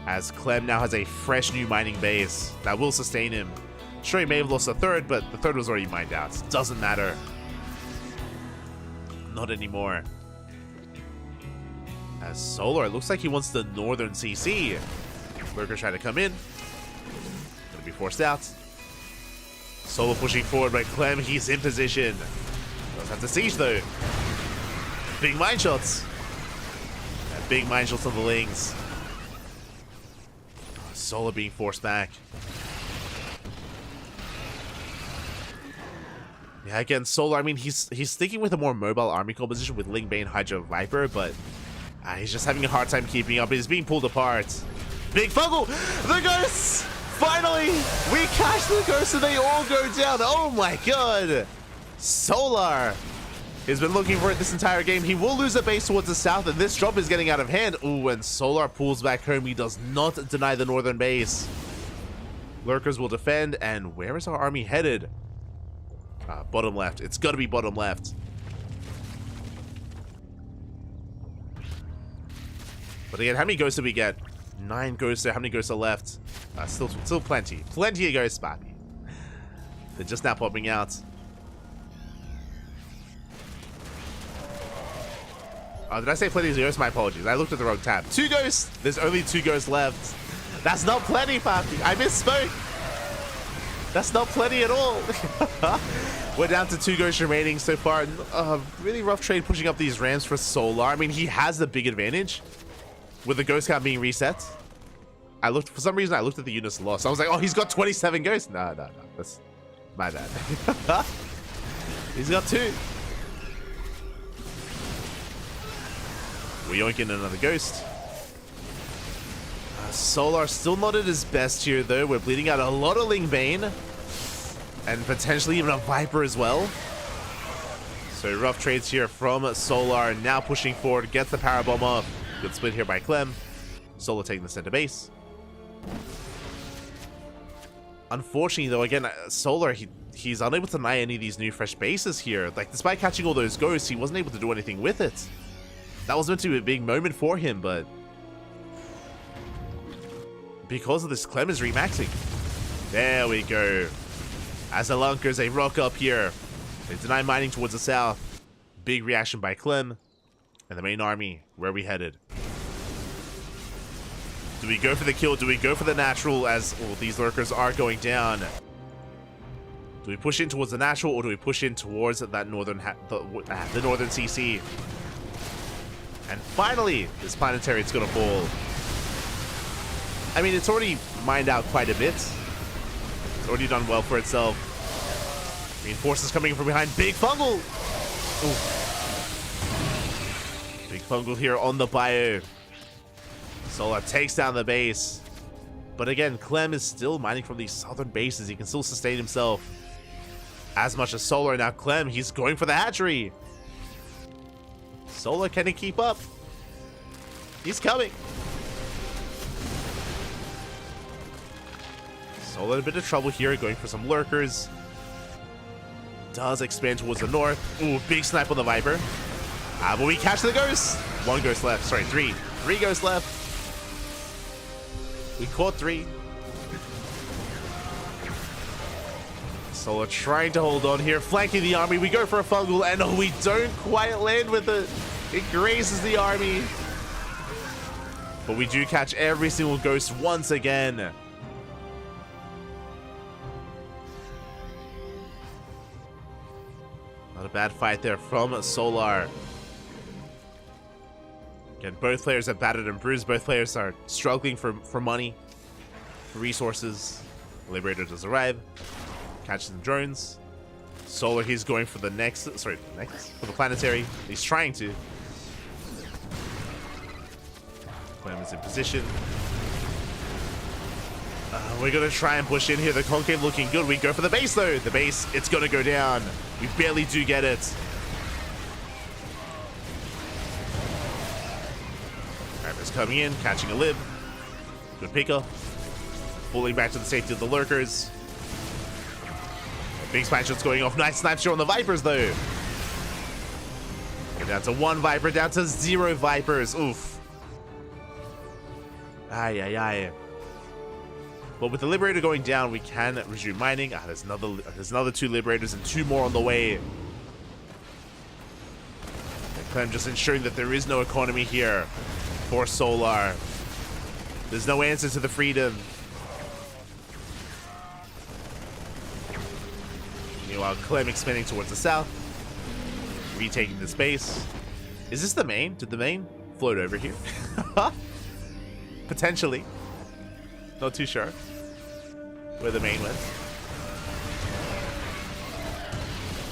As Clem now has a fresh new mining base that will sustain him. Sure, he may have lost a third, but the third was already mined out. Doesn't matter. Not anymore. As Solar, it looks like he wants the northern CC. Lurker trying to come in. Gonna be forced out. Solar pushing forward, but Clem, he's in position. Does have to siege though. Big mine shots. And big mine shots on the Lings. Solar being forced back. Yeah, again, Solar, I mean, he's sticking with a more mobile army composition with Ling Bane, Hydra, Viper, but he's just having a hard time keeping up. He's being pulled apart. Big Fungal! The ghosts! Finally! We catch the ghosts and they all go down. Oh my god! Solar! He's been looking for it this entire game. He will lose a base towards the south, and this drop is getting out of hand. Ooh, and Solar pulls back home. He does not deny the northern base. Lurkers will defend, and where is our army headed? Bottom left. It's got to be bottom left. But again, how many ghosts did we get? 9 ghosts there. How many ghosts are left? Still plenty. Plenty of ghosts, Bobby. They're just now popping out. Oh, did I say plenty of ghosts? My apologies. I looked at the wrong tab. 2 ghosts. There's only 2 ghosts left. That's not plenty, Papi. I misspoke. That's not plenty at all. We're down to 2 ghosts remaining so far. Really rough trade pushing up these rams for Solar. I mean, he has the big advantage with the ghost count being reset. For some reason, I looked at the units lost. I was like, oh, he's got 27 ghosts. No. That's my bad. He's got 2. We're yoinking another ghost. Solar still not at his best here, though. We're bleeding out a lot of Lingbane. And potentially even a Viper as well. So rough trades here from Solar. Now pushing forward. Gets the power bomb off. Good split here by Clem. Solar taking the center base. Unfortunately, though, again, Solar, he's unable to deny any of these new fresh bases here. Like, despite catching all those ghosts, he wasn't able to do anything with it. That was meant to be a big moment for him, but because of this, Clem is remaxing. There we go. As the Lunkers, they rock up here. They deny mining towards the south. Big reaction by Clem. And the main army, where are we headed? Do we go for the kill? Do we go for the natural as these Lurkers are going down? Do we push in towards the natural, or do we push in towards that northern the northern CC? And finally, this planetary is going to fall. I mean, it's already mined out quite a bit. It's already done well for itself. Reinforcements coming in from behind. Big Fungal! Ooh. Big Fungal here on the bio. Solar takes down the base. But again, Clem is still mining from these southern bases. He can still sustain himself as much as Solar. Now Clem, he's going for the hatchery. Solar, can he keep up? He's coming. Solar in a bit of trouble here, going for some Lurkers. Does expand towards the north. Ooh, big snipe on the Viper. But we catch the ghost. 1 ghost left. Sorry, 3. 3 ghosts left. We caught 3. Solar trying to hold on here, flanking the army. We go for a Fungal, and we don't quite land with it. It grazes the army. But we do catch every single ghost once again. Not a bad fight there from Solar. Again, both players have battered and bruised. Both players are struggling for money, for resources. Liberator does arrive. Catches the drones. Solar, he's going for the for the planetary. He's trying to. Clem is in position. We're going to try and push in here. The concave looking good. We go for the base, though. The base, it's going to go down. We barely do get it. Rapper's coming in, catching a lib. Good picker. Pulling back to the safety of the Lurkers. Big smash shot's going off. Nice snipe shot on the Vipers, though. We're down to 1 Viper, down to 0 Vipers. Oof. Aye. But with the Liberator going down, we can resume mining. There's another 2 Liberators and 2 more on the way. And Clem just ensuring that there is no economy here for Solar. There's no answer to the freedom. Meanwhile, Clem expanding towards the south. Retaking the space. Is this the main? Did the main float over here? Potentially. Not too sure where the main went.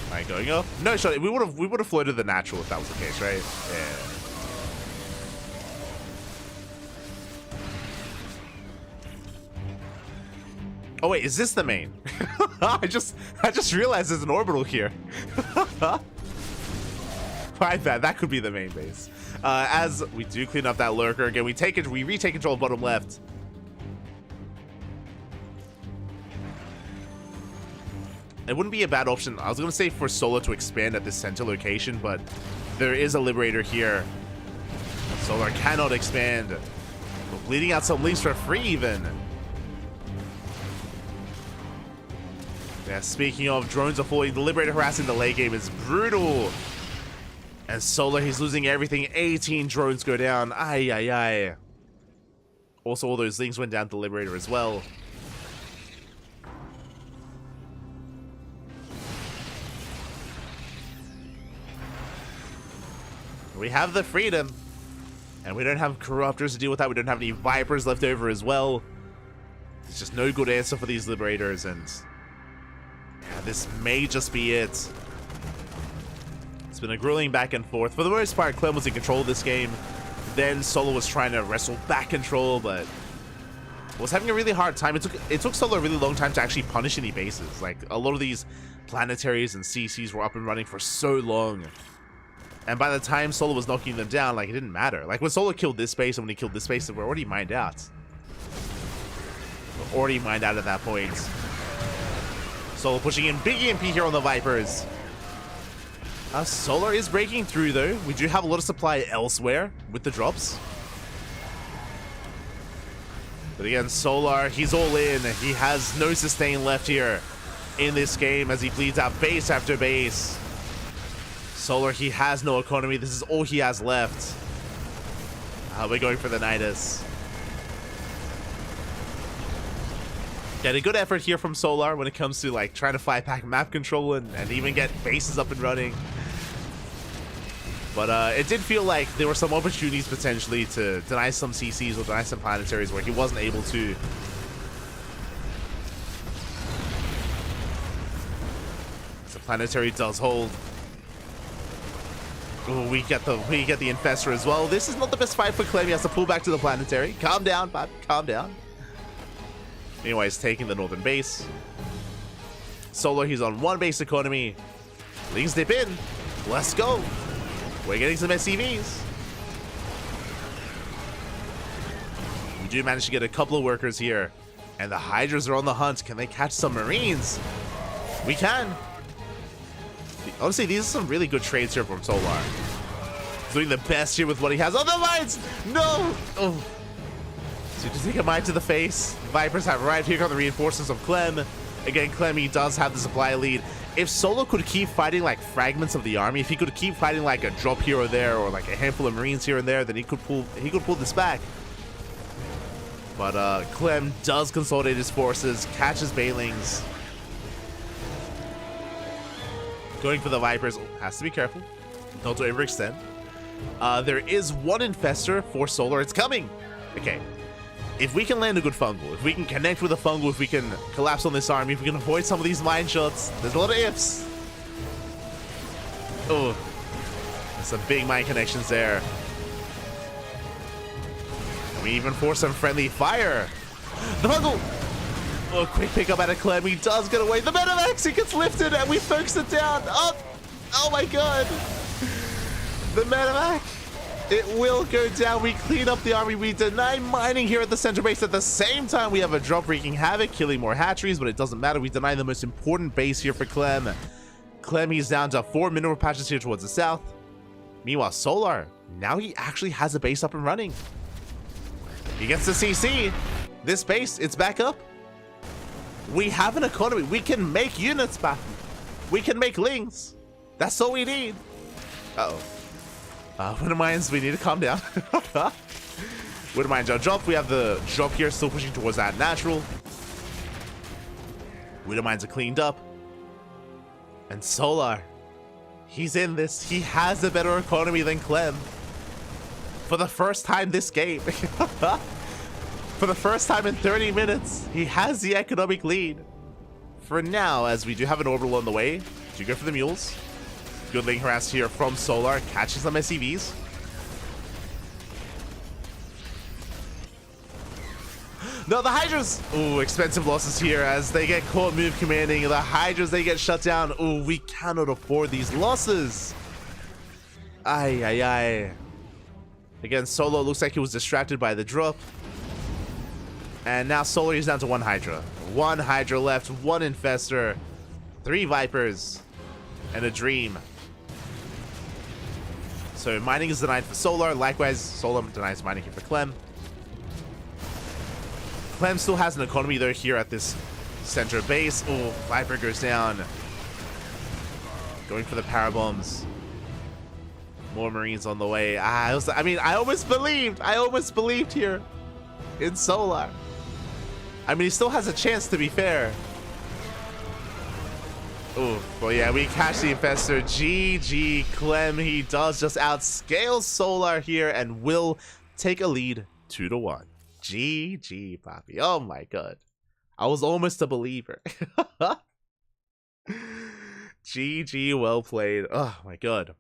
Am I going off? No, sure. We would have floated the natural if that was the case, right? Yeah. Oh wait, is this the main? I just realized there's an orbital here. My bad. That could be the main base. As we do clean up that lurker again, we retake control of bottom left. It wouldn't be a bad option. I was gonna say for Solar to expand at this center location, but there is a Liberator here. Solar cannot expand. We're bleeding out some links for free even. Yeah, speaking of, drones are falling. The Liberator harassing the late game is brutal. And Solar, he's losing everything. 18 drones go down. Ay, ay, ay. Also, all those links went down to the Liberator as well. We have the freedom. And we don't have Corruptors to deal with that. We don't have any Vipers left over as well. There's just no good answer for these Liberators. And yeah, this may just be it. It's been a grueling back and forth. For the most part, Clem was in control of this game. Then Solar was trying to wrestle back control, but was having a really hard time. It took Solar a really long time to actually punish any bases. Like, a lot of these planetaries and CCs were up and running for so long. And by the time Solar was knocking them down, like, it didn't matter. Like, when Solar killed this base and when he killed this base, we're already mined out. We're already mined out at that point. Solar pushing in big EMP here on the Vipers. Solar is breaking through though. We do have a lot of supply elsewhere with the drops. But again, Solar, he's all in. He has no sustain left here in this game as he bleeds out base after base. Solar, he has no economy. This is all he has left. We're going for the Nidus. Get a good effort here from Solar when it comes to like trying to 5-pack map control and even get bases up and running. But it did feel like there were some opportunities potentially to deny some CCs or deny some planetaries where he wasn't able to. So planetary does hold. Ooh, we get the Infestor as well. This is not the best fight for Clem. He has to pull back to the planetary. Calm down, bud. Calm down. Anyways, taking the northern base. Solar, he's on one base economy. Lings dip in. Let's go. We're getting some SCVs. We do manage to get a couple of workers here. And the Hydras are on the hunt. Can they catch some Marines? We can. Honestly, these are some really good trades here from Solar. He's doing the best here with what he has. Oh, the mines! No! Oh. So just take a mine to the face. Vipers have arrived. Here come the reinforcements of Clem. Again, Clem, he does have the supply lead. If Solo could keep fighting like fragments of the army, if he could keep fighting like a drop here or there, or like a handful of Marines here and there, then he could pull this back. But Clem does consolidate his forces, catches Bailings. Going for the Vipers. Oh, has to be careful. Not to overextend. There is one Infestor for Solar. It's coming. Okay. If we can land a good fungal, if we can connect with a fungal, if we can collapse on this army, if we can avoid some of these mine shots, there's a lot of ifs. Oh, there's some big mine connections there. And we even force some friendly fire. The fungal! Oh, quick pickup out of Clem. He does get away. The Medivac, it gets lifted and we focus it down. Oh my god. The Medivac. It will go down. We clean up the army. We deny mining here at the center base. At the same time, we have a drop wreaking havoc, killing more hatcheries, but it doesn't matter. We deny the most important base here for Clem. Clem, he's down to 4 mineral patches here towards the south. Meanwhile, Solar, now he actually has a base up and running. He gets the CC. This base, it's back up. We have an economy. We can make units back. We can make lings. That's all we need. Uh-oh. Winter Mines, we need to calm down. Winter Mines are dropped. We have the drop here still pushing towards that natural. Winter Mines are cleaned up. And Solar, he's in this. He has a better economy than Clem. For the first time this game. For the first time in 30 minutes, he has the economic lead. For now, as we do have an orbital on the way, do go for the mules. Good link harass here from Solar, catching some SCVs. No, the Hydras! Ooh, expensive losses here as they get caught move commanding. The Hydras, they get shut down. Ooh, we cannot afford these losses. Ay, ay, ay. Again, Solo looks like he was distracted by the drop. And now Solar is down to one Hydra. One Hydra left, one Infestor, 3 Vipers, and a Dream. So mining is denied for Solar. Likewise, Solar denies mining here for Clem. Clem still has an economy though here at this center base. Oh, Viper goes down. Going for the power bombs. More Marines on the way. I almost believed here in Solar. I mean, he still has a chance, to be fair. Oh, well, yeah, we catch the Infestor. GG Clem. He does just outscale Solar here and will take a lead 2-1. GG, Papi. Oh my god. I was almost a believer. GG, well played. Oh my god.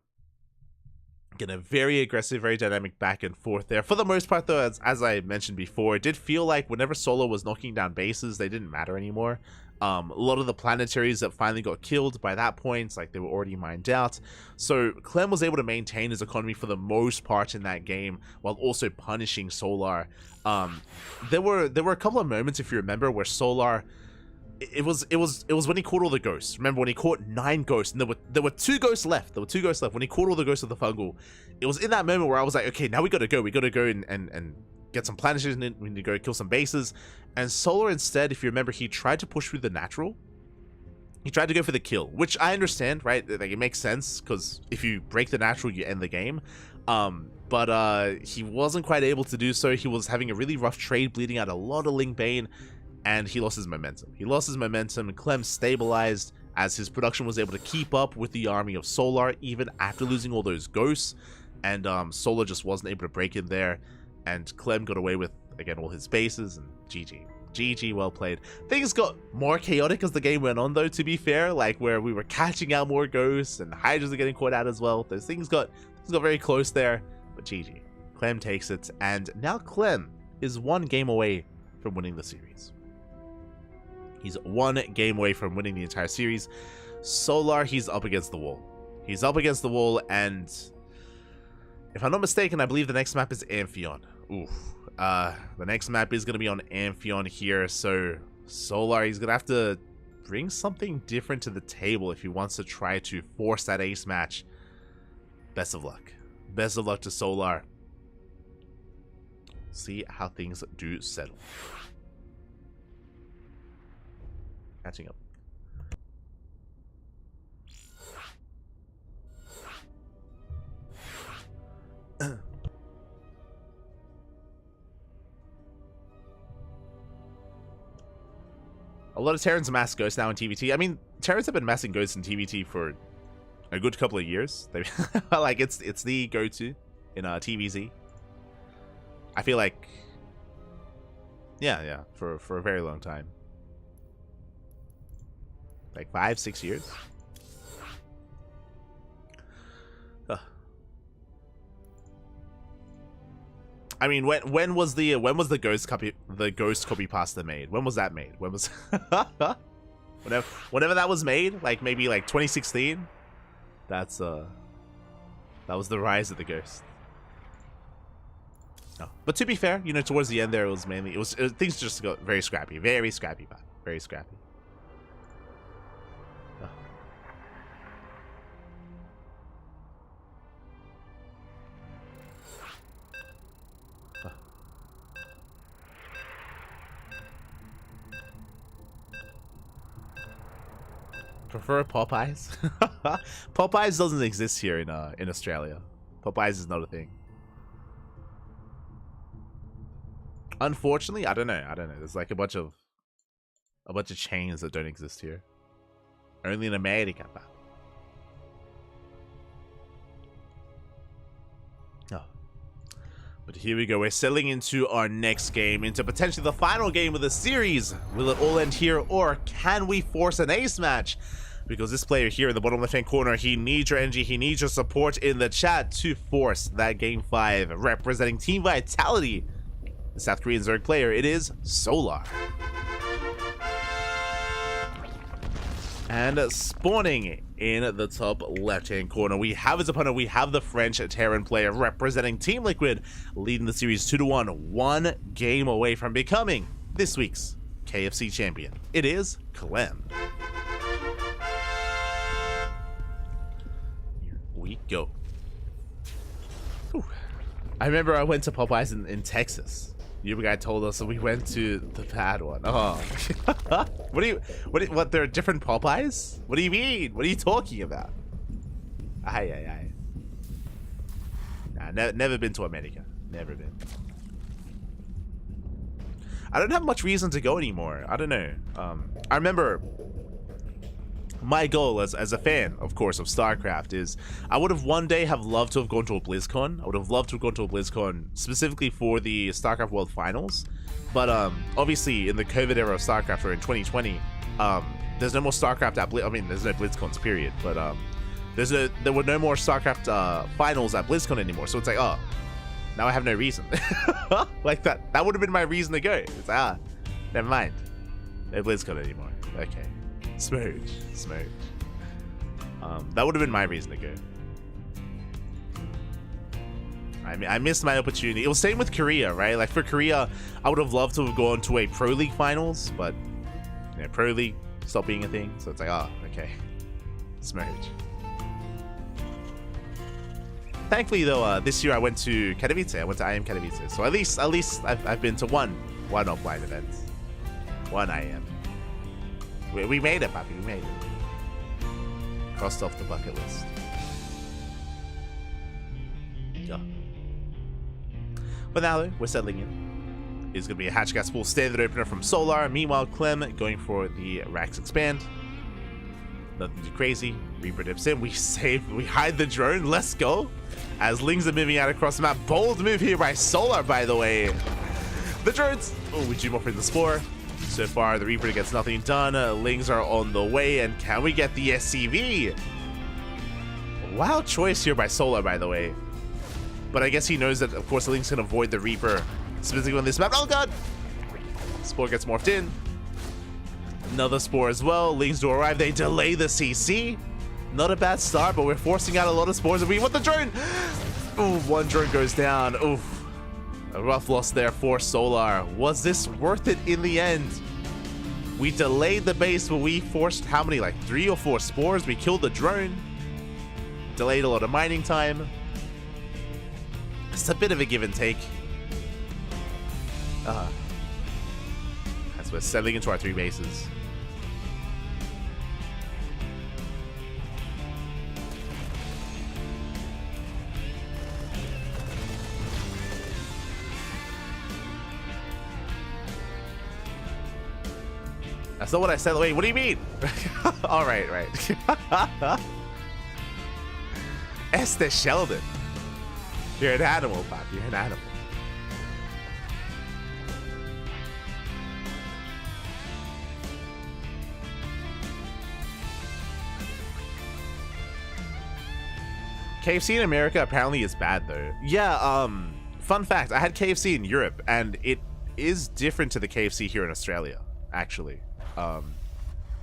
Again, a very aggressive, very dynamic back and forth there. For the most part, though, as I mentioned before, it did feel like whenever Solo was knocking down bases, they didn't matter anymore. A lot of the planetaries that finally got killed by that point, like they were already mined out. So Clem was able to maintain his economy for the most part in that game, while also punishing Solar. There were a couple of moments, if you remember, where Solar, it was when he caught all the ghosts. Remember when he caught 9 ghosts, and there were 2 ghosts left. When he caught all the ghosts of the fungal, it was in that moment where I was like, okay, now we gotta go and get some planetaries, and we need to go kill some bases. And Solar instead, if you remember, he tried to push through the natural. He tried to go for the kill, which I understand, right? Like, it makes sense, because if you break the natural, you end the game. But he wasn't quite able to do so. He was having a really rough trade, bleeding out a lot of Ling Bane, and he lost his momentum. And Clem stabilized as his production was able to keep up with the army of Solar, even after losing all those ghosts. And Solar just wasn't able to break in there, and Clem got away with, again, all his bases, and GG. GG, well played. Things got more chaotic as the game went on, though, to be fair, like where we were catching out more ghosts and Hydras are getting caught out as well. Those things got very close there, but GG. Clem takes it, and now Clem is 1 game away from winning the series. He's 1 game away from winning the entire series. Solar, he's up against the wall. And if I'm not mistaken, I believe the next map is Amphion. Oof. The next map is going to be on Amphion here, so Solar, he's going to have to bring something different to the table if he wants to try to force that ace match. Best of luck. Best of luck to Solar. See how things do settle. Catching up. A lot of Terrans mass ghosts now in TVT. I mean, Terrans have been massing ghosts in TVT for a good couple of years. They like it's the go-to in TVZ. I feel like, yeah, for a very long time, like 5-6 years. I mean, when was the ghost copy pasta made? When was that made? When was whenever that was made? Like maybe like 2016. That was the rise of the ghost. Oh. But to be fair, you know, towards the end there, it was things just got very scrappy, man, very scrappy. Oh. Prefer Popeyes? Popeyes doesn't exist here in Australia. Popeyes is not a thing. Unfortunately, I don't know. There's like a bunch of chains that don't exist here. Only in America. Oh. But here we go. We're settling into our next game, into potentially the final game of the series. Will it all end here, or can we force an ace match? Because this player here in the bottom left-hand corner, he needs your energy, he needs your support in the chat to force that Game 5. Representing Team Vitality, the South Korean Zerg player, it is Solar. And spawning in the top left-hand corner, we have his opponent. We have the French Terran player representing Team Liquid, leading the series 2-1, one game away from becoming this week's KFC champion. It is Clem. Here we go. Whew. I remember I went to Popeyes in Texas. You guy told us that we went to the bad one. Oh, what? There are different Popeyes? What do you mean? What are you talking about? Aye. Nah, never been to America. Never been. I don't have much reason to go anymore. I don't know. I remember my goal as a fan, of course, of StarCraft is I would have one day loved to have gone to a BlizzCon. I would have loved to have gone to a BlizzCon specifically for the StarCraft World Finals. But obviously in the COVID era of StarCraft, or in 2020, there's no more StarCraft at there's no BlizzCons, period. But there were no more StarCraft finals at BlizzCon anymore. So it's like, oh, now I have no reason. Like that would have been my reason to go. It's like, never mind. No BlizzCon anymore. Okay. Smooth. That would have been my reason to go. I missed my opportunity. It was same with Korea, right? Like for Korea, I would have loved to have gone to a Pro League finals, but yeah, Pro League stopped being a thing. So it's like, oh, okay. Smooth. Thankfully though, this year I went to Katowice. I went to IM Katowice. So at least I've been to one offline event. One IM. We made it, Papi. We made it. Crossed off the bucket list. Yeah. But now, though, we're settling in. It's going to be a Hatchgas full standard opener from Solar. Meanwhile, Clem going for the Rax Expand. Nothing too crazy. Reaper dips in. We hide the drone. Let's go. As Lings are moving out across the map. Bold move here by Solar, by the way. The drones. Oh, we zoom off in the Spore. So far, the Reaper gets nothing done. Lings are on the way, and can we get the SCV? Wild choice here by Solar, by the way. But I guess he knows that, of course, Lings can avoid the Reaper, specifically on this map. Oh, God! Spore gets morphed in. Another Spore as well. Lings do arrive. They delay the CC. Not a bad start, but we're forcing out a lot of Spores, and we want the drone! Ooh, one drone goes down. Oof. A rough loss there for Solar. Was this worth it in the end? We delayed the base, but we forced how many? Like 3 or 4 Spores. We killed the drone. Delayed a lot of mining time. It's a bit of a give and take. As we're settling into our 3 bases. That's not what I said. Wait, what do you mean? All right. Esther Sheldon. You're an animal, Pop. You're an animal. KFC in America apparently is bad, though. Yeah, fun fact. I had KFC in Europe, and it is different to the KFC here in Australia, actually. I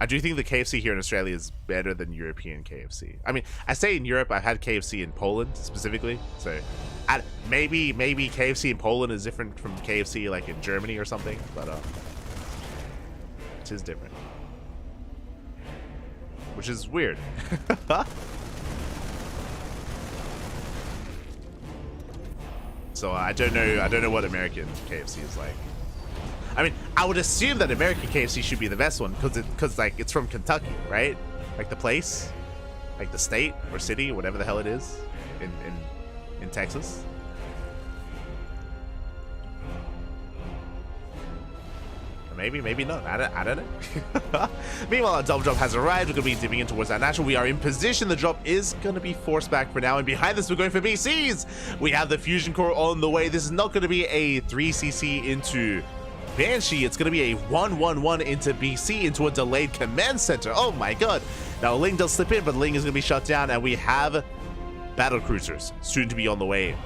do think the KFC here in Australia is better than European KFC. I mean, I say in Europe, I've had KFC in Poland specifically, so maybe KFC in Poland is different from KFC like in Germany or something, but it is different, which is weird. So I don't know what American KFC is like. I mean, I would assume that American KFC should be the best one because like it's from Kentucky, right? Like the place, like the state or city, whatever the hell it is, in Texas. Maybe not. I don't know. Meanwhile, our double drop has arrived. We're going to be dipping in towards our natural. We are in position. The drop is going to be forced back for now. And behind this, we're going for BCs. We have the fusion core on the way. This is not going to be a 3cc into Banshee. It's going to be a 1-1-1 into BC into a delayed command center. Oh my god. Now Ling does slip in, but Ling is going to be shut down, and we have battle cruisers soon to be on the way.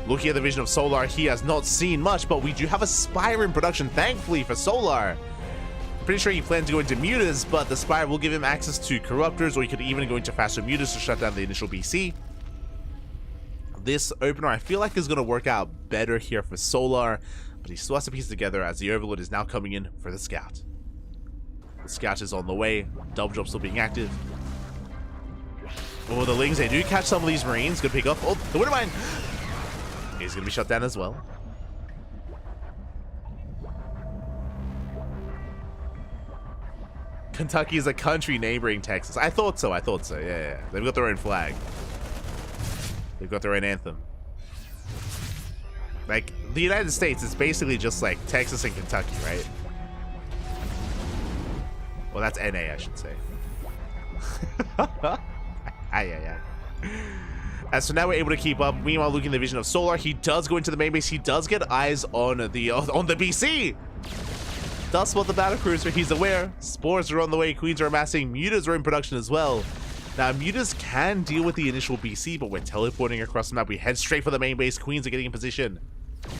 Looking at the vision of Solar, he has not seen much, but we do have a Spire in production, thankfully for Solar. Pretty sure he planned to go into Mutas, but the Spire will give him access to Corruptors, or he could even go into faster Mutas to shut down the initial BC. This opener, I feel like, is going to work out better here for Solar, but he still has to piece together as the Overlord is now coming in for the Scout. The Scout is on the way. Double Drop still being active. Oh, the Lings, they do catch some of these Marines. Good pick up. Oh, the Wintermine! He's going to be shut down as well. Kentucky is a country neighboring Texas. I thought so. Yeah. They've got their own flag. They've got their own anthem. Like, the United States is basically just like Texas and Kentucky, right? Well, that's NA, I should say. So now we're able to keep up. Meanwhile, looking at the vision of Solar, he does go into the main base. He does get eyes on the BC. Does spot the battlecruiser. He's aware. Spores are on the way. Queens are amassing. Mutas are in production as well. Now, Mutas can deal with the initial BC, but we're teleporting across the map. We head straight for the main base. Queens are getting in position.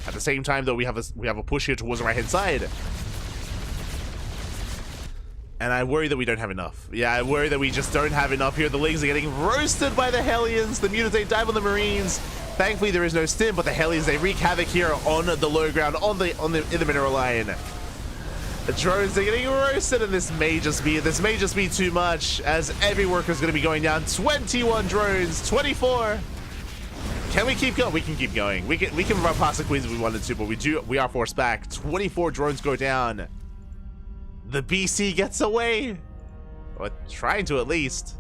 At the same time, though, we have a push here towards the right-hand side. And I worry that we don't have enough. Yeah, I worry that we just don't have enough here. The Lings are getting roasted by the Hellions. The Mutas, they dive on the Marines. Thankfully, there is no stim, but the Hellions, they wreak havoc here on the low ground, in the mineral line. The drones are getting roasted, and this may just be too much, as every worker is going to be going down. 21 drones, 24. Can we keep going? We can keep going. We can run past the Queens if we wanted to, but we are forced back. 24 drones go down. The BC gets away, or trying to at least.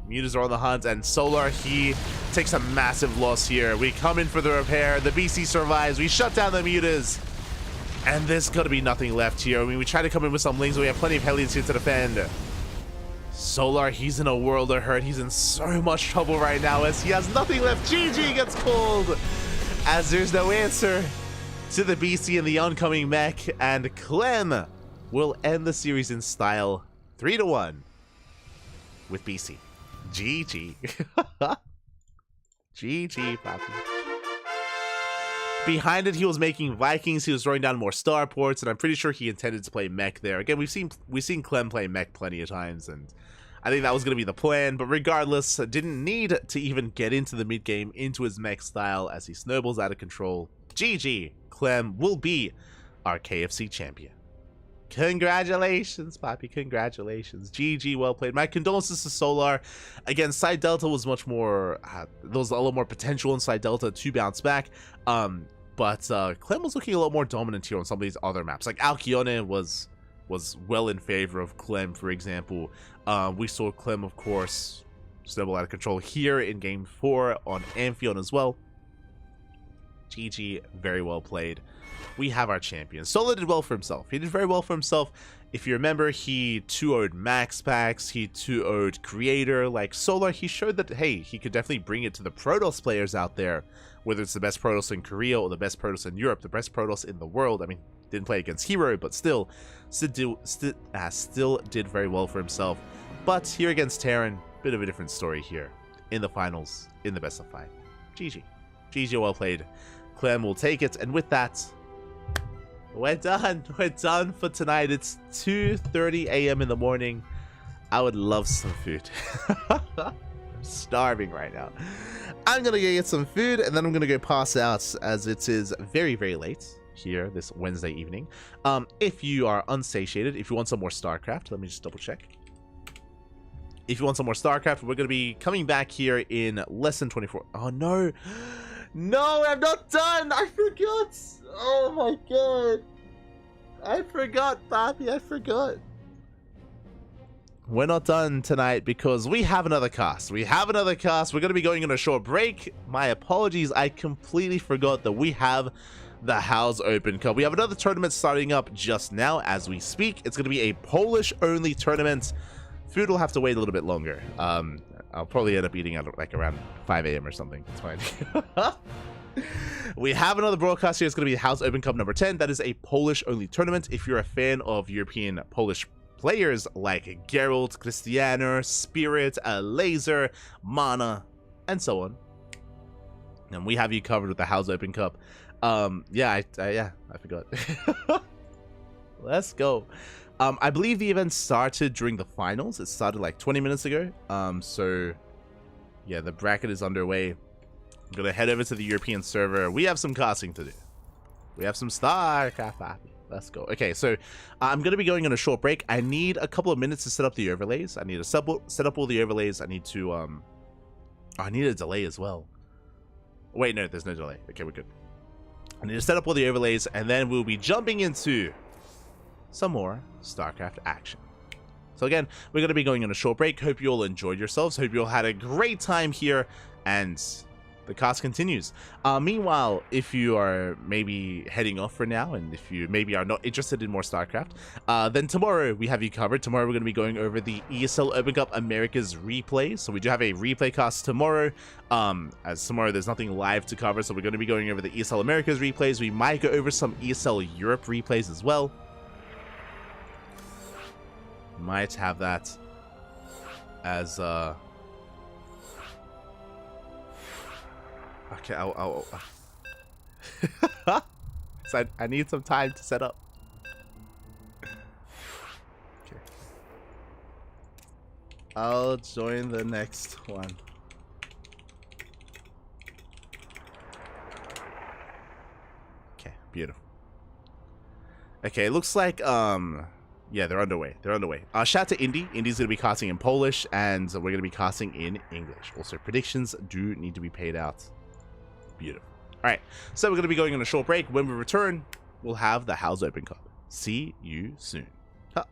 Mutas are on the hunt, and Solar, he takes a massive loss here. We come in for the repair. The BC survives. We shut down the Mutas. And there's got to be nothing left here. I mean, we try to come in with some Lings, but we have plenty of Hellions here to defend. Solar, he's in a world of hurt. He's in so much trouble right now as he has nothing left. GG gets called as there's no answer to the BC and the oncoming mech. And Clem will end the series in style 3-1 with BC. GG. GG, Papi. Behind it, he was making Vikings. He was throwing down more starports, and I'm pretty sure he intended to play mech there. Again, we've seen Clem play mech plenty of times, and I think that was going to be the plan. But regardless, didn't need to even get into the mid game into his mech style as he snowballs out of control. GG, Clem will be our KFC champion. Congratulations, Papi. Congratulations. GG, well played. My condolences to Solar. Again, Side Delta was much more... there was a little more potential in Side Delta to bounce back. But Clem was looking a lot more dominant here on some of these other maps. Like Alcyone was well in favor of Clem, for example. We saw Clem, of course, snowball out of control here in Game 4 on Amphion as well. GG, very well played. We have our champion. Solar did well for himself. He did very well for himself. If you remember, he 2-0'd Max Packs, he 2-0'd Creator. Like Solar, he showed that, hey, he could definitely bring it to the Protoss players out there, whether it's the best Protoss in Korea or the best Protoss in Europe, the best Protoss in the world. I mean, didn't play against Hero, but still did very well for himself. But here against Terran, bit of a different story here. In the finals, in the best of 5. GG. GG, well played. Clem will take it, and with that, we're done. We're done for tonight. It's 2:30 a.m. in the morning. I would love some food. I'm starving right now. I'm gonna go get some food, and then I'm gonna go pass out, as it is very, very late here this Wednesday evening. If you are unsatiated, if you want some more StarCraft, let me just double check. If you want some more StarCraft, we're gonna be coming back here in less than 24. Oh no. No, I'm not done! I forgot! Oh my god! I forgot, Papi, I forgot. We're not done tonight because we have another cast. We're going to be going on a short break. My apologies, I completely forgot that we have the House Open Cup. We have another tournament starting up just now as we speak. It's going to be a Polish-only tournament. Food will have to wait a little bit longer. I'll probably end up eating at like around 5 a.m. or something. It's fine. We have another broadcast here. It's going to be House Open Cup number 10. That is a Polish-only tournament. If you're a fan of European Polish players like Geralt, Cristiano, Spirit, Laser, Mana, and so on, and we have you covered with the House Open Cup. Yeah, I forgot. Let's go. I believe the event started during the finals. It started like 20 minutes ago. So yeah, the bracket is underway. I'm gonna head over to the European server. We have some casting to do. We have some StarCraft. Let's go. Okay, so I'm gonna be going on a short break. I need a couple of minutes to set up the overlays. I need to set up all the overlays. I need to I need a delay as well. Wait, no, there's no delay. Okay, we're good. I need to set up all the overlays, and then we'll be jumping into some more StarCraft action. So again, we're going to be going on a short break. Hope you all enjoyed yourselves. Hope you all had a great time here, and the cast continues. Meanwhile, if you are maybe heading off for now, and if you maybe are not interested in more StarCraft, then tomorrow we have you covered. Tomorrow we're going to be going over the ESL Open Cup Americas replay. So we do have a replay cast tomorrow. As tomorrow there's nothing live to cover, so we're going to be going over the ESL Americas replays. We might go over some ESL Europe replays as well. Might have that as okay, I'll so I need some time to set up. Okay, I'll join the next one. Okay, beautiful. Okay, it looks like yeah, they're underway. They're underway. Shout out to Indy. Indy's going to be casting in Polish, and we're going to be casting in English. Also, predictions do need to be paid out. Beautiful. All right, so we're going to be going on a short break. When we return, we'll have the House Open Cup. See you soon. Huh.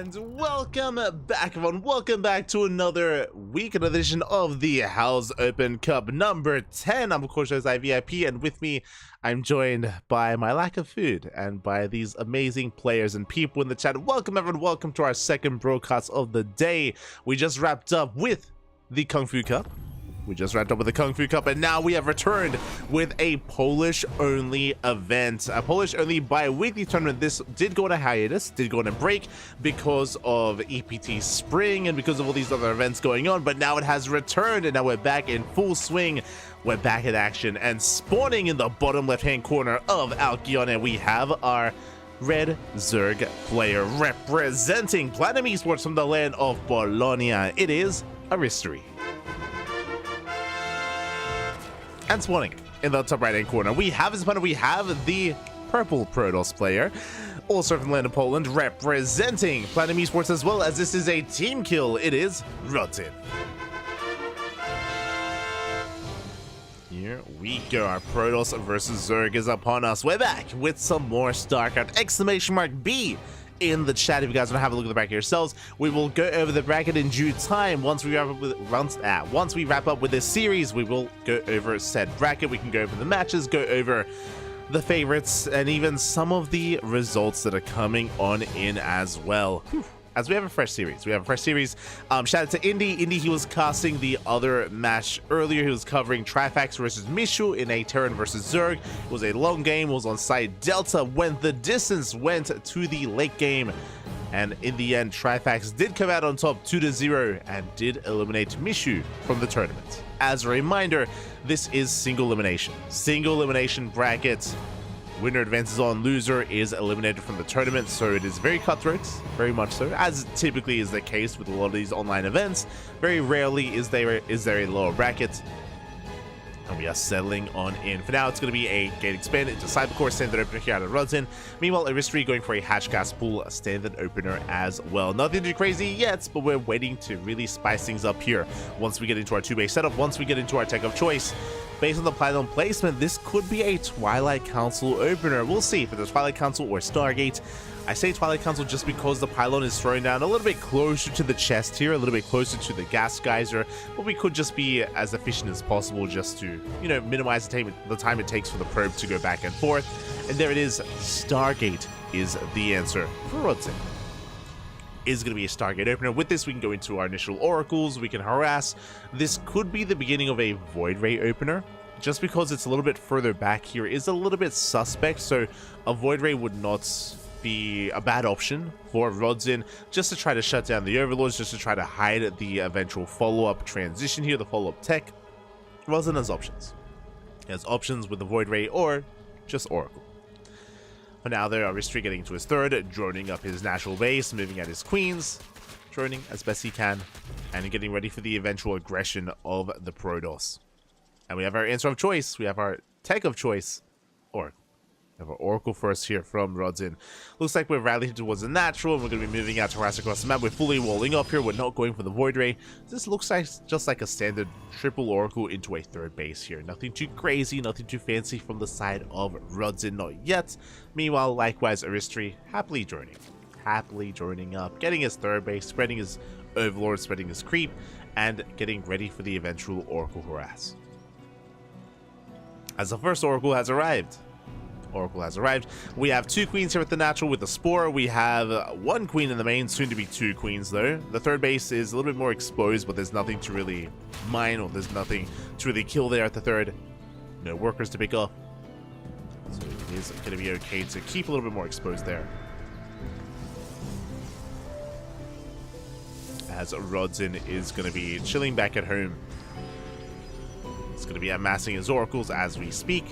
And welcome back, everyone. Welcome back to another weekend edition of the House Open Cup number 10. I'm, of course, Jose VIP, and with me, I'm joined by my lack of food and by these amazing players and people in the chat. Welcome, everyone. Welcome to our second broadcast of the day. We just wrapped up with the KungFu Cup. And now we have returned with a Polish-only event. A Polish-only bi-weekly tournament. This did go on a hiatus, did go on a break because of EPT Spring and because of all these other events going on, but now it has returned, and now we're back in full swing. We're back in action, and spawning in the bottom left-hand corner of Alkione, we have our Red Zerg player representing Platinum Esports from the land of Bologna. It is Aristri. And spawning in the top right-hand corner, we have his opponent. We have the purple Protoss player, also from the land of Poland, representing Platinum Esports as well, as this is a team kill. It is Rotin. Here we go. Our Protoss versus Zerg is upon us. We're back with some more StarCraft! Exclamation mark B in the chat if you guys want to have a look at the bracket yourselves. We will go over the bracket in due time. Once we wrap up with this series, we will go over said bracket. We can go over the matches, go over the favorites, and even some of the results that are coming on in as well. As we have a fresh series. Shout out to Indy. He was casting the other match earlier. He was covering Trifax versus Mishu in a Terran versus Zerg. It was a long game. It was on side Delta when the distance went to the late game. And in the end, Trifax did come out on top 2-0 and did eliminate Mishu from the tournament. As a reminder, this is single elimination. Single elimination bracket. Winner advances on, loser is eliminated from the tournament, so it is very cutthroat, very much so, as typically is the case with a lot of these online events. Very rarely is there a lower bracket, and we are settling on in. For now, it's going to be a gate expand into Cybercore standard opener here out of Rodzin. Meanwhile, Aristri going for a Hatchcast pool standard opener as well. Nothing too crazy yet, but we're waiting to really spice things up here. Once we get into our two-base setup, once we get into our tech of choice, based on the pylon placement, this could be a Twilight Council opener. We'll see if it's Twilight Council or Stargate. I say Twilight Council just because the pylon is throwing down a little bit closer to the chest here, a little bit closer to the gas geyser, but we could just be as efficient as possible just to, you know, minimize the time it takes for the probe to go back and forth. And there it is. Stargate is the answer for Rodzin. Is going to be a Stargate opener. With this, we can go into our initial oracles, we can harass. This could be the beginning of a Void Ray opener. Just because it's a little bit further back here is a little bit suspect, so a Void Ray would not be a bad option for Rodzin, just to try to shut down the Overlords, just to try to hide the eventual follow-up transition here, the follow-up tech. Rodzin has options. He has options with the Void Ray or just Oracle. For now, there, Aristri getting to his third, droning up his natural base, moving at his queens, droning as best he can, and getting ready for the eventual aggression of the Protoss. And we have our answer of choice. We have our tech of choice, Oracle. We have our Oracle first here from Rodzin. Looks like we're rallying towards the natural, and we're going to be moving out to harass across the map. We're fully walling up here. We're not going for the Void Ray. This looks like just like a standard triple Oracle into a third base here. Nothing too crazy, nothing too fancy from the side of Rodzin, not yet. Meanwhile, likewise, Aristri happily joining up, getting his third base, spreading his Overlord, spreading his creep, and getting ready for the eventual Oracle harass. As the first Oracle has arrived. We have two queens here at the natural with the Spore. We have one queen in the main, soon to be two queens though. The third base is a little bit more exposed, but there's nothing to really mine, or there's nothing to really kill there at the third. No workers to pick up. So it is going to be okay to keep a little bit more exposed there. As Rodzin is going to be chilling back at home. He's going to be amassing his oracles as we speak.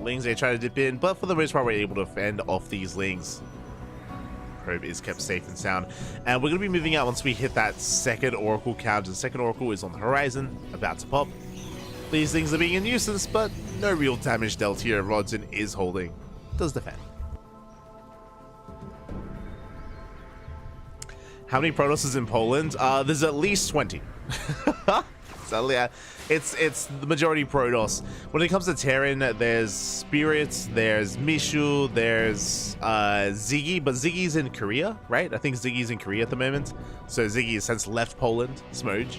Lings, they try to dip in, but for the most part, we're able to fend off these Lings. Probe is kept safe and sound. And we're going to be moving out once we hit that second Oracle count. The second Oracle is on the horizon, about to pop. These things are being a nuisance, but no real damage dealt here. Rodzin is holding. Does defend. How many Protosses in Poland? There's at least 20. Yeah, it's the majority Protoss. When it comes to Terran, there's Spirits, there's Mishu, there's Ziggy, but Ziggy's in Korea, right? I think Ziggy's in Korea at the moment. So Ziggy has since left Poland. Smoge.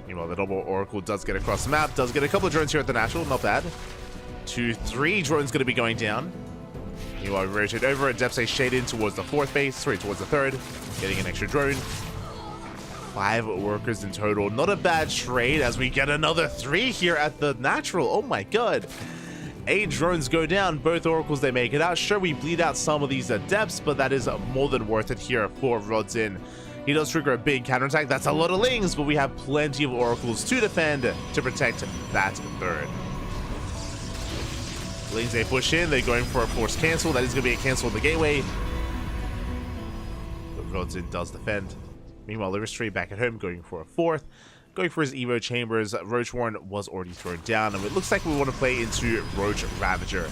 Meanwhile, the double Oracle does get across the map, does get a couple of drones here at the natural, not bad. 2-3 drones going to be going down. Meanwhile, we rotate over, Adepts a shade in towards the fourth base, sorry, towards the third, getting an extra drone. 5 workers in total, not a bad trade as we get another 3 here at the natural. Oh my god. 8 drones go down, both Oracles, they make it out. Sure, we bleed out some of these Adepts, but that is more than worth it here for Rodzin. He does trigger a big counterattack. That's a lot of Lings, but we have plenty of Oracles to defend to protect that third. Lings, they push in. They're going for a forced cancel. That is going to be a cancel on the gateway. But Rodzin does defend. Meanwhile, Livistry back at home going for a fourth. Going for his Evo Chambers. Roach Warren was already thrown down. And it looks like we want to play into Roach Ravager.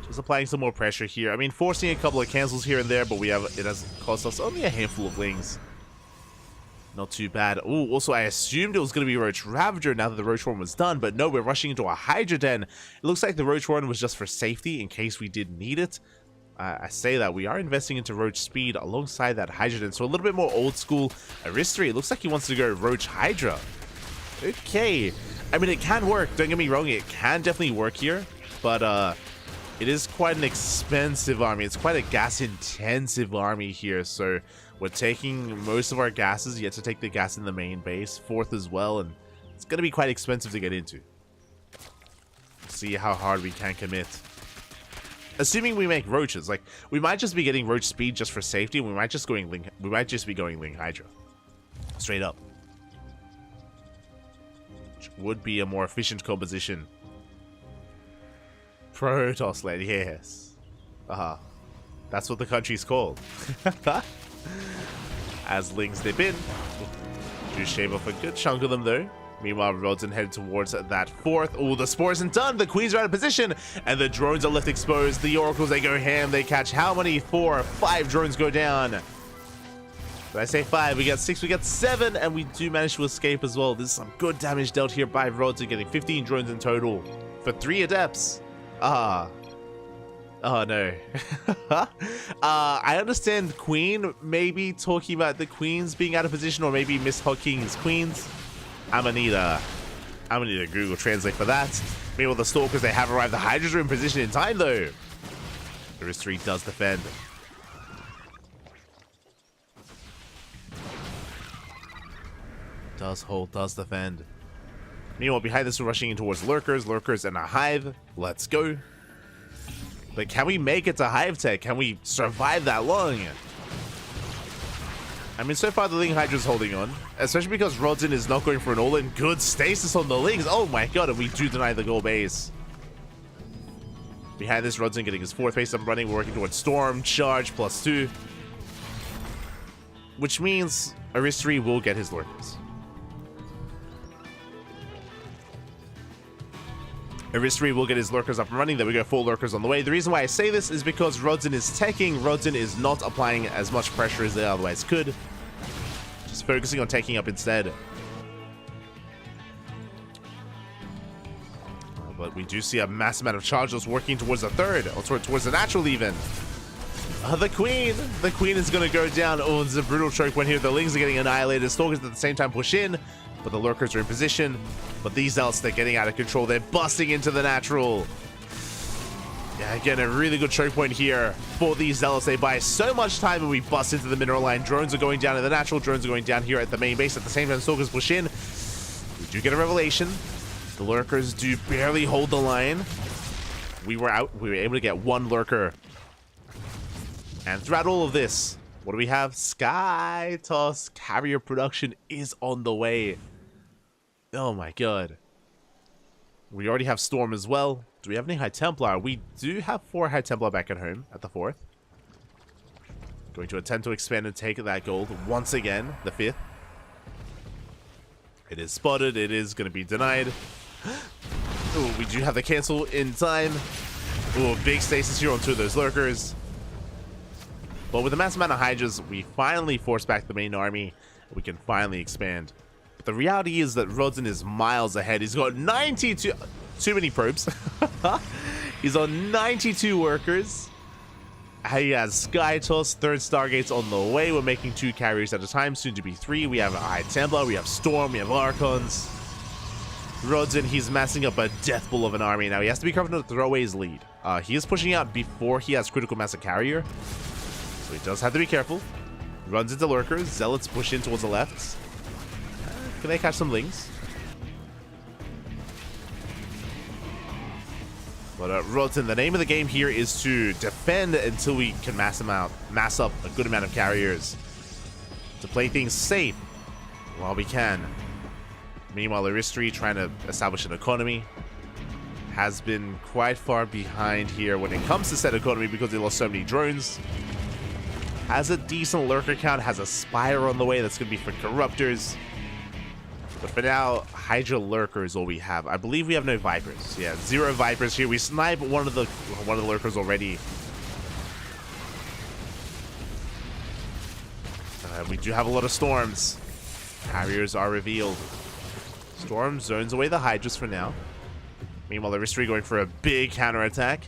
Just applying some more pressure here. I mean, forcing a couple of cancels here and there, but it has cost us only a handful of Lings. Not too bad. Ooh, also, I assumed it was going to be Roach Ravager now that the Roach Warren was done, but no, we're rushing into a Hydra Den. It looks like the Roach Warren was just for safety in case we did need it. I say that we are investing into Roach Speed alongside that Hydra Den, so a little bit more old school Aristry. It looks like he wants to go Roach Hydra. Okay. I mean, it can work. Don't get me wrong. It can definitely work here, but it is quite an expensive army. It's quite a gas-intensive army here, so we're taking most of our gases, yet to take the gas in the main base, fourth as well, and it's going to be quite expensive to get into. See how hard we can commit. Assuming we make Roaches, like, we might just be getting Roach Speed just for safety, and we might just be going Ling Hydra. Straight up. Which would be a more efficient composition. Protoss led, yes. That's what the country's called. As Lings dip in. Do shave off a good chunk of them though. Meanwhile, Rodzin headed towards that fourth. Oh, the Spore isn't done. The Queens are out of position. And the drones are left exposed. The Oracles, they go ham. They catch how many? 4, 5 drones go down. Did I say 5? We got 6, we got 7. And we do manage to escape as well. This is some good damage dealt here by Rodzin, getting 15 drones in total for 3 Adepts. Oh no. I understand Queen maybe talking about the Queens being out of position, or maybe Miss Hawking's Queens. I'm gonna need a Google Translate for that. Meanwhile, the Stalkers, they have arrived. The Hydras are in position in time though. The Aristry does defend. Does hold, does defend. Meanwhile, behind this, we're rushing in towards Lurkers and a Hive. Let's go. But can we make it to Hive Tech? Can we survive that long? I mean, so far the Ling Hydra's holding on, especially because Rodzin is not going for an all-in. Good stasis on the Lings. Oh my god, and we do deny the goal base. Behind this, Rodzin getting his 4th base up running. We're working towards Storm, Charge, +2. Which means Aristry will get his Lurkers. Aristry will get his Lurkers up and running. There we go, 4 Lurkers on the way. The reason why I say this is because Rodzin is teching. Rodzin is not applying as much pressure as they otherwise could. Just focusing on taking up instead. But we do see a massive amount of charges working towards the third, or towards the natural even. The Queen is going to go down. Oh, it's a brutal choke point here. The Lings are getting annihilated. Stalkers at the same time push in, but the Lurkers are in position. But these Zealots, they're getting out of control. They're busting into the natural. Yeah, again, a really good choke point here for these Zealots. They buy so much time and we bust into the mineral line. Drones are going down in the natural. Drones are going down here at the main base. At the same time, Stalkers push in. We do get a revelation. The Lurkers do barely hold the line. We were able to get 1 Lurker. And throughout all of this, what do we have? Sky Toss carrier production is on the way. Oh my god. We already have Storm as well. Do we have any High Templar? We do have 4 High Templar back at home at the 4th. Going to attempt to expand and take that gold once again, the 5th. It is spotted. It is going to be denied. Ooh, we do have the cancel in time. Ooh, big stasis here on 2 of those Lurkers. But with the mass amount of Hydras, we finally force back the main army. We can finally expand. But the reality is that Rodzen is miles ahead. He's got 92... Too many probes. He's on 92 workers. He has Sky Toss, 3rd Stargates on the way. We're making 2 carriers at a time, soon to be 3. We have a High Templar, we have Storm, we have Archons. Rodzen, he's massing up a death bull of an army now. He has to be careful not to throw away his lead. He is pushing out before he has critical mass of carrier, so he does have to be careful. Runs into lurkers. Zealots push in towards the left. Can they catch some lings? But Rodzen, the name of the game here is to defend until we can mass up a good amount of carriers. To play things safe while we can. Meanwhile, Aristri, trying to establish an economy, has been quite far behind here when it comes to set economy because they lost so many drones. Has a decent lurker count, has a Spire on the way that's going to be for Corruptors. But for now, Hydra Lurker is all we have. I believe we have no Vipers. Yeah, 0 Vipers here. We snipe one of the Lurkers already. We do have a lot of Storms. Carriers are revealed. Storm zones away the Hydras for now. Meanwhile, Aristri going for a big counterattack.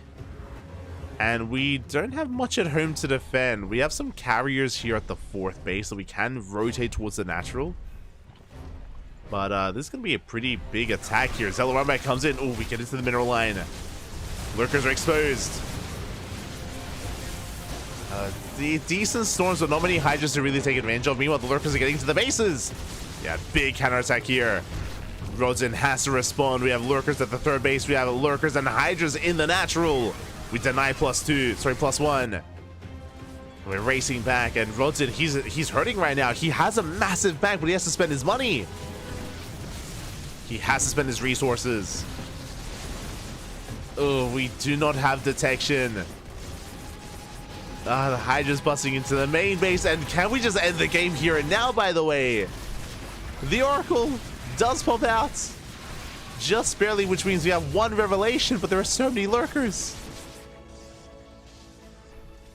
And we don't have much at home to defend. We have some carriers here at the 4th base, so we can rotate towards the natural. But this is going to be a pretty big attack here. Zealot Runback comes in. Oh, we get into the mineral line. Lurkers are exposed. The decent Storms, but not many Hydras to really take advantage of. Meanwhile, the Lurkers are getting to the bases. Yeah, big counterattack here. Rodzen has to respond. We have Lurkers at the 3rd base. We have Lurkers and Hydras in the natural. We deny +1. We're racing back, and Rodzen, he's hurting right now. He has a massive bank, but he has to spend his money. He has to spend his resources. Oh, we do not have detection. The Hydra's busting into the main base, and can we just end the game here and now, by the way? The Oracle does pop out. Just barely, which means we have 1 revelation, but there are so many lurkers.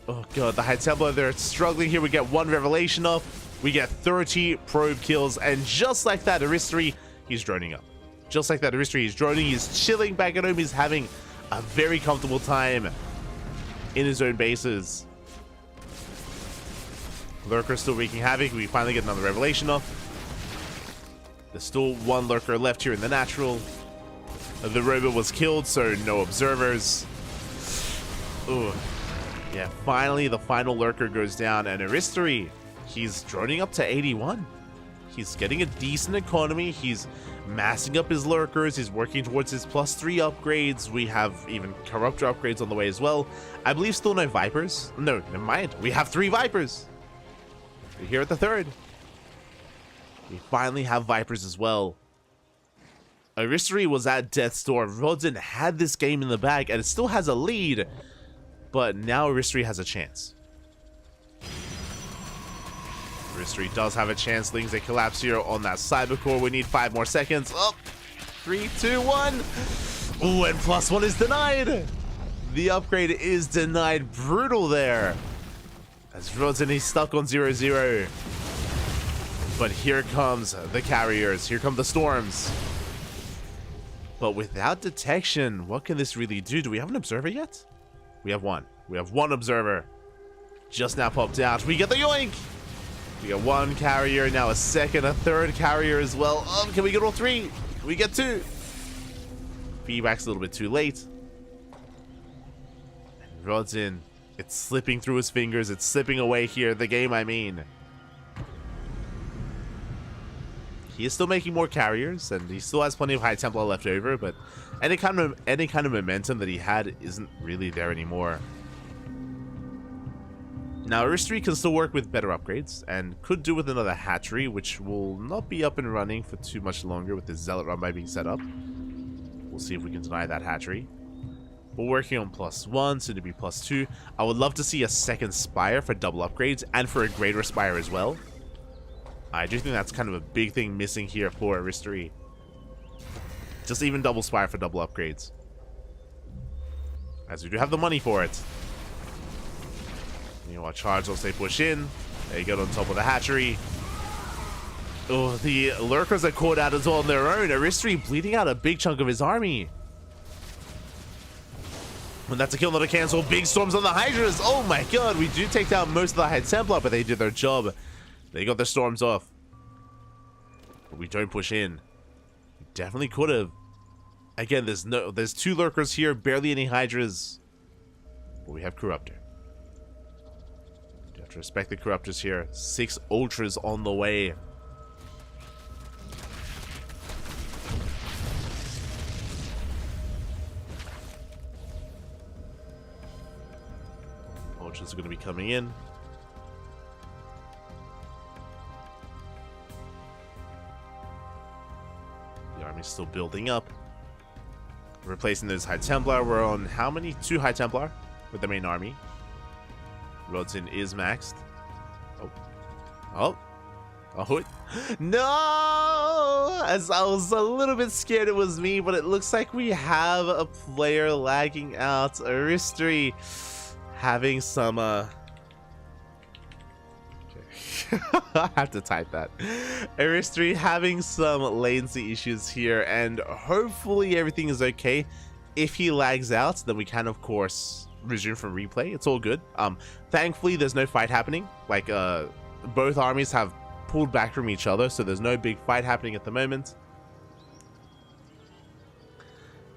Oh god, the High Templar, they're struggling here. We get 1 revelation off. We get 30 probe kills, and just like that, Aristri, he's droning up. Just like that, Aristri is droning. He's chilling back at home. He's having a very comfortable time in his own bases. Lurker still wreaking havoc. We finally get another revelation off. There's still 1 lurker left here in the natural. The robot was killed, so no observers. Ooh. Yeah, finally the final lurker goes down, and Aristri, he's droning up to 81. He's getting a decent economy. He's massing up his lurkers. He's working towards his +3 upgrades. We have even Corruptor upgrades on the way as well. I believe still no Vipers. No, never mind. We have 3 Vipers. We're here at the 3rd. We finally have Vipers as well. Aristri was at death's door. Rodzen had this game in the bag, and it still has a lead. But now Aristri has a chance. Aristri does have a chance. Lings, they collapse here on that cyber core. We need 5 more seconds. Oh, 3, 2, 1. Ooh, and +1 is denied. The upgrade is denied. Brutal there. As Rodzen, he's stuck on 0-0. But here comes the carriers. Here come the Storms. But without detection, what can this really do? Do we have an observer yet? We have 1. We have 1 observer. Just now popped out. We get the yoink! We got 1 carrier, now a 2nd, a 3rd carrier as well. Can we get all 3? We get 2. Feedback's a little bit too late. And Rodzen, it's slipping through his fingers. It's slipping away here. The game, I mean. He is still making more carriers, and he still has plenty of High Templar left over, but any kind of momentum that he had isn't really there anymore. Now, Aristri can still work with better upgrades, and could do with another hatchery, which will not be up and running for too much longer with this Zealot run by being set up. We'll see if we can deny that hatchery. We're working on +1, soon to be +2. I would love to see a 2nd Spire for double upgrades, and for a greater Spire as well. I do think that's kind of a big thing missing here for Aristri. Just even double Spire for double upgrades. As we do have the money for it. Meanwhile, Charge once they push in. They get on top of the hatchery. Oh, the lurkers are caught out as well on their own. Aristri bleeding out a big chunk of his army. And that's a kill, not a cancel. Big storms on the Hydras. Oh my god, we do take down most of the High Templar, but they did their job. They got their storms off. But we don't push in. We definitely could have. Again, there's 2 lurkers here, barely any Hydras. But we have Corruptor. You have to respect the Corruptors here. 6 Ultras on the way. Ultras are going to be coming in. The army's still building up. Replacing those High Templar. We're on how many? 2 High Templar with the main army. Rodson is maxed. Oh. No! As I was a little bit scared it was me, but it looks like we have a player lagging out. Aristri having some I have to type that. Aristri having some latency issues here, and hopefully everything is okay. If he lags out, then we can of course resume from replay. It's all good. Thankfully there's no fight happening. Like both armies have pulled back from each other, so there's no big fight happening at the moment.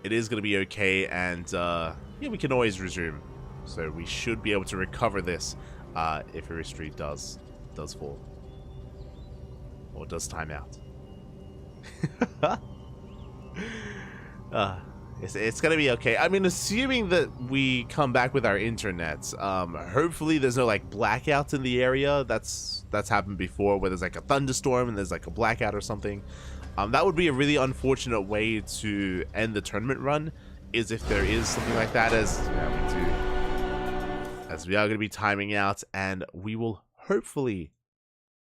It is going to be okay, and yeah, we can always resume. So we should be able to recover this if Aristri does fall. Or does time out. It's gonna be okay. I mean, assuming that we come back with our internet, hopefully there's no like blackouts in the area. That's happened before, where there's like a thunderstorm and there's like a blackout or something. That would be a really unfortunate way to end the tournament run, is if there is something like that, as we are going to be timing out, and we will hopefully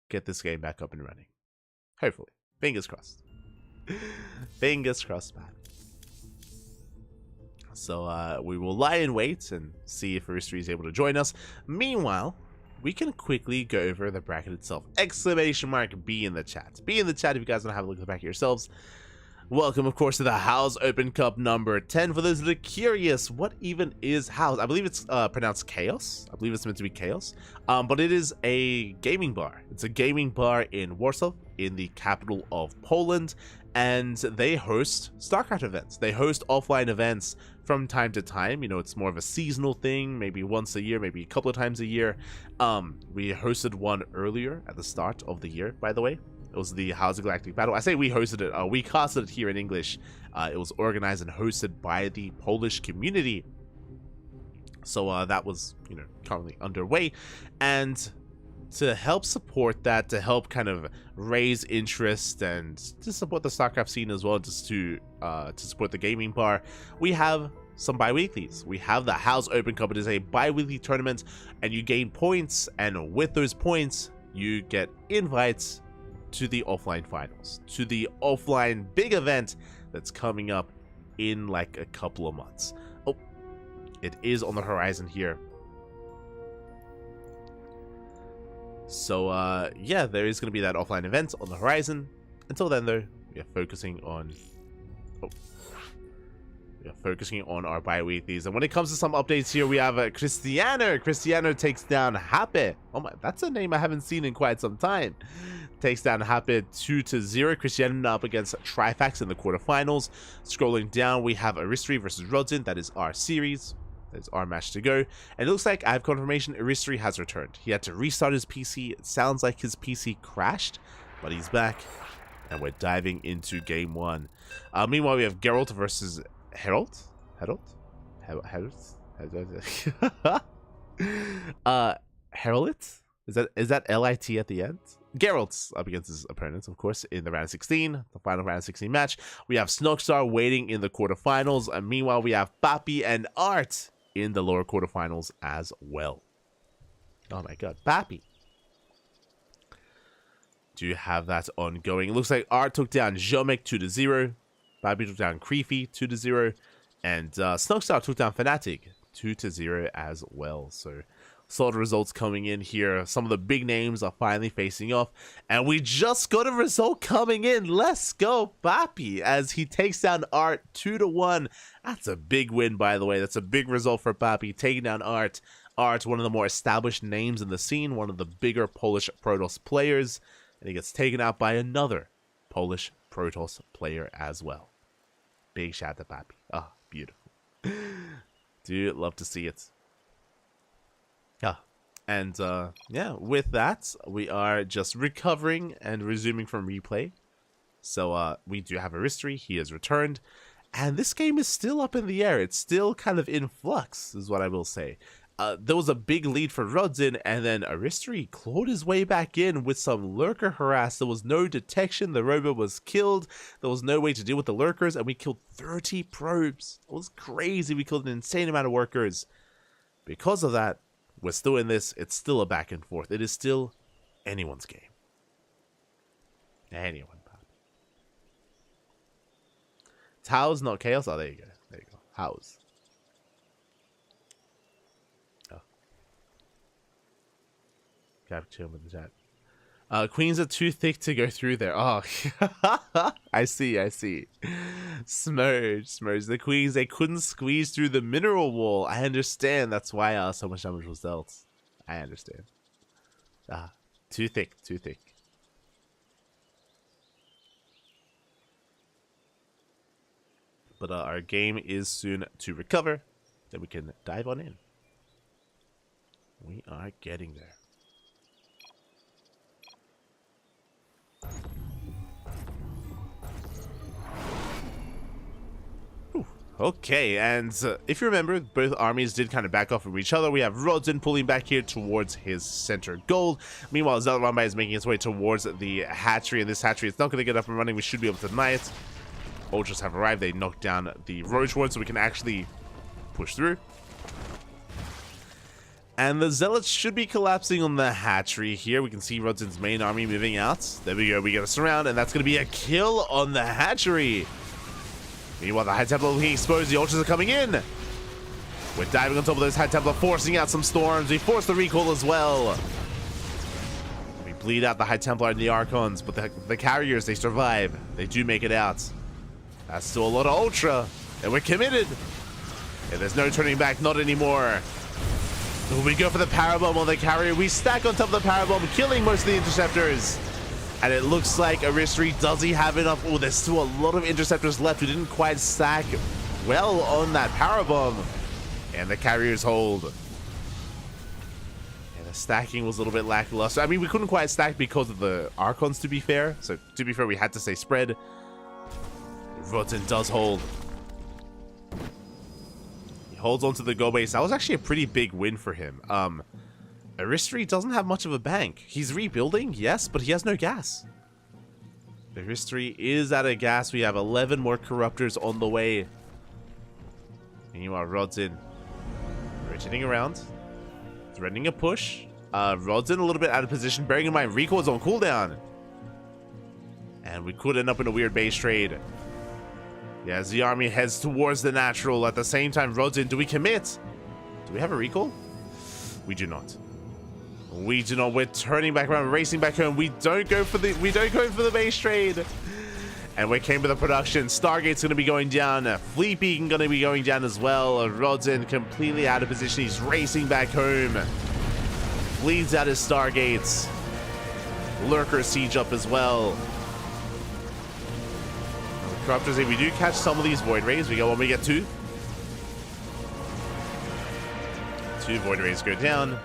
get this game back up and running. Hopefully. Fingers crossed. Fingers crossed, man. So we will lie in wait and see if Aristri is able to join us. Meanwhile, we can quickly go over the bracket itself. Exclamation mark B in the chat. Be in the chat if you guys want to have a look at the bracket yourselves. Welcome, of course, to the House Open Cup number 10. For those that are curious, what even is House? I believe it's pronounced Chaos. I believe it's meant to be Chaos. But it is a gaming bar. It's a gaming bar in Warsaw, in the capital of Poland. And they host StarCraft events. They host offline events from time to time. You know, it's more of a seasonal thing, maybe once a year, maybe a couple of times a year. We hosted one earlier at the start of the year, by the way. It was the House of Galactic Battle. I say we hosted it. We casted it here in English. It was organized and hosted by the Polish community. So that was, you know, currently underway. And to help support that, to help kind of raise interest and to support the StarCraft scene as well, just to support the gaming bar, we have some bi-weeklies. We have the House Open Cup. It is a bi-weekly tournament, and you gain points, and with those points, you get invites to the offline finals, to the offline big event that's coming up in like a couple of months. Oh, it is on the horizon here. So yeah, there is going to be that offline event on the horizon. Until then though, we are focusing on our bi-weeklies. And when it comes to some updates here, we have Cristiano takes down Happy. Oh my, that's a name I haven't seen in quite some time. Takes down Happy 2-0. Cristiano up against Trifax in the quarterfinals. Scrolling down, we have Aristri versus Rodson. That is our series. That's our match to go. And it looks like I have confirmation Aristri has returned. He had to restart his PC. It sounds like his PC crashed, but he's back. And we're diving into game one. Meanwhile, we have Geralt versus Herald? Herald? Is that L-I-T at the end? Geralt's up against his opponents, of course, in the round 16, the final round 16 match. We have Snogstar waiting in the quarterfinals, and meanwhile we have Papi and Art in the lower quarterfinals as well. Oh my god, Papi. Do you have that ongoing? It looks like Art took down Jomek 2-0, Papi took down Creefy 2-0, and Snogstar took down Fnatic 2-0 as well. So solid results coming in here. Some of the big names are finally facing off, and we just got a result coming in. Let's go, Papi, as he takes down Art 2-1. That's a big win, by the way. That's a big result for Papi, taking down Art. Art, one of the more established names in the scene, one of the bigger Polish Protoss players, and he gets taken out by another Polish Protoss player as well. Big shout to Papi. Ah, beautiful. Dude, love to see it. And yeah, with that, we are just recovering and resuming from replay. So we do have a history. He has returned, and this game is still up in the air. It's still kind of in flux, is what I will say. There was a big lead for Rodzin, and then Aristri clawed his way back in with some lurker harass. There was no detection. The robot was killed. There was no way to deal with the lurkers, and we killed 30 probes. It was crazy. We killed an insane amount of workers. Because of that, we're still in this. It's still a back and forth. It is still anyone's game. Anyone. Tao's not chaos. Oh, there you go. There you go. How's. Oh. Capture with the chat. Queens are too thick to go through there. Oh, I see. Smurge. The queens, they couldn't squeeze through the mineral wall. I understand. That's why so much damage was dealt. I understand. Too thick. But our game is soon to recover. Then we can dive on in. We are getting there. Okay, and if you remember, both armies did kind of back off from each other. We have Rodzin pulling back here towards his center gold. Meanwhile, Zelramba is making his way towards the hatchery, and this hatchery is not going to get up and running. We should be able to deny it. Ultras have arrived. They knocked down the roach one, so we can actually push through. And the Zealots should be collapsing on the hatchery here. We can see Rodzin's main army moving out. There we go. We get a surround, and that's going to be a kill on the hatchery. Meanwhile, the High Templar looking exposed. The Ultras are coming in. We're diving on top of those High Templar, forcing out some storms. We force the recall as well. We bleed out the High Templar and the Archons, but the carriers, they survive. They do make it out. That's still a lot of Ultra, and we're committed. And there's no turning back, not anymore. We go for the Parabomb on the carrier. We stack on top of the Parabomb, killing most of the Interceptors. And it looks like Aristri, does he have enough? Oh, there's still a lot of Interceptors left who didn't quite stack well on that Parabomb. And the carriers hold. And the stacking was a little bit lackluster. I mean, we couldn't quite stack because of the Archons, to be fair. So, to be fair, we had to say spread. Rodzin does hold. He holds onto the go base. That was actually a pretty big win for him. Aristri doesn't have much of a bank. He's rebuilding, yes, but he has no gas. Aristri is out of gas. We have 11 more Corruptors on the way. Meanwhile, Rodzin rotating around, threatening a push. Rodzin a little bit out of position, bearing in mind recall is on cooldown. And we could end up in a weird base trade. Yeah, as the army heads towards the natural. At the same time, Rodzin, do we commit? Do we have a recall? We do not. We do not. We're turning back around, racing back home. We don't go for the base trade. And we came with the production. Stargate's going to be going down. Fleet Beacon going to be going down as well. Rodzin completely out of position. He's racing back home. Bleeds out his Stargates. Lurker siege up as well. Corruptors, if we do catch some of these Void Rays, we go when we get two. Two Void Rays go down.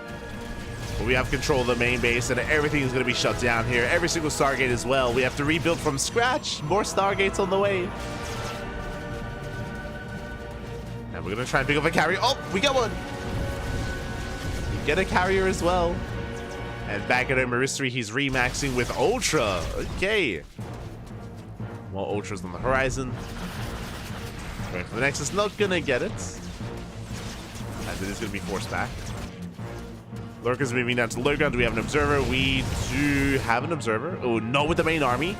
But we have control of the main base, and everything is going to be shut down here. Every single Stargate as well. We have to rebuild from scratch. More Stargates on the way. And we're going to try and pick up a carrier. Oh, we got one. We get a carrier as well. And back at home, Aristri, he's remaxing with Ultra. Okay. More Ultras on the horizon. Going for the Nexus. Not going to get it. As it is going to be forced back. Lurkers moving down to low ground. Do we have an observer? We do have an observer. Oh, no, with the main army.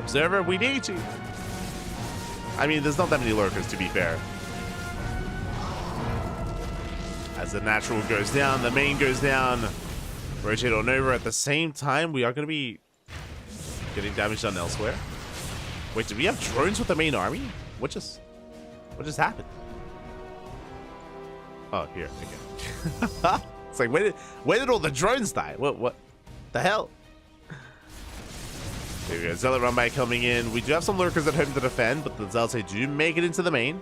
Observer, we need to. I mean, there's not that many lurkers, to be fair. As the natural goes down, the main goes down. Rotate on over. At the same time, we are going to be getting damage done elsewhere. Wait, do we have drones with the main army? What just happened? Oh, here. Okay. It's like, where did all the drones die? What the hell? There we go. Zealot run by coming in. We do have some lurkers at home to defend, but the Zealots do make it into the main.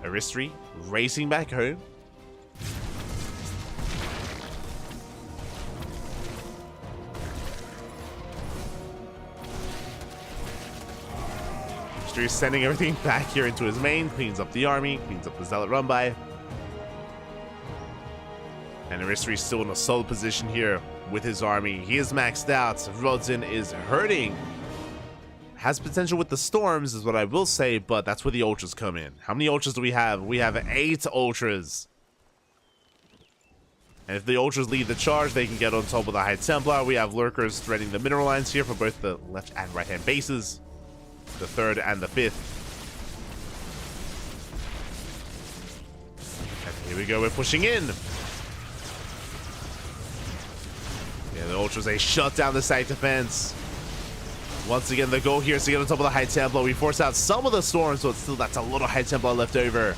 Aristry racing back home. Aristry is sending everything back here into his main, cleans up the army, cleans up the Zealot run by. And Aristry is still in a solid position here with his army. He is maxed out. Rodzin is hurting. Has potential with the storms is what I will say, but that's where the ultras come in. How many ultras do we have? We have 8 ultras. And if the ultras lead the charge, they can get on top of the High Templar. We have lurkers threading the mineral lines here for both the left and right hand bases. The 3rd and the 5th. And here we go, we're pushing in. Yeah, the ultras, they shut down the site defense. Once again, the goal here is to get on top of the High Templar. We force out some of the storms, so it's still, that's a little High Templar left over.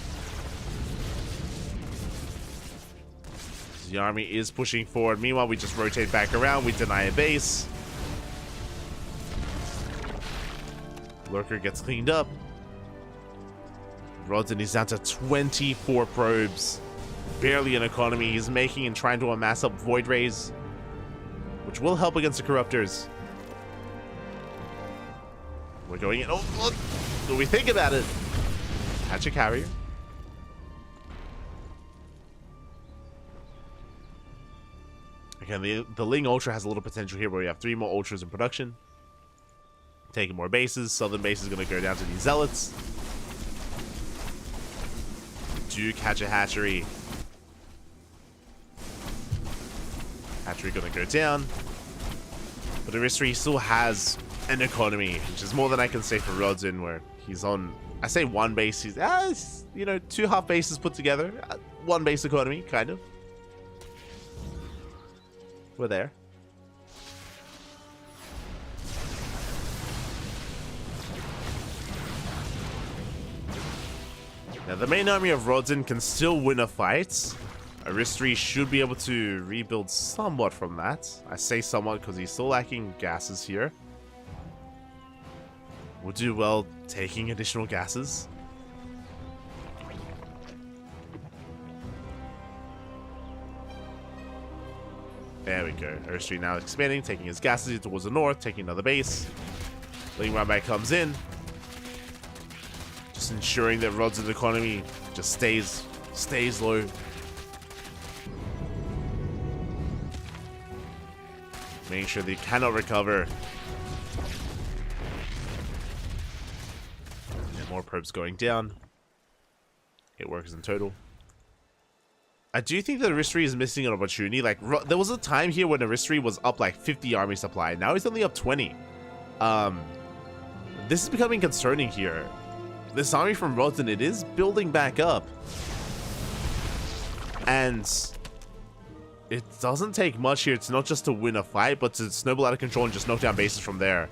The army is pushing forward. Meanwhile, we just rotate back around. We deny a base. Lurker gets cleaned up. Rodzin is down to 24 probes. Barely an economy. He's making and trying to amass up Void Rays, which will help against the Corruptors. We're going in. Oh, look. Do we think about it? Hatch a carrier. Again, the Ling Ultra has a little potential here where we have 3 more Ultras in production. Taking more bases. Southern base is going to go down to these Zealots. Do catch a hatchery. Hatchery going to go down. But Aristry still has an economy, which is more than I can say for Rodzin, where he's on, I say 1 base, he's, you know, 2 half bases put together. 1 base economy, kind of. We're there. Now, the main army of Rodzin can still win a fight. Aristry should be able to rebuild somewhat from that. I say somewhat because he's still lacking gases here. We'll do well taking additional gases. There we go. Aristry now expanding, taking his gases towards the north, taking another base. Ling Rambai comes in. Just ensuring that Rodzin's economy just stays low. Making sure they cannot recover. And more probes going down. 8 workers in total. I do think that Aristry is missing an opportunity. Like, there was a time here when Aristry was up like 50 army supply. Now he's only up 20. This is becoming concerning here. This army from Rodzin, it is building back up. And it doesn't take much here. It's not just to win a fight, but to snowball out of control and just knock down bases from there.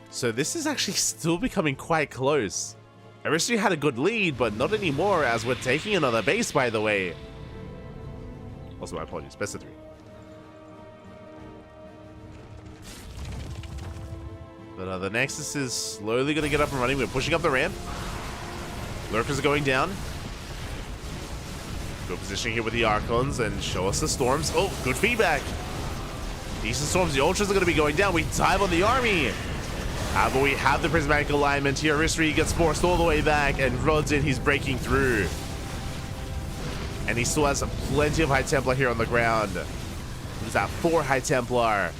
So this is actually still becoming quite close. Aristry had a good lead, but not anymore, as we're taking another base, by the way. Also, my apologies. Best of 3. But the Nexus is slowly going to get up and running. We're pushing up the ramp. Lurkers are going down. Good positioning here with the Archons and show us the storms. Oh, good feedback. Decent storms. The Ultras are going to be going down. We dive on the army. But we have the prismatic alignment here. Aristry gets forced all the way back, and Rodzin, he's breaking through. And he still has plenty of High Templar here on the ground. He's at 4 High Templar.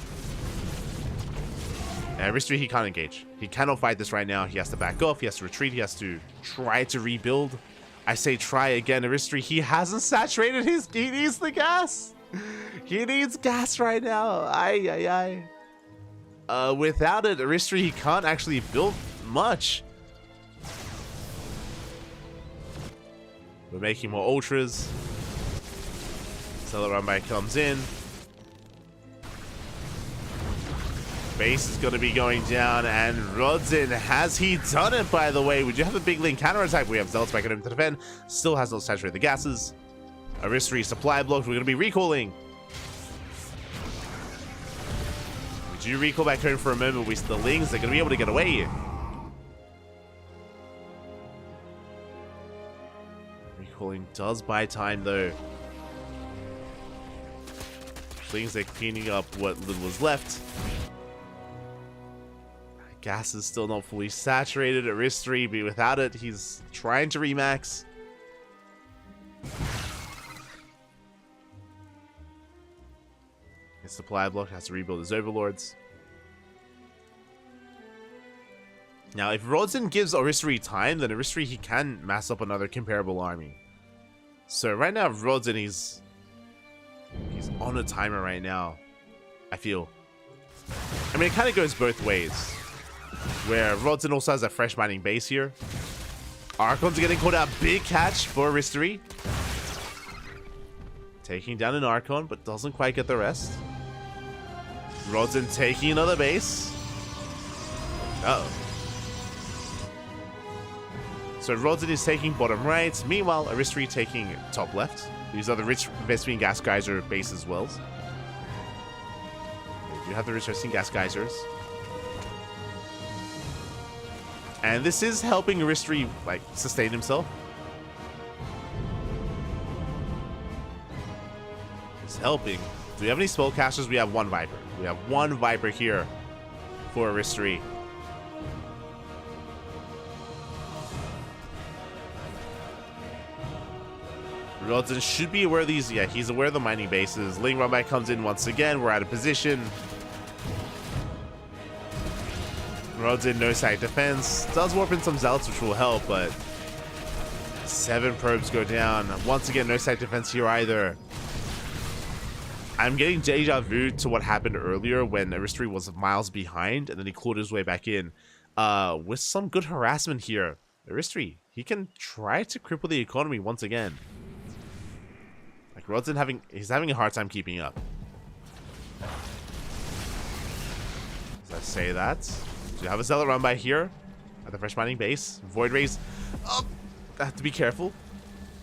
And Aristry, he can't engage. He cannot fight this right now. He has to back off. He has to retreat. He has to try to rebuild. I say try again. Aristry, he hasn't saturated his... He needs the gas. He needs gas right now. Aye. Without it, Aristry, he can't actually build much. We're making more Ultras. Stellar Run by comes in. Base is going to be going down, and Rodzin, has he done it, by the way? We do have a big link counterattack. We have Zealots back at him to defend. Still has not saturated the gases. Aristry supply blocked. We're going to be recalling. We do recall back home for a moment. The Lings, they're going to be able to get away. Recalling does buy time, though. Lings, they're cleaning up what little was left. Gas is still not fully saturated. Aristry, but without it, he's trying to remax. His supply block has to rebuild his overlords. Now, if Rodzin gives Aristry time, then Aristry, he can mass up another comparable army. So right now, Rodzin, he's on a timer right now, I feel. I mean, it kind of goes both ways. Where Rodzin also has a fresh mining base here. Archons are getting caught out. Big catch for Aristry. Taking down an Archon, but doesn't quite get the rest. Rodzin taking another base. Uh-oh. So Rodzin is taking bottom right. Meanwhile, Aristry taking top left. These are the rich Vespene gas geyser base as well. They do have the rich Vespene gas geysers. And this is helping Aristry, like, sustain himself. It's helping. Do we have any spellcasters? We have one Viper. We have one Viper here for Aristry. Rodzin should be aware of these. Yeah, he's aware of the mining bases. Ling Runback comes in once again. We're out of position. Rodzin, no side defense. Does warp in some Zealots, which will help, but 7 probes go down. Once again, no side defense here either. I'm getting deja vu to what happened earlier when Aristry was miles behind, and then he clawed his way back in. With some good harassment here. Aristry, he can try to cripple the economy once again. Like, Rodzin he's having a hard time keeping up. As I say that, you have a Zealot run by here at the fresh mining base. Void Rays. Oh, I have to be careful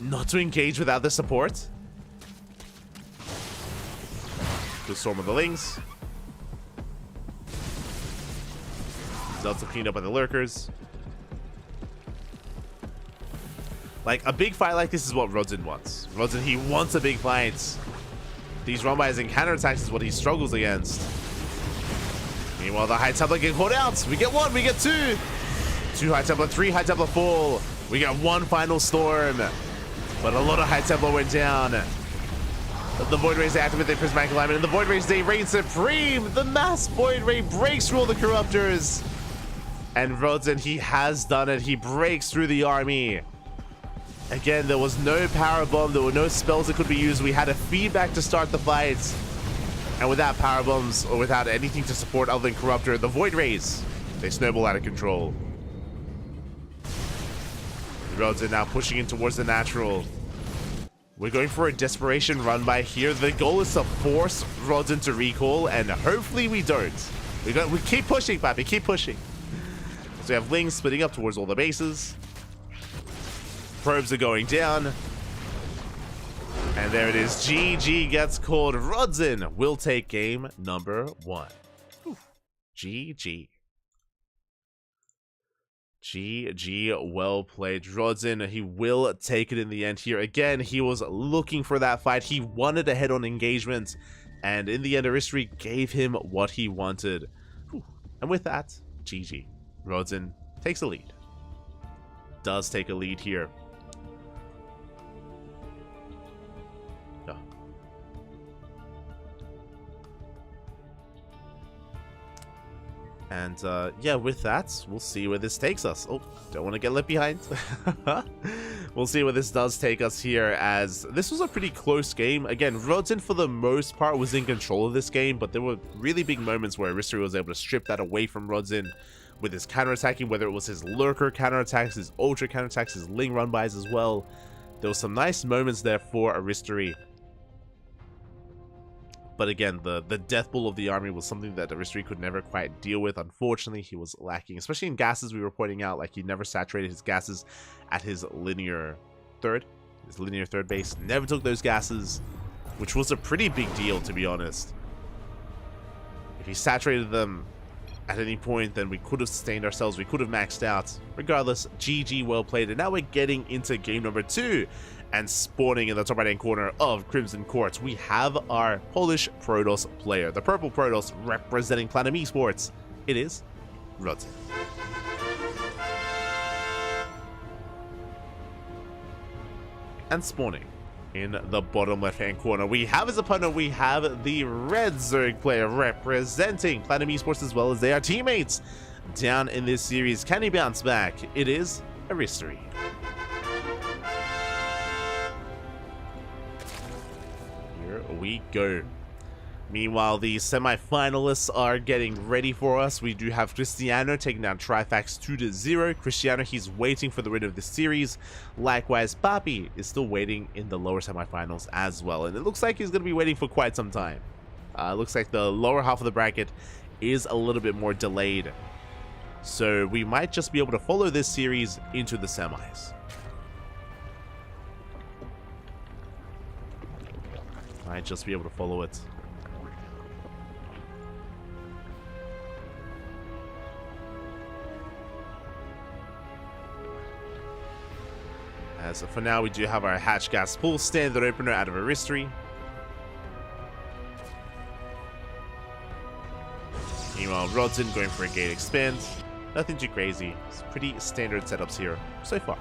not to engage without the support. The Storm of the Lings. Zealots are cleaned up by the Lurkers. Like, a big fight like this is what Rodzin wants. Rodzin, he wants a big fight. These run-bys and counterattacks is what he struggles against. Meanwhile, the High Templar get caught out. We get 1, we get 2. 2 High Templar, 3 High Templar fall. We got 1 final Storm. But a lot of High Templar went down. The Void Rays, they activate their Prismatic Alignment, and the Void Rays, they reign supreme. The Mass Void Ray breaks through all the Corruptors. And Rodzin, he has done it. He breaks through the army. Again, there was no power bomb. There were no spells that could be used. We had a feedback to start the fight. And without power bombs or without anything to support other than Corruptor, the Void Rays, they snowball out of control. Rodzin now pushing in towards the natural. We're going for a desperation run by here. The goal is to force Rodzin to recall, and hopefully we don't. We keep pushing, Papi, keep pushing. So we have Lings splitting up towards all the bases. Probes are going down. And there it is. GG gets called. Rodzin will take game number 1. GG. GG, well played. Rodzin, he will take it in the end here. Again, he was looking for that fight. He wanted a head-on engagement. And in the end, Aristry gave him what he wanted. And with that, GG. Rodzin takes a lead. Does take a lead here. And yeah, with that, we'll see where this takes us. Oh, don't want to get left behind. We'll see where this does take us here, as this was a pretty close game. Again, Rodzin for the most part was in control of this game, but there were really big moments where Aristry was able to strip that away from Rodzin with his counterattacking, whether it was his Lurker counterattacks, his Ultra counterattacks, his Ling run-bys as well. There were some nice moments there for Aristry. But again, the death ball of the army was something that Aristri could never quite deal with. Unfortunately, he was lacking, especially in gases. We were pointing out, like, he never saturated his gases at his linear third base. Never took those gases, which was a pretty big deal, to be honest. If he saturated them at any point, then we could have sustained ourselves. We could have maxed out. Regardless, GG, well played. And now we're getting into game number 2. And spawning in the top right-hand corner of Crimson Court, we have our Polish Protoss player. The purple Protoss representing Platinum Esports. It is Rodzin. And spawning in the bottom left-hand corner, we have his opponent. We have the red Zerg player representing Platinum Esports, as well as their teammates down in this series. Can he bounce back? It is Aristri. We go. Meanwhile, the semi-finalists are getting ready for us. We do have Cristiano taking down Trifax 2-0. Cristiano, he's waiting for the win of the series. Likewise, Papi is still waiting in the lower semi-finals as well. And it looks like he's going to be waiting for quite some time. Looks like the lower half of the bracket is a little bit more delayed. So we might just be able to follow this series into the semis. Might just be able to follow it. As for now, we do have our hatch gas pull standard opener out of Aristri. Meanwhile, Rodzin going for a gate expand. Nothing too crazy. It's pretty standard setups here so far.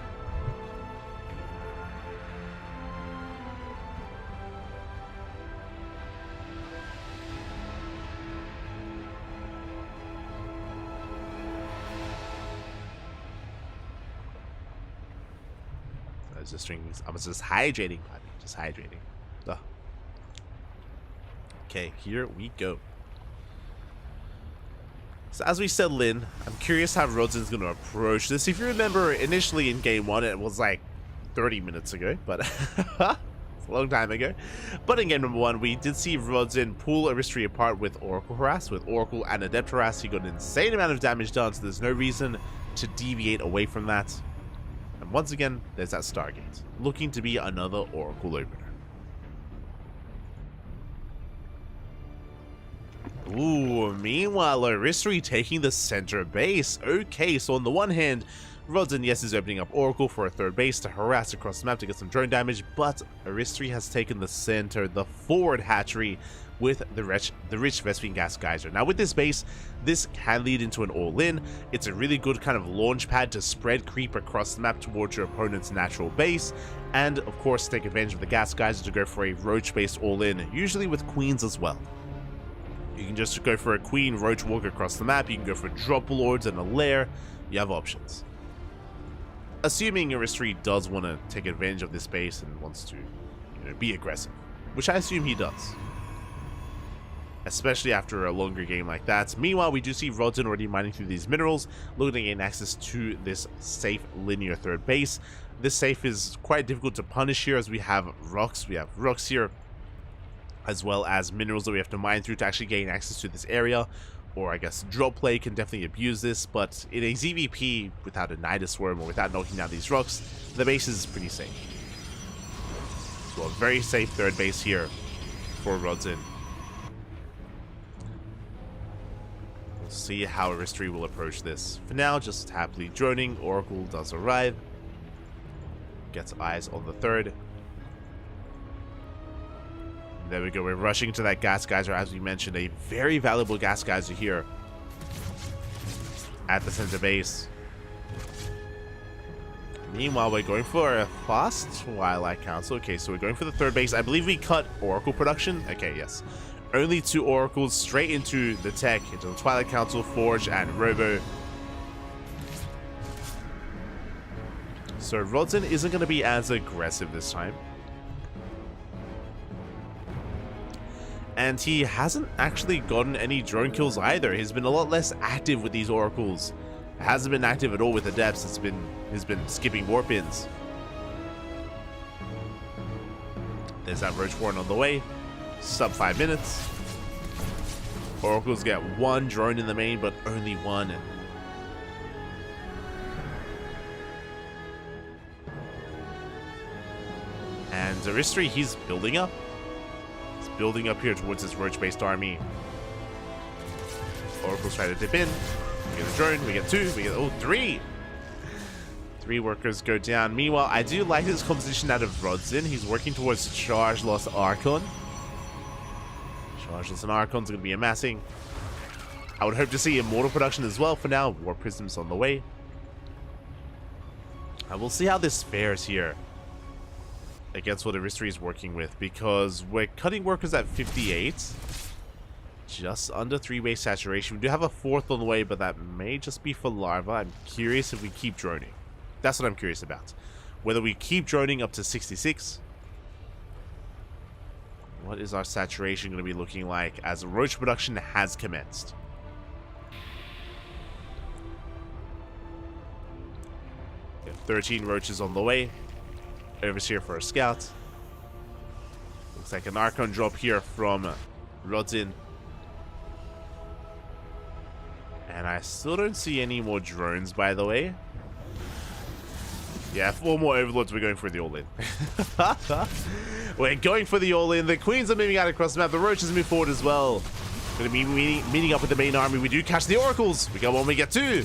I was just hydrating, buddy. Just hydrating. Ugh. Okay, here we go. So as we settle in, I'm curious how Rodzin's going to approach this. If you remember, initially in game 1, it was like 30 minutes ago, but it's a long time ago. But in game number 1, we did see Rodzin pull Aristri apart with Oracle Harass, with Oracle and Adept Harass. He got an insane amount of damage done, so there's no reason to deviate away from that. And once again, there's that Stargate, looking to be another Oracle opener. Ooh, meanwhile, Aristri taking the center base. Okay, so on the one hand, Rodzin, yes, is opening up Oracle for a third base to harass across the map to get some drone damage, but Aristri has taken the center, the forward hatchery, with the rich Vespene Gas Geyser. Now with this base, this can lead into an all-in. It's a really good kind of launch pad to spread creep across the map towards your opponent's natural base, and of course take advantage of the Gas Geyser to go for a Roach-based all-in, usually with Queens as well. You can just go for a Queen Roach walk across the map, you can go for drop lords and a lair, you have options. Assuming Aristri does want to take advantage of this base and wants to, be aggressive, which I assume he does. Especially after a longer game like that. Meanwhile, we do see Rodzin already mining through these minerals, looking to gain access to this safe linear third base. This safe is quite difficult to punish here as we have rocks. We have rocks here, as well as minerals that we have to mine through to actually gain access to this area. Or I guess drop play can definitely abuse this, but in a ZVP without a Nidus Worm or without knocking down these rocks, the base is pretty safe. So a very safe third base here for Rodzin. See how Aristri will approach this. For now, just happily droning. Oracle does arrive. Gets eyes on the third. And there we go. We're rushing to that Gas Geyser, as we mentioned. A very valuable Gas Geyser here at the center base. Meanwhile, we're going for a fast Twilight Council. Okay, so we're going for the third base. I believe we cut Oracle production. Okay, yes. Only 2 Oracles straight into the tech, into the Twilight Council, Forge, and Robo. So Rodzin isn't going to be as aggressive this time. And he hasn't actually gotten any drone kills either. He's been a lot less active with these Oracles. Hasn't been active at all with Adepts. He's been skipping warp ins. There's that Roach Warren on the way. Sub 5 minutes. Oracles get one drone in the main, but only one. And Aristri, he's building up. He's building up here towards his roach-based army. Oracle's trying to dip in. We get a drone, we get two, we get, oh, three! Three workers go down. Meanwhile, I do like his composition out of Rodzin. He's working towards Charge Loss Archon. Charge Loss and Archon's going to be amassing. I would hope to see Immortal production as well for now. War Prism's on the way. I will see how this fares here against what Aristri is working with, because we're cutting workers at 58. Just under 3-way saturation. We do have a fourth on the way, but that may just be for larva. I'm curious if we keep droning. That's what I'm curious about. Whether we keep droning up to 66. What is our saturation going to be looking like as roach production has commenced? We have 13 roaches on the way. Overseer for a scout. Looks like an Archon drop here from Rodzin. And I still don't see any more drones, by the way. Yeah, 4 more Overlords. We're going for the all-in. We're going for the all-in. The Queens are moving out across the map. The Roaches move forward as well. Going to be meeting up with the main army. We do catch the Oracles. We got one, we get two.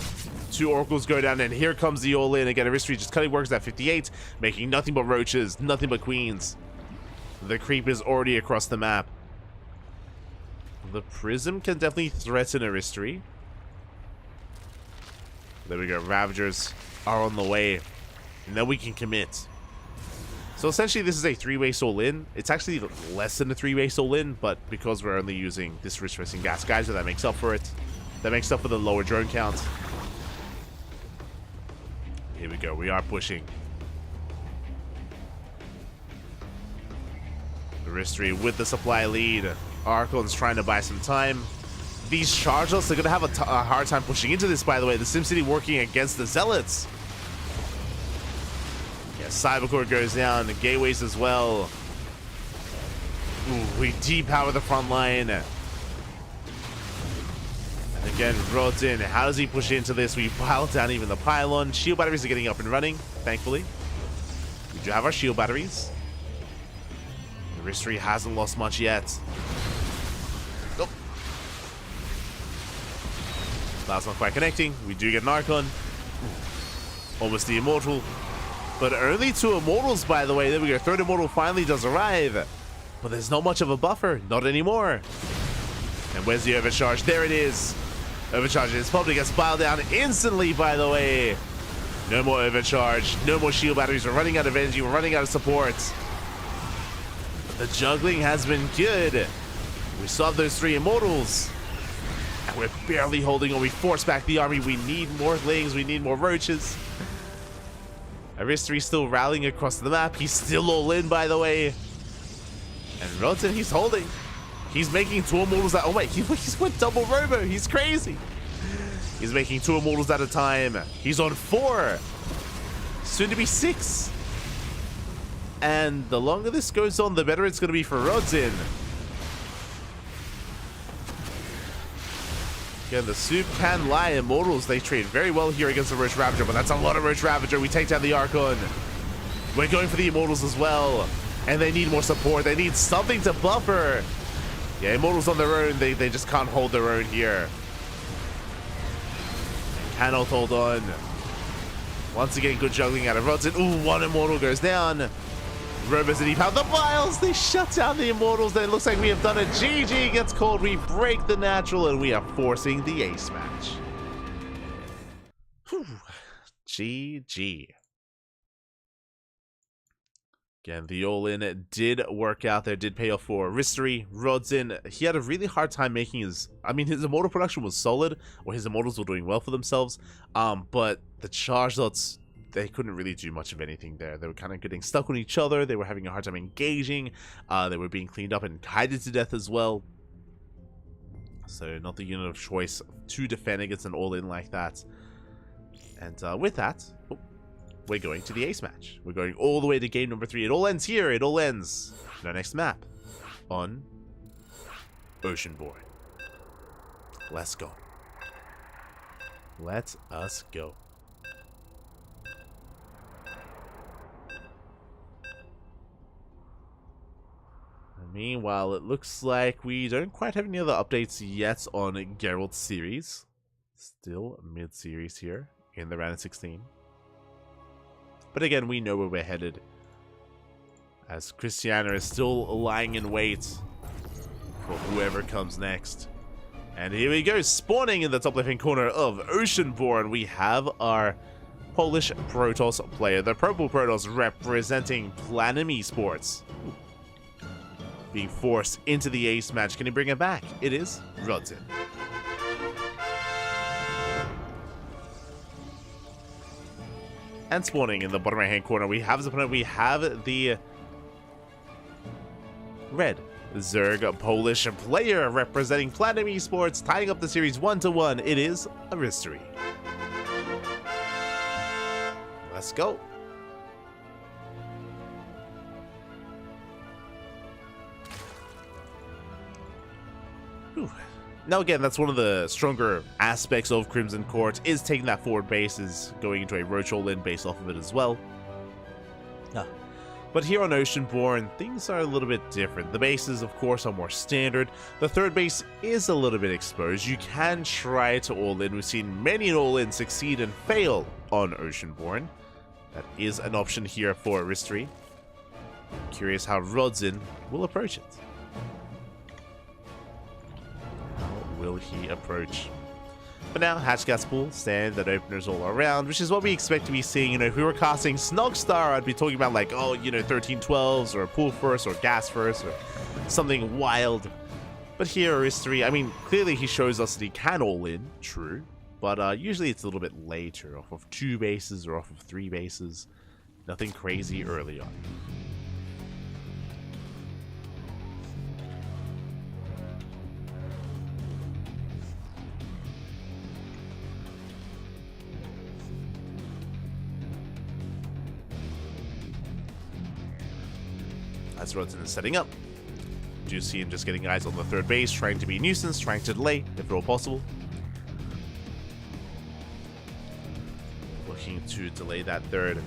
2 Oracles go down, and here comes the all-in. Again, Aristri just cutting workers at 58, making nothing but Roaches, nothing but Queens. The creep is already across the map. The Prism can definitely threaten Aristri. There we go. Ravagers are on the way. And then we can commit. So essentially this is a 3-way all-in. It's actually less than a 3-way all-in, but because we're only using this Risk-Pressing Gas Geyser, that makes up for it. That makes up for the lower drone count. Here we go. We are pushing. Aristri with the supply lead. Archon's trying to buy some time. These Chargeless are going to have a hard time pushing into this, by the way. The SimCity working against the Zealots. Yeah, Cybercore goes down. The Gateways as well. Ooh, we depower the front line. And again, Rodzin, how does he push into this? We pile down even the pylon. Shield batteries are getting up and running, thankfully. We do have our shield batteries. Aristri hasn't lost much yet. Nope. That's not quite connecting. We do get an Archon. Almost the Immortal. But only 2 Immortals, by the way. There we go. 3rd Immortal finally does arrive. But there's not much of a buffer. Not anymore. And where's the overcharge? There it is. Overcharge is probably gets piled down instantly, by the way. No more overcharge. No more shield batteries. We're running out of energy. We're running out of support. But the juggling has been good. We saw those 3 Immortals. And we're barely holding on. We force back the army. We need more Lings. We need more Roaches. Aristri still rallying across the map. He's still all in, by the way. And Rodzin, he's holding. He's making 2 Immortals at... Oh, wait. He's went double Robo. He's crazy. He's making 2 Immortals at a time. He's on 4. Soon to be 6. And the longer this goes on, the better it's going to be for Rodzin. Again, the Soup can lie. Immortals, they trade very well here against the Roach Ravager, but that's a lot of Roach Ravager. We take down the Archon. We're going for the Immortals as well. And they need more support. They need something to buffer. Yeah, Immortals on their own, they just can't hold their own here. Cannot hold on. Once again, good juggling out of Rodzin. Ooh, 1 Immortal goes down. Robos and Deep the Vials, they shut down the Immortals. Then it looks like we have done it. GG gets called. We break the natural, and we are forcing the ace match. Whew. GG. Again, the all-in did work out there, did pay off for Aristri. Rodzin, he had a really hard time making his... I mean, his Immortal production was solid, or his Immortals were doing well for themselves, but the charge lots, they couldn't really do much of anything there. They were kind of getting stuck on each other. They were having a hard time engaging. They were being cleaned up and kited to death as well. So not the unit of choice to defend against an all-in like that. And with that, we're going to the ace match. We're going all the way to game number 3. It all ends here. It all ends in our next map on Oceanborn. Let's go. Let us go. Meanwhile, it looks like we don't quite have any other updates yet on Geralt's series. Still mid-series here in the round of 16. But again, we know where we're headed, as Christiana is still lying in wait for whoever comes next. And here we go, spawning in the top left-hand corner of Oceanborn, we have our Polish Protoss player, the Purple Protoss representing Platinum Esports. Being forced into the ace match. Can he bring it back? It is Rodzin. And spawning in the bottom right hand corner, we have his opponent. We have the red Zerg Polish player representing Platinum Esports, tying up the series 1-1. It is Aristary. Let's go. Whew. Now again, that's one of the stronger aspects of Crimson Court, is taking that forward base, is going into a roach all-in based off of it as well. But here on Oceanborn, things are a little bit different. The bases, of course, are more standard. The third base is a little bit exposed. You can try to all-in. We've seen many an all-in succeed and fail on Oceanborn. That is an option here for Aristary. Curious how Rodzin will approach it. Will he approach? But now, Hatch Gas Pool, standard openers all around, which is what we expect to be seeing. You know, if we were casting Snogstar, I'd be talking about like, oh, you know, 13-12s, or a pool first, or gas first, or something wild. But here, Aristary, I mean, clearly he shows us that he can all in, true. But usually it's a little bit later, off of 2 bases or off of 3 bases. Nothing crazy early on. As Rodzin is setting up, do you see him just getting eyes on the third base, trying to be a nuisance, trying to delay, if at all possible. Looking to delay that third.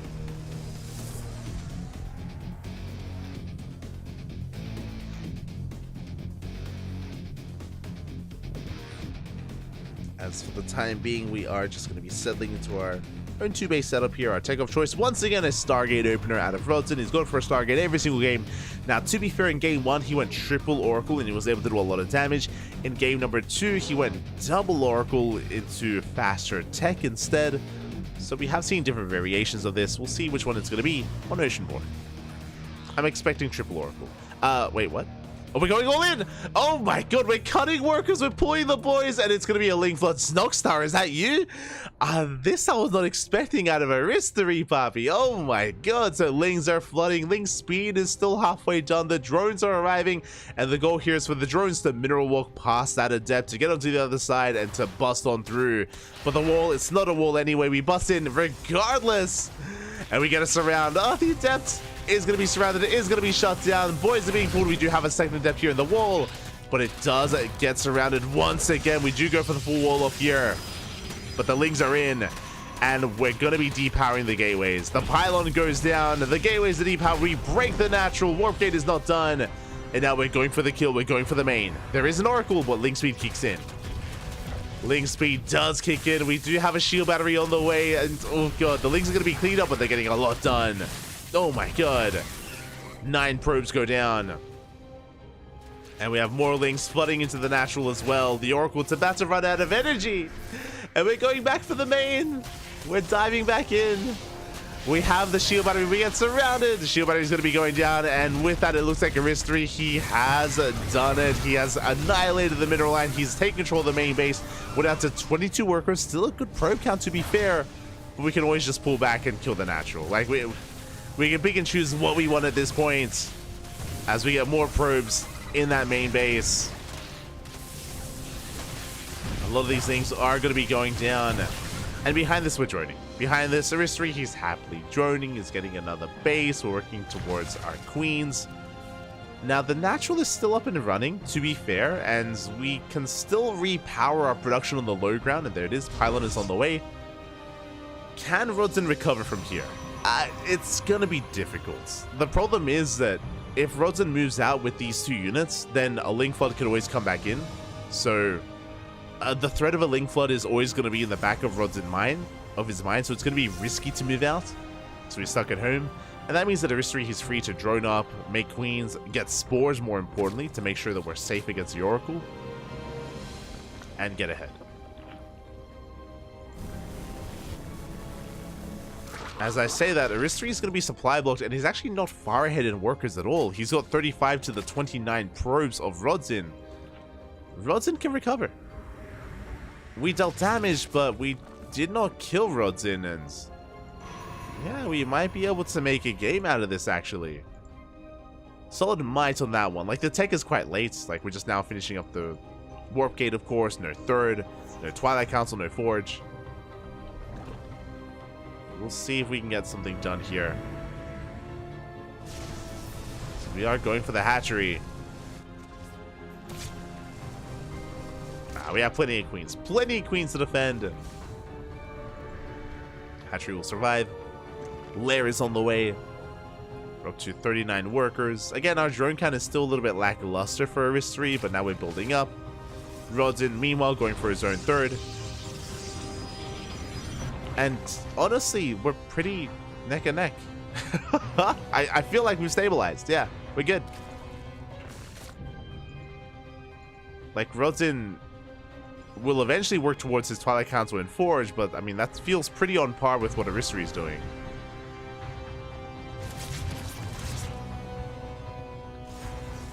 As for the time being, we are just going to be settling into our own 2-base setup here. Our takeoff choice, once again, a Stargate opener out of Rodzin. He's going for a Stargate every single game. Now, to be fair, in game 1, he went triple Oracle and he was able to do a lot of damage. In game number 2, he went double Oracle into faster tech instead. So we have seen different variations of this. We'll see which one it's going to be on Oceanborn. I'm expecting triple Oracle. Wait, what? Are we going all in? Oh my god, we're cutting workers, we're pulling the boys, and it's going to be a Ling Flood Snogstar. Is that you? This I was not expecting out of Aristary, Papi. Oh my god. So Lings are flooding. Ling's speed is still halfway done. The drones are arriving, and the goal here is for the drones to mineral walk past that adept to get onto the other side and to bust on through. But the wall, it's not a wall anyway. We bust in regardless, and we get a surround. Oh, the adept is going to be surrounded. It is going to be shut down. Boys are being pulled. We do have a second adept here in the wall, but it does get surrounded once again. We do go for the full wall off here, but the Lings are in, and we're going to be depowering the gateways. The pylon goes down. The gateways are depowered. We break the natural. Warp gate is not done, and now we're going for the kill. We're going for the main. There is an Oracle, but Ling speed kicks in. Ling speed does kick in. We do have a shield battery on the way, and oh god, the Lings are going to be cleaned up, but they're getting a lot done. Oh my god. 9 probes go down. And we have more Lings flooding into the natural as well. The Oracle's about to run out of energy. And we're going back for the main. We're diving back in. We have the shield battery. We get surrounded. The shield battery is going to be going down. And with that, it looks like Aristary, he has done it. He has annihilated the mineral line. He's taken control of the main base. We're down to 22 workers. Still a good probe count, to be fair. But we can always just pull back and kill the natural. Like, we can pick and choose what we want at this point as we get more probes in that main base. A lot of these things are going to be going down. And behind this, we're droning. Behind this, Aristary, he's happily droning. He's getting another base. We're working towards our queens. Now, the natural is still up and running, to be fair, and we can still repower our production on the low ground, and there it is, pylon is on the way. Can Rodzen recover from here? It's gonna be difficult. The problem is that if Rodzen moves out with these 2 units, then a Link Flood could always come back in. So the threat of a Link Flood is always going to be in the back of Rodzen's mind, so it's going to be risky to move out. So he's stuck at home. And that means that Aristri, he's free to drone up, make queens, get spores more importantly, to make sure that we're safe against the Oracle, and get ahead. As I say that, Aristri is going to be supply blocked, and he's actually not far ahead in workers at all. He's got 35 to the 29 probes of Rodzen. Rodzen can recover. We dealt damage, but we did not kill Rodzen, and yeah, we might be able to make a game out of this, actually. Solid might on that one. Like, the tech is quite late. Like, we're just now finishing up the Warp Gate, of course. No Third, no Twilight Council, no Forge. We'll see if we can get something done here. So we are going for the hatchery. We have plenty of queens. Plenty of queens to defend. Hatchery will survive. Lair is on the way. We're up to 39 workers. Again, our drone count is still a little bit lackluster for Aristri, but now we're building up. Rodzen, meanwhile, going for his own 3rd. And honestly, we're pretty neck and neck. I feel like we've stabilized. Yeah, we're good. Like, Rodzen will eventually work towards his Twilight Council and Forge, but I mean, that feels pretty on par with what Aristri is doing.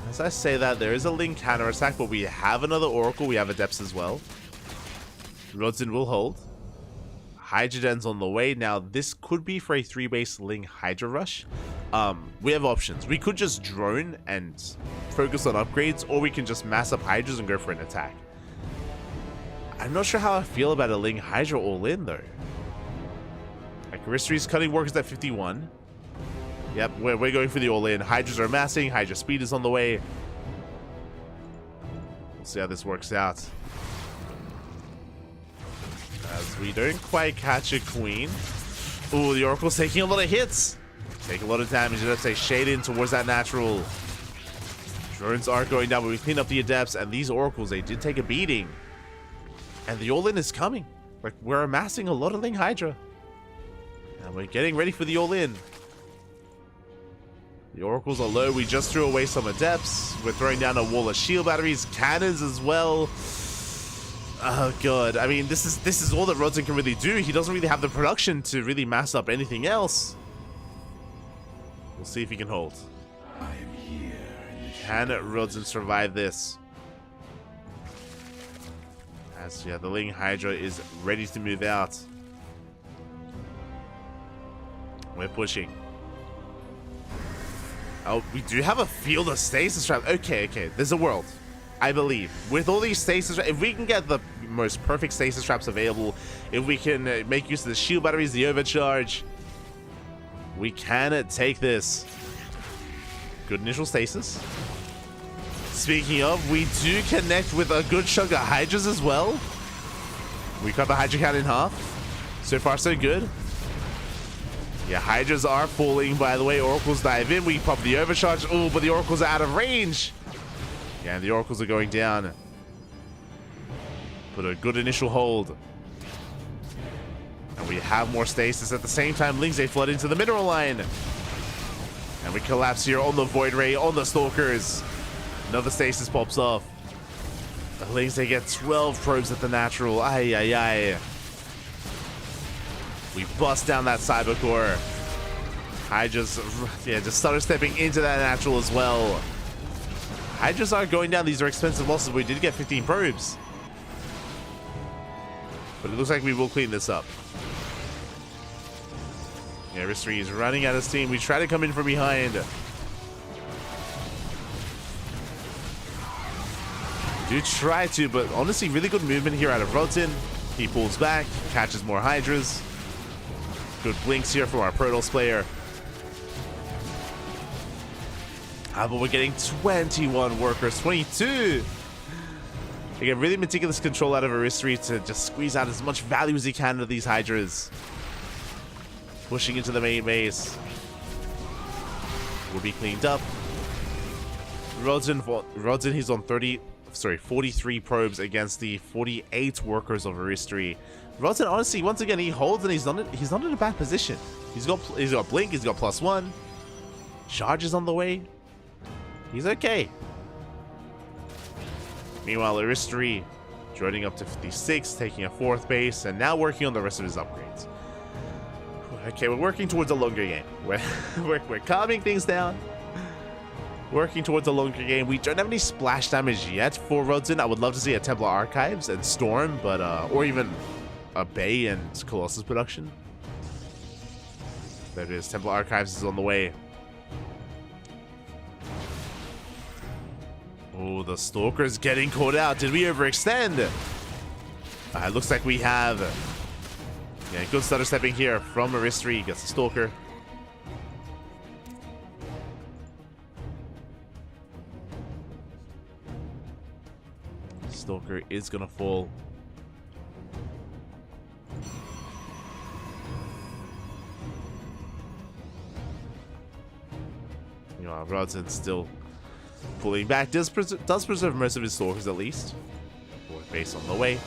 As I say that, there is a Link counterattack, but we have another Oracle. We have Adepts as well. Rodzen will hold. Hydroden's on the way. Now, this could be for a 3-base Ling Hydra Rush. We have options. We could just drone and focus on upgrades, or we can just mass up Hydras and go for an attack. I'm not sure how I feel about a Ling Hydra all-in, though. Like, Aristri's cutting workers at 51. Yep, we're going for the all-in. Hydras are massing. Hydra speed is on the way. We'll see how this works out. As we don't quite catch a queen. Ooh, the Oracle's taking a lot of hits. Take a lot of damage. Let's say shade in towards that natural. Drones are going down, but we clean up the Adepts, and these Oracles, they did take a beating. And the all-in is coming. Like, we're amassing a lot of Ling Hydra. And we're getting ready for the all-in. The Oracles are low. We just threw away some Adepts. We're throwing down a wall of shield batteries, cannons as well. Oh god, I mean, this is all that Rodzen can really do. He doesn't really have the production to really mass up anything else. We'll see if he can hold. I am here. Can Rodzen survive this? As yeah, the Ling Hydra is ready to move out. We're pushing. Oh, we do have a field of stasis trap. Okay, there's a world. I believe. With all these stasis, if we can get the most perfect stasis traps available, if we can make use of the shield batteries, the overcharge, we can take this. Good initial stasis. Speaking of, we do connect with a good chunk of Hydras as well. We cut the Hydra count in half. So far, so good. Yeah, Hydras are falling, by the way. Oracles dive in. We pop the overcharge. Oh, but the Oracles are out of range. Yeah, the Oracles are going down. Put a good initial hold. And we have more stasis. At the same time, Lings, they flood into the mineral line. And we collapse here on the Void Ray, on the Stalkers. Another stasis pops off. The Lings, they get 12 probes at the natural. Ay, ay, ay. We bust down that Cyber Core. Hydras, yeah, just started stepping into that natural as well. Hydras are going down. These are expensive losses. We did get 15 probes. But it looks like we will clean this up. Yeah, Aristri is running out of steam. We try to come in from behind. Do try to, but honestly, really good movement here out of Rodzen. He pulls back, catches more Hydras. Good blinks here from our Protoss player. But we're getting 21 workers, 22. Again, really meticulous control out of Aristry to just squeeze out as much value as he can of these Hydras. Pushing into the main base. Will be cleaned up. Rodzen, he's on 43 probes against the 48 workers of Aristry. Rodzen, honestly, once again, he holds and he's not in a bad position. He's got blink, he's got +1. Charges on the way. He's okay. Meanwhile, Aristry joining up to 56, taking a 4th base, and now working on the rest of his upgrades. Okay, we're working towards a longer game. We're calming things down. Working towards a longer game. We don't have any splash damage yet for Rodzen. I would love to see a Templar Archives and Storm, but or even a Bay and Colossus production. There it is. Templar Archives is on the way. Oh, the Stalker's getting caught out. Did we overextend? It looks like we have. Yeah, good stutter stepping here from Aristry. Gets the Stalker. Stalker is gonna fall. You know, Rodzen still pulling back. Does preserve most of his Stalkers at least. 4th base on the way.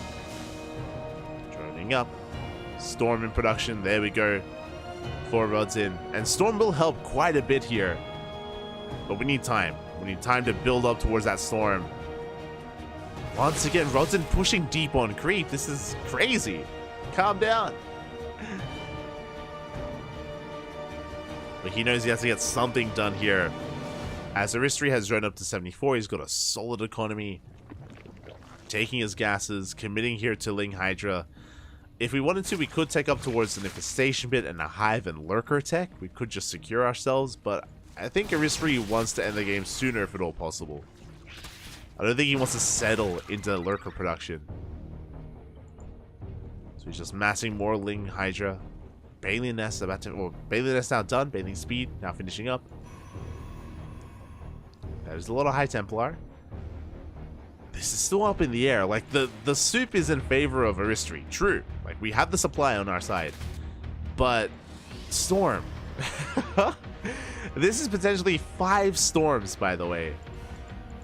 Droning up. Storm in production. There we go. 4 Rodzen. And Storm will help quite a bit here. But we need time. We need time to build up towards that Storm. Once again, Rodzen pushing deep on creep. This is crazy. Calm down. But he knows he has to get something done here. As Aristry has run up to 74, he's got a solid economy. Taking his gases, committing here to Ling Hydra. If we wanted to, we could take up towards an infestation bit and a hive and lurker tech. We could just secure ourselves, but I think Aristry wants to end the game sooner if at all possible. I don't think he wants to settle into lurker production. So he's just massing more Ling Hydra. Baleen Nest about to, well, Baleen Nest now done. Baleen Speed now finishing up. There's a lot of High Templar. This is still up in the air. Like, the soup is in favor of Aristry. True. Like, we have the supply on our side. But Storm. This is potentially 5 Storms, by the way.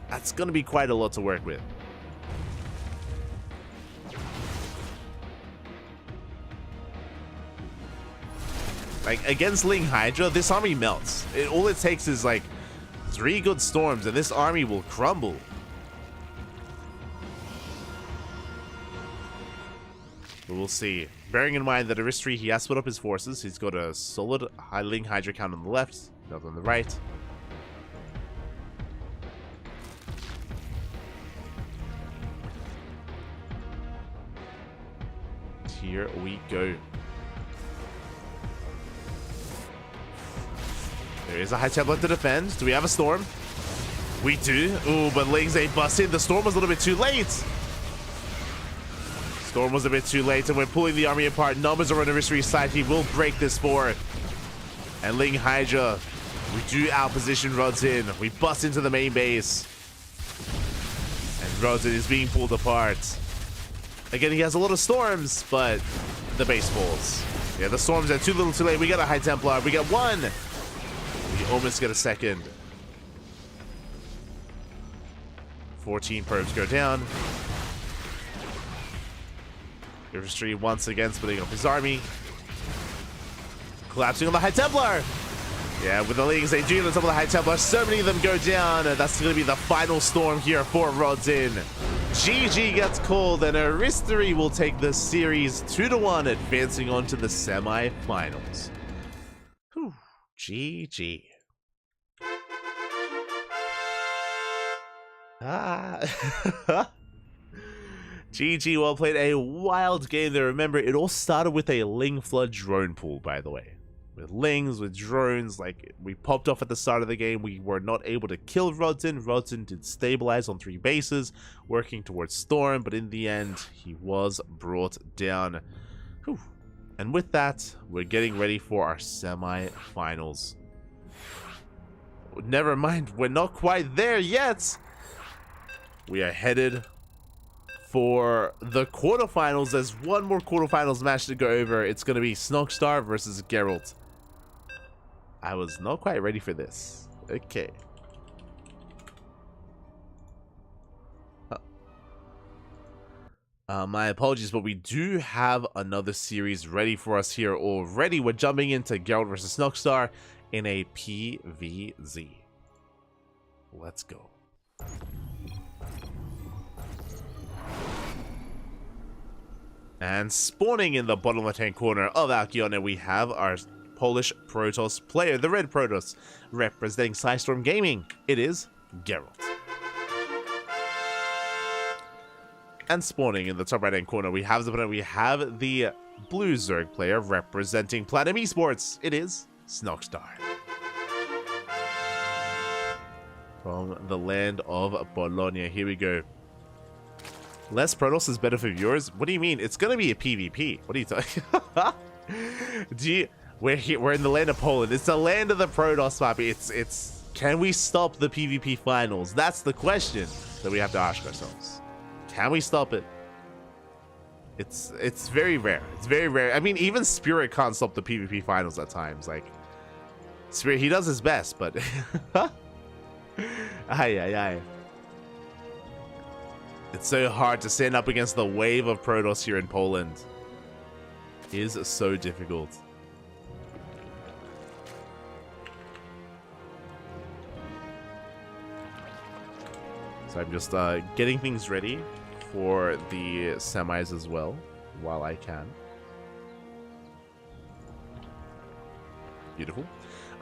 That's going to be quite a lot to work with. Like, against Ling Hydra, this army melts. All it takes is, like, 3 good Storms, and this army will crumble. But we'll see. Bearing in mind that Aristry, he has split up his forces. He's got a solid high Ling Hydra count on the left, another on the right. Here we go. There is a High Templar to defend. Do we have a Storm? We do. Ooh, but Lings ain't busted. The Storm was a little bit too late. Storm was a bit too late, and we're pulling the army apart. Numbers are on Aristry's side. He will break this fort. And Ling Hydra, we do outposition Rodzen. We bust into the main base. And Rodzen is being pulled apart. Again, he has a lot of Storms, but the base falls. Yeah, the Storms are too little too late. We got a High Templar. We got 1. We almost get a second. 14 probes go down. Aristry once again splitting up his army. Collapsing on the High Templar. Yeah, with the Lings, they do on top of the High Templar. So many of them go down. And that's going to be the final Storm here for Rodzen. GG gets called, and Aristry will take the series 2-1, advancing on to the semi-finals. Whew. GG. GG, well played. A wild game there. Remember, it all started with a Ling Flood drone pool, by the way. With Lings, with drones, like, we popped off at the start of the game. We were not able to kill Rodzen. Rodzen did stabilize on 3 bases, working towards Storm, but in the end, he was brought down. Whew. And with that, we're getting ready for our semi-finals. never mind. We're not quite there yet. We are headed for the quarterfinals. There's one more quarterfinals match to go over. It's going to be Snogstar versus Geralt. I was not quite ready for this. Okay. My apologies, but we do have another series ready for us here already. We're jumping into Geralt versus Snogstar in a PvZ. Let's go. And spawning in the bottom left-hand corner of Alkione, we have our Polish Protoss player, the Red Protoss, representing Psystorm Gaming. It is Geralt. And spawning in the top right-hand corner, we have the Blue Zerg player representing Platinum Esports. It is Snogstar. From the land of Bologna, here we go. Less Protoss is better for viewers? What do you mean? It's gonna be a PvP. What are you talking? We're in the land of Poland. It's the land of the Protoss, Poppy. It's can we stop the PvP finals? That's the question that we have to ask ourselves. Can we stop it? It's very rare. It's very rare. I mean, even Spirit can't stop the PvP finals at times. Like, Spirit, he does his best, but Aye. It's so hard to stand up against the wave of Protoss here in Poland. It is so difficult. So I'm just getting things ready for the semis as well, while I can. Beautiful.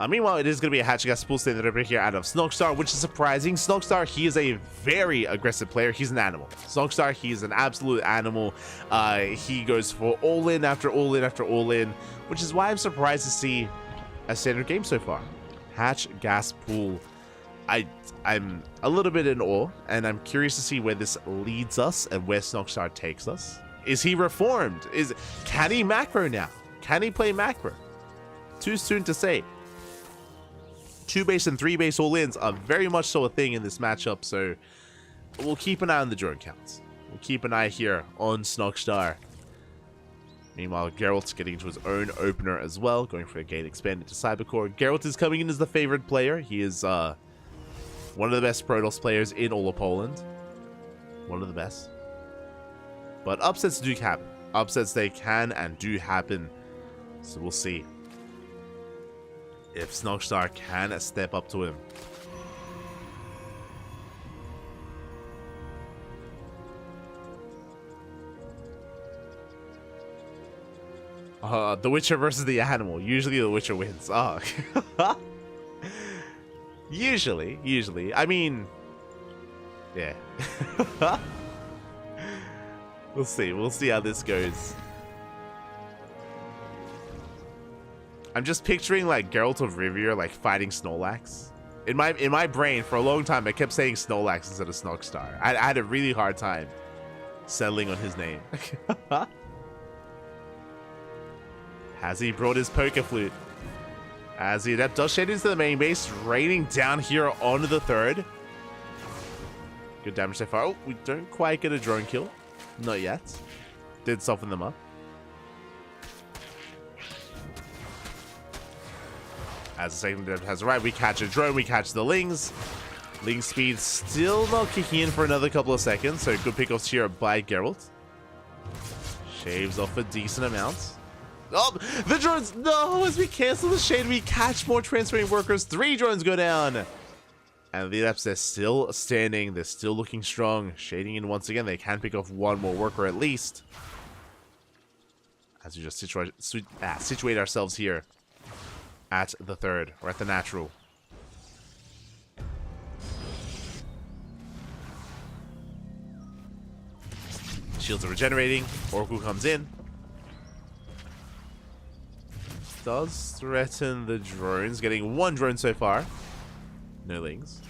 Meanwhile, it is going to be a Hatchigas pool standing over here out of Snogstar, which is surprising. Snogstar, he is a very aggressive player. He's an animal. Snogstar, he's an absolute animal. He goes for all in after all in after all in, which is why I'm surprised to see a standard game so far. Hatch Gas Pool. I'm a little bit in awe, and I'm curious to see where this leads us and where Snogstar takes us. Is he reformed? Can he macro now? Can he play macro? Too soon to say. 2 base and 3 base all-ins are very much so a thing in this matchup, so we'll keep an eye on the drone counts. We'll keep an eye here on Snogstar. Meanwhile, Geralt's getting into his own opener as well, going for a gate expanded to Cybercore. Geralt is coming in as the favored player. He is one of the best Protoss players in all of Poland. One of the best. But upsets do happen. Upsets, they can and do happen. So we'll see if Snogstar can step up to him. The Witcher versus the animal. Usually the Witcher wins. Oh. Usually. I mean, yeah. We'll see. We'll see how this goes. I'm just picturing like Geralt of Rivia like fighting Snorlax. In my brain for a long time I kept saying Snorlax instead of Snogstar. I had a really hard time settling on his name. Has he brought his poker flute? As the Adept does shade into the main base, raining down here on the third. Good damage so far. Oh, we don't quite get a drone kill. Not yet. Did soften them up. As the second Adept has arrived, we catch a drone, we catch the Lings. Ling speed still not kicking in for another couple of seconds, so good pickoffs here by Geralt. Shaves off a decent amount. Oh, the drones! No, as we cancel the shade, we catch more transferring workers. 3 drones go down. And the Adepts, they're still standing. They're still looking strong. Shading in once again. They can pick off 1 more worker at least. As we just situate ourselves here at the third, or at the natural. Shields are regenerating. Oracle comes in. Does threaten the drones. Getting 1 drone so far. No Lings.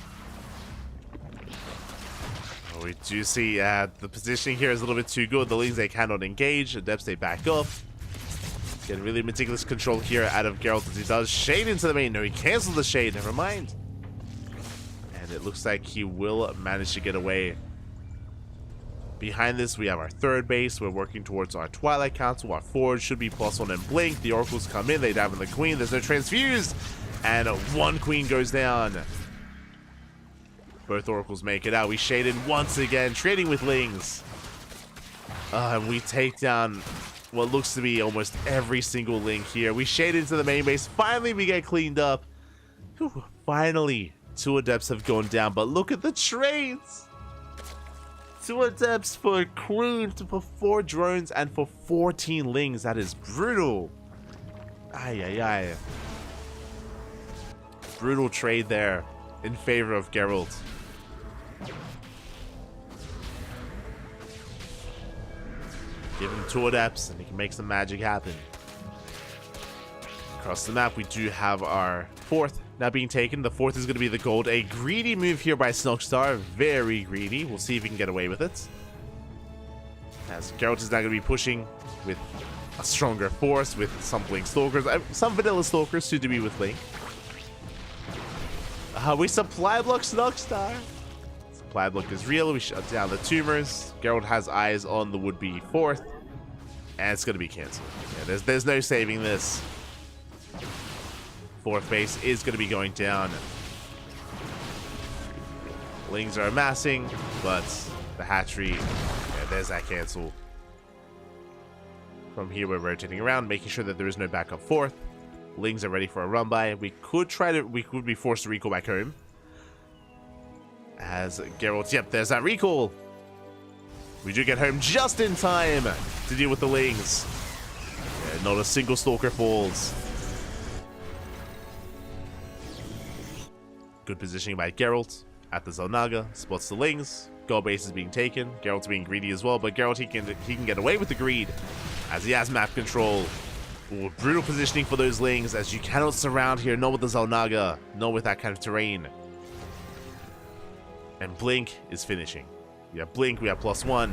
Oh, we do see the positioning here is a little bit too good. The Lings, they cannot engage. Adepts, they back off. Getting really meticulous control here out of Geralt as he does shade into the main. No, he cancels the shade. Never mind. And it looks like he will manage to get away. Behind this, we have our third base. We're working towards our Twilight Council. Our forward should be +1 and blink. The Oracles come in. They dive on the Queen. There's no transfuse. And one Queen goes down. Both Oracles make it out. We shade in once again, trading with Lings. And we take down what looks to be almost every single Ling here. We shade into the main base. Finally, we get cleaned up. Whew, finally, 2 Adepts have gone down. But look at the trades. 2 Adepts for Queen, for 4 drones, and for 14 Lings. That is brutal. Ay, ay, ay. Brutal trade there in favor of Geralt. Give him 2 Adepts and he can make some magic happen. Across the map, we do have our 4th now being taken. The 4th is going to be the gold. A greedy move here by Snogstar. Very greedy. We'll see if he can get away with it. As Geralt is now going to be pushing with a stronger force, with some Blink Stalkers. Some vanilla Stalkers soon to be with Link. We supply block Snogstar. Supply block is real. We shut down the tumors. Geralt has eyes on the would-be 4th. And it's going to be cancelled. Yeah, there's no saving this. 4th base is going to be going down. Lings are amassing, but the hatchery, yeah, there's that cancel. From here, we're rotating around, making sure that there is no backup 4th. Lings are ready for a run by. We could be forced to recall back home. As Geralt, yep, there's that recall. We do get home just in time to deal with the Lings. Yeah, not a single Stalker falls. Good positioning by Geralt at the Xel'Naga. Spots the Lings. Gold base is being taken. Geralt's being greedy as well, but Geralt, he can get away with the greed as he has map control. Ooh, brutal positioning for those Lings, as you cannot surround here, not with the Xel'Naga, not with that kind of terrain. And Blink is finishing. We have Blink, we have +1.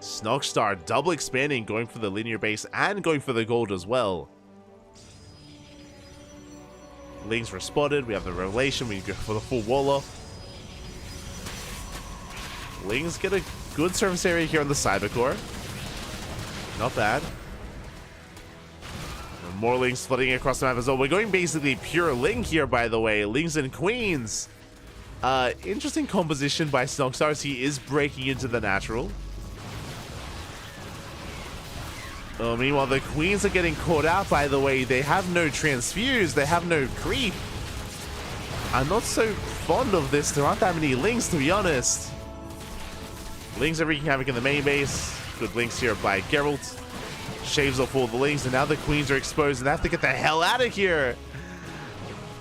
Snogstar double expanding, going for the linear base and going for the gold as well. Lings were spotted. We have the Revelation. We go for the full wall off. Lings get a good surface area here on the Cybercore. Not bad. More Lings flooding across the map as well. We're going basically pure Ling here, by the way. Lings and Queens. Interesting composition by Snogstar. He is breaking into the natural. Meanwhile, the Queens are getting caught out, by the way. They have no transfuse. They have no creep. I'm not so fond of this. There aren't that many Lings, to be honest. Lings are wreaking havoc in the main base. Good Lings here by Geralt. Shaves off all the Lings, and now the Queens are exposed, and they have to get the hell out of here.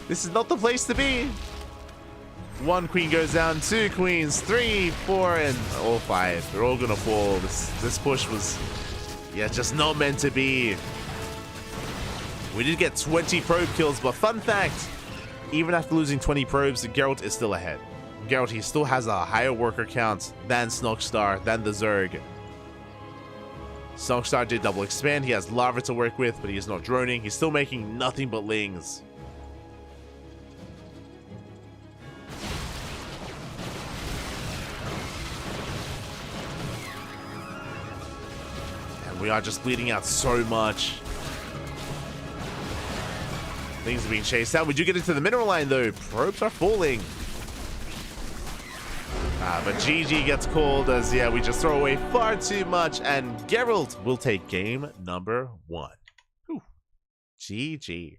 This is not the place to be. 1 Queen goes down, 2 Queens, 3, 4, and all 5. They're all gonna fall. This push was, yeah, just not meant to be. We did get 20 probe kills, but fun fact, even after losing 20 probes, Geralt is still ahead. Geralt, he still has a higher worker count than Snogstar, than the Zerg. Snogstar did double expand. He has lava to work with, but he is not droning. He's still making nothing but Lings. And we are just bleeding out so much. Lings are being chased out. We do get into the mineral line, though. Probes are falling. But GG gets called as, yeah, we just throw away far too much, and Geralt will take game number 1. Whew. GG.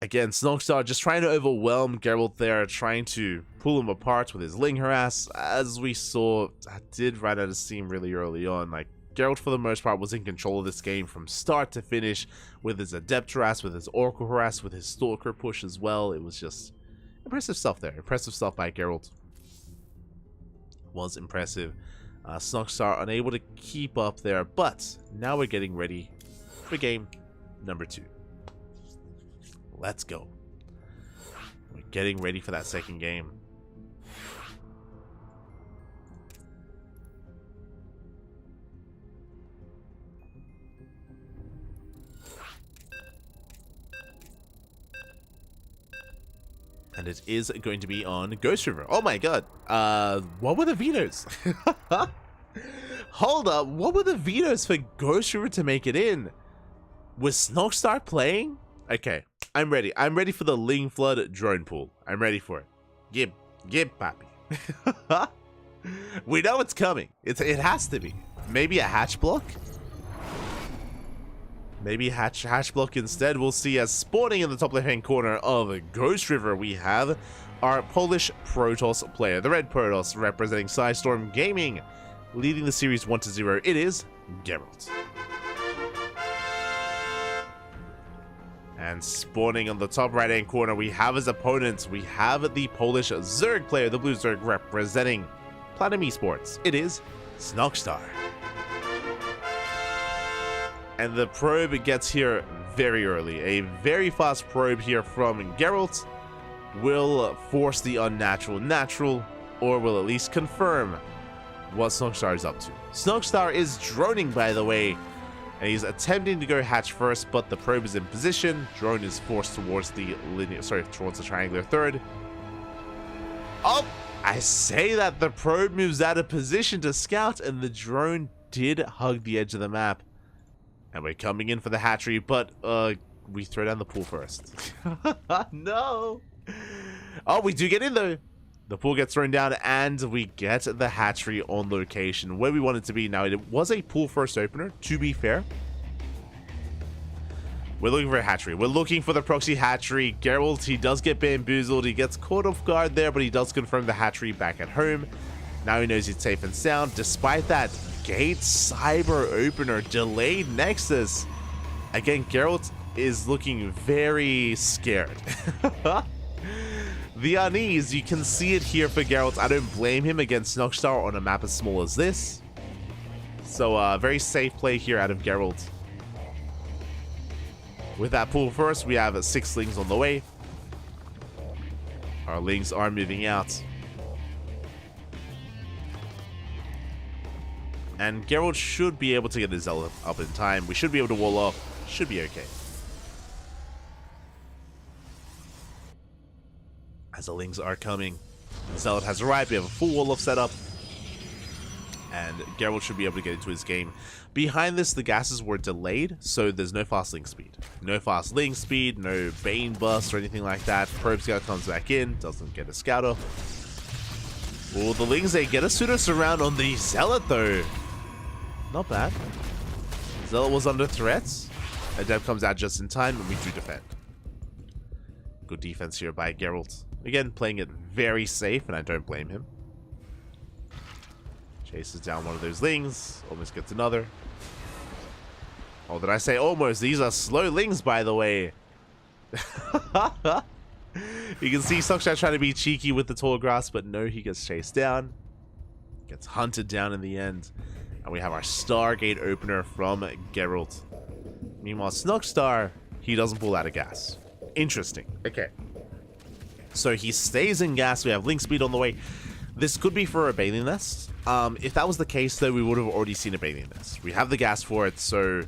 Again, Snogstar just trying to overwhelm Geralt there, trying to pull him apart with his Ling harass. As we saw, that did run out of steam really early on. Like, Geralt, for the most part, was in control of this game from start to finish, with his Adept harass, with his Oracle harass, with his Stalker push as well. It was just impressive stuff there. Impressive stuff by Geralt. Was impressive. Snogstar unable to keep up there, but now we're getting ready for game number 2. Let's go. We're getting ready for that second game. And it is going to be on Ghost River. Oh my god. What were the vetoes? Hold up. What were the vetoes for Ghost River to make it in? Was Snogstar playing? Okay. I'm ready. I'm ready for the Ling Flood drone pool. I'm ready for it. Give, papi. We know it's coming. It has to be. Maybe a hatch block? Maybe hatch block instead. We'll see. As spawning in the top left-hand corner of Ghost River, we have our Polish Protoss player, the Red Protoss, representing Psystorm Gaming, leading the series 1-0. It is Geralt. And spawning on the top right-hand corner, we have his opponents. We have the Polish Zerg player, the Blue Zerg, representing Platinum Esports. It is Snogstar. And the probe gets here very early. A very fast probe here from Geralt will force the unnatural natural, or will at least confirm what Snogstar is up to. Snogstar is droning, by the way, and he's attempting to go hatch first, but the probe is in position. Drone is forced towards the towards the triangular third. Oh, I say that the probe moves out of position to scout, and the drone did hug the edge of the map. And we're coming in for the hatchery, but we throw down the pool first. No. Oh, we do get in though. The pool gets thrown down, and we get the hatchery on location where we want it to be. Now, it was a pool first opener, to be fair. We're looking for a hatchery. We're looking for the proxy hatchery. Geralt, he does get bamboozled. He gets caught off guard there, but he does confirm the hatchery back at home. Now he knows he's safe and sound. Despite that gate cyber opener, delayed nexus. Again, Geralt is looking very scared. The unease, you can see it here for Geralt. I don't blame him against Snogstar on a map as small as this. So very safe play here out of Geralt. With that pool first, we have 6 Lings on the way. Our Lings are moving out. And Geralt should be able to get his Zealot up in time. We should be able to wall off. Should be okay. As the Lings are coming, the Zealot has arrived. We have a full wall off set up. And Geralt should be able to get into his game. Behind this, the gases were delayed, so there's no fast link speed. No fast link speed, no Bane bust or anything like that. Probe Scout comes back in, doesn't get a Scout off. Oh, the Lings, they get a pseudo surround on the Zealot though. Not bad. Zealot was under threats. Adept comes out just in time, and we do defend. Good defense here by Geralt. Again, playing it very safe, and I don't blame him. Chases down one of those Lings. Almost gets another. Oh, did I say almost? These are slow Lings, by the way. You can see Snogstar trying to be cheeky with the tall grass, but no, he gets chased down. Gets hunted down in the end. And we have our Stargate opener from Geralt. Meanwhile, Snogstar, he doesn't pull out of gas. Interesting. Okay. So he stays in gas. We have link speed on the way. This could be for a Baleen Nest. If that was the case, though, we would have already seen a Baleen Nest. We have the gas for it, so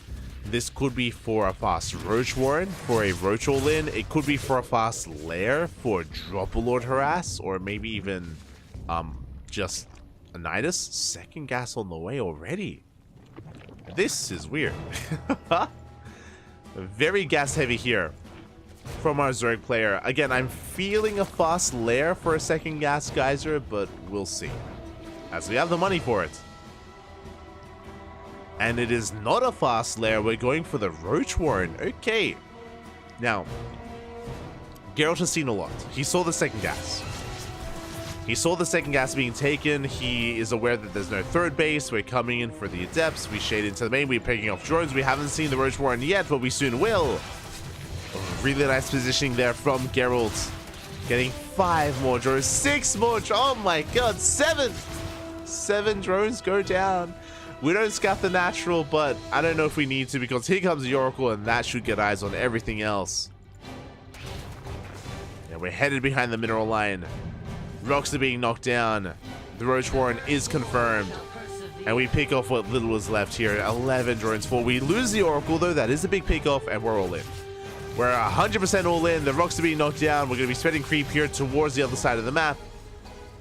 this could be for a fast Roach Warren, for a Roach All-In. It could be for a fast Lair, for Dropalord Harass, or maybe even just a Nidus. Second gas on the way already. This is weird. Very gas heavy here from our Zerg player. Again, I'm feeling a fast Lair for a second gas geyser, but we'll see. As we have the money for it. And it is not a fast Lair. We're going for the Roach Warren. Okay. Now, Geralt has seen a lot. He saw the second gas. He saw the second gas being taken. He is aware that there's no third base. We're coming in for the Adepts. We shade into the main. We're picking off drones. We haven't seen the Roach Warren yet, but we soon will. Really nice positioning there from Geralt. Getting 5 more drones. 6 more drones. Oh my god. 7 drones go down. We don't scout the natural, but I don't know if we need to, because here comes the Oracle, and that should get eyes on everything else. Yeah, we're headed behind the mineral line. Rocks are being knocked down. The Roach Warren is confirmed. And we pick off what little is left here. 11 drones fall. We lose the Oracle, though. That is a big pick off, and we're all in. We're 100% all in. The rocks are being knocked down. We're going to be spreading creep here towards the other side of the map.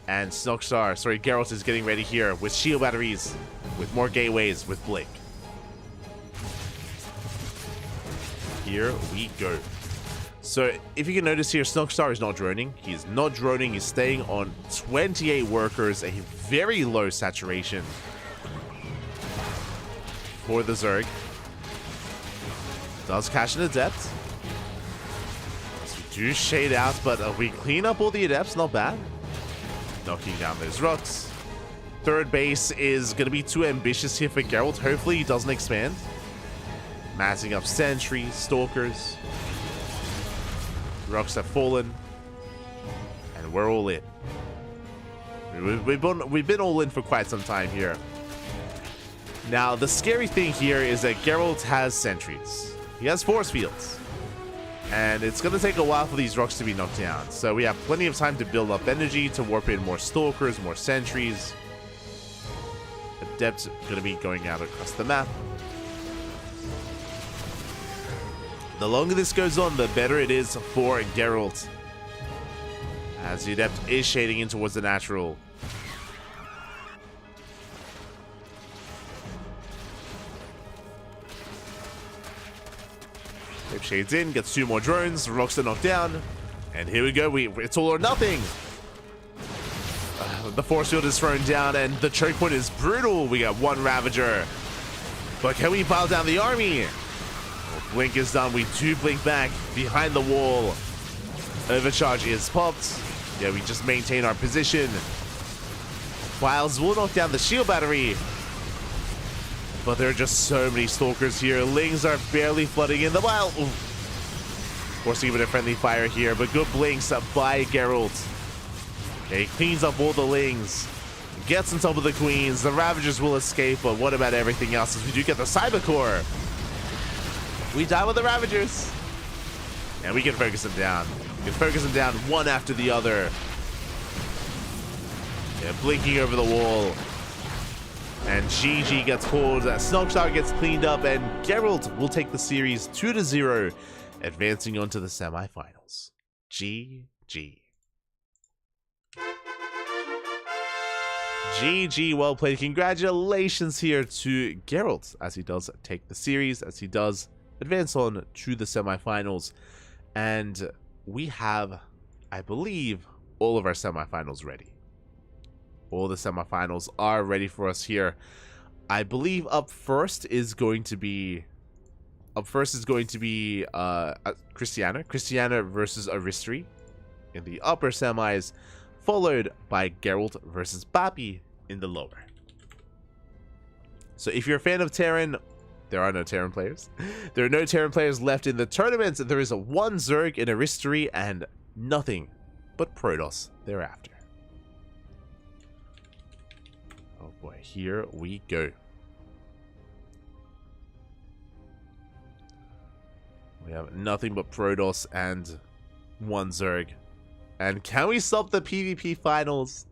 And Geralt is getting ready here with shield batteries, with more gateways, with Blink. Here we go. So if you can notice here, Snogstar is not droning. He is not droning. He's staying on 28 workers, a very low saturation for the Zerg. Does cash in the depth. So we do shade out, but we clean up all the adepts. Not bad. Knocking down those rocks. Third base is going to be too ambitious here for Geralt. Hopefully he doesn't expand. Massing up sentries, stalkers. Rocks have fallen. And we're all in. We've been all in for quite some time here. Now, the scary thing here is that Geralt has sentries. He has force fields. And it's going to take a while for these rocks to be knocked down. So we have plenty of time to build up energy, to warp in more stalkers, more sentries. Adepts going to be going out across the map. The longer this goes on, the better it is for Geralt. As the adept is shading in towards the natural. If shades in, gets 2 more drones, rocks are knocked down, and here we go. It's all or nothing. The force field is thrown down, and the choke point is brutal. We got 1 Ravager, but can we pile down the army? Well, Blink is done. We do blink back behind the wall. Overcharge is popped. Yeah, we just maintain our position. Files will knock down the shield battery. But there are just so many stalkers here. Lings are barely flooding in the wild. Ooh. Forcing even a friendly fire here, but good blinks by Geralt. Okay, he cleans up all the Lings. Gets on top of the queens. The Ravagers will escape, but what about everything else? As we do get the Cyber Core. We die with the Ravagers. And we can focus them down. We can focus them down one after the other. Yeah, blinking over the wall. And GG gets pulled, Snogstar gets cleaned up, and Geralt will take the series 2-0, advancing on to the semifinals. GG. GG, well played. Congratulations here to Geralt, as he does take the series, as he does advance on to the semifinals. And we have, I believe, all of our semifinals ready. All the semifinals are ready for us here. I believe up first is going to be Christiana versus Aristri in the upper semis, followed by Geralt versus Bapi in the lower. So if you're a fan of Terran, there are no Terran players. There are no Terran players left in the tournament. There is a 1 Zerg in Aristri and nothing but Protoss thereafter. Oh boy, here we go. We have nothing but Protoss and 1 Zerg. And can we stop the PvP finals?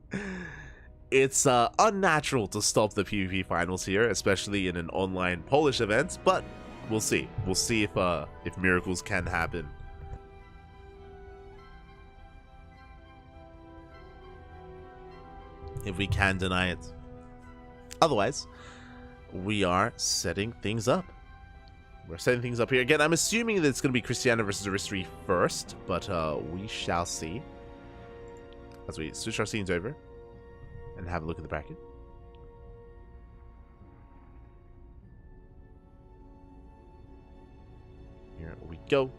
It's unnatural to stop the PvP finals here, especially in an online Polish event, but we'll see. We'll see if miracles can happen. If we can deny it. Otherwise, we are setting things up. We're setting things up here. Again, I'm assuming that it's going to be Christiana versus Aristri first, but we shall see. As we switch our scenes over and have a look at the bracket. Here we go.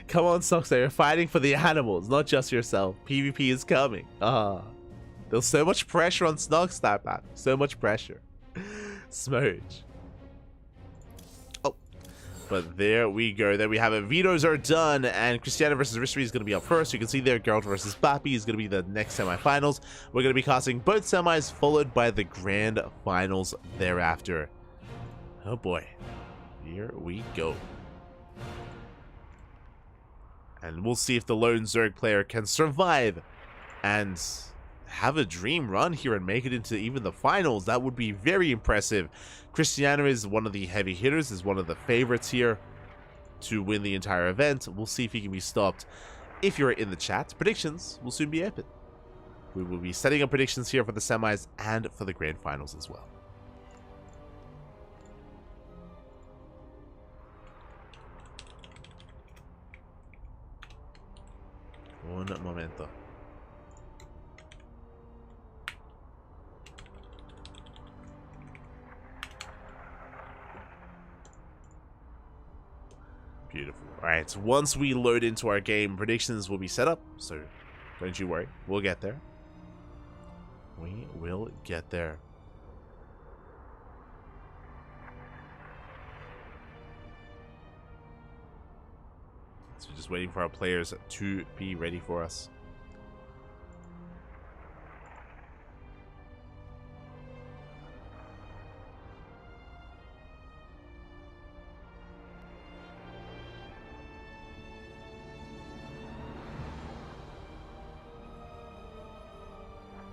Come on, Soxa, you're fighting for the animals, not just yourself. PvP is coming. There's so much pressure on Snogstar, man. So much pressure. Smooch. Oh. But there we go. There we have it. Vetoes are done, and Christiana versus Aristri is going to be up first. You can see there, Geralt versus Bapi is going to be the next semifinals. We're going to be casting both semis, followed by the grand finals thereafter. Oh boy. Here we go. And we'll see if the lone Zerg player can survive and have a dream run here and make it into even the finals. That would be very impressive. Cristiano is one of the heavy hitters, is one of the favorites here to win the entire event. We'll see if he can be stopped. If you're in the chat, predictions will soon be open. We will be setting up predictions here for the semis and for the grand finals as well. Un momento. Beautiful. Alright, so once we load into our game, predictions will be set up, so don't you worry. We'll get there. We will get there. So just waiting for our players to be ready for us.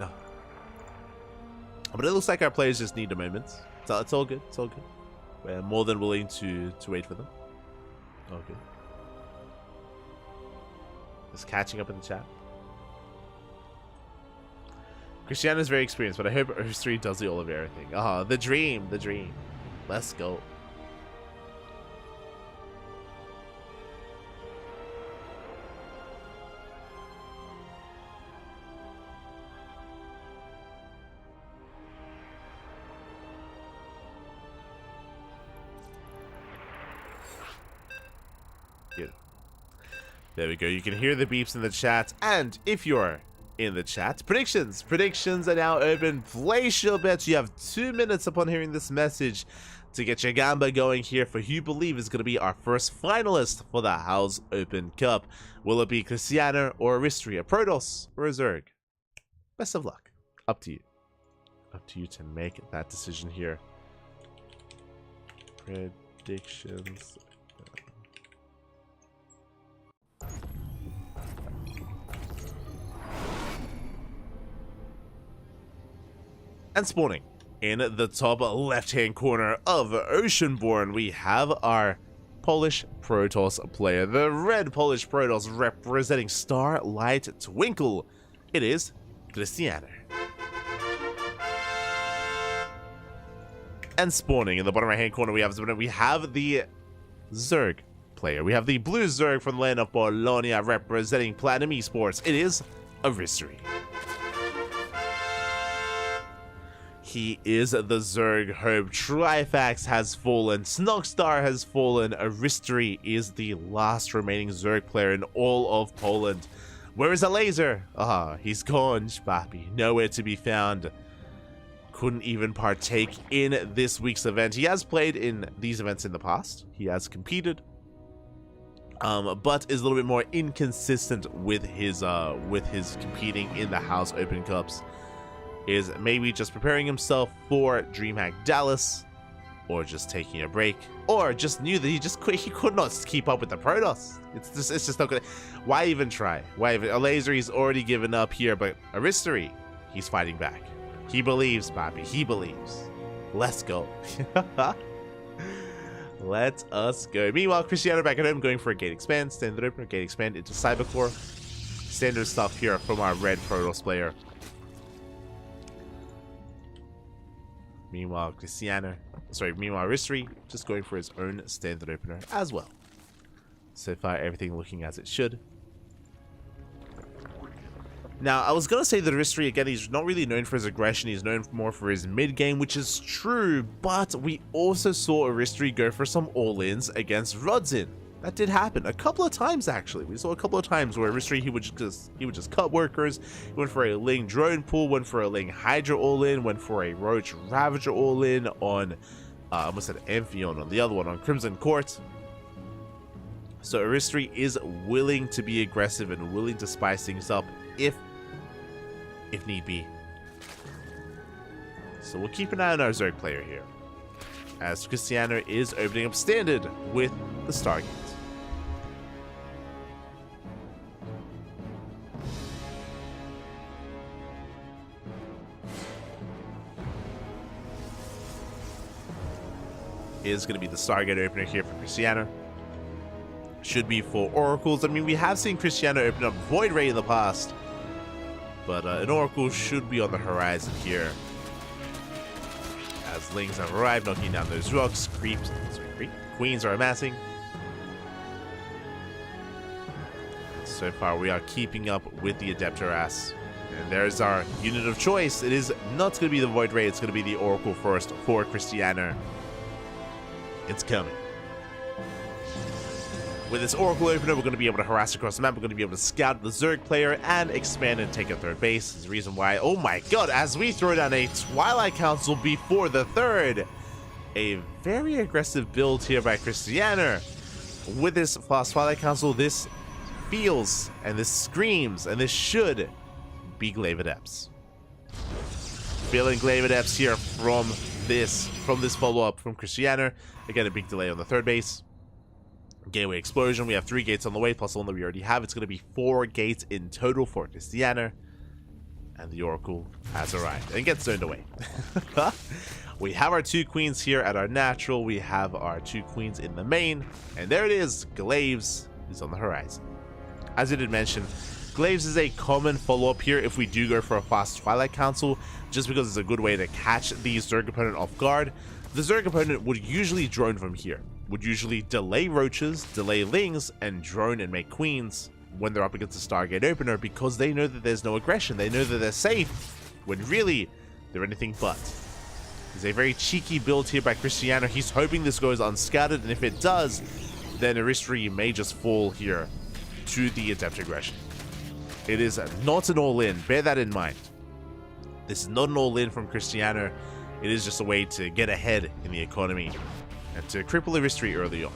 No. But it looks like our players just need a moment. It's all good. It's all good. We're more than willing to wait for them. Okay. Just catching up in the chat. Cristiano is very experienced, but I hope history does the all of everything. Ah, the dream, the dream. Let's go. Good. There we go. You can hear the beeps in the chat, and if you're in the chat, predictions are now open. Place your bets. You have 2 minutes upon hearing this message to get your gamba going here for who you believe is going to be our first finalist for the House Open Cup. Will it be Cristiano or Aristria, Protoss or a Zerg? Best of luck. Up to you. Up to you to make that decision here. Predictions. And spawning in the top left-hand corner of Oceanborn, we have our Polish Protoss player, the red Polish Protoss representing Starlight Twinkle. It is Cristiano. And spawning in the bottom right-hand corner, we have the Zerg player. We have the blue Zerg from the land of Bologna representing Platinum Esports. It is Aristri. He is the Zerg Hope. Trifax has fallen. Snogstar has fallen. Aristri is the last remaining Zerg player in all of Poland. Where is a laser? Ah, he's gone, Spappy. Nowhere to be found. Couldn't even partake in this week's event. He has played in these events in the past. He has competed. But is a little bit more inconsistent with his competing in the House Open Cups. Is maybe just preparing himself for DreamHack Dallas, or just taking a break, or just knew that he could not keep up with the Protoss. It's just not gonna. Why even try? Why even? A laser, he's already given up here, but Aristri, he's fighting back. He believes, Bobby. He believes. Let's go. Let us go. Meanwhile, Cristiano back at home going for a gate expand, standard opener, gate expand into Cybercore. Standard stuff here from our red Protoss player. Meanwhile, Aristri just going for his own standard opener as well. So far, everything looking as it should. Now, I was going to say that Aristri, again, he's not really known for his aggression. He's known more for his mid-game, which is true. But we also saw Aristri go for some all-ins against Rodzin. That did happen a couple of times, actually. We saw a couple of times where Aristri, he would just cut workers. He went for a Ling drone pool, went for a Ling Hydra all-in, went for a Roach Ravager all-in on, I almost said Amphion on the other one, on Crimson Court. So Aristri is willing to be aggressive and willing to spice things up if need be. So we'll keep an eye on our Zerg player here, as Cristiano is opening up standard with the Stargate. is going to be the Stargate opener here for Cristiano. Should be for Oracles. I mean, we have seen Cristiano open up Void Ray in the past, but an Oracle should be on the horizon here. As Lings have arrived, knocking down those rocks. Queens are amassing. So far, we are keeping up with the H.4.0.S. And there's our unit of choice. It is not going to be the Void Ray, it's going to be the Oracle first for Cristiano. It's coming. With this Oracle opener, we're going to be able to harass across the map. We're going to be able to scout the Zerg player and expand and take a third base. There's a reason why. Oh my god, as we throw down a Twilight Council before the third. A very aggressive build here by Cristiano. With this fast Twilight Council, this feels and this screams and this should be Glaive Adepts. Feeling Glaive Adepts here from this follow-up from Cristiano. Again, a big delay on the third base. Gateway Explosion. We have 3 gates on the way, plus the one that we already have. It's going to be 4 gates in total for Cristiano. And the Oracle has arrived and gets zoned away. We have our 2 queens here at our natural. We have our 2 queens in the main. And there it is. Glaives is on the horizon. As I did mention, Glaives is a common follow-up here if we do go for a fast Twilight Council, just because it's a good way to catch the Zerg opponent off guard. The Zerg opponent would usually drone from here. Would usually delay roaches, delay lings, and drone and make queens when they're up against a Stargate opener because they know that there's no aggression. They know that they're safe, when really, they're anything but. It's a very cheeky build here by Cristiano. He's hoping this goes unscattered, and if it does, then Aristry may just fall here to the adept aggression. It is not an all-in. Bear that in mind. This is not an all-in from Cristiano. It is just a way to get ahead in the economy and to cripple Aristry early on.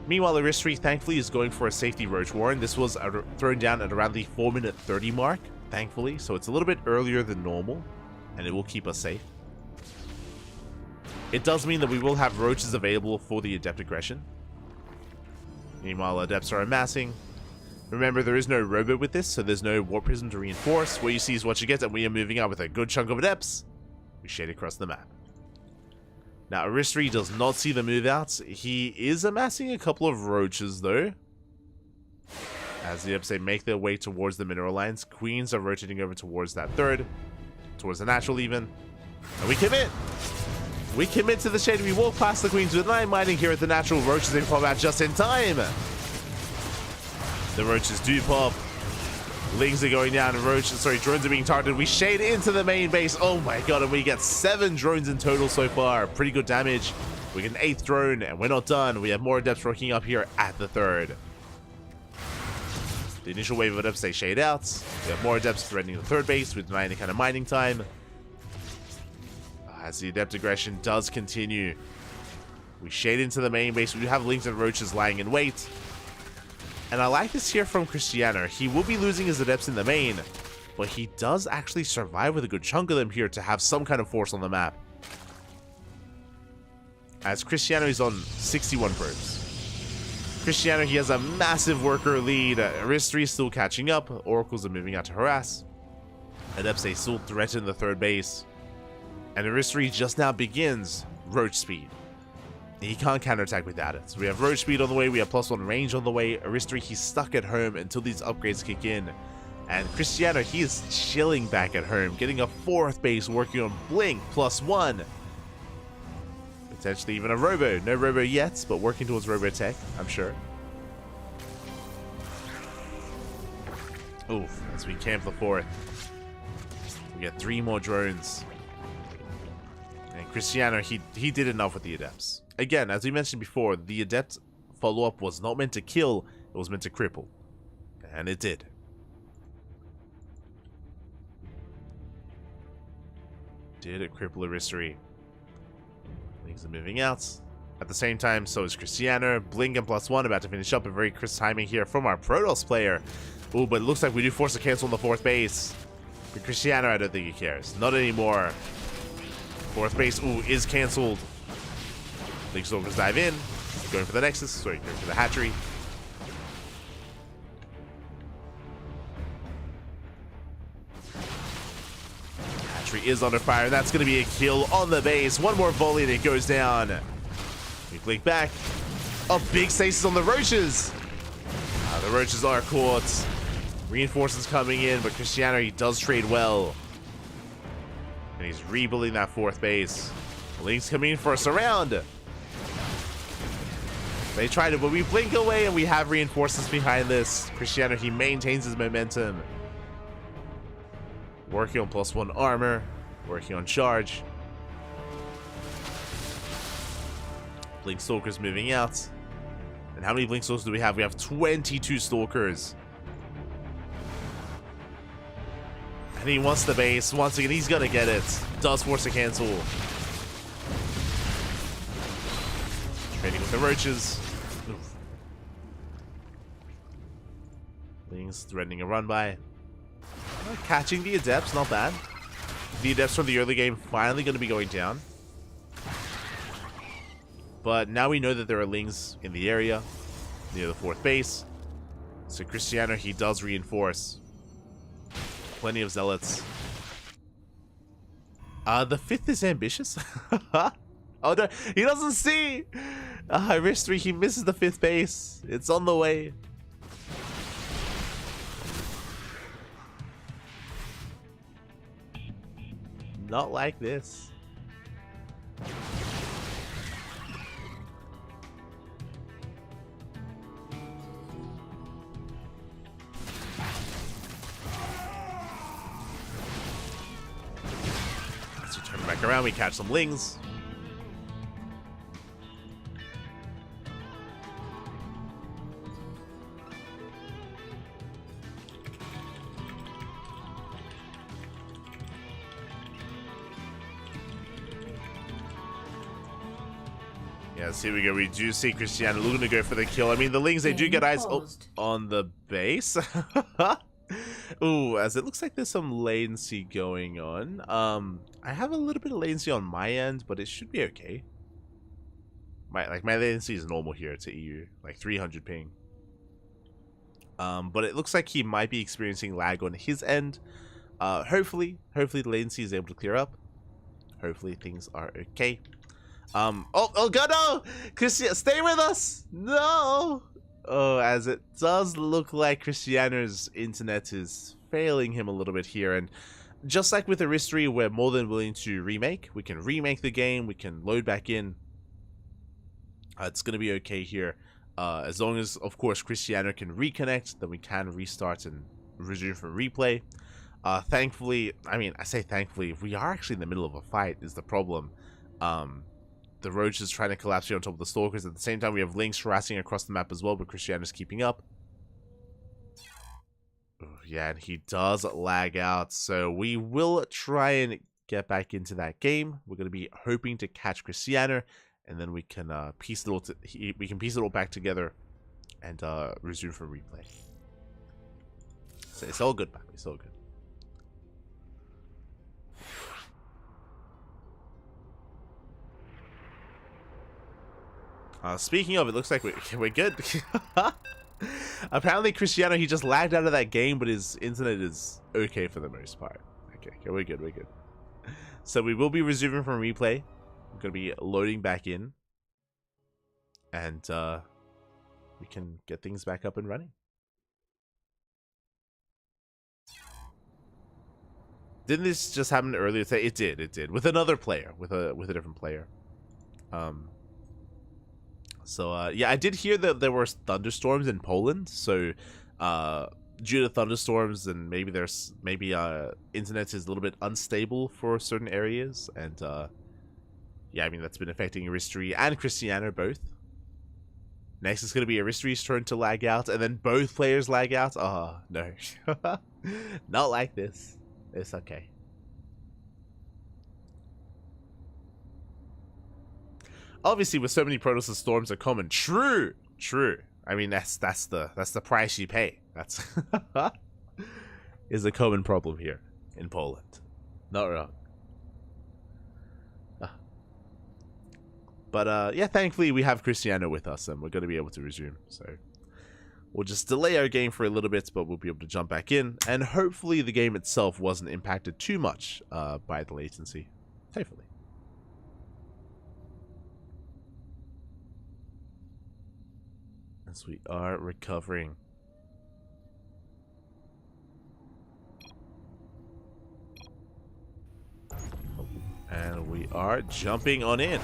Meanwhile, Aristry thankfully is going for a safety Roach Warren. This was thrown down at around the 4-minute 30 mark, thankfully, so it's a little bit earlier than normal, and it will keep us safe. It does mean that we will have roaches available for the adept aggression. Meanwhile, adepts are amassing. Remember, there is no robo with this, so there's no warp prism to reinforce. What you see is what you get, and we are moving out with a good chunk of adepts. We shade across the map. Now, Aristry does not see the move outs. He is amassing a couple of roaches, though. As the Adepts make their way towards the mineral lines, Queens are rotating over towards that third, towards the natural even. And we commit! We commit to the shade. We walk past the Queens with 9 mining here at the natural. Roaches they pop out just in time. The roaches do pop. Lings are going down. Drones are being targeted. We shade into the main base. Oh my god, and we get 7 drones in total so far. Pretty good damage. We get an 8th drone, and we're not done. We have more adepts rocking up here at the third. The initial wave of adepts, they shade out. We have more adepts threatening the third base with denying any kind of mining time. As the adept aggression does continue, we shade into the main base. We do have Lings and Roaches lying in wait. And I like this here from Cristiano. He will be losing his adepts in the main, but he does actually survive with a good chunk of them here to have some kind of force on the map. As Cristiano is on 61 probes. Cristiano, he has a massive worker lead. Aristry is still catching up. Oracles are moving out to harass. Adepts, they still threaten the third base. And Aristry just now begins Roach Speed. He can't counterattack without it. So we have Roach Speed on the way, we have +1 range on the way. Aristry, he's stuck at home until these upgrades kick in. And Cristiano, he is chilling back at home, getting a 4th base, working on Blink +1. Potentially even a Robo. No Robo yet, but working towards Robo Tech, I'm sure. Oof, as we camp the 4th. We get 3 more drones. And Cristiano, he did enough with the Adepts. Again, as we mentioned before, the Adept follow-up was not meant to kill, it was meant to cripple. And it did. Did it cripple Aristry? Things are moving out. At the same time, so is Cristiano. Blink and +1 about to finish up. A very crisp timing here from our Protoss player. Ooh, but it looks like we do force a cancel on the 4th base. But Cristiano, I don't think he cares. Not anymore. 4th base, ooh, is cancelled. Link Stalkers dive in. Going for the Nexus. Sorry, going for the hatchery. infantry is under fire. That's going to be a kill on the base. One more volley and it goes down. We blink back. Oh, big stasis on the roaches. The roaches are caught. Reinforcements coming in, but Cristiano, he does trade well. And he's rebuilding that fourth base. Lings coming in for a surround. They tried it, but we blink away and we have reinforcements behind this. Cristiano, he maintains his momentum. Working on +1 armor. Working on charge. Blink Stalkers moving out. And how many Blink Stalkers do we have? We have 22 Stalkers. And he wants the base. Once again, he's gonna get it. Does force a cancel. Trading with the roaches. Oof. Lings threatening a run by. Catching the Adepts, not bad. The Adepts from the early game finally going to be going down. But now we know that there are Lings in the area, near the fourth base. So Cristiano, he does reinforce. Plenty of Zealots. The fifth is ambitious. Oh no, he doesn't see! Risk 3, he misses the fifth base. It's on the way. Not like this. Let's turn back around, we catch some Lings. Yes, here we go. We do see Cristiano looking to go for the kill. I mean, the Lings, they do get eyes on the base. Ooh, as it looks like there's some latency going on. I have a little bit of latency on my end, but it should be okay. My latency is normal here to EU, like 300 ping. But it looks like he might be experiencing lag on his end. Hopefully the latency is able to clear up. Hopefully things are okay. Oh god, no! Cristiano, stay with us! No! Oh, as it does look like Cristiano's internet is failing him a little bit here, and just like with Aristry, we're more than willing to remake. We can remake the game, we can load back in. It's gonna be okay here. As long as, of course, Cristiano can reconnect, then we can restart and resume from replay. Thankfully, I mean, I say thankfully, we are actually in the middle of a fight is the problem. The Roach is trying to collapse here on top of the Stalkers. At the same time, we have Lings harassing across the map as well, but Cristiano's keeping up. Oh, yeah, and he does lag out, so we will try and get back into that game. We're going to be hoping to catch Cristiano, and then we can piece it all back together and resume from replay. So it's all good, man. It's all good. Speaking of, it looks like we're good. Apparently, Cristiano, he just lagged out of that game, but his internet is okay for the most part. Okay, we're good, we're good. So we will be resuming from replay. We're going to be loading back in. And we can get things back up and running. Didn't this just happen earlier today? It did. With another player, with a different player. So, yeah, I did hear that there were thunderstorms in Poland, so due to thunderstorms and maybe internet is a little bit unstable for certain areas, and yeah, I mean, that's been affecting Aristry and Cristiano both. Next is going to be Aristry's turn to lag out, and then both players lag out. Oh, no. Not like this. It's okay. Obviously, with so many Protoss, storms are common. True. I mean, that's the price you pay. That's is a common problem here in Poland. Not wrong. But yeah, thankfully we have Cristiano with us, and we're going to be able to resume. So We'll just delay our game for a little bit, but we'll be able to jump back in. And hopefully the game itself wasn't impacted too much by the latency. Hopefully. As we are recovering. And we are jumping on in.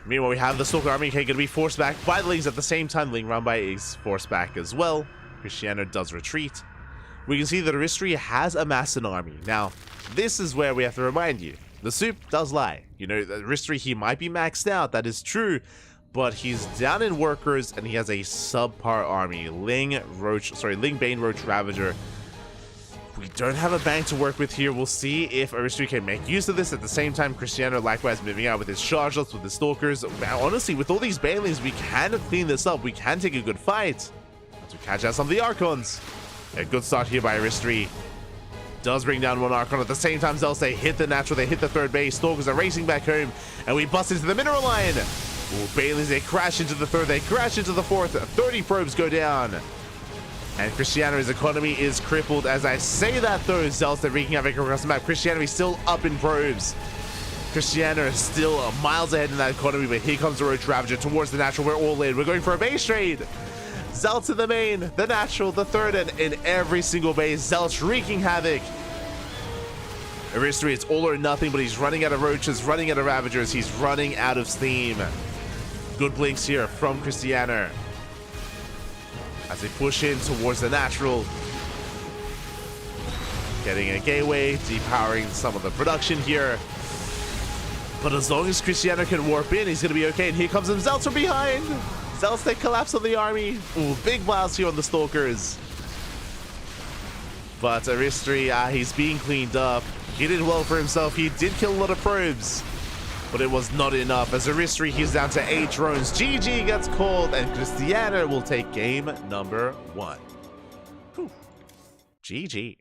Meanwhile, we have the Stalker Army going to be forced back by the Lings at the same time. Ling Rambai is forced back as well. Cristiano does retreat. We can see that Aristri has amassed an army. Now, this is where we have to remind you. The soup does lie. You know, Aristri, he might be maxed out. That is true. But he's down in workers and he has a subpar army. Ling Bane Roach Ravager. We don't have a bank to work with here. We'll see if Aristri can make use of this. At the same time, Cristiano likewise moving out with his chargelets, with his stalkers. Honestly, with all these banelings, we can clean this up. We can take a good fight. To catch out some of the Archons. A good start here by Aristri. Does bring down one Archon. At the same time, Zealous, they hit the natural, they hit the third base. Stalkers are racing back home, and we bust into the mineral line. Ooh, banelings, they crash into the third, they crash into the fourth. 30 probes go down. And Cristiano's economy is crippled. As I say that though, Zealous, they're wreaking havoc across the map. Cristiano is still up in probes. Cristiano is still miles ahead in that economy, but here comes the Roach Ravager towards the natural. We're all in. We're going for a base trade. Zealous in the main, the natural, the third, and in every single base, Zealous wreaking havoc. Aristri, it's all or nothing, but he's running out of Roaches, running out of Ravagers. He's running out of steam. Good blinks here from Cristiano. As they push in towards the natural. Getting a gateway, depowering some of the production here. But as long as Cristiano can warp in, he's going to be okay. And here comes Zealous from behind. Zealous, they collapse on the army. Ooh, big miles here on the Stalkers. But Aristri, he's being cleaned up. He did well for himself. He did kill a lot of probes. But it was not enough. As Aristri, he's down to 8 drones. GG gets called, and Cristiano will take game number 1. Whew. GG.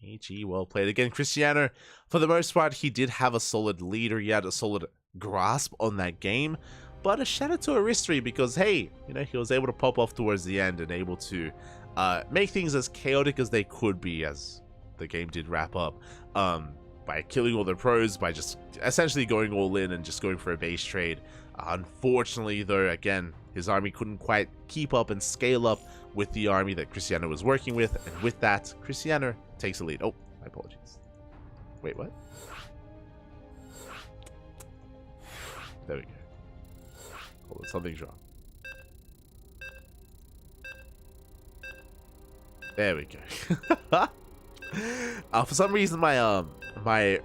GG, well played. Again, Cristiano, for the most part, he did have a solid leader. He had a solid grasp on that game. But a shout out to Aristri because, hey, you know, he was able to pop off towards the end and able to make things as chaotic as they could be as the game did wrap up. By killing all the pros, by just essentially going all in and just going for a base trade. Unfortunately, though, again, his army couldn't quite keep up and scale up with the army that Cristiano was working with, and with that, Cristiano takes the lead. Oh, my apologies. Wait, what? There we go. Hold on, something's wrong. There we go. For some reason, my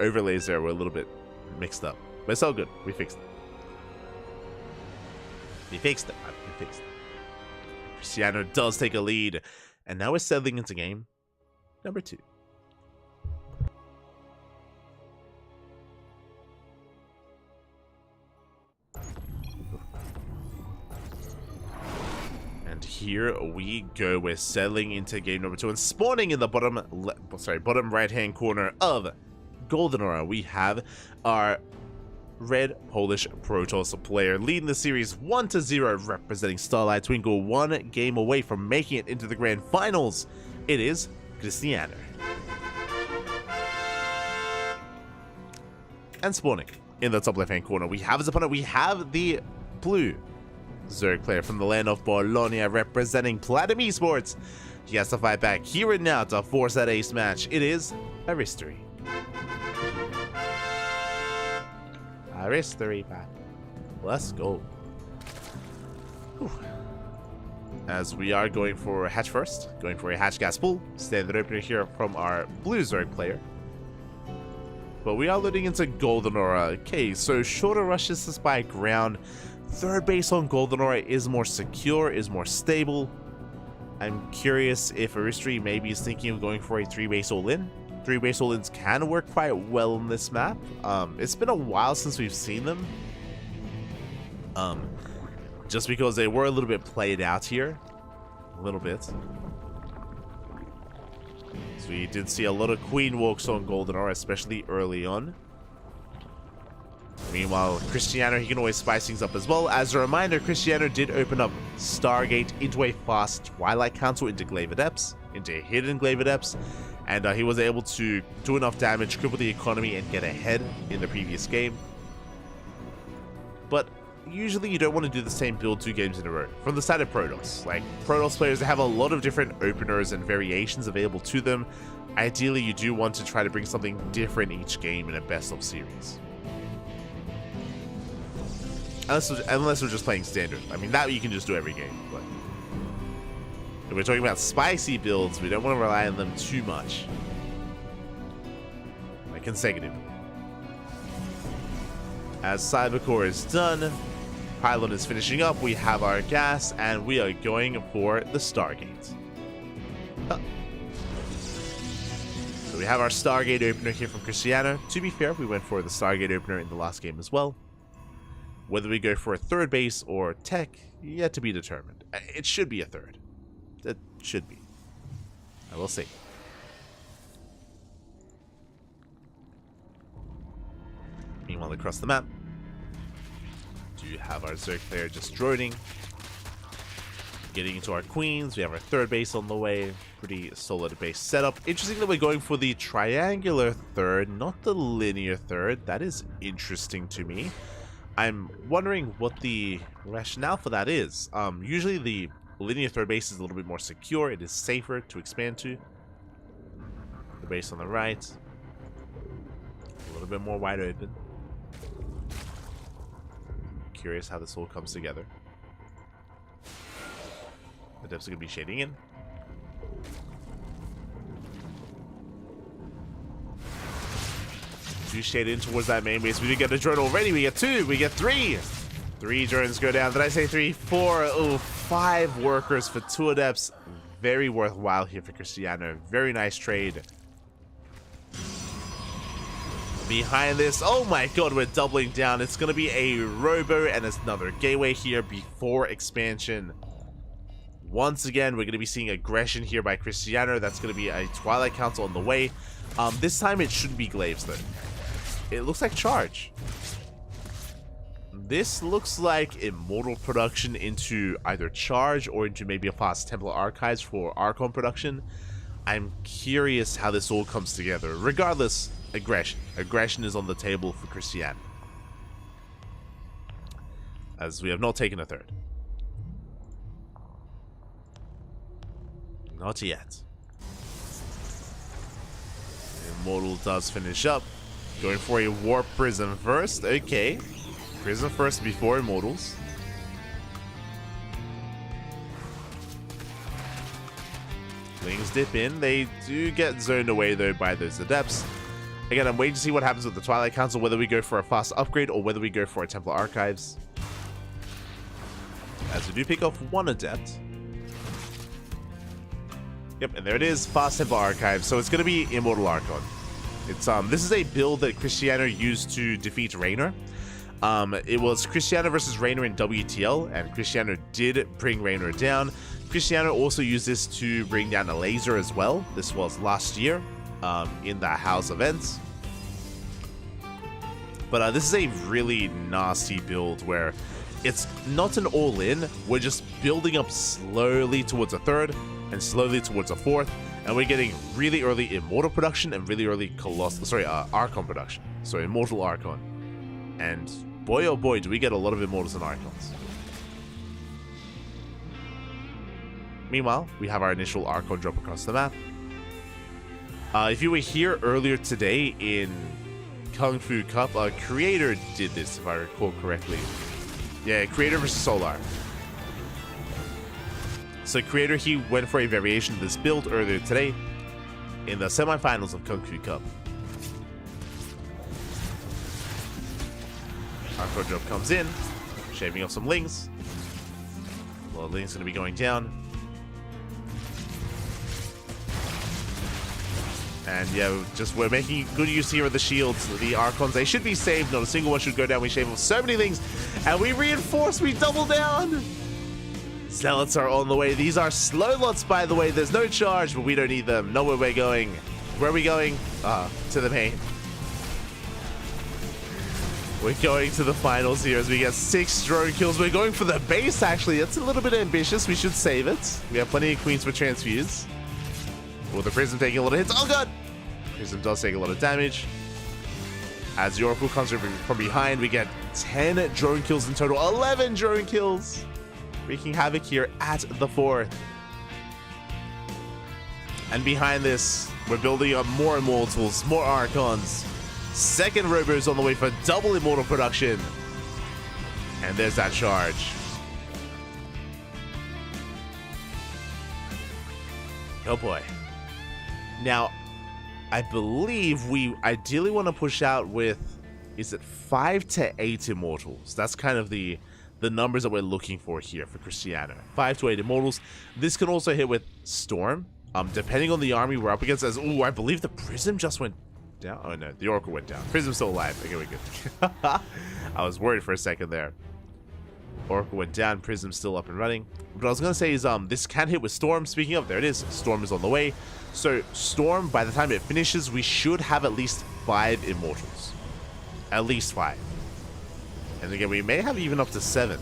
overlays there were a little bit mixed up, but it's all good. We fixed it. We fixed it. We fixed it. Cristiano does take a lead, and now we're settling into game number 2. And here we go. We're settling into game number 2, and spawning in the bottom right-hand corner of Golden Aura, we have our red Polish Protoss player leading the series 1-0, representing Starlight Twinkle, 1 game away from making it into the grand finals. It is Cristiano. And spawning in the top left-hand corner, we have his opponent. We have the blue Zerg player from the land of Bologna, representing Platinum Esports. He has to fight back here and now to force that ace match. It is Aristri. Aristri, let's go. Whew. As we are going for a hatch first, going for a hatch gas pull. Standard opener here from our blue Zerg player. But we are loading into Golden Aura. Okay, so shorter rushes us by ground. Third base on Golden Aura is more secure, is more stable. I'm curious if Aristri maybe is thinking of going for a 3-base all-in. 3-base all-ins can work quite well in this map. It's been a while since we've seen them. Just because they were a little bit played out here. A little bit. So we did see a lot of Queen walks on Golden Aura, especially early on. Meanwhile, Cristiano, he can always spice things up as well. As a reminder, Cristiano did open up Stargate into a fast Twilight Council into Glaive Adepts, into hidden Glaive Adepts, and he was able to do enough damage, cripple the economy, and get ahead in the previous game. But usually you don't want to do the same build 2 games in a row. From the side of Protoss, like Protoss players, they have a lot of different openers and variations available to them. Ideally, you do want to try to bring something different each game in a best of series. Unless we're just playing standard. I mean, that you can just do every game. But if we're talking about spicy builds, we don't want to rely on them too much. Like consecutive. As Cybercore is done, Pylon is finishing up, we have our gas, and we are going for the Stargate. Oh. So we have our Stargate opener here from Cristiano. To be fair, we went for the Stargate opener in the last game as well. Whether we go for a third base or tech, yet to be determined. It should be a third. It should be. I will see. Meanwhile, across the map, do you have our Zerg player just droning. Getting into our queens, we have our third base on the way. Pretty solid base setup. Interesting that we're going for the triangular third, not the linear third. That is interesting to me. I'm wondering what the rationale for that is. Usually the linear third base is a little bit more secure. It is safer to expand to. The base on the right, a little bit more wide open. Curious how this all comes together. The depths are going to be shading in. Do shade in towards that main base. We did get a drone already. We get 2. We get 3. 3 drones go down. Did I say 3? 4. Oh, 5 workers for 2 adepts. Very worthwhile here for Cristiano. Very nice trade. Behind this, oh my god, we're doubling down. It's going to be a robo and another gateway here before expansion. Once again, we're going to be seeing aggression here by Cristiano. That's going to be a Twilight Council on the way. This time it shouldn't be Glaives though. It looks like Charge. This looks like Immortal production into either Charge or into maybe a fast Templar Archives for Archon production. I'm curious how this all comes together. Regardless, aggression. Aggression is on the table for Cristiano, as we have not taken a third. Not yet. Immortal does finish up. Going for a Warp Prism first. Okay. Prism first before Immortals. Wings dip in. They do get zoned away though by those Adepts. Again, I'm waiting to see what happens with the Twilight Council, whether we go for a fast upgrade or whether we go for a Templar Archives. As we do pick off 1 Adept. Yep, and there it is, fast Templar Archives. So it's going to be Immortal Archon. It's this is a build that Cristiano used to defeat Raynor. It was Cristiano versus Raynor in WTL, and Cristiano did bring Raynor down. Cristiano also used this to bring down a laser as well. This was last year in the house events. But this is a really nasty build where it's not an all-in. We're just building up slowly towards a third and slowly towards a fourth, and we're getting really early Immortal production and really early Archon production. So Immortal Archon. And boy oh boy, do we get a lot of Immortals and Archons. Meanwhile, we have our initial Archon drop across the map. If you were here earlier today in KungFu Cup, Creator did this, if I recall correctly. Yeah, Creator versus Solar. So Creator, he went for a variation of this build earlier today in the semifinals of KungFu Cup. Archon drop comes in, shaving off some Lings. A lot of Lings going to be going down. And yeah, we're making good use here of the shields. The Archons, they should be saved. Not a single one should go down. We shave off so many things. And we reinforce, we double down. Zealots are on the way. These are slow lots, by the way. There's no charge, but we don't need them. Know where we're going. Where are we going? To the main. We're going to the finals here as we get 6 drone kills. We're going for the base, actually. That's a little bit ambitious. We should save it. We have plenty of queens for transfuse. Will the Prism taking a lot of hits? Oh, God! Prism does take a lot of damage. As the Oracle comes from behind, we get 10 drone kills in total. 11 drone kills. Wreaking havoc here at the 4th. And behind this, we're building up more Immortals, more Archons. Second Robo's on the way for double Immortal production. And there's that charge. Oh boy. Now, I believe we ideally want to push out with, is it 5 to 8 Immortals? That's kind of the numbers that we're looking for here for Cristiano. 5 to 8 Immortals. This can also hit with Storm, depending on the army we're up against. As, ooh, I believe the Prism just went down. Oh no, the Oracle went down. Prism's still alive. Okay, we're good. I was worried for a second there. Oracle went down, Prism's still up and running. What I was gonna say is this can hit with Storm. Speaking of, there it is. Storm is on the way. So Storm, by the time it finishes, we should have at least 5 Immortals. At least 5. And again, we may have even up to 7.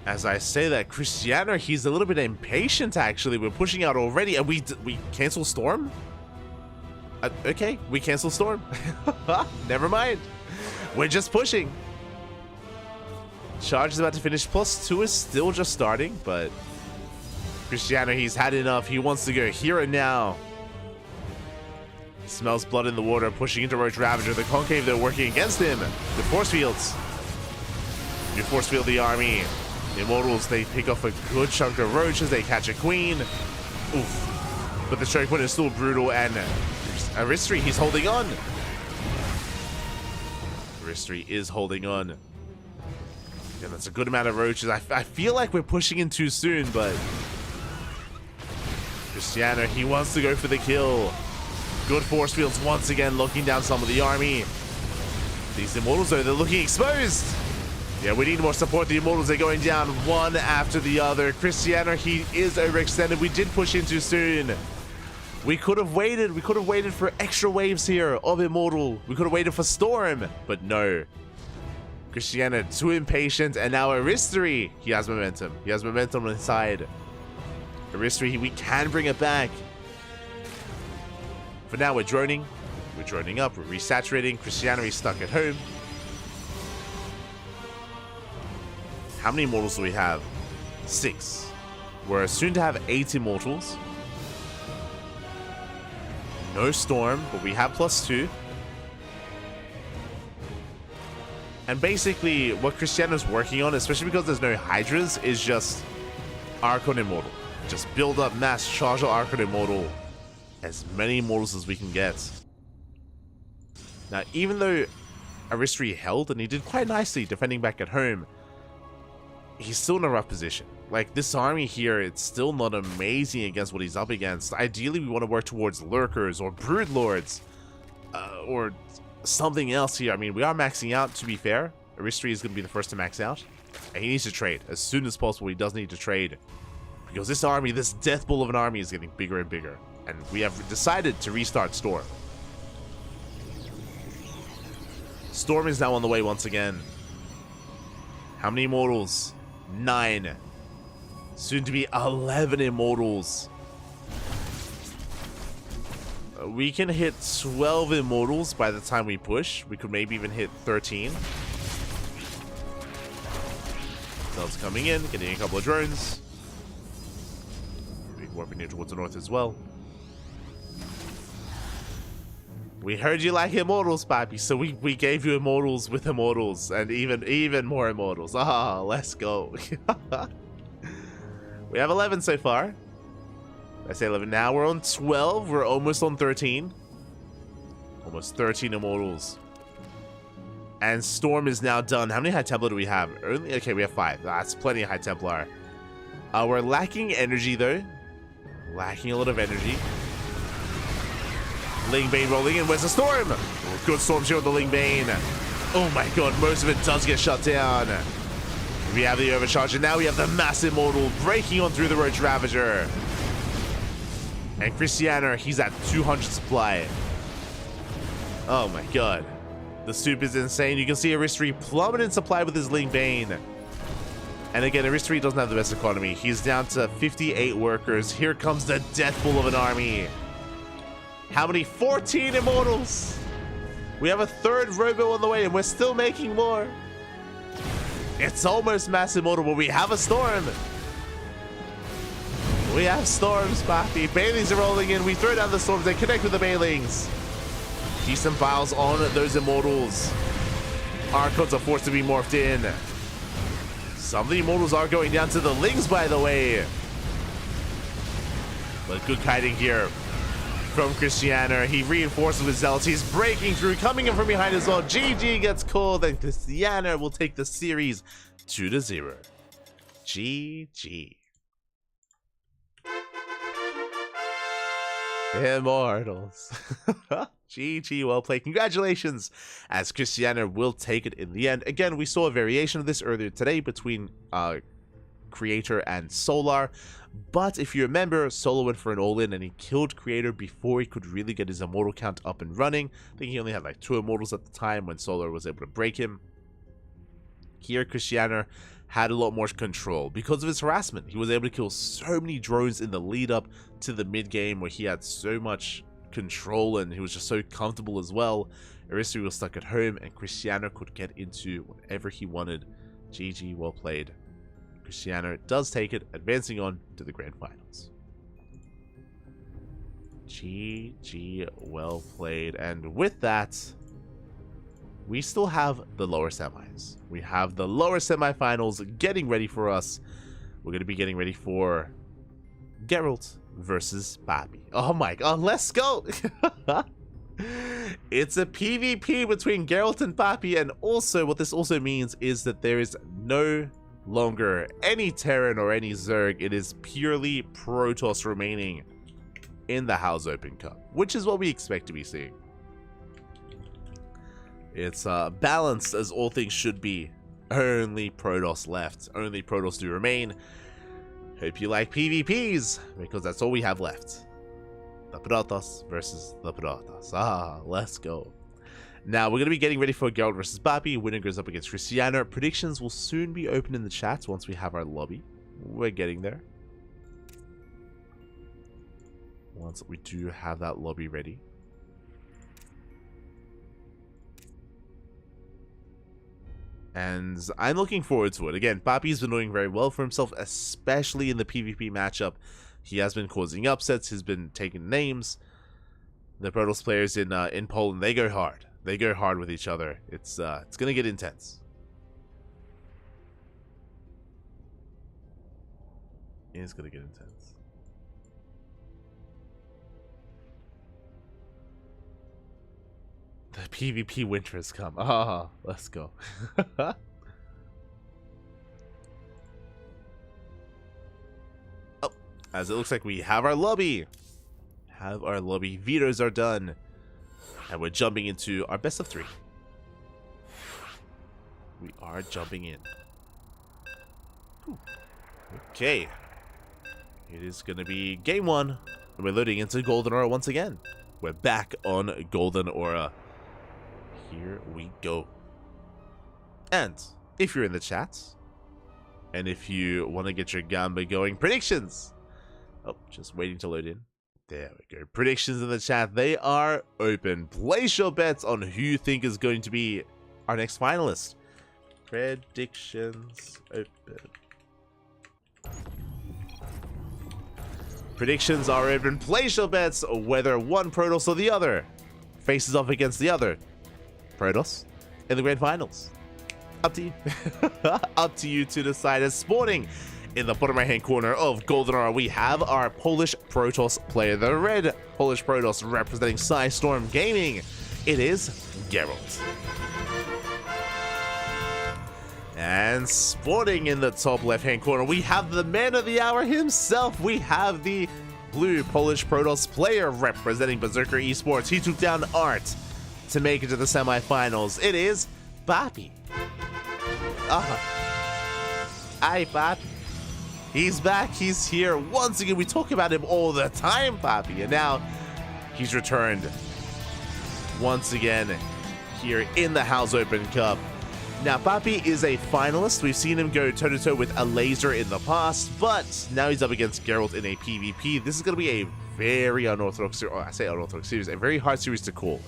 As I say that, Cristiano, he's a little bit impatient actually. We're pushing out already, and we cancel Storm? Okay, we cancel Storm. Never mind. We're just pushing. Charge is about to finish. +2 is still just starting, but Cristiano, he's had enough. He wants to go here and now. He smells blood in the water, pushing into Roach Ravager. The Concave, they're working against him. The force fields. You force field the army. The Immortals, they pick off a good chunk of Roaches. They catch a Queen. Oof. But the choke point is still brutal, and Aristri, he's holding on. Aristri is holding on. Yeah, that's a good amount of Roaches. I feel like we're pushing in too soon, but Cristiano, he wants to go for the kill. Good force fields once again, locking down some of the army. These Immortals, though, they're looking exposed. Yeah, we need more support. The Immortals are going down one after the other. Cristiano, he is overextended. We did push in too soon. We could have waited. We could have waited for extra waves here of Immortal. We could have waited for Storm, but no. Cristiano, too impatient, and now Aristri, he has momentum. He has momentum on his side. Aristri, we can bring it back. For now, we're droning. We're droning up. We're resaturating. Cristiano is stuck at home. How many Immortals do we have? 6. We're soon to have 8 Immortals. No Storm, but we have +2. And basically, what Cristiano's working on, especially because there's no Hydras, is just Archon Immortal. Just build up mass, charge our Archon Immortal. As many Immortals as we can get. Now, even though Aristri held, and he did quite nicely defending back at home, he's still in a rough position. Like, this army here, it's still not amazing against what he's up against. Ideally, we want to work towards Lurkers or Broodlords, or something else here. I mean, we are maxing out, to be fair. Aristri is going to be the first to max out. And he needs to trade. As soon as possible, he does need to trade. Because this army, this death bull of an army is getting bigger and bigger. And we have decided to restart Storm. Storm is now on the way once again. How many Immortals? 9. Soon to be 11 Immortals. We can hit 12 Immortals by the time we push. We could maybe even hit 13. Cells coming in, getting a couple of drones. Big warping near towards the north as well. We heard you like Immortals, Papi, so we gave you Immortals with Immortals, and even more Immortals. Ah, let's go. We have 11 so far. I say 11 now. We're on 12. We're almost on 13. Almost 13 Immortals. And Storm is now done. How many High Templar do we have? Okay, we have 5. That's plenty of High Templar. We're lacking energy, though. Lacking a lot of energy. Lingbane rolling in. Where's the Storm? Oh, good Storm shield with the Lingbane. Oh my god, most of it does get shut down. We have the overcharge, and now we have the massive Immortal breaking on through the Roach Ravager. And Cristiano, he's at 200 supply. Oh my god. The soup is insane. You can see Aristri plummet in supply with his Ling Bane. And again, Aristri doesn't have the best economy. He's down to 58 workers. Here comes the death pool of an army. How many? 14 immortals. We have a third robo on the way, and we're still making more. It's almost mass immortal, but we have a storm. We have storms, Papi. Banelings are rolling in. We throw down the storms and connect with the Banelings. Decent files on those immortals. Archons are forced to be morphed in. Some of the immortals are going down to the Lings, by the way. But good kiting here from Cristiano. He reinforces with Zealots. He's breaking through, coming in from behind as well. GG gets called, and Cristiano will take the series 2-0. GG. Immortals. GG, well played. Congratulations, as Cristiano will take it in the end. Again, we saw a variation of this earlier today between Creator and Solar, but if you remember, Solar went for an all-in and he killed Creator before he could really get his immortal count up and running. I think he only had like 2 immortals at the time when Solar was able to break him. Here, Cristiano had a lot more control because of his harassment. He was able to kill so many drones in the lead up to the mid game where he had so much control and he was just so comfortable as well. Aristri was stuck at home and Cristiano could get into whatever he wanted. GG, well played. Cristiano does take it, advancing on to the grand finals. GG, well played. And with that, we still have the lower semis. We have the lower semifinals getting ready for us. We're going to be getting ready for Geralt versus Papi. Oh my god, let's go! It's a PvP between Geralt and Papi, and also what this also means is that there is no longer any Terran or any Zerg. It is purely Protoss remaining in the House Open Cup, which is what we expect to be seeing. It's balanced as all things should be. Only Protoss left. Only Protoss do remain. Hope you like PvPs, because that's all we have left. The Protoss versus the Protoss. Ah, let's go. Now, we're going to be getting ready for Geralt versus Papi. Winner goes up against Cristiano. Predictions will soon be open in the chat once we have our lobby. We're getting there. Once we do have that lobby ready. And I'm looking forward to it. Again, Papi's been doing very well for himself, especially in the PvP matchup. He has been causing upsets. He's been taking names. The Protoss players in Poland, they go hard. They go hard with each other. It's gonna get intense. It's gonna get intense. The PvP winter has come. Ah, let's go. Oh, as it looks like we have our lobby. Vetoes are done. And we're jumping into our best of 3. We are jumping in. Whew. Okay. It is going to be game 1. And we're loading into Golden Aura once again. We're back on Golden Aura. Here we go. And if you're in the chat, and if you want to get your Gamba going, predictions. Oh, just waiting to load in. There we go. Predictions in the chat. They are open. Place your bets on who you think is going to be our next finalist. Predictions open. Predictions are open. Place your bets whether one Protoss or the other faces off against the other Protoss in the grand finals. Up to you. Up to you to decide. As sporting in the bottom right hand corner of Golden Aura, we have our Polish Protoss player, the red Polish Protoss representing Storm Gaming. It is Geralt. And sporting in the top left hand corner, we have the man of the hour himself. We have the blue Polish Protoss player representing Berserker Esports. He took down Art to make it to the semifinals. It is Papi. Hi, Papi. He's back. He's here once again. We talk about him all the time, Papi, and now he's returned once again here in the House Open Cup. Now, Papi is a finalist. We've seen him go toe-to-toe with a laser in the past, but now he's up against Geralt in a PvP. This is going to be a very unorthodox, or I say unorthodox series, a very hard series to call.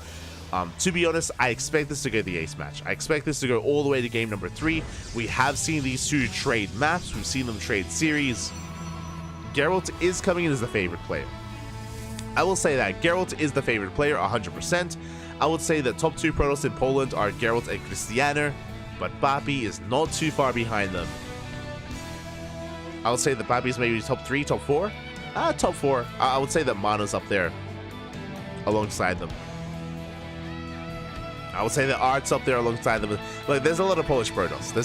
To be honest, I expect this to go the ace match. I expect this to go all the way to game number 3. We have seen these two trade maps. We've seen them trade series. Geralt is coming in as the favorite player. I will say that Geralt is the favorite player 100%. I would say that top 2 Protoss in Poland are Geralt and Christianer, but Papi is not too far behind them. I would say that Papi is maybe top 3, top 4? Top 4. I would say that Mana's up there alongside them. I would say that Art's up there alongside them. Look, there's a lot of Polish Protoss.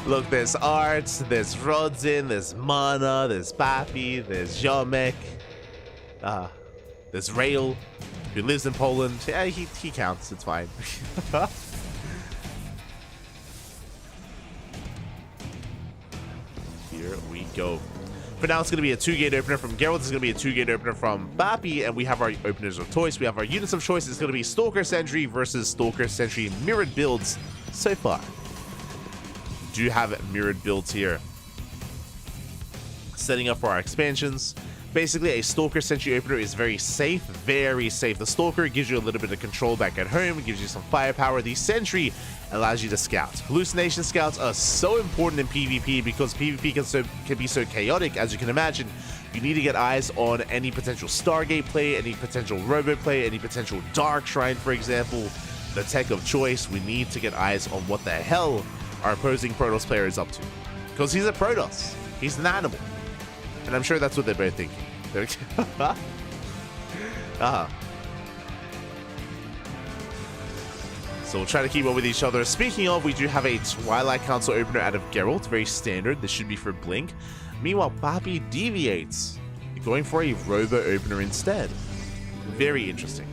Look, there's Art, there's Rodzin, there's Mana, there's Papi, there's Ziomek, there's Rail, who lives in Poland. Yeah, he counts. It's fine. Here we go. For now, it's going to be a 2-gate opener from Geralt. It's going to be a 2-gate opener from Papi, and we have our openers of choice. We have our units of choice. It's going to be Stalker Sentry versus Stalker Sentry mirrored builds so far. We do have mirrored builds here. Setting up for our expansions. Basically, a Stalker Sentry opener is very safe, very safe. The Stalker gives you a little bit of control back at home, gives you some firepower. The Sentry allows you to scout. Hallucination scouts are so important in PvP because PvP can be so chaotic, as you can imagine. You need to get eyes on any potential Stargate play, any potential Robo play, any potential Dark Shrine, for example. The tech of choice, we need to get eyes on what the hell our opposing Protoss player is up to. Because he's a Protoss. He's an animal. And I'm sure that's what they're both thinking. So we'll try to keep up with each other. Speaking of, we do have a Twilight Council opener out of Geralt. Very standard. This should be for Blink. Meanwhile, Papi deviates, going for a Robo opener instead. Very interesting.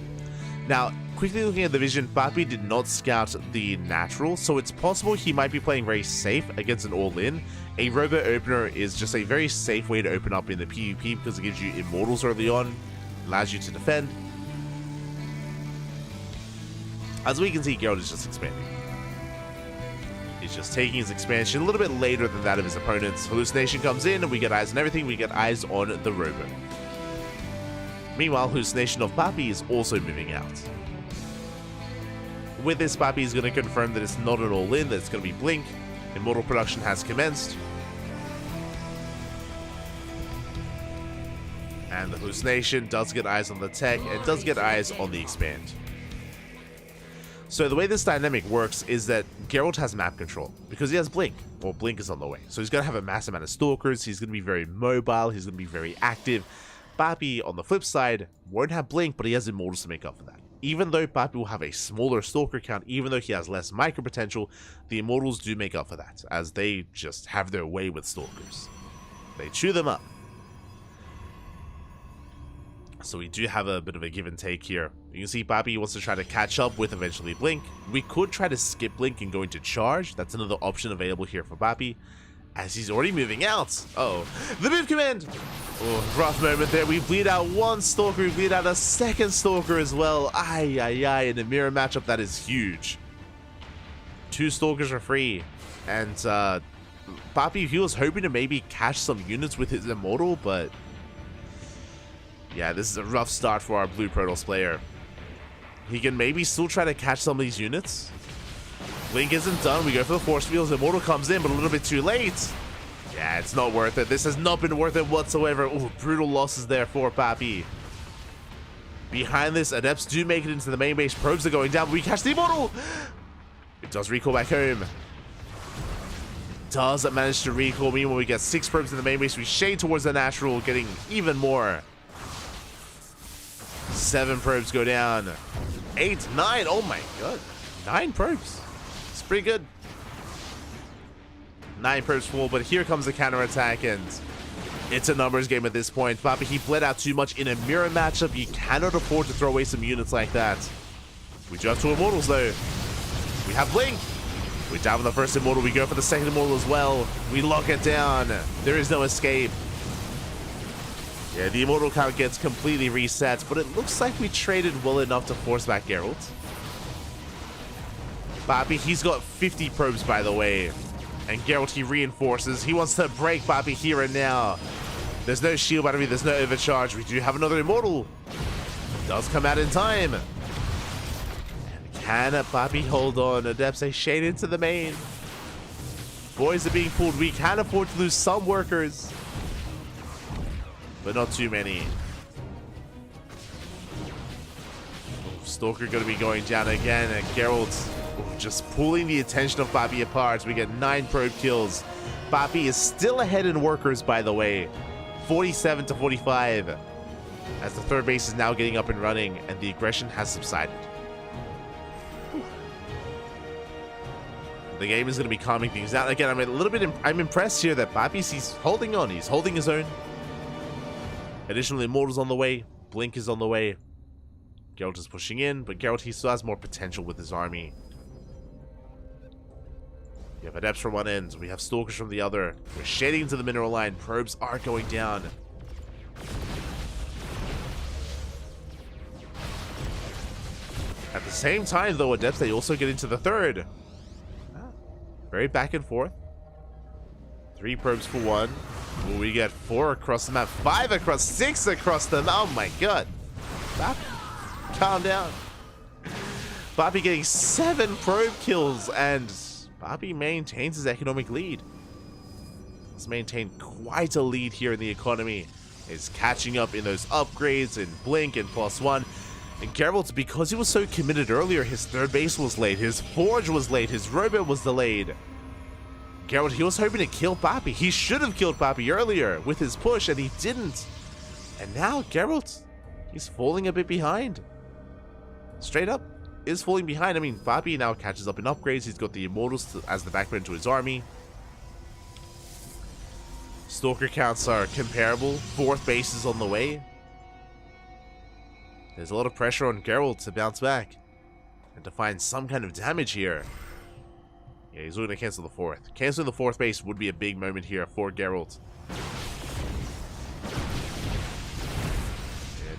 Now, quickly looking at the vision, Papi did not scout the natural, so it's possible he might be playing very safe against an all-in. A Robo opener is just a very safe way to open up in the PvP because it gives you immortals early on, allows you to defend. As we can see, Geralt is just expanding. He's just taking his expansion a little bit later than that of his opponents. Hallucination comes in and we get eyes on everything. We get eyes on the Robo. Meanwhile, Hallucination of Papi is also moving out. With this, Papi is going to confirm that it's not an all-in, that it's going to be Blink. Immortal production has commenced. And the Hallucination does get eyes on the tech and does get eyes on the expand. So the way this dynamic works is that Geralt has map control because he has Blink. Well, Blink is on the way. So he's going to have a massive amount of stalkers. He's going to be very mobile. He's going to be very active. Papi, on the flip side, won't have Blink, but he has immortals to make up for that. Even though Papi will have a smaller stalker count, even though he has less micro potential, the immortals do make up for that, as they just have their way with stalkers. They chew them up. So we do have a bit of a give and take here. You can see Papi wants to try to catch up with eventually Blink. We could try to skip Blink and go into charge. That's another option available here for Papi, as he's already moving out. Oh, the move command! Oh, rough moment there. We bleed out one stalker, we bleed out a second stalker as well. Ay, ay, ay, in a mirror matchup, that is huge. 2 stalkers are free. And Papi, he was hoping to maybe catch some units with his immortal, but yeah, this is a rough start for our blue Protoss player. He can maybe still try to catch some of these units. Blink isn't done. We go for the force fields. Immortal comes in, but a little bit too late. Yeah, it's not worth it. This has not been worth it whatsoever. Ooh, brutal losses there for Papi. Behind this, Adepts do make it into the main base. Probes are going down, but we catch the Immortal. It does recall back home. Does manage to recall. Meanwhile, we get 6 probes in the main base. We shade towards the natural, getting even more. 7 probes go down. 8, 9. Oh my god. 9 probes. It's pretty good. 9 probes full, but here comes the counterattack, and it's a numbers game at this point. Papi, he bled out too much in a mirror matchup. You cannot afford to throw away some units like that. We do have 2 immortals, though. We have Blink. We dive on the first immortal. We go for the second immortal as well. We lock it down. There is no escape. Yeah, the immortal count gets completely reset, but it looks like we traded well enough to force back Geralt. Bobby, he's got 50 probes, by the way. And Geralt, he reinforces. He wants to break Bobby here and now. There's no shield battery, there's no overcharge. We do have another immortal. Does come out in time. And can Bobby hold on? Adepts, they shade into the main. Boys are being pulled. We can afford to lose some workers, but not too many. Stalker going to be going down again, and Geralt just pulling the attention of Bobby apart. We get 9 probe kills. Bobby is still ahead in workers, by the way, 47 to 45, as the third base is now getting up and running, and the aggression has subsided. The game is going to be calming things down. Again, I'm a little bit I'm impressed here that he's holding on. He's holding his own. Additional immortals on the way. Blink is on the way. Geralt is pushing in, but Geralt, he still has more potential with his army. We have Adepts from one end. We have Stalkers from the other. We're shading into the mineral line. Probes are going down. At the same time, though, Adepts, they also get into the third. Very back and forth. 3 probes for 1. Will we get 4 across the map? 5 across, 6 across the map. Oh my god. Bobby, calm down. Bobby getting 7 probe kills, and Bobby maintains his economic lead. He's maintained quite a lead here in the economy. He's catching up in those upgrades in Blink and +1. And Geralt, because he was so committed earlier, his third base was late, his forge was late, his robot was delayed. Geralt, he was hoping to kill Bobby. He should have killed Bobby earlier with his push, and he didn't. And now Geralt, he's falling a bit behind. Straight up, is falling behind. I mean, Bobby now catches up in upgrades. He's got the immortals as the backbone to his army. Stalker counts are comparable. 4th base is on the way. There's a lot of pressure on Geralt to bounce back and to find some kind of damage here. Yeah, he's going to cancel the 4th. Canceling the 4th base would be a big moment here for Geralt. Yeah,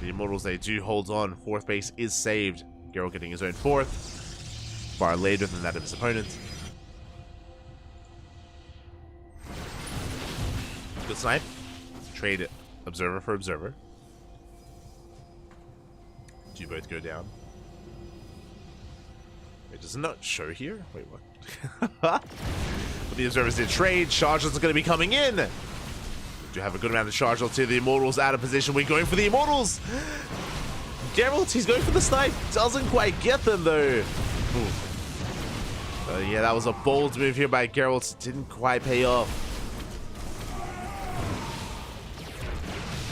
the immortals, they do hold on. 4th base is saved. Geralt getting his own 4th. Far later than that of his opponent. Good snipe. Trade observer for observer. Do both go down? Wait, does it not show here? Wait, what? But the observers did trade. Chargers are going to be coming in. We do have a good amount of chargers here. The immortals out of position. We're going for the immortals. Geralt, he's going for the snipe. Doesn't quite get them, though. Yeah, that was a bold move here by Geralt. Didn't quite pay off.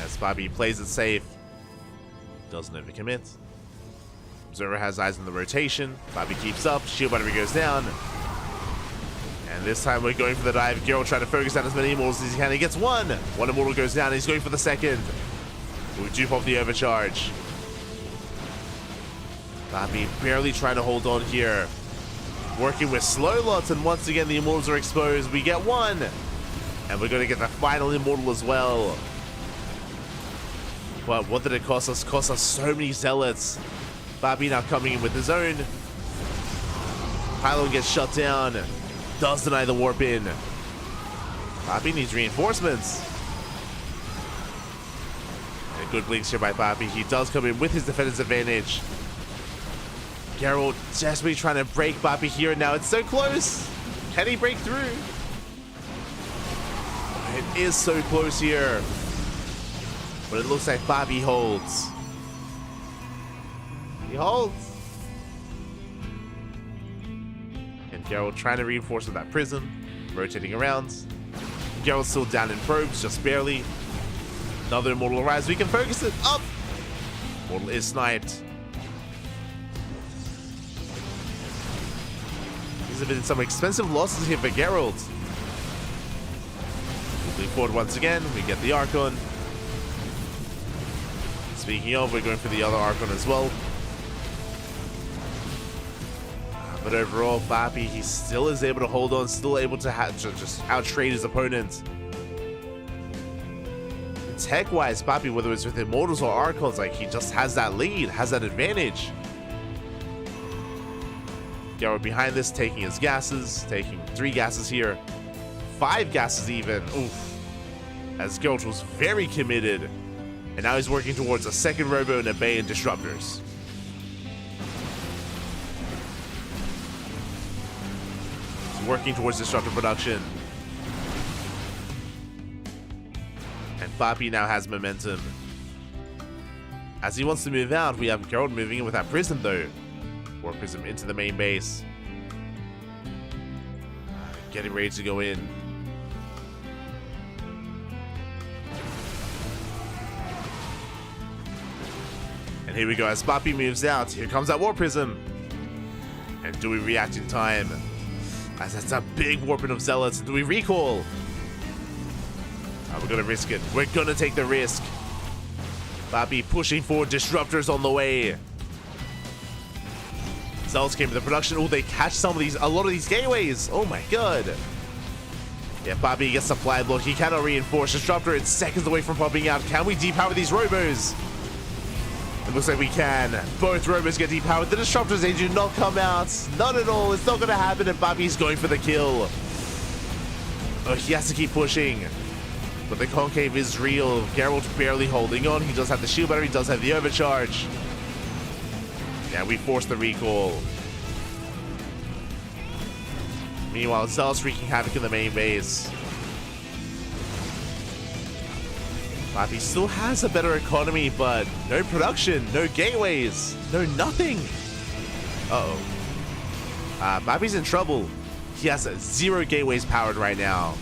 As Bobby plays it safe. Doesn't overcommit. Observer has eyes on the rotation. Bobby keeps up. Shield battery goes down. And this time we're going for the dive. Geralt trying to focus down as many immortals as he can. He gets 1. 1 immortal goes down. He's going for the 2nd. We do pop the overcharge. Bobby barely trying to hold on here. Working with slow lots, and once again the immortals are exposed. We get 1. And we're going to get the final immortal as well. But what did it cost us? Cost us so many zealots. Bobby now coming in with his own. Pylon gets shut down. Does deny the warp in. Bobby needs reinforcements. And good blinks here by Bobby. He does come in with his defender's advantage. Geralt desperately trying to break Bobby here. Now it's so close. Can he break through? It is so close here. But it looks like Bobby holds. He holds. And Geralt trying to reinforce with that prism. Rotating around. Geralt's still down in probes, just barely. Another immortal arrives. We can focus it. Up! Immortal is sniped. These have been some expensive losses here for Geralt. Moving forward once again. We get the Archon. Speaking of, we're going for the other Archon as well. But overall, Bobby, he still is able to hold on, still able to just out-trade his opponent. tech-wise, Papi, whether it's with Immortals or Archons, like, he just has that lead, has that advantage. Geralt behind this, taking his gases, taking 3 gases here, 5 gases even. Oof. As Geralt was very committed, and now he's working towards a second Robo and a Bay and Disruptors. He's working towards Disruptor production. And Papi now has momentum. As he wants to move out, we have Geralt moving in with that Prism though. War Prism into the main base. Getting ready to go in. And here we go, as Papi moves out, here comes that War Prism. And do we react in time? As that's a big warping of Zealots. Do we recall? We're gonna risk it. We're gonna take the risk. Papi pushing forward, Disruptors on the way. Zealots came to the production. Oh, they catch a lot of these gateways. Oh my god. Yeah, Papi gets supply block. He cannot reinforce. Disruptor, it's seconds away from popping out. Can we depower these Robos? It looks like we can. Both Robos get depowered. The Disruptors, they do not come out. Not at all. It's not going to happen, and Papi's going for the kill. Oh, he has to keep pushing. But the concave is real. Geralt barely holding on. He does have the shield battery. He does have the overcharge. Yeah, we forced the recall. Meanwhile, Zealot's wreaking havoc in the main base. Papi still has a better economy, but no production, no gateways, no nothing. Uh-oh. Papi's in trouble. He has 0 gateways powered right now.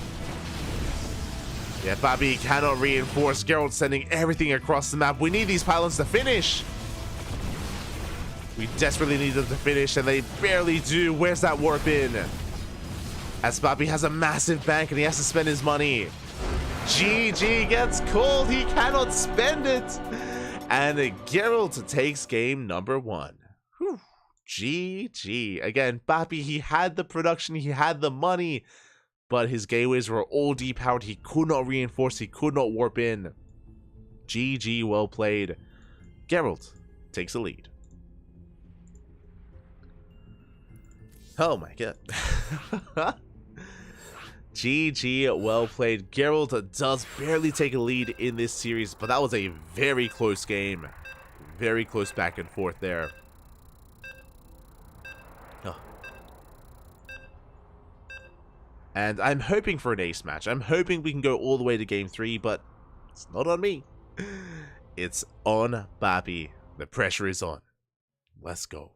Yeah, Papi cannot reinforce. Geralt sending everything across the map. We need these pylons to finish. We desperately need them to finish, and they barely do. Where's that warp in? As Papi has a massive bank, and he has to spend his money. GG gets called. He cannot spend it. And Geralt takes game number 1. Whew. GG. Again, Papi, he had the production, he had the money, but his gateways were all depowered. He could not reinforce, he could not warp in. GG, well played. Geralt takes the lead. Oh my god. GG, well played. Geralt does barely take a lead in this series, but that was a very close game. Very close back and forth there. Oh. And I'm hoping for an ace match. I'm hoping we can go all the way to game 3, but it's not on me. It's on Papi. The pressure is on. Let's go.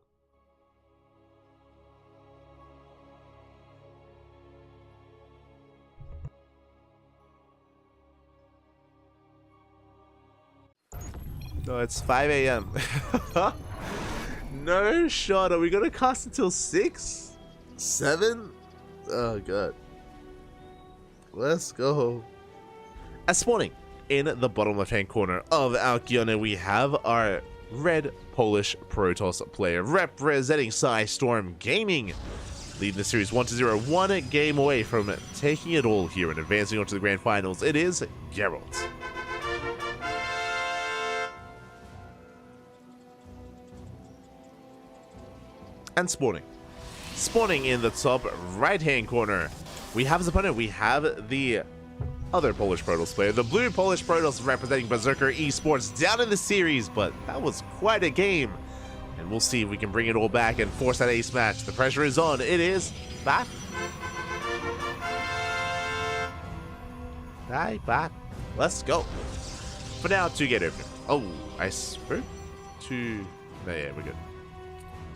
No, it's 5 a.m. No shot. Are we gonna cast until 6? 7? Oh god. Let's go. As spawning in the bottom left hand corner of our Kiona, we have our red Polish Protoss player representing Storm Gaming, leading the series 1-0, 1 game away from taking it all here and advancing on to the grand finals. It is Geralt. And spawning in the top right hand corner, we have his opponent. We have the other Polish Protoss player, the blue Polish Protoss representing Berserker Esports, down in the series, but that was quite a game, and we'll see if we can bring it all back and force that ace match. The pressure is on. It is back. Bye. Let's go. For now, 2-gate opener. Oh, I spoke to. No, yeah, we're good.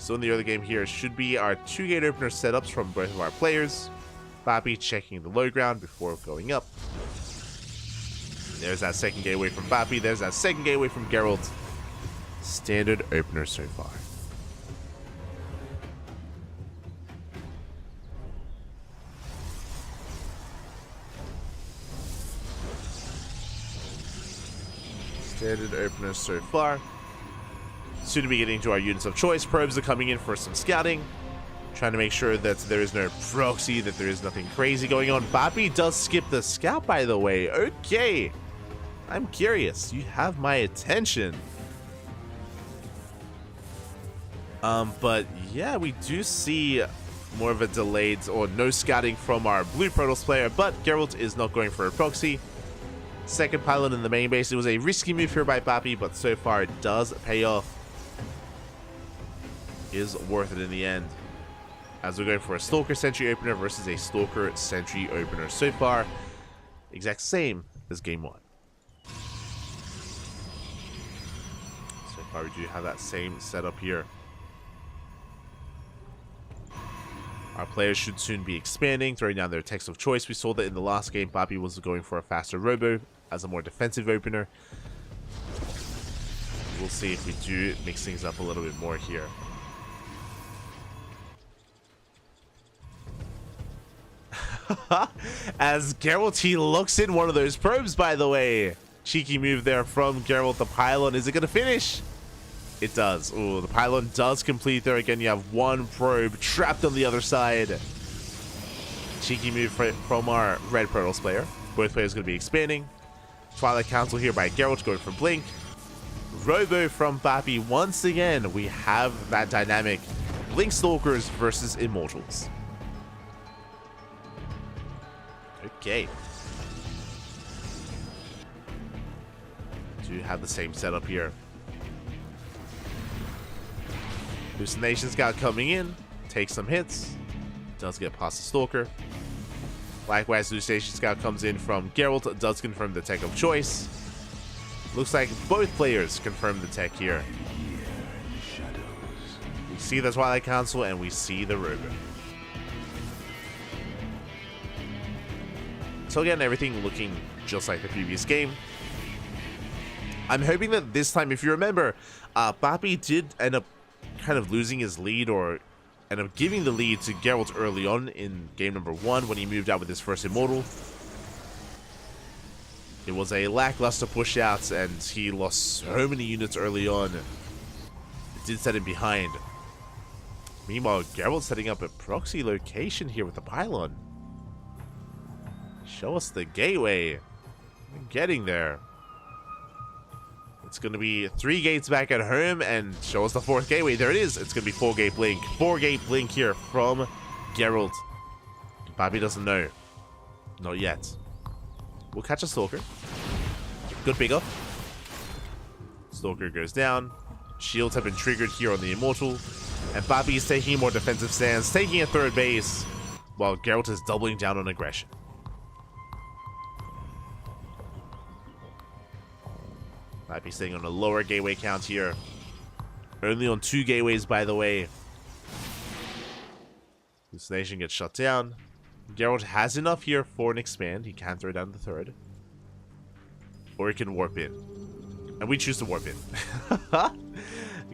So in the early game here should be our 2-gate opener setups from both of our players. Papi checking the low ground before going up. There's that second gateway from Papi. There's that second gateway from Geralt. Standard opener so far. Standard opener so far. Soon to be getting to our units of choice. Probes are coming in for some scouting. Trying to make sure that there is no proxy, that there is nothing crazy going on. Papi does skip the scout, by the way. Okay. I'm curious. You have my attention. But yeah, we do see more of a delayed or no scouting from our blue Protoss player, but Geralt is not going for a proxy. Second pylon in the main base. It was a risky move here by Bappy, but so far it does pay off. Is worth it in the end. As we're going for a Stalker Sentry opener versus a Stalker Sentry opener. So far, exact same as game 1. So far we do have that same setup here. Our players should soon be expanding, throwing down their text of choice. We saw that in the last game, Bappy was going for a faster Robo as a more defensive opener. We'll see if we do mix things up a little bit more here. As Geralt, he looks in one of those probes, by the way. Cheeky move there from Geralt. The pylon, is it going to finish? It does. Ooh, the pylon does complete there. Again, you have one probe trapped on the other side. Cheeky move from our red Protoss player. Both players going to be expanding. Twilight Council here by Geralt going for Blink. Robo from Bappy. Once again, we have that dynamic. Blink Stalkers versus Immortals. Okay. Do have the same setup here. Hallucination Scout coming in, takes some hits, does get past the Stalker. Likewise, Hallucination Scout comes in from Geralt, does confirm the tech of choice. Looks like both players confirm the tech here. We see the Twilight Council and we see the Robo. So again, everything looking just like the previous game. I'm hoping that this time, if you remember, Bappy did end up kind of losing his lead, or end up giving the lead to Geralt early on in game number 1 when he moved out with his first Immortal. It was a lackluster push out and he lost so many units early on. It did set him behind. Meanwhile, Geralt setting up a proxy location here with the pylon. Show us the gateway. We're getting there. It's going to be 3 gates back at home and show us the 4th gateway. There it is. It's going to be 4-gate blink. 4-gate blink here from Geralt. Bappy doesn't know. Not yet. We'll catch a Stalker. Good pickup. Stalker goes down. Shields have been triggered here on the Immortal. And Bappy is taking a more defensive stance, taking a 3rd base, while Geralt is doubling down on aggression. Bappy staying on a lower gateway count here. Only on 2 gateways, by the way. Hallucination gets shut down. Geralt has enough here for an expand. He can throw down the 3rd. Or he can warp in. And we choose to warp in.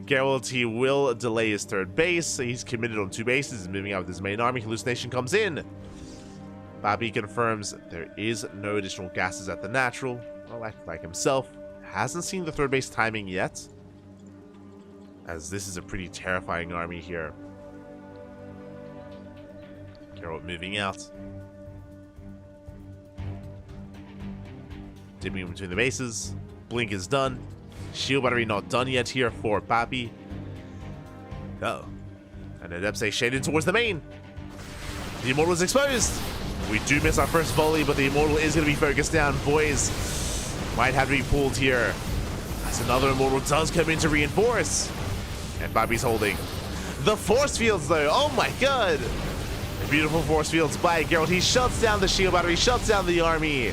Geralt, he will delay his 3rd base. He's committed on 2 bases. He's moving out with his main army. Hallucination comes in. Bappy confirms there is no additional gases at the natural. Well, like himself. Hasn't seen the 3rd base timing yet, as this is a pretty terrifying army here. Geralt moving out. Dipping between the bases. Blink is done. Shield battery not done yet here for Bappy. Uh-oh. And Adepse shaded towards the main. The Immortal is exposed. We do miss our first volley, but the Immortal is going to be focused down. Boys, might have to be pulled here, as another Immortal does come in to reinforce. And Bappy's holding. The force fields, though. Oh my god. Beautiful force fields by Geralt. He shuts down the shield battery, shuts down the army.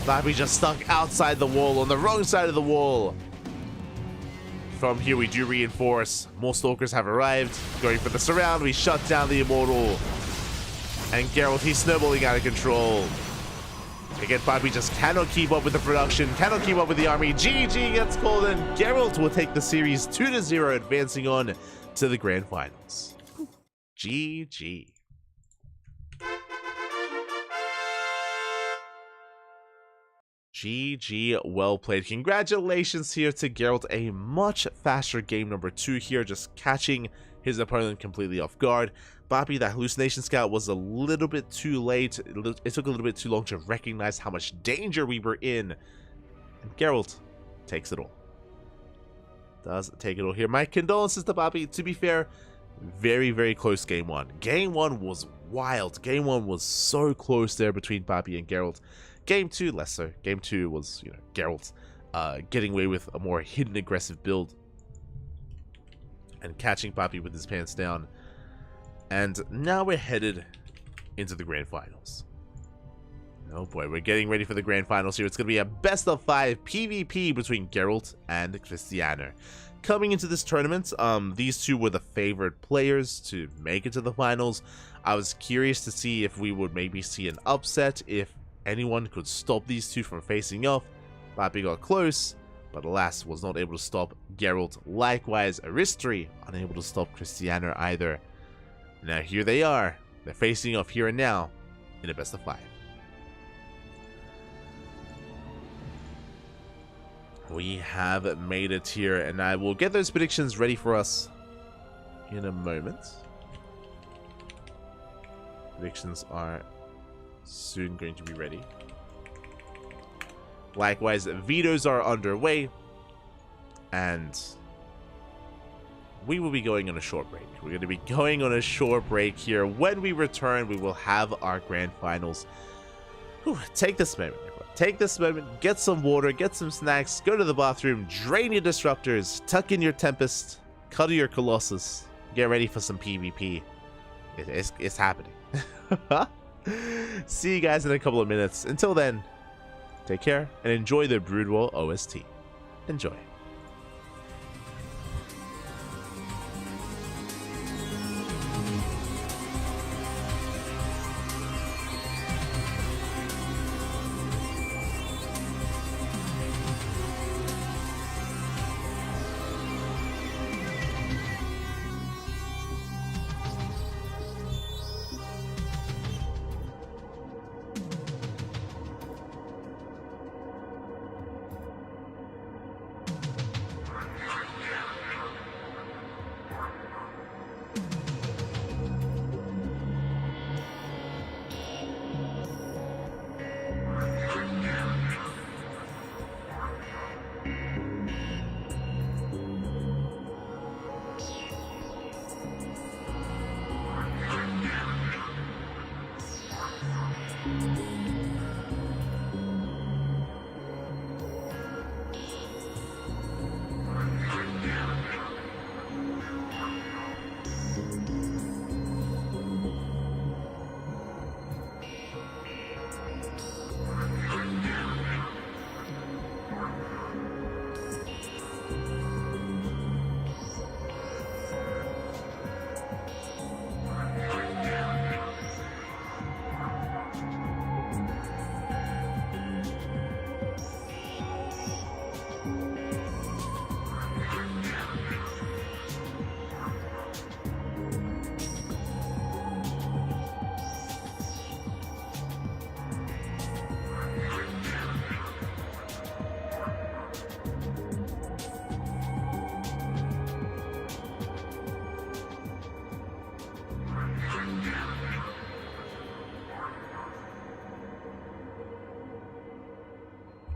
Bappy just stuck outside the wall, on the wrong side of the wall. From here, we do reinforce. More Stalkers have arrived. Going for the surround, we shut down the Immortal. And Geralt, he's snowballing out of control. Again, Bappy just cannot keep up with the production, cannot keep up with the army. GG gets called, and Geralt will take the series 2-0, advancing on to the grand finals. GG. GG, well played. Congratulations here to Geralt. A much faster game number 2 here, just catching his opponent completely off guard. Bappy, that Hallucination Scout was a little bit too late. It took a little bit too long to recognize how much danger we were in. And Geralt takes it all. Does take it all here. My condolences to Bobby. To be fair, very, very close game one. Game one was wild. Game one was so close there between Bobby and Geralt. Game two, less so. Game two was, Geralt getting away with a more hidden aggressive build and catching Bobby with his pants down. And now we're headed into the grand finals. Oh boy, we're getting ready for the grand finals here. It's going to be a best of 5 PvP between Geralt and Cristiano. Coming into this tournament, these two were the favored players to make it to the finals. I was curious to see if we would maybe see an upset, if anyone could stop these two from facing off. Bobby got close, but alas was not able to stop Geralt. Likewise, Aristri unable to stop Cristiano either. Now here they are. They're facing off here and now in a best of 5. We have made it here, and I will get those predictions ready for us in a moment. Predictions are soon going to be ready. Likewise, vetoes are underway, and we will be going on a short break. We're going to be going on a short break here. When we return, we will have our grand finals. Whew, take this moment, everyone. Take this moment, get some water, get some snacks, go to the bathroom, drain your disruptors, tuck in your Tempest, cuddle your Colossus, get ready for some PvP. It's happening. See you guys in a couple of minutes. Until then, take care and enjoy the Brood War OST. Enjoy.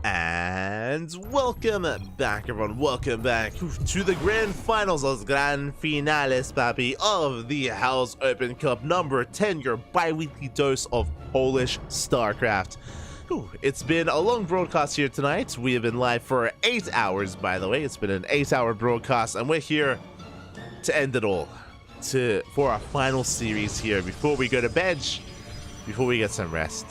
And welcome back, everyone. Welcome back to the grand finals, los gran finales, papi, of the House Open Cup number 10, your bi-weekly dose of Polish StarCraft. It's been a long broadcast here tonight. We have been live for 8 hours, by the way. It's been an 8-hour broadcast, and we're here to end it all, for our final series here before we go to bed, before we get some rest.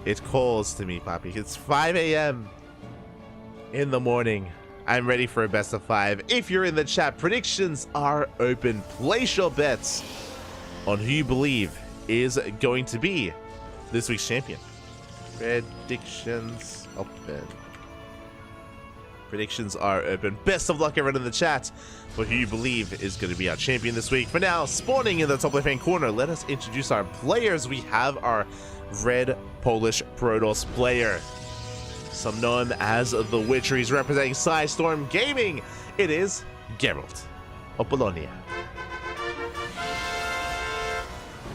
It calls to me, Papi. It's 5 a.m. in the morning. I'm ready for a best of 5. If you're in the chat, predictions are open. Place your bets on who you believe is going to be this week's champion. Predictions open. Predictions are open. Best of luck, everyone in the chat, for who you believe is going to be our champion this week. For now, spawning in the top left-hand corner, let us introduce our players. We have our red Polish Protoss player. Some know him as the Witcher. He's representing Storm Gaming. It is Geralt of Bologna.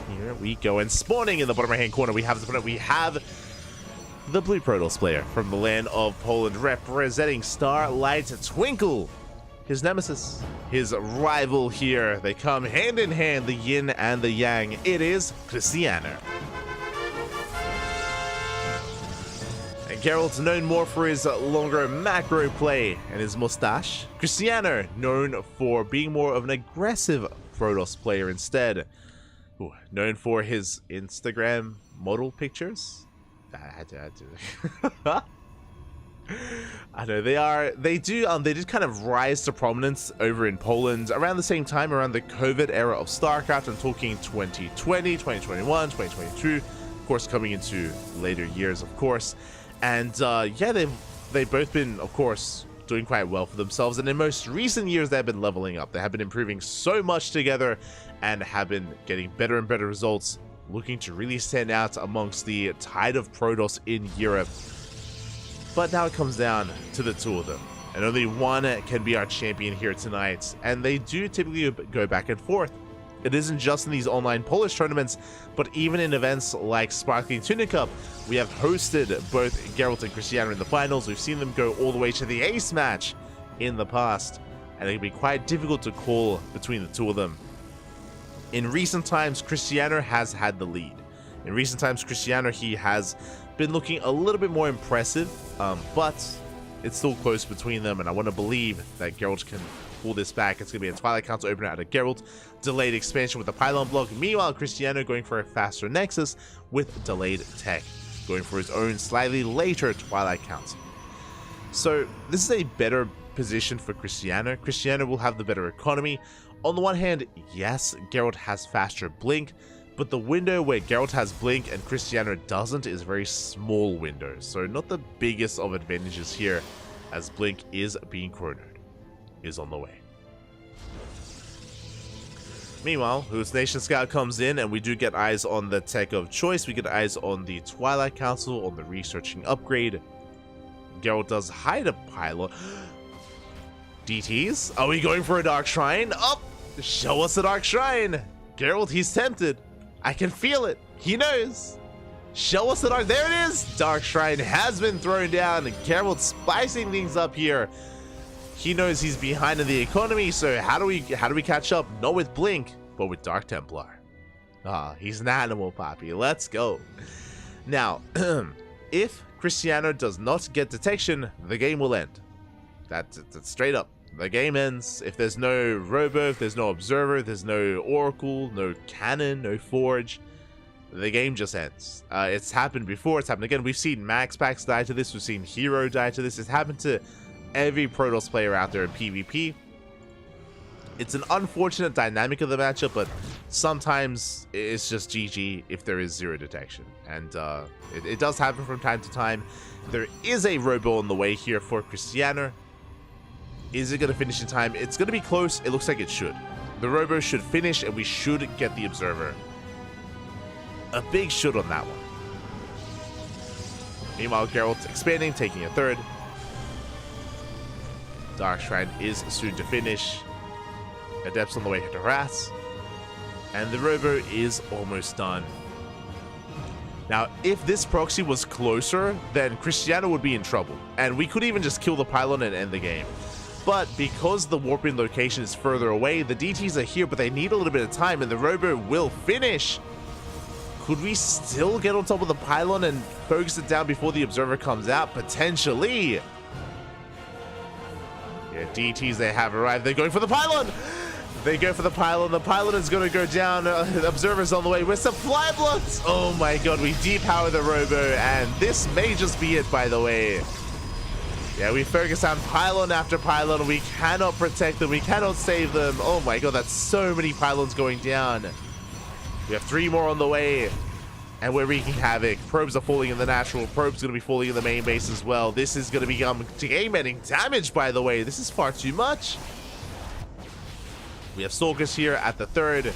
Here we go. And spawning in the bottom right-hand corner, we have the opponent. We have the blue Protoss player from the land of Poland, representing Starlight Twinkle. His nemesis, his rival here. They come hand in hand, the yin and the yang. It is Cristiano. And Geralt's known more for his longer macro play and his mustache. Cristiano, known for being more of an aggressive Protoss player instead. Ooh, known for his Instagram model pictures. I know they did kind of rise to prominence over in Poland around the same time, around the COVID era of StarCraft. I'm talking 2020, 2021, 2022, of course, coming into later years, of course. And yeah, they've both been, of course, doing quite well for themselves. And in most recent years, they've been leveling up. They have been improving so much together and have been getting better and better results, looking to really stand out amongst the tide of Protoss in Europe. But now it comes down to the two of them, and only one can be our champion here tonight, and they do typically go back and forth. It isn't just in these online Polish tournaments, but even in events like Sparkling Tuna Cup. We have hosted both Geralt and Cristiano in the finals. We've seen them go all the way to the ace match in the past, and it can be quite difficult to call between the two of them. In recent times, Cristiano has had the lead. In recent times, Cristiano, he has been looking a little bit more impressive, but it's still close between them, and I want to believe that Geralt can pull this back. It's going to be a Twilight Council opener out of Geralt, delayed expansion with the pylon block. Meanwhile, Cristiano going for a faster Nexus with delayed tech, going for his own slightly later Twilight Council. So this is a better position for Cristiano. Cristiano will have the better economy. On the one hand, yes, Geralt has faster blink, but the window where Geralt has blink and Cristiano doesn't is a very small window, so not the biggest of advantages here, as blink is being chronoed, is on the way. Meanwhile, Hallucination Scout comes in, and we do get eyes on the tech of choice. We get eyes on the Twilight Council, on the researching upgrade. Geralt does hide a pylon. DTs? Are we going for a Dark Shrine? Oh, show us a Dark Shrine. Geralt, he's tempted. I can feel it. He knows. Show us the Dark. There it is. Dark Shrine has been thrown down. Geralt spicing things up here. He knows he's behind in the economy, so how do we catch up? Not with Blink, but with Dark Templar. Ah, he's an animal, Poppy. Let's go. Now, if Cristiano does not get detection, the game will end. That's straight up. The game ends. If there's no Robo, if there's no Observer, there's no Oracle, no Cannon, no Forge, the game just ends. It's happened before, it's happened again. We've seen Max Packs die to this, we've seen Hero die to this. It's happened to every Protoss player out there in PvP. It's an unfortunate dynamic of the matchup, but sometimes it's just GG if there is zero detection. And it does happen from time to time. There is a Robo on the way here for Cristiano. Is it going to finish in time? It's going to be close. It looks like it should. The Robo should finish, and we should get the Observer. A big should on that one. Meanwhile, Geralt expanding, taking a third. Dark Shrine is soon to finish. Adepts on the way to harass. And the Robo is almost done. Now, if this proxy was closer, then Cristiano would be in trouble. And we could even just kill the pylon and end the game. But because the warping location is further away, the DTs are here, but they need a little bit of time, and the Robo will finish. Could we still get on top of the pylon and focus it down before the Observer comes out? Potentially. Yeah, DTs, they have arrived. They're going for the pylon. They go for the pylon. The pylon is going to go down. The Observer's on the way with supply blocks. Oh my god, we depower the Robo, and this may just be it, by the way. Yeah, we focus on pylon after pylon. We cannot protect them. We cannot save them. Oh my god, that's so many pylons going down. We have 3 more on the way, and we're wreaking havoc. Probes are falling in the natural. Probes going to be falling in the main base as well. This is going to become game-ending damage, by the way. This is far too much. We have Stalkers here at the third,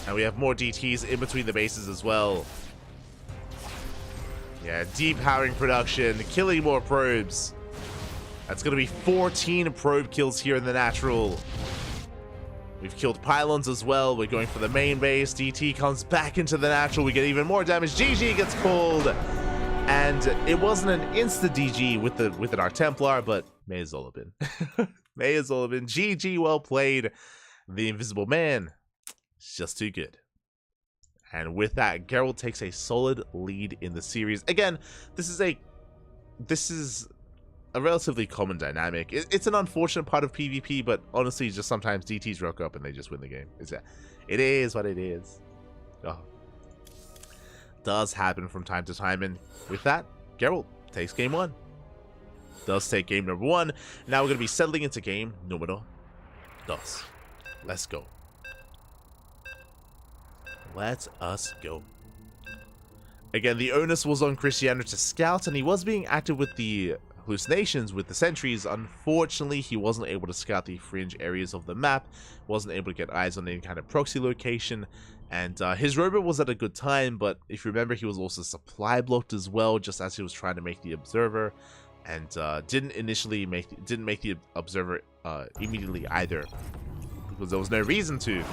and we have more DTs in between the bases as well. Yeah, depowering production, killing more probes. That's going to be 14 probe kills here in the natural. We've killed pylons as well. We're going for the main base. DT comes back into the natural. We get even more damage. GG gets called. And it wasn't an insta DG with an Arc Templar, but may as well have been. May as well have been. GG, well played. The Invisible Man, it's just too good. And with that, Geralt takes a solid lead in the series. Again, this is a relatively common dynamic. It's an unfortunate part of PvP, but honestly, just sometimes DTs rock up and they just win the game. It is what it is. Oh. Does happen from time to time, and with that, Geralt takes game 1. Does take game number 1. Now we're going to be settling into game numero 2. Let's go. Let us go. Again, the onus was on Cristiano to scout, and he was being active with the hallucinations with the sentries. Unfortunately, he wasn't able to scout the fringe areas of the map, wasn't able to get eyes on any kind of proxy location, and his robot was at a good time, but if you remember, he was also supply blocked as well, just as he was trying to make the observer, and didn't make the observer immediately either, because there was no reason to.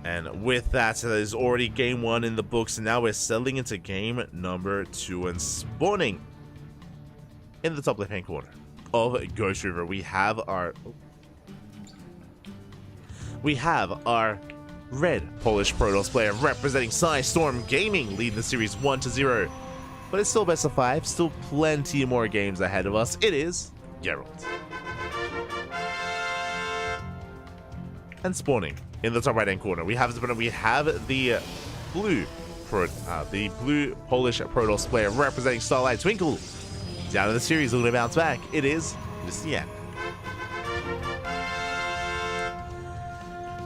And with that, so there's already game 1 in the books, and now we're settling into game number 2 and spawning in the top left-hand corner of Ghost River. We have our red Polish Protoss player representing Storm Gaming, leading the series 1-0. But it's still best of 5, still plenty more games ahead of us. It is Geralt. And spawning in the top right-hand corner, we have the blue Polish Protoss player representing Starlight Twinkle. Down in the series, looking to bounce back. It is Lucian.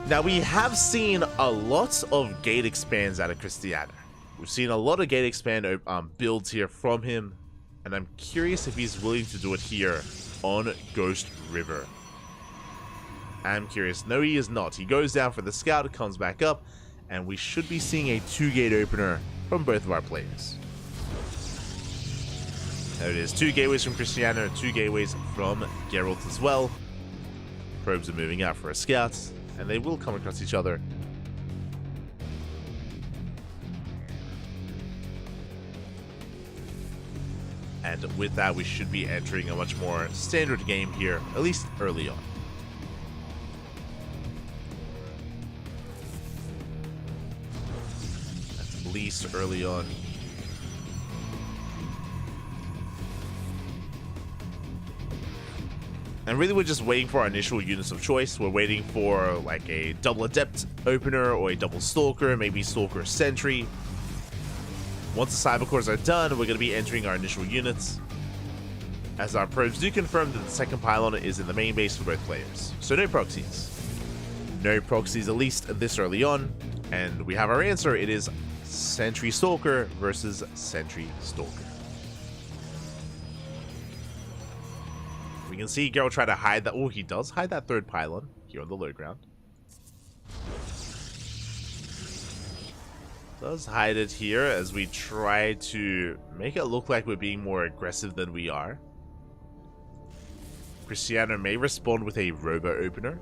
Now, we have seen a lot of gate expands out of Cristiano. We've seen a lot of gate expand builds here from him, and I'm curious if he's willing to do it here on Ghost River. I'm curious. No, he is not. He goes down for the scout, comes back up, and we should be seeing a 2-gate opener from both of our players. There it is. 2 gateways from Cristiano, 2 gateways from Geralt as well. Probes are moving out for a scout, and they will come across each other. And with that, we should be entering a much more standard game here, at least early on. At least early on. And really, we're just waiting for our initial units of choice. We're waiting for like a double Adept opener or a double Stalker, maybe Stalker Sentry. Once the Cyber Cores are done, we're going to be entering our initial units, as our probes do confirm that the second pylon is in the main base for both players. So no proxies. No proxies, at least this early on. And we have our answer. It is Sentry Stalker versus Sentry Stalker. We can see Geralt try to hide that. Oh, he does hide that third pylon here on the low ground. Does hide it here as we try to make it look like we're being more aggressive than we are. Cristiano may respond with a robo opener.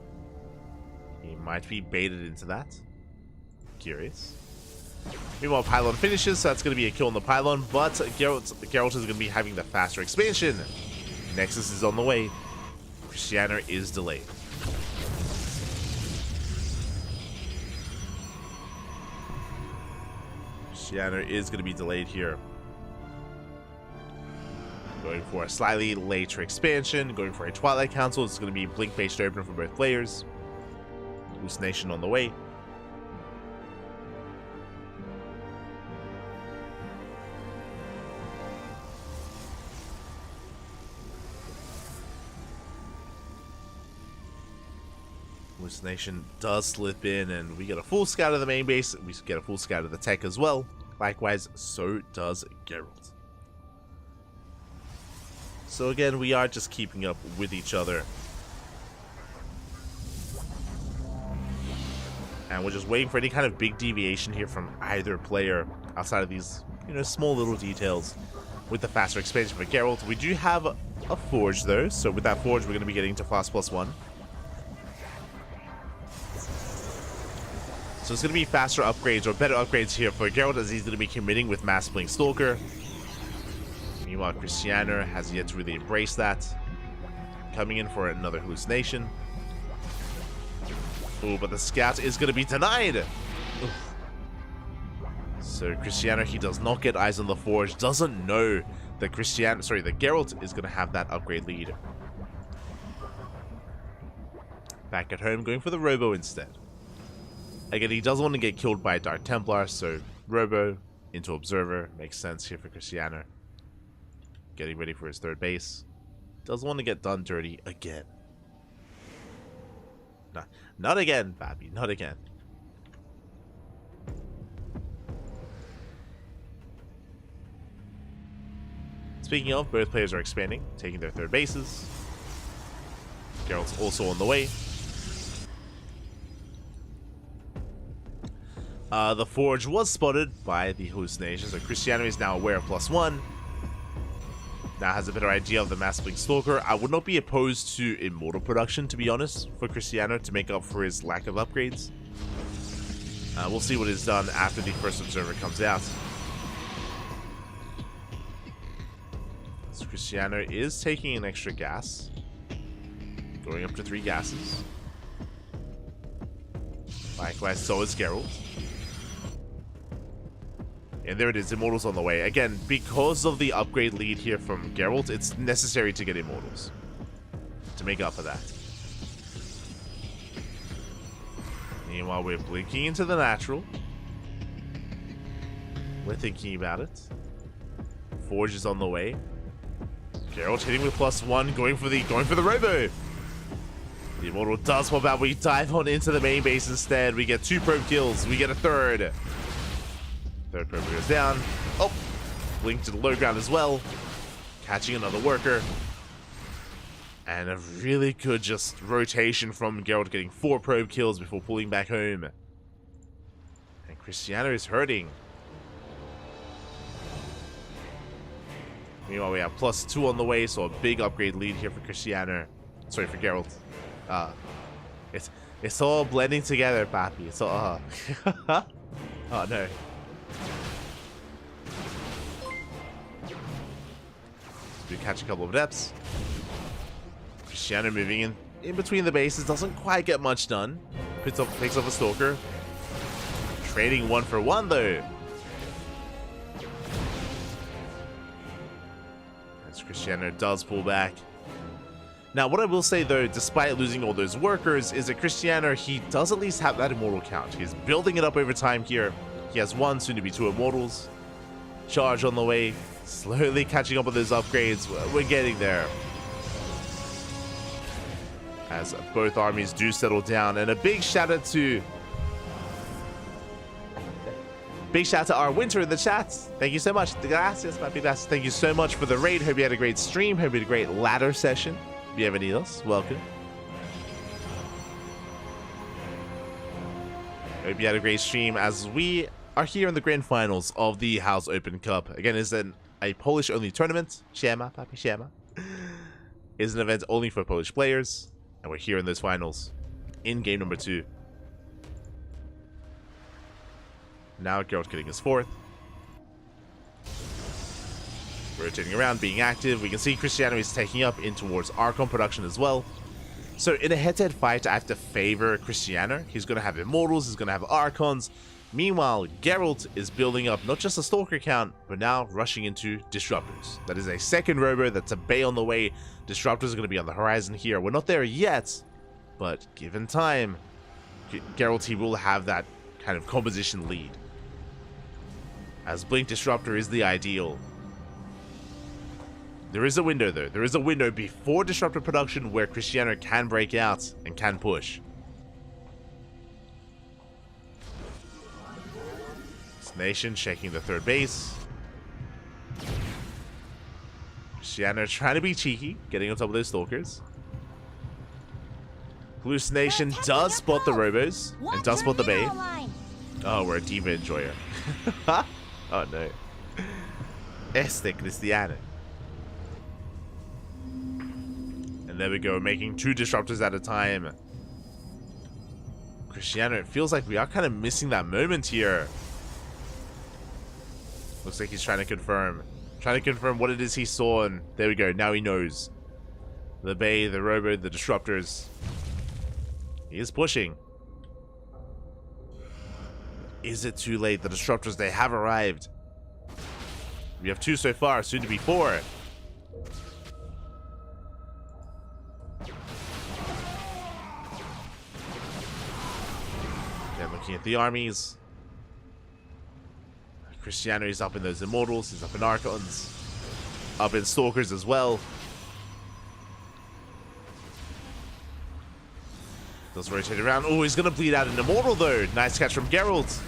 He might be baited into that. Curious. Meanwhile, pylon finishes, so that's going to be a kill on the pylon, but Geralt is going to be having the faster expansion. Nexus is on the way. Cristiano is delayed. Cristiano is going to be delayed here. Going for a slightly later expansion, going for a Twilight Council. It's going to be blink-based opener for both players. Hallucination on the way. Hallucination does slip in, and we get a full scout of the main base. We get a full scout of the tech as well. Likewise, so does Geralt. So again, we are just keeping up with each other. And we're just waiting for any kind of big deviation here from either player outside of these, small little details with the faster expansion for Geralt. We do have a Forge though, so with that Forge, we're going to be getting to Fast +1. So it's going to be faster upgrades or better upgrades here for Geralt, as he's going to be committing with Mass Blink Stalker. Meanwhile, Cristiano has yet to really embrace that. Coming in for another hallucination. Oh, but the scout is going to be denied. Oof. So Cristiano, he does not get eyes on the forge, doesn't know that Geralt is going to have that upgrade lead. Back at home, going for the Robo instead. Again, he doesn't want to get killed by a Dark Templar, so Robo into Observer makes sense here for Cristiano. Getting ready for his third base. Doesn't want to get done dirty again. No, not again, Pappy, not again. Speaking of, both players are expanding, taking their third bases. Geralt's also on the way. The forge was spotted by the hallucinations, so Cristiano is now aware of +1. Now has a better idea of the Mass Blink Stalker. I would not be opposed to Immortal production, to be honest, for Cristiano to make up for his lack of upgrades. We'll see what is done after the first Observer comes out. So Cristiano is taking an extra gas. Going up to 3 gases. Likewise, so is Geralt. And there it is, Immortals on the way. Again, because of the upgrade lead here from Geralt, it's necessary to get Immortals to make up for that. Meanwhile, we're blinking into the natural. We're thinking about it. Forge is on the way. Geralt hitting with +1, going for the Robo. The Immortal does pop out. We dive on into the main base instead. We get 2 probe kills. We get a third. Third probe goes down. Oh, blink to the low ground as well. Catching another worker. And a really good just rotation from Geralt, getting 4 probe kills before pulling back home. And Cristiano is hurting. Meanwhile, we have +2 on the way, so a big upgrade lead here for Cristiano. Sorry, for Geralt. It's all blending together, Pappy. It's all oh no. We catch a couple of depths. Cristiano moving in between the bases, doesn't quite get much done. Picks up a Stalker. Trading 1 for 1 though. As Cristiano does pull back. Now, what I will say though, despite losing all those workers, is that Cristiano, he does at least have that Immortal count. He's building it up over time here. He has 1, soon to be 2 Immortals. Charge on the way. Slowly catching up with those upgrades. We're getting there. As both armies do settle down. And a big shout out to our Winter in the chat. Thank you so much. Gracias, papi, gracias. Thank you so much for the raid. Hope you had a great stream. Hope you had a great ladder session. Bienvenidos. Welcome. Hope you had a great stream as we are here in the grand finals of the House Open Cup. Again, it's a Polish-only tournament. Siema, papi, siema. Is an event only for Polish players. And we're here in those finals. In game number 2. Now Geralt getting his 4th. Rotating around, being active. We can see Cristiano is taking up in towards Archon production as well. So in a head-to-head fight, I have to favor Cristiano. He's going to have Immortals, he's going to have Archons. Meanwhile, Geralt is building up not just a Stalker count, but now rushing into Disruptors. That is a second Robo, that's a Bay on the way. Disruptors are going to be on the horizon here. We're not there yet, but given time, Geralt, he will have that kind of composition lead. As Blink Disruptor is the ideal. There is a window though. There is a window before Disruptor production where Cristiano can break out and can push. Nation shaking the third base. Cristiano trying to be cheeky, getting on top of those Stalkers. Hallucination does spot the Robos and does spot the Bay. Oh, we're a Diva Enjoyer. Oh no. Este Cristiano. And there we go, making 2 Disruptors at a time. Cristiano, it feels like we are kind of missing that moment here. Looks like he's trying to confirm. Trying to confirm what it is he saw, and there we go. Now he knows. The Bay, the Robo, the Disruptors. He is pushing. Is it too late? The Disruptors, they have arrived. We have 2 so far, soon to be 4. Then looking at the armies. Cristiano is up in those Immortals, he's up in Archons, up in Stalkers as well. Does rotate around. Oh, he's going to bleed out an Immortal though. Nice catch from Geralt.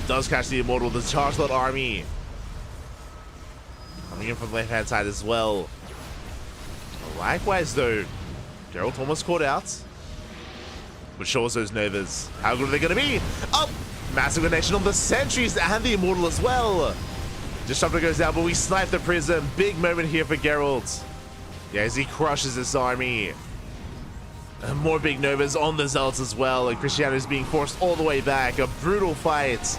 Does catch the Immortal, the Chargelot army. Coming in from the left-hand side as well. Likewise though, Geralt almost caught out. But shows those Novas. How good are they going to be? Up! Massive connection on the Sentries and the Immortal as well. Disruptor goes down, but we snipe the Prism. Big moment here for Geralt. Yeah, as he crushes this army. And more big Novas on the Zealots as well. And Cristiano is being forced all the way back. A brutal fight.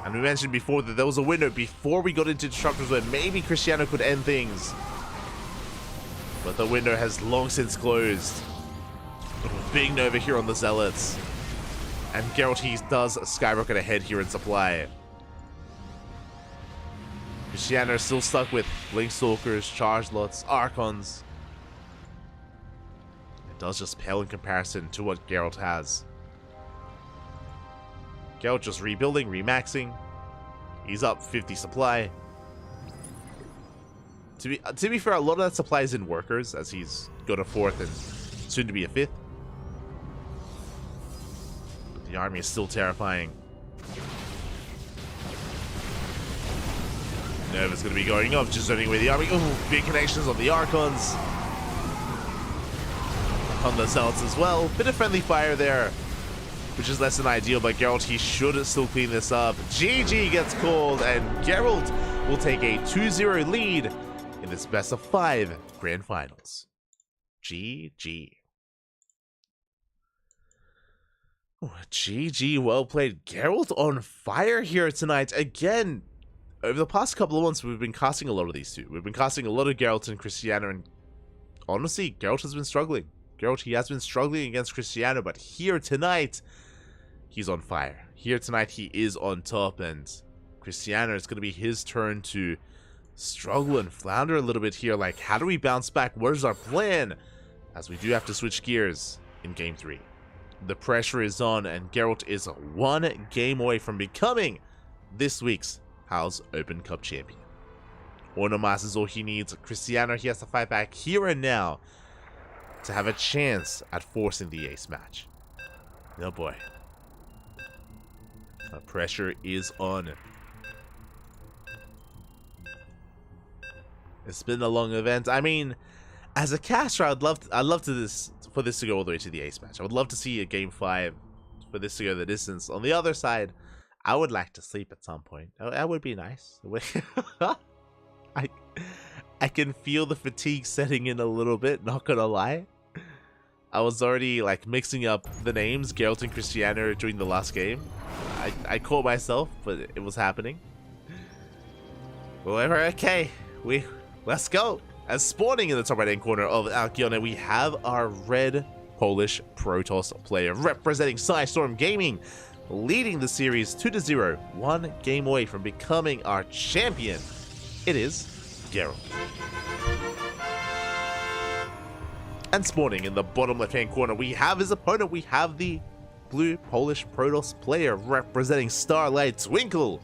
And we mentioned before that there was a window before we got into Disruptors where maybe Cristiano could end things. But the window has long since closed. Big Nova here on the Zealots. And Geralt, he does skyrocket ahead here in supply. Cristiano is still stuck with Blink Stalkers, Chargelots, Archons. It does just pale in comparison to what Geralt has. Geralt just rebuilding, remaxing. He's up 50 supply. To be fair, a lot of that supply is in workers, as he's got a 4th and soon to be a 5th. The army is still terrifying. Nova's going to be going off, just zoning away the army. Ooh, big connections on the Archons. On the Zealots as well. Bit of friendly fire there, which is less than ideal, but Geralt, he should still clean this up. GG gets called, and Geralt will take a 2-0 lead in this best of 5 grand finals. GG. GG, well played. Geralt on fire here tonight. Again, over the past couple of months, we've been casting a lot of these two. We've been casting a lot of Geralt and Cristiano, and honestly, Geralt has been struggling. Geralt, he has been struggling against Cristiano, but here tonight, he's on fire. Here tonight, he is on top, and Cristiano, it's going to be his turn to struggle and flounder a little bit here. Like, how do we bounce back? What is our plan? As we do have to switch gears in Game 3. The pressure is on, and Geralt is 1 game away from becoming this week's House Open Cup champion. Ornomas is all he needs. Cristiano, he has to fight back here and now to have a chance at forcing the ace match. Oh boy. The pressure is on. It's been a long event. I mean, as a caster, I'd love for this to go all the way to the ace match. I would love to see a game 5 for this to go the distance. On the other side, I would like to sleep at some point. That would be nice. I can feel the fatigue setting in a little bit, not gonna lie. I was already like mixing up the names, Geralt and Cristiano, during the last game. I caught myself, but it was happening. Whatever, okay. Let's go. As spawning in the top right-hand corner of Alkione, we have our red Polish Protoss player representing Psystorm Gaming, leading the series 2-0, 1 game away from becoming our champion. It is Geralt. And spawning in the bottom left-hand corner, we have his opponent. We have the blue Polish Protoss player representing Starlight Twinkle.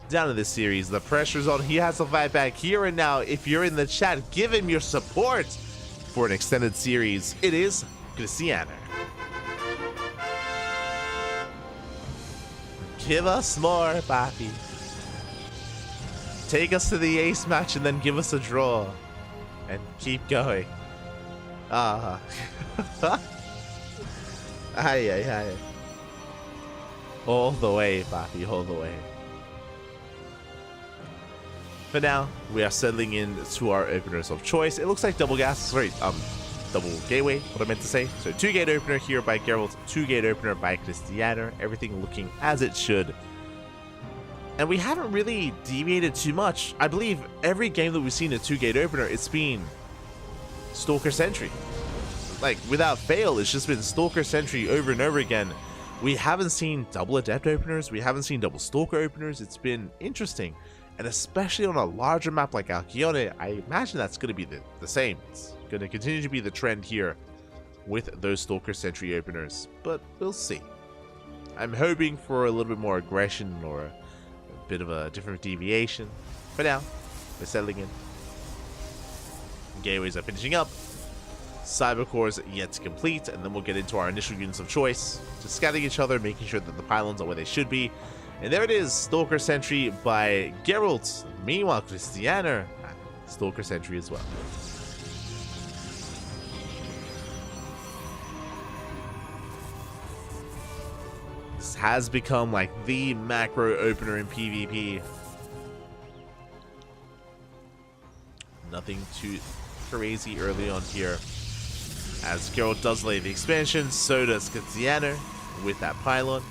Down in this series, the pressure's on. He has to fight back here and now. If you're in the chat, give him your support for an extended series. It is Cristiano. Give us more, Papi. Take us to the ace match and then give us a draw. And keep going. Ah. Ay, ay, ay. All the way, Papi, all the way. For now, we are settling in to our openers of choice. It looks like double gas. Sorry, double gateway, what I meant to say. So 2-gate opener here by Geralt, 2-gate opener by Cristiano, everything looking as it should. And we haven't really deviated too much. I believe every game that we've seen a 2-gate opener, it's been Stalker Sentry. Like, without fail, it's just been Stalker Sentry over and over again. We haven't seen double Adept openers, we haven't seen double Stalker openers. It's been interesting. And especially on a larger map like Alcyone, I imagine that's going to be the same. It's going to continue to be the trend here with those Stalker Sentry openers, but we'll see. I'm hoping for a little bit more aggression or a bit of a different deviation. For now, we're settling in. Gateways are finishing up. Cybercore's yet to complete, and then we'll get into our initial units of choice, just scouting each other, making sure that the pylons are where they should be. And there it is, Stalker Sentry by Geralt. Meanwhile, Cristiano, Stalker Sentry as well. This has become like the macro opener in PvP. Nothing too crazy early on here. As Geralt does lay the expansion, so does Cristiano with that pylon.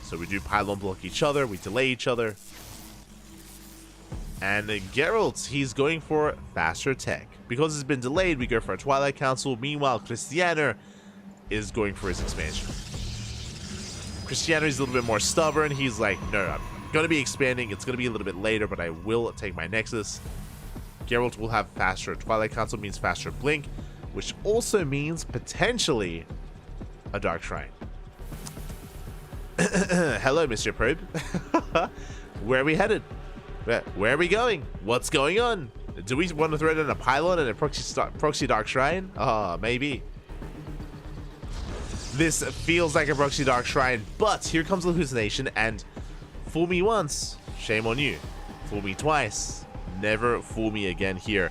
So we do pylon block each other, we delay each other. And Geralt, he's going for faster tech. Because it's been delayed, we go for a Twilight Council. Meanwhile, Cristiano is going for his expansion. Cristiano is a little bit more stubborn. He's like, no, I'm going to be expanding. It's going to be a little bit later, but I will take my Nexus. Geralt will have faster Twilight Council, means faster Blink, which also means potentially a Dark Shrine. Hello, Mr. Probe. Where are we headed? Where are we going? What's going on? Do we want to throw down a pylon and a proxy Dark Shrine? Maybe. This feels like a proxy Dark Shrine, but here comes the hallucination, and fool me once, shame on you. Fool me twice, never fool me again here.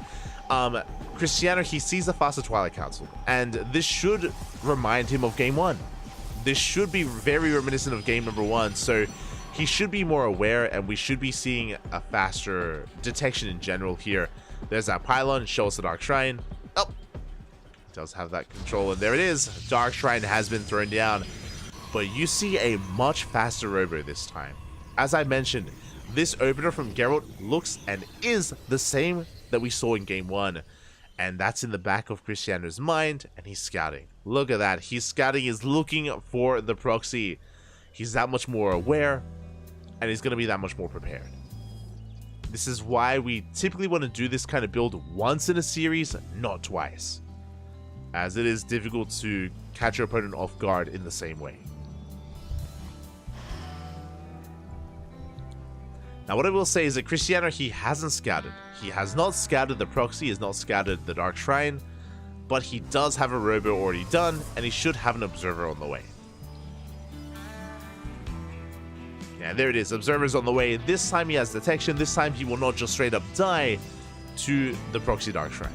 Cristiano, he sees the faster Twilight Council, and this should remind him of Game 1. This should be very reminiscent of Game number 1, so he should be more aware, and we should be seeing a faster detection in general here. There's that pylon, show us the Dark Shrine. Oh, does have that control, and there it is. Dark Shrine has been thrown down, but you see a much faster robo this time. As I mentioned, this opener from Geralt looks and is the same that we saw in Game 1. And that's in the back of Cristiano's mind, and he's scouting. Look at that. He's scouting, he's looking for the proxy. He's that much more aware, and he's going to be that much more prepared. This is why we typically want to do this kind of build once in a series, not twice, as it is difficult to catch your opponent off guard in the same way. Now, what I will say is that Cristiano, he hasn't scouted. He has not scouted the proxy, he has not scouted the Dark Shrine, but he does have a robo already done, and he should have an observer on the way. Yeah, there it is, observer's on the way. This time he has detection, this time he will not just straight up die to the proxy Dark Shrine.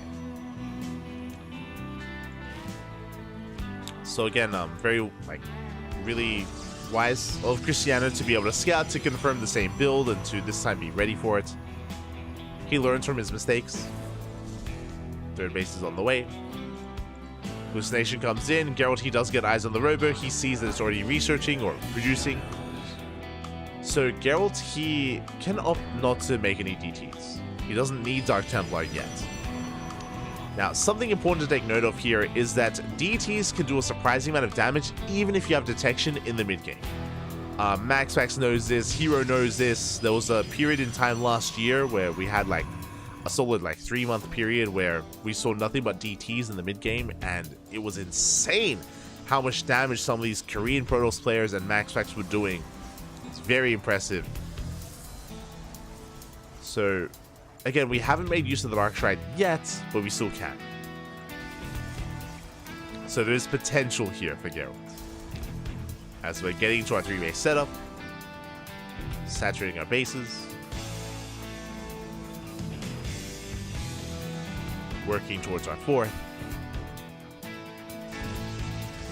So again, very, really wise of Cristiano to be able to scout, to confirm the same build, and to this time be ready for it. He learns from his mistakes. Third base is on the way. Hallucination comes in. Geralt, he does get eyes on the robo. He sees that it's already researching or producing. So Geralt, he can opt not to make any DTs. He doesn't need Dark Templar yet. Now, something important to take note of here is that DTs can do a surprising amount of damage even if you have detection in the mid-game. Max knows this, Hero knows this. There was a period in time last year where we had like a solid 3-month period where we saw nothing but DTs in the mid-game, and it was insane how much damage some of these Korean Protoss players and Max were doing. It's very impressive. So again, we haven't made use of the Dark Shrine yet, but we still can. So there's potential here for Geralt. As we're getting to our 3-base setup, saturating our bases, working towards our 4th.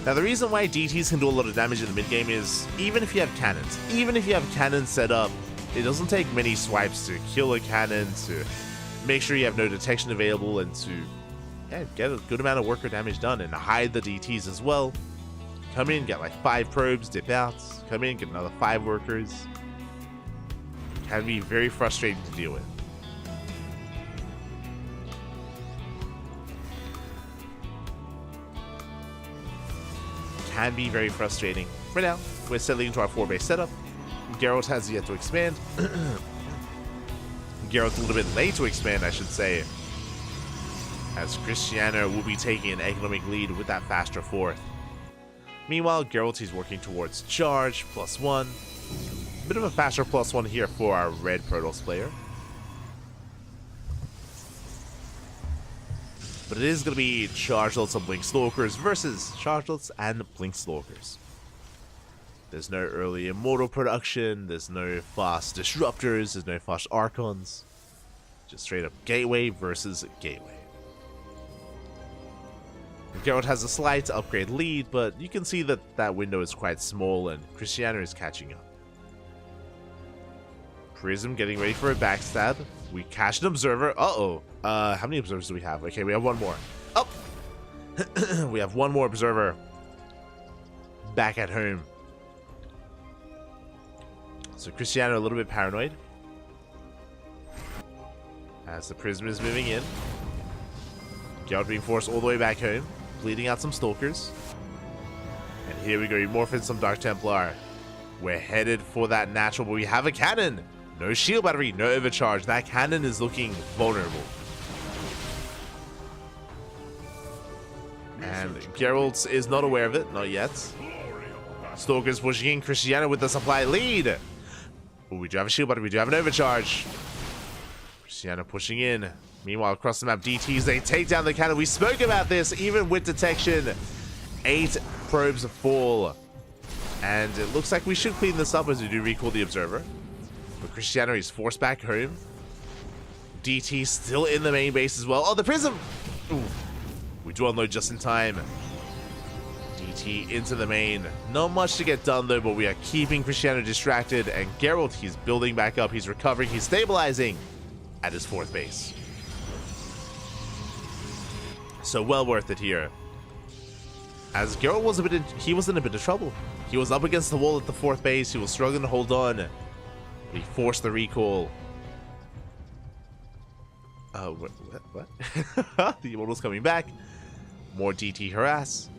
Now, the reason why DTs can do a lot of damage in the mid-game is, even if you have cannons set up, it doesn't take many swipes to kill a cannon, to make sure you have no detection available, and to yeah, get a good amount of worker damage done and hide the DTs as well. Come in, get like 5 probes, dip out. Come in, get another 5 workers. Can be very frustrating to deal with. Can be very frustrating. For now, we're settling into our 4-base setup. Geralt has yet to expand. Geralt's a little bit late to expand, I should say, as Cristiano will be taking an economic lead with that faster 4th. Meanwhile, Geralt is working towards charge, +1. Bit of a faster +1 here for our red Protoss player. But it is going to be Chargelets and Blink Stalkers versus Chargelets and Blink Stalkers. There's no early Immortal production, there's no fast Disruptors, there's no fast Archons. Just straight up Gateway versus Gateway. Geralt has a slight upgrade lead, but you can see that that window is quite small and Cristiano is catching up. Prism getting ready for a backstab. We catch an Observer. Uh-oh. How many Observers do we have? Okay, we have one more. Oh! We have one more Observer back at home. So Cristiano a little bit paranoid as the Prism is moving in. Geralt being forced all the way back home, bleeding out some Stalkers. And here we go, we morph in some Dark Templar. We're headed for that natural, but we have a cannon. No shield battery, no overcharge. That cannon is looking vulnerable. And Geralt is not aware of it, not yet. Stalkers pushing in, Cristiano with the supply lead. Ooh, we do have a shield battery, we do have an overcharge. Cristiano pushing in. Meanwhile, across the map, DTs, they take down the cannon. We spoke about this, even with detection. 8 probes fall. And it looks like we should clean this up as we do recall the Observer. But Cristiano is forced back home. DT still in the main base as well. Oh, the Prism! Ooh. We do unload just in time. DT into the main. Not much to get done though, but we are keeping Cristiano distracted. And Geralt, he's building back up. He's recovering. He's stabilizing at his 4th base. So well worth it here. As Geralt was he was in a bit of trouble. He was up against the wall at the 4th base. He was struggling to hold on. He forced the recall. What? The Immortal's coming back. More DT harass.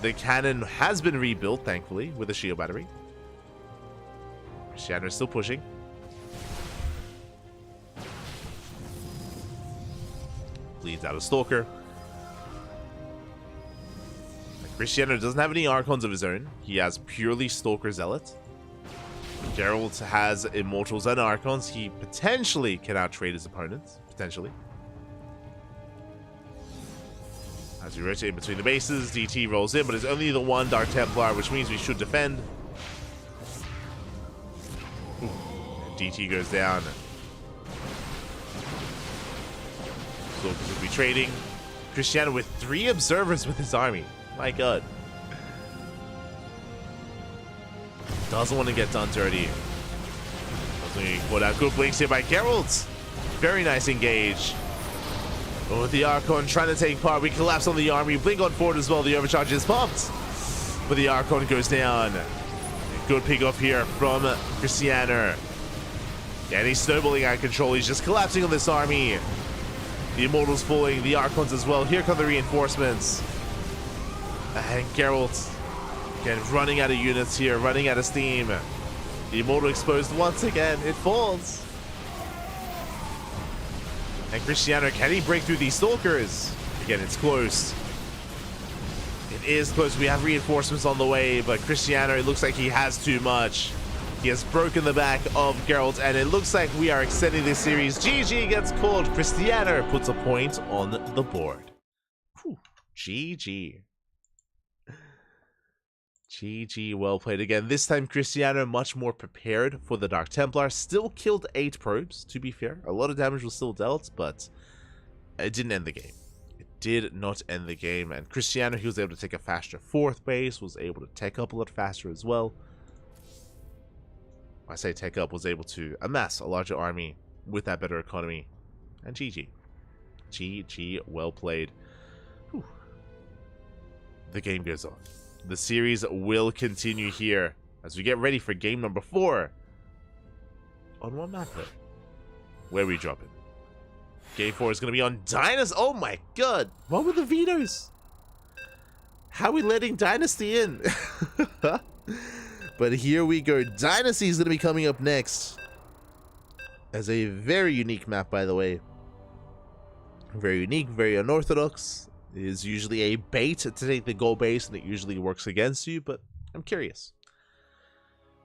The cannon has been rebuilt, thankfully, with a shield battery. Cristiano is still pushing. Bleeds out a Stalker. Cristiano doesn't have any Archons of his own. He has purely Stalker Zealot. Geralt has Immortals and Archons. He potentially can outtrade his opponents. Potentially. As we rotate between the bases, DT rolls in, but it's only the one Dark Templar, which means we should defend. Ooh. DT goes down. Stalkers will be trading. Cristiano with 3 Observers with his army. My god. Doesn't want to get done dirty. Put out good blinks here by Geralt. Very nice engage. But with the Archon trying to take part, we collapse on the army. Blink on forward as well. The overcharge is pumped. But the Archon goes down. Good pick off here from Cristiano. Yeah, and he's snowballing out of control. He's just collapsing on this army. The Immortals falling. The Archons as well. Here come the reinforcements. And Geralt, again, running out of units here, running out of steam. The Immortal exposed once again. It falls. And Cristiano, can he break through these Stalkers? Again, it's close. It is close. We have reinforcements on the way, but Cristiano, it looks like he has too much. He has broken the back of Geralt, and it looks like we are extending this series. GG gets called. Cristiano puts a point on the board. Whew. GG. GG, well played again. This time Cristiano much more prepared for the Dark Templar. Still killed 8 probes, to be fair. A lot of damage was still dealt, but it didn't end the game. It did not end the game. And Cristiano, he was able to take a faster 4th base, was able to tech up a lot faster as well. I say tech up, was able to amass a larger army with that better economy. And GG. GG, well played. Whew. The game goes on. The series will continue here as we get ready for game number 4. On what map though? Where are we dropping? Game 4 is going to be on Dynasty. Oh my god! What were the vetoes? How are we letting Dynasty in? But here we go. Dynasty is going to be coming up next. As a very unique map, by the way. Very unique, very unorthodox. It is usually a bait to take the goal base, and it usually works against you, but I'm curious.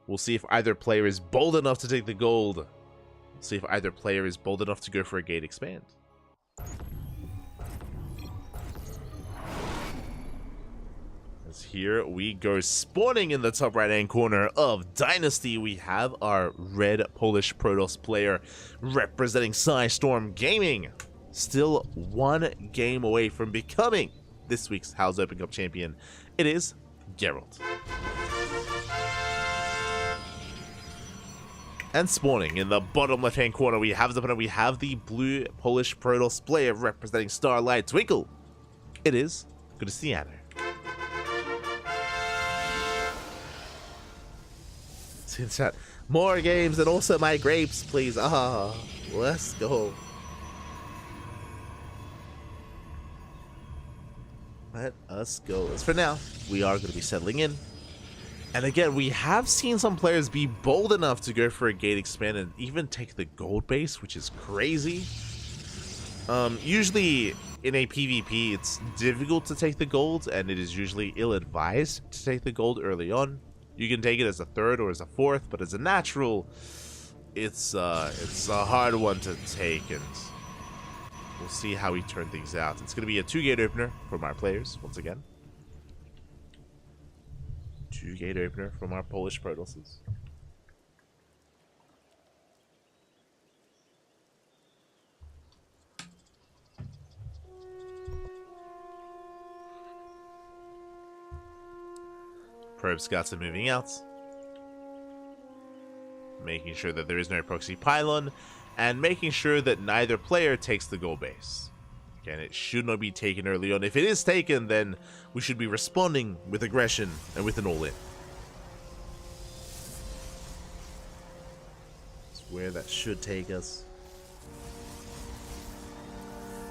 We'll see if either player is bold enough to take the gold. We'll see if either player is bold enough to go for a gate expand. As here we go, spawning in the top right hand corner of Dynasty, we have our red Polish Protoss player representing Storm Gaming. Still one game away from becoming this week's House Open Cup champion. It is Geralt. And spawning in the bottom left hand corner, we have the blue Polish Protoss player representing Starlight Twinkle. It is Cristiano. Since that, more games and also my grapes, please. Let's go. Let us go. As for now, we are going to be settling in. And again, we have seen some players be bold enough to go for a gate expand and even take the gold base, which is crazy. Usually in a PvP, it's difficult to take the gold, and it is usually ill-advised to take the gold early on. You can take it as a 3rd or as a 4th, but as a natural, it's a hard one to take, and we'll see how we turn things out. It's going to be a 2-gate opener from our players, once again. 2-gate opener from our Polish Protosses. Probe scouts are moving out, making sure that there is no proxy pylon, and making sure that neither player takes the goal base. Again, it should not be taken early on. If it is taken, then we should be responding with aggression and with an all-in. That's where that should take us.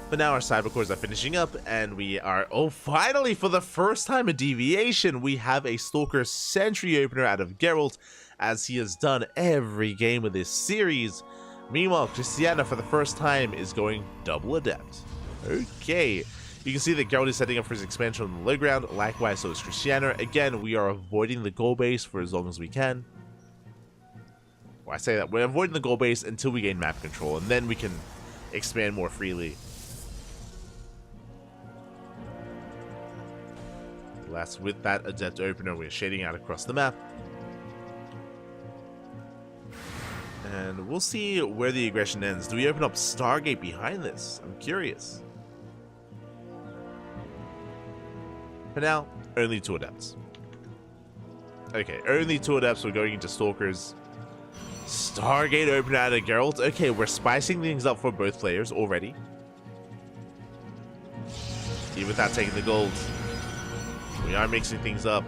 But now our cybercores are finishing up, and we are, finally, for the first time a deviation, we have a Stalker Sentry opener out of Geralt, as he has done every game of this series. Meanwhile, Cristiano, for the first time, is going double Adept. Okay, you can see that Geralt is setting up for his expansion on the low ground, likewise so is Cristiano. Again, we are avoiding the goal base for as long as we can. Well, I say that, we're avoiding the goal base until we gain map control, and then we can expand more freely. Last, with that Adept opener, we're shading out across the map. And we'll see where the aggression ends. Do we open up Stargate behind this? I'm curious. For now, only 2 Adepts. Okay, only 2 Adepts. We're going into Stalkers. Stargate opener out of Geralt. Okay, we're spicing things up for both players already. Even without taking the gold. We are mixing things up.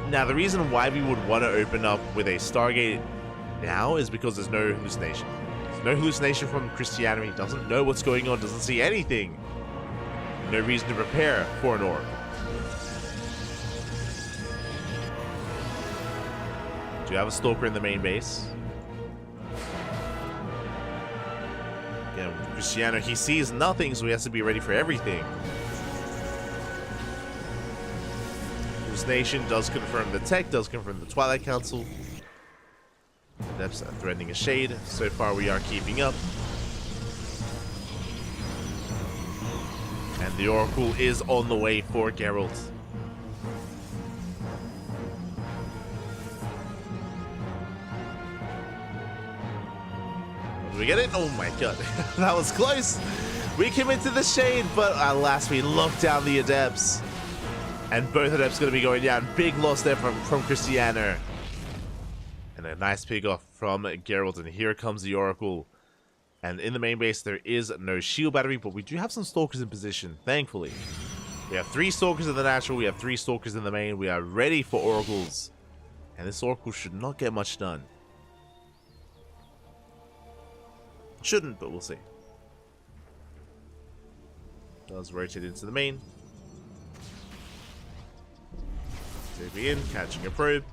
Now, the reason why we would want to open up with a Stargate now is because there's no hallucination. There's no hallucination from Cristiano. He doesn't know what's going on, doesn't see anything. No reason to prepare for an Oracle. Do you have a Stalker in the main base? Again, Cristiano, he sees nothing, so he has to be ready for everything. Nation does confirm the tech, does confirm the Twilight Council. Adepts are threatening a shade. So far we are keeping up. And the Oracle is on the way for Geralt. Did we get it? Oh my god. That was close. We commit to the shade, but alas, we locked down the Adepts. And both Adepts going to be going down. Big loss there from Cristiano. And a nice pick off from Geralt. And here comes the Oracle. And in the main base, there is no shield battery, but we do have some stalkers in position, thankfully. We have 3 stalkers in the natural, we have 3 stalkers in the main. We are ready for oracles. And this oracle should not get much done. Shouldn't, but we'll see. Does rotate into the main. Dipping in, catching a probe.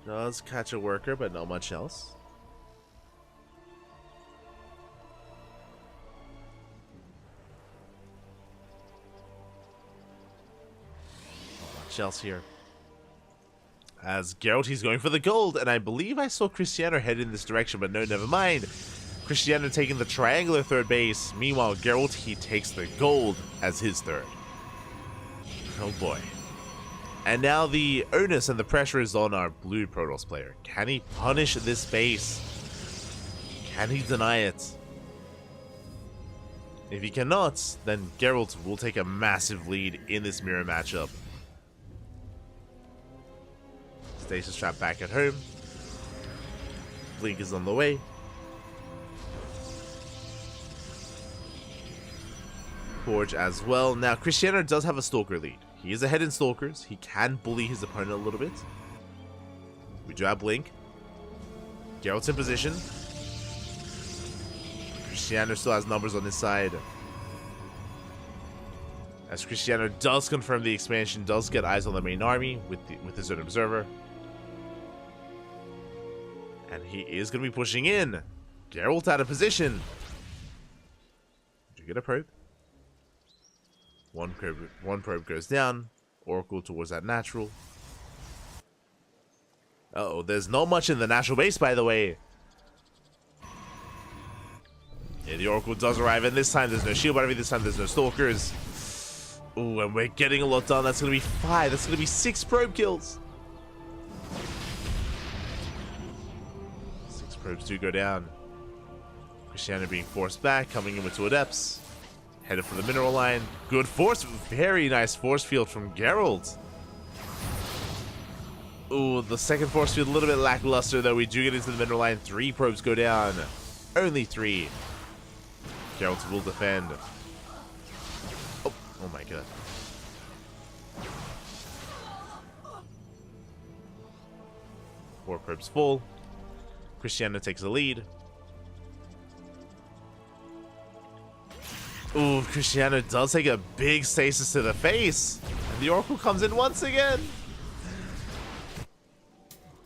Does catch a worker, but not much else. Not much else here. As Geralt, he's going for the gold, and I believe I saw Cristiano head in this direction, but no, never mind. Cristiano taking the triangular third base. Meanwhile, Geralt, he takes the gold as his third. Oh boy. And now the onus and the pressure is on our blue Protoss player. Can he punish this base? Can he deny it? If he cannot, then Geralt will take a massive lead in this mirror matchup. Stasis trap back at home. Blink is on the way. Forge as well. Now, Cristiano does have a Stalker lead. He is ahead in Stalkers. He can bully his opponent a little bit. We do have Blink. Geralt's in position. Cristiano still has numbers on his side. As Cristiano does confirm the expansion, does get eyes on the main army with his own observer. And he is going to be pushing in. Geralt out of position. Did you get a probe? One probe goes down. Oracle towards that natural. Uh-oh, there's not much in the natural base, by the way. Yeah, the Oracle does arrive, and this time there's no shield battery, this time there's no stalkers. Ooh, and we're getting a lot done. That's going to be 5. That's going to be 6 probe kills. 6 probes do go down. Cristiano being forced back, coming in with 2 adepts. Headed for the mineral line. Good force. Very nice force field from Geralt. Ooh, the second force field a little bit lackluster, though. We do get into the mineral line. 3 probes go down. Only 3. Geralt will defend. Oh my god. Four probes full. Cristiano takes the lead. Ooh, Cristiano does take a big stasis to the face. And the Oracle comes in once again.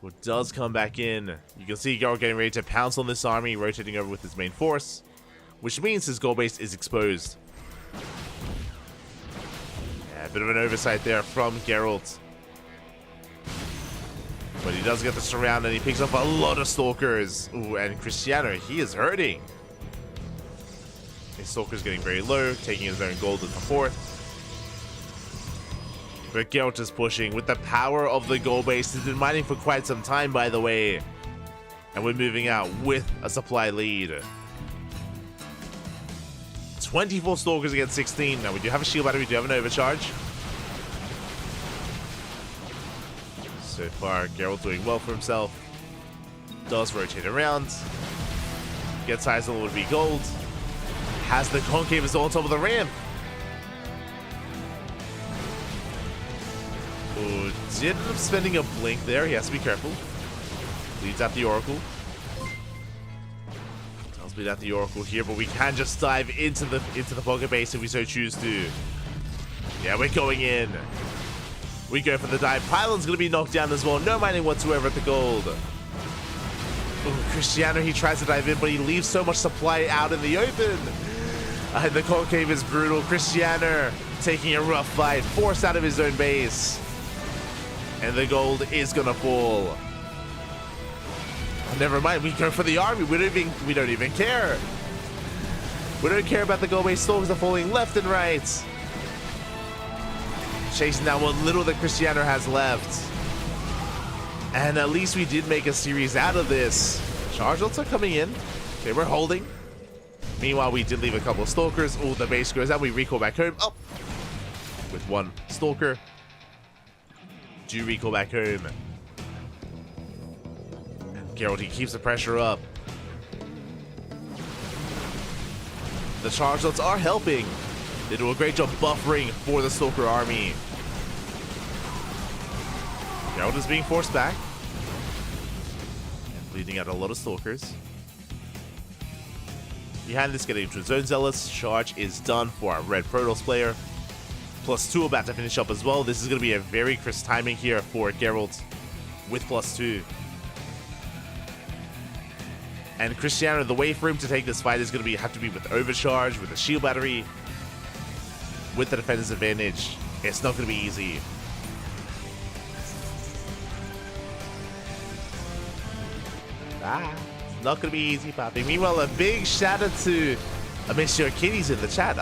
Who does come back in. You can see Geralt getting ready to pounce on this army, rotating over with his main force. Which means his goal base is exposed. Yeah, a bit of an oversight there from Geralt. But he does get the surround and he picks up a lot of stalkers. Ooh, and Cristiano, he is hurting. His stalker's getting very low, taking his own gold in the 4th. But Geralt is pushing with the power of the gold base. He's been mining for quite some time, by the way. And we're moving out with a supply lead. 24 stalkers against 16. Now we do have a shield battery, we do have an overcharge. So far, Geralt doing well for himself. Does rotate around. Gets eyes on would be gold. Has the concave is on top of the ramp. Ooh, did end up spending a blink there. He has to be careful. Leads out the Oracle. Does lead out the Oracle here, but we can just dive into the pocket base if we so choose to. Yeah, we're going in. We go for the dive. Pylon's going to be knocked down as well. No mining whatsoever at the gold. Ooh, Cristiano, he tries to dive in, but he leaves so much supply out in the open. And the concave is brutal. Cristiano taking a rough fight, forced out of his own base. And the gold is going to fall. Oh, never mind, we go for the army. We don't even care. We don't care about the gold base. Storms are falling left and right. Chasing down what little that Cristiano has left. And at least we did make a series out of this. Charge ults are coming in. Okay, we're holding. Meanwhile, we did leave a couple of stalkers. Oh, the base goes out. We recall back home. Oh, with 1 stalker. Do recall back home. Geralt, he keeps the pressure up. The charge shots are helping. They do a great job buffering for the Stalker army. Geralt is being forced back. And bleeding out a lot of Stalkers. Behind this, getting into Zone Zealots. Charge is done for our red Protoss player. +2 about to finish up as well. This is going to be a very crisp timing here for Geralt with +2. And Cristiano, the way for him to take this fight is going to have to be with Overcharge, with a shield battery, with the defender's advantage. It's not going to be easy. It's not going to be easy, Papi. Meanwhile, a big shout out to Mr. Kitties in the chat.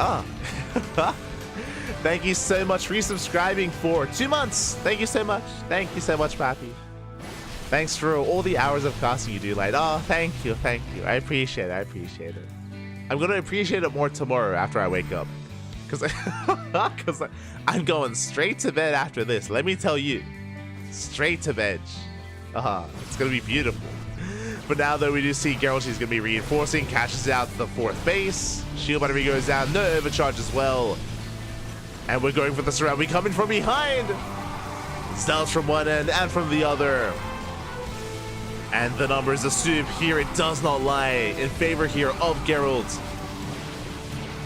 Thank you so much for resubscribing for 2 months. Thank you so much. Thank you so much, Papi. Thanks for all the hours of casting you do, like, thank you. I appreciate it. I'm gonna appreciate it more tomorrow after I wake up. Cause I'm going straight to bed after this. Let me tell you. Straight to bed. It's gonna be beautiful. But now though we do see Geralt, she's gonna be reinforcing, catches out the 4th base. Shield battery goes down, no overcharge as well. And we're going for the surround. We come in from behind. Zealots from one end and from the other. And the numbers assume here it does not lie in favor here of Geralt.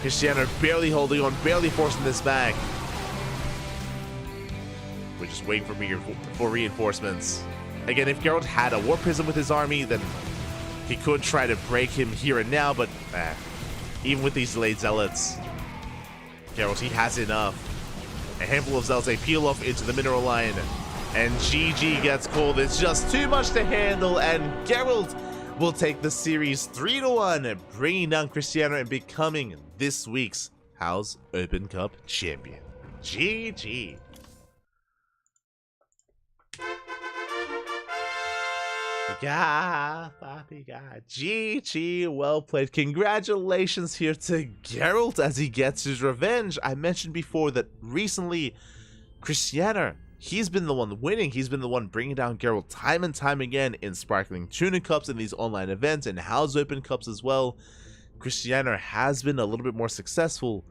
Cristiano barely holding on, barely forcing this back. We're just waiting for reinforcements. Again, if Geralt had a War Prism with his army, then he could try to break him here and now, but even with these delayed Zealots, Geralt, he has enough. A handful of Zealots, they peel off into the mineral line. And GG gets called. It's just too much to handle, and Geralt will take the series 3-1, bringing down Cristiano and becoming this week's House Open Cup champion. GG. GG, well played. Congratulations here to Geralt as he gets his revenge. I mentioned before that recently Cristiano, he's been the one winning. He's been the one bringing down Geralt time and time again in Sparkling Tuna Cups, in these online events, and House Open Cups as well. Cristiano has been a little bit more successful,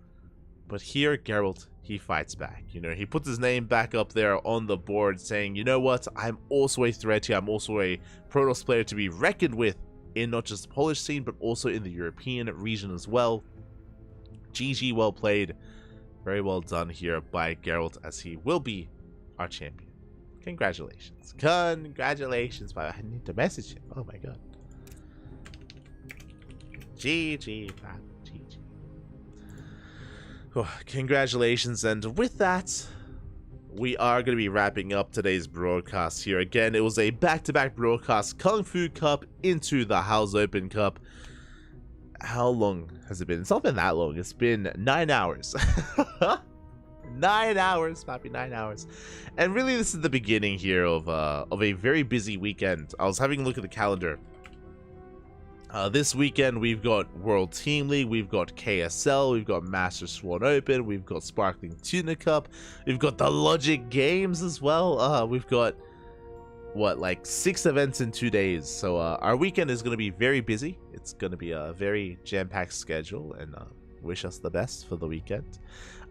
but here Geralt, he fights back. You know, he puts his name back up there on the board saying, you know what, I'm also a threat here. I'm also a Protoss player to be reckoned with in not just the Polish scene, but also in the European region as well. GG, well played. Very well done here by Geralt, as he will be our champion. Congratulations. Congratulations. I need to message him. Oh my god. GG, man. GG. Oh, congratulations. And with that, we are going to be wrapping up today's broadcast here. Again, it was a back-to-back broadcast. KungFu Cup into the House Open Cup. How long has it been? It's not been that long. It's been 9 hours. 9 hours, Papi, 9 hours. And really, this is the beginning here of a very busy weekend. I was having a look at the calendar. This weekend, we've got World Team League, we've got KSL, we've got Masters Swan Open, we've got Sparkling Tuna Cup, we've got the Logic Games as well. We've got, what, like 6 events in 2 days. So our weekend is going to be very busy. It's going to be a very jam-packed schedule, and wish us the best for the weekend.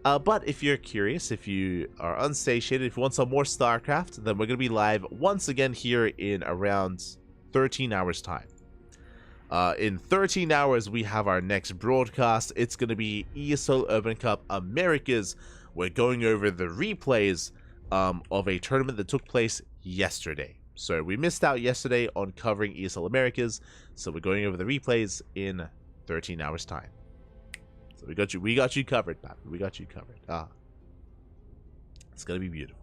But if you're curious, if you are unsatiated, if you want some more StarCraft, then we're going to be live once again here in around 13 hours time. In 13 hours, we have our next broadcast. It's going to be ESL Open Cup Americas. We're going over the replays of a tournament that took place yesterday. So we missed out yesterday on covering ESL Americas. So we're going over the replays in 13 hours time. So we got you covered, Papi. We got you covered. It's going to be beautiful.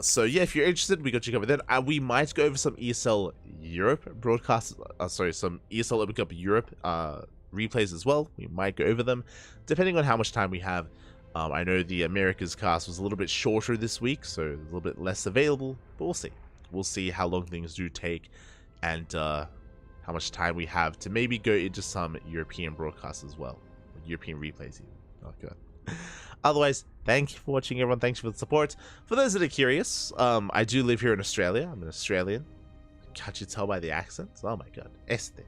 So yeah, if you're interested, we got you covered then. We might go over some ESL Europe broadcasts, some ESL Open Cup Europe replays as well. We might go over them, depending on how much time we have. I know the Americas cast was a little bit shorter this week, so a little bit less available, but we'll see. We'll see how long things do take, and how much time we have to maybe go into some European broadcasts as well. European replays even. Oh, good. Otherwise, thank you for watching, everyone. Thanks for the support. For those that are curious, I do live here in Australia. I'm an Australian. Can't you tell by the accents? Oh my god. Este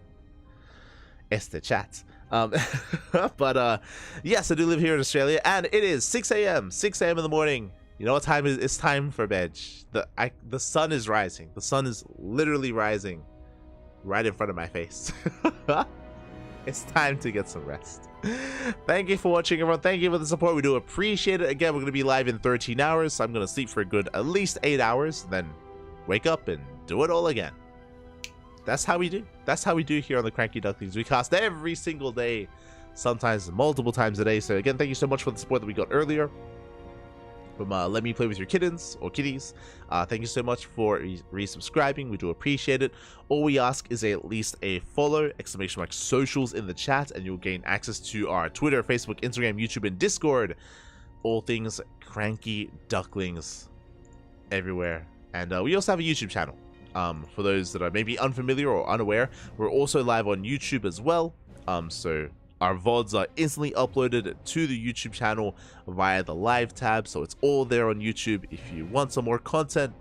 chat. But yes, I do live here in Australia, and it is 6 a.m. 6 a.m. in the morning. You know what time it is? It's time for bed. The sun is rising. The sun is literally rising right in front of my face. It's time to get some rest. Thank you for watching, everyone. Thank you for the support. We do appreciate it. Again, we're going to be live in 13 hours, so I'm going to sleep for a good at least 8 hours, then wake up and do it all again. That's how we do. That's how we do here on the CranKy Ducklings. We cast every single day, sometimes multiple times a day. So again, thank you so much for the support that we got earlier from Let Me Play With Your Kittens or Kitties. Thank you so much for resubscribing. We do appreciate it. All we ask is at least a follow, exclamation mark socials in the chat, and you'll gain access to our Twitter, Facebook, Instagram, YouTube, and Discord. All things CranKy Ducklings everywhere. And we also have a YouTube channel. For those that are maybe unfamiliar or unaware, we're also live on YouTube as well. So our VODs are instantly uploaded to the YouTube channel via the live tab, so it's all there on YouTube. If you want some more content,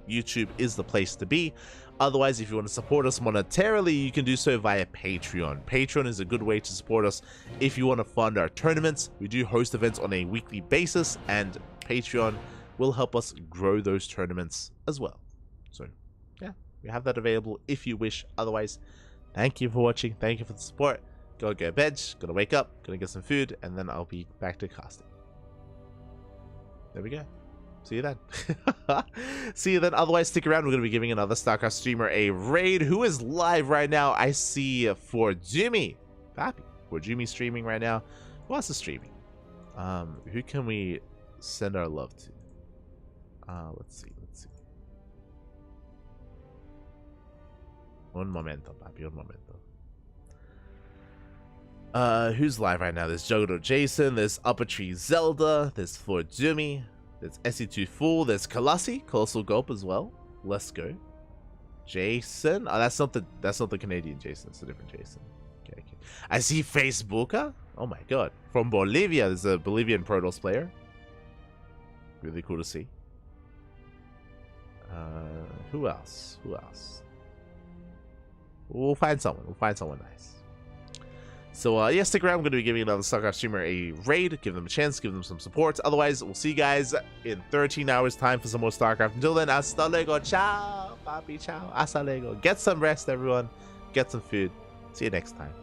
YouTube is the place to be. Otherwise, if you want to support us monetarily, you can do so via Patreon. Patreon is a good way to support us if you want to fund our tournaments. We do host events on a weekly basis, and Patreon will help us grow those tournaments as well. So yeah, we have that available if you wish. Otherwise, thank you for watching. Thank you for the support. Gotta go to bed, gonna wake up, gonna get some food, and then I'll be back to casting. There we go. See you then. See you then. Otherwise, stick around. We're gonna be giving another StarCraft streamer a raid. Who is live right now? I see H.4.0.S. Pappy. H.4.0.S streaming right now. Who else is streaming? Who can we send our love to? Let's see. Un momento, papi, un momento. Who's live right now? There's Juggernaut Jason, there's Upper Tree Zelda, there's H.4.0.S, there's SE2 Fool, there's Kalasi, Colossal Gulp as well. Let's go. Jason. Oh, that's not the Canadian Jason, it's a different Jason. Okay. I see Facebooka. Oh my god. From Bolivia, there's a Bolivian Protoss player. Really cool to see. Who else? We'll find someone nice. So yeah, stick around. I'm going to be giving another StarCraft streamer a raid. Give them a chance, give them some support. Otherwise, we'll see you guys in 13 hours time for some more StarCraft. Until then, hasta luego. Ciao, papi, ciao. Hasta luego. Get some rest, everyone. Get some food. See you next time.